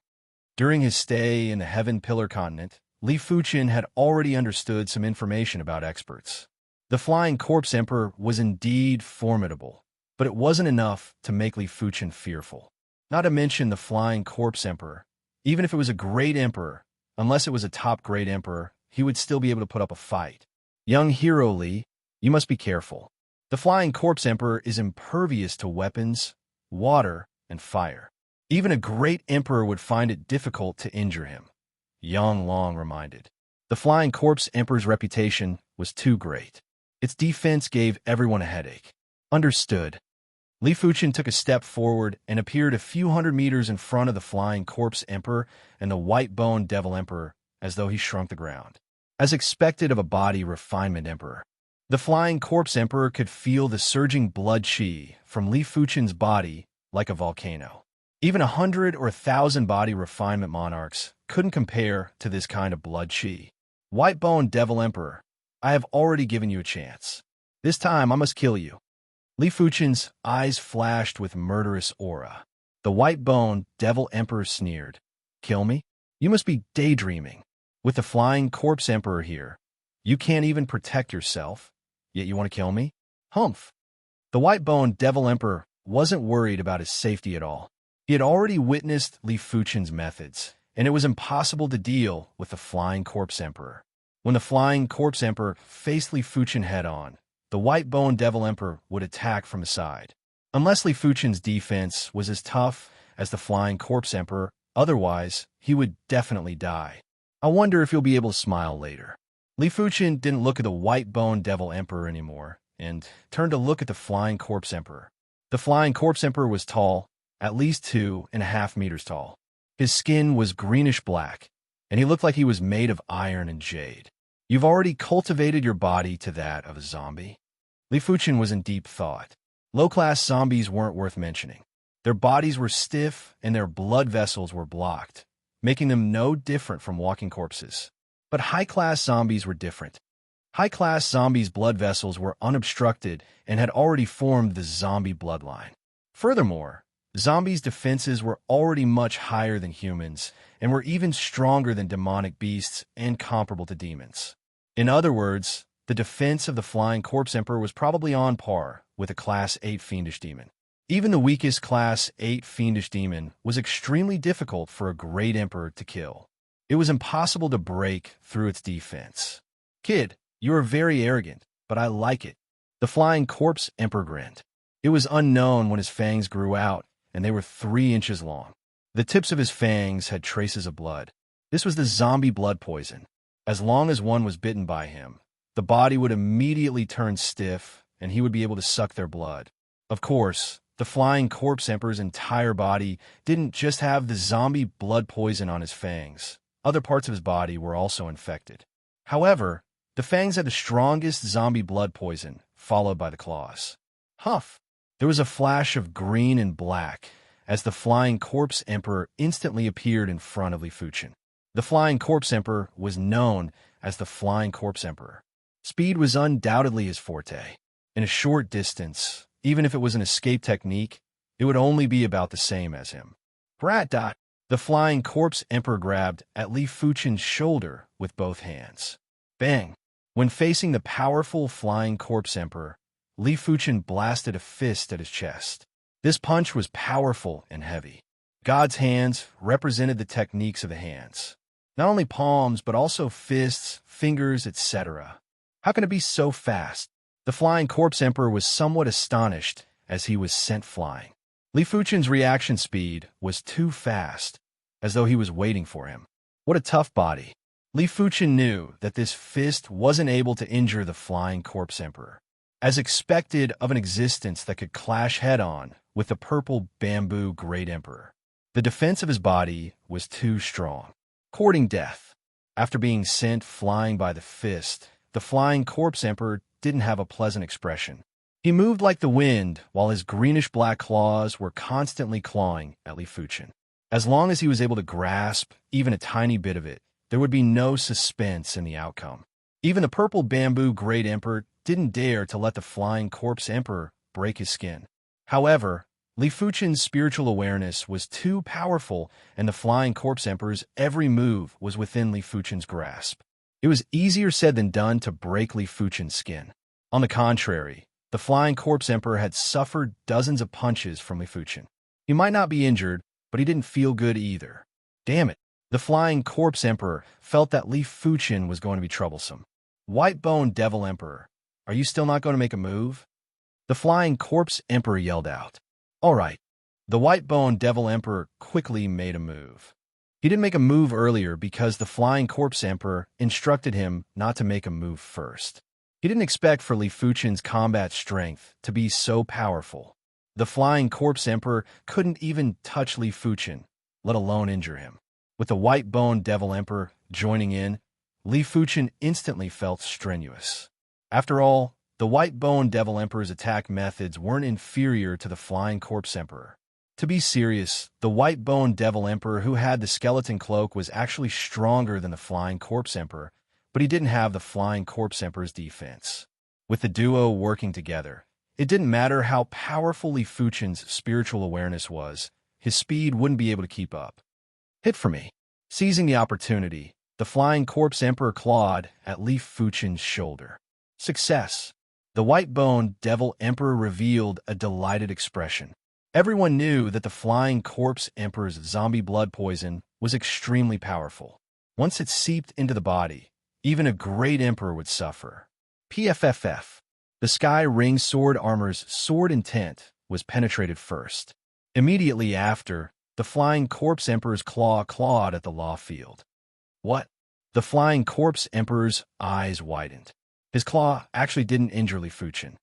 A: During his stay in the Heaven Pillar continent, Li Fuchen had already understood some information about experts. The Flying Corpse Emperor was indeed formidable, but it wasn't enough to make Li Fuchen fearful. Not to mention the Flying Corpse Emperor. Even if it was a great emperor, unless it was a top-grade emperor, he would still be able to put up a fight. "Young hero Li, you must be careful. The Flying Corpse Emperor is impervious to weapons, water, and fire. Even a great emperor would find it difficult to injure him," Yang Long reminded. The Flying Corpse Emperor's reputation was too great. Its defense gave everyone a headache. Understood. Li Fuchen took a step forward and appeared a few hundred meters in front of the Flying Corpse Emperor and the White-Boned Devil Emperor, as though he shrunk the ground. As expected of a body refinement emperor, the Flying Corpse Emperor could feel the surging blood qi from Li Fuchen's body like a volcano. Even 100 or 1,000 body refinement monarchs couldn't compare to this kind of blood qi. "White-Boned Devil Emperor, I have already given you a chance. This time I must kill you." Li Fuchen's eyes flashed with murderous aura. The White-Boned Devil Emperor sneered. "Kill me? You must be daydreaming. With the Flying Corpse Emperor here, you can't even protect yourself, yet you want to kill me? Humph." The White-Boned Devil Emperor wasn't worried about his safety at all. He had already witnessed Li Fuchen's methods, and it was impossible to deal with the Flying Corpse Emperor. When the Flying Corpse Emperor faced Li Fuchen head-on, the White-Boned Devil Emperor would attack from the side. Unless Li Fuchen's defense was as tough as the Flying Corpse Emperor, otherwise, he would definitely die. "I wonder if you'll be able to smile later." Li Fuchen didn't look at the White-Boned Devil Emperor anymore, and turned to look at the Flying Corpse Emperor. The Flying Corpse Emperor was tall, at least 2.5 meters tall. His skin was greenish-black, and he looked like he was made of iron and jade. "You've already cultivated your body to that of a zombie." Li Fuchen was in deep thought. Low-class zombies weren't worth mentioning. Their bodies were stiff and their blood vessels were blocked, making them no different from walking corpses. But high-class zombies were different. High-class zombies' blood vessels were unobstructed and had already formed the zombie bloodline. Furthermore, zombies' defenses were already much higher than humans and were even stronger than demonic beasts and comparable to demons. In other words, the defense of the Flying Corpse Emperor was probably on par with a Class 8 Fiendish Demon. Even the weakest Class 8 Fiendish Demon was extremely difficult for a great Emperor to kill. It was impossible to break through its defense. "Kid, you are very arrogant, but I like it." The Flying Corpse Emperor grinned. It was unknown when his fangs grew out, and they were 3 inches long. The tips of his fangs had traces of blood. This was the zombie blood poison. As long as one was bitten by him, the body would immediately turn stiff, and he would be able to suck their blood. Of course, the Flying Corpse Emperor's entire body didn't just have the zombie blood poison on his fangs. Other parts of his body were also infected. However, the fangs had the strongest zombie blood poison, followed by the claws. Huff! There was a flash of green and black as the Flying Corpse Emperor instantly appeared in front of Li Fuchin. The Flying Corpse Emperor was known as the Flying Corpse Emperor. Speed was undoubtedly his forte. In a short distance, even if it was an escape technique, it would only be about the same as him. Brat dot! The Flying Corpse Emperor grabbed at Li Fuchin's shoulder with both hands. Bang! When facing the powerful Flying Corpse Emperor, Li Fuchin blasted a fist at his chest. This punch was powerful and heavy. God's hands represented the techniques of the hands. Not only palms, but also fists, fingers, etc. How can it be so fast? The Flying Corpse Emperor was somewhat astonished as he was sent flying. Li Fuchin's reaction speed was too fast, as though he was waiting for him. What a tough body. Li Fuchin knew that this fist wasn't able to injure the Flying Corpse Emperor, as expected of an existence that could clash head-on with the purple bamboo Great Emperor. The defense of his body was too strong. Courting death. After being sent flying by the fist, the Flying Corpse Emperor didn't have a pleasant expression. He moved like the wind, while his greenish-black claws were constantly clawing at Li Fuchin. As long as he was able to grasp even a tiny bit of it, there would be no suspense in the outcome. Even the purple bamboo Great Emperor didn't dare to let the Flying Corpse Emperor break his skin. However, Li Fuchin's spiritual awareness was too powerful, and the Flying Corpse Emperor's every move was within Li Fuchin's grasp. It was easier said than done to break Li Fuchin's skin. On the contrary, the Flying Corpse Emperor had suffered dozens of punches from Li Fuchin. He might not be injured, but he didn't feel good either. Damn it. The Flying Corpse Emperor felt that Li Fuchin was going to be troublesome. White-boned Devil Emperor, are you still not going to make a move? The Flying Corpse Emperor yelled out. All right. The white-boned Devil Emperor quickly made a move. He didn't make a move earlier because the Flying Corpse Emperor instructed him not to make a move first. He didn't expect for Li Fuchin's combat strength to be so powerful. The Flying Corpse Emperor couldn't even touch Li Fuchin, let alone injure him. With the white-boned Devil Emperor joining in, Li Fuchin instantly felt strenuous. After all, the white-boned Devil Emperor's attack methods weren't inferior to the Flying Corpse Emperor. To be serious, the white-boned Devil Emperor who had the skeleton cloak was actually stronger than the Flying Corpse Emperor, but he didn't have the Flying Corpse Emperor's defense. With the duo working together, it didn't matter how powerful Li Fuchin's spiritual awareness was, his speed wouldn't be able to keep up. Hit for me. Seizing the opportunity, the Flying Corpse Emperor clawed at Li Fuchin's shoulder. Success. The white-boned Devil Emperor revealed a delighted expression. Everyone knew that the Flying Corpse Emperor's zombie blood poison was extremely powerful. Once it seeped into the body, even a Great Emperor would suffer. PFFF. The Sky Ring Sword Armor's sword intent was penetrated first. Immediately after, the Flying Corpse Emperor's claw clawed at the law field. What? The Flying Corpse Emperor's eyes widened. His claw actually didn't injure Li Fuchin.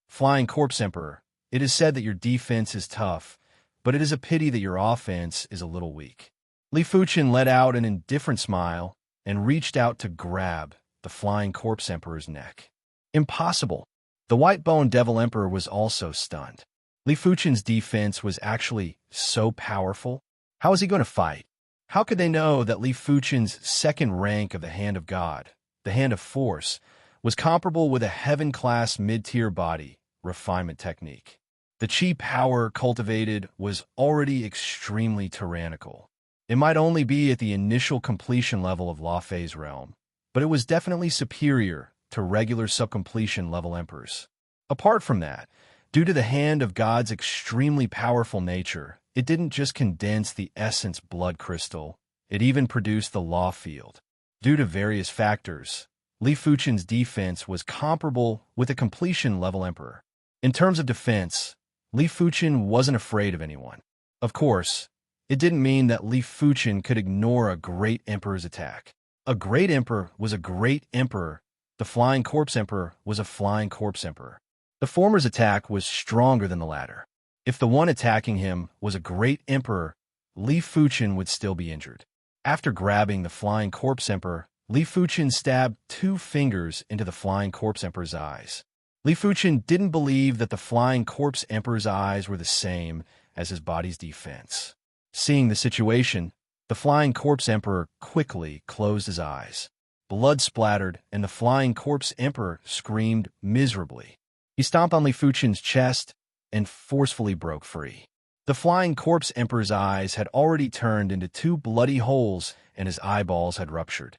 A: Flying Corpse Emperor, it is said that your defense is tough, but it is a pity that your offense is a little weak. Li Fuchin let out an indifferent smile and reached out to grab the Flying Corpse Emperor's neck. Impossible. The white-boned Devil Emperor was also stunned. Li Fuchin's defense was actually so powerful. How was he going to fight? How could they know that Li Fuchin's second rank of the Hand of God, the Hand of Force, was comparable with a heaven-class mid-tier body refinement technique? The chi power cultivated was already extremely tyrannical. It might only be at the initial completion level of La Fei's realm, but it was definitely superior to regular subcompletion level emperors. Apart from that, due to the Hand of God's extremely powerful nature, it didn't just condense the essence blood crystal, it even produced the law field. Due to various factors, Li Fuchin's defense was comparable with a completion level emperor. In terms of defense, Li Fuchin wasn't afraid of anyone. Of course, it didn't mean that Li Fuchin could ignore a great emperor's attack. A great emperor was a great emperor. The Flying Corpse Emperor was a Flying Corpse Emperor. The former's attack was stronger than the latter. If the one attacking him was a great emperor, Li Fuchin would still be injured. After grabbing the Flying Corpse Emperor, Li Fuchin stabbed 2 fingers into the Flying Corpse Emperor's eyes. Li Fuchen didn't believe that the Flying Corpse Emperor's eyes were the same as his body's defense. Seeing the situation, the Flying Corpse Emperor quickly closed his eyes. Blood splattered, and the Flying Corpse Emperor screamed miserably. He stomped on Li Fuchen's chest and forcefully broke free. The Flying Corpse Emperor's eyes had already turned into two bloody holes, and his eyeballs had ruptured.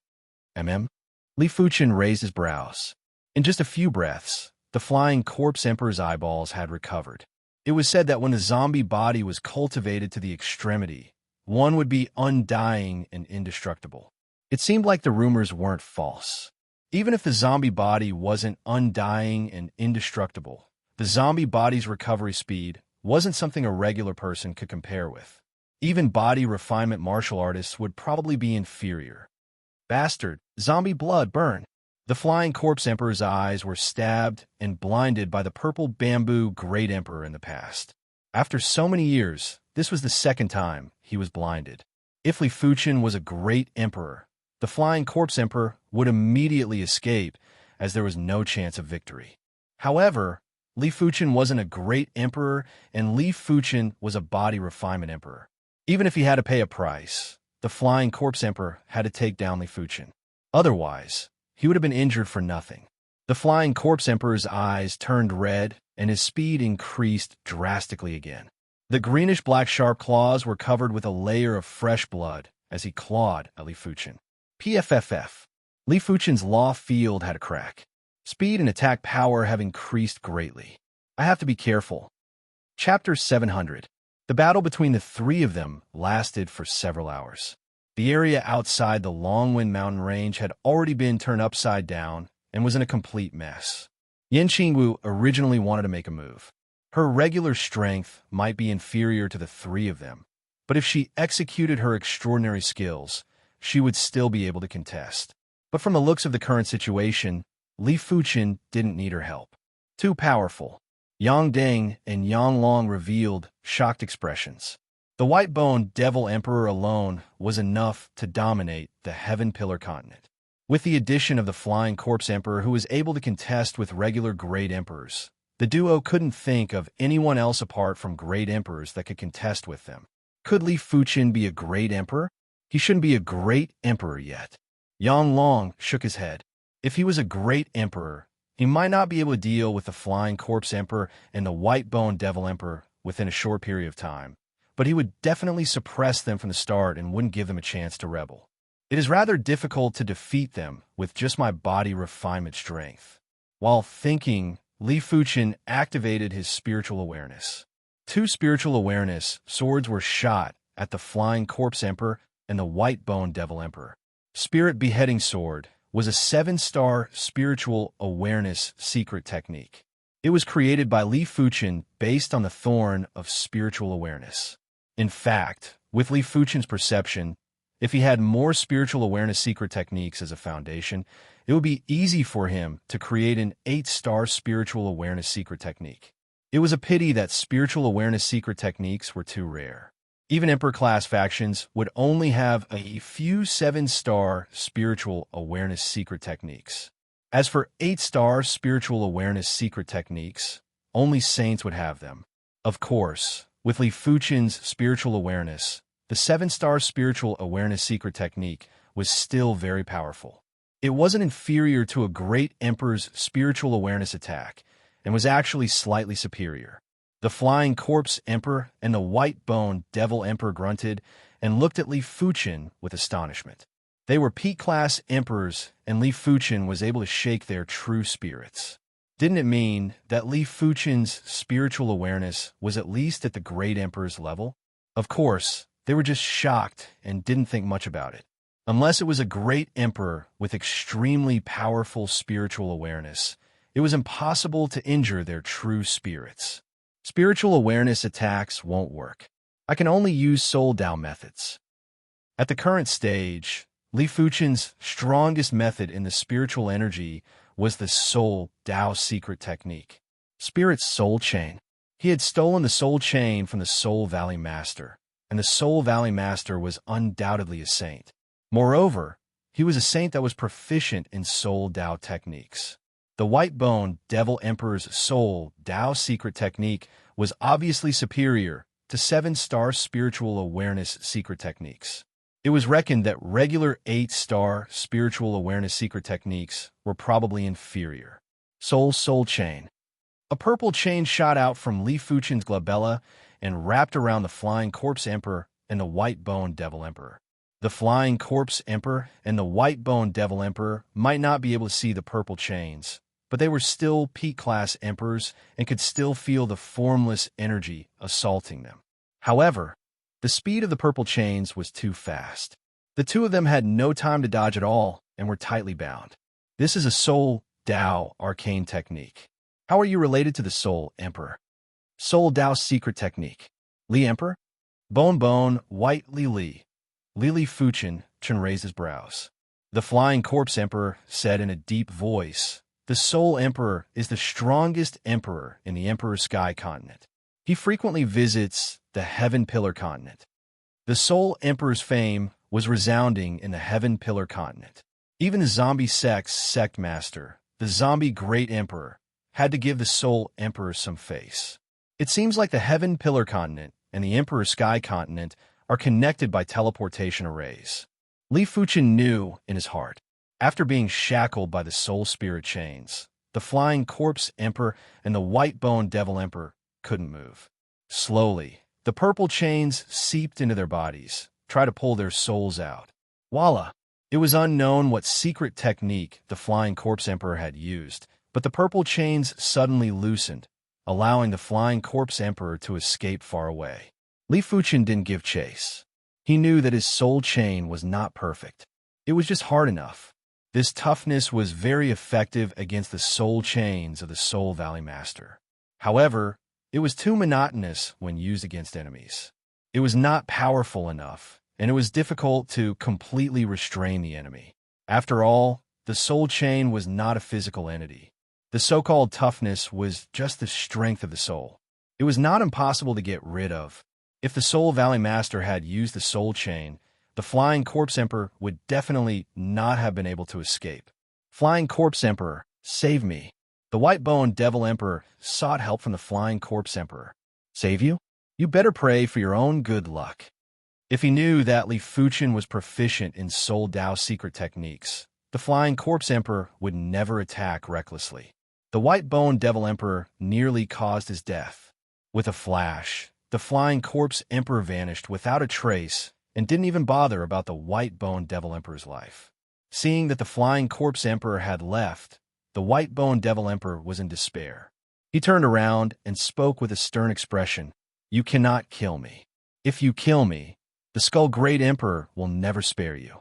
A: Li Fuchen raised his brows. In just a few breaths, the Flying Corpse Emperor's eyeballs had recovered. It was said that when the zombie body was cultivated to the extremity, one would be undying and indestructible. It seemed like the rumors weren't false. Even if the zombie body wasn't undying and indestructible, the zombie body's recovery speed wasn't something a regular person could compare with. Even body refinement martial artists would probably be inferior. Bastard, zombie blood, burn! The Flying Corpse Emperor's eyes were stabbed and blinded by the purple bamboo Great Emperor in the past. After so many years, this was the second time he was blinded. If Li Fuchen was a great emperor, the Flying Corpse Emperor would immediately escape, as there was no chance of victory. However, Li Fuchen wasn't a great emperor, and Li Fuchen was a body refinement emperor. Even if he had to pay a price, the Flying Corpse Emperor had to take down Li Fuchen. Otherwise, he would have been injured for nothing. The Flying Corpse Emperor's eyes turned red, and his speed increased drastically again. The greenish-black sharp claws were covered with a layer of fresh blood as he clawed at Li Fuchen. PFFF. Li Fuchen's law field had a crack. Speed and attack power have increased greatly. I have to be careful. Chapter 700. The battle between the three of them lasted for several hours. The area outside the Longwind mountain range had already been turned upside down and was in a complete mess. Yan Qingwu originally wanted to make a move. Her regular strength might be inferior to the three of them, but if she executed her extraordinary skills, she would still be able to contest. But from the looks of the current situation, Li Fuchen didn't need her help. Too powerful. Yang Deng and Yang Long revealed shocked expressions. The white-boned Devil Emperor alone was enough to dominate the Heaven Pillar continent. With the addition of the Flying Corpse Emperor, who was able to contest with regular Great Emperors, the duo couldn't think of anyone else apart from Great Emperors that could contest with them. Could Li Fuchen be a Great Emperor? He shouldn't be a Great Emperor yet. Yang Long shook his head. If he was a Great Emperor, he might not be able to deal with the Flying Corpse Emperor and the white-boned Devil Emperor within a short period of time, but he would definitely suppress them from the start and wouldn't give them a chance to rebel. It is rather difficult to defeat them with just my body refinement strength. While thinking, Li Fuchen activated his spiritual awareness. Two spiritual awareness swords were shot at the Flying Corpse Emperor and the white-boned Devil Emperor. Spirit Beheading Sword was a 7-star spiritual awareness secret technique. It was created by Li Fuchen based on the thorn of spiritual awareness. In fact, with Li Fuchen's perception, if he had more spiritual awareness secret techniques as a foundation, it would be easy for him to create an 8-star spiritual awareness secret technique. It was a pity that spiritual awareness secret techniques were too rare. Even Emperor-class factions would only have a few 7-star spiritual awareness secret techniques. As for 8-star spiritual awareness secret techniques, only saints would have them. Of course, with Li Fuchen's spiritual awareness, the 7-star spiritual awareness secret technique was still very powerful. It wasn't inferior to a Great Emperor's spiritual awareness attack, and was actually slightly superior. The Flying Corpse Emperor and the white-boned Devil Emperor grunted and looked at Li Fuchen with astonishment. They were peak-class emperors, and Li Fuchen was able to shake their true spirits. Didn't it mean that Li Fuchen's spiritual awareness was at least at the Great Emperor's level? Of course, they were just shocked and didn't think much about it. Unless it was a Great Emperor with extremely powerful spiritual awareness, it was impossible to injure their true spirits. Spiritual awareness attacks won't work. I can only use Soul Dao methods. At the current stage, Li Fuchen's strongest method in the spiritual energy was the Soul Dao secret technique. Spirit's Soul Chain. He had stolen the Soul Chain from the Soul Valley Master, and the Soul Valley Master was undoubtedly a saint. Moreover, he was a saint that was proficient in Soul Dao techniques. The white-bone Devil Emperor's soul Tao secret technique was obviously superior to 7-star spiritual awareness secret techniques. It was reckoned that regular 8-star spiritual awareness secret techniques were probably inferior. Soul Chain. A purple chain shot out from Li Fuchen's glabella and wrapped around the Flying Corpse Emperor and the White-Bone Devil Emperor. The Flying Corpse Emperor and the White-Bone Devil Emperor might not be able to see the purple chains, but they were still peak-class emperors and could still feel the formless energy assaulting them. However, the speed of the purple chains was too fast. The two of them had no time to dodge at all and were tightly bound. This is a Soul Tao arcane technique. How are you related to the Soul Emperor? Soul Tao secret technique. Li Emperor? Bone, White Li. Li Fuchen raised his brows. The Flying Corpse Emperor said in a deep voice, "The Soul Emperor is the strongest emperor in the Emperor Sky continent. He frequently visits the Heaven Pillar continent." The Soul Emperor's fame was resounding in the Heaven Pillar continent. Even the zombie sect master, the zombie Great Emperor, had to give the Soul Emperor some face. It seems like the Heaven Pillar continent and the Emperor Sky continent are connected by teleportation arrays. Li Fuchen knew in his heart. After being shackled by the Soul Spirit chains, the Flying Corpse Emperor and the White-Bone Devil Emperor couldn't move. Slowly, the purple chains seeped into their bodies, tried to pull their souls out. Voila! It was unknown what secret technique the Flying Corpse Emperor had used, but the purple chains suddenly loosened, allowing the Flying Corpse Emperor to escape far away. Li Fuchen didn't give chase. He knew that his soul chain was not perfect. It was just hard enough. This toughness was very effective against the soul chains of the Soul Valley Master. However, it was too monotonous when used against enemies. It was not powerful enough, and it was difficult to completely restrain the enemy. After all, the soul chain was not a physical entity. The so-called toughness was just the strength of the soul. It was not impossible to get rid of. If the Soul Valley Master had used the soul chain, the Flying Corpse Emperor would definitely not have been able to escape. Flying Corpse Emperor, save me. The White-Bone Devil Emperor sought help from the Flying Corpse Emperor. Save you? You better pray for your own good luck. If he knew that Li Fuchen was proficient in Soul Tao secret techniques, the Flying Corpse Emperor would never attack recklessly. The White-Bone Devil Emperor nearly caused his death. With a flash, the Flying Corpse Emperor vanished without a trace and didn't even bother about the White-Bone Devil Emperor's life. Seeing that the Flying Corpse Emperor had left, the White-Bone Devil Emperor was in despair. He turned around and spoke with a stern expression. "You cannot kill me. If you kill me, the Skull Great Emperor will never spare you.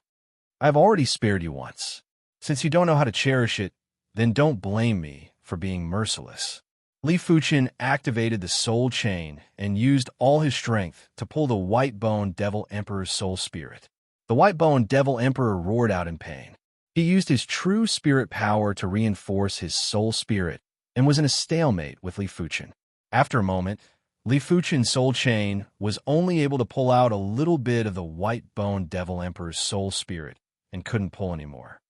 A: I have already spared you once. Since you don't know how to cherish it, then don't blame me for being merciless." Li Fuchen activated the soul chain and used all his strength to pull the White-Bone Devil Emperor's soul spirit. The White-Bone Devil Emperor roared out in pain. He used his true spirit power to reinforce his soul spirit and was in a stalemate with Li Fuchen. After a moment, Li Fuchen's soul chain was only able to pull out a little bit of the White-Bone Devil Emperor's soul spirit and couldn't pull anymore.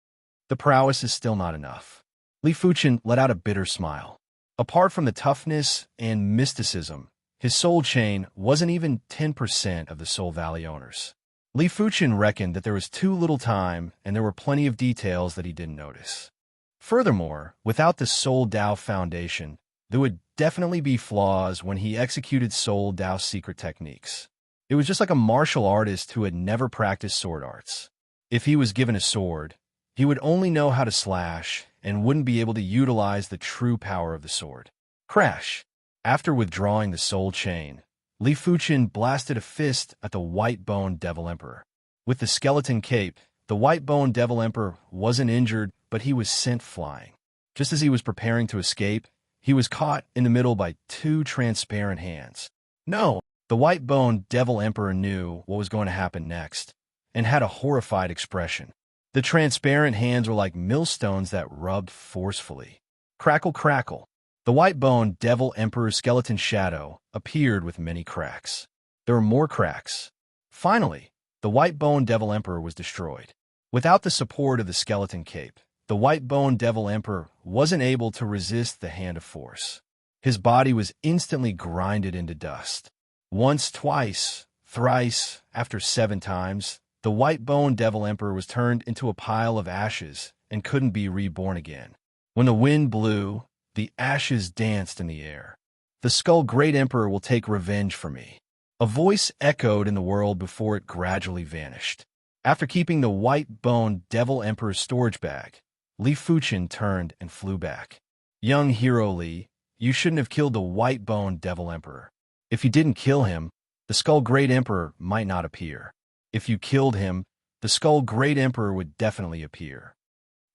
A: The prowess is still not enough. Li Fuchen let out a bitter smile. Apart from the toughness and mysticism, his soul chain wasn't even 10% of the Soul Valley owners. Li Fuchen reckoned that there was too little time and there were plenty of details that he didn't notice. Furthermore, without the Soul Tao foundation, there would definitely be flaws when he executed Soul Tao secret techniques. It was just like a martial artist who had never practiced sword arts. If he was given a sword, he would only know how to slash and wouldn't be able to utilize the true power of the sword. Crash! After withdrawing the soul chain, Li Fuchen blasted a fist at the White-Bone Devil Emperor. With the skeleton cape, the White-Bone Devil Emperor wasn't injured, but he was sent flying. Just as he was preparing to escape, he was caught in the middle by two transparent hands. No! The White-Bone Devil Emperor knew what was going to happen next, and had a horrified expression. The transparent hands were like millstones that rubbed forcefully. Crackle, crackle. The White-Bone Devil Emperor's skeleton shadow appeared with many cracks. There were more cracks. Finally, the White-Bone Devil Emperor was destroyed. Without the support of the skeleton cape, the white-boned Devil Emperor wasn't able to resist the hand of force. His body was instantly grinded into dust. Once, twice, thrice, after 7 times, the white-boned Devil Emperor was turned into a pile of ashes and couldn't be reborn again. When the wind blew, the ashes danced in the air. The Skull Great Emperor will take revenge for me. A voice echoed in the world before it gradually vanished. After keeping the white-boned Devil Emperor's storage bag, Li Fuchen turned and flew back. Young hero Li, you shouldn't have killed the white-boned Devil Emperor. If you didn't kill him, the Skull Great Emperor might not appear. If you killed him, the Skull Great Emperor would definitely appear.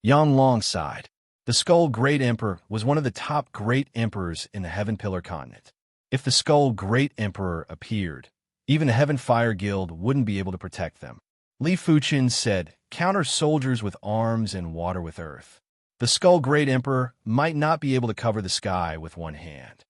A: Yang Long sighed. The Skull Great Emperor was one of the top great emperors in the Heaven Pillar continent. If the Skull Great Emperor appeared, even the Heaven Fire Guild wouldn't be able to protect them. Li Fuchen said, counter soldiers with arms and water with earth. The Skull Great Emperor might not be able to cover the sky with one hand.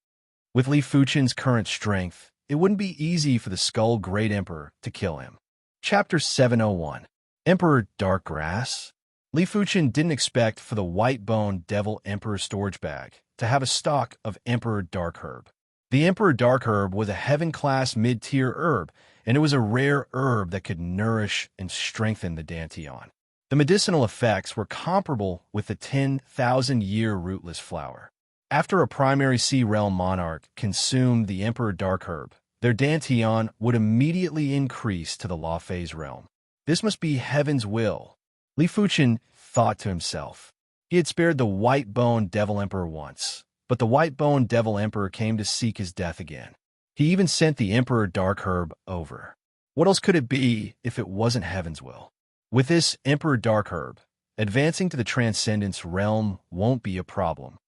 A: With Li Fuchen's current strength, it wouldn't be easy for the Skull Great Emperor to kill him. Chapter 701. Emperor Dark Grass. Li Fuchen didn't expect for the white-boned Devil Emperor storage bag to have a stock of Emperor Dark Herb. The Emperor Dark Herb was a heaven-class mid-tier herb, and it was a rare herb that could nourish and strengthen the Dantian. The medicinal effects were comparable with the 10,000-year rootless flower. After a primary sea realm monarch consumed the Emperor Dark Herb, their Dantian would immediately increase to the Law Phase realm. This must be heaven's will. Li Fuchen thought to himself. He had spared the white-boned Devil Emperor once, but the white-boned Devil Emperor came to seek his death again. He even sent the Emperor Dark Herb over. What else could it be if it wasn't heaven's will? With this Emperor Dark Herb, advancing to the Transcendence realm won't be a problem.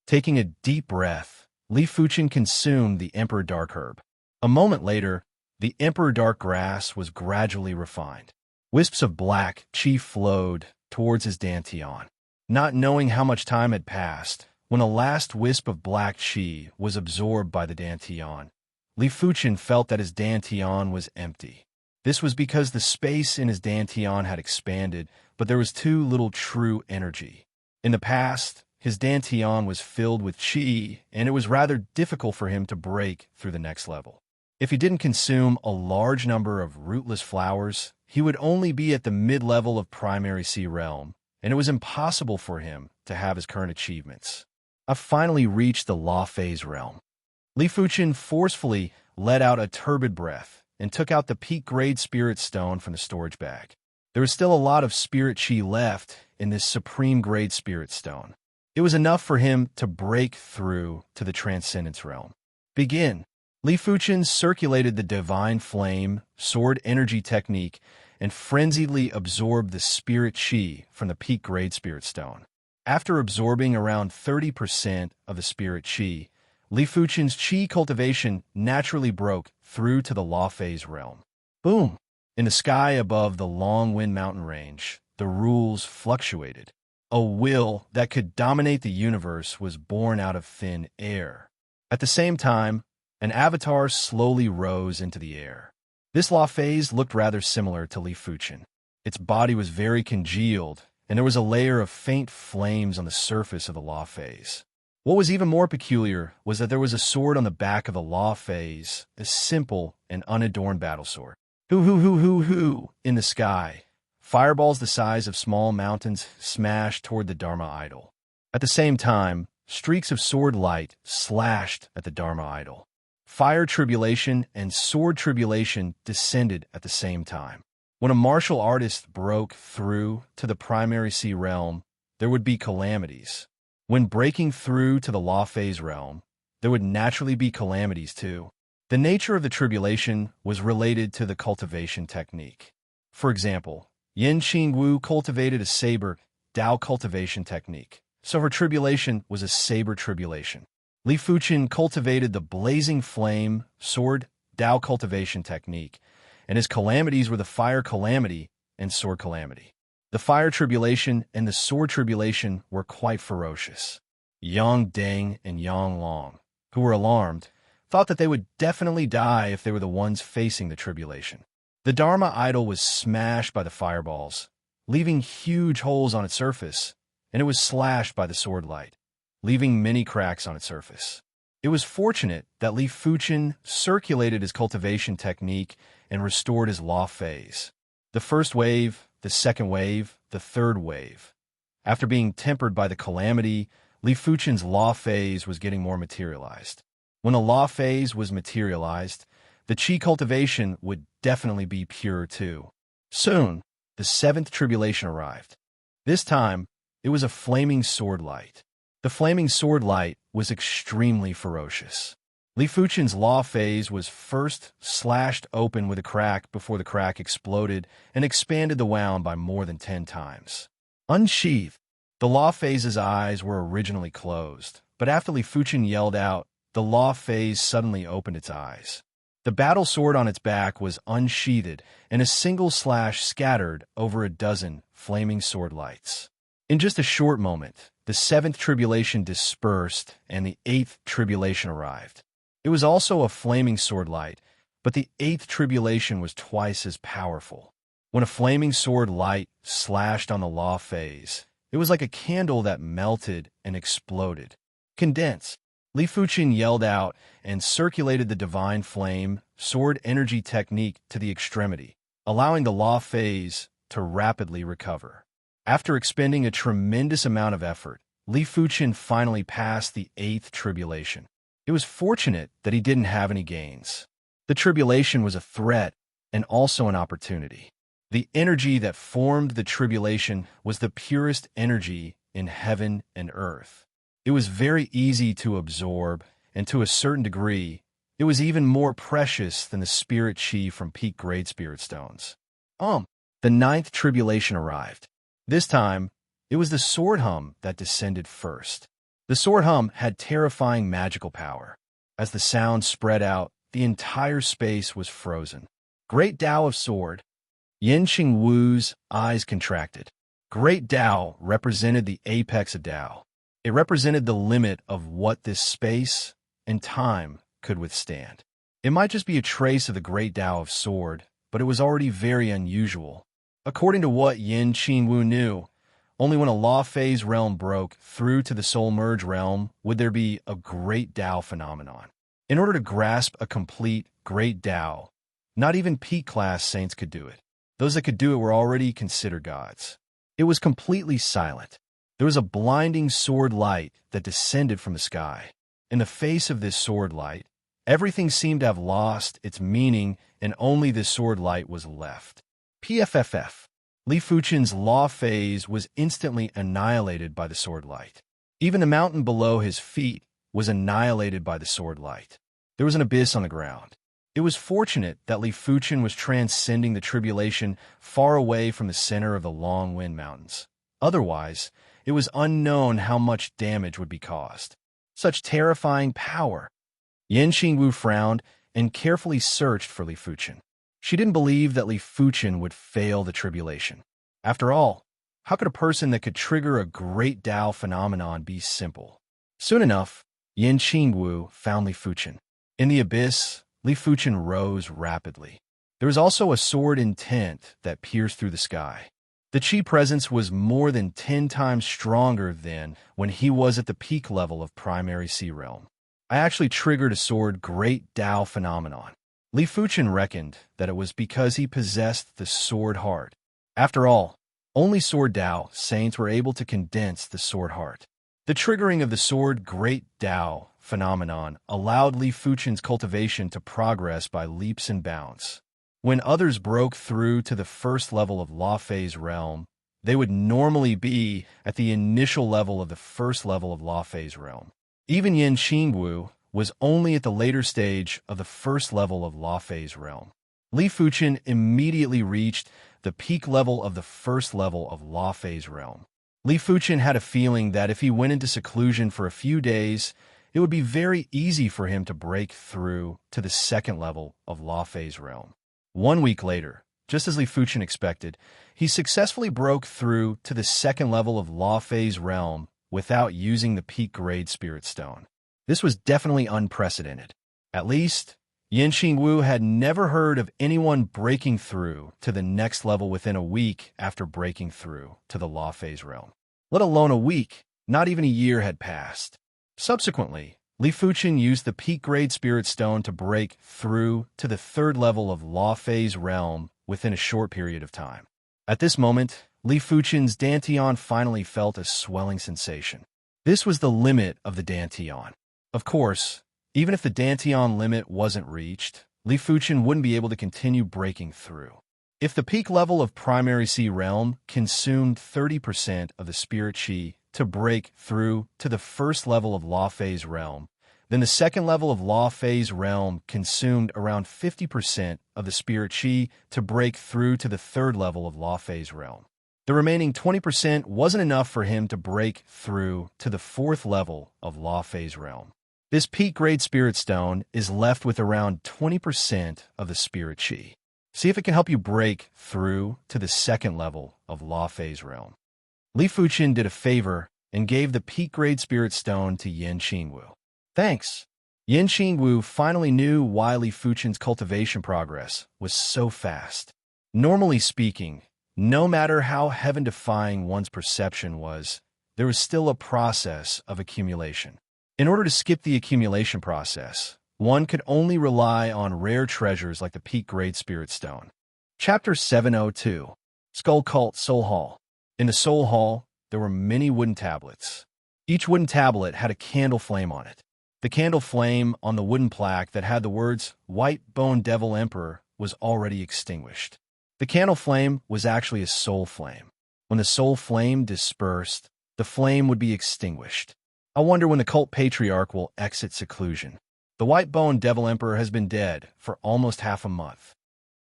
A: Taking a deep breath, Li Fuchen consumed the Emperor Dark Herb. A moment later, the Emperor Dark Grass was gradually refined. Wisps of black chi flowed towards his Dantian. Not knowing how much time had passed, when a last wisp of black chi was absorbed by the Dantian, Li Fuchen felt that his Dantian was empty. This was because the space in his Dantian had expanded, but there was too little true energy. In the past, his Dantian was filled with chi, and it was rather difficult for him to break through the next level. If he didn't consume a large number of rootless flowers, he would only be at the mid-level of Primary Sea Realm, and it was impossible for him to have his current achievements. I've finally reached the Law Phase Realm. Li Fuchen forcefully let out a turbid breath and took out the peak-grade Spirit Stone from the storage bag. There was still a lot of Spirit Chi left in this Supreme-grade Spirit Stone. It was enough for him to break through to the Transcendence Realm. Begin. Li Fuchen circulated the Divine Flame, Sword Energy technique, and frenziedly absorbed the Spirit Chi from the peak-grade Spirit Stone. After absorbing around 30% of the Spirit Chi, Li Fuchen's Chi cultivation naturally broke through to the Law Phase realm. Boom! In the sky above the Long Wind Mountain Range, the rules fluctuated. A will that could dominate the universe was born out of thin air. At the same time, an avatar slowly rose into the air. This Law Phase looked rather similar to Li Fuchen. Its body was very congealed, and there was a layer of faint flames on the surface of the Law Phase. What was even more peculiar was that there was a sword on the back of the Law Phase, a simple and unadorned battle sword. Hoo, in the sky. Fireballs the size of small mountains smashed toward the Dharma idol. At the same time, streaks of sword light slashed at the Dharma idol. Fire tribulation and sword tribulation descended at the same time. When a martial artist broke through to the Primary Sea realm, there would be calamities. When breaking through to the Law Phase realm, there would naturally be calamities too. The nature of the tribulation was related to the cultivation technique. For example, Yin Qingwu cultivated a saber Dao cultivation technique, so her tribulation was a saber tribulation. Li Fuchen cultivated the blazing flame sword Dao cultivation technique, and his calamities were the fire calamity and sword calamity. The fire tribulation and the sword tribulation were quite ferocious. Yang Deng and Yang Long, who were alarmed, thought that they would definitely die if they were the ones facing the tribulation. The Dharma idol was smashed by the fireballs, leaving huge holes on its surface, and it was slashed by the sword light, leaving many cracks on its surface. It was fortunate that Li Fuchen circulated his cultivation technique and restored his law phase. The first wave, the second wave, the third wave. After being tempered by the calamity, Li Fuchen's law phase was getting more materialized. When the law phase was materialized, the qi cultivation would definitely be pure too. Soon, the seventh tribulation arrived. This time, it was a flaming sword light. The flaming sword light was extremely ferocious. Li Fuchen's law phase was first slashed open with a crack before the crack exploded and expanded the wound by more than 10 times. Unsheathed, the law phase's eyes were originally closed, but after Li Fuchen yelled out, the law phase suddenly opened its eyes. The battle sword on its back was unsheathed, and a single slash scattered over a dozen flaming sword lights. In just a short moment, the seventh tribulation dispersed, and the eighth tribulation arrived. It was also a flaming sword light, but the eighth tribulation was twice as powerful. When a flaming sword light slashed on the law phase, it was like a candle that melted and exploded. Condense. Li Fuchen yelled out and circulated the divine flame, sword energy technique to the extremity, allowing the law phase to rapidly recover. After expending a tremendous amount of effort, Li Fuchen finally passed the eighth tribulation. It was fortunate that he didn't have any gains. The tribulation was a threat and also an opportunity. The energy that formed the tribulation was the purest energy in heaven and earth. It was very easy to absorb, and to a certain degree, it was even more precious than the spirit chi from peak grade spirit stones. The ninth tribulation arrived. This time, it was the sword hum that descended first. The sword hum had terrifying magical power. As the sound spread out, the entire space was frozen. Great Tao of Sword. Yin Qing Wu's eyes contracted. Great Tao represented the apex of Tao. It represented the limit of what this space and time could withstand. It might just be a trace of the Great Tao of Sword, but it was already very unusual. According to what Yin Qing Wu knew, only when a law phase realm broke through to the soul merge realm would there be a Great Tao phenomenon. In order to grasp a complete Great Tao, not even peak class saints could do it. Those that could do it were already considered gods. It was completely silent. There was a blinding sword light that descended from the sky. In the face of this sword light, everything seemed to have lost its meaning, and only this sword light was left. PFFF. Li Fuchen's law phase was instantly annihilated by the sword light. Even the mountain below his feet was annihilated by the sword light. There was an abyss on the ground. It was fortunate that Li Fuchen was transcending the tribulation far away from the center of the Long Wind Mountains. Otherwise, it was unknown how much damage would be caused. Such terrifying power. Yin Qingwu frowned and carefully searched for Li Fuchen. She didn't believe that Li Fuchen would fail the tribulation. After all, how could a person that could trigger a Great Tao phenomenon be simple? Soon enough, Yin Qingwu found Li Fuchen. In the abyss, Li Fuchen rose rapidly. There was also a sword intent that pierced through the sky. The Qi presence was more than 10 times stronger than when he was at the peak level of primary Sea Realm. I actually triggered a sword Great Tao phenomenon. Li Fuchen reckoned that it was because he possessed the sword heart. After all, only sword Tao saints were able to condense the sword heart. The triggering of the sword Great Tao phenomenon allowed Li Fuchen's cultivation to progress by leaps and bounds. When others broke through to the first level of Law Phase Realm, they would normally be at the initial level of the first level of Law Phase Realm. Even Yin Qingwu was only at the later stage of the first level of Law Phase Realm. Li Fuchen immediately reached the peak level of the first level of Law Phase Realm. Li Fuchen had a feeling that if he went into seclusion for a few days, it would be very easy for him to break through to the second level of Law Phase Realm. 1 week later, just as Li Fuchen expected, he successfully broke through to the second level of Law Phase Realm without using the peak grade Spirit Stone. This was definitely unprecedented. At least, Yin Qingwu had never heard of anyone breaking through to the next level within a week after breaking through to the Law Phase Realm. let alone a week. Not even a year had passed. Subsequently, Li Fuchen used the peak-grade spirit stone to break through to the third level of Law Phase realm within a short period of time. At this moment, Li Fuchen's dantian finally felt a swelling sensation. This was the limit of the dantian. Of course, even if the dantian limit wasn't reached, Li Fuchen wouldn't be able to continue breaking through. If the peak level of primary sea realm consumed 30% of the spirit chi to break through to the first level of Law Phase realm, then the second level of Law Phase realm consumed around 50% of the spirit chi to break through to the third level of Law Phase realm. The remaining 20% wasn't enough for him to break through to the fourth level of Law Phase realm. This peak-grade spirit stone is left with around 20% of the spirit chi. See if it can help you break through to the second level of Law Phase realm. Li Fuchen did a favor and gave the peak-grade spirit stone to Yin Qingwu. Thanks. Yin Qingwu finally knew why Li Fuchen's cultivation progress was so fast. Normally speaking, no matter how heaven-defying one's perception was, there was still a process of accumulation. In order to skip the accumulation process, one could only rely on rare treasures like the peak-grade spirit stone. Chapter 702. Skull Cult Soul Hall. In the Soul Hall, there were many wooden tablets. Each wooden tablet had a candle flame on it. The candle flame on the wooden plaque that had the words White Bone Devil Emperor was already extinguished. The candle flame was actually a soul flame. When the soul flame dispersed, the flame would be extinguished. I wonder when the cult patriarch will exit seclusion. The White Bone Devil Emperor has been dead for almost half a month.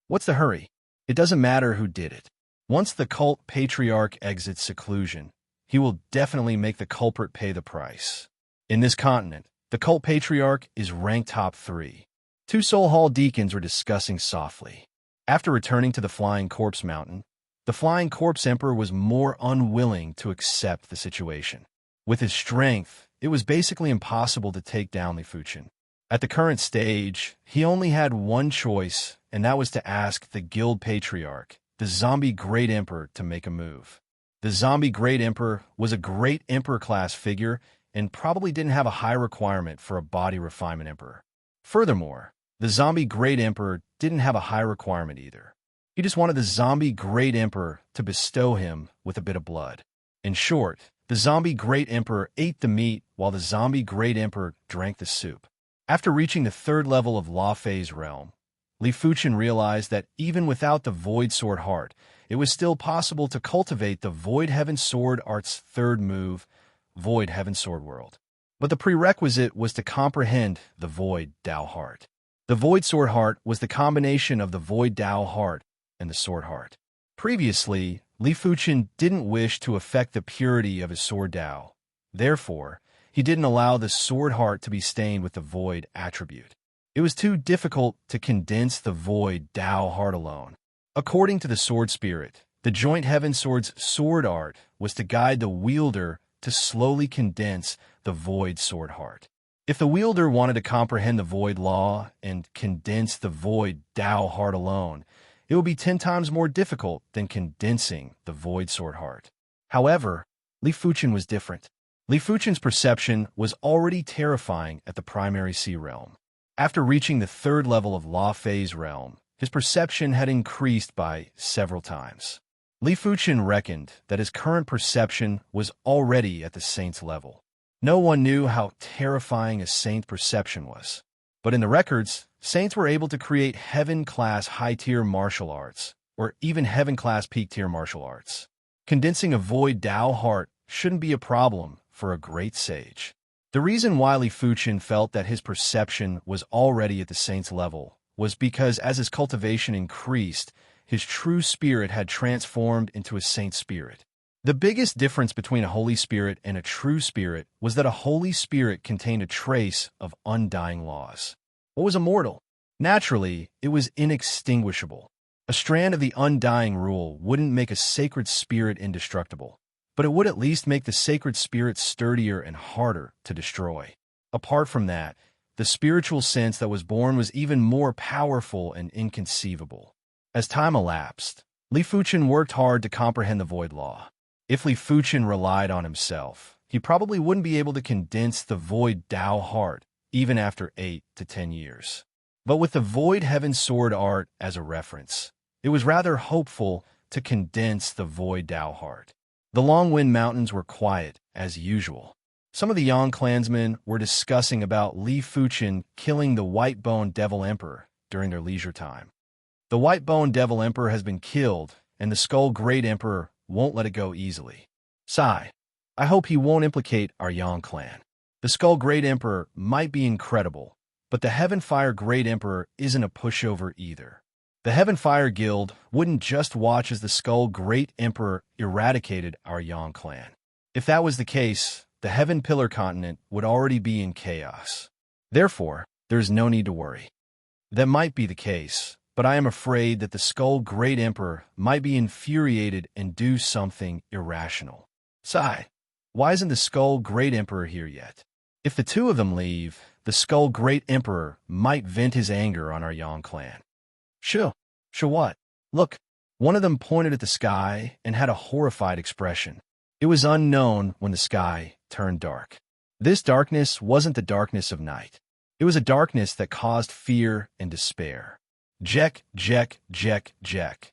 A: What's the hurry? It doesn't matter who did it. Once the cult patriarch exits seclusion, he will definitely make the culprit pay the price. In this continent, the cult patriarch is ranked top 3. 2 Soul Hall deacons were discussing softly. After returning to the Flying Corpse Mountain, the Flying Corpse Emperor was more unwilling to accept the situation. With his strength, it was basically impossible to take down Li Fuchen. At the current stage, he only had one choice, and that was to ask the Guild Patriarch, the Zombie Great Emperor, to make a move. The Zombie Great Emperor was a great Emperor-class figure and probably didn't have a high requirement for a body refinement Emperor. Furthermore, the Zombie Great Emperor didn't have a high requirement either. He just wanted the Zombie Great Emperor to bestow him with a bit of blood. In short, the Zombie Great Emperor ate the meat while the Zombie Great Emperor drank the soup. After reaching the third level of Law Phase realm, Li Fuchen realized that even without the Void Sword Heart, it was still possible to cultivate the Void Heaven Sword Art's third move, Void Heaven Sword World. But the prerequisite was to comprehend the Void Dao Heart. The Void Sword Heart was the combination of the Void Dao Heart and the Sword Heart. Previously, Li Fuchen didn't wish to affect the purity of his Sword Dao. Therefore, he didn't allow the Sword Heart to be stained with the Void attribute. It was too difficult to condense the Void Dao Heart alone. According to the Sword Spirit, the Joint Heaven Sword's Sword Art was to guide the wielder to slowly condense the Void Sword Heart. If the wielder wanted to comprehend the Void Law and condense the Void Dao Heart alone, it would be 10 times more difficult than condensing the Void Sword Heart. However, Li Fuchen was different. Li Fuchen's perception was already terrifying at the primary sea realm. After reaching the third level of Law Phase realm, his perception had increased by several times. Li Fuchen reckoned that his current perception was already at the Saint's level. No one knew how terrifying a Saint perception was. But in the records, Saints were able to create Heaven-class high-tier martial arts, or even Heaven-class peak-tier martial arts. Condensing a Void Dao Heart shouldn't be a problem for a great sage. The reason why Li Fuchen felt that his perception was already at the Saint's level was because as his cultivation increased, his true spirit had transformed into a Saint spirit. The biggest difference between a Holy Spirit and a true spirit was that a Holy Spirit contained a trace of undying laws. What was immortal? Naturally, it was inextinguishable. A strand of the undying rule wouldn't make a sacred spirit indestructible, but it would at least make the sacred spirit sturdier and harder to destroy. Apart from that, the spiritual sense that was born was even more powerful and inconceivable. As time elapsed, Li Fuchen worked hard to comprehend the Void Law. If Li Fuchen relied on himself, he probably wouldn't be able to condense the void Dao heart even after 8 to 10 years. But with the void heaven sword art as a reference, it was rather hopeful to condense the void Dao heart. The Long Wind Mountains were quiet, as usual. Some of the Yang clansmen were discussing about Li Fuchen killing the White-Boned Devil Emperor during their leisure time. The White-Boned Devil Emperor has been killed, and the Skull Great Emperor won't let it go easily. Sigh. I hope he won't implicate our Yang clan. The Skull Great Emperor might be incredible, but the Heaven Fire Great Emperor isn't a pushover either. The Heaven Fire Guild wouldn't just watch as the Skull Great Emperor eradicated our Yang clan. If that was the case, the Heaven Pillar continent would already be in chaos. Therefore, there's no need to worry. That might be the case, but I am afraid that the Skull Great Emperor might be infuriated and do something irrational. Sigh. Why isn't the Skull Great Emperor here yet? If the two of them leave, the Skull Great Emperor might vent his anger on our Yang clan. Sure what? Look, one of them pointed at the sky and had a horrified expression. It was unknown when the sky turned dark. This darkness wasn't the darkness of night. It was a darkness that caused fear and despair. Jek, jek, jek, jek.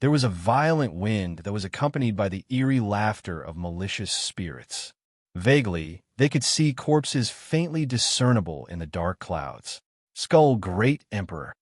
A: There was a violent wind that was accompanied by the eerie laughter of malicious spirits. Vaguely, they could see corpses faintly discernible in the dark clouds. Skull Great Emperor.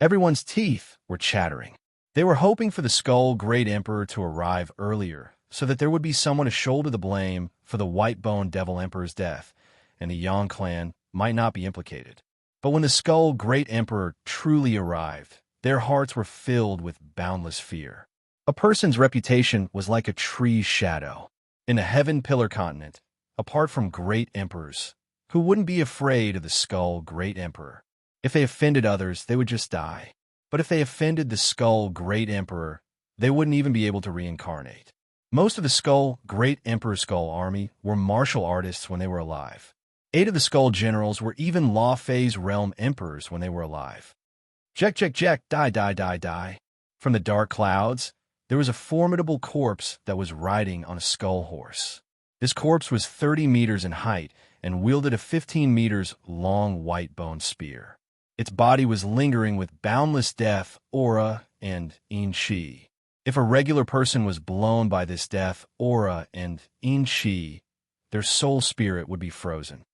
A: Everyone's teeth were chattering. They were hoping for the Skull Great Emperor to arrive earlier, so that there would be someone to shoulder the blame for the White-Boned Devil Emperor's death, and the Yang clan might not be implicated. But when the Skull Great Emperor truly arrived, their hearts were filled with boundless fear. A person's reputation was like a tree's shadow. In the Heaven Pillar continent, apart from great emperors, who wouldn't be afraid of the Skull Great Emperor? If they offended others, they would just die. But if they offended the Skull Great Emperor, they wouldn't even be able to reincarnate. Most of the Skull Great Emperor Skull army were martial artists when they were alive. 8 of the Skull generals were even Law Phase Realm emperors when they were alive. Jek, jek, jek, die, die, die, die. From the dark clouds, there was a formidable corpse that was riding on a skull horse. This corpse was 30 meters in height and wielded a 15 meters long white bone spear. Its body was lingering with boundless death, aura, and in chi. If a regular person was blown by this death, aura, and in chi, their soul spirit would be frozen.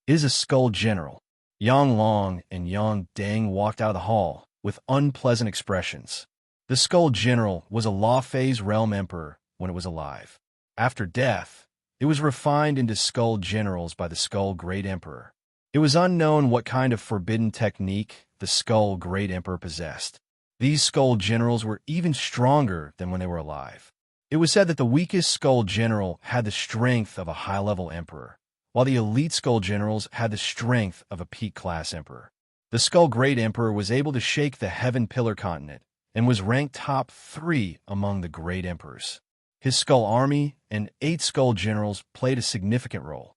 A: It is a skull general. Yang Long and Yang Deng walked out of the hall with unpleasant expressions. The Skull General was a Law Phase Realm Emperor when it was alive. After death, it was refined into Skull Generals by the Skull Great Emperor. It was unknown what kind of forbidden technique the Skull Great Emperor possessed. These Skull Generals were even stronger than when they were alive. It was said that the weakest Skull General had the strength of a high-level Emperor, while the elite Skull Generals had the strength of a peak-class Emperor. The Skull Great Emperor was able to shake the Heaven Pillar continent and was ranked top 3 among the Great Emperors. His Skull Army and 8 Skull Generals played a significant role.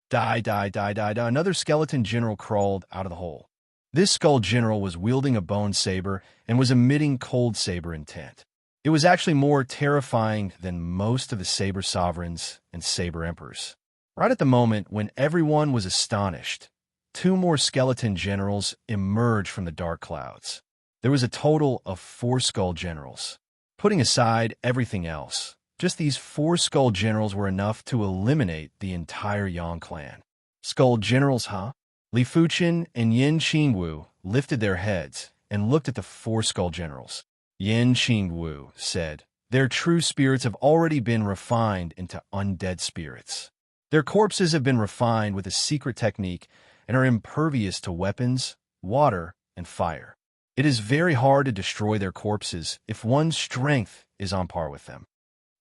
A: Die, die, die, die, die. Another skeleton general crawled out of the hole. This Skull General was wielding a bone saber and was emitting cold saber intent. It was actually more terrifying than most of the Saber Sovereigns and Saber Emperors. Right at the moment when everyone was astonished, 2 more skeleton generals emerged from the dark clouds. There was a total of 4 skull generals. Putting aside everything else, just these 4 skull generals were enough to eliminate the entire Yang clan. Skull generals, huh? Li Fuchen and Yin Qingwu lifted their heads and looked at the 4 skull generals. Yin Qingwu said, "Their true spirits have already been refined into undead spirits. Their corpses have been refined with a secret technique and are impervious to weapons, water, and fire. It is very hard to destroy their corpses if one's strength is on par with them.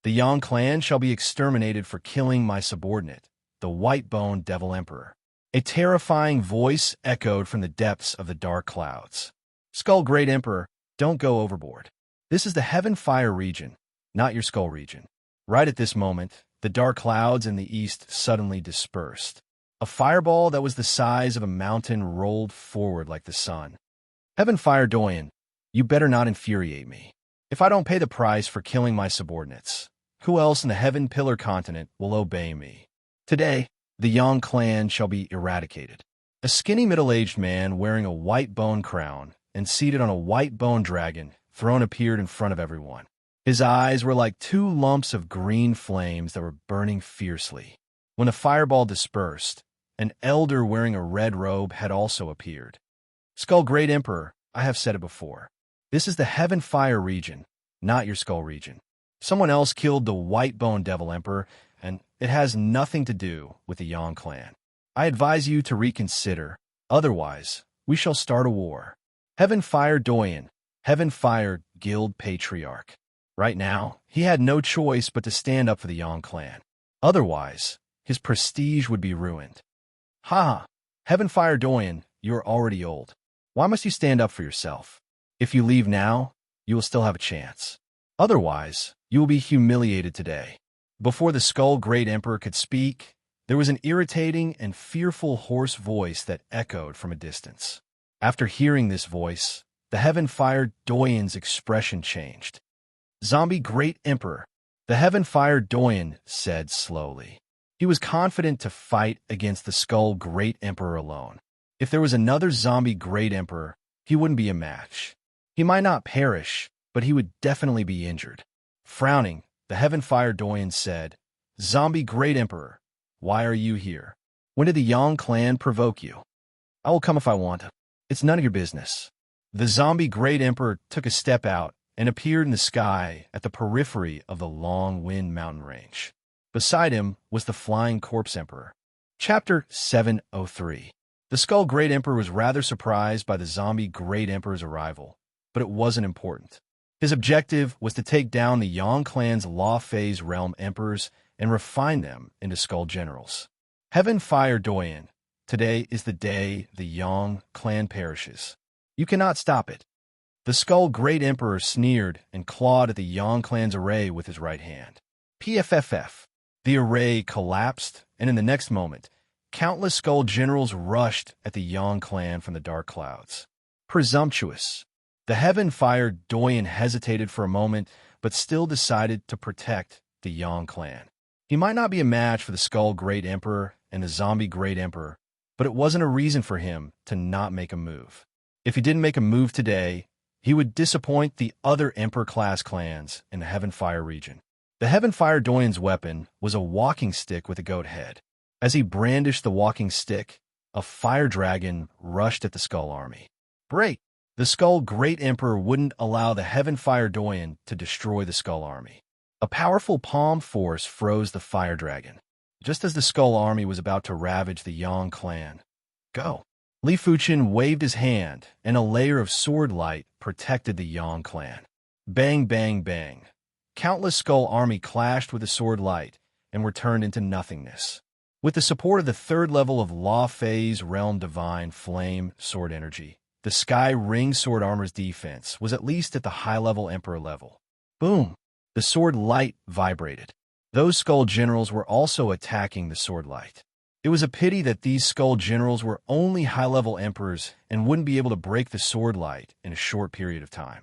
A: The Yang clan shall be exterminated for killing my subordinate, the White-Boned Devil Emperor." A terrifying voice echoed from the depths of the dark clouds. Skull Great Emperor, don't go overboard. This is the Heaven Fire region, not your Skull region. Right at this moment, the dark clouds in the east suddenly dispersed. A fireball that was the size of a mountain rolled forward like the sun. Heaven Fire Doyen, you better not infuriate me. If I don't pay the price for killing my subordinates, Who else in the Heaven Pillar continent will obey me? Today, the Yang clan shall be eradicated. A skinny middle-aged man wearing a white bone crown and seated on a white bone dragon throne appeared in front of everyone. His eyes were like two lumps of green flames that were burning fiercely. When the fireball dispersed, an elder wearing a red robe had also appeared. Skull Great Emperor, I have said it before. This is the Heaven Fire region, not your Skull region. Someone else killed the White Bone Devil Emperor, and it has nothing to do with the Yang clan. I advise you to reconsider, otherwise we shall start a war. Heaven Fire Doyen, Heaven Fire Guild Patriarch. Right now, he had no choice but to stand up for the Yang clan. Otherwise, his prestige would be ruined. Ha! Heaven Fire Doyen, you are already old. Why must you stand up for yourself? If you leave now, you will still have a chance. Otherwise, you will be humiliated today. Before the Skull Great Emperor could speak, there was an irritating and fearful hoarse voice that echoed from a distance. After hearing this voice, the Heaven Fire Doyen's expression changed. Zombie Great Emperor, the Heaven Fire Doyen said slowly. He was confident to fight against the Skull Great Emperor alone. If there was another Zombie Great Emperor, he wouldn't be a match. He might not perish, but he would definitely be injured. Frowning, the Heaven Fire Doyen said, Zombie Great Emperor, why are you here? When did the Yang clan provoke you? I will come if I want to. It's none of your business. The Zombie Great Emperor took a step out and appeared in the sky at the periphery of the Long Wind mountain range. Beside him was the Flying Corpse Emperor. Chapter 703. The Skull Great Emperor was rather surprised by the Zombie Great Emperor's arrival, but it wasn't important. His objective was to take down the Yang clan's Law Phase Realm Emperors and refine them into Skull Generals. Heaven Fire Doyen, today is the day the Yang clan perishes. You cannot stop it. The Skull Great Emperor sneered and clawed at the Yang clan's array with his right hand. PFFF. The array collapsed, and in the next moment, countless Skull Generals rushed at the Yang clan from the dark clouds. Presumptuous. The Heaven Fire Doyen hesitated for a moment, but still decided to protect the Yang clan. He might not be a match for the Skull Great Emperor and the Zombie Great Emperor, but it wasn't a reason for him to not make a move. If he didn't make a move today, he would disappoint the other Emperor-class clans in the Heaven Fire region. The Heaven Fire Doyen's weapon was a walking stick with a goat head. As he brandished the walking stick, a fire dragon rushed at the Skull Army. Break! The Skull Great Emperor wouldn't allow the Heaven Fire Doyen to destroy the Skull Army. A powerful palm force froze the fire dragon, just as the Skull Army was about to ravage the Yang clan. Go! Li Fuchin waved his hand, and a layer of sword light protected the Yang clan. Bang, bang, bang. Countless Skull Army clashed with the sword light and were turned into nothingness. With the support of the third level of Law Phase Realm Divine Flame Sword Energy, the Sky Ring Sword Armor's defense was at least at the high-level Emperor level. Boom! The sword light vibrated. Those Skull Generals were also attacking the sword light. It was a pity that these Skull Generals were only high-level Emperors and wouldn't be able to break the sword light in a short period of time.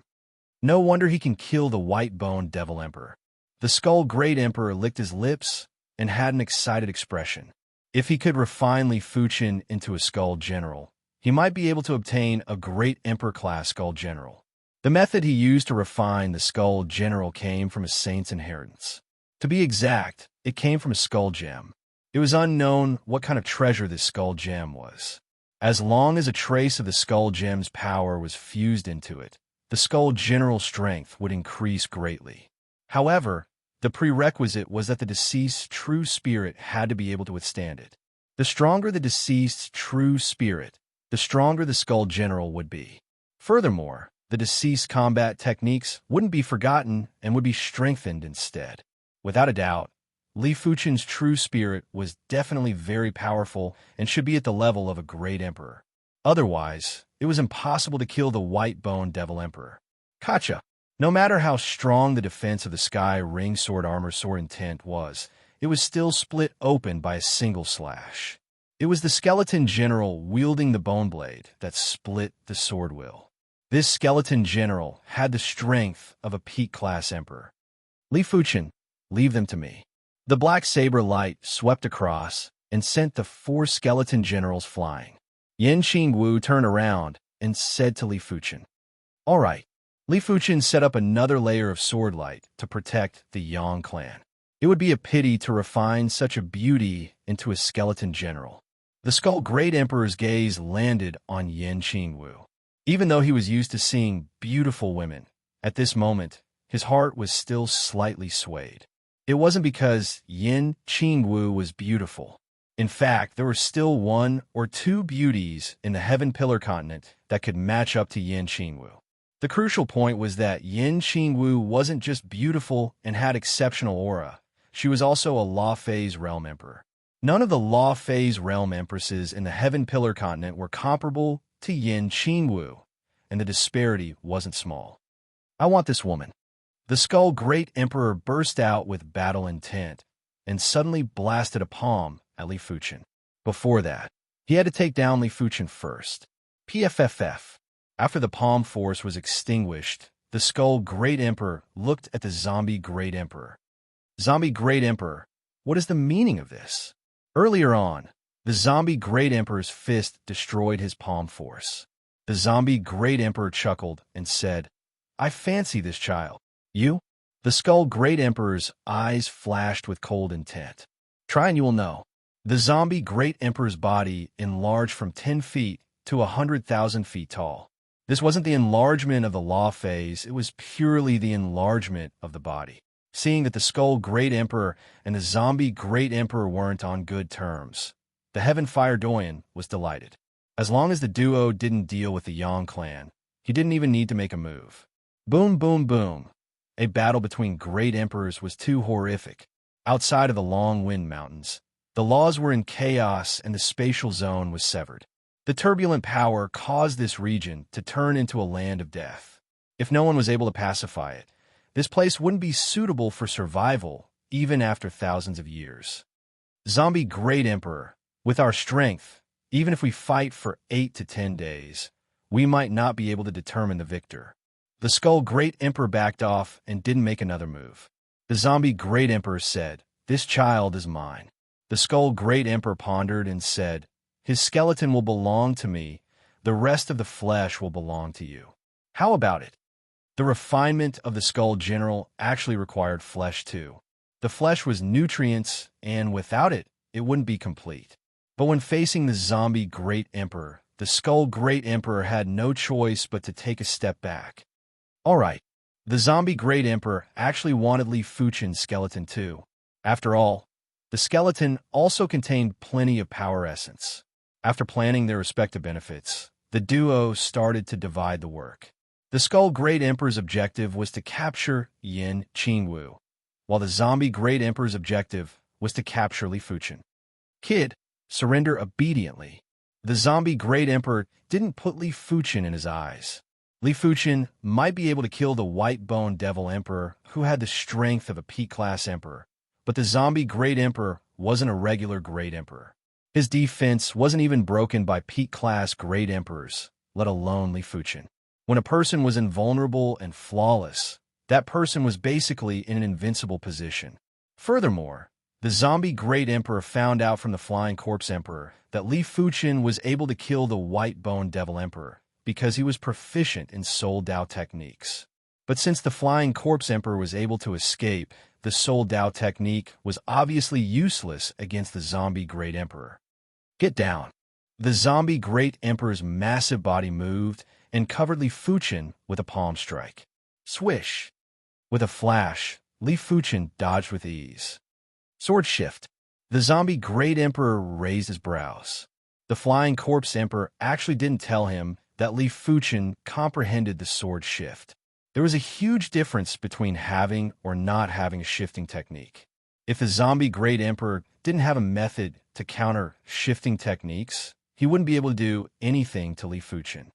A: No wonder he can kill the White Bone Devil Emperor. The Skull Great Emperor licked his lips and had an excited expression. If he could refine Li Fuchin into a Skull General, he might be able to obtain a Great Emperor-class Skull General. The method he used to refine the Skull General came from a saint's inheritance. To be exact, it came from a Skull Gem. It was unknown what kind of treasure this Skull Gem was. As long as a trace of the Skull Gem's power was fused into it, the Skull General's strength would increase greatly. However, the prerequisite was that the deceased's true spirit had to be able to withstand it. The stronger the deceased's true spirit, the stronger the Skull General would be. Furthermore, the deceased's combat techniques wouldn't be forgotten and would be strengthened instead. Without a doubt, Li Fuchin's true spirit was definitely very powerful and should be at the level of a great emperor. Otherwise, it was impossible to kill the White Bone Devil Emperor. Kacha! No matter how strong the defense of the Sky Ring Sword Armor Sword Intent was, it was still split open by a single slash. It was the Skeleton General wielding the Bone Blade that split the sword will. This Skeleton General had the strength of a peak-class emperor. Li Fuchin, Leave them to me. The black saber light swept across and sent the 4 skeleton generals flying. Yin Qingwu turned around and said to Li Fuchen, "All right." Li Fuchen set up another layer of sword light to protect the Yang clan. It would be a pity to refine such a beauty into a skeleton general. The Skull Great Emperor's gaze landed on Yin Qingwu. Even though he was used to seeing beautiful women, at this moment, his heart was still slightly swayed. It wasn't because Yin Qingwu was beautiful. In fact, there were still 1 or 2 beauties in the Heaven Pillar continent that could match up to Yin Qingwu. The crucial point was that Yin Qingwu wasn't just beautiful and had exceptional aura. She was also a Law Phase Realm Emperor. None of the Law Phase Realm Empresses in the Heaven Pillar continent were comparable to Yin Qingwu, and the disparity wasn't small. "I want this woman." The Skull Great Emperor burst out with battle intent and suddenly blasted a palm at Li Fuchen. Before that, he had to take down Li Fuchen first. PFFF. After the palm force was extinguished, the Skull Great Emperor looked at the Zombie Great Emperor. "Zombie Great Emperor, what is the meaning of this?" Earlier on, the Zombie Great Emperor's fist destroyed his palm force. The Zombie Great Emperor chuckled and said, "I fancy this child." "You?" The Skull Great Emperor's eyes flashed with cold intent. "Try and you will know." The Zombie Great Emperor's body enlarged from 10 feet to 100,000 feet tall. This wasn't the enlargement of the Law Phase, it was purely the enlargement of the body. Seeing that the Skull Great Emperor and the Zombie Great Emperor weren't on good terms, the Heaven Fire Doyen was delighted. As long as the duo didn't deal with the Yang clan, he didn't even need to make a move. Boom, boom, boom. A battle between great emperors was too horrific. Outside of the Long Wind Mountains, the laws were in chaos and the spatial zone was severed. The turbulent power caused this region to turn into a land of death. If no one was able to pacify it, this place wouldn't be suitable for survival even after thousands of years. Zombie Great Emperor, with our strength, even if we fight for 8 to 10 days, we might not be able to determine the victor. The Skull Great Emperor backed off and didn't make another move. The Zombie Great Emperor said, "This child is mine." The Skull Great Emperor pondered and said, "His skeleton will belong to me. The rest of the flesh will belong to you. How about it?" The refinement of the Skull General actually required flesh too. The flesh was nutrients, and without it, it wouldn't be complete. But when facing the Zombie Great Emperor, the Skull Great Emperor had no choice but to take a step back. All right, the Zombie Great Emperor actually wanted Li Fuchen's skeleton too. After all, the skeleton also contained plenty of power essence. After planning their respective benefits, the duo started to divide the work. The Skull Great Emperor's objective was to capture Yin Qingwu, while the Zombie Great Emperor's objective was to capture Li Fuchen. "Kid, surrender obediently." The Zombie Great Emperor didn't put Li Fuchen in his eyes. Li Fuchen might be able to kill the White-Bone Devil Emperor, who had the strength of a Peak-class Emperor, but the Zombie Great Emperor wasn't a regular Great Emperor. His defense wasn't even broken by Peak-class Great Emperors, let alone Li Fuchen. When a person was invulnerable and flawless, that person was basically in an invincible position. Furthermore, the Zombie Great Emperor found out from the Flying Corpse Emperor that Li Fuchen was able to kill the White-Bone Devil Emperor because he was proficient in Soul Dao techniques. But since the Flying Corpse Emperor was able to escape, the Soul Dao technique was obviously useless against the Zombie Great Emperor. "Get down." The Zombie Great Emperor's massive body moved and covered Li Fuchen with a palm strike. Swish! With a flash, Li Fuchen dodged with ease. Sword shift. The Zombie Great Emperor raised his brows. The Flying Corpse Emperor actually didn't tell him that Li Fuchen comprehended the sword shift. There was a huge difference between having or not having a shifting technique. If the Zombie Great Emperor didn't have a method to counter shifting techniques, he wouldn't be able to do anything to Li Fuchen.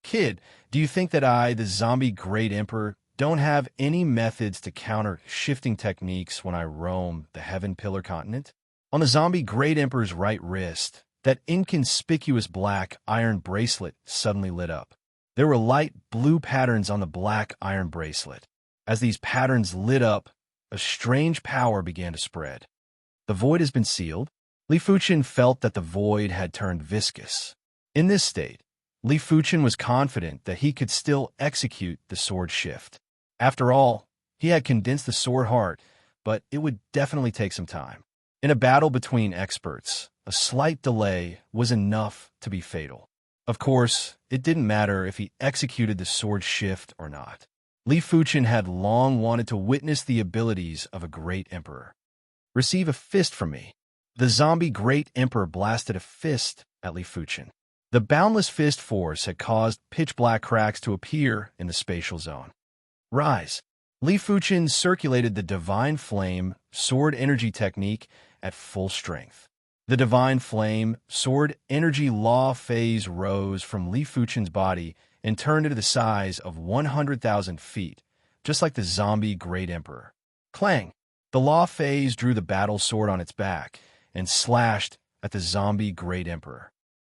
A: "Kid, do you think that I, the Zombie Great Emperor, don't have any methods to counter shifting techniques when I roam the Heaven Pillar continent?" On the Zombie Great Emperor's right wrist, that inconspicuous black iron bracelet suddenly lit up. There were light blue patterns on the black iron bracelet. As these patterns lit up, a strange power began to spread. The void has been sealed. Li Fuchen felt that the void had turned viscous. In this state, Li Fuchen was confident that he could still execute the sword shift. After all, he had condensed the sword heart, but it would definitely take some time. In a battle between experts, a slight delay was enough to be fatal. Of course, it didn't matter if he executed the sword shift or not. Li Fuchen had long wanted to witness the abilities of a great emperor. Receive a fist from me. The zombie great emperor blasted a fist at Li Fuchen. The boundless fist force had caused pitch-black cracks to appear in the spatial zone. Rise. Li Fuchen circulated the divine flame sword energy technique at full strength. The divine flame sword energy law phase rose from Li Fuchen's body and turned into the size of 100,000 feet, just like the zombie great emperor. Clang! The law phase drew the battle sword on its back and slashed at the zombie great emperor.